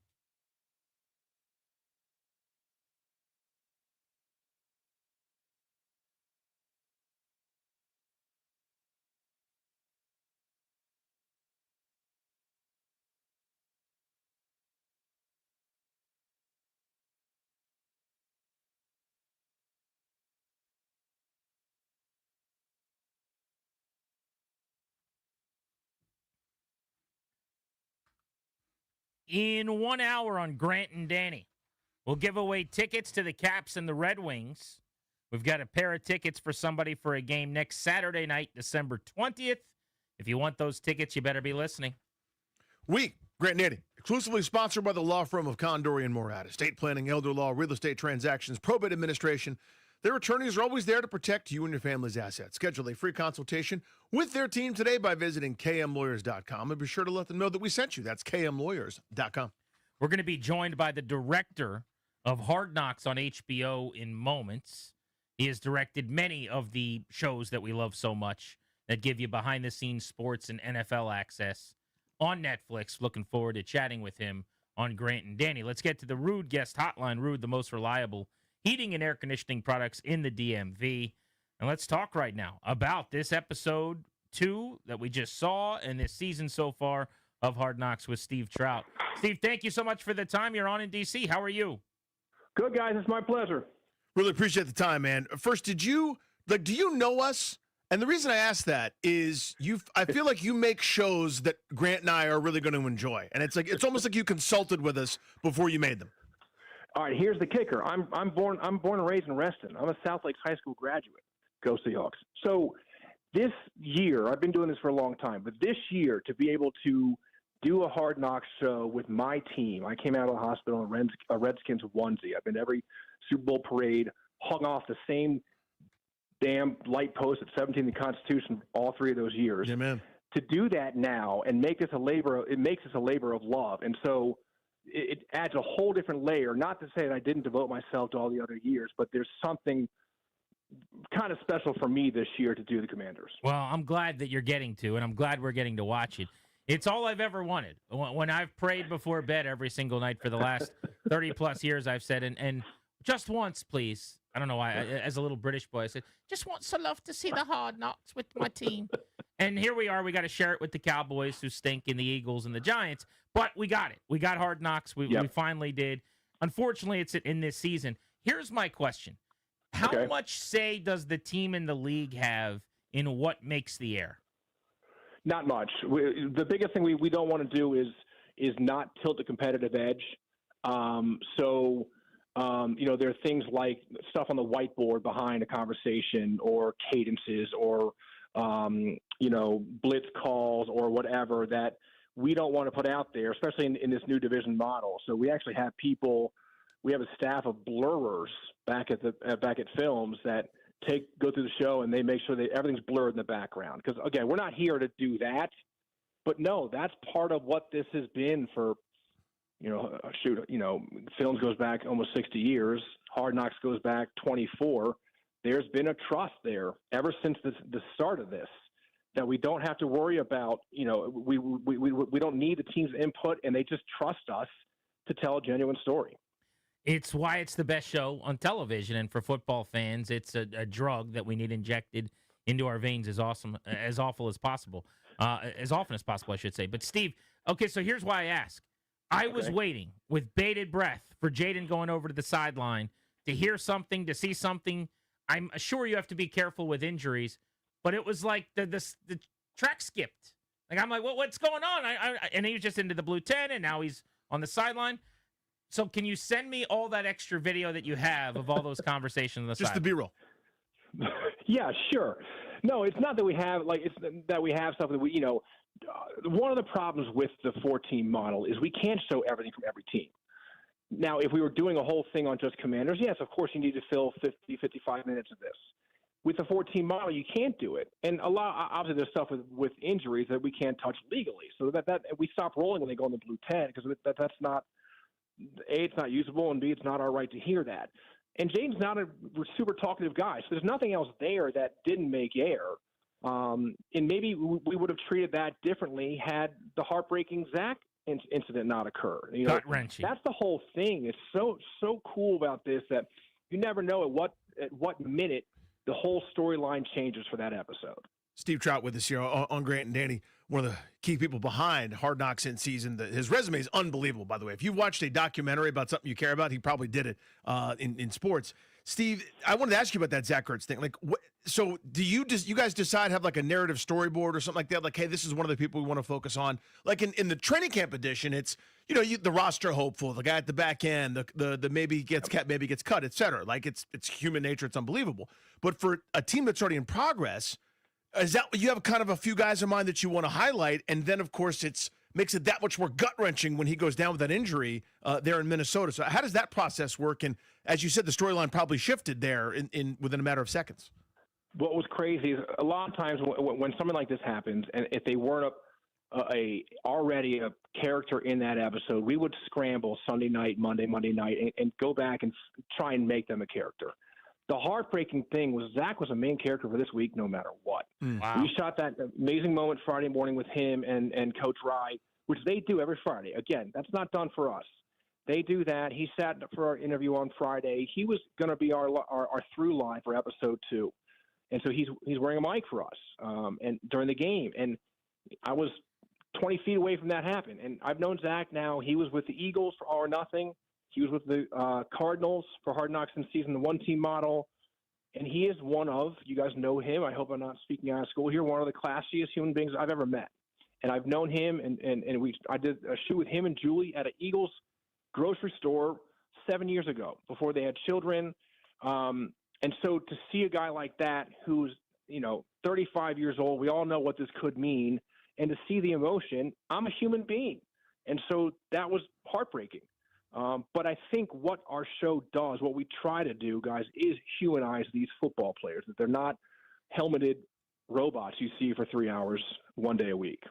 In 1 hour on Grant and Danny, we'll give away tickets to the Caps and the Red Wings. We've got a pair of tickets for somebody for a game next Saturday night, December 20th. If you want those tickets, you better be listening. We, Grant and Danny, exclusively sponsored by the law firm of Condori and Morad. Estate planning, elder law, real estate transactions, probate administration. Their attorneys are always there to protect you and your family's assets. Schedule a free consultation with their team today by visiting kmlawyers.com, and be sure to let them know that we sent you. That's kmlawyers.com. We're going to be joined by the director of Hard Knocks on HBO in moments. He has directed many of the shows that we love so much that give you behind-the-scenes sports and NFL access on Netflix. Looking forward to chatting with him on Grant and Danny. Let's get to the Rude guest hotline. Rude, the most reliable heating and air conditioning products in the DMV. And let's talk right now about this episode 2 that we just saw and this season so far of Hard Knocks with Steve Trout. Steve, thank you so much for the time you're on in D.C. How are you? Good, guys. It's my pleasure. Really appreciate the time, man. First, do you know us? And the reason I ask that is I feel like you make shows that Grant and I are really going to enjoy. And it's almost like you consulted with us before you made them. All right, here's the kicker. I'm born and raised in Reston. I'm a South Lakes High School graduate. Go Seahawks. So this year, I've been doing this for a long time, but this year to be able to do a Hard Knocks show with my team, I came out of the hospital in a Redskins onesie. I've been to every Super Bowl parade, hung off the same damn light post at 17 the Constitution all 3 of those years. Yeah, man. To do that now and make this it makes this a labor of love. And so it adds a whole different layer. Not to say that I didn't devote myself to all the other years, but there's something kind of special for me this year to do the Commanders. Well, I'm glad that you're getting to, and I'm glad we're getting to watch it. It's all I've ever wanted. When I've prayed before bed every single night for the last 30-plus years, I've said, and just once, please. I don't know why. As a little British boy, I said, just want so love to see the Hard Knocks with my team. And here we are. We got to share it with the Cowboys, who stink, and the Eagles and the Giants. But we got it. We got Hard Knocks. We finally did. Unfortunately, it's in this season. Here's my question. How much say does the team in the league have in what makes the air? Not much. The biggest thing we don't want to do is not tilt the competitive edge. There are things like stuff on the whiteboard behind a conversation or cadences or, blitz calls or whatever that we don't want to put out there, especially in this new division model. So we actually have we have a staff of blurrers back at Films that go through the show and they make sure that everything's blurred in the background. Because, again, we're not here to do that. But, no, that's part of what this has been for, Films goes back almost 60 years. Hard Knocks goes back 24. There's been a trust there ever since the start of this that we don't have to worry about. We don't need the team's input, and they just trust us to tell a genuine story. It's why it's the best show on television, and for football fans, it's a drug that we need injected into our veins as often as possible, I should say. But Steve, okay, so here's why I ask. I was waiting with bated breath for Jaden going over to the sideline to hear something, to see something. I'm sure you have to be careful with injuries, but it was like the track skipped. Like, I'm like, what's going on? And he was just into the blue 10, and now he's on the sideline. So can you send me all that extra video that you have of all those conversations on the Just side? the B-roll. Yeah, sure. No, it's not that we have stuff that we, one of the problems with the 4-team model is we can't show everything from every team. Now, if we were doing a whole thing on just Commanders, yes, of course you need to fill 50, 55 minutes of this. With the 4-team model, you can't do it. And obviously there's stuff with injuries that we can't touch legally. So that we stop rolling when they go in the blue 10 because that's not, A, it's not usable, and B, it's not our right to hear that. And Jaden's not a super talkative guy, so there's nothing else there that didn't make air. And maybe we would have treated that differently had the heartbreaking Zach incident not occur. Gut-wrenching. That's the whole thing. It's so cool about this that you never know at what minute the whole storyline changes for that episode. Steve Trout with us here on Grant and Danny, one of the key people behind Hard Knocks in season. His resume is unbelievable, by the way. If you've watched a documentary about something you care about, he probably did it in sports. Steve, I wanted to ask you about that Zach Ertz thing. Like, so do you guys decide, have like a narrative storyboard or something like that? Like, hey, this is one of the people we want to focus on. Like in the training camp edition, it's, the roster hopeful, the guy at the back end, the maybe gets cut, et cetera. Like it's human nature. It's unbelievable. But for a team that's already in progress, is that you have kind of a few guys in mind that you want to highlight, and then of course makes it that much more gut wrenching when he goes down with that injury there in Minnesota. So how does that process work? And as you said, the storyline probably shifted there in within a matter of seconds. What was crazy is a lot of times when something like this happens, and if they weren't already a character in that episode, we would scramble Sunday night, Monday night, and go back and try and make them a character. The heartbreaking thing was Zach was a main character for this week no matter what. Wow. We shot that amazing moment Friday morning with him and Coach Rye, which they do every Friday. Again, that's not done for us. They do that. He sat for our interview on Friday. He was going to be our through line for episode 2. And so he's wearing a mic for us and during the game. And I was 20 feet away from that happening. And I've known Zach now. He was with the Eagles for All or Nothing. He was with the Cardinals for Hard Knocks in season, the 1-team model. And he is one of, you guys know him, I hope I'm not speaking out of school here, one of the classiest human beings I've ever met. And I've known him, and I did a shoot with him and Julie at an Eagles grocery store 7 years ago, before they had children. And so to see a guy like that who's, 35 years old, we all know what this could mean, and to see the emotion, I'm a human being. And so that was heartbreaking. But I think what our show does, what we try to do, guys, is humanize these football players, that they're not helmeted robots you see for 3 hours, 1 day a week.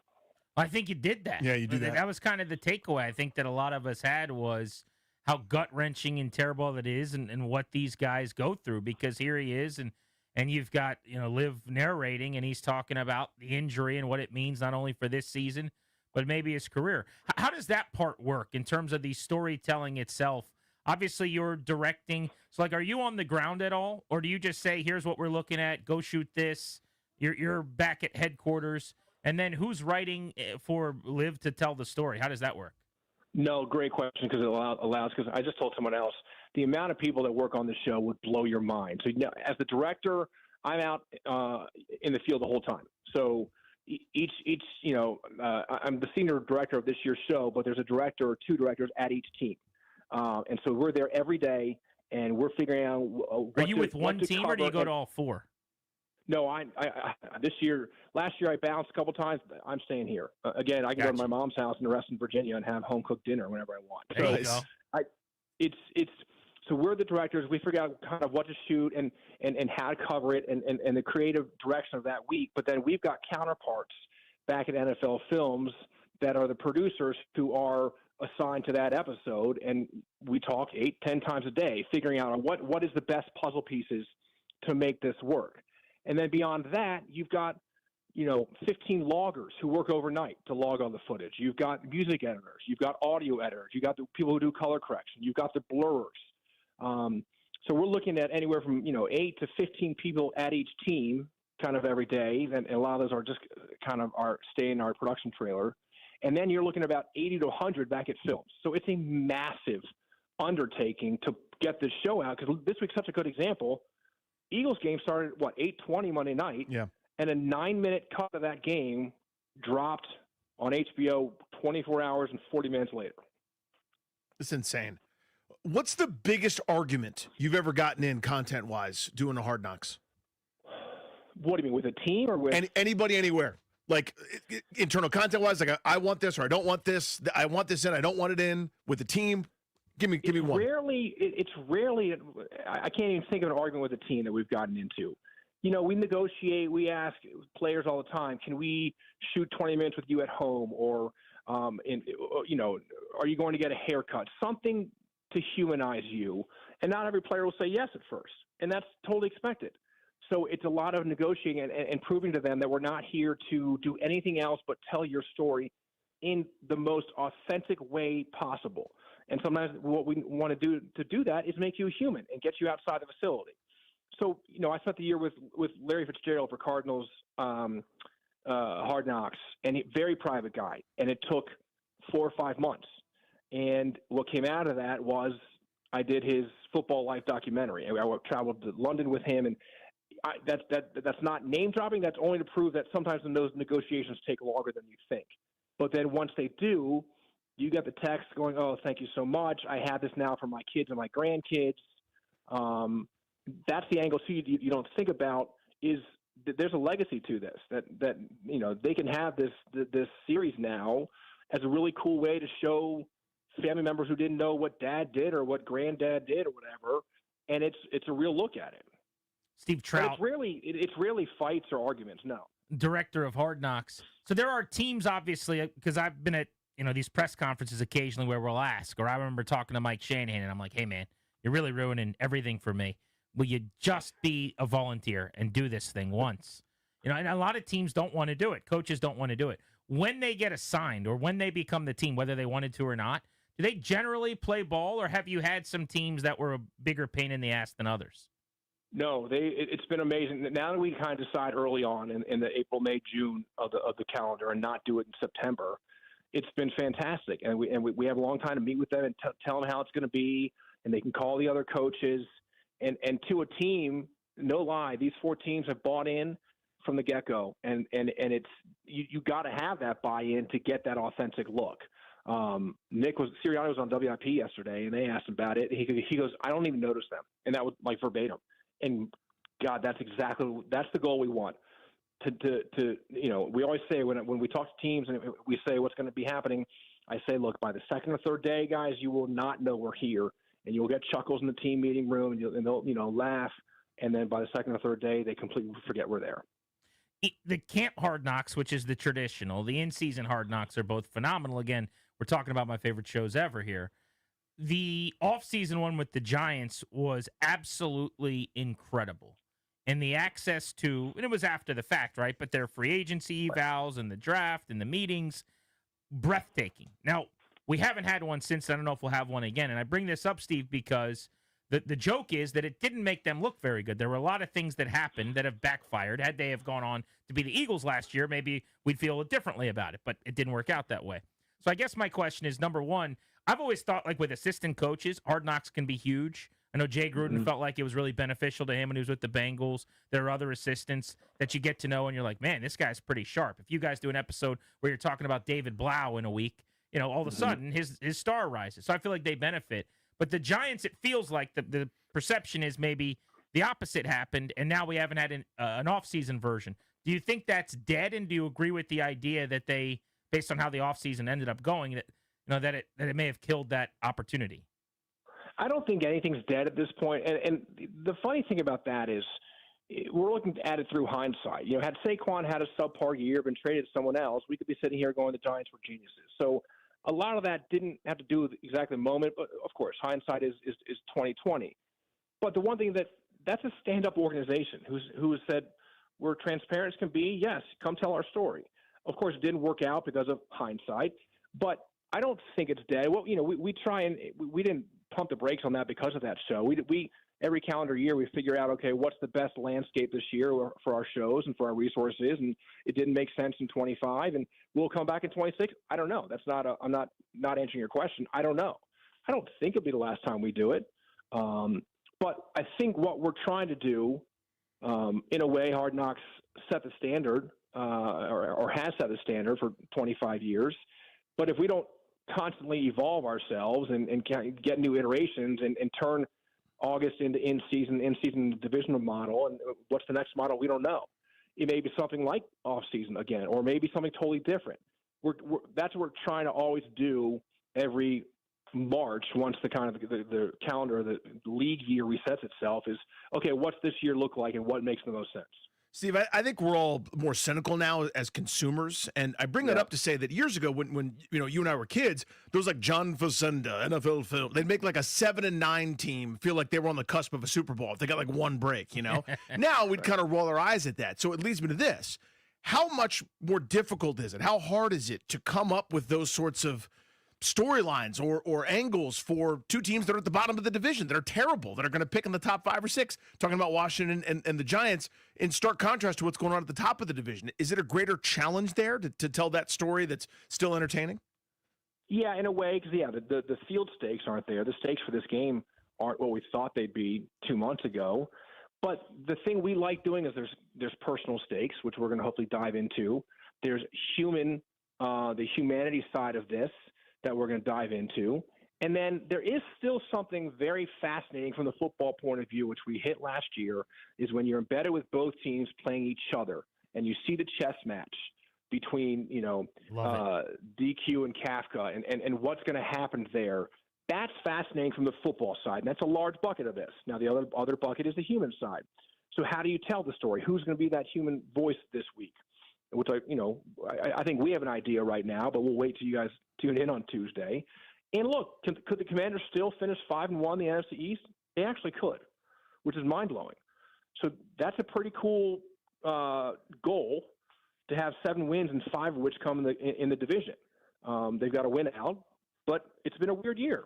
I think you did that. Yeah, you do that. That was kind of the takeaway I think that a lot of us had, was how gut-wrenching and terrible it is and what these guys go through, because here he is and you've got, Liv narrating, and he's talking about the injury and what it means not only for this season, but maybe his career. How does that part work in terms of the storytelling itself? Obviously, you're directing. So, are you on the ground at all? Or do you just say, here's what we're looking at, go shoot this, you're back at headquarters, and then who's writing for Liv to tell the story? How does that work? No, great question, because it allows, because I just told someone else, the amount of people that work on the show would blow your mind. So as the director, I'm out in the field the whole time. So each I'm the senior director of this year's show, but there's a director or 2 directors at each team. And so we're there every day, and we're figuring out Are you with one team, or do you go to all 4? No, I last year I bounced a couple times. I'm staying here. Again, I can go to my mom's house in Reston, Virginia, and have home cooked dinner whenever I want. There you go. So we're the directors. We figure out kind of what to shoot and how to cover it and the creative direction of that week. But then we've got counterparts back at NFL Films that are the producers who are assigned to that episode, and we talk 8-10 times a day, figuring out what is the best puzzle pieces to make this work. And then beyond that, you've got 15 loggers who work overnight to log all the footage. You've got music editors. You've got audio editors. You've got the people who do color correction. You've got the blurrers. So we're looking at anywhere from 8 to 15 people at each team, kind of every day. And a lot of those are just kind of stay in our production trailer. And then you're looking at about 80 to 100 back at Films. So it's a massive undertaking to get this show out, because this week's such a good example. Eagles game started at 8:20 Monday night, and a 9-minute cut of that game dropped on HBO 24 hours and 40 minutes later. It's insane. What's the biggest argument you've ever gotten in content-wise doing a Hard Knocks? What do you mean, with a team or with anybody, anywhere? Like internal content-wise, like I want this or I don't want this. I want this in, I don't want it in. With the team, give me one. It's rarely. I can't even think of an argument with a team that we've gotten into. You know, we negotiate. We ask players all the time, can we shoot 20 minutes with you at home, or are you going to get a haircut? Something to humanize you. And not every player will say yes at first, and that's totally expected. So it's a lot of negotiating and proving to them that we're not here to do anything else but tell your story in the most authentic way possible. And sometimes what we want to do that is make you a human and get you outside the facility. So, you know, I spent the year with Larry Fitzgerald for Cardinals Hard Knocks, and very private guy. And it took 4 or 5 months. And what came out of that was I did his Football Life documentary. I traveled to London with him, and that's not name dropping. That's only to prove that sometimes those negotiations take longer than you think. But then once they do, you get the text going, "Oh, thank you so much. I have this now for my kids and my grandkids." That's the angle too you don't think about, is that there's a legacy to this, that you know, they can have this series now as a really cool way to show family members who didn't know what dad did or what granddad did or whatever, and it's a real look at it. Steve Trout. But it's rarely fights or arguments. No. Director of Hard Knocks. So there are teams, obviously, because I've been at these press conferences occasionally where we'll ask, or I remember talking to Mike Shanahan, and I'm like, "Hey man, you're really ruining everything for me. Will you just be a volunteer and do this thing once?" You know, and a lot of teams don't want to do it. Coaches don't want to do it. When they get assigned or when they become the team, whether they wanted to or not, do they generally play ball, or have you had some teams that were a bigger pain in the ass than others? No, it's been amazing. Now that we kind of decide early on in the April, May, June of the calendar and not do it in September, it's been fantastic. And we have a long time to meet with them and tell them how it's going to be, and they can call the other coaches. And to a team, no lie, these 4 teams have bought in from the get-go, and it's you got to have that buy-in to get that authentic look. Sirianni was on WIP yesterday, and they asked him about it. He goes, "I don't even notice them," and that was like verbatim. And God, that's the goal we want. To we always say when we talk to teams and we say what's going to be happening, I say, look, by the second or third day, guys, you will not know we're here, and you'll get chuckles in the team meeting room, and they'll laugh, and then by the second or third day, they completely forget we're there. The camp Hard Knocks, which is the traditional, the in-season Hard Knocks, are both phenomenal. Again, we're talking about my favorite shows ever here. The off-season one with the Giants was absolutely incredible. And the access to, and it was after the fact, right? But their free agency evals and the draft and the meetings, breathtaking. Now, we haven't had one since. I don't know if we'll have one again. And I bring this up, Steve, because the joke is that it didn't make them look very good. There were a lot of things that happened that have backfired. Had they have gone on to be the Eagles last year, maybe we'd feel differently about it. But it didn't work out that way. So I guess my question is, number one, I've always thought, like with assistant coaches, Hard Knocks can be huge. I know Jay Gruden felt like it was really beneficial to him when he was with the Bengals. There are other assistants that you get to know, and you're like, man, this guy's pretty sharp. If you guys do an episode where you're talking about David Blau in a week, all of a sudden his star rises. So I feel like they benefit. But the Giants, it feels like the perception is maybe the opposite happened, and now we haven't had an off-season version. Do you think that's dead, and do you agree with the idea that they, based on how the off-season ended up going, that it may have killed that opportunity? I don't think anything's dead at this point. And the funny thing about that is we're looking at it through hindsight. Had Saquon had a subpar year, been traded to someone else, we could be sitting here going, the Giants were geniuses. So a lot of that didn't have to do with exactly the moment, but of course, hindsight is 2020. But the one thing that's a stand-up organization who has said, we're transparent as can be. Yes, come tell our story. Of course, it didn't work out because of hindsight, but I don't think it's dead. Well, we try and we didn't pump the brakes on that because of that show. We every calendar year we figure out, okay, what's the best landscape this year for our shows and for our resources, and it didn't make sense in 25, and we'll come back in 26. I don't know. I'm not answering your question. I don't know. I don't think it'll be the last time we do it. But I think what we're trying to do, in a way, Hard Knocks set the standard, or has set the standard for 25 years. But if we don't constantly evolve ourselves and get new iterations and turn August into in-season divisional model, and what's the next model, we don't know. It may be something like off-season again, or maybe something totally different. That's what we're trying to always do every March, once the calendar, the league year resets itself, is, okay, what's this year look like and what makes the most sense? Steve, I think we're all more cynical now as consumers, and I bring that up to say that years ago, when you and I were kids, there was like John Facenda, NFL Film. They'd make like a 7-9 team feel like they were on the cusp of a Super Bowl if they got like one break. Now we'd kind of roll our eyes at that. So it leads me to this: how much more difficult is it? How hard is it to come up with those sorts of storylines or angles for two teams that are at the bottom of the division, that are terrible, that are going to pick in the top 5 or 6, talking about Washington and the Giants, in stark contrast to what's going on at the top of the division? Is it a greater challenge there to tell that story that's still entertaining? Yeah, in a way, because, the field stakes aren't there. The stakes for this game aren't what we thought they'd be 2 months ago. But the thing we like doing is there's personal stakes, which we're going to hopefully dive into. There's the humanity side of this that we're going to dive into. And then there is still something very fascinating from the football point of view, which we hit last year, is when you're embedded with both teams playing each other and you see the chess match between, DQ and Kafka and what's going to happen there. That's fascinating from the football side, and that's a large bucket of this. Now, the other bucket is the human side. So how do you tell the story? Who's going to be that human voice this week? Which I think we have an idea right now, but we'll wait till you guys tune in on Tuesday. And look, could the Commanders still finish 5-1 in the NFC East? They actually could, which is mind-blowing. So that's a pretty cool goal, to have 7 wins and 5 of which come in the division. They've got to win out, but it's been a weird year.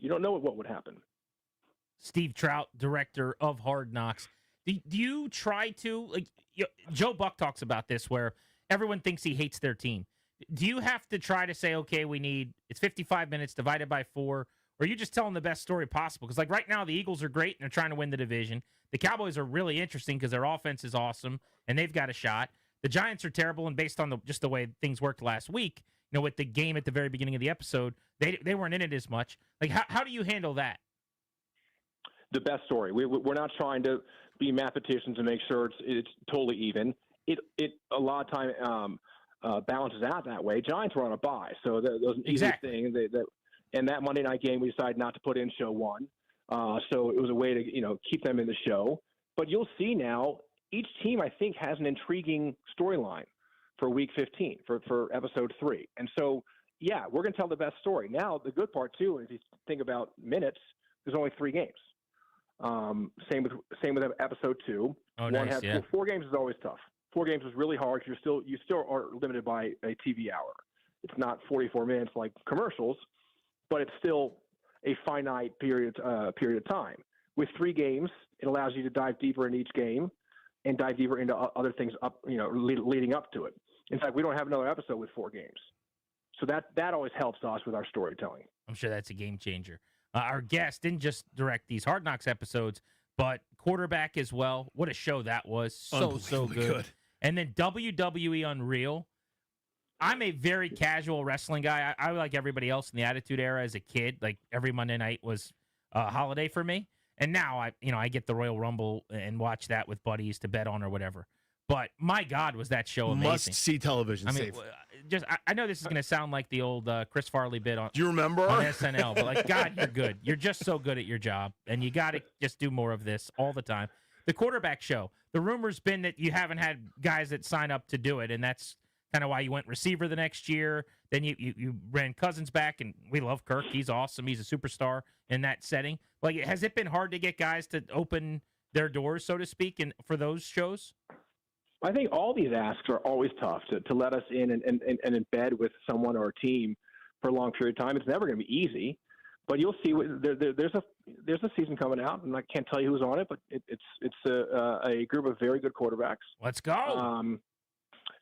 You don't know what would happen. Steve Trout, director of Hard Knocks. Do you try to, Joe Buck talks about this, where everyone thinks he hates their team. Do you have to try to say, okay, it's 55 minutes divided by 4, or you just tell them the best story possible? Because right now the Eagles are great and they're trying to win the division. The Cowboys are really interesting because their offense is awesome and they've got a shot. The Giants are terrible, and based on just the way things worked last week, with the game at the very beginning of the episode, they weren't in it as much. How do you handle that? The best story. We're not trying to be mathematicians and make sure it's totally even. It a lot of time balances out that way. Giants were on a bye, so those an easy thing. And that Monday night game, we decided not to put in show 1, so it was a way to keep them in the show. But you'll see now, each team I think has an intriguing storyline for Week 15 for Episode 3, and so we're going to tell the best story. Now the good part too, if you think about minutes, there's only 3 games. Same with Episode 2. Oh, nice, 4 games is always tough. 4 games is really hard. You still are limited by a TV hour. It's not 44 minutes like commercials, but it's still a finite period of time. With 3 games, it allows you to dive deeper in each game and dive deeper into other things leading up to it. In fact, we don't have another episode with 4 games, so that always helps us with our storytelling. I'm sure that's a game changer. Our guest didn't just direct these Hard Knocks episodes, but quarterback as well. What a show that was. So good. And then WWE Unreal. I'm a very casual wrestling guy. I like everybody else in the Attitude Era as a kid. Like every Monday night was a holiday for me. And now I get the Royal Rumble and watch that with buddies to bet on or whatever. But my God, was that show amazing. Must-see television. I know this is going to sound like the old Chris Farley bit on. Do you remember? On SNL, but God, you're good. You're just so good at your job, and you got to just do more of this all the time. The quarterback show. The rumor's been that you haven't had guys that sign up to do it, and that's kind of why you went receiver the next year. Then you ran Cousins back, and we love Kirk. He's awesome. He's a superstar in that setting. Has it been hard to get guys to open their doors, so to speak, and for those shows? I think all these asks are always tough to let us in and embed with someone or a team for a long period of time. It's never going to be easy, but you'll see. There's a season coming out, and I can't tell you who's on it, but it's a group of very good quarterbacks. Let's go.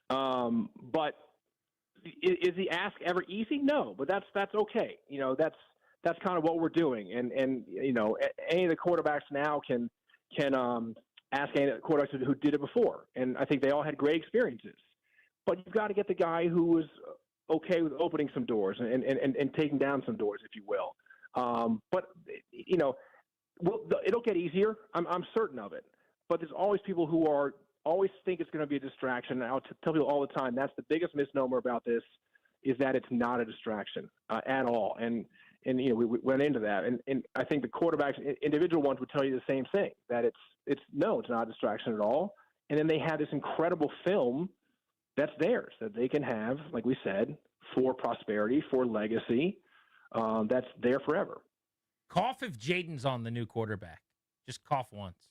But is the ask ever easy? No, but that's okay. that's kind of what we're doing. And you know, any of the quarterbacks now can ask any of the quarterbacks who did it before, and I think they all had great experiences. But you've got to get the guy who was okay with opening some doors and taking down some doors, if you will. But you know, it'll get easier. I'm certain of it. But there's always people who are always think it's going to be a distraction. And I'll tell people all the time that's the biggest misnomer about this is that it's not a distraction at all. And you know we went into that, and I think the quarterbacks, individual ones, would tell you the same thing, that it's not a distraction at all. And then they have this incredible film that's theirs that they can have, like we said, for prosperity, for legacy. That's there forever. Cough if Jaden's on the new quarterback. Just cough once.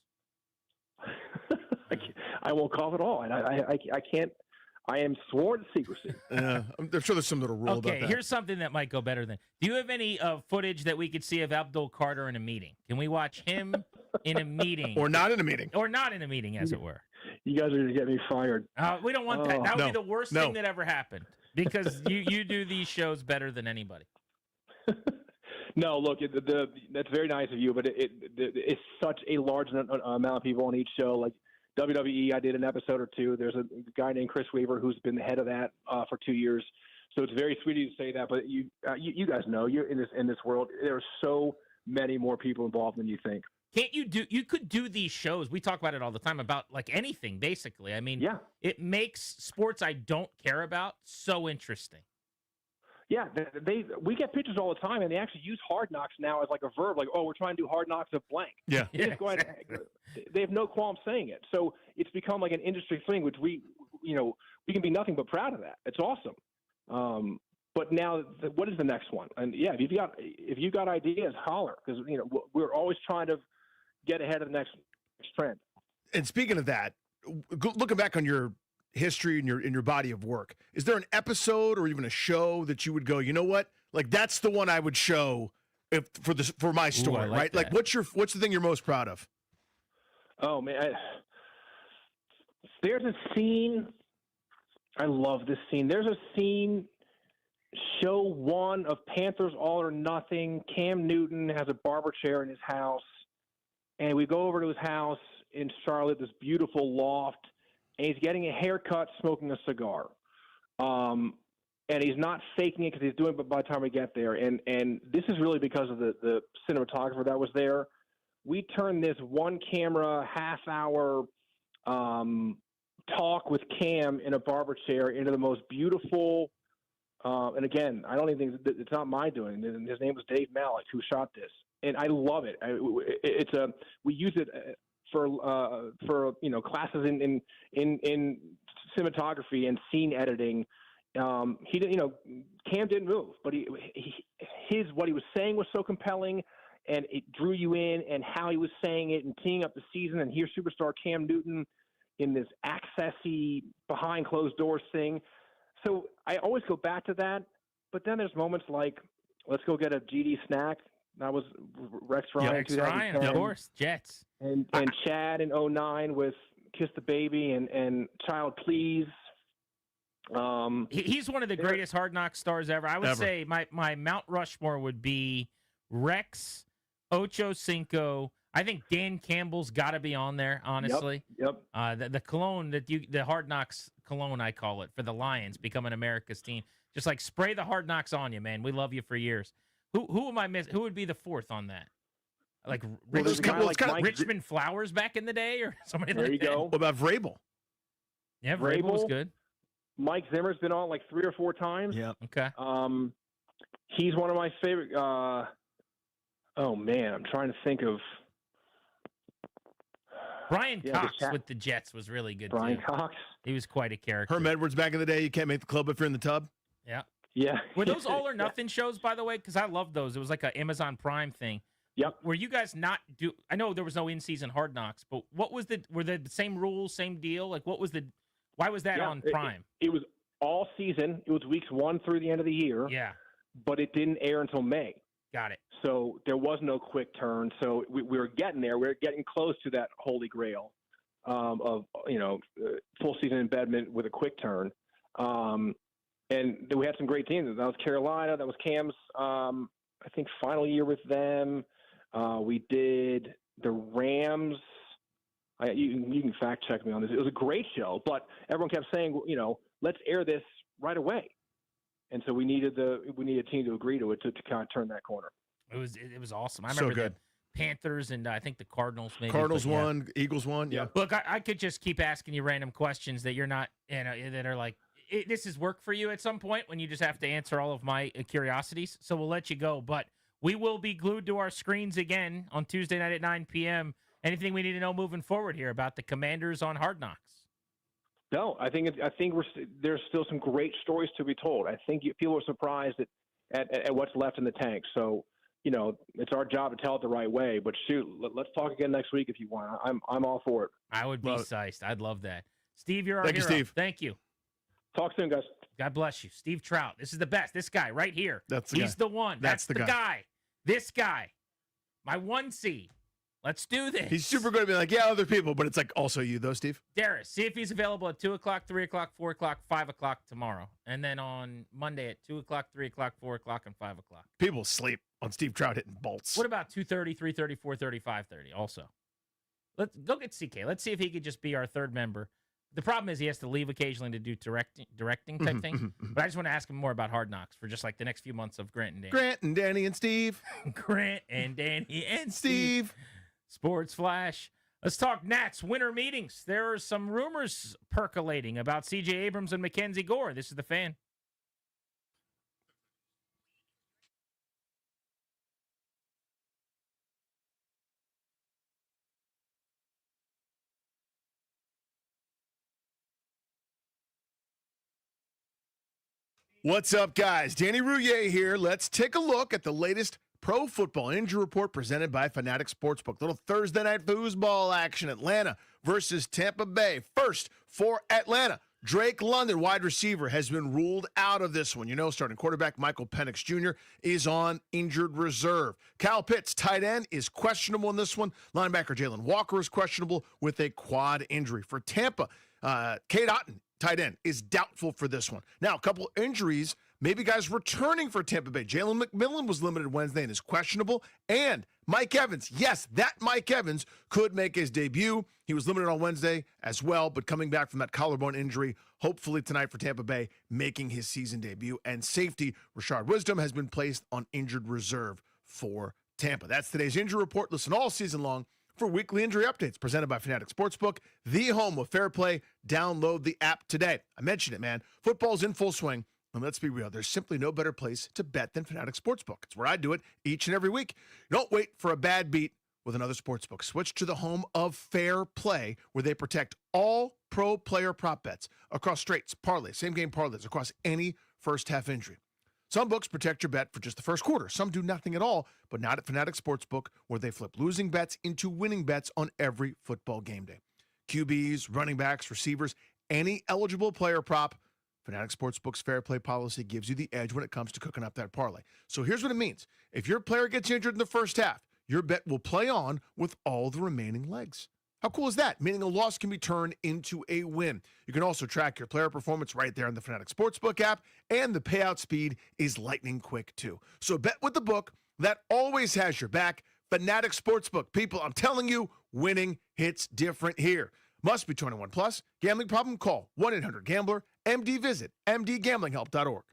I won't cough at all, and I can't. I am sworn to secrecy. I'm sure there's some little rule about Okay, that. here's something that might go better than. Do you have any footage that we could see of Abdul Carter in a meeting? Can we watch him in a meeting? Or not in a meeting. Or not in a meeting, as it were. You guys are going to get me fired. We don't want that. That would No. be the worst thing that ever happened, because you do these shows better than anybody. No, look, that's very nice of you, but it's such a large amount of people on each show. Like WWE, I did an episode or two. There's a guy named Chris Weaver who's been the head of that for 2 years. So it's very sweet of you to say that. But you guys know, you're in this world. There are so many more people involved than you think. Can't you do? You could do these shows. We talk about it all the time about like anything, basically. I mean, yeah, it makes sports I don't care about so interesting. Yeah, we get pictures all the time, and they actually use Hard Knocks now as like a verb, like, oh, we're trying to do Hard Knocks of blank. Yeah. They just go ahead, they have no qualm saying it. So it's become like an industry thing, which we can be nothing but proud of that. It's awesome. But now, what is the next one? And yeah, if you've got ideas, holler, because we're always trying to get ahead of the next trend. And speaking of that, looking back on your history and in your body of work, is there an episode or even a show that you would go, you know what, like that's the one I would show for my story, right? Like what's the thing you're most proud of? Oh man, there's a scene. I love this scene. There's a scene, show 1 of Panthers All or Nothing. Cam Newton has a barber chair in his house, and we go over to his house in Charlotte, this beautiful loft. And he's getting a haircut, smoking a cigar. And he's not faking it because he's doing it by the time we get there. And this is really because of the cinematographer that was there. We turned this one-camera, half-hour talk with Cam in a barber chair into the most beautiful and again, I don't even think it's not my doing. His name was Dave Malik, who shot this. And I love it. We use it for classes in cinematography and scene editing. He didn't, Cam didn't move, but what he was saying was so compelling, and it drew you in, and how he was saying it and teeing up the season. And here's superstar Cam Newton in this accessy behind closed doors thing. So I always go back to that. But then there's moments like, let's go get a GD snack. That was Rex Ryan. Rex Ryan, of course, Jets. And Chad in 2009 with Kiss the Baby and Child Please. He's one of the greatest Hard Knocks stars ever. I would say my Mount Rushmore would be Rex, Ocho Cinco. I think Dan Campbell's got to be on there, honestly. Yep. The cologne the Hard Knocks cologne, I call it, for the Lions becoming America's team. Just like spray the Hard Knocks on you, man. We love you for years. Who am I missing? Who would be the fourth on that? Like Richmond Flowers back in the day, or somebody like that. There you go. What about Vrabel? Yeah, Vrabel was good. Mike Zimmer's been on like 3 or 4 times. Yeah. Okay. He's one of my favorite. Oh man, I'm trying to think of. Brian Cox with the Jets was really good. Brian too. Cox. He was quite a character. Herm Edwards back in the day. You can't make the club if you're in the tub. Yeah. Yeah. Were those All or Nothing shows, by the way? Because I love those. It was like an Amazon Prime thing. Yep. Were you guys not do? I know there was no in-season Hard Knocks, but what was were the same rules, same deal? Like what was why was that on Prime? It was all season. It was weeks 1 through the end of the year. Yeah. But it didn't air until May. Got it. So there was no quick turn. So we were getting there. We were getting close to that holy grail of full season embedment with a quick turn. And we had some great teams. That was Carolina. That was Cam's I think, final year with them. We did the Rams. You can fact check me on this. It was a great show, but everyone kept saying, let's air this right away. And so we needed a team to agree to it to kind of turn that corner. It was awesome. I So remember good. the Panthers and I think the Cardinals maybe. Cardinals but yeah. won, Eagles won. Yeah. Look, I could just keep asking you random questions that you're not, that are like, this is work for you at some point when you just have to answer all of my curiosities. So we'll let you go. But we will be glued to our screens again on Tuesday night at 9 p.m. Anything we need to know moving forward here about the Commanders on Hard Knocks? No, I think there's still some great stories to be told. I think people are surprised at what's left in the tank. So, it's our job to tell it the right way. But shoot, let's talk again next week if you want. I'm all for it. I would be psyched. I'd love that. Steve, you're our Thank you, hero. Steve. Thank you. Talk soon, guys. God bless you. Steve Trout. This is the best. This guy right here. He's guy. the one. That's the the guy. This guy. My 1C. Let's do this. He's super good at being like, yeah, other people, but it's like also you, though, Steve. Darius, see if he's available at 2 o'clock, 3 o'clock, 4 o'clock, 5 o'clock tomorrow. And then on Monday at 2 o'clock, 3 o'clock, 4 o'clock, and 5 o'clock. People sleep on Steve Trout hitting bolts. What about 2:30, 3:30, 4:30, 5:30 also? Let's go get CK. Let's see if he could just be our third member. The problem is he has to leave occasionally to do directing type thing. But I just want to ask him more about Hard Knocks for just like the next few months of Grant and Danny. Grant and Danny and Steve. Grant and Danny and Steve. Sports Flash. Let's talk Nats winter meetings. There are some rumors percolating about C.J. Abrams and Mackenzie Gore. This is the Fan. What's up, guys? Danny Rouillet here. Let's take a look at the latest pro football injury report presented by Fanatic Sportsbook. Little Thursday night foosball action. Atlanta versus Tampa Bay. First for Atlanta. Drake London, wide receiver, has been ruled out of this one. Starting quarterback Michael Penix Jr. is on injured reserve. Kyle Pitts, tight end, is questionable in this one. Linebacker Jalen Walker is questionable with a quad injury. For Tampa, Cade Otton, tight end, is doubtful for this one. Now, a couple injuries, maybe guys returning for Tampa Bay. Jalen McMillan was limited Wednesday and is questionable. And Mike Evans, yes, that Mike Evans could make his debut. He was limited on Wednesday as well, but coming back from that collarbone injury, hopefully tonight for Tampa Bay, making his season debut. And safety, Rashard Wisdom, has been placed on injured reserve for Tampa. That's today's injury report. Listen all season long for weekly injury updates presented by Fanatic Sportsbook, the home of fair play. Download the app today. I mentioned it, man. Football's in full swing. And let's be real, there's simply no better place to bet than Fanatic Sportsbook. It's where I do it each and every week. Don't wait for a bad beat with another sportsbook. Switch to the home of fair play, where they protect all pro player prop bets across straights, parlays, same game parlays, across any first half injury. Some books protect your bet for just the first quarter. Some do nothing at all, but not at Fanatic Sportsbook, where they flip losing bets into winning bets on every football game day. QBs, running backs, receivers, any eligible player prop, Fanatic Sportsbook's fair play policy gives you the edge when it comes to cooking up that parlay. So here's what it means. If your player gets injured in the first half, your bet will play on with all the remaining legs. How cool is that? Meaning a loss can be turned into a win. You can also track your player performance right there in the Fanatic Sportsbook app, and the payout speed is lightning quick too. So bet with the book that always has your back. Fanatic Sportsbook. People, I'm telling you, winning hits different here. Must be 21 plus. Gambling problem? Call 1-800-GAMBLER. MD visit mdgamblinghelp.org.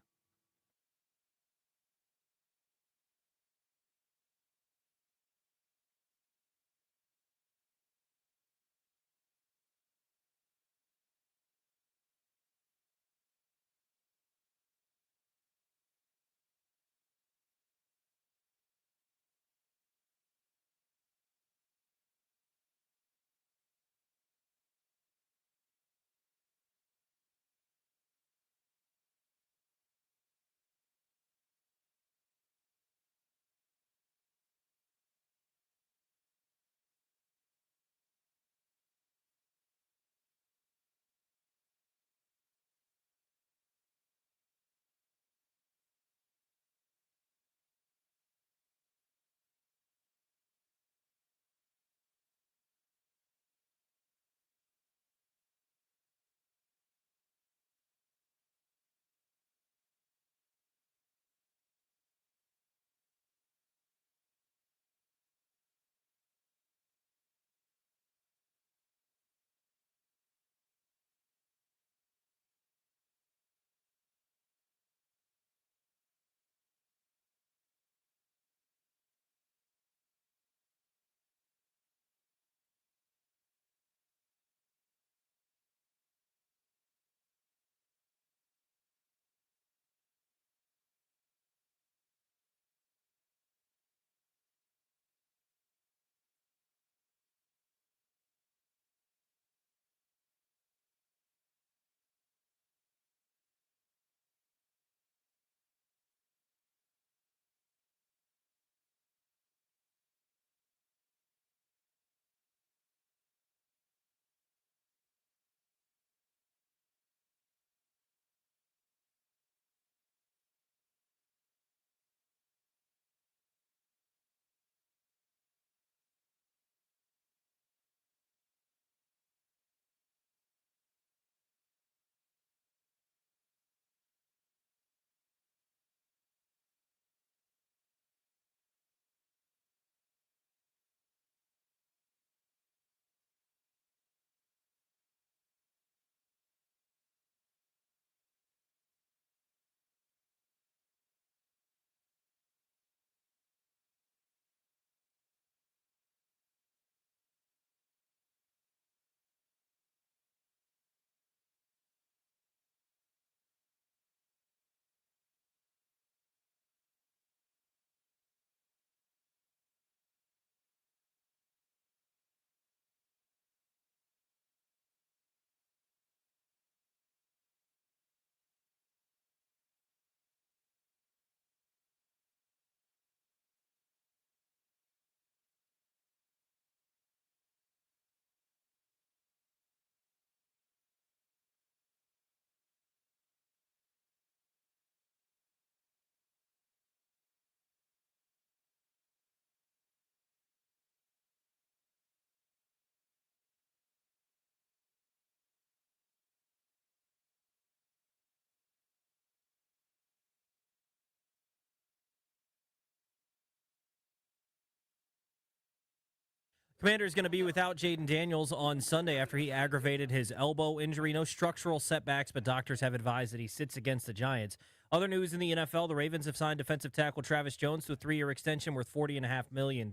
Commander's going to be without Jaden Daniels on Sunday after he aggravated his elbow injury. No structural setbacks, but doctors have advised that he sits against the Giants. Other news in the NFL, the Ravens have signed defensive tackle Travis Jones to a 3-year extension worth $40.5 million.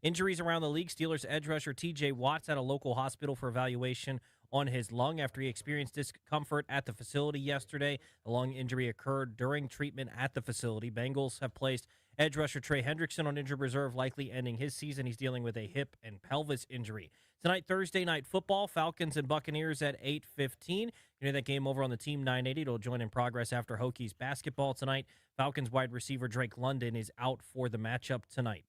Injuries around the league, Steelers edge rusher T.J. Watts at a local hospital for evaluation on his lung after he experienced discomfort at the facility yesterday. The lung injury occurred during treatment at the facility. Bengals have placed edge rusher Trey Hendrickson on injured reserve, likely ending his season. He's dealing with a hip and pelvis injury. Tonight, Thursday Night Football, Falcons and Buccaneers at 8:15. You know that game over on the Team 980. It'll join in progress after Hokies basketball tonight. Falcons wide receiver Drake London is out for the matchup tonight.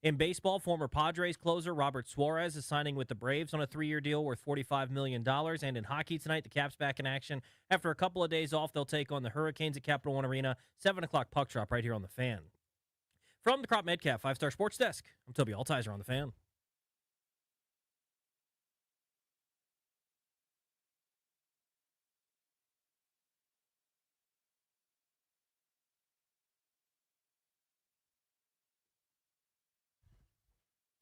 In baseball, former Padres closer Robert Suarez is signing with the Braves on a 3-year deal worth $45 million. And in hockey tonight, the Caps back in action. After a couple of days off, they'll take on the Hurricanes at Capital One Arena. 7 o'clock puck drop right here on The Fan. From the Crop Medcalf 5-Star Sports Desk, I'm Toby Altizer on The Fan.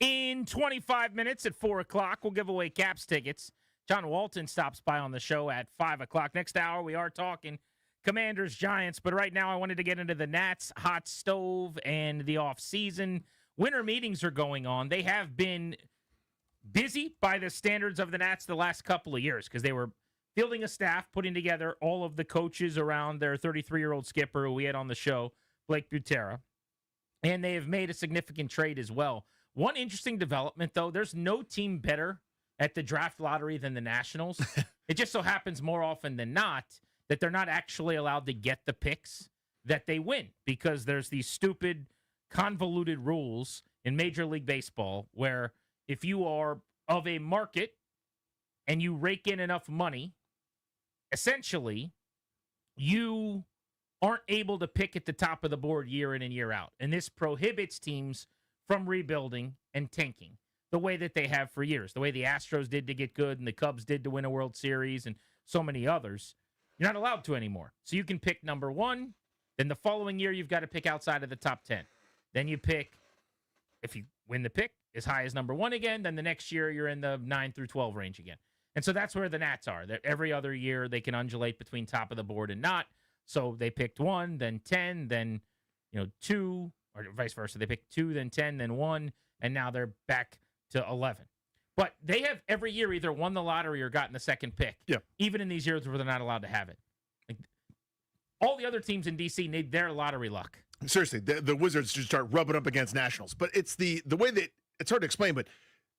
In 25 minutes at 4 o'clock, we'll give away Caps tickets. John Walton stops by on the show at 5 o'clock. Next hour, we are talking Commanders, Giants. But right now, I wanted to get into the Nats, hot stove, and the offseason. Winter meetings are going on. They have been busy by the standards of the Nats the last couple of years because they were fielding a staff, putting together all of the coaches around their 33-year-old skipper who we had on the show, Blake Butera. And they have made a significant trade as well. One interesting development, though, there's no team better at the draft lottery than the Nationals. It just so happens more often than not that they're not actually allowed to get the picks that they win because there's these stupid, convoluted rules in Major League Baseball where if you are of a market and you rake in enough money, essentially, you aren't able to pick at the top of the board year in and year out. And this prohibits teams from rebuilding and tanking the way that they have for years, the way the Astros did to get good and the Cubs did to win a World Series and so many others. You're not allowed to anymore. So you can pick number 1. Then the following year, you've got to pick outside of the top 10. Then you pick, if you win the pick, as high as number 1 again. Then the next year, you're in the 9 through 12 range again. And so that's where the Nats are. That every other year, they can undulate between top of the board and not. So they picked 1, then 10, then 2, or vice versa. They picked 2, then 10, then 1, and now they're back to 11. But they have every year either won the lottery or gotten the second pick. Yeah. Even in these years where they're not allowed to have it. Like, all the other teams in D.C. need their lottery luck. Seriously, the Wizards should start rubbing up against Nationals. But it's the way that it's hard to explain, but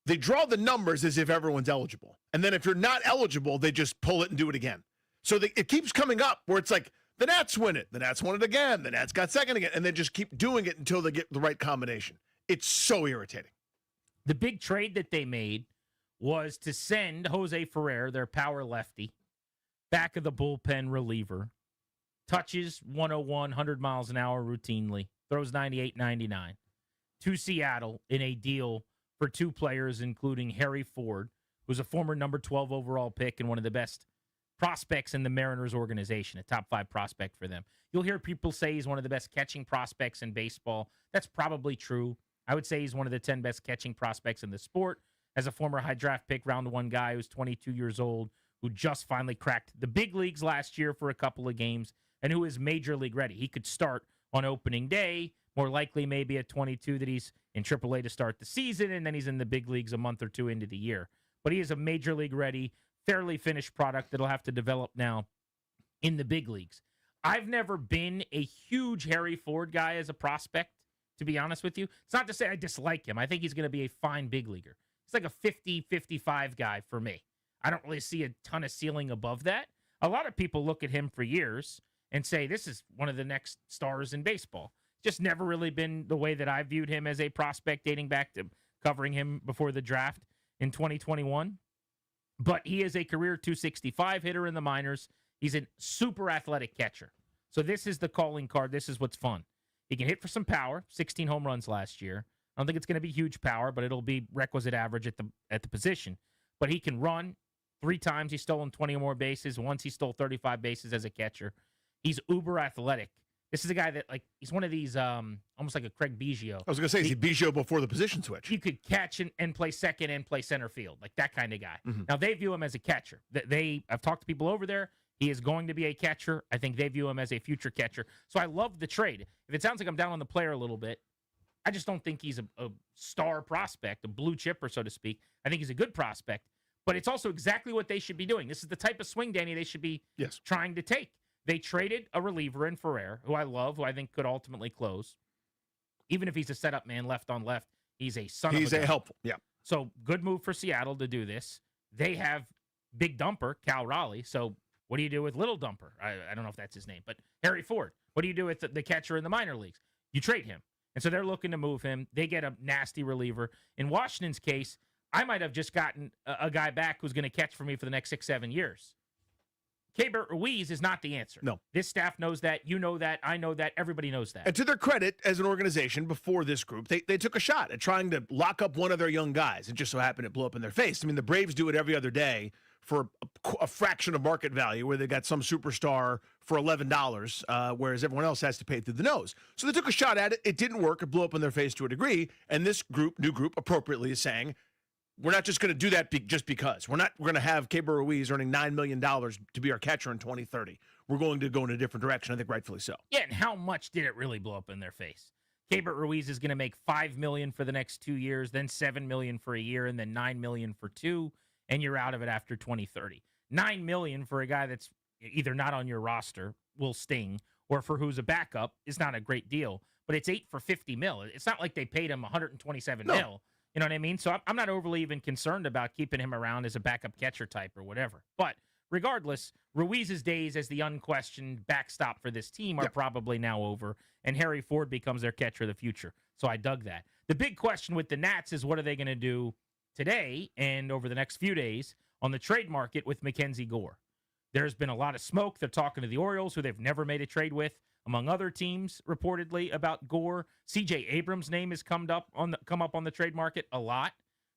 they draw the numbers as if everyone's eligible. And then if you're not eligible, they just pull it and do it again. So it keeps coming up where it's like, the Nats win it. The Nats won it again. The Nats got second again. And they just keep doing it until they get the right combination. It's so irritating. The big trade that they made was to send Jose Ferrer, their power lefty, back of the bullpen reliever, touches 101, 100 miles an hour routinely, throws 98, 99, to Seattle in a deal for 2 players, including Harry Ford, who's a former number 12 overall pick and one of the best prospects in the Mariners organization, a top 5 prospect for them. You'll hear people say he's one of the best catching prospects in baseball. That's probably true. I would say he's one of the 10 best catching prospects in the sport. As a former high draft pick, round 1 guy who's 22 years old, who just finally cracked the big leagues last year for a couple of games, and who is major league ready. He could start on opening day, more likely maybe at 22 that he's in AAA to start the season, and then he's in the big leagues a month or 2 into the year. But he is a major league ready, fairly finished product that'll have to develop now in the big leagues. I've never been a huge Harry Ford guy as a prospect, to be honest with you. It's not to say I dislike him. I think he's going to be a fine big leaguer. He's like a 50, 55 guy for me. I don't really see a ton of ceiling above that. A lot of people look at him for years and say, this is one of the next stars in baseball. Just never really been the way that I viewed him as a prospect dating back to covering him before the draft in 2021. But he is a career 265 hitter in the minors. He's a super athletic catcher. So this is the calling card. This is what's fun. He can hit for some power, 16 home runs last year. I don't think it's going to be huge power, but it'll be requisite average at the position. But he can run. 3 times he's stolen 20 or more bases. Once he stole 35 bases as a catcher. He's uber athletic. This is a guy that, like, he's one of these almost like a Craig Biggio. I was going to say, is he Biggio before the position switch? He could catch and play second and play center field, like that kind of guy. Mm-hmm. Now, they view him as a catcher. I've talked to people over there. He is going to be a catcher. I think they view him as a future catcher. So I love the trade. If it sounds like I'm down on the player a little bit, I just don't think he's a star prospect, a blue chipper, so to speak. I think he's a good prospect, but it's also exactly what they should be doing. This is the type of swing, Danny, they should be trying to take. They traded a reliever in Ferrer, who I love, who I think could ultimately close. Even if he's a setup man left on left, he's a son of a He's gun. helpful, yeah. So good move for Seattle to do this. They have big dumper, Cal Raleigh. So what do you do with little dumper? I don't know if that's his name, but Harry Ford. What do you do with the catcher in the minor leagues? You trade him. And so they're looking to move him. They get a nasty reliever. In Washington's case, I might have just gotten a guy back who's going to catch for me for the next 6-7 years. Keibert Ruiz is not the answer. No. This staff knows that. You know that. I know that. Everybody knows that. And to their credit, as an organization, before this group, they took a shot at trying to lock up one of their young guys. It just so happened it blew up in their face. I mean, the Braves do it every other day for a fraction of market value, where they got some superstar for $11, whereas everyone else has to pay through the nose. So they took a shot at it. It didn't work. It blew up in their face to a degree. And this new group, appropriately is saying, we're not just going to do that just because. We're going to have Keibert Ruiz earning $9 million to be our catcher in 2030. We're going to go in a different direction, I think rightfully so. Yeah, and how much did it really blow up in their face? Keibert Ruiz is going to make $5 million for the next 2 years, then $7 million for a year, and then $9 million for 2, and you're out of it after 2030. $9 million for a guy that's either not on your roster will sting, or for who's a backup is not a great deal. But it's $8 for $50 million. It's not like they paid him $127 million. You know what I mean? So I'm not overly even concerned about keeping him around as a backup catcher type or whatever. But regardless, Ruiz's days as the unquestioned backstop for this team are probably now over, and Harry Ford becomes their catcher of the future. So I dug that. The big question with the Nats is, what are they going to do today and over the next few days on the trade market with Mackenzie Gore? There's been a lot of smoke. They're talking to the Orioles, who they've never made a trade with, among other teams, reportedly, about Gore. C.J. Abrams' name has come up on the trade market a lot.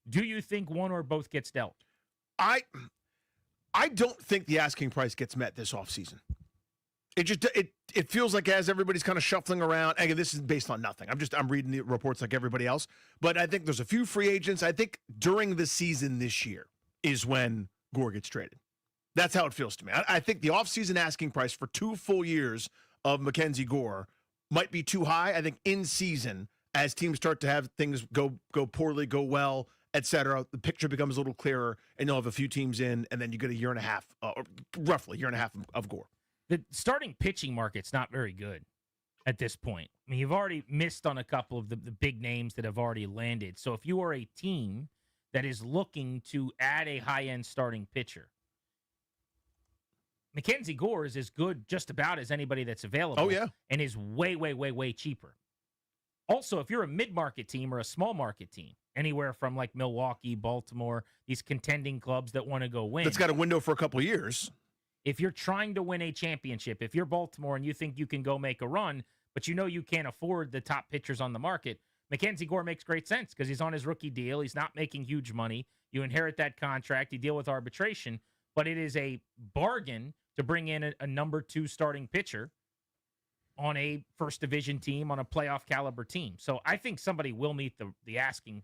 Do you think one or both gets dealt? I don't think the asking price gets met this offseason. It feels like, as everybody's kind of shuffling around, again, this is based on nothing. I'm reading the reports like everybody else, but I think there's a few free agents. I think during the season this year is when Gore gets traded. That's how it feels to me. I think the offseason asking price for 2 full years of Mackenzie Gore might be too high. I think in season, as teams start to have things go poorly, go well, etc., the picture becomes a little clearer, and you'll have a few teams in, and then you get a year and a half, or roughly a year and a half of Gore. The starting pitching market's not very good at this point. I mean, you've already missed on a couple of the big names that have already landed. So if you are a team that is looking to add a high-end starting pitcher, Mackenzie Gore is as good just about as anybody that's available. Oh, yeah. And is way, way, way, way cheaper. Also, if you're a mid-market team or a small market team, anywhere from like Milwaukee, Baltimore, these contending clubs that want to go win. That's got a window for a couple of years. If you're trying to win a championship, if you're Baltimore and you think you can go make a run, but you know you can't afford the top pitchers on the market, Mackenzie Gore makes great sense because he's on his rookie deal. He's not making huge money. You inherit that contract. You deal with arbitration. But it is a bargain to bring in a number 2 starting pitcher on a first division team, on a playoff caliber team. So I think somebody will meet the asking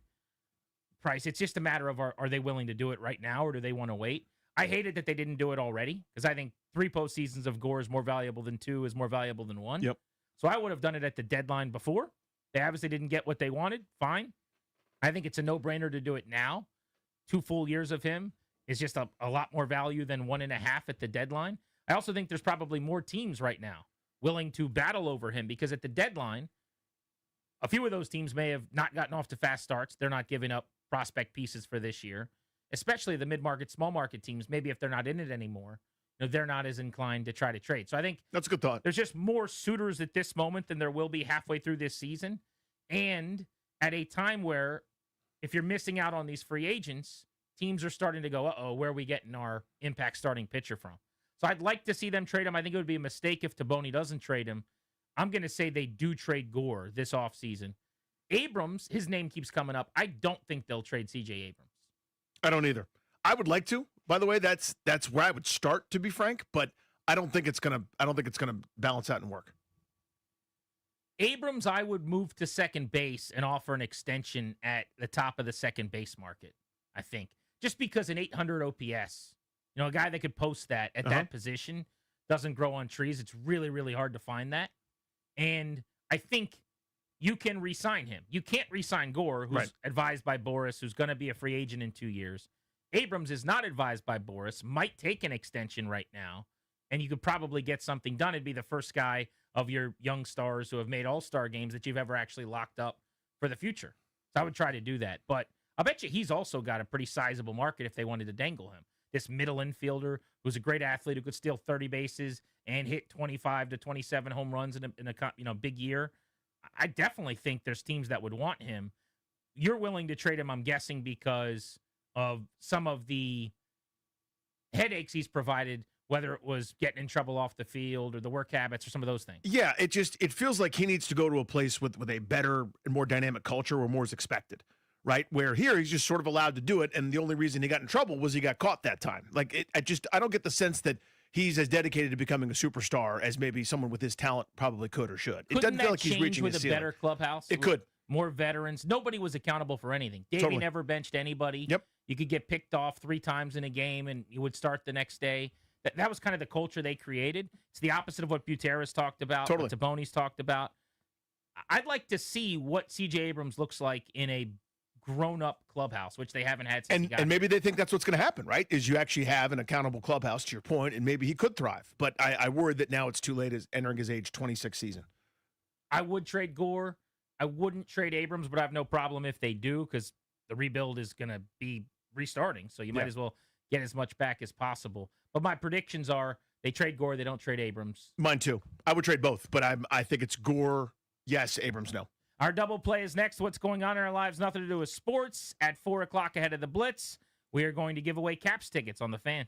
price. It's just a matter of, are they willing to do it right now, or do they want to wait? I hated that they didn't do it already, because I think 3 postseasons of Gore is more valuable than 2, is more valuable than 1. Yep. So I would have done it at the deadline before. They obviously didn't get what they wanted. Fine. I think it's a no-brainer to do it now. 2 full years of him is just a lot more value than 1.5 at the deadline. I also think there's probably more teams right now willing to battle over him, because at the deadline, a few of those teams may have not gotten off to fast starts. They're not giving up prospect pieces for this year, especially the mid-market, small-market teams. Maybe if they're not in it anymore, they're not as inclined to try to trade. So I think that's a good thought. There's just more suitors at this moment than there will be halfway through this season. And at a time where, if you're missing out on these free agents, teams are starting to go, uh-oh, where are we getting our impact starting pitcher from? So I'd like to see them trade him. I think it would be a mistake if Taboni doesn't trade him. I'm going to say they do trade Gore this offseason. Abrams, his name keeps coming up. I don't think they'll trade C.J. Abrams. I don't either. I would like to. By the way, that's where I would start, to be frank, but I don't think it's gonna balance out and work. Abrams, I would move to second base and offer an extension at the top of the second base market, I think. Just because an 800 OPS, a guy that could post that at that position doesn't grow on trees. It's really, really hard to find that. And I think you can re-sign him. You can't re-sign Gore, who's advised by Boris, who's going to be a free agent in 2 years. Abrams is not advised by Boris, might take an extension right now, and you could probably get something done. It'd be the first guy of your young stars who have made all-star games that you've ever actually locked up for the future. So I would try to do that. But I bet you he's also got a pretty sizable market if they wanted to dangle him. This middle infielder who's a great athlete who could steal 30 bases and hit 25 to 27 home runs in a big year. I definitely think there's teams that would want him. You're willing to trade him, I'm guessing, because of some of the headaches he's provided, whether it was getting in trouble off the field or the work habits or some of those things. Yeah, it feels like he needs to go to a place with a better and more dynamic culture where more is expected, right? Where here he's just sort of allowed to do it, and the only reason he got in trouble was he got caught that time. Like, I don't get the sense that he's as dedicated to becoming a superstar as maybe someone with his talent probably could or should. It doesn't feel like he's reaching with his a ceiling. better clubhouse? It could. More veterans. Nobody was accountable for anything. Davey Totally. never benched anybody. Yep. You could get picked off 3 times in a game, and you would start the next day. That was kind of the culture they created. It's the opposite of what Buteris talked about, Totally. what Taboni's talked about. I'd like to see what C.J. Abrams looks like in a grown-up clubhouse, which they haven't had since he got And maybe they think that's what's going to happen, right? Is you actually have an accountable clubhouse, to your point, and maybe he could thrive. But I worry that now it's too late as entering his age 26 season. I would trade Gore. I wouldn't trade Abrams, but I have no problem if they do because the rebuild is going to be restarting. So you might as well get as much back as possible. But my predictions are they trade Gore, they don't trade Abrams. Mine too. I would trade both, but I think it's Gore, yes, Abrams, no. Our double play is next. What's going on in our lives? Nothing to do with sports. At 4 o'clock ahead of the Blitz, we are going to give away Caps tickets on the Fan.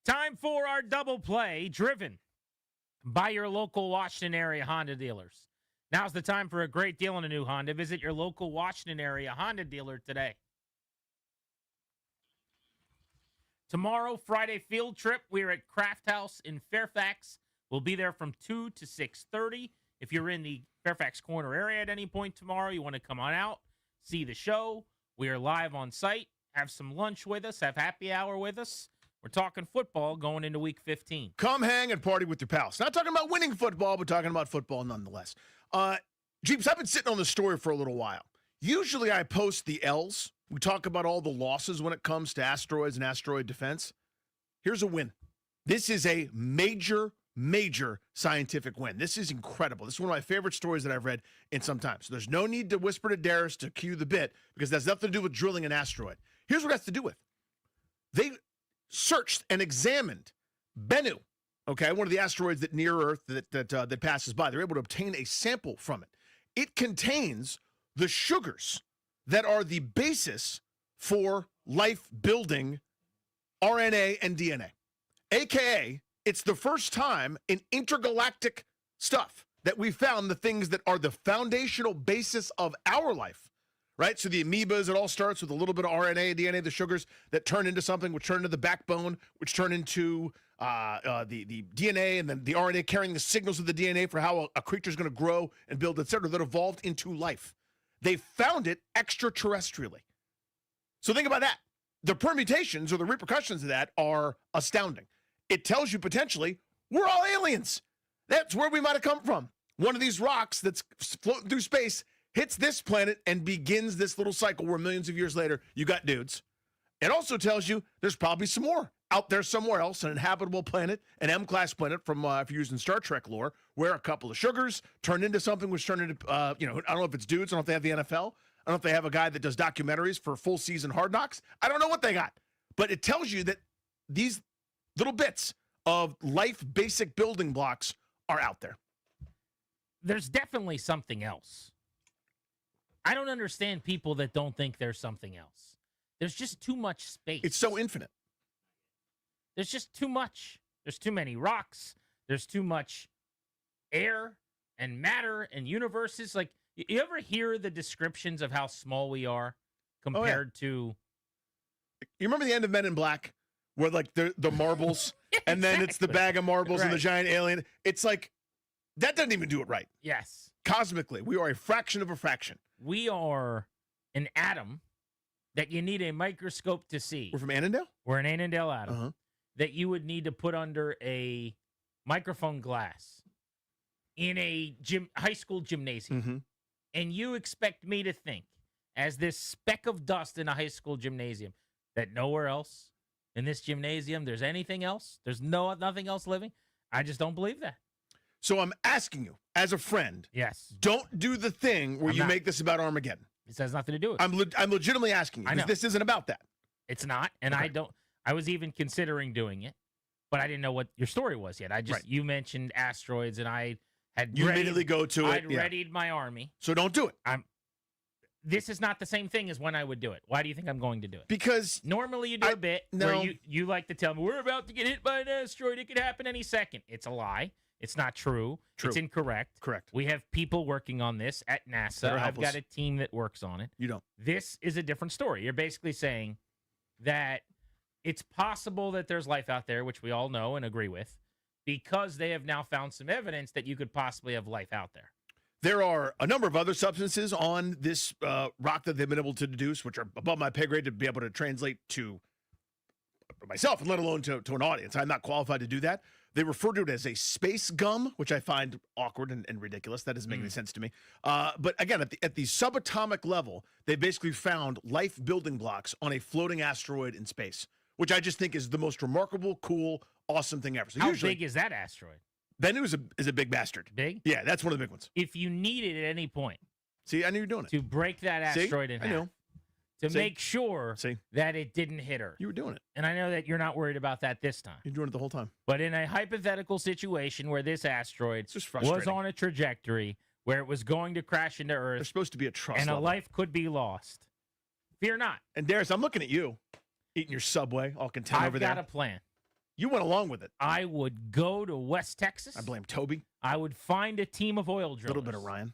Time for our double play, driven by your local Washington area Honda dealers. Now's the time for a great deal on a new Honda. Visit your local Washington area Honda dealer today. Tomorrow, Friday field trip. We're at Craft House in Fairfax. We'll be there from 2 to 6:30. If you're in the Fairfax Corner area at any point tomorrow, you want to come on out, see the show. We are live on site. Have some lunch with us. Have happy hour with us. We're talking football going into week 15. Come hang and party with your pals. Not talking about winning football, but talking about football nonetheless. Jeeps, I've been sitting on the story for a little while. Usually I post the L's. We talk about all the losses when it comes to asteroids and asteroid defense. Here's a win. This is a major scientific win. This is incredible. This is one of my favorite stories that I've read in some time. So there's no need to whisper to Darius to cue the bit because that's nothing to do with drilling an asteroid. Here's what it has to do with. They searched and examined Bennu, okay, one of the asteroids that near Earth that passes by. They're able to obtain a sample from it. It contains the sugars that are the basis for life-building RNA and DNA, AKA it's the first time in intergalactic stuff that we found the things that are the foundational basis of our life. Right? So the amoebas, it all starts with a little bit of RNA, DNA, the sugars that turn into something, which turn into the backbone, which turn into the DNA, and then the RNA carrying the signals of the DNA for how a creature is going to grow and build, et cetera, that evolved into life. They found it extraterrestrially. So think about that. The permutations or the repercussions of that are astounding. It tells you potentially we're all aliens. That's where we might have come from. One of these rocks that's floating through space hits this planet and begins this little cycle where millions of years later, you got dudes. It also tells you there's probably some more out there somewhere else, an inhabitable planet, an M-class planet from, if you're using Star Trek lore, where a couple of sugars turned into something which turned into, I don't know if it's dudes. I don't know if they have the NFL. I don't know if they have a guy that does documentaries for full season Hard Knocks. I don't know what they got. But it tells you that these little bits of life basic building blocks are out there. There's definitely something else. I don't understand people that don't think there's something else. There's just too much space. It's so infinite. There's just too much. There's too many rocks. There's too much air and matter and universes. Like, you ever hear the descriptions of how small we are compared to... You remember the end of Men in Black where, like, the marbles, and then it's the bag of marbles and the giant alien? It's like, that doesn't even do it right. Yes. Cosmically, we are a fraction of a fraction. We are an atom that you need a microscope to see. We're from Annandale? We're an Annandale atom that you would need to put under a microphone glass in a high school gymnasium. And you expect me to think, as this speck of dust in a high school gymnasium, that nowhere else in this gymnasium there's anything else? There's nothing else living? I just don't believe that. So I'm asking you, as a friend, yes, don't do the thing where you make this about Armageddon. This has nothing to do with it. I'm legitimately asking you, because this isn't about that. It's not, and I was even considering doing it, but I didn't know what your story was yet. You mentioned asteroids, and I had immediately go to it. I'd readied my army. So don't do it. This is not the same thing as when I would do it. Why do you think I'm going to do it? Because normally you do a bit where you like to tell me, we're about to get hit by an asteroid. It could happen any second. It's a lie. It's not true. It's incorrect. Correct. We have people working on this at NASA. I've got a team that works on it. You don't. This is a different story. You're basically saying that it's possible that there's life out there, which we all know and agree with, because they have now found some evidence that you could possibly have life out there. There are a number of other substances on this rock that they've been able to deduce, which are above my pay grade to be able to translate to myself, and let alone to an audience. I'm not qualified to do that. They refer to it as a space gum, which I find awkward and ridiculous. That doesn't make any sense to me. But again, at the subatomic level, they basically found life building blocks on a floating asteroid in space, which I just think is the most remarkable, cool, awesome thing ever. So how big is that asteroid? Bennu is a big bastard. Big? Yeah, that's one of the big ones. If you need it at any point. See, I knew you were doing it. To break that asteroid in half. I know. To make sure that it didn't hit Earth. You were doing it. And I know that you're not worried about that this time. You're doing it the whole time. But in a hypothetical situation where this asteroid was on a trajectory where it was going to crash into Earth. There's supposed to be a trust and level. A life could be lost. Fear not. And Darius, I'm looking at you, eating your Subway, all content over there. I've got a plan. You went along with it. I would go to West Texas. I blame Toby. I would find a team of oil drillers. A little bit of Ryan.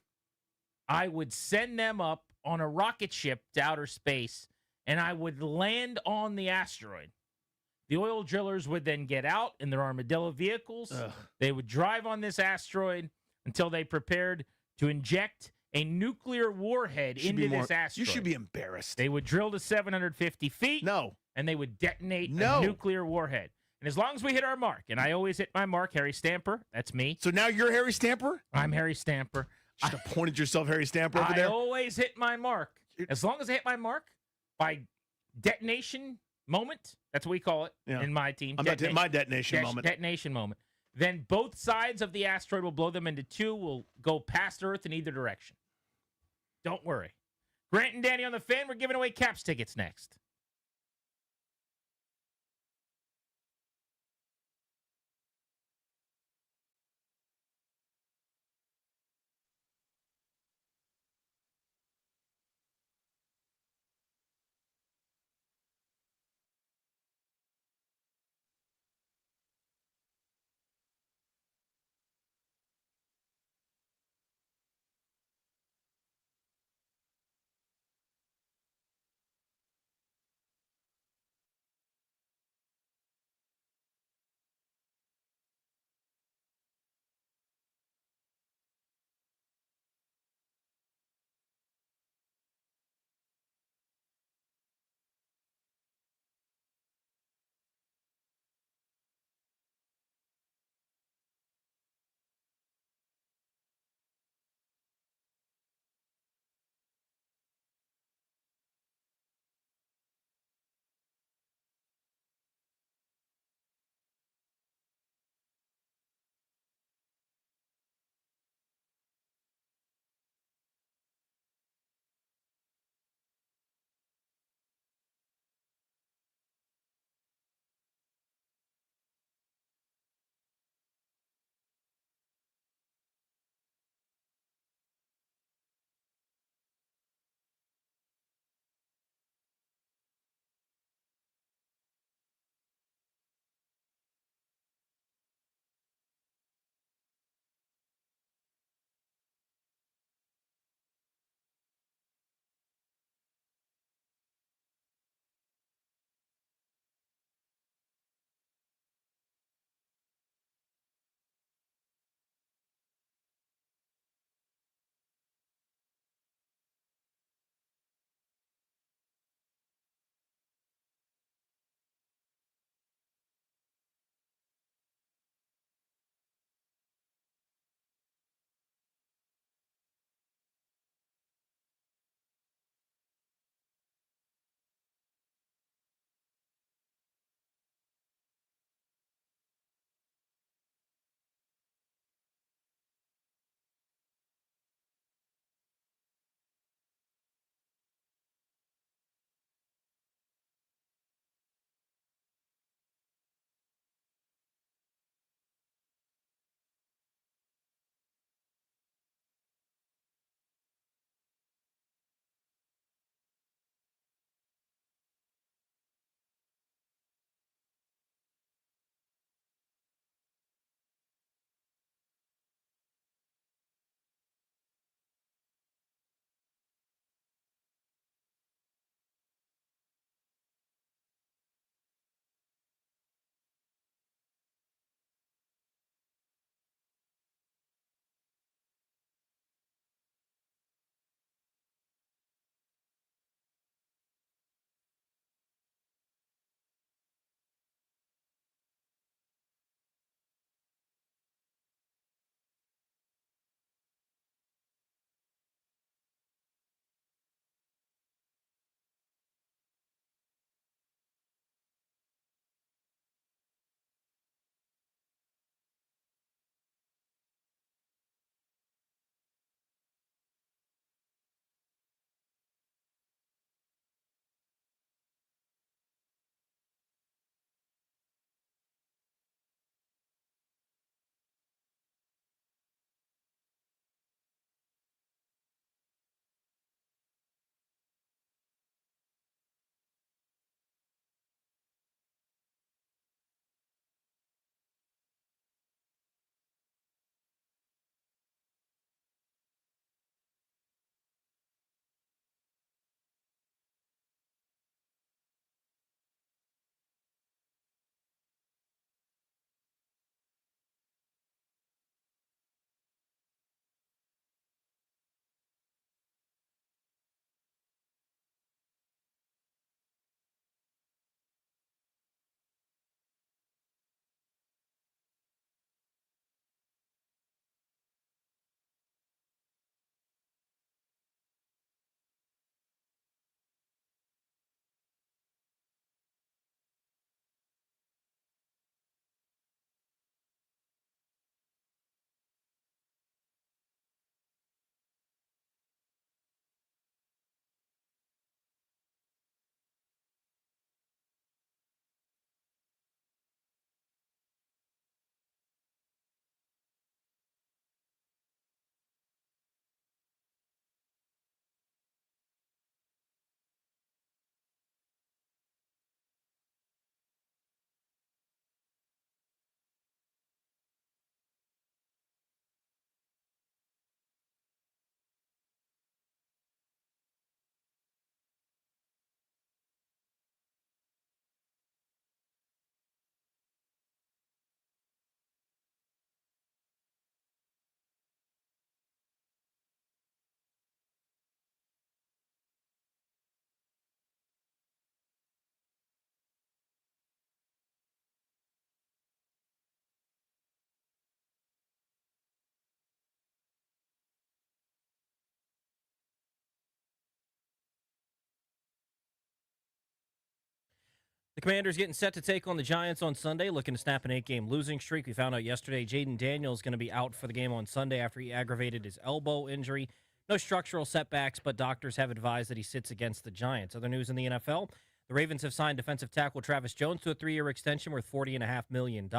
I would send them up on a rocket ship to outer space, and I would land on the asteroid. The oil drillers would then get out in their armadillo vehicles. Ugh. They would drive on this asteroid until they prepared to inject a nuclear warhead into this asteroid. You should be embarrassed. They would drill to 750 feet. No. And they would detonate a nuclear warhead. And as long as we hit our mark, and I always hit my mark, Harry Stamper, that's me. So now you're Harry Stamper? I'm Harry Stamper. Just appointed yourself Harry Stamper over there? I always hit my mark. As long as I hit my mark by detonation moment, that's what we call it in my team. My detonation moment. Detonation moment. Then both sides of the asteroid will blow them into two, will go past Earth in either direction. Don't worry. Grant and Danny on the Fan, we're giving away Caps tickets next. The Commanders getting set to take on the Giants on Sunday, looking to snap an 8-game losing streak. We found out yesterday Jaden Daniels is going to be out for the game on Sunday after he aggravated his elbow injury. No structural setbacks, but doctors have advised that he sits against the Giants. Other news in the NFL, the Ravens have signed defensive tackle Travis Jones to a 3-year extension worth $40.5 million.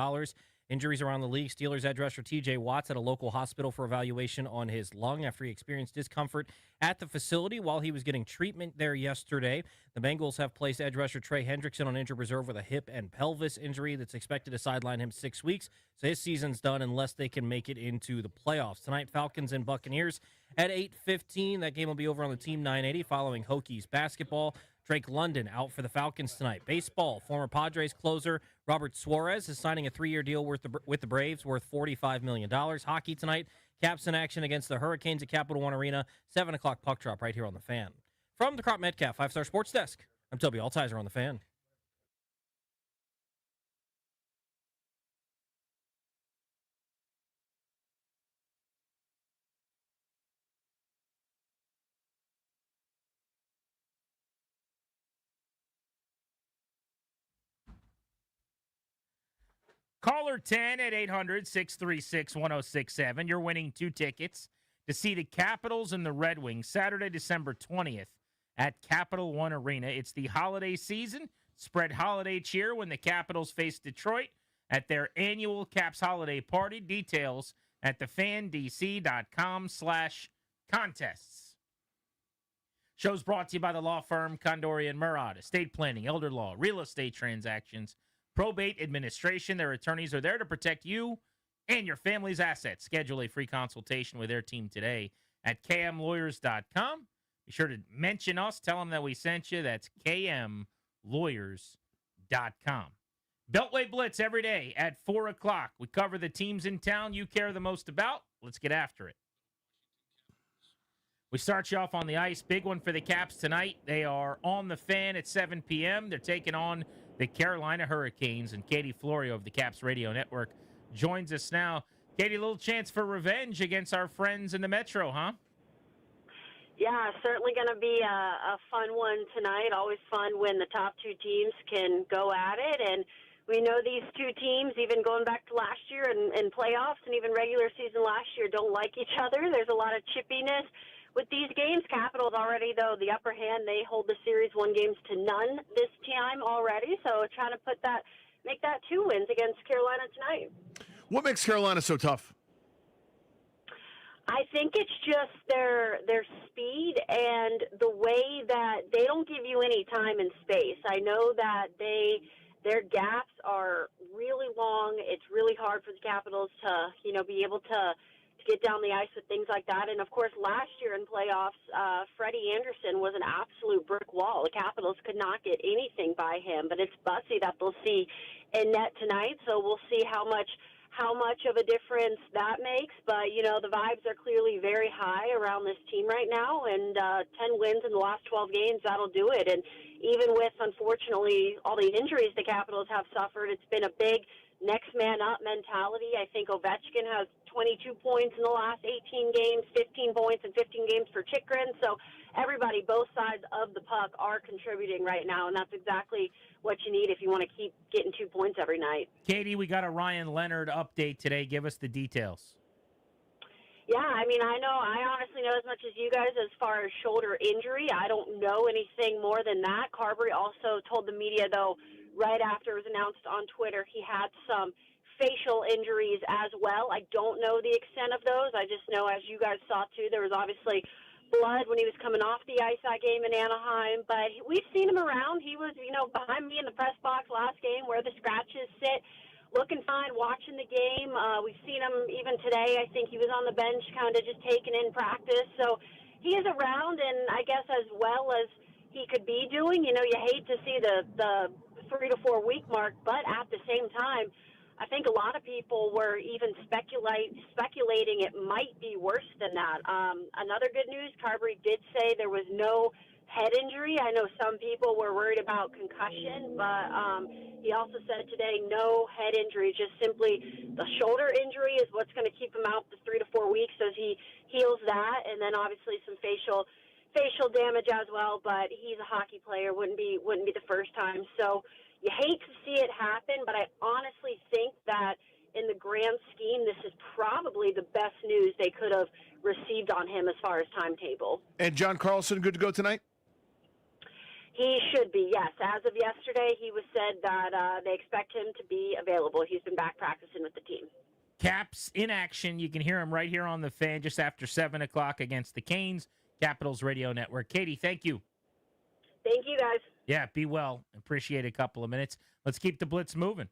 Injuries around the league. Steelers edge rusher T.J. Watts at a local hospital for evaluation on his lung after he experienced discomfort at the facility while he was getting treatment there yesterday. The Bengals have placed edge rusher Trey Hendrickson on injured reserve with a hip and pelvis injury that's expected to sideline him 6 weeks. So his season's done unless they can make it into the playoffs. Tonight, Falcons and Buccaneers at 8:15. That game will be over on the Team 980 following Hokies basketball. Drake London out for the Falcons tonight. Baseball, former Padres closer Robert Suarez is signing a 3-year deal with the Braves worth $45 million. Hockey tonight, Caps in action against the Hurricanes at Capital One Arena. 7 o'clock puck drop right here on The Fan. From the Crop Metcalf 5-Star Sports Desk, I'm Toby Altizer on The Fan. Caller 10 at 800-636-1067. You're winning 2 tickets to see the Capitals and the Red Wings Saturday, December 20th at Capital One Arena. It's the holiday season. Spread holiday cheer when the Capitals face Detroit at their annual Caps holiday party. Details at thefandc.com/contests. Show's brought to you by the law firm Condori and Murad. Estate planning, elder law, real estate transactions, probate administration. Their attorneys are there to protect you and your family's assets. Schedule a free consultation with their team today at kmlawyers.com. Be sure to mention us. Tell them that we sent you. That's kmlawyers.com. Beltway Blitz every day at 4 o'clock. We cover the teams in town you care the most about. Let's get after it. We start you off on the ice. Big one for the Caps tonight. They are on the Fan at 7 p.m. They're taking on the Carolina Hurricanes, and Katie Florio of the Caps Radio Network joins us now. Katie, a little chance for revenge against our friends in the Metro, huh? Yeah, certainly going to be a fun one tonight. Always fun when the top 2 teams can go at it. And we know these 2 teams, even going back to last year and playoffs and even regular season last year, don't like each other. There's a lot of chippiness with these games. Capitals already, though, the upper hand. They hold the series 1-0 this time already. So trying to make that 2 wins against Carolina tonight. What makes Carolina so tough? I think it's just their speed and the way that they don't give you any time and space. I know that their gaps are really long. It's really hard for the Capitals to, be able to get down the ice with things like that. And, of course, last year in playoffs, Freddie Anderson was an absolute brick wall. The Capitals could not get anything by him. But it's Bussy that they'll see in net tonight, so we'll see how much of a difference that makes. But, the vibes are clearly very high around this team right now, and 10 wins in the last 12 games, that'll do it. And even with, unfortunately, all the injuries the Capitals have suffered, it's been a big next man up mentality. I think Ovechkin has 22 points in the last 18 games, 15 points in 15 games for Chychrun. So everybody, both sides of the puck, are contributing right now, and that's exactly what you need if you want to keep getting 2 points every night. Katie, we got a Ryan Leonard update today. Give us the details. Yeah, I honestly know as much as you guys as far as shoulder injury. I don't know anything more than that. Carberry also told the media, though, right after it was announced on Twitter, he had some facial injuries as well. I don't know the extent of those. I just know, as you guys saw, too, there was obviously blood when he was coming off the ice that game in Anaheim. But we've seen him around. He was, behind me in the press box last game where the scratches sit, looking fine, watching the game. We've seen him even today. I think he was on the bench kind of just taking in practice. So he is around, and I guess as well as he could be doing. You hate to see the 3 to 4 week mark, but at the same time, I think a lot of people were even speculating it might be worse than that. Another good news, Carberry did say there was no head injury. I know some people were worried about concussion, but he also said today no head injury, just simply the shoulder injury is what's going to keep him out for 3 to 4 weeks as he heals that, and then obviously some facial damage as well. But he's a hockey player, wouldn't be the first time. So You hate to see it happen, but I honestly think that in the grand scheme, this is probably the best news they could have received on him as far as timetable. And John Carlson, good to go tonight? He should be, yes. As of yesterday, he was said that they expect him to be available. He's been back practicing with the team. Caps in action. You can hear him right here on the Fan just after 7 o'clock against the Canes. Capitals Radio Network. Katie, thank you. Thank you, guys. Yeah, be well. Appreciate a couple of minutes. Let's keep the Blitz moving.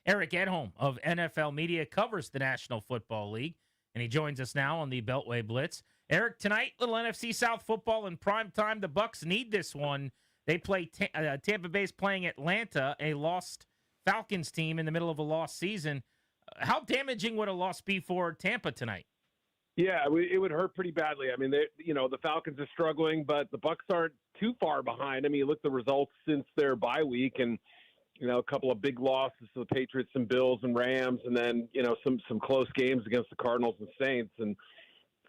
Eric Edholm of NFL Media covers the National Football League, and he joins us now on the Beltway Blitz. Eric, tonight, little NFC South football in prime time. The Bucks need this one. They play Tampa Bay's playing Atlanta, a lost Falcons team in the middle of a lost season. How damaging would a loss be for Tampa tonight? Yeah, it would hurt pretty badly. I mean, the Falcons are struggling, but the Bucks aren't too far behind. I mean, you look at the results since their bye week, and a couple of big losses to the Patriots and Bills and Rams, and then some close games against the Cardinals and Saints, and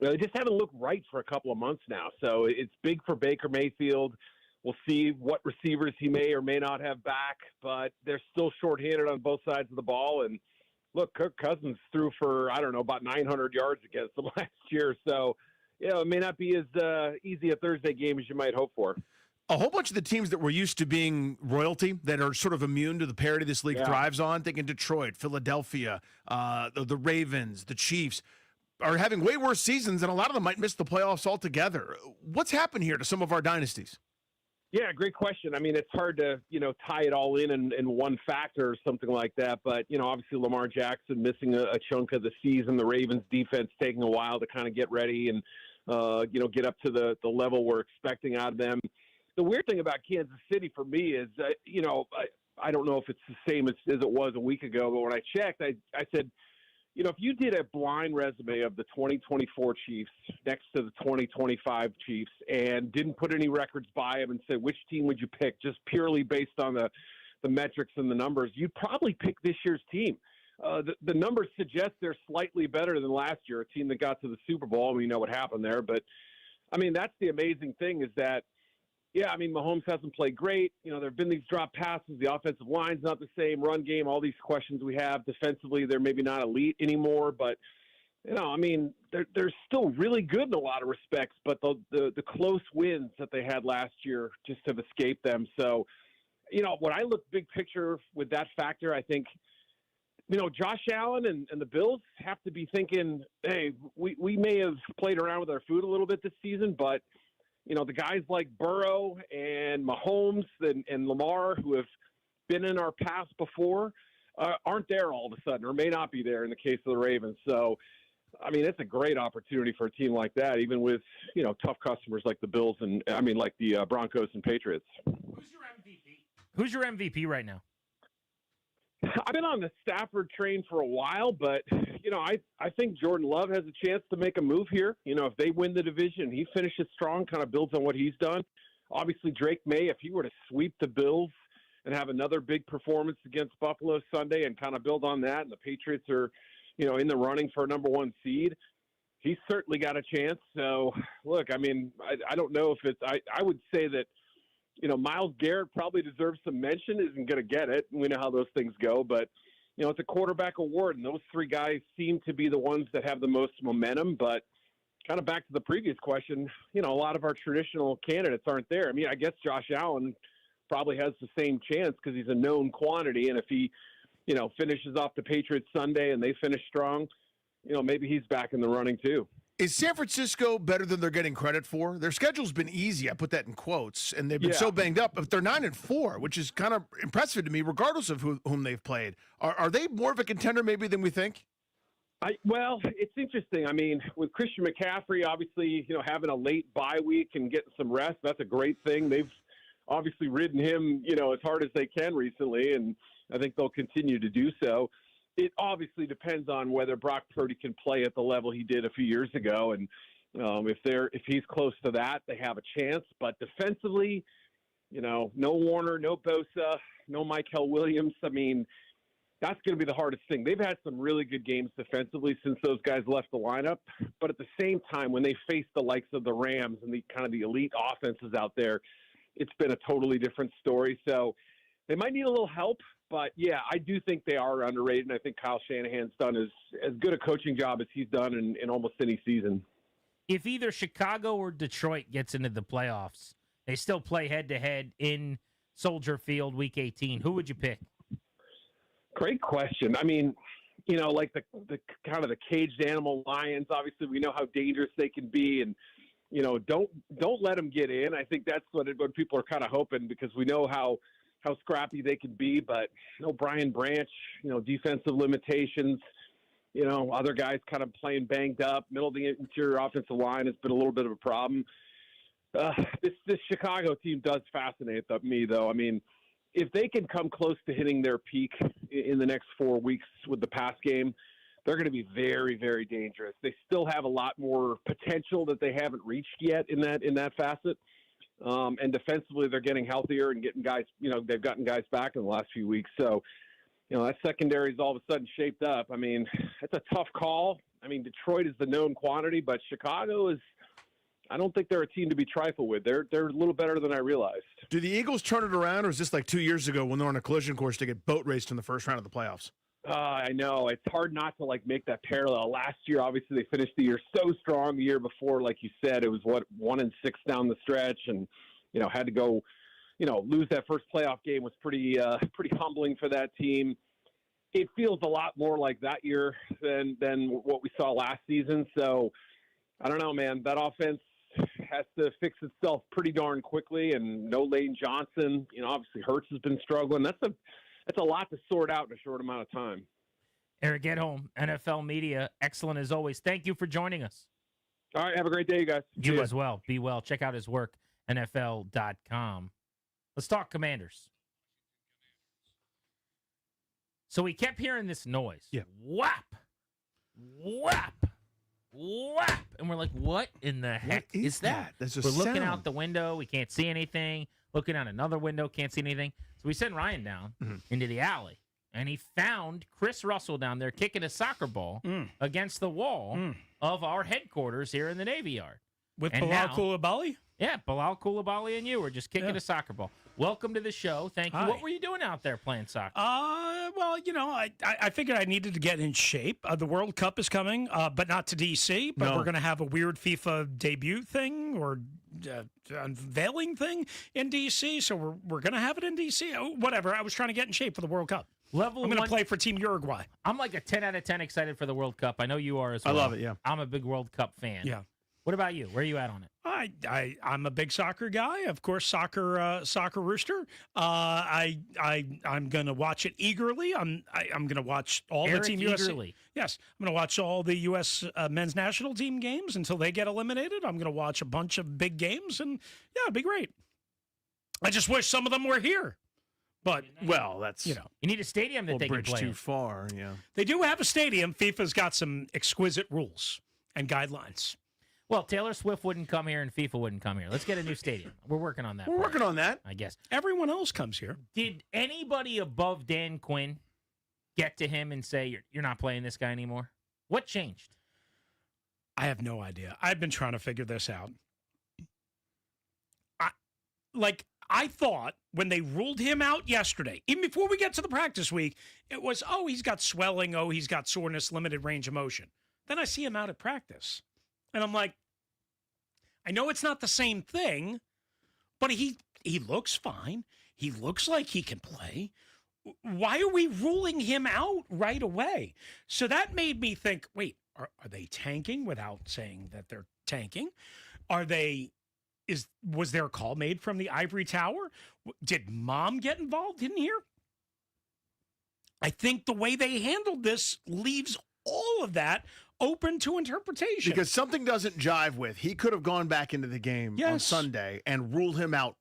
they just haven't looked right for a couple of months now. So it's big for Baker Mayfield. We'll see what receivers he may or may not have back, but they're still shorthanded on both sides of the ball. And look, Kirk Cousins threw for, about 900 yards against them last year. So, it may not be as easy a Thursday game as you might hope for. A whole bunch of the teams that were used to being royalty that are sort of immune to the parity this league thrives on, thinking Detroit, Philadelphia, the Ravens, the Chiefs, are having way worse seasons, and a lot of them might miss the playoffs altogether. What's happened here to some of our dynasties? Yeah, great question. I mean, it's hard to, tie it all in one factor or something like that. But, obviously Lamar Jackson missing a chunk of the season, the Ravens defense taking a while to kind of get ready and, get up to the level we're expecting out of them. The weird thing about Kansas City for me is, I don't know if it's the same as it was a week ago, but when I checked, I said, if you did a blind resume of the 2024 Chiefs next to the 2025 Chiefs and didn't put any records by them and say, which team would you pick just purely based on the metrics and the numbers, you'd probably pick this year's team. The numbers suggest they're slightly better than last year, a team that got to the Super Bowl. We know what happened there. But, I mean, that's the amazing thing is that, Mahomes hasn't played great. There have been these drop passes. The offensive line's not the same. Run game, all these questions we have. Defensively, they're maybe not elite anymore. But, they're still really good in a lot of respects. But the close wins that they had last year just have escaped them. So, when I look big picture with that factor, I think, Josh Allen and the Bills have to be thinking, hey, we may have played around with our food a little bit this season, but the guys like Burrow and Mahomes and Lamar, who have been in our past before, aren't there all of a sudden, or may not be there in the case of the Ravens. So, it's a great opportunity for a team like that, even with, tough customers like the Bills and, like the Broncos and Patriots. Who's your MVP right now? I've been on the Stafford train for a while, but, I think Jordan Love has a chance to make a move here. If they win the division, he finishes strong, kind of builds on what he's done. Obviously, Drake May, if he were to sweep the Bills and have another big performance against Buffalo Sunday and kind of build on that, and the Patriots are, in the running for a number one seed, he's certainly got a chance. So, look, I don't know if it's – I would say that, Myles Garrett probably deserves some mention, isn't going to get it. We know how those things go, but, it's a quarterback award, and those three guys seem to be the ones that have the most momentum. But kind of back to the previous question, a lot of our traditional candidates aren't there. I guess Josh Allen probably has the same chance because he's a known quantity, and if he, finishes off the Patriots Sunday and they finish strong, maybe he's back in the running too. Is San Francisco better than they're getting credit for? Their schedule's been easy. I put that in quotes, and they've been so banged up. But they're 9-4, which is kind of impressive to me, regardless of whom they've played. Are they more of a contender maybe than we think? Well, it's interesting. With Christian McCaffrey, obviously, having a late bye week and getting some rest, that's a great thing. They've obviously ridden him, as hard as they can recently, and I think they'll continue to do so. It obviously depends on whether Brock Purdy can play at the level he did a few years ago, and if he's close to that, they have a chance. But defensively, no Warner, no Bosa, no Michael Williams. That's going to be the hardest thing. They've had some really good games defensively since those guys left the lineup, but at the same time, when they face the likes of the Rams and the kind of the elite offenses out there, it's been a totally different story. So they might need a little help. But, yeah, I do think they are underrated, and I think Kyle Shanahan's done as good a coaching job as he's done in almost any season. If either Chicago or Detroit gets into the playoffs, they still play head-to-head in Soldier Field Week 18. Who would you pick? Great question. I mean, like the kind of the caged animal Lions, obviously we know how dangerous they can be, and, don't let them get in. I think that's what people are kind of hoping, because we know how scrappy they can be. But, Brian Branch, defensive limitations, other guys kind of playing banged up. Middle of the interior offensive line has been a little bit of a problem. This Chicago team does fascinate me, though. I mean, if they can come close to hitting their peak in the next 4 weeks with the pass game, they're going to be very, very dangerous. They still have a lot more potential that they haven't reached yet in that facet. And defensively, they're getting healthier and getting guys, they've gotten guys back in the last few weeks. So, that secondary is all of a sudden shaped up. I mean, it's a tough call. I mean, Detroit is the known quantity, but Chicago is, I don't think they're a team to be trifled with. They're a little better than I realized. Do the Eagles turn it around, or is this like 2 years ago when they're on a collision course to get boat raced in the first round of the playoffs? I know. It's hard not to, make that parallel. Last year, obviously, they finished the year so strong. The year before, like you said, it was, 1-6 down the stretch, and, had to go, lose that first playoff game was pretty humbling for that team. It feels a lot more like that year than what we saw last season. So, I don't know, man. That offense has to fix itself pretty darn quickly, and no Lane Johnson. Obviously Hurts has been struggling. That's a lot to sort out in a short amount of time. Eric Edholm, NFL Media, excellent as always. Thank you for joining us. All right, have a great day, you guys. You as well. Be well. Check out his work, NFL.com. Let's talk Commanders. So we kept hearing this noise. Yeah. Whap! Whap! Whap! And we're like, what in the heck is that? That's a We're looking sound. out the window. We can't see anything. Looking out another window. Can't see anything. So we sent Ryan down into the alley. And he found Chris Russell down there kicking a soccer ball against the wall of our headquarters here in the Navy Yard. With And Bilal now- Coulibaly? Yeah, Bilal Coulibaly and you were just kicking a soccer ball. Welcome to the show. Thank you. Hi. What were you doing out there playing soccer? Well, I figured I needed to get in shape. The World Cup is coming, but not to D.C., but No. we're going to have a weird FIFA debut thing or unveiling thing in D.C., so we're going to have it in D.C. Oh, whatever. I was trying to get in shape for the World Cup. Level I'm going to one- play for Team Uruguay. I'm like a 10 out of 10 excited for the World Cup. I know you are as I well. love it, yeah. I'm a big World Cup fan. Yeah. What about you? Where are you at on it? I'm a big soccer guy, of course. Soccer rooster. I'm going to watch it eagerly. I'm going to watch all Eric the Team USA. eagerly. Yes, I'm going to watch all the U.S. Men's national team games until they get eliminated. I'm going to watch a bunch of big games, and yeah, it'd be great. I just wish some of them were here, but that's you need a stadium that a they can bridge play too in. far. Yeah. they do have a stadium. FIFA's got some exquisite rules and guidelines. Well, Taylor Swift wouldn't come here and FIFA wouldn't come here. Let's get a new stadium. We're working on that. We're working on that. I guess. Everyone else comes here. Did anybody above Dan Quinn get to him and say, you're not playing this guy anymore? What changed? I have no idea. I've been trying to figure this out. I thought when they ruled him out yesterday, even before we get to the practice week, it was, he's got swelling, he's got soreness, limited range of motion. Then I see him out at practice. And I'm like, I know it's not the same thing, but he looks fine. He looks like he can play. Why are we ruling him out right away? So that made me think, wait, are they tanking without saying that they're tanking? Was there a call made from the ivory tower? Did mom get involved in here? I think the way they handled this leaves all of that open to interpretation. Because something doesn't jive with. He could have gone back into the game on Yes. Sunday and ruled him out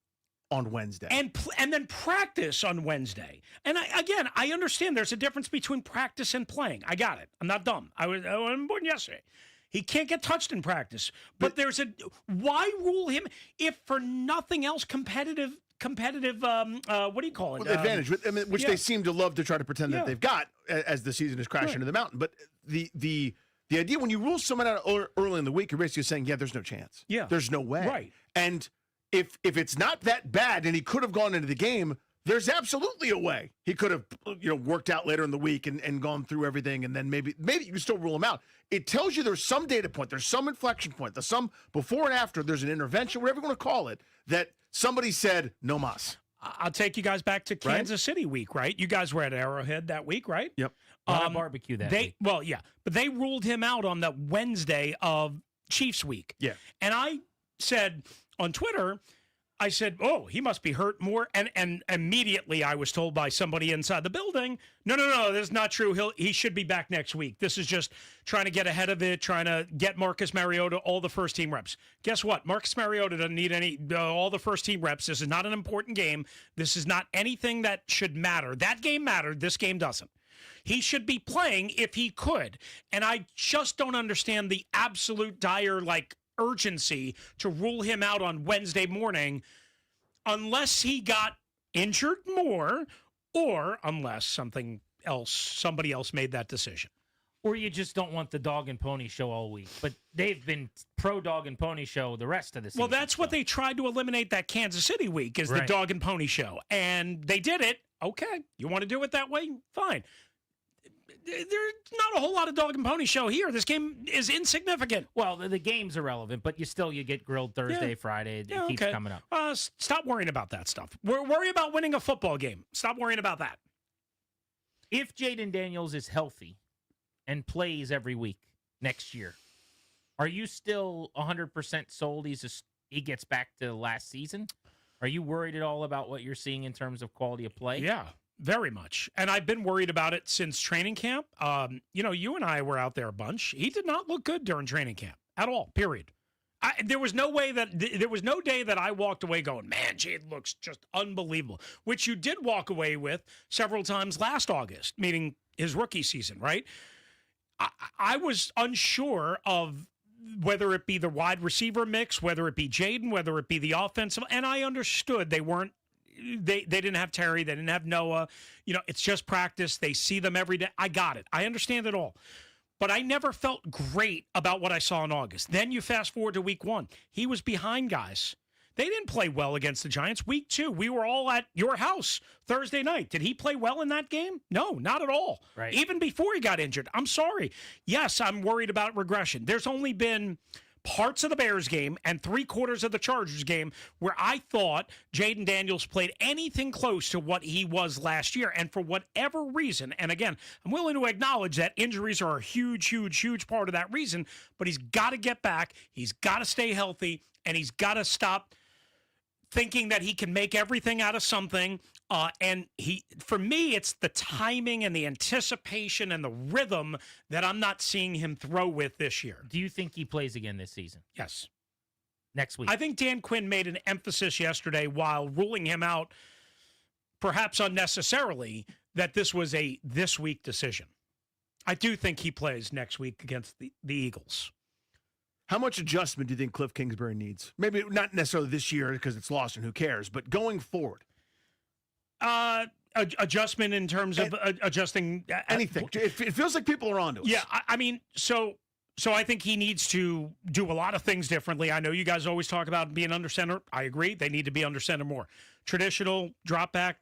on Wednesday. And then practice on Wednesday. And I understand there's a difference between practice and playing. I got it. I'm not dumb. I was born yesterday. He can't get touched in practice. But why rule him if for nothing else competitive what do you call it? Advantage, which yeah. they seem to love to try to pretend Yeah. that they've got as the season is crashing Right. into the mountain. But the idea when you rule someone out early in the week, you're basically saying, yeah, there's no chance. Yeah. There's no way. Right. And if it's not that bad and he could have gone into the game, there's absolutely a way he could have, worked out later in the week and gone through everything, and then maybe you can still rule him out. It tells you there's some data point, there's some inflection point, there's some before and after, there's an intervention, whatever you want to call it, that somebody said, no mas. I'll take you guys back to Kansas City week, right? You guys were at Arrowhead that week, right? Yep. On a barbecue that week. Well, yeah, but they ruled him out on the Wednesday of Chiefs week. Yeah. And I said on Twitter, I said, oh, he must be hurt more. And immediately I was told by somebody inside the building, no, that's not true. He should be back next week. This is just trying to get ahead of it, trying to get Marcus Mariota all the first-team reps. Guess what? Marcus Mariota doesn't need all the first-team reps. This is not an important game. This is not anything that should matter. That game mattered. This game doesn't. He should be playing if he could. And I just don't understand the absolute dire, urgency to rule him out on Wednesday morning unless he got injured more or unless somebody else made that decision. Or you just don't want the dog and pony show all week. But they've been pro dog and pony show the rest of the season. Well, that's what they tried to eliminate that Kansas City week is the dog and pony show. And they did it. Okay. You want to do it that way? Fine. There's not a whole lot of dog and pony show here. This game is insignificant. Well, the game's irrelevant, but you get grilled Thursday, Friday. It keeps coming up. Stop worrying about that stuff. Worry about winning a football game. Stop worrying about that. If Jaden Daniels is healthy and plays every week next year, are you still 100% sold he gets back to last season? Are you worried at all about what you're seeing in terms of quality of play? Yeah. Very much. And I've been worried about it since training camp. You and I were out there a bunch. He did not look good during training camp at all, period. There was no day that I walked away going, man, Jade looks just unbelievable, which you did walk away with several times last August, meaning his rookie season, right? I was unsure of whether it be the wide receiver mix, whether it be Jaden, whether it be the offensive, and I understood they didn't have Terry. They didn't have Noah. It's just practice. They see them every day. I got it. I understand it all. But I never felt great about what I saw in August. Then you fast forward to week 1. He was behind guys. They didn't play well against the Giants. Week 2, we were all at your house Thursday night. Did he play well in that game? No, not at all. Right. Even before he got injured. I'm sorry. Yes, I'm worried about regression. There's only been parts of the Bears game and 3/4 of the Chargers game where I thought Jaden Daniels played anything close to what he was last year. And for whatever reason, and again, I'm willing to acknowledge that injuries are a huge, huge, huge part of that reason, but he's got to get back. He's got to stay healthy, and he's got to stop thinking that he can make everything out of something. For me, it's the timing and the anticipation and the rhythm that I'm not seeing him throw with this year. Do you think he plays again this season? Yes. Next week? I think Dan Quinn made an emphasis yesterday while ruling him out, perhaps unnecessarily, that this was a this-week decision. I do think he plays next week against the Eagles. How much adjustment do you think Cliff Kingsbury needs? Maybe not necessarily this year because it's lost and who cares, but going forward. Adjustment in terms of adjusting anything. It feels like people are onto us. Yeah, I mean, so I think he needs to do a lot of things differently. I know you guys always talk about being under center. I agree. They need to be under center more. Traditional drop back,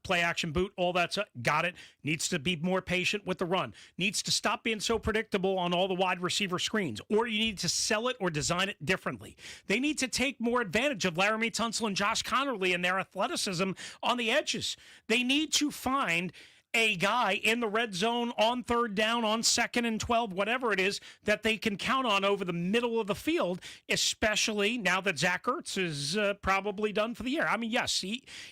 play action boot, all that stuff. Got it. Needs to be more patient with the run. Needs to stop being so predictable on all the wide receiver screens. Or you need to sell it or design it differently. They need to take more advantage of Laramie Tunsil and Josh Connerly and their athleticism on the edges. They need to find a guy in the red zone on 3rd down, on 2nd and 12, whatever it is, that they can count on over the middle of the field, especially now that Zach Ertz is probably done for the year. I mean, yes,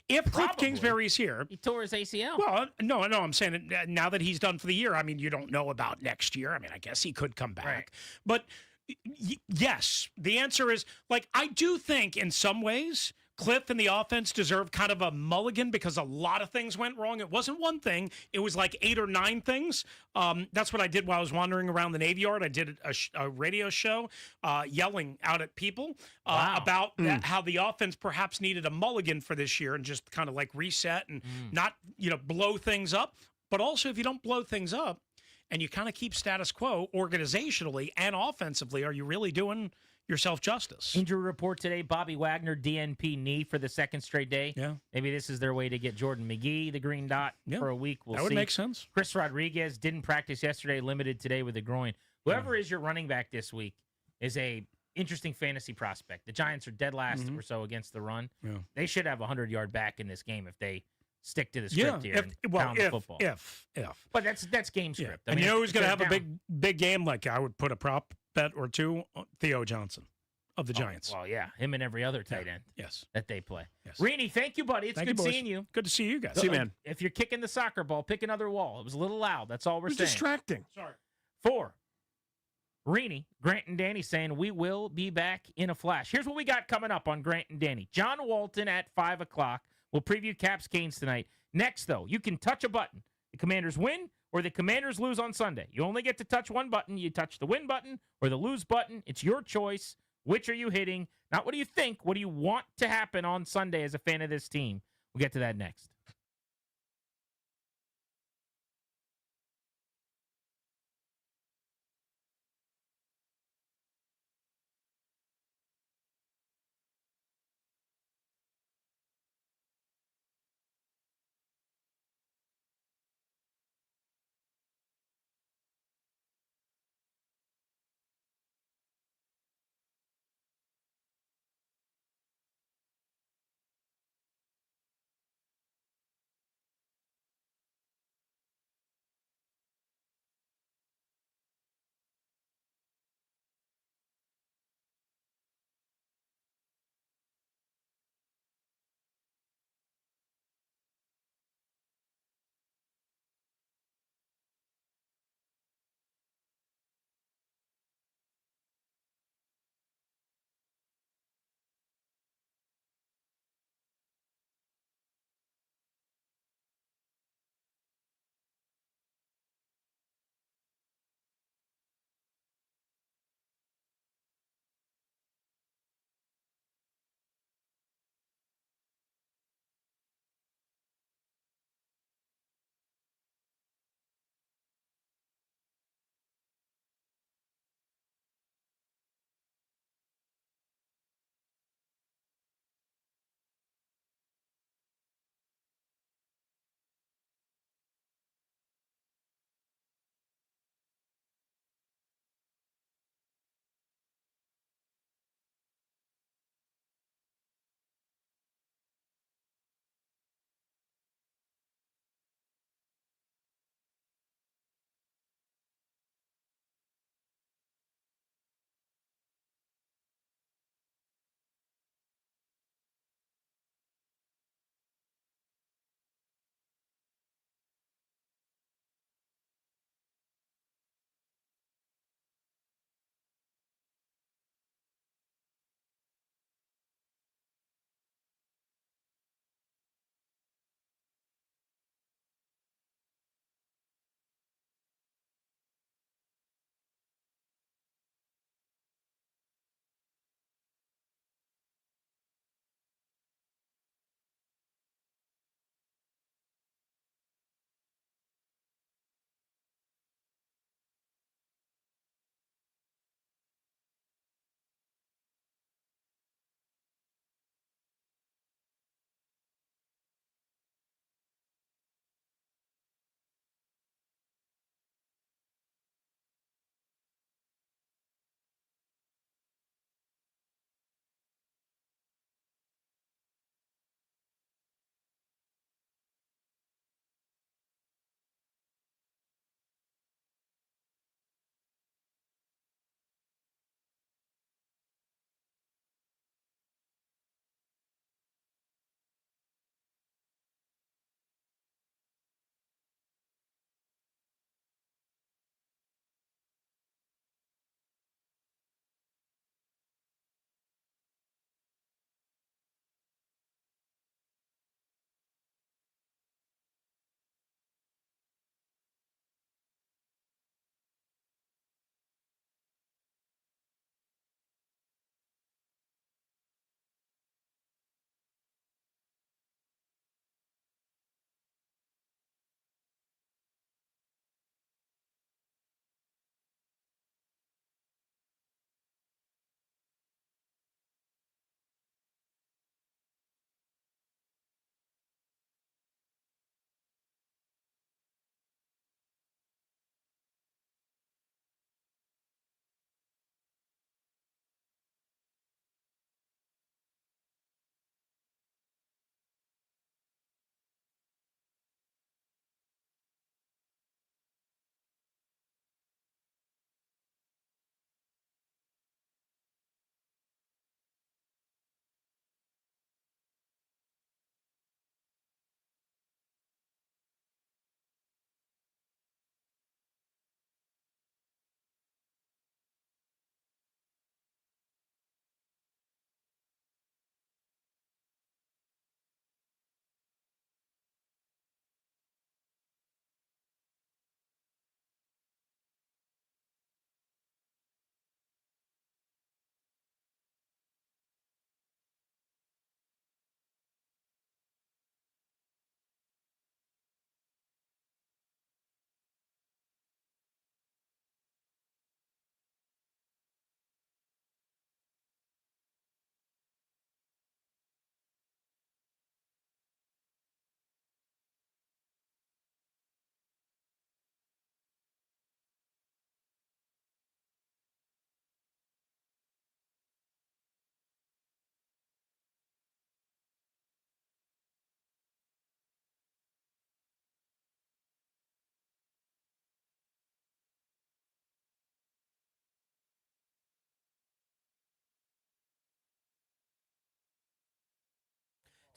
if Cliff Kingsbury is here. He tore his ACL. Well, no, I'm saying now that he's done for the year, I mean, you don't know about next year. I mean, I guess he could come back. Right. But yes, the answer is, I do think in some ways Cliff and the offense deserve kind of a mulligan because a lot of things went wrong. It wasn't one thing. It was like 8 or 9 things. That's what I did while I was wandering around the Navy Yard. I did a radio show yelling out at people about how the offense perhaps needed a mulligan for this year and just kind of reset and not, blow things up. But also, if you don't blow things up and you kind of keep status quo organizationally and offensively, are you really doing yourself justice. Injury report today, Bobby Wagner, DNP knee for the second straight day. Yeah. Maybe this is their way to get Jordan McGee, the green dot, for a week. We'll that would see. make sense. Chris Rodriguez didn't practice yesterday, limited today with a groin. Whoever is your running back this week is a interesting fantasy prospect. The Giants are dead last or so against the run. Yeah. They should have a 100-yard back in this game if they stick to the script here and pound the football. If. But that's game script. I And mean, you know who's if going to they're have a down- big game? Like I would put a prop bet or two on Theo Johnson of the Giants. Well, yeah, him and every other tight end Yes. that they play. Yes. Rini, thank you, buddy. It's Thank good you, boys. seeing you. Good to see you guys. See you, man. If you're kicking the soccer ball, pick another wall. It was a little loud. That's all we're It's saying. distracting. Sorry. 4. Rini, Grant and Danny saying we will be back in a flash. Here's what we got coming up on Grant and Danny. John Walton at 5 o'clock. We'll preview Caps Canes tonight. Next, though, you can touch a button. The Commanders win or the Commanders lose on Sunday. You only get to touch one button. You touch the win button or the lose button. It's your choice. Which are you hitting? Not what do you think. What do you want to happen on Sunday as a fan of this team? We'll get to that next.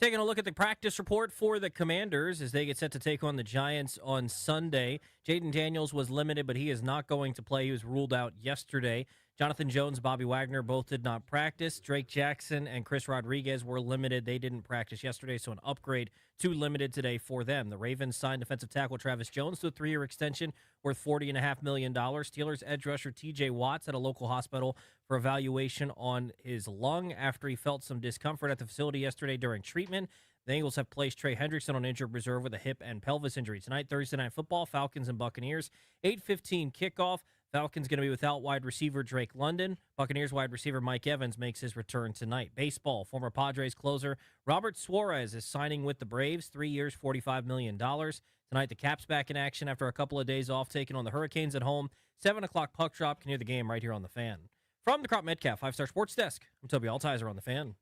Taking a look at the practice report for the Commanders as they get set to take on the Giants on Sunday. Jaden Daniels was limited, but he is not going to play. He was ruled out yesterday. Jonathan Jones, Bobby Wagner both did not practice. Drake Jackson and Chris Rodriguez were limited. They didn't practice yesterday, so an upgrade to limited today for them. The Ravens signed defensive tackle Travis Jones to a 3-year extension worth $40.5 million. Steelers edge rusher TJ Watts at a local hospital for evaluation on his lung after he felt some discomfort at the facility yesterday during treatment. The Eagles have placed Trey Hendrickson on injured reserve with a hip and pelvis injury. Tonight, Thursday Night Football, Falcons and Buccaneers, 8:15 kickoff. Falcons going to be without wide receiver Drake London. Buccaneers wide receiver Mike Evans makes his return tonight. Baseball, former Padres closer Robert Suarez is signing with the Braves, 3 years, $45 million. Tonight, the Caps back in action after a couple of days off, taking on the Hurricanes at home. 7 o'clock puck drop. Can hear the game right here on The Fan. From the Crop Metcalf 5-Star Sports Desk, I'm Toby Altizer on The Fan.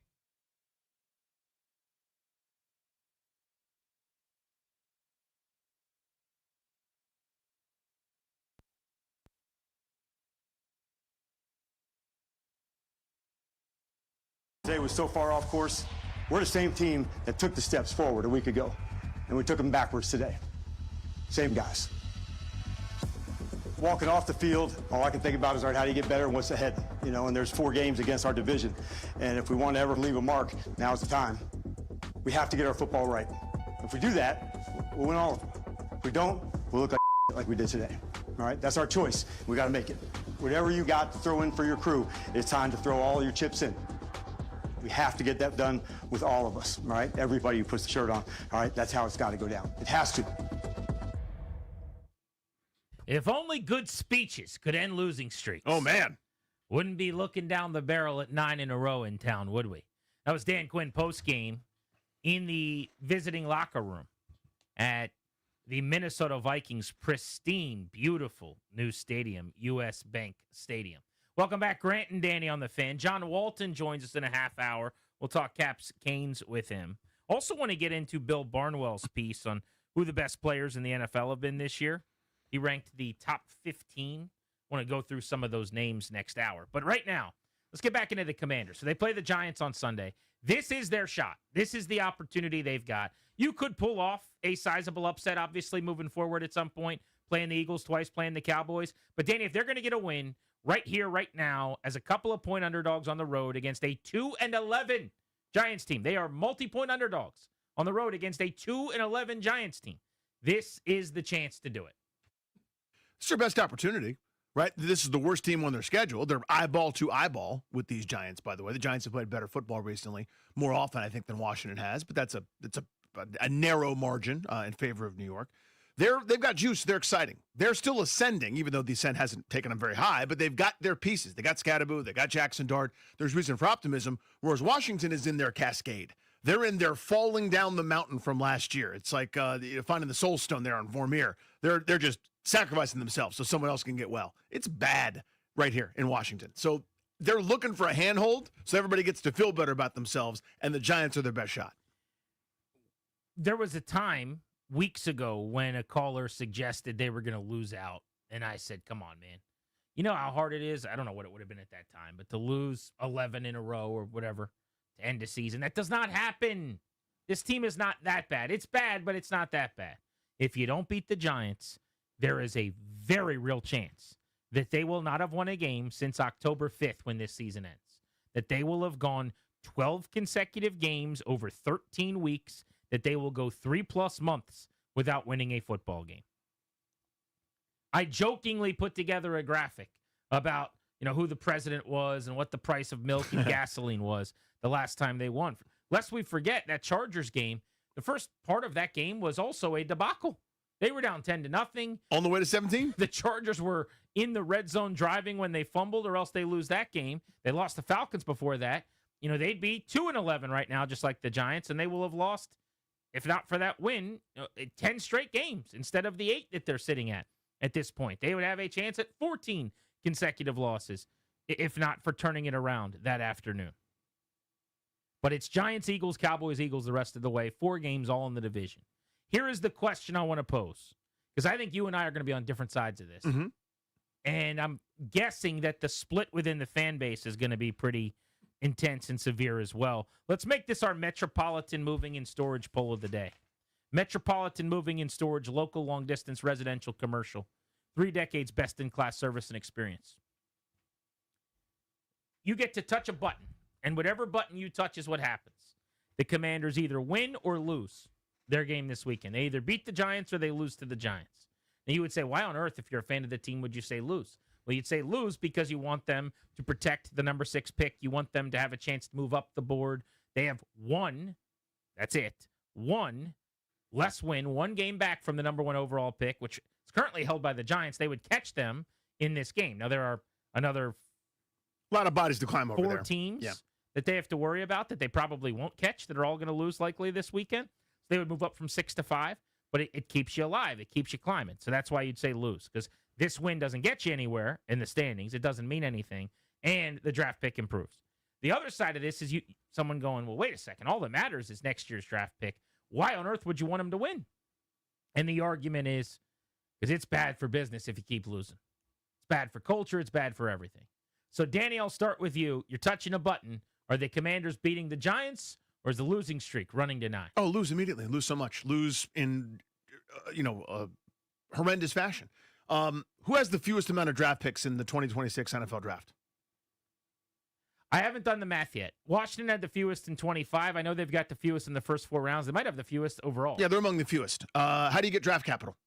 Today was so far off course. We're the same team that took the steps forward a week ago, and we took them backwards today. Same guys. Walking off the field, all I can think about is, all right, how do you get better and what's ahead? You know, and there's 4 games against our division, and if we want to ever leave a mark, now's the time. We have to get our football right. If we do that, we'll win all of them. If we don't, we'll look like we did today. All right, that's our choice. We got to make it. Whatever you got to throw in for your crew, it's time to throw all your chips in. We have to get that done with all of us, all right? Everybody who puts the shirt on, all right? That's how it's got to go down. It has to. If only good speeches could end losing streaks. Oh, man. Wouldn't be looking down the barrel at 9 in a row in town, would we? That was Dan Quinn postgame in the visiting locker room at the Minnesota Vikings' pristine, beautiful new stadium, U.S. Bank Stadium. Welcome back, Grant and Danny on The Fan. John Walton joins us in a half hour. We'll talk Caps Canes with him. Also want to get into Bill Barnwell's piece on who the best players in the NFL have been this year. He ranked the top 15. Want to go through some of those names next hour. But right now, let's get back into the Commanders. So they play the Giants on Sunday. This is their shot. This is the opportunity they've got. You could pull off a sizable upset, obviously, moving forward at some point, playing the Eagles twice, playing the Cowboys. But, Danny, if they're going to get a win right here, right now, as a couple of point underdogs on the road against a 2-11 Giants team, they are multi-point underdogs on the road against a 2-11 Giants team. This is the chance to do it. It's their best opportunity, right? This is the worst team on their schedule. They're eyeball to eyeball with these Giants, by the way. The Giants have played better football recently, more often, I think, than Washington has, but that's a narrow margin in favor of New York. They've got juice. They're exciting. They're still ascending, even though the ascent hasn't taken them very high, but they've got their pieces. They got Scatterbo. They got Jackson Dart. There's reason for optimism, whereas Washington is in their cascade. They're in their falling down the mountain from last year. It's like finding the soul stone there on Vormir. They're just sacrificing themselves so someone else can get well. It's bad right here in Washington. So they're looking for a handhold so everybody gets to feel better about themselves, and the Giants are their best shot. There was a time weeks ago when a caller suggested they were going to lose out, and I said, come on, man. You know how hard it is? I don't know what it would have been at that time, but to lose 11 in a row or whatever to end the season, that does not happen. This team is not that bad. It's bad, but it's not that bad. If you don't beat the Giants, there is a very real chance that they will not have won a game since October 5th when this season ends, that they will have gone 12 consecutive games over 13 weeks, that they will go 3+ months without winning a football game. I jokingly put together a graphic about, who the president was and what the price of milk and gasoline was the last time they won. Lest we forget that Chargers game, the first part of that game was also a debacle. They were down 10-0. On the way to 17? The Chargers were in the red zone driving when they fumbled, or else they lose that game. They lost the Falcons before that. They'd be 2-11 right now, just like the Giants, and they will have lost, if not for that win, 10 straight games instead of the 8 that they're sitting at this point. They would have a chance at 14 consecutive losses, if not for turning it around that afternoon. But it's Giants, Eagles, Cowboys, Eagles the rest of the way. 4 games all in the division. Here is the question I want to pose, because I think you and I are going to be on different sides of this. Mm-hmm. And I'm guessing that the split within the fan base is going to be pretty intense and severe as well. Let's make this our Metropolitan Moving and Storage poll of the day. Metropolitan Moving and Storage, local, long-distance, residential, commercial. 3 decades best-in-class service and experience. You get to touch a button, and whatever button you touch is what happens. The Commanders either win or lose their game this weekend. They either beat the Giants or they lose to the Giants. Now, you would say, why on earth, if you're a fan of the team, would you say lose? Well, you'd say lose because you want them to protect the number 6 pick. You want them to have a chance to move up the board. They have one, that's it, one less win, 1 game back from the number 1 overall pick, which is currently held by the Giants. They would catch them in this game. Now, there are another a lot of bodies to climb over 4 there. teams Yeah. that they have to worry about that they probably won't catch, that are all going to lose likely this weekend. So they would move up from 6 to 5, but it keeps you alive. It keeps you climbing. So that's why you'd say lose, because this win doesn't get you anywhere in the standings. It doesn't mean anything, and the draft pick improves. The other side of this is someone going, well, wait a second. All that matters is next year's draft pick. Why on earth would you want him to win? And the argument is because it's bad for business if you keep losing. It's bad for culture. It's bad for everything. So, Danny, I'll start with you. You're touching a button. Are the Commanders beating the Giants, or is the losing streak running to 9? Oh, lose immediately. Lose so much. Lose in, horrendous fashion. Who has the fewest amount of draft picks in the 2026 NFL draft? I haven't done the math yet. Washington had the fewest in 25. I know they've got the fewest in the first 4 rounds. They might have the fewest overall. Yeah, they're among the fewest. How do you get draft capital?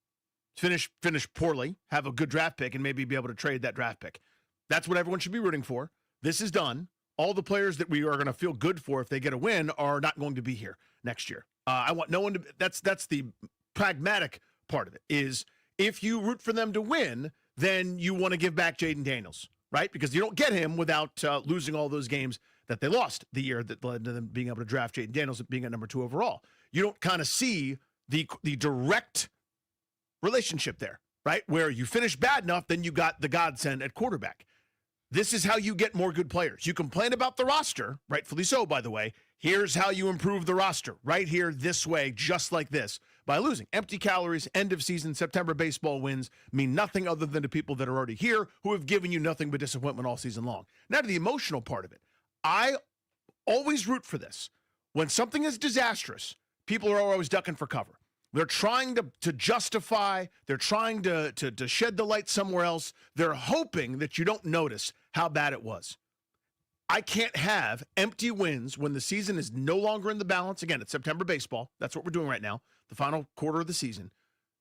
Finish poorly, have a good draft pick, and maybe be able to trade that draft pick. That's what everyone should be rooting for. This is done. All the players that we are going to feel good for if they get a win are not going to be here next year. I want no one to. That's the pragmatic part of it. Is if you root for them to win, then you want to give back Jaden Daniels, right? Because you don't get him without losing all those games that they lost the year that led to them being able to draft Jaden Daniels and being at number 2 overall. You don't kind of see the direct relationship there, right? Where you finish bad enough, then you got the godsend at quarterback. This is how you get more good players. You complain about the roster, rightfully so, by the way. Here's how you improve the roster, right here, this way, just like this, by losing. Empty calories, end of season, September baseball wins mean nothing other than to people that are already here who have given you nothing but disappointment all season long. Now to the emotional part of it. I always root for this. When something is disastrous, people are always ducking for cover. They're trying to justify. They're trying to shed the light somewhere else. They're hoping that you don't notice how bad it was. I can't have empty wins when the season is no longer in the balance. Again, it's September baseball. That's what we're doing right now, the final quarter of the season.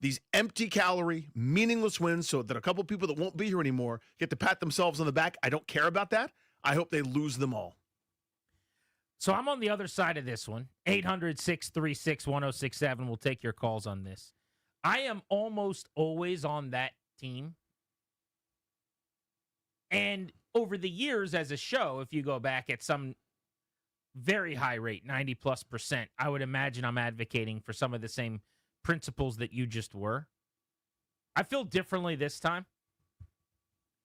These empty calorie, meaningless wins so that a couple people that won't be here anymore get to pat themselves on the back. I don't care about that. I hope they lose them all. So I'm on the other side of this one. 800-636-1067. We'll take your calls on this. I am almost always on that team. And over the years as a show, if you go back at some very high rate, 90+%, I would imagine I'm advocating for some of the same principles that you just were. I feel differently this time.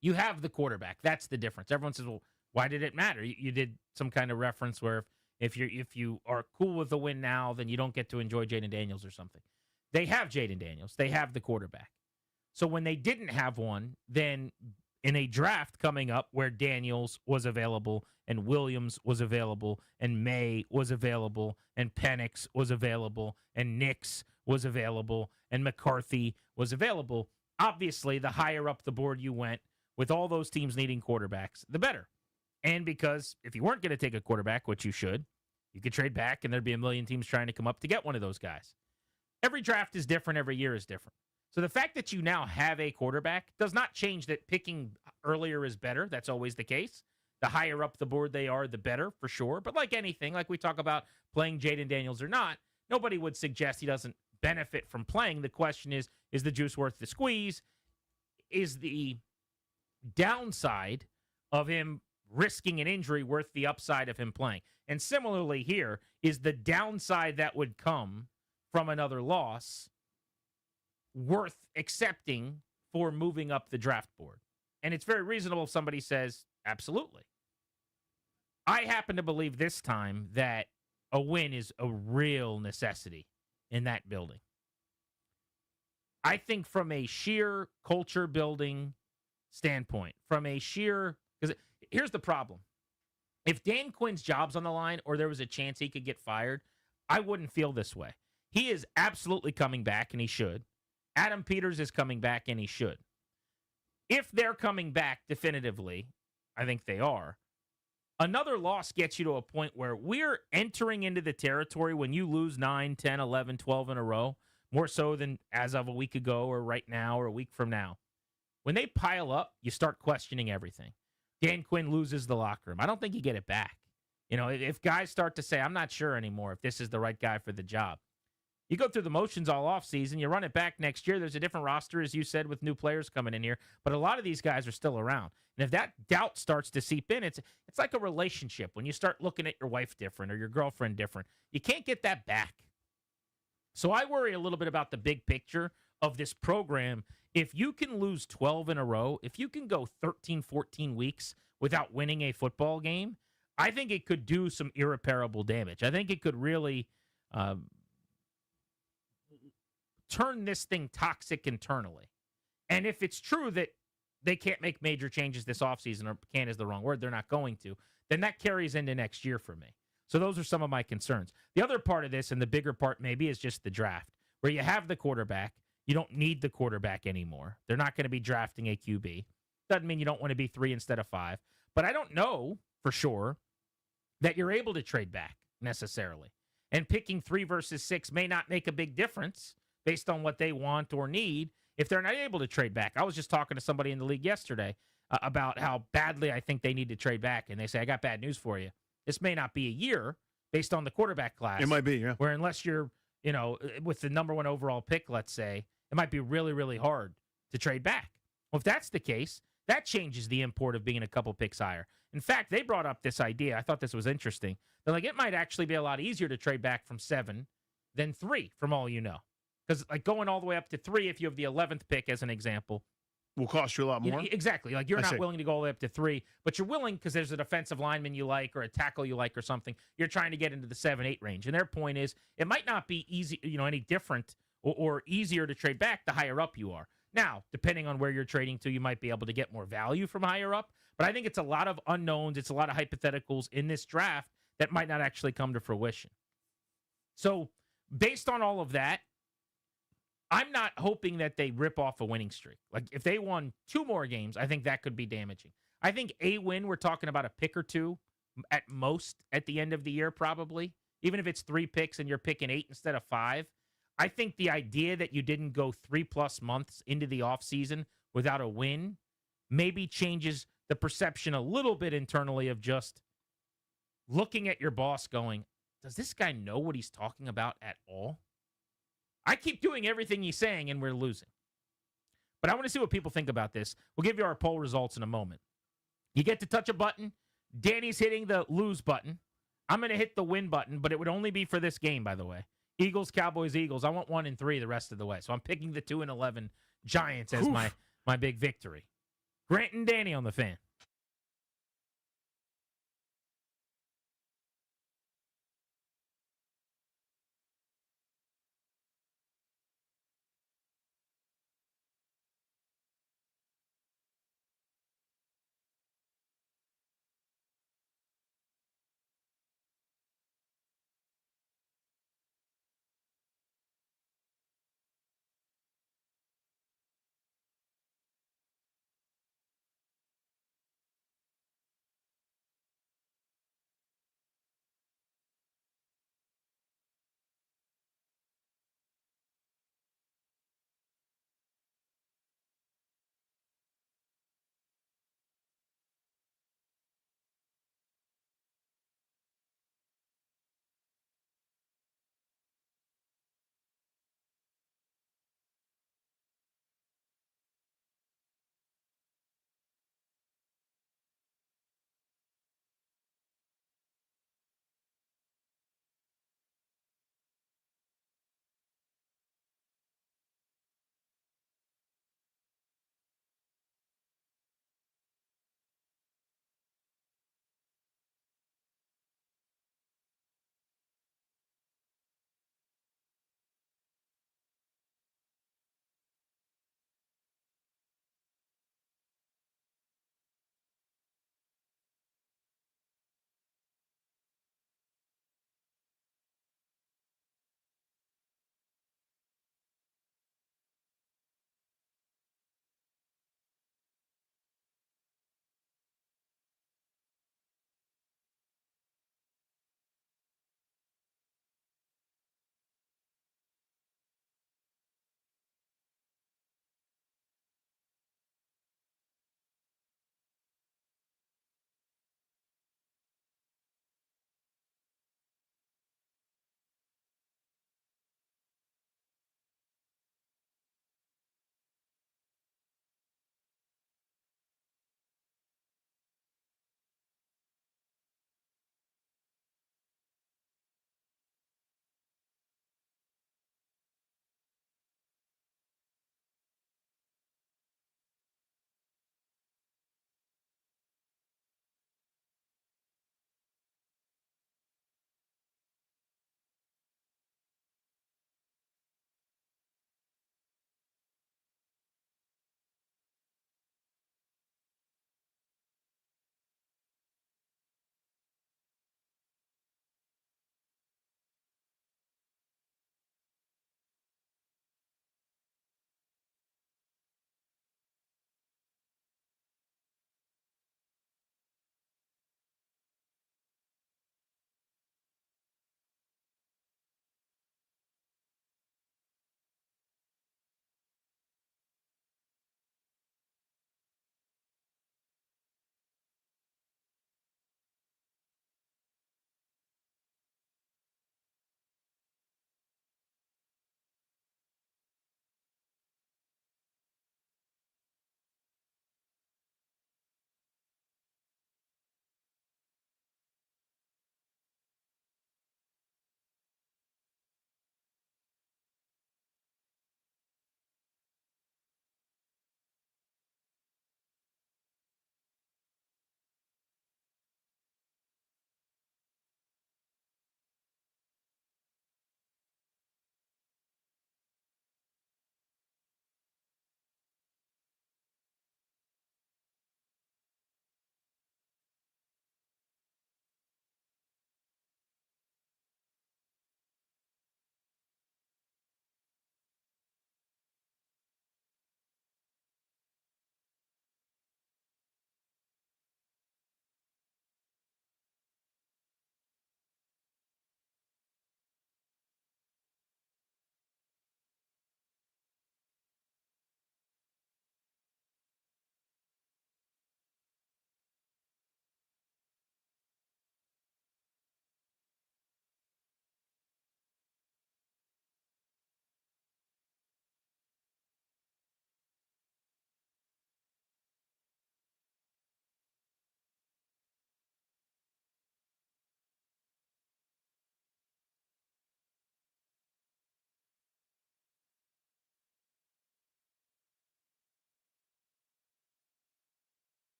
You have the quarterback. That's the difference. Everyone says, well, why did it matter? You did some kind of reference where if you are cool with the win now, then you don't get to enjoy Jaden Daniels or something. They have Jaden Daniels. They have the quarterback. So when they didn't have one, then in a draft coming up where Daniels was available and Williams was available and May was available and Penix was available and Nix was available and McCarthy was available, obviously the higher up the board you went with all those teams needing quarterbacks, the better. And because if you weren't going to take a quarterback, which you should, you could trade back and there'd be a million teams trying to come up to get one of those guys. Every draft is different. Every year is different. So the fact that you now have a quarterback does not change that picking earlier is better. That's always the case. The higher up the board they are, the better, for sure. But like anything, like we talk about playing Jaden Daniels or not, nobody would suggest he doesn't benefit from playing. The question is the juice worth the squeeze? Is the downside of him risking an injury worth the upside of him playing? And similarly here, is the downside that would come from another loss worth accepting for moving up the draft board? And it's very reasonable if somebody says, absolutely. I happen to believe this time that a win is a real necessity in that building. I think from a sheer culture building standpoint, from a sheer, because here's the problem. If Dan Quinn's job's on the line or there was a chance he could get fired, I wouldn't feel this way. He is absolutely coming back, and he should. Adam Peters is coming back, and he should. If they're coming back definitively, I think they are, another loss gets you to a point where we're entering into the territory when you lose 9, 10, 11, 12 in a row, more so than as of a week ago or right now or a week from now. When they pile up, you start questioning everything. Dan Quinn loses the locker room. I don't think you get it back. You know, if guys start to say, I'm not sure anymore if this is the right guy for the job. You go through the motions all offseason. You run it back next year. There's a different roster, as you said, with new players coming in here. But a lot of these guys are still around. And if that doubt starts to seep in, it's like a relationship. When you start looking at your wife different or your girlfriend different, you can't get that back. So I worry a little bit about the big picture of this program. If you can lose 12 in a row, if you can go 13, 14 weeks without winning a football game, I think it could do some irreparable damage. I think it could really turn this thing toxic internally. And if it's true that they can't make major changes this offseason, or can't is the wrong word, they're not going to, then that carries into next year for me. So those are some of my concerns. The other part of this, and the bigger part maybe, is just the draft, where you have the quarterback. You don't need the quarterback anymore. They're not going to be drafting a QB. Doesn't mean you don't want to be 3 instead of 5. But I don't know for sure that you're able to trade back necessarily. And picking 3 versus 6 may not make a big difference based on what they want or need if they're not able to trade back. I was just talking to somebody in the league yesterday about how badly I think they need to trade back. And they say, I got bad news for you. This may not be a year based on the quarterback class. It might be, yeah. Where unless you're, with the number 1 overall pick, let's say, it might be really, really hard to trade back. Well, if that's the case, that changes the import of being a couple picks higher. In fact, they brought up this idea. I thought this was interesting. They're like, it might actually be a lot easier to trade back from 7 than 3, from all you know. Because like going all the way up to 3, if you have the 11th pick as an example, will cost you a lot more. Exactly. Like you're not willing to go all the way up to 3, but you're willing because there's a defensive lineman you like or a tackle you like or something. You're trying to get into the 7-8 range. And their point is it might not be easy, any different or easier to trade back the higher up you are. Now, depending on where you're trading to, you might be able to get more value from higher up. But I think it's a lot of unknowns. It's a lot of hypotheticals in this draft that might not actually come to fruition. So based on all of that, I'm not hoping that they rip off a winning streak. Like if they won 2 more games, I think that could be damaging. I think a win, we're talking about a pick or 2 at most at the end of the year, probably. Even if it's 3 picks and you're picking 8 instead of 5. I think the idea that you didn't go 3+ months into the offseason without a win maybe changes the perception a little bit internally of just looking at your boss going, does this guy know what he's talking about at all? I keep doing everything he's saying, and we're losing. But I want to see what people think about this. We'll give you our poll results in a moment. You get to touch a button. Danny's hitting the lose button. I'm going to hit the win button, but it would only be for this game, by the way. Eagles, Cowboys, Eagles. I want 1 and 3 the rest of the way. So I'm picking the 2 and 11 Giants as my big victory. Grant and Danny on the Fan.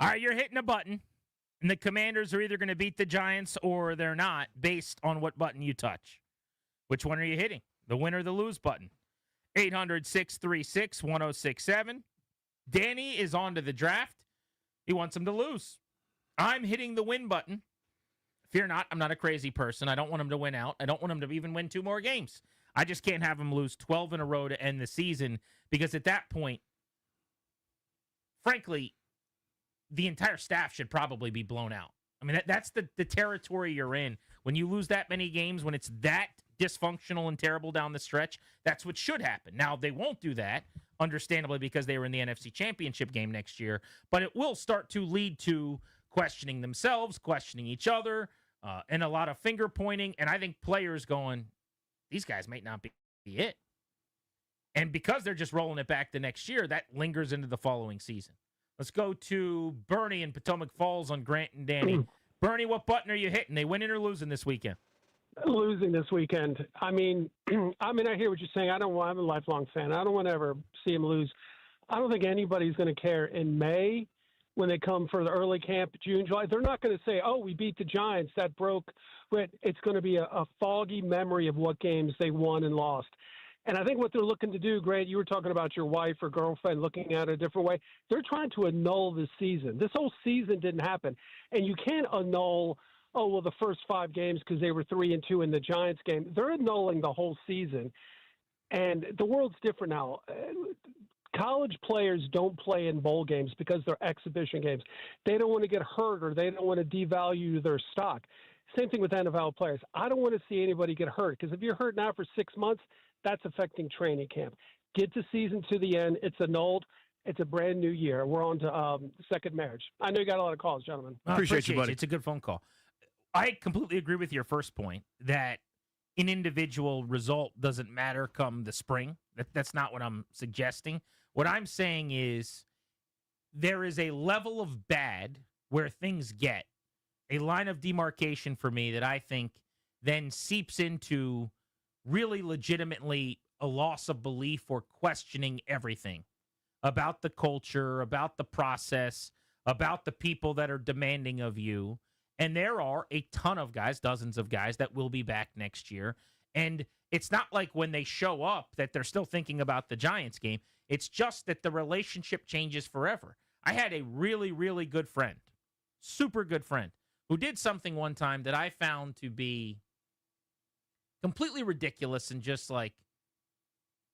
All right, you're hitting a button, and the Commanders are either going to beat the Giants or they're not based on what button you touch. Which one are you hitting? The win or the lose button? 800-636-1067. Danny is on to the draft. He wants him to lose. I'm hitting the win button. Fear not, I'm not a crazy person. I don't want him to win out. I don't want him to even win 2 more games. I just can't have him lose 12 in a row to end the season because at that point, frankly, the entire staff should probably be blown out. I mean, that's the territory you're in. When you lose that many games, when it's that dysfunctional and terrible down the stretch, that's what should happen. Now, they won't do that, understandably, because they were in the NFC Championship game next year, but it will start to lead to questioning themselves, questioning each other, and a lot of finger pointing, and I think players going, these guys might not be it. And because they're just rolling it back the next year, that lingers into the following season. Let's go to Bernie in Potomac Falls on Grant and Danny. Bernie, what button are you hitting? They winning or losing this weekend? Losing this weekend. I mean, I hear what you're saying. I'm a lifelong fan. I don't want to ever see him lose. I don't think anybody's going to care in May when they come for the early camp, June, July. They're not going to say, oh, we beat the Giants. That broke. But it's going to be a foggy memory of what games they won and lost. And I think what they're looking to do, Grant, you were talking about your wife or girlfriend looking at it a different way. They're trying to annul this season. This whole season didn't happen. And you can't annul, the first 5 games because they were 3-2 in the Giants game. They're annulling the whole season. And the world's different now. College players don't play in bowl games because they're exhibition games. They don't want to get hurt or they don't want to devalue their stock. Same thing with NFL players. I don't want to see anybody get hurt because if you're hurt now for 6 months, that's affecting training camp. Get the season to the end. It's annulled. It's a brand new year. We're on to second marriage. I know you got a lot of calls, gentlemen. Appreciate you, buddy. It's a good phone call. I completely agree with your first point that an individual result doesn't matter come the spring. That's not what I'm suggesting. What I'm saying is there is a level of bad where things get a line of demarcation for me that I think then seeps into really legitimately a loss of belief or questioning everything about the culture, about the process, about the people that are demanding of you. And there are a ton of guys, dozens of guys that will be back next year. And it's not like when they show up that they're still thinking about the Giants game. It's just that the relationship changes forever. I had a really, really good friend, super good friend, who did something one time that I found to be completely ridiculous and just like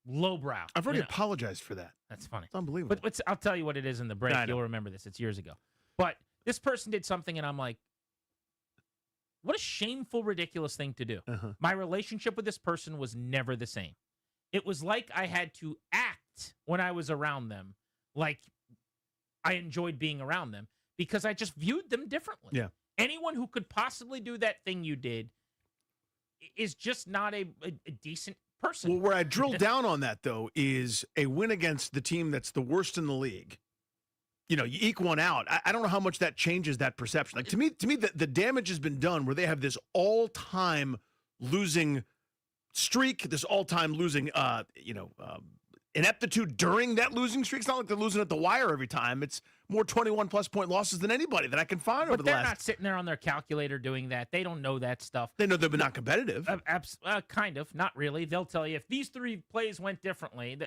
lowbrow. I've already apologized for that. That's funny. It's unbelievable. But I'll tell you what it is in the break. You'll remember this. It's years ago. But this person did something, and I'm like, what a shameful, ridiculous thing to do. My relationship with this person was never the same. It was like I had to act when I was around them like I enjoyed being around them because I just viewed them differently. Yeah. Anyone who could possibly do that thing you did is just not a decent person. Well, where I drill down on that, though, is a win against the team that's the worst in the league. You know, you eke one out. I don't know how much that changes that perception. Like to me, the damage has been done where they have this all-time losing streak, this all-time losing, ineptitude during that losing streak. It's not like they're losing at the wire every time. It's more 21-plus point losses than anybody that I can find over the last. But they're not sitting there on their calculator doing that. They don't know that stuff. They know they've been not competitive. Kind of, not really. They'll tell you if these 3 plays went differently.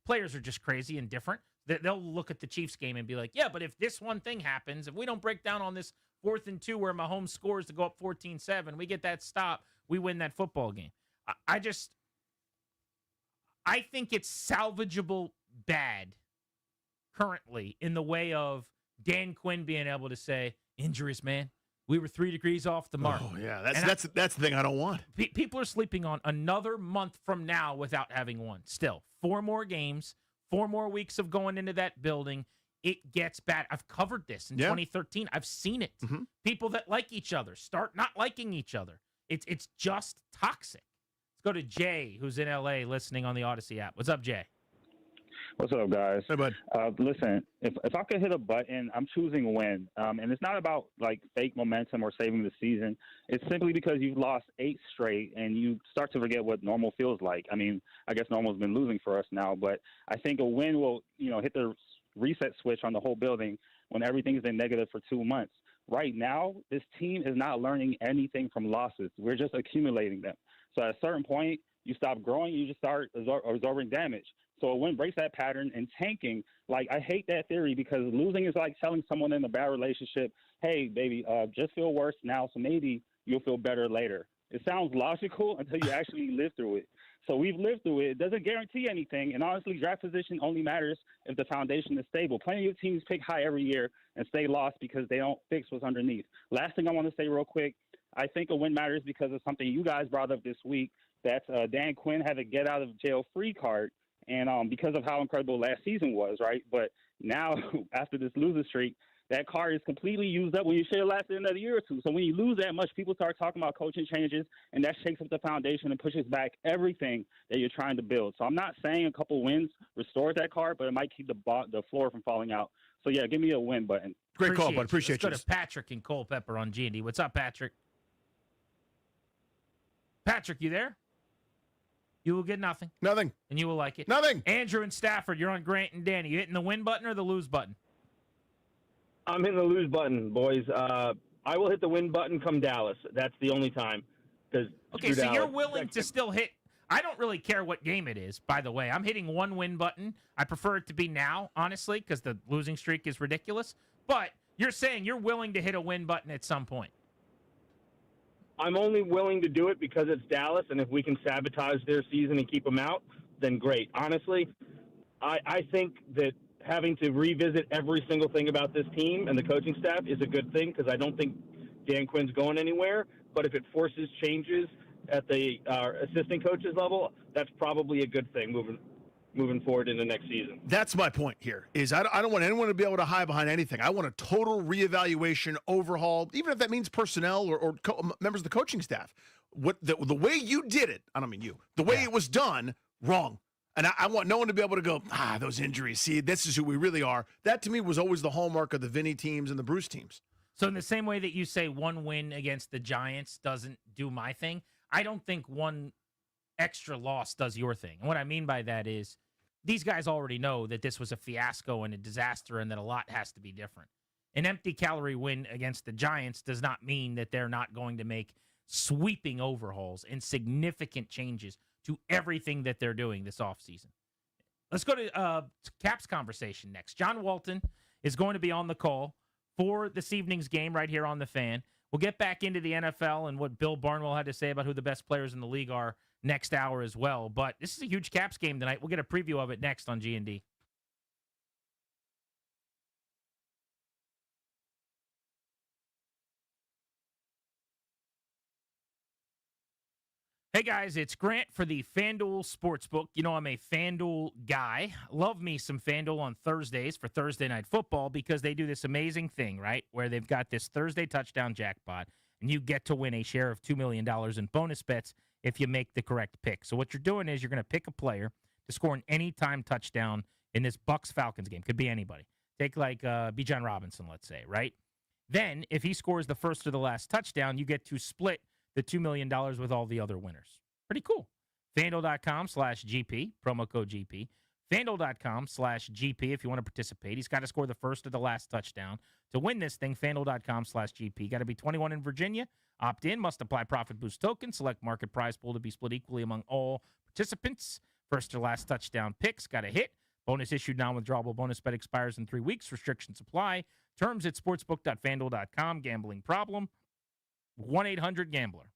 Players are just crazy and different. They'll look at the Chiefs game and be like, yeah, but if this one thing happens, if we don't break down on this 4th and 2 where Mahomes scores to go up 14-7, we get that stop, we win that football game. I think it's salvageable bad currently in the way of Dan Quinn being able to say, injuries, man. We were 3 degrees off the mark. Oh, yeah. That's the thing I don't want. People are sleeping on another month from now without having won. Still, 4 more games, 4 more weeks of going into that building. It gets bad. I've covered this in 2013. I've seen it. People that like each other start not liking each other. It's just toxic. Let's go to Jay, who's in L.A. listening on the Odyssey app. What's up, Jay? What's up, guys? Hey, bud. Listen, if I could hit a button, I'm choosing win. And it's not about, like, fake momentum or saving the season. It's simply because you've lost 8 straight, and you start to forget what normal feels like. I mean, I guess normal's been losing for us now, but I think a win will, hit the reset switch on the whole building when everything's been negative for 2 months. Right now, this team is not learning anything from losses. We're just accumulating them. So at a certain point, you stop growing, you just start absorbing damage. So a win breaks that pattern, and tanking, like, I hate that theory because losing is like telling someone in a bad relationship, hey, baby, just feel worse now, so maybe you'll feel better later. It sounds logical until you actually live through it. So we've lived through it. It doesn't guarantee anything. And honestly, draft position only matters if the foundation is stable. Plenty of teams pick high every year and stay lost because they don't fix what's underneath. Last thing I want to say real quick, I think a win matters because of something you guys brought up this week. That's Dan Quinn had a get out of jail free card. And because of how incredible last season was, right? But now, after this losing streak, that card is completely used up when you should have lasted another year or two. So when you lose that much, people start talking about coaching changes, and that shakes up the foundation and pushes back everything that you're trying to build. So I'm not saying a couple wins restores that card, but it might keep the floor from falling out. So, yeah, give me a win button. Great call, bud. Appreciate you. Let's go to Patrick and Culpeper on G&D. What's up, Patrick? Patrick, you there? You will get nothing. Nothing. And you will like it. Nothing. Andrew and Stafford, you're on Grant and Danny. You hitting the win button or the lose button? I'm hitting the lose button, boys. I will hit the win button come Dallas. That's the only time. Okay, so you're willing to still hit. I don't really care what game it is, by the way. I'm hitting one win button. I prefer it to be now, honestly, because the losing streak is ridiculous. But you're saying you're willing to hit a win button at some point. I'm only willing to do it because it's Dallas, and if we can sabotage their season and keep them out, then great. Honestly, I think that having to revisit every single thing about this team and the coaching staff is a good thing because I don't think Dan Quinn's going anywhere. But if it forces changes at the assistant coaches level, that's probably a good thing moving forward in the next season. That's my point here, is I don't want anyone to be able to hide behind anything. I want a total reevaluation, overhaul, even if that means personnel or members of the coaching staff. The way you did it, I don't mean you, the way it was done, wrong. And I want no one to be able to go, those injuries, see, this is who we really are. That, to me, was always the hallmark of the Vinny teams and the Bruce teams. So in the same way that you say one win against the Giants doesn't do my thing, I don't think one extra loss does your thing. And what I mean by that is these guys already know that this was a fiasco and a disaster and that a lot has to be different. An empty calorie win against the Giants does not mean that they're not going to make sweeping overhauls and significant changes to everything that they're doing this offseason. Let's go to Caps conversation next. John Walton is going to be on the call for this evening's game right here on The Fan. We'll get back into the NFL and what Bill Barnwell had to say about who the best players in the league are next hour as well. But this is a huge Caps game tonight. We'll get a preview of it next on G&D. Hey guys, it's Grant for the FanDuel Sportsbook. You know I'm a FanDuel guy. Love me some FanDuel on Thursdays for Thursday Night Football because they do this amazing thing, right, where they've got this Thursday touchdown jackpot, and you get to win a share of $2 million in bonus bets if you make the correct pick. So what you're doing is you're going to pick a player to score an anytime touchdown in this Bucs-Falcons game. Could be anybody. Take like Bijan Robinson, let's say, right? Then if he scores the first or the last touchdown, you get to split the $2 million with all the other winners. Pretty cool. FanDuel.com/GP, promo code GP. FanDuel.com/GP if you want to participate. He's got to score the first or the last touchdown. To win this thing, FanDuel.com/GP. Got to be 21 in Virginia. Opt in, must apply profit boost token. Select market prize pool to be split equally among all participants. First or last touchdown picks, got to hit. Bonus issued non-withdrawable bonus bet expires in 3 weeks. Restrictions apply. Terms at sportsbook.fanduel.com. Gambling problem? 1-800-GAMBLER.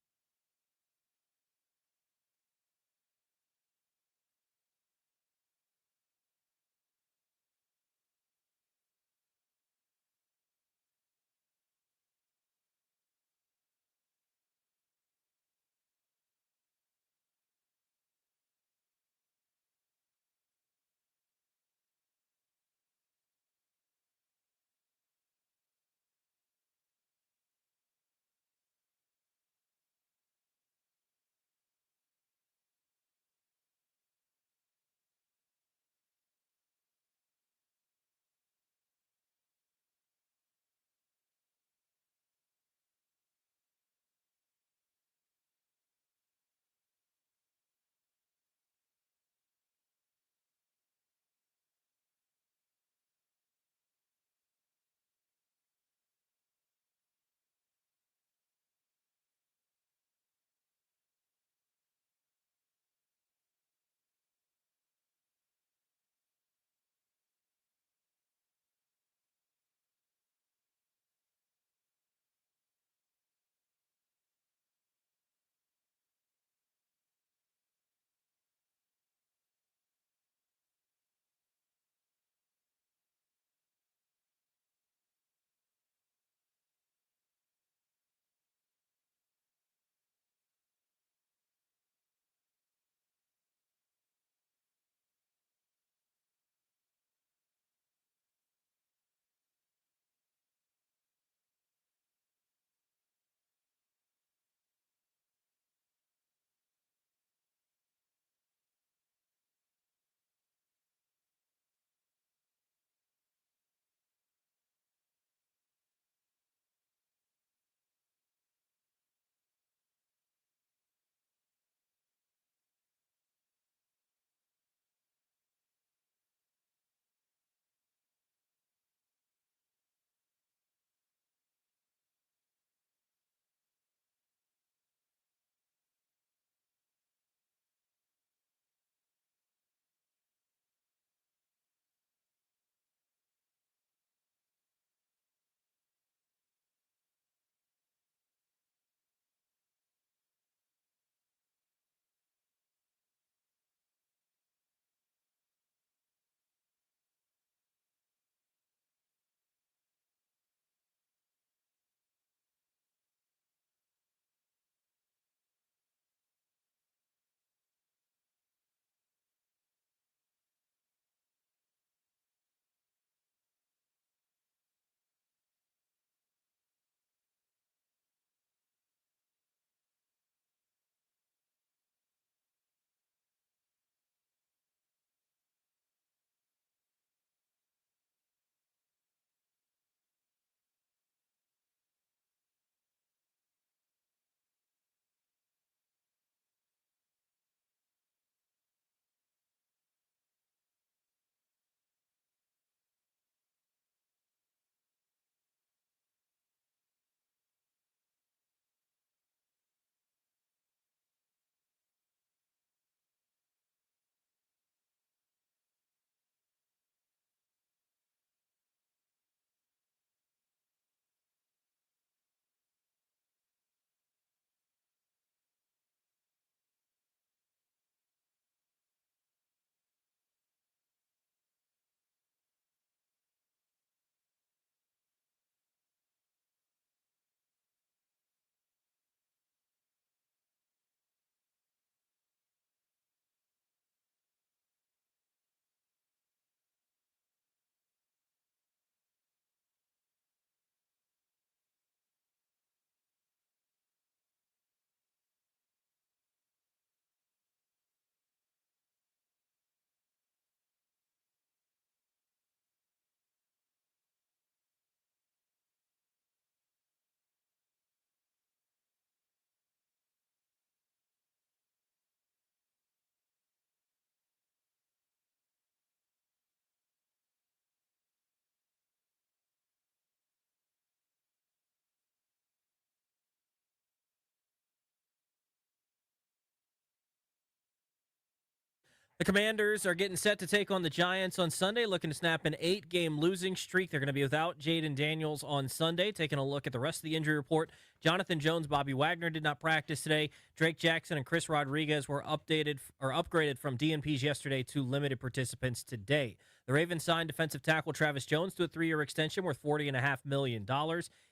The Commanders are getting set to take on the Giants on Sunday, looking to snap an 8-game losing streak. They're going to be without Jaden Daniels on Sunday. Taking a look at the rest of the injury report, Jonathan Jones, Bobby Wagner did not practice today. Drake Jackson and Chris Rodriguez were upgraded from DNPs yesterday to limited participants today. The Ravens signed defensive tackle Travis Jones to a 3-year extension worth $40.5 million.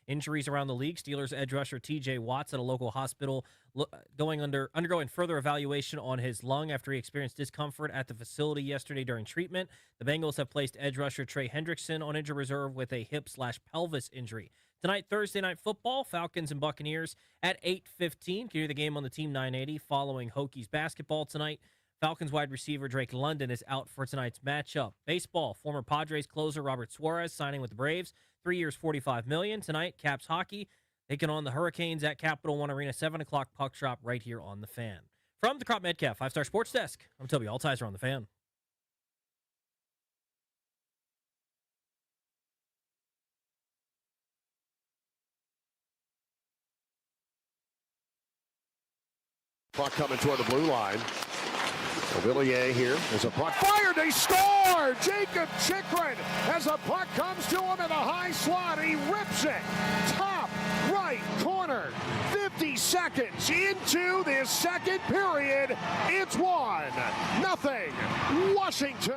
Injuries around the league. Steelers edge rusher TJ Watts at a local hospital undergoing further evaluation on his lung after he experienced discomfort at the facility yesterday during treatment. The Bengals have placed edge rusher Trey Hendrickson on injured reserve with a hip/pelvis injury. Tonight, Thursday Night Football, Falcons and Buccaneers at 8:15. Can hear the game on the Team 980 following Hokies basketball tonight. Falcons wide receiver Drake London is out for tonight's matchup. Baseball, former Padres closer Robert Suarez signing with the Braves, 3 years, $45 million. Tonight, Caps hockey taking on the Hurricanes at Capital One Arena, 7 o'clock puck drop right here on the Fan. From the Crop Metcalf 5-Star Sports Desk, I'm Toby Altizer on the Fan. Puck coming toward the blue line. Villiers here. There's a puck fired. They score! Jacob Chikrin, as a puck comes to him in the high slot. He rips it. Top right corner. 50 seconds into this second period. It's 1-0 Washington.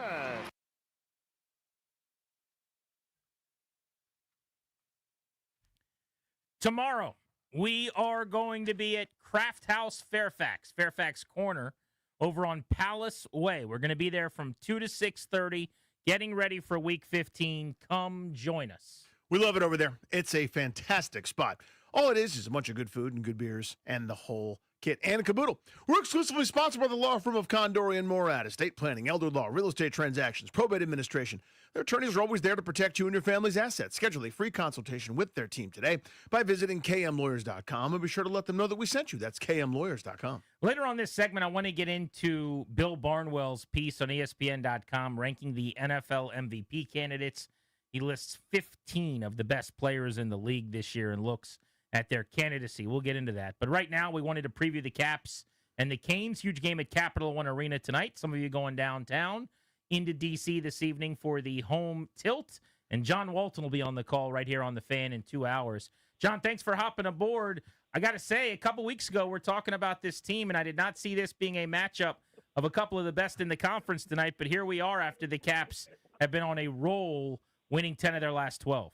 Tomorrow, we are going to be at Craft House Fairfax Corner, over on Palace Way. We're going to be there from 2 to 6:30, getting ready for Week 15. Come join us. We love it over there. It's a fantastic spot. All it is a bunch of good food and good beers and the whole kit and caboodle. We're exclusively sponsored by the law firm of Condori and Morad, estate planning, elder law, real estate transactions, probate administration. Their attorneys are always there to protect you and your family's assets. Schedule a free consultation with their team today by visiting kmlawyers.com and be sure to let them know that we sent you. That's kmlawyers.com. Later on this segment, I want to get into Bill Barnwell's piece on ESPN.com ranking the NFL MVP candidates. He lists 15 of the best players in the league this year and looks at their candidacy. We'll get into that. But right now, we wanted to preview the Caps and the Canes. Huge game at Capital One Arena tonight. Some of you going downtown into D.C. this evening for the home tilt. And John Walton will be on the call right here on the Fan in 2 hours. John, thanks for hopping aboard. I got to say, a couple weeks ago, we're talking about this team, and I did not see this being a matchup of a couple of the best in the conference tonight. But here we are after the Caps have been on a roll, winning 10 of their last 12.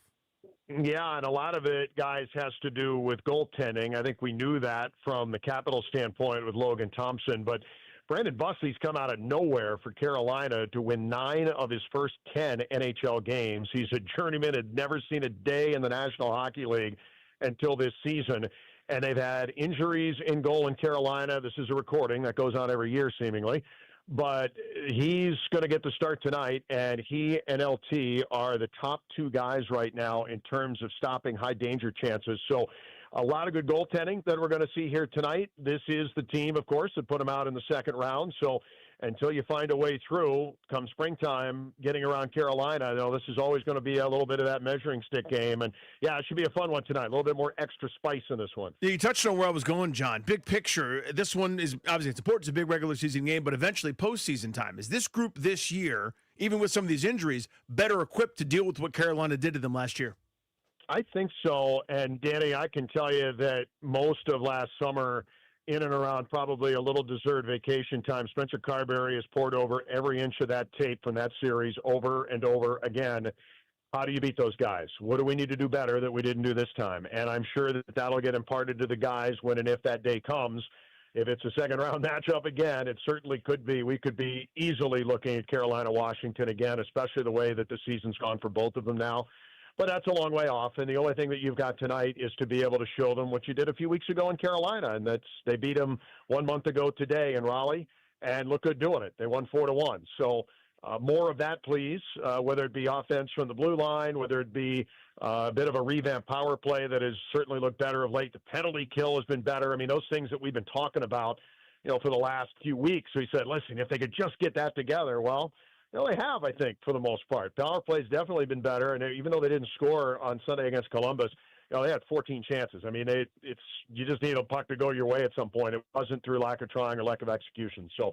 Yeah, and a lot of it, guys, has to do with goaltending. I think we knew that from the Capital standpoint with Logan Thompson, but Brandon Bustley's come out of nowhere for Carolina to win 9 of his first 10 NHL games. He's a journeyman, had never seen a day in the National Hockey League until this season, and they've had injuries in goal in Carolina. This is a recording that goes on every year, seemingly. But he's going to get the start tonight, and he and LT are the top 2 guys right now in terms of stopping high-danger chances. So a lot of good goaltending that we're going to see here tonight. This is the team, of course, that put them out in the second round. So until you find a way through, come springtime, getting around Carolina, this is always going to be a little bit of that measuring stick game. And, yeah, it should be a fun one tonight. A little bit more extra spice in this one. Yeah, you touched on where I was going, John. Big picture, this one is obviously it's important. It's a big regular season game, but eventually postseason time. Is this group this year, even with some of these injuries, better equipped to deal with what Carolina did to them last year? I think so. And, Danny, I can tell you that most of last summer, in and around probably a little deserved vacation time, Spencer Carberry has poured over every inch of that tape from that series over and over again. How do you beat those guys? What do we need to do better that we didn't do this time? And I'm sure that that'll get imparted to the guys when and if that day comes. If it's a second-round matchup again, it certainly could be. We could be easily looking at Carolina-Washington again, especially the way that the season's gone for both of them now. But that's a long way off, and the only thing that you've got tonight is to be able to show them what you did a few weeks ago in Carolina, and that's they beat them 1 month ago today in Raleigh, and look good doing it. They won 4-1. So more of that, please, whether it be offense from the blue line, whether it be a bit of a revamped power play that has certainly looked better of late. The penalty kill has been better. I mean, those things that we've been talking about, for the last few weeks. So he said, listen, if they could just get that together, well, they have, I think, for the most part. Power play's definitely been better, and even though they didn't score on Sunday against Columbus, they had 14 chances. I mean, you just need a puck to go your way at some point. It wasn't through lack of trying or lack of execution. So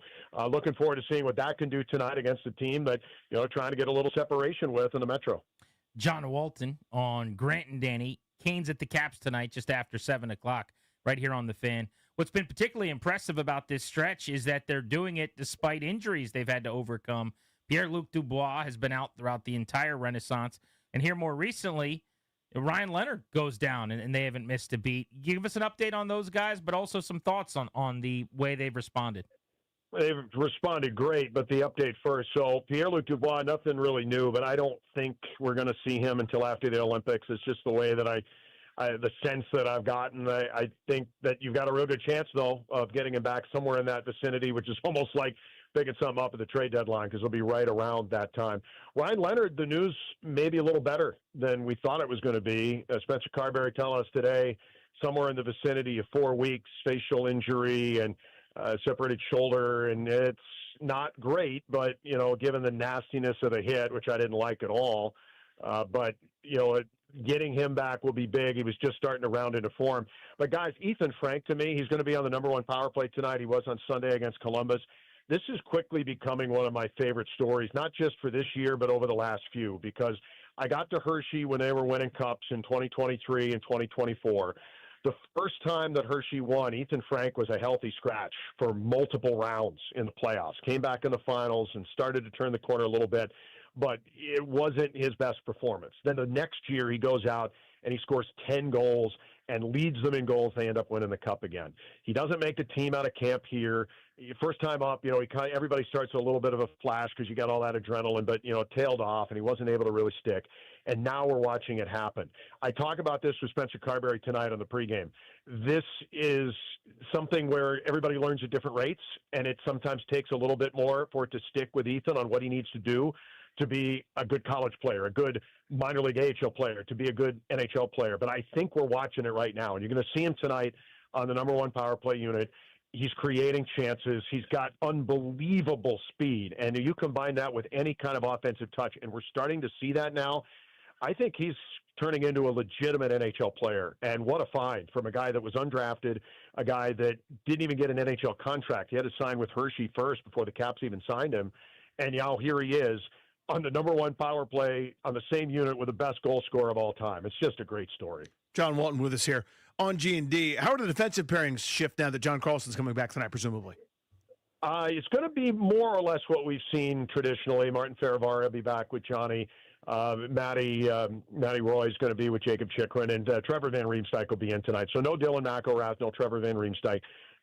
looking forward to seeing what that can do tonight against a team that, trying to get a little separation with in the Metro. John Walton on Grant and Danny. Canes at the Caps tonight just after 7 o'clock right here on The Fan. What's been particularly impressive about this stretch is that they're doing it despite injuries they've had to overcome. Pierre-Luc Dubois has been out throughout the entire Renaissance. And here more recently, Ryan Leonard goes down, and they haven't missed a beat. Give us an update on those guys, but also some thoughts on the way they've responded. They've responded great, but the update first. So Pierre-Luc Dubois, nothing really new, but I don't think we're going to see him until after the Olympics. It's just the way that the sense that I've gotten. I think that you've got a real good chance, though, of getting him back somewhere in that vicinity, which is almost like picking something up at the trade deadline because it'll be right around that time. Ryan Leonard, the news may be a little better than we thought it was going to be. Spencer Carberry telling us today somewhere in the vicinity of 4 weeks, facial injury and separated shoulder, and it's not great, but, given the nastiness of the hit, which I didn't like at all, but, getting him back will be big. He was just starting to round into form. But, guys, Ethan Frank, to me, he's going to be on the number one power play tonight. He was on Sunday against Columbus. This is quickly becoming one of my favorite stories, not just for this year, but over the last few, because I got to Hershey when they were winning cups in 2023 and 2024. The first time that Hershey won, Ethan Frank was a healthy scratch for multiple rounds in the playoffs. Came back in the finals and started to turn the corner a little bit, but it wasn't his best performance. Then the next year he goes out and he scores 10 goals and leads them in goals. They end up winning the cup again. He doesn't make the team out of camp here. First time up, everybody starts with a little bit of a flash because you got all that adrenaline, but, it tailed off and he wasn't able to really stick. And now we're watching it happen. I talk about this with Spencer Carberry tonight on the pregame. This is something where everybody learns at different rates, and it sometimes takes a little bit more for it to stick with Ethan on what he needs to do to be a good college player, a good minor league AHL player, to be a good NHL player. But I think we're watching it right now, and you're going to see him tonight on the number one power play unit. He's creating chances. He's got unbelievable speed, and you combine that with any kind of offensive touch, and we're starting to see that now. I think he's turning into a legitimate NHL player, and what a find from a guy that was undrafted, a guy that didn't even get an NHL contract. He had to sign with Hershey first before the Caps even signed him, and now here he is on the number one power play on the same unit with the best goal scorer of all time. It's just a great story. John Walton with us here on G&D. How are the defensive pairings shift now that John Carlson's coming back tonight, presumably? It's going to be more or less what we've seen traditionally. Martin Ferravari will be back with Johnny. Matty Roy is going to be with Jacob Chikrin, and Trevor Van Riemsdyk will be in tonight. So no Dylan McElrath, no Trevor Van Riemsdyk.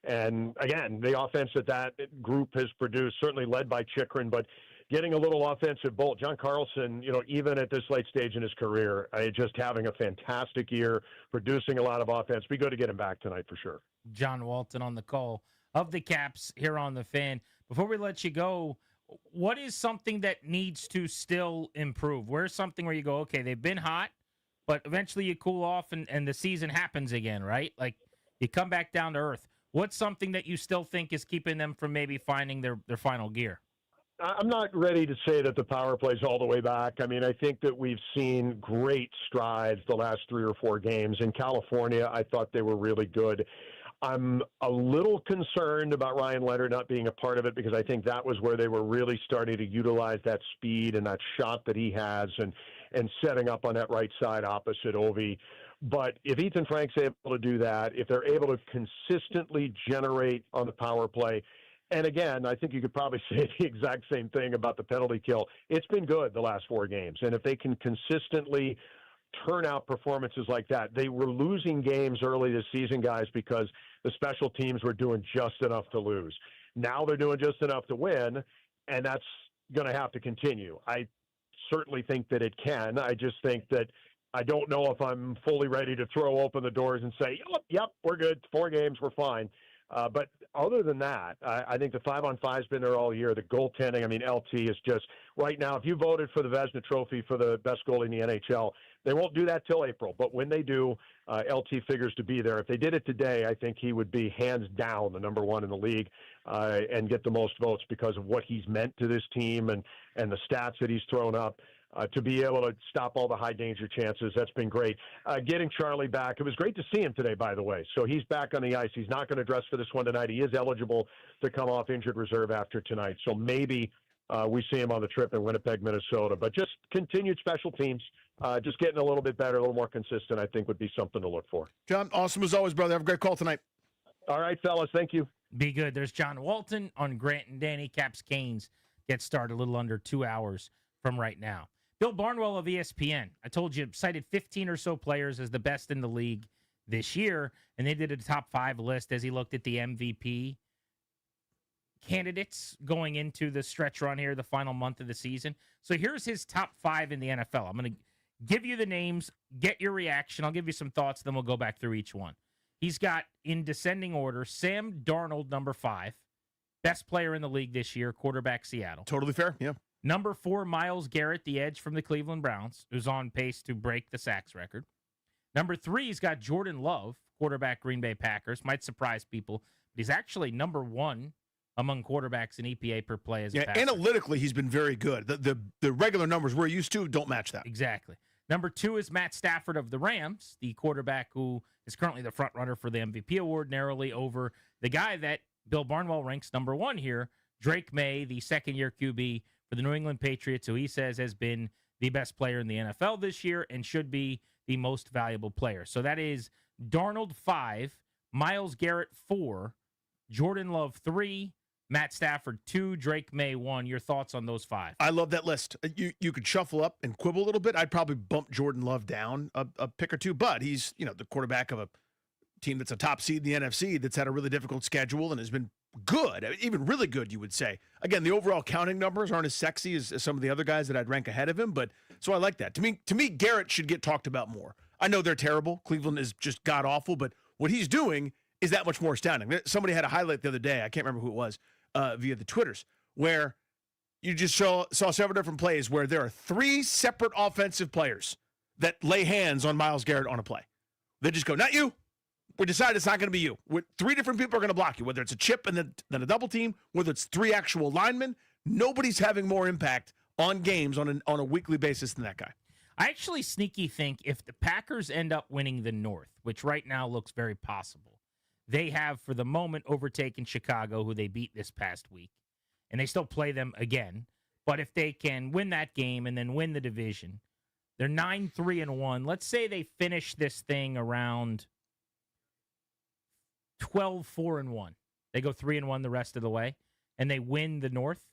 And again, the offense that group has produced, certainly led by Chikrin, but getting a little offensive bolt. John Carlson, even at this late stage in his career, just having a fantastic year, producing a lot of offense. Be good to get him back tonight for sure. John Walton on the call of the Caps here on The Fan. Before we let you go, what is something that needs to still improve? Where's something where you go, okay, they've been hot, but eventually you cool off and the season happens again, right? Like you come back down to earth. What's something that you still think is keeping them from maybe finding their final gear? I'm not ready to say that the power play's all the way back. I mean, I think that we've seen great strides the last 3 or 4 games. In California, I thought they were really good. I'm a little concerned about Ryan Leonard not being a part of it because I think that was where they were really starting to utilize that speed and that shot that he has and setting up on that right side opposite Ovi. But if Ethan Frank's able to do that, if they're able to consistently generate on the power play, and again, I think you could probably say the exact same thing about the penalty kill. It's been good the last 4 games. And if they can consistently turn out performances like that, they were losing games early this season, guys, because the special teams were doing just enough to lose. Now they're doing just enough to win, and that's going to have to continue. I certainly think that it can. I just think that I don't know if I'm fully ready to throw open the doors and say, yep, we're good. 4 games, we're fine. But other than that, I think the 5-on-5's been there all year. The goaltending, I mean, LT is just right now. If you voted for the Vezina Trophy for the best goalie in the NHL, they won't do that till April. But when they do, LT figures to be there. If they did it today, I think he would be hands down the number 1 in the league and get the most votes because of what he's meant to this team and the stats that he's thrown up. to be able to stop all the high danger chances. That's been great. Getting Charlie back, it was great to see him today, by the way. So he's back on the ice. He's not going to dress for this one tonight. He is eligible to come off injured reserve after tonight. So maybe we see him on the trip in Winnipeg, Minnesota. But just continued special teams, just getting a little bit better, a little more consistent, I think would be something to look for. John, awesome as always, brother. Have a great call tonight. All right, fellas. Thank you. Be good. There's John Walton on Grant and Danny. Caps Canes get started a little under 2 hours from right now. Bill Barnwell of ESPN, I told you, cited 15 or so players as the best in the league this year, and they did a top 5 list as he looked at the MVP candidates going into the stretch run here, the final month of the season. So here's his top 5 in the NFL. I'm going to give you the names, get your reaction. I'll give you some thoughts, then we'll go back through each one. He's got, in descending order, Sam Darnold, number 5, best player in the league this year, quarterback Seattle. Totally fair, yeah. Number 4, Myles Garrett, the edge from the Cleveland Browns, who's on pace to break the sacks record. Number 3, he's got Jordan Love, quarterback Green Bay Packers. Might surprise people, but he's actually number 1 among quarterbacks in EPA per play as a passer. Analytically, he's been very good. The regular numbers we're used to don't match that. Exactly. Number 2 is Matt Stafford of the Rams, the quarterback who is currently the front runner for the MVP award, narrowly over the guy that Bill Barnwell ranks number 1 here, Drake May, the second-year QB for the New England Patriots, who he says has been the best player in the NFL this year and should be the most valuable player. So that is Darnold 5, Myles Garrett 4, Jordan Love 3, Matt Stafford 2, Drake May 1. Your thoughts on those 5? I love that list. You could shuffle up and quibble a little bit. I'd probably bump Jordan Love down a pick or two, but he's the quarterback of a team that's a top seed in the NFC that's had a really difficult schedule and has been good, even really good, you would say. Again, the overall counting numbers aren't as sexy as some of the other guys that I'd rank ahead of him, but so I like that. To me, Garrett should get talked about more. I know they're terrible. Cleveland is just god-awful, but what he's doing is that much more astounding. Somebody had a highlight the other day, I can't remember who it was, via the Twitters, where you just saw several different plays where there are 3 separate offensive players that lay hands on Myles Garrett on a play. They just go, not you. We decided it's not going to be you. 3 different people are going to block you, whether it's a chip and then a double team, whether it's 3 actual linemen. Nobody's having more impact on games on a weekly basis than that guy. I actually sneaky think if the Packers end up winning the North, which right now looks very possible, they have for the moment overtaken Chicago, who they beat this past week, and they still play them again. But if they can win that game and then win the division, they're 9-3-1. Let's say they finish this thing around 12-4-1. They go 3-1 the rest of the way, and they win the North.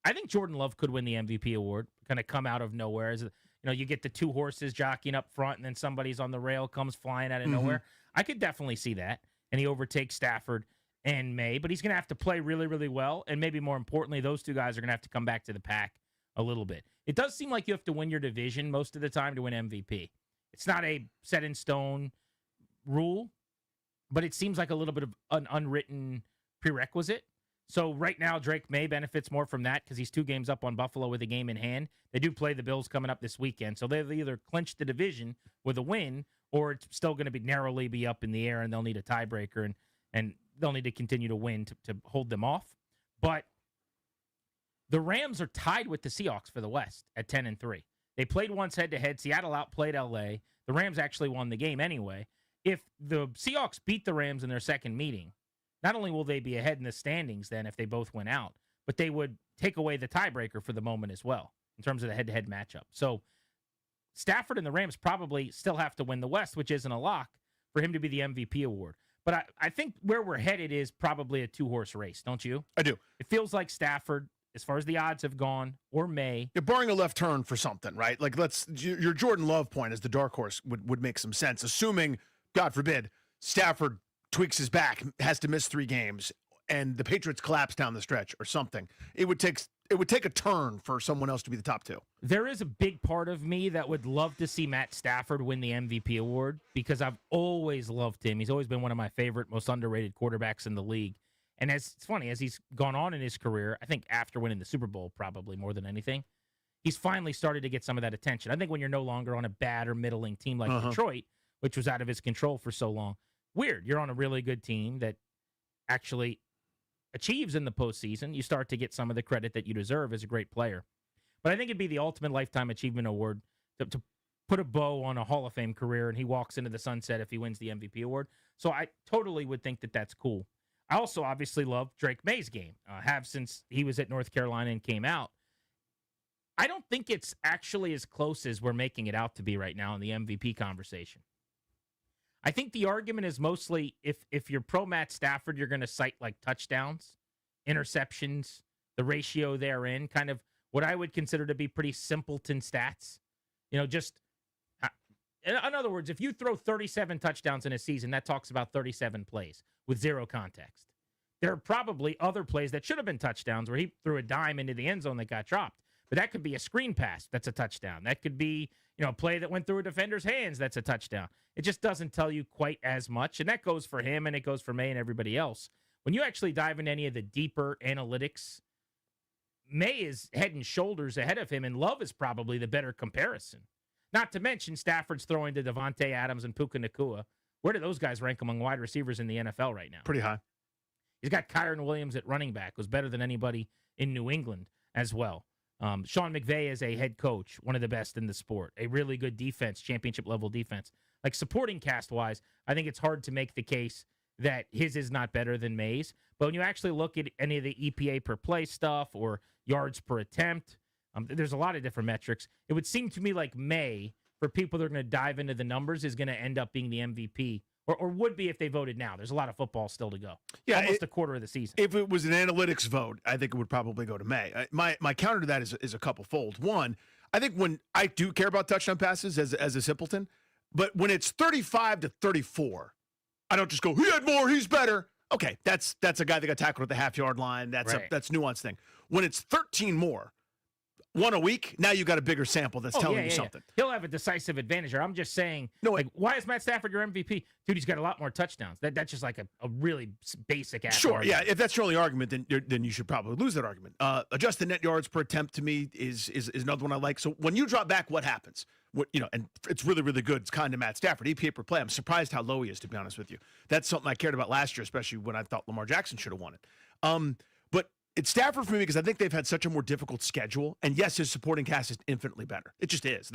I think Jordan Love could win the MVP award, kind of come out of nowhere. As you get the 2 horses jockeying up front, and then somebody's on the rail, comes flying out of nowhere. I could definitely see that, and he overtakes Stafford and May, but he's going to have to play really, really well, and maybe more importantly, those 2 guys are going to have to come back to the pack a little bit. It does seem like you have to win your division most of the time to win MVP. It's not a set-in-stone rule, but it seems like a little bit of an unwritten prerequisite. So right now, Drake May benefits more from that because he's 2 games up on Buffalo with a game in hand. They do play the Bills coming up this weekend, so they'll either clinch the division with a win, or it's still going to be narrowly be up in the air, and they'll need a tiebreaker, and they'll need to continue to win to hold them off. But the Rams are tied with the Seahawks for the West at 10-3. They played once head-to-head. Seattle outplayed L.A. The Rams actually won the game anyway. If the Seahawks beat the Rams in their second meeting, not only will they be ahead in the standings then if they both win out, but they would take away the tiebreaker for the moment as well in terms of the head-to-head matchup. So Stafford and the Rams probably still have to win the West, which isn't a lock for him to be the MVP award. But I think where we're headed is probably a 2-horse race, don't you? I do. It feels like Stafford, as far as the odds have gone, or May. You're barring a left turn for something, right? Like your Jordan Love point as the dark horse would make some sense, assuming, God forbid, Stafford tweaks his back, has to miss 3 games, and the Patriots collapse down the stretch or something. It would take a turn for someone else to be the top 2. There is a big part of me that would love to see Matt Stafford win the MVP award because I've always loved him. He's always been one of my favorite, most underrated quarterbacks in the league. And it's funny, as he's gone on in his career, I think after winning the Super Bowl probably more than anything, he's finally started to get some of that attention. I think when you're no longer on a bad or middling team like Detroit, which was out of his control for so long, weird. You're on a really good team that actually achieves in the postseason. You start to get some of the credit that you deserve as a great player. But I think it'd be the ultimate lifetime achievement award to put a bow on a Hall of Fame career, and he walks into the sunset if he wins the MVP award. So I totally would think that that's cool. I also obviously love Drake May's game, have since he was at North Carolina and came out. I don't think it's actually as close as we're making it out to be right now in the MVP conversation. I think the argument is mostly if you're pro Matt Stafford, you're going to cite like touchdowns, interceptions, the ratio therein, kind of what I would consider to be pretty simpleton stats. Just in other words, if you throw 37 touchdowns in a season, that talks about 37 plays with zero context. There are probably other plays that should have been touchdowns where he threw a dime into the end zone that got dropped. But that could be a screen pass that's a touchdown. That could be, a play that went through a defender's hands that's a touchdown. It just doesn't tell you quite as much. And that goes for him and it goes for May and everybody else. When you actually dive into any of the deeper analytics, May is head and shoulders ahead of him, and Love is probably the better comparison. Not to mention Stafford's throwing to Devontae Adams and Puka Nacua. Where do those guys rank among wide receivers in the NFL right now? Pretty high. He's got Kyron Williams at running back, who's better than anybody in New England as well. Sean McVay is a head coach, one of the best in the sport, a really good defense, championship-level defense. Like supporting cast-wise, I think it's hard to make the case that his is not better than May's. But when you actually look at any of the EPA per play stuff or yards per attempt, there's a lot of different metrics. It would seem to me like May, for people that are going to dive into the numbers, is going to end up being the MVP, or would be if they voted now. There's a lot of football still to go. Yeah, almost a quarter of the season. If it was an analytics vote, I think it would probably go to May. My counter to that is a couple fold. One, I think when I do care about touchdown passes as a simpleton, but when it's 35 to 34, I don't just go, he had more, he's better. Okay, that's a guy that got tackled at the half-yard line. That's nuanced thing. When it's 13 more, one a week, now you got a bigger sample that's telling you something. Yeah. He'll have a decisive advantage. I'm just saying, why is Matt Stafford your MVP? Dude, he's got a lot more touchdowns. That's just like a really basic ass Sure, argument. yeah. If that's your only argument, then you should probably lose that argument. Adjusted net yards per attempt to me is another one I like. So when you drop back, what happens? And it's really, really good. It's kind of Matt Stafford. EPA per play, I'm surprised how low he is, to be honest with you. That's something I cared about last year, especially when I thought Lamar Jackson should have won it. But it's Stafford for me because I think they've had such a more difficult schedule. And yes, his supporting cast is infinitely better. It just is.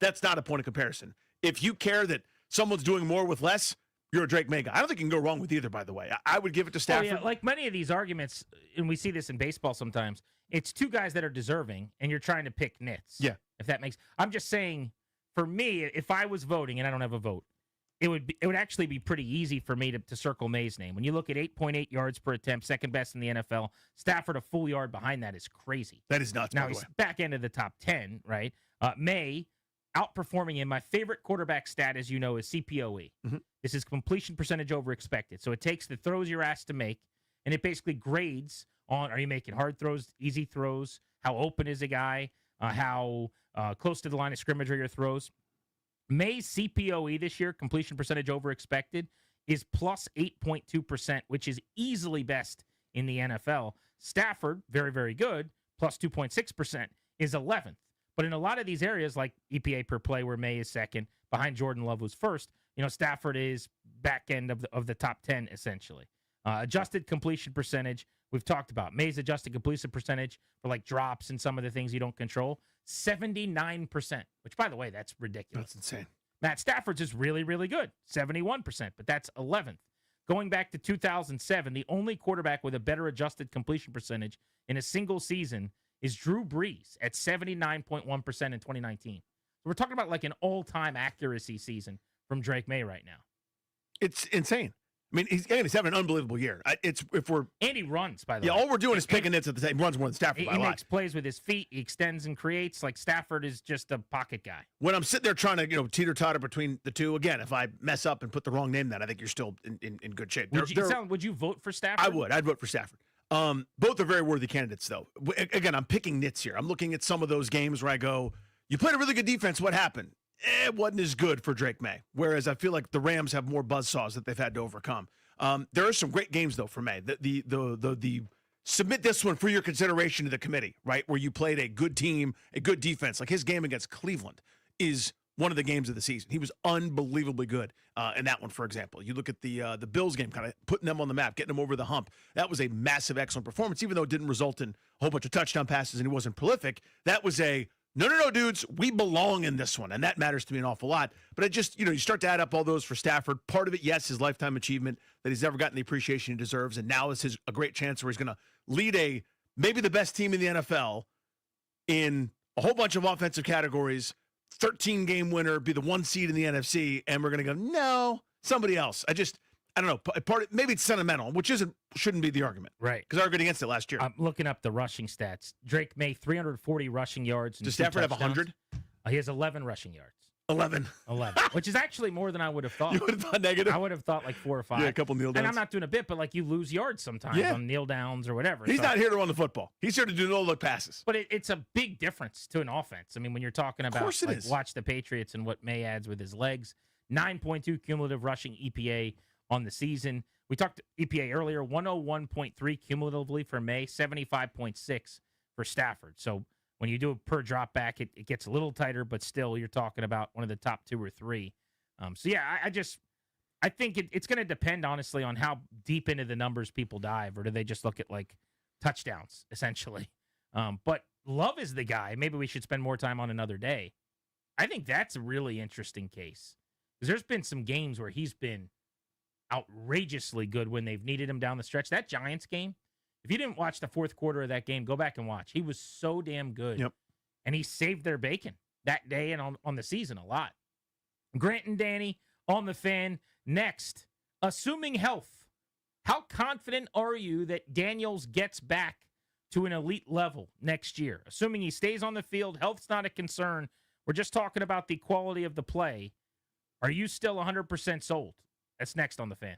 That's not a point of comparison. If you care that someone's doing more with less, you're a Drake May guy. I don't think you can go wrong with either, by the way. I would give it to Stafford. Oh, yeah. Like many of these arguments, and we see this in baseball sometimes, it's two guys that are deserving, and you're trying to pick nits. Yeah. If that makes – I'm just saying, for me, if I was voting, and I don't have a vote, it would actually be pretty easy for me to circle May's name. When you look at 8.8 yards per attempt, second best in the NFL, Stafford a full yard behind that is crazy. That is nuts, Now by the he's way. back end of the top 10, right? May outperforming him. My favorite quarterback stat, as you know, is CPOE. Mm-hmm. This is completion percentage over expected. So it takes the throws you're asked to make, and it basically grades on, are you making hard throws, easy throws, how open is a guy, how close to the line of scrimmage are your throws. May's CPOE this year, completion percentage over expected, is plus 8.2%, which is easily best in the NFL. Stafford, very, very good, plus 2.6%, is 11th. But in a lot of these areas, like EPA per play, where May is second, behind Jordan Love, who's first, Stafford is back end of the top 10, essentially. Adjusted completion percentage, we've talked about. May's adjusted completion percentage for like drops and some of the things you don't control, 79%, which, by the way, that's ridiculous. That's insane. Matt Stafford's is really, really good, 71%, but that's 11th. Going back to 2007, the only quarterback with a better adjusted completion percentage in a single season is Drew Brees at 79.1% in 2019. So we're talking about like an all-time accuracy season from Drake May right now. It's insane. I mean, he's having an unbelievable year. And he runs, by the way. Yeah, all we're doing is picking nits at the same. He runs more than Stafford by a He lot. makes plays with his feet. He extends and creates. Like Stafford is just a pocket guy. When I'm sitting there trying to, teeter-totter between the two, again, if I mess up and put the wrong name in that, I think you're still in good shape. Would you vote for Stafford? I would. I'd vote for Stafford. Both are very worthy candidates, though. Again, I'm picking nits here. I'm looking at some of those games where I go, you played a really good defense. What happened? It wasn't as good for Drake May. Whereas I feel like the Rams have more buzzsaws that they've had to overcome. There are some great games, though, for May. The submit this one for your consideration to the committee, right, where you played a good team, a good defense. Like his game against Cleveland is one of the games of the season. He was unbelievably good in that one, for example. You look at the Bills game, kind of putting them on the map, getting them over the hump. That was a massive, excellent performance, even though it didn't result in a whole bunch of touchdown passes and he wasn't prolific. That was a no, dudes, we belong in this one, and that matters to me an awful lot. But it just, you start to add up all those for Stafford. Part of it, yes, his lifetime achievement, that he's never gotten the appreciation he deserves, and now is a great chance where he's going to lead maybe the best team in the NFL in a whole bunch of offensive categories, 13-game winner, be the 1 seed in the NFC, and we're going to go, no, somebody else. I don't know. Maybe it's sentimental, which shouldn't be the argument. Right. Because I argued against it last year. I'm looking up the rushing stats. Drake May, 340 rushing yards. Does Stafford have 100? He has 11 rushing yards. 11, which is actually more than I would have thought. You would have thought negative? I would have thought like 4 or 5. Yeah, a couple kneel downs. And I'm not doing a bit, but like you lose yards sometimes on kneel downs or whatever. He's not here to run the football. He's here to do no-look passes. But it's a big difference to an offense. I mean, when you're talking about, watch the Patriots and what May adds with his legs, 9.2 cumulative rushing EPA on the season. We talked EPA earlier, 101.3 cumulatively for May, 75.6 for Stafford. So when you do it per drop back, it gets a little tighter, but still you're talking about one of the top 2 or 3. So yeah, I think it's going to depend, honestly, on how deep into the numbers people dive, or do they just look at like touchdowns, essentially. But Love is the guy. Maybe we should spend more time on another day. I think that's a really interesting case, because there's been some games where he's been outrageously good when they've needed him down the stretch. That Giants game, if you didn't watch the fourth quarter of that game, go back and watch. He was so damn good. Yep. And he saved their bacon that day and on the season a lot. Grant and Danny on the Fan. Next, assuming health, how confident are you that Daniels gets back to an elite level next year? Assuming he stays on the field, health's not a concern. We're just talking about the quality of the play. Are you still 100% sold? That's next on the Fan.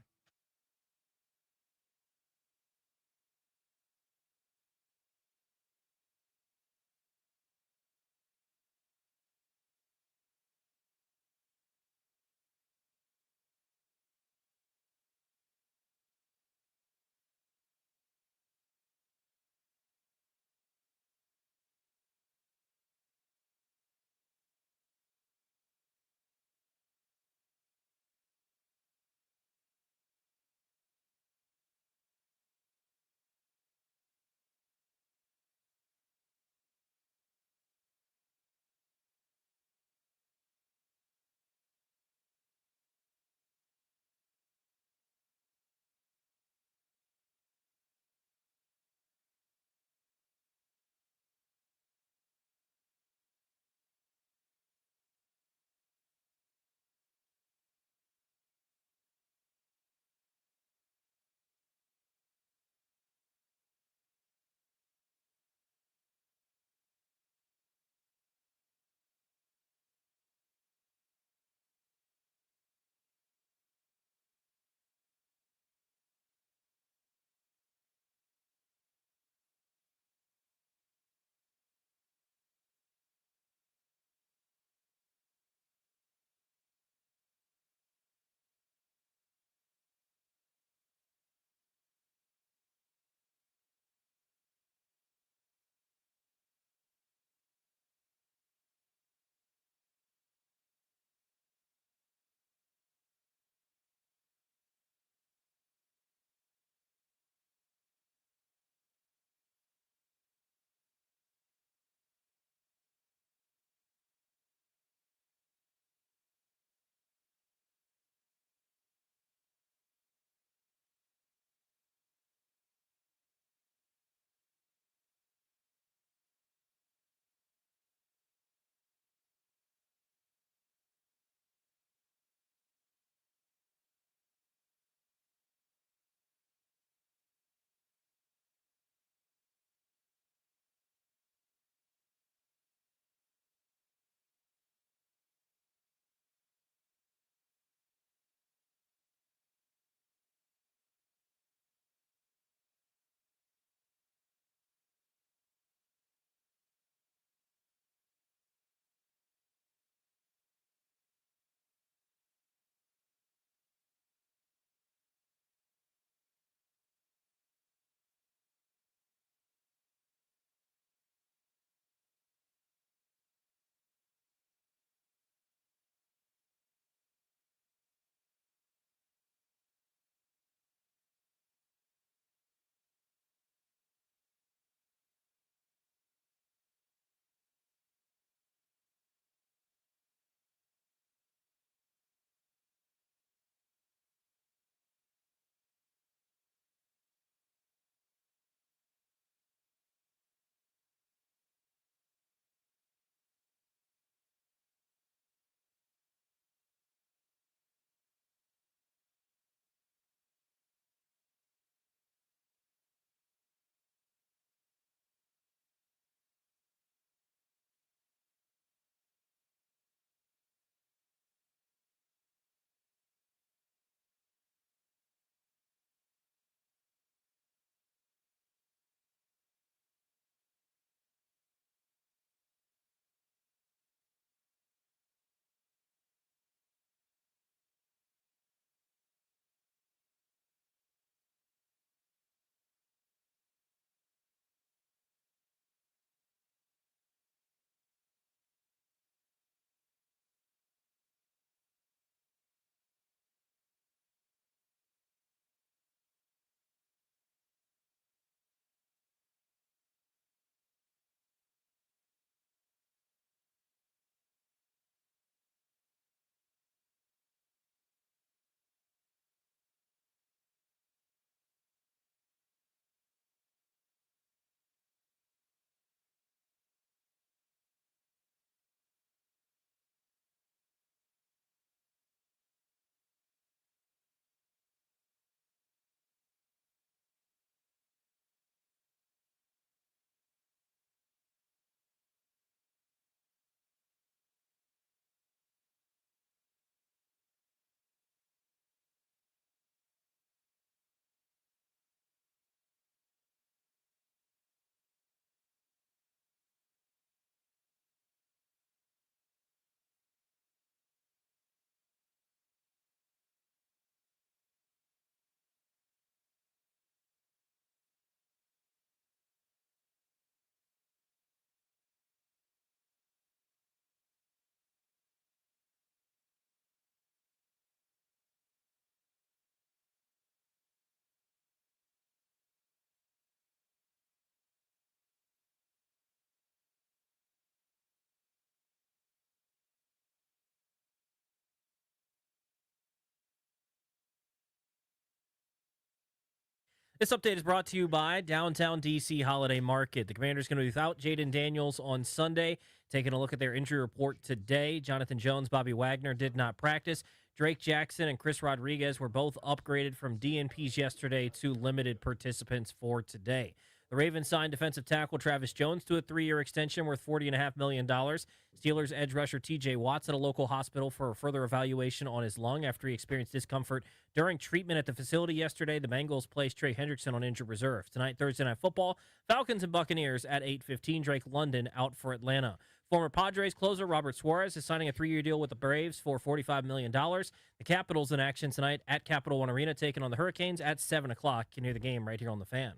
This update is brought to you by Downtown DC Holiday Market. The Commanders going to be without Jaden Daniels on Sunday. Taking a look at their injury report today, Jonathan Jones, Bobby Wagner did not practice. Drake Jackson and Chris Rodriguez were both upgraded from DNPs yesterday to limited participants for today. The Ravens signed defensive tackle Travis Jones to a 3-year extension worth $40.5 million. Steelers edge rusher TJ Watts at a local hospital for a further evaluation on his lung after he experienced discomfort during treatment at the facility yesterday. The Bengals placed Trey Hendrickson on injured reserve. Tonight, Thursday Night Football, Falcons and Buccaneers at 8:15. Drake London out for Atlanta. Former Padres closer Robert Suarez is signing a 3-year deal with the Braves for $45 million. The Capitals in action tonight at Capital One Arena, taking on the Hurricanes at 7 o'clock. You can hear the game right here on the Fan.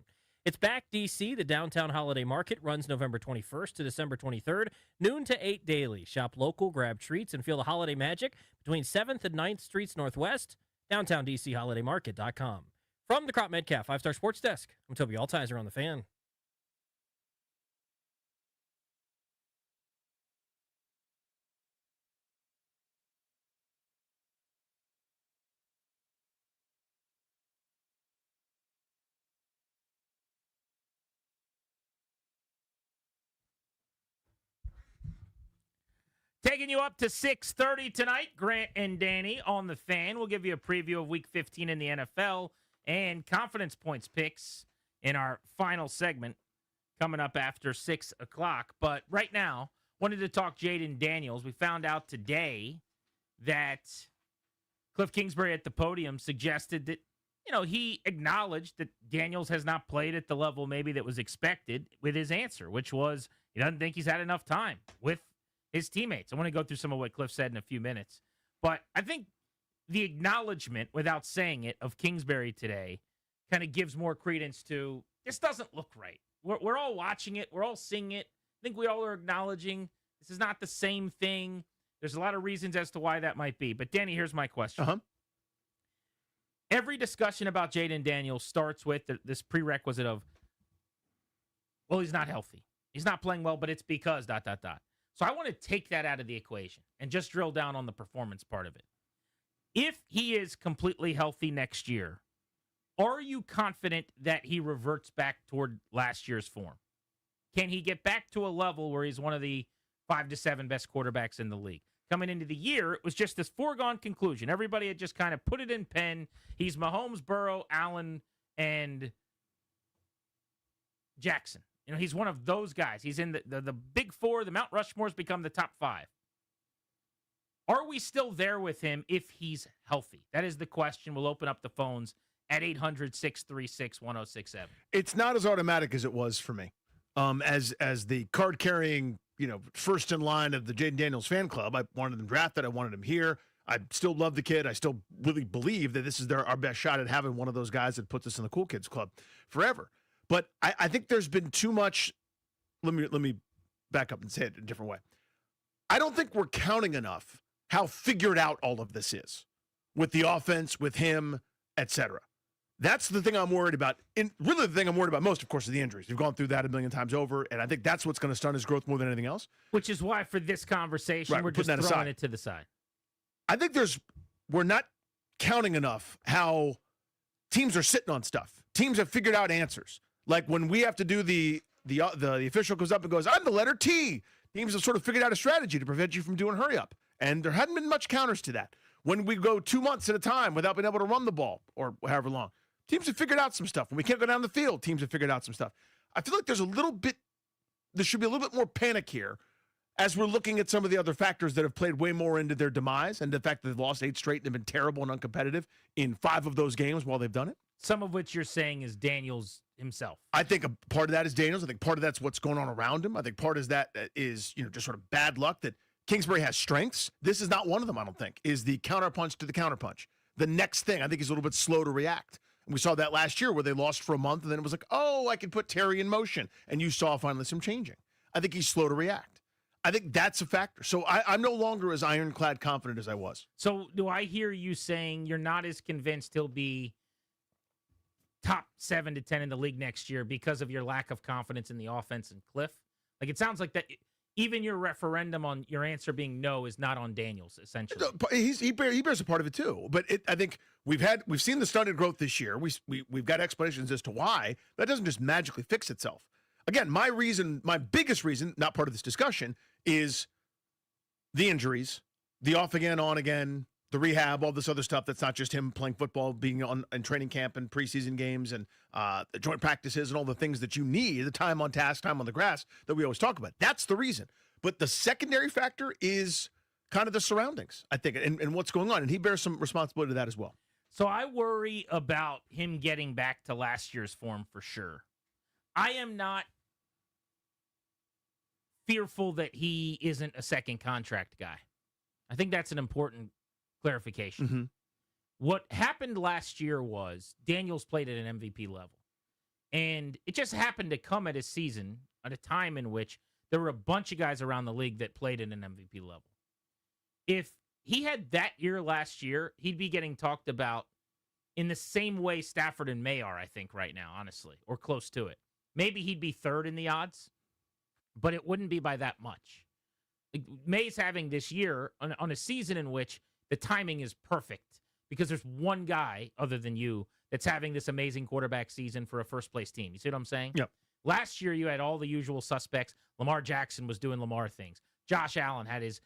It's back, D.C. The Downtown Holiday Market runs November 21st to December 23rd, noon to 8 daily. Shop local, grab treats, and feel the holiday magic between 7th and 9th Streets Northwest. DowntownDCHolidayMarket.com. From the Crop Metcalf 5-Star Sports Desk, I'm Toby Altizer on the Fan. Taking you up to 6:30 tonight, Grant and Danny on the Fan. We'll give you a preview of Week 15 in the NFL and confidence points picks in our final segment coming up after 6 o'clock. But right now, wanted to talk Jaden Daniels. We found out today that Cliff Kingsbury at the podium suggested that, he acknowledged that Daniels has not played at the level maybe that was expected with his answer, which was he doesn't think he's had enough time with his teammates. I want to go through some of what Cliff said in a few minutes. But I think the acknowledgement, without saying it, of Kingsbury today kind of gives more credence to this doesn't look right. We're all watching it. We're all seeing it. I think we all are acknowledging this is not the same thing. There's a lot of reasons as to why that might be. But, Danny, here's my question. Every discussion about Jaden Daniels starts with this prerequisite of, well, he's not healthy. He's not playing well, but it's because ... So I want to take that out of the equation and just drill down on the performance part of it. If he is completely healthy next year, are you confident that he reverts back toward last year's form? Can he get back to a level where he's one of the 5 to 7 best quarterbacks in the league? Coming into the year, it was just this foregone conclusion. Everybody had just kind of put it in pen. He's Mahomes, Burrow, Allen, and Jackson. He's one of those guys. He's in the big four. The Mount Rushmore's become the top 5. Are we still there with him if he's healthy? That is the question. We'll open up the phones at 800-636-1067. It's not as automatic as it was for me. As the card-carrying, first in line of the Jaden Daniels fan club, I wanted him drafted. I wanted him here. I still love the kid. I still really believe that this is our best shot at having one of those guys that puts us in the cool kids club forever. But I think there's been too much. Let me back up and say it a different way. I don't think we're counting enough how figured out all of this is with the offense, with him, etc. That's the thing I'm worried about. And really the thing I'm worried about most, of course, is the injuries. We've gone through that a million times over, and I think that's what's going to stunt his growth more than anything else. Which is why for this conversation, we're just throwing it to the side. I think we're not counting enough how teams are sitting on stuff. Teams have figured out answers. Like when we have to do the official comes up and goes, I'm the letter T. Teams have sort of figured out a strategy to prevent you from doing hurry up. And there hadn't been much counters to that. When we go 2 months at a time without being able to run the ball or however long, teams have figured out some stuff. When we can't go down the field, teams have figured out some stuff. I feel like there should be a little bit more panic here as we're looking at some of the other factors that have played way more into their demise and the fact that they've lost 8 straight and have been terrible and uncompetitive in 5 of those games while they've done it. Some of which you're saying is Daniels himself. I think a part of that is Daniels. I think part of that's what's going on around him. I think part of that is, just sort of bad luck that Kingsbury has strengths. This is not one of them, I don't think, is the counterpunch to the counterpunch. The next thing, I think he's a little bit slow to react. And we saw that last year where they lost for a month and then it was like, oh, I can put Terry in motion. And you saw finally some changing. I think he's slow to react. I think that's a factor. So I'm no longer as ironclad confident as I was. So do I hear you saying you're not as convinced he'll be top 7 to 10 in the league next year because of your lack of confidence in the offense and Cliff? Like, it sounds like that even your referendum on your answer being no is not on Daniels, essentially. He bears a part of it too. But I think we've seen the stunted growth this year. We've got explanations as to why. That doesn't just magically fix itself. Again, my biggest reason, not part of this discussion, is the injuries, the off again, on again, the rehab, all this other stuff. That's not just him playing football, being in training camp and preseason games and the joint practices and all the things that you need, the time on task, time on the grass that we always talk about. That's the reason. But the secondary factor is kind of the surroundings, I think, and what's going on. And he bears some responsibility to that as well. So I worry about him getting back to last year's form for sure. I am not fearful that he isn't a second contract guy. I think that's an important clarification. Mm-hmm. What happened last year was Daniels played at an MVP level. And it just happened to come at a season at a time in which there were a bunch of guys around the league that played at an MVP level. If he had that year last year, he'd be getting talked about in the same way Stafford and May are, I think, right now, honestly, or close to it. Maybe he'd be third in the odds, but it wouldn't be by that much. May's having this year on a season in which the timing is perfect because there's one guy other than you that's having this amazing quarterback season for a first-place team. You see what I'm saying? Yep. Last year, you had all the usual suspects. Lamar Jackson was doing Lamar things. Josh Allen had his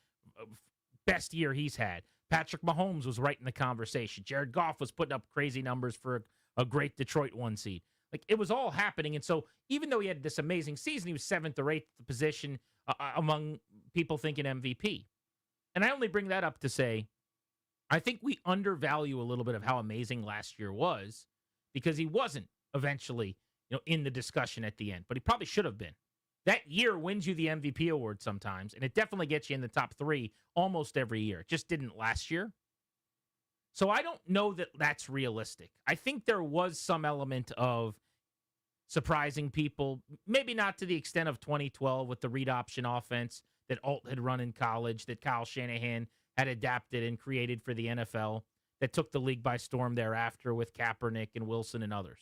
best year he's had. Patrick Mahomes was right in the conversation. Jared Goff was putting up crazy numbers for a great Detroit 1 seed. Like, it was all happening. And so even though he had this amazing season, he was 7th or 8th position among people thinking MVP. And I only bring that up to say, I think we undervalue a little bit of how amazing last year was because he wasn't eventually, in the discussion at the end, but he probably should have been. That year wins you the MVP award sometimes, and it definitely gets you in the top 3 almost every year. It just didn't last year. So I don't know that that's realistic. I think there was some element of surprising people, maybe not to the extent of 2012 with the read option offense that Alt had run in college, that Kyle Shanahan had adapted and created for the NFL, that took the league by storm thereafter with Kaepernick and Wilson and others.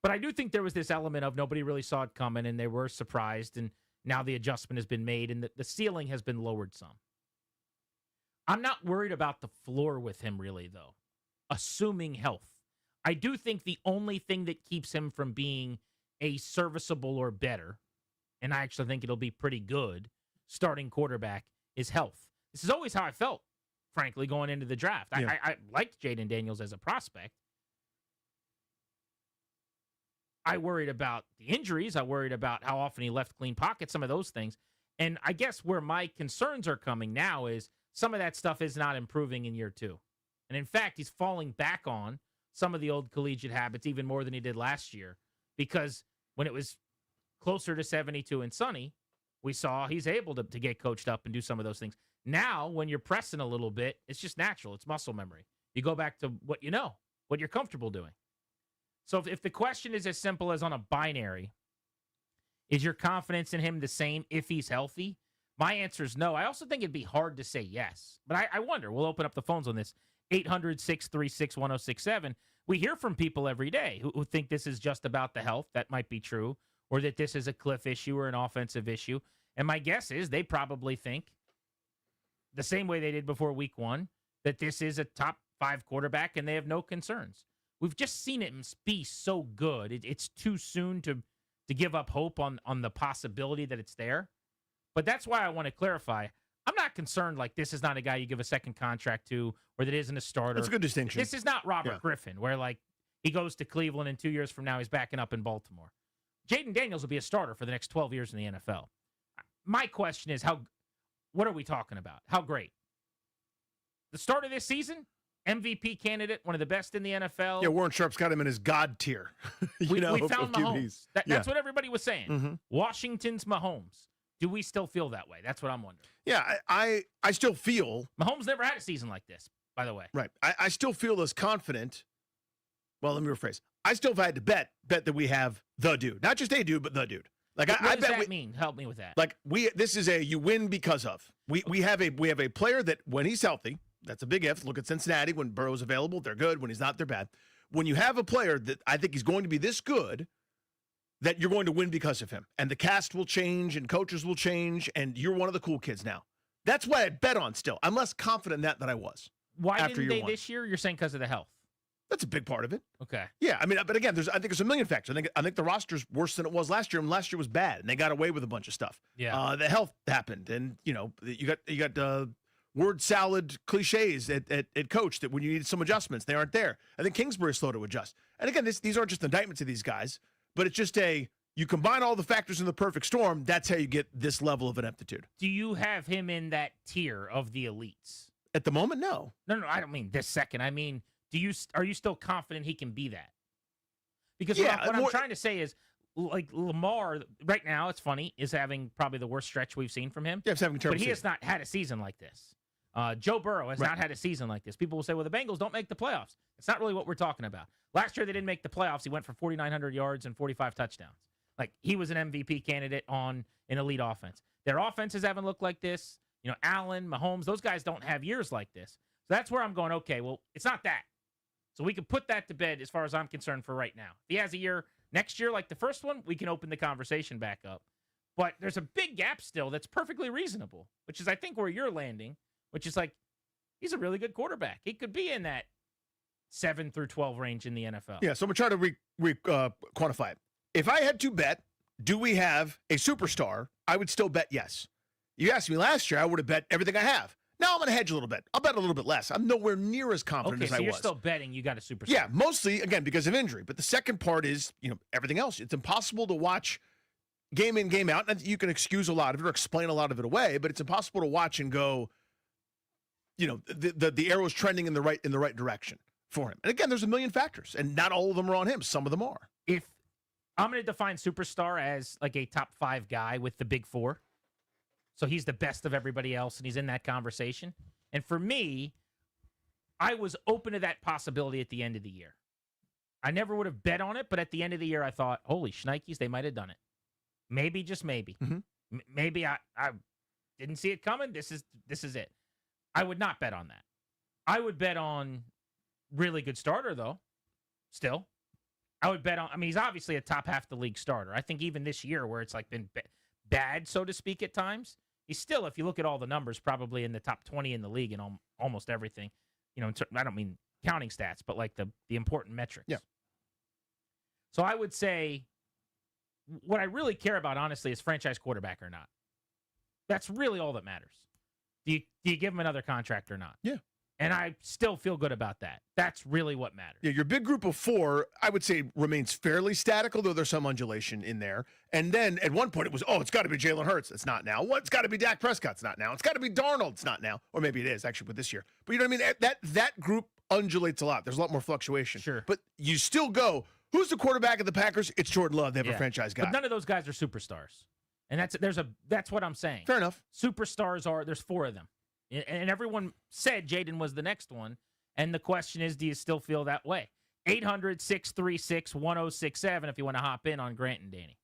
But I do think there was this element of nobody really saw it coming, and they were surprised, and now the adjustment has been made, and the ceiling has been lowered some. I'm not worried about the floor with him, really, though, assuming health. I do think the only thing that keeps him from being a serviceable or better, and I actually think it'll be pretty good, starting quarterback is health. This is always how I felt, frankly, going into the draft. Yeah. I liked Jayden Daniels as a prospect. I worried about the injuries. I worried about how often he left clean pockets, some of those things. And I guess where my concerns are coming now is some of that stuff is not improving in year 2. And in fact, he's falling back on some of the old collegiate habits even more than he did last year, because when it was closer to 72 and sunny, we saw he's able to get coached up and do some of those things. Now, when you're pressing a little bit, it's just natural. It's muscle memory. You go back to what you know, what you're comfortable doing. So if the question is as simple as on a binary, is your confidence in him the same if he's healthy? My answer is no. I also think it'd be hard to say yes. But I wonder. We'll open up the phones on this. 800-636-1067. We hear from people every day who think this is just about the health. That might be true. Or that this is a Cliff issue or an offensive issue. And my guess is they probably think the same way they did before week 1, that this is a top 5 quarterback and they have no concerns. We've just seen it be so good. It's too soon to give up hope on the possibility that it's there. But that's why I want to clarify. I'm not concerned like this is not a guy you give a second contract to or that isn't a starter. That's a good distinction. This is not Robert Griffin, where like he goes to Cleveland and 2 years from now he's backing up in Baltimore. Jayden Daniels will be a starter for the next 12 years in the NFL. My question is, what are we talking about? How great? The start of this season? MVP candidate, one of the best in the NFL. Yeah, Warren Sharp's got him in his God tier. We found Mahomes. That's what everybody was saying. Mm-hmm. Washington's Mahomes. Do we still feel that way? That's what I'm wondering. Yeah, I still feel. Mahomes never had a season like this, by the way. Right. I still feel as confident. Well, let me rephrase. I still have had to bet that we have the dude. Not just a dude, but the dude. Like what I does bet that mean? Help me with that. Like this is you win because of. We have a player that when he's healthy, that's a big if. Look at Cincinnati. When Burrow's available, they're good. When he's not, they're bad. When you have a player that I think he's going to be this good, that you're going to win because of him. And the cast will change and coaches will change, and you're one of the cool kids now. That's what I bet on still. I'm less confident in that than I was. Why after didn't year they one. this year? You're saying because of the health. That's a big part of it. Okay. Yeah, I mean, but again, I think there's a million factors. I think the roster's worse than it was last year, and last year was bad, and they got away with a bunch of stuff. Yeah. The health happened, and you got word salad cliches at coach that when you needed some adjustments, they aren't there. I think Kingsbury's slow to adjust. And again, these aren't just indictments of these guys, but it's just you combine all the factors in the perfect storm. That's how you get this level of ineptitude. Do you have him in that tier of the elites? At the moment, no. No, I don't mean this second. I mean, are you still confident he can be that? Because what I'm trying to say is, like Lamar right now, it's funny, is having probably the worst stretch we've seen from him. Yeah, he's having a terrible But he has season. not had a season like this. Joe Burrow has not had a season like this. People will say, well, the Bengals don't make the playoffs. It's not really what we're talking about. Last year, they didn't make the playoffs. He went for 4,900 yards and 45 touchdowns. Like, he was an MVP candidate on an elite offense. Their offenses haven't looked like this. You know, Allen, Mahomes, those guys don't have years like this. So that's where I'm going, okay, well, it's not that. So we can put that to bed as far as I'm concerned for right now. If he has a year next year like the first one, we can open the conversation back up. But there's a big gap still that's perfectly reasonable, which is, I think, where you're landing, which is like, he's a really good quarterback. He could be in that 7 through 12 range in the NFL. Yeah, so I'm going to try to quantify it. If I had to bet, do we have a superstar, I would still bet yes. You asked me last year, I would have bet everything I have. Now I'm going to hedge a little bit. I'll bet a little bit less. I'm nowhere near as confident Okay, as so I you're was. still betting you got a superstar. Yeah, mostly, again, because of injury. But the second part is, everything else. It's impossible to watch game in, game out. And you can excuse a lot of it or explain a lot of it away, but it's impossible to watch and go, the arrow's trending in the right direction for him. And again, there's a million factors, and not all of them are on him. Some of them are. If I'm going to define superstar as like a top 5 guy with the big 4. So he's the best of everybody else, and he's in that conversation. And for me, I was open to that possibility at the end of the year. I never would have bet on it, but at the end of the year, I thought, holy shnikes, they might have done it. Maybe, just maybe. Mm-hmm. Maybe I didn't see it coming. This is it. I would not bet on that. I would bet on really good starter, though, still. I would bet on, he's obviously a top half the league starter. I think even this year where it's like been bad, so to speak, at times, he's still, if you look at all the numbers, probably in the top 20 in the league in almost everything. I don't mean counting stats, but like the important metrics. Yeah. So I would say what I really care about, honestly, is franchise quarterback or not. That's really all that matters. Do you give him another contract or not? Yeah. And I still feel good about that. That's really what matters. Yeah, your big group of 4, I would say, remains fairly static, although there's some undulation in there. And then at one point it was, it's got to be Jalen Hurts. It's not now. It's got to be Dak Prescott. It's not now. It's got to be Darnold. It's not now. Or maybe it is, actually, with this year. But you know what I mean? That group undulates a lot. There's a lot more fluctuation. Sure. But you still go, who's the quarterback of the Packers? It's Jordan Love. They have a franchise guy. But none of those guys are superstars. And that's what I'm saying. Fair enough. Superstars there's 4 of them. And everyone said Jaden was the next one. And the question is, do you still feel that way? 800-636-1067 if you want to hop in on Grant and Danny.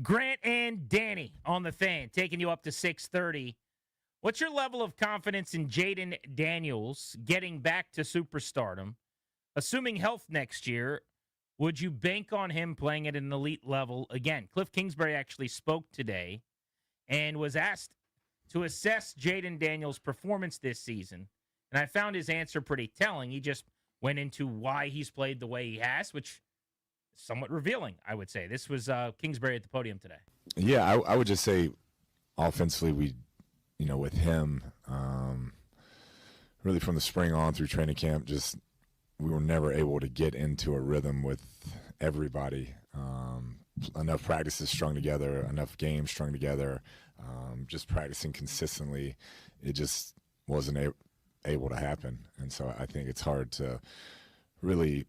Grant and Danny on the Fan, taking you up to 6:30. What's your level of confidence in Jaden Daniels getting back to superstardom? Assuming health next year, would you bank on him playing at an elite level again? Cliff Kingsbury actually spoke today and was asked to assess Jaden Daniels' performance this season. And I found his answer pretty telling. He just went into why he's played the way he has, which is somewhat revealing, I would say. This was Kingsbury at the podium today. Yeah, I would just say offensively, with him, really from the spring on through training camp, just we were never able to get into a rhythm with everybody. Enough practices strung together, enough games strung together, just practicing consistently. It just wasn't able to happen. And so I think it's hard to really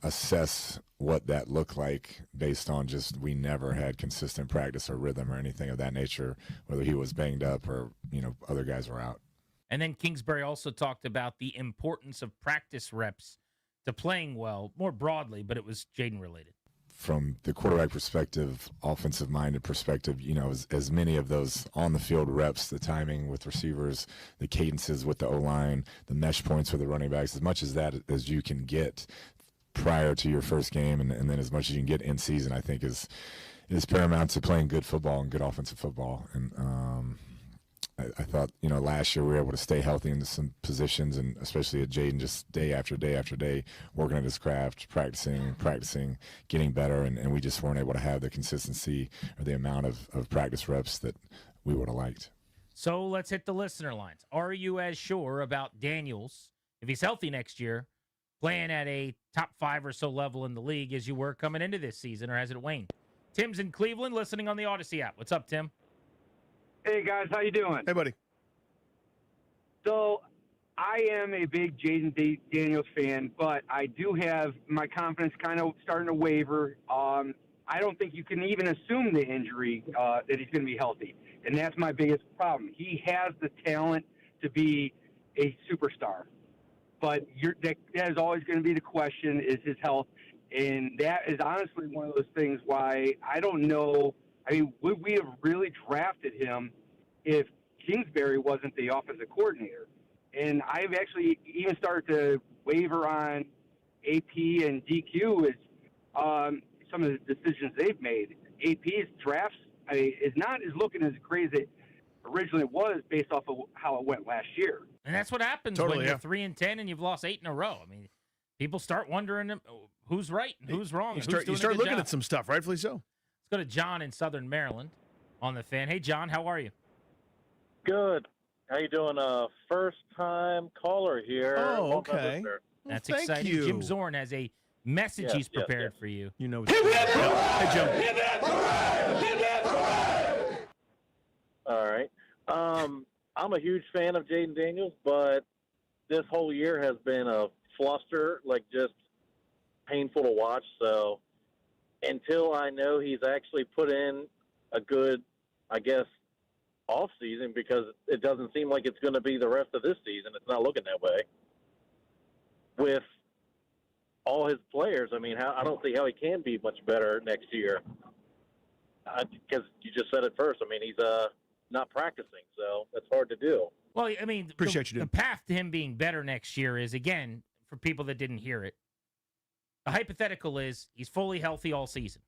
assess what that looked like based on just we never had consistent practice or rhythm or anything of that nature, whether he was banged up or, other guys were out. And then Kingsbury also talked about the importance of practice reps to playing well more broadly, but it was Jaden related. From the quarterback perspective, offensive-minded perspective, as many of those on-the-field reps, the timing with receivers, the cadences with the O-line, the mesh points with the running backs, as much as that as you can get prior to your first game and then as much as you can get in season, I think is paramount to playing good football and good offensive football. And I thought, last year we were able to stay healthy in some positions, and especially at Jaden, just day after day after day, working at his craft, practicing, getting better, and we just weren't able to have the consistency or the amount of practice reps that we would have liked. So let's hit the listener lines. Are you as sure about Daniels, if he's healthy next year, playing at a top 5 or so level in the league as you were coming into this season, or has it waned? Tim's in Cleveland, listening on the Odyssey app. What's up, Tim? Hey, guys. How you doing? Hey, buddy. So I am a big Jaden Daniels fan, but I do have my confidence kind of starting to waver. I don't think you can even assume the injury that he's going to be healthy, and that's my biggest problem. He has the talent to be a superstar, but that is always going to be the question, is his health, and that is honestly one of those things why I don't know. I mean, would we have really drafted him if Kingsbury wasn't the offensive coordinator? And I've actually even started to waver on AP and DQ as some of the decisions they've made. AP's drafts is not as looking as great as it originally was based off of how it went last year. And that's what happens when you're 3-10 and you've lost 8 in a row. I mean, people start wondering who's right and who's wrong. You start looking at some stuff, rightfully so. Let's go to John in Southern Maryland on the Fan. Hey, John, how are you? Good. How you doing? First-time caller here. Oh, okay. That's thank exciting. you. Jim Zorn has a message he's prepared for you. You know. Hey, Jim. All right. I'm a huge fan of Jaden Daniels, but this whole year has been a fluster, like just painful to watch. So until I know he's actually put in a good, I guess, off season, because it doesn't seem like it's going to be the rest of this season. It's not looking that way. With all his players, I mean, I don't see how he can be much better next year. Because you just said it first. I mean, he's not practicing, so that's hard to do. Well, I mean, the path to him being better next year is, again, for people that didn't hear it, the hypothetical is he's fully healthy all season.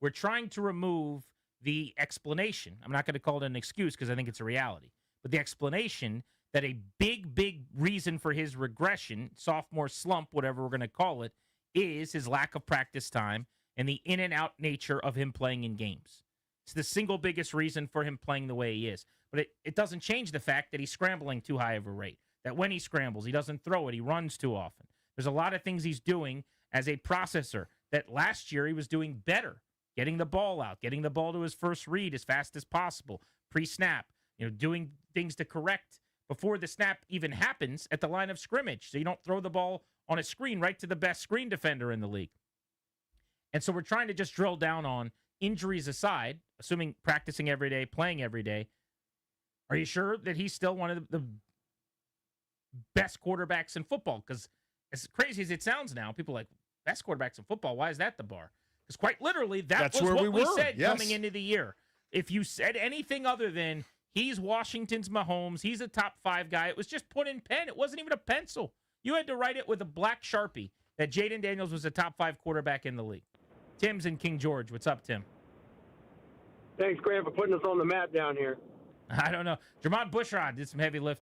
We're trying to remove the explanation. I'm not going to call it an excuse because I think it's a reality. But the explanation that a big reason for his regression, sophomore slump, whatever we're going to call it, is his lack of practice time and the in and out nature of him playing in games. It's the single biggest reason for him playing the way he is. But it doesn't change the fact that he's scrambling too high of a rate, that when he scrambles, he doesn't throw it, he runs too often. There's a lot of things he's doing as a processor that last year he was doing better, getting the ball out, getting the ball to his first read as fast as possible, pre-snap, doing things to correct before the snap even happens at the line of scrimmage, so you don't throw the ball on a screen right to the best screen defender in the league. And so we're trying to just drill down on injuries aside, assuming practicing every day, playing every day. Are you sure that he's still one of the best quarterbacks in football? Because as crazy as it sounds now, people are like, best quarterbacks in football, why is that the bar? Because quite literally, That's was where what we we were, said yes. coming into the year. If you said anything other than he's Washington's Mahomes, he's a top 5 guy, it was just put in pen. It wasn't even a pencil. You had to write it with a black Sharpie that Jaden Daniels was a top 5 quarterback in the league. Tim's in King George. What's up, Tim? Thanks, Grant, for putting us on the map down here. I don't know. Jermon Bushrod did some heavy lifting.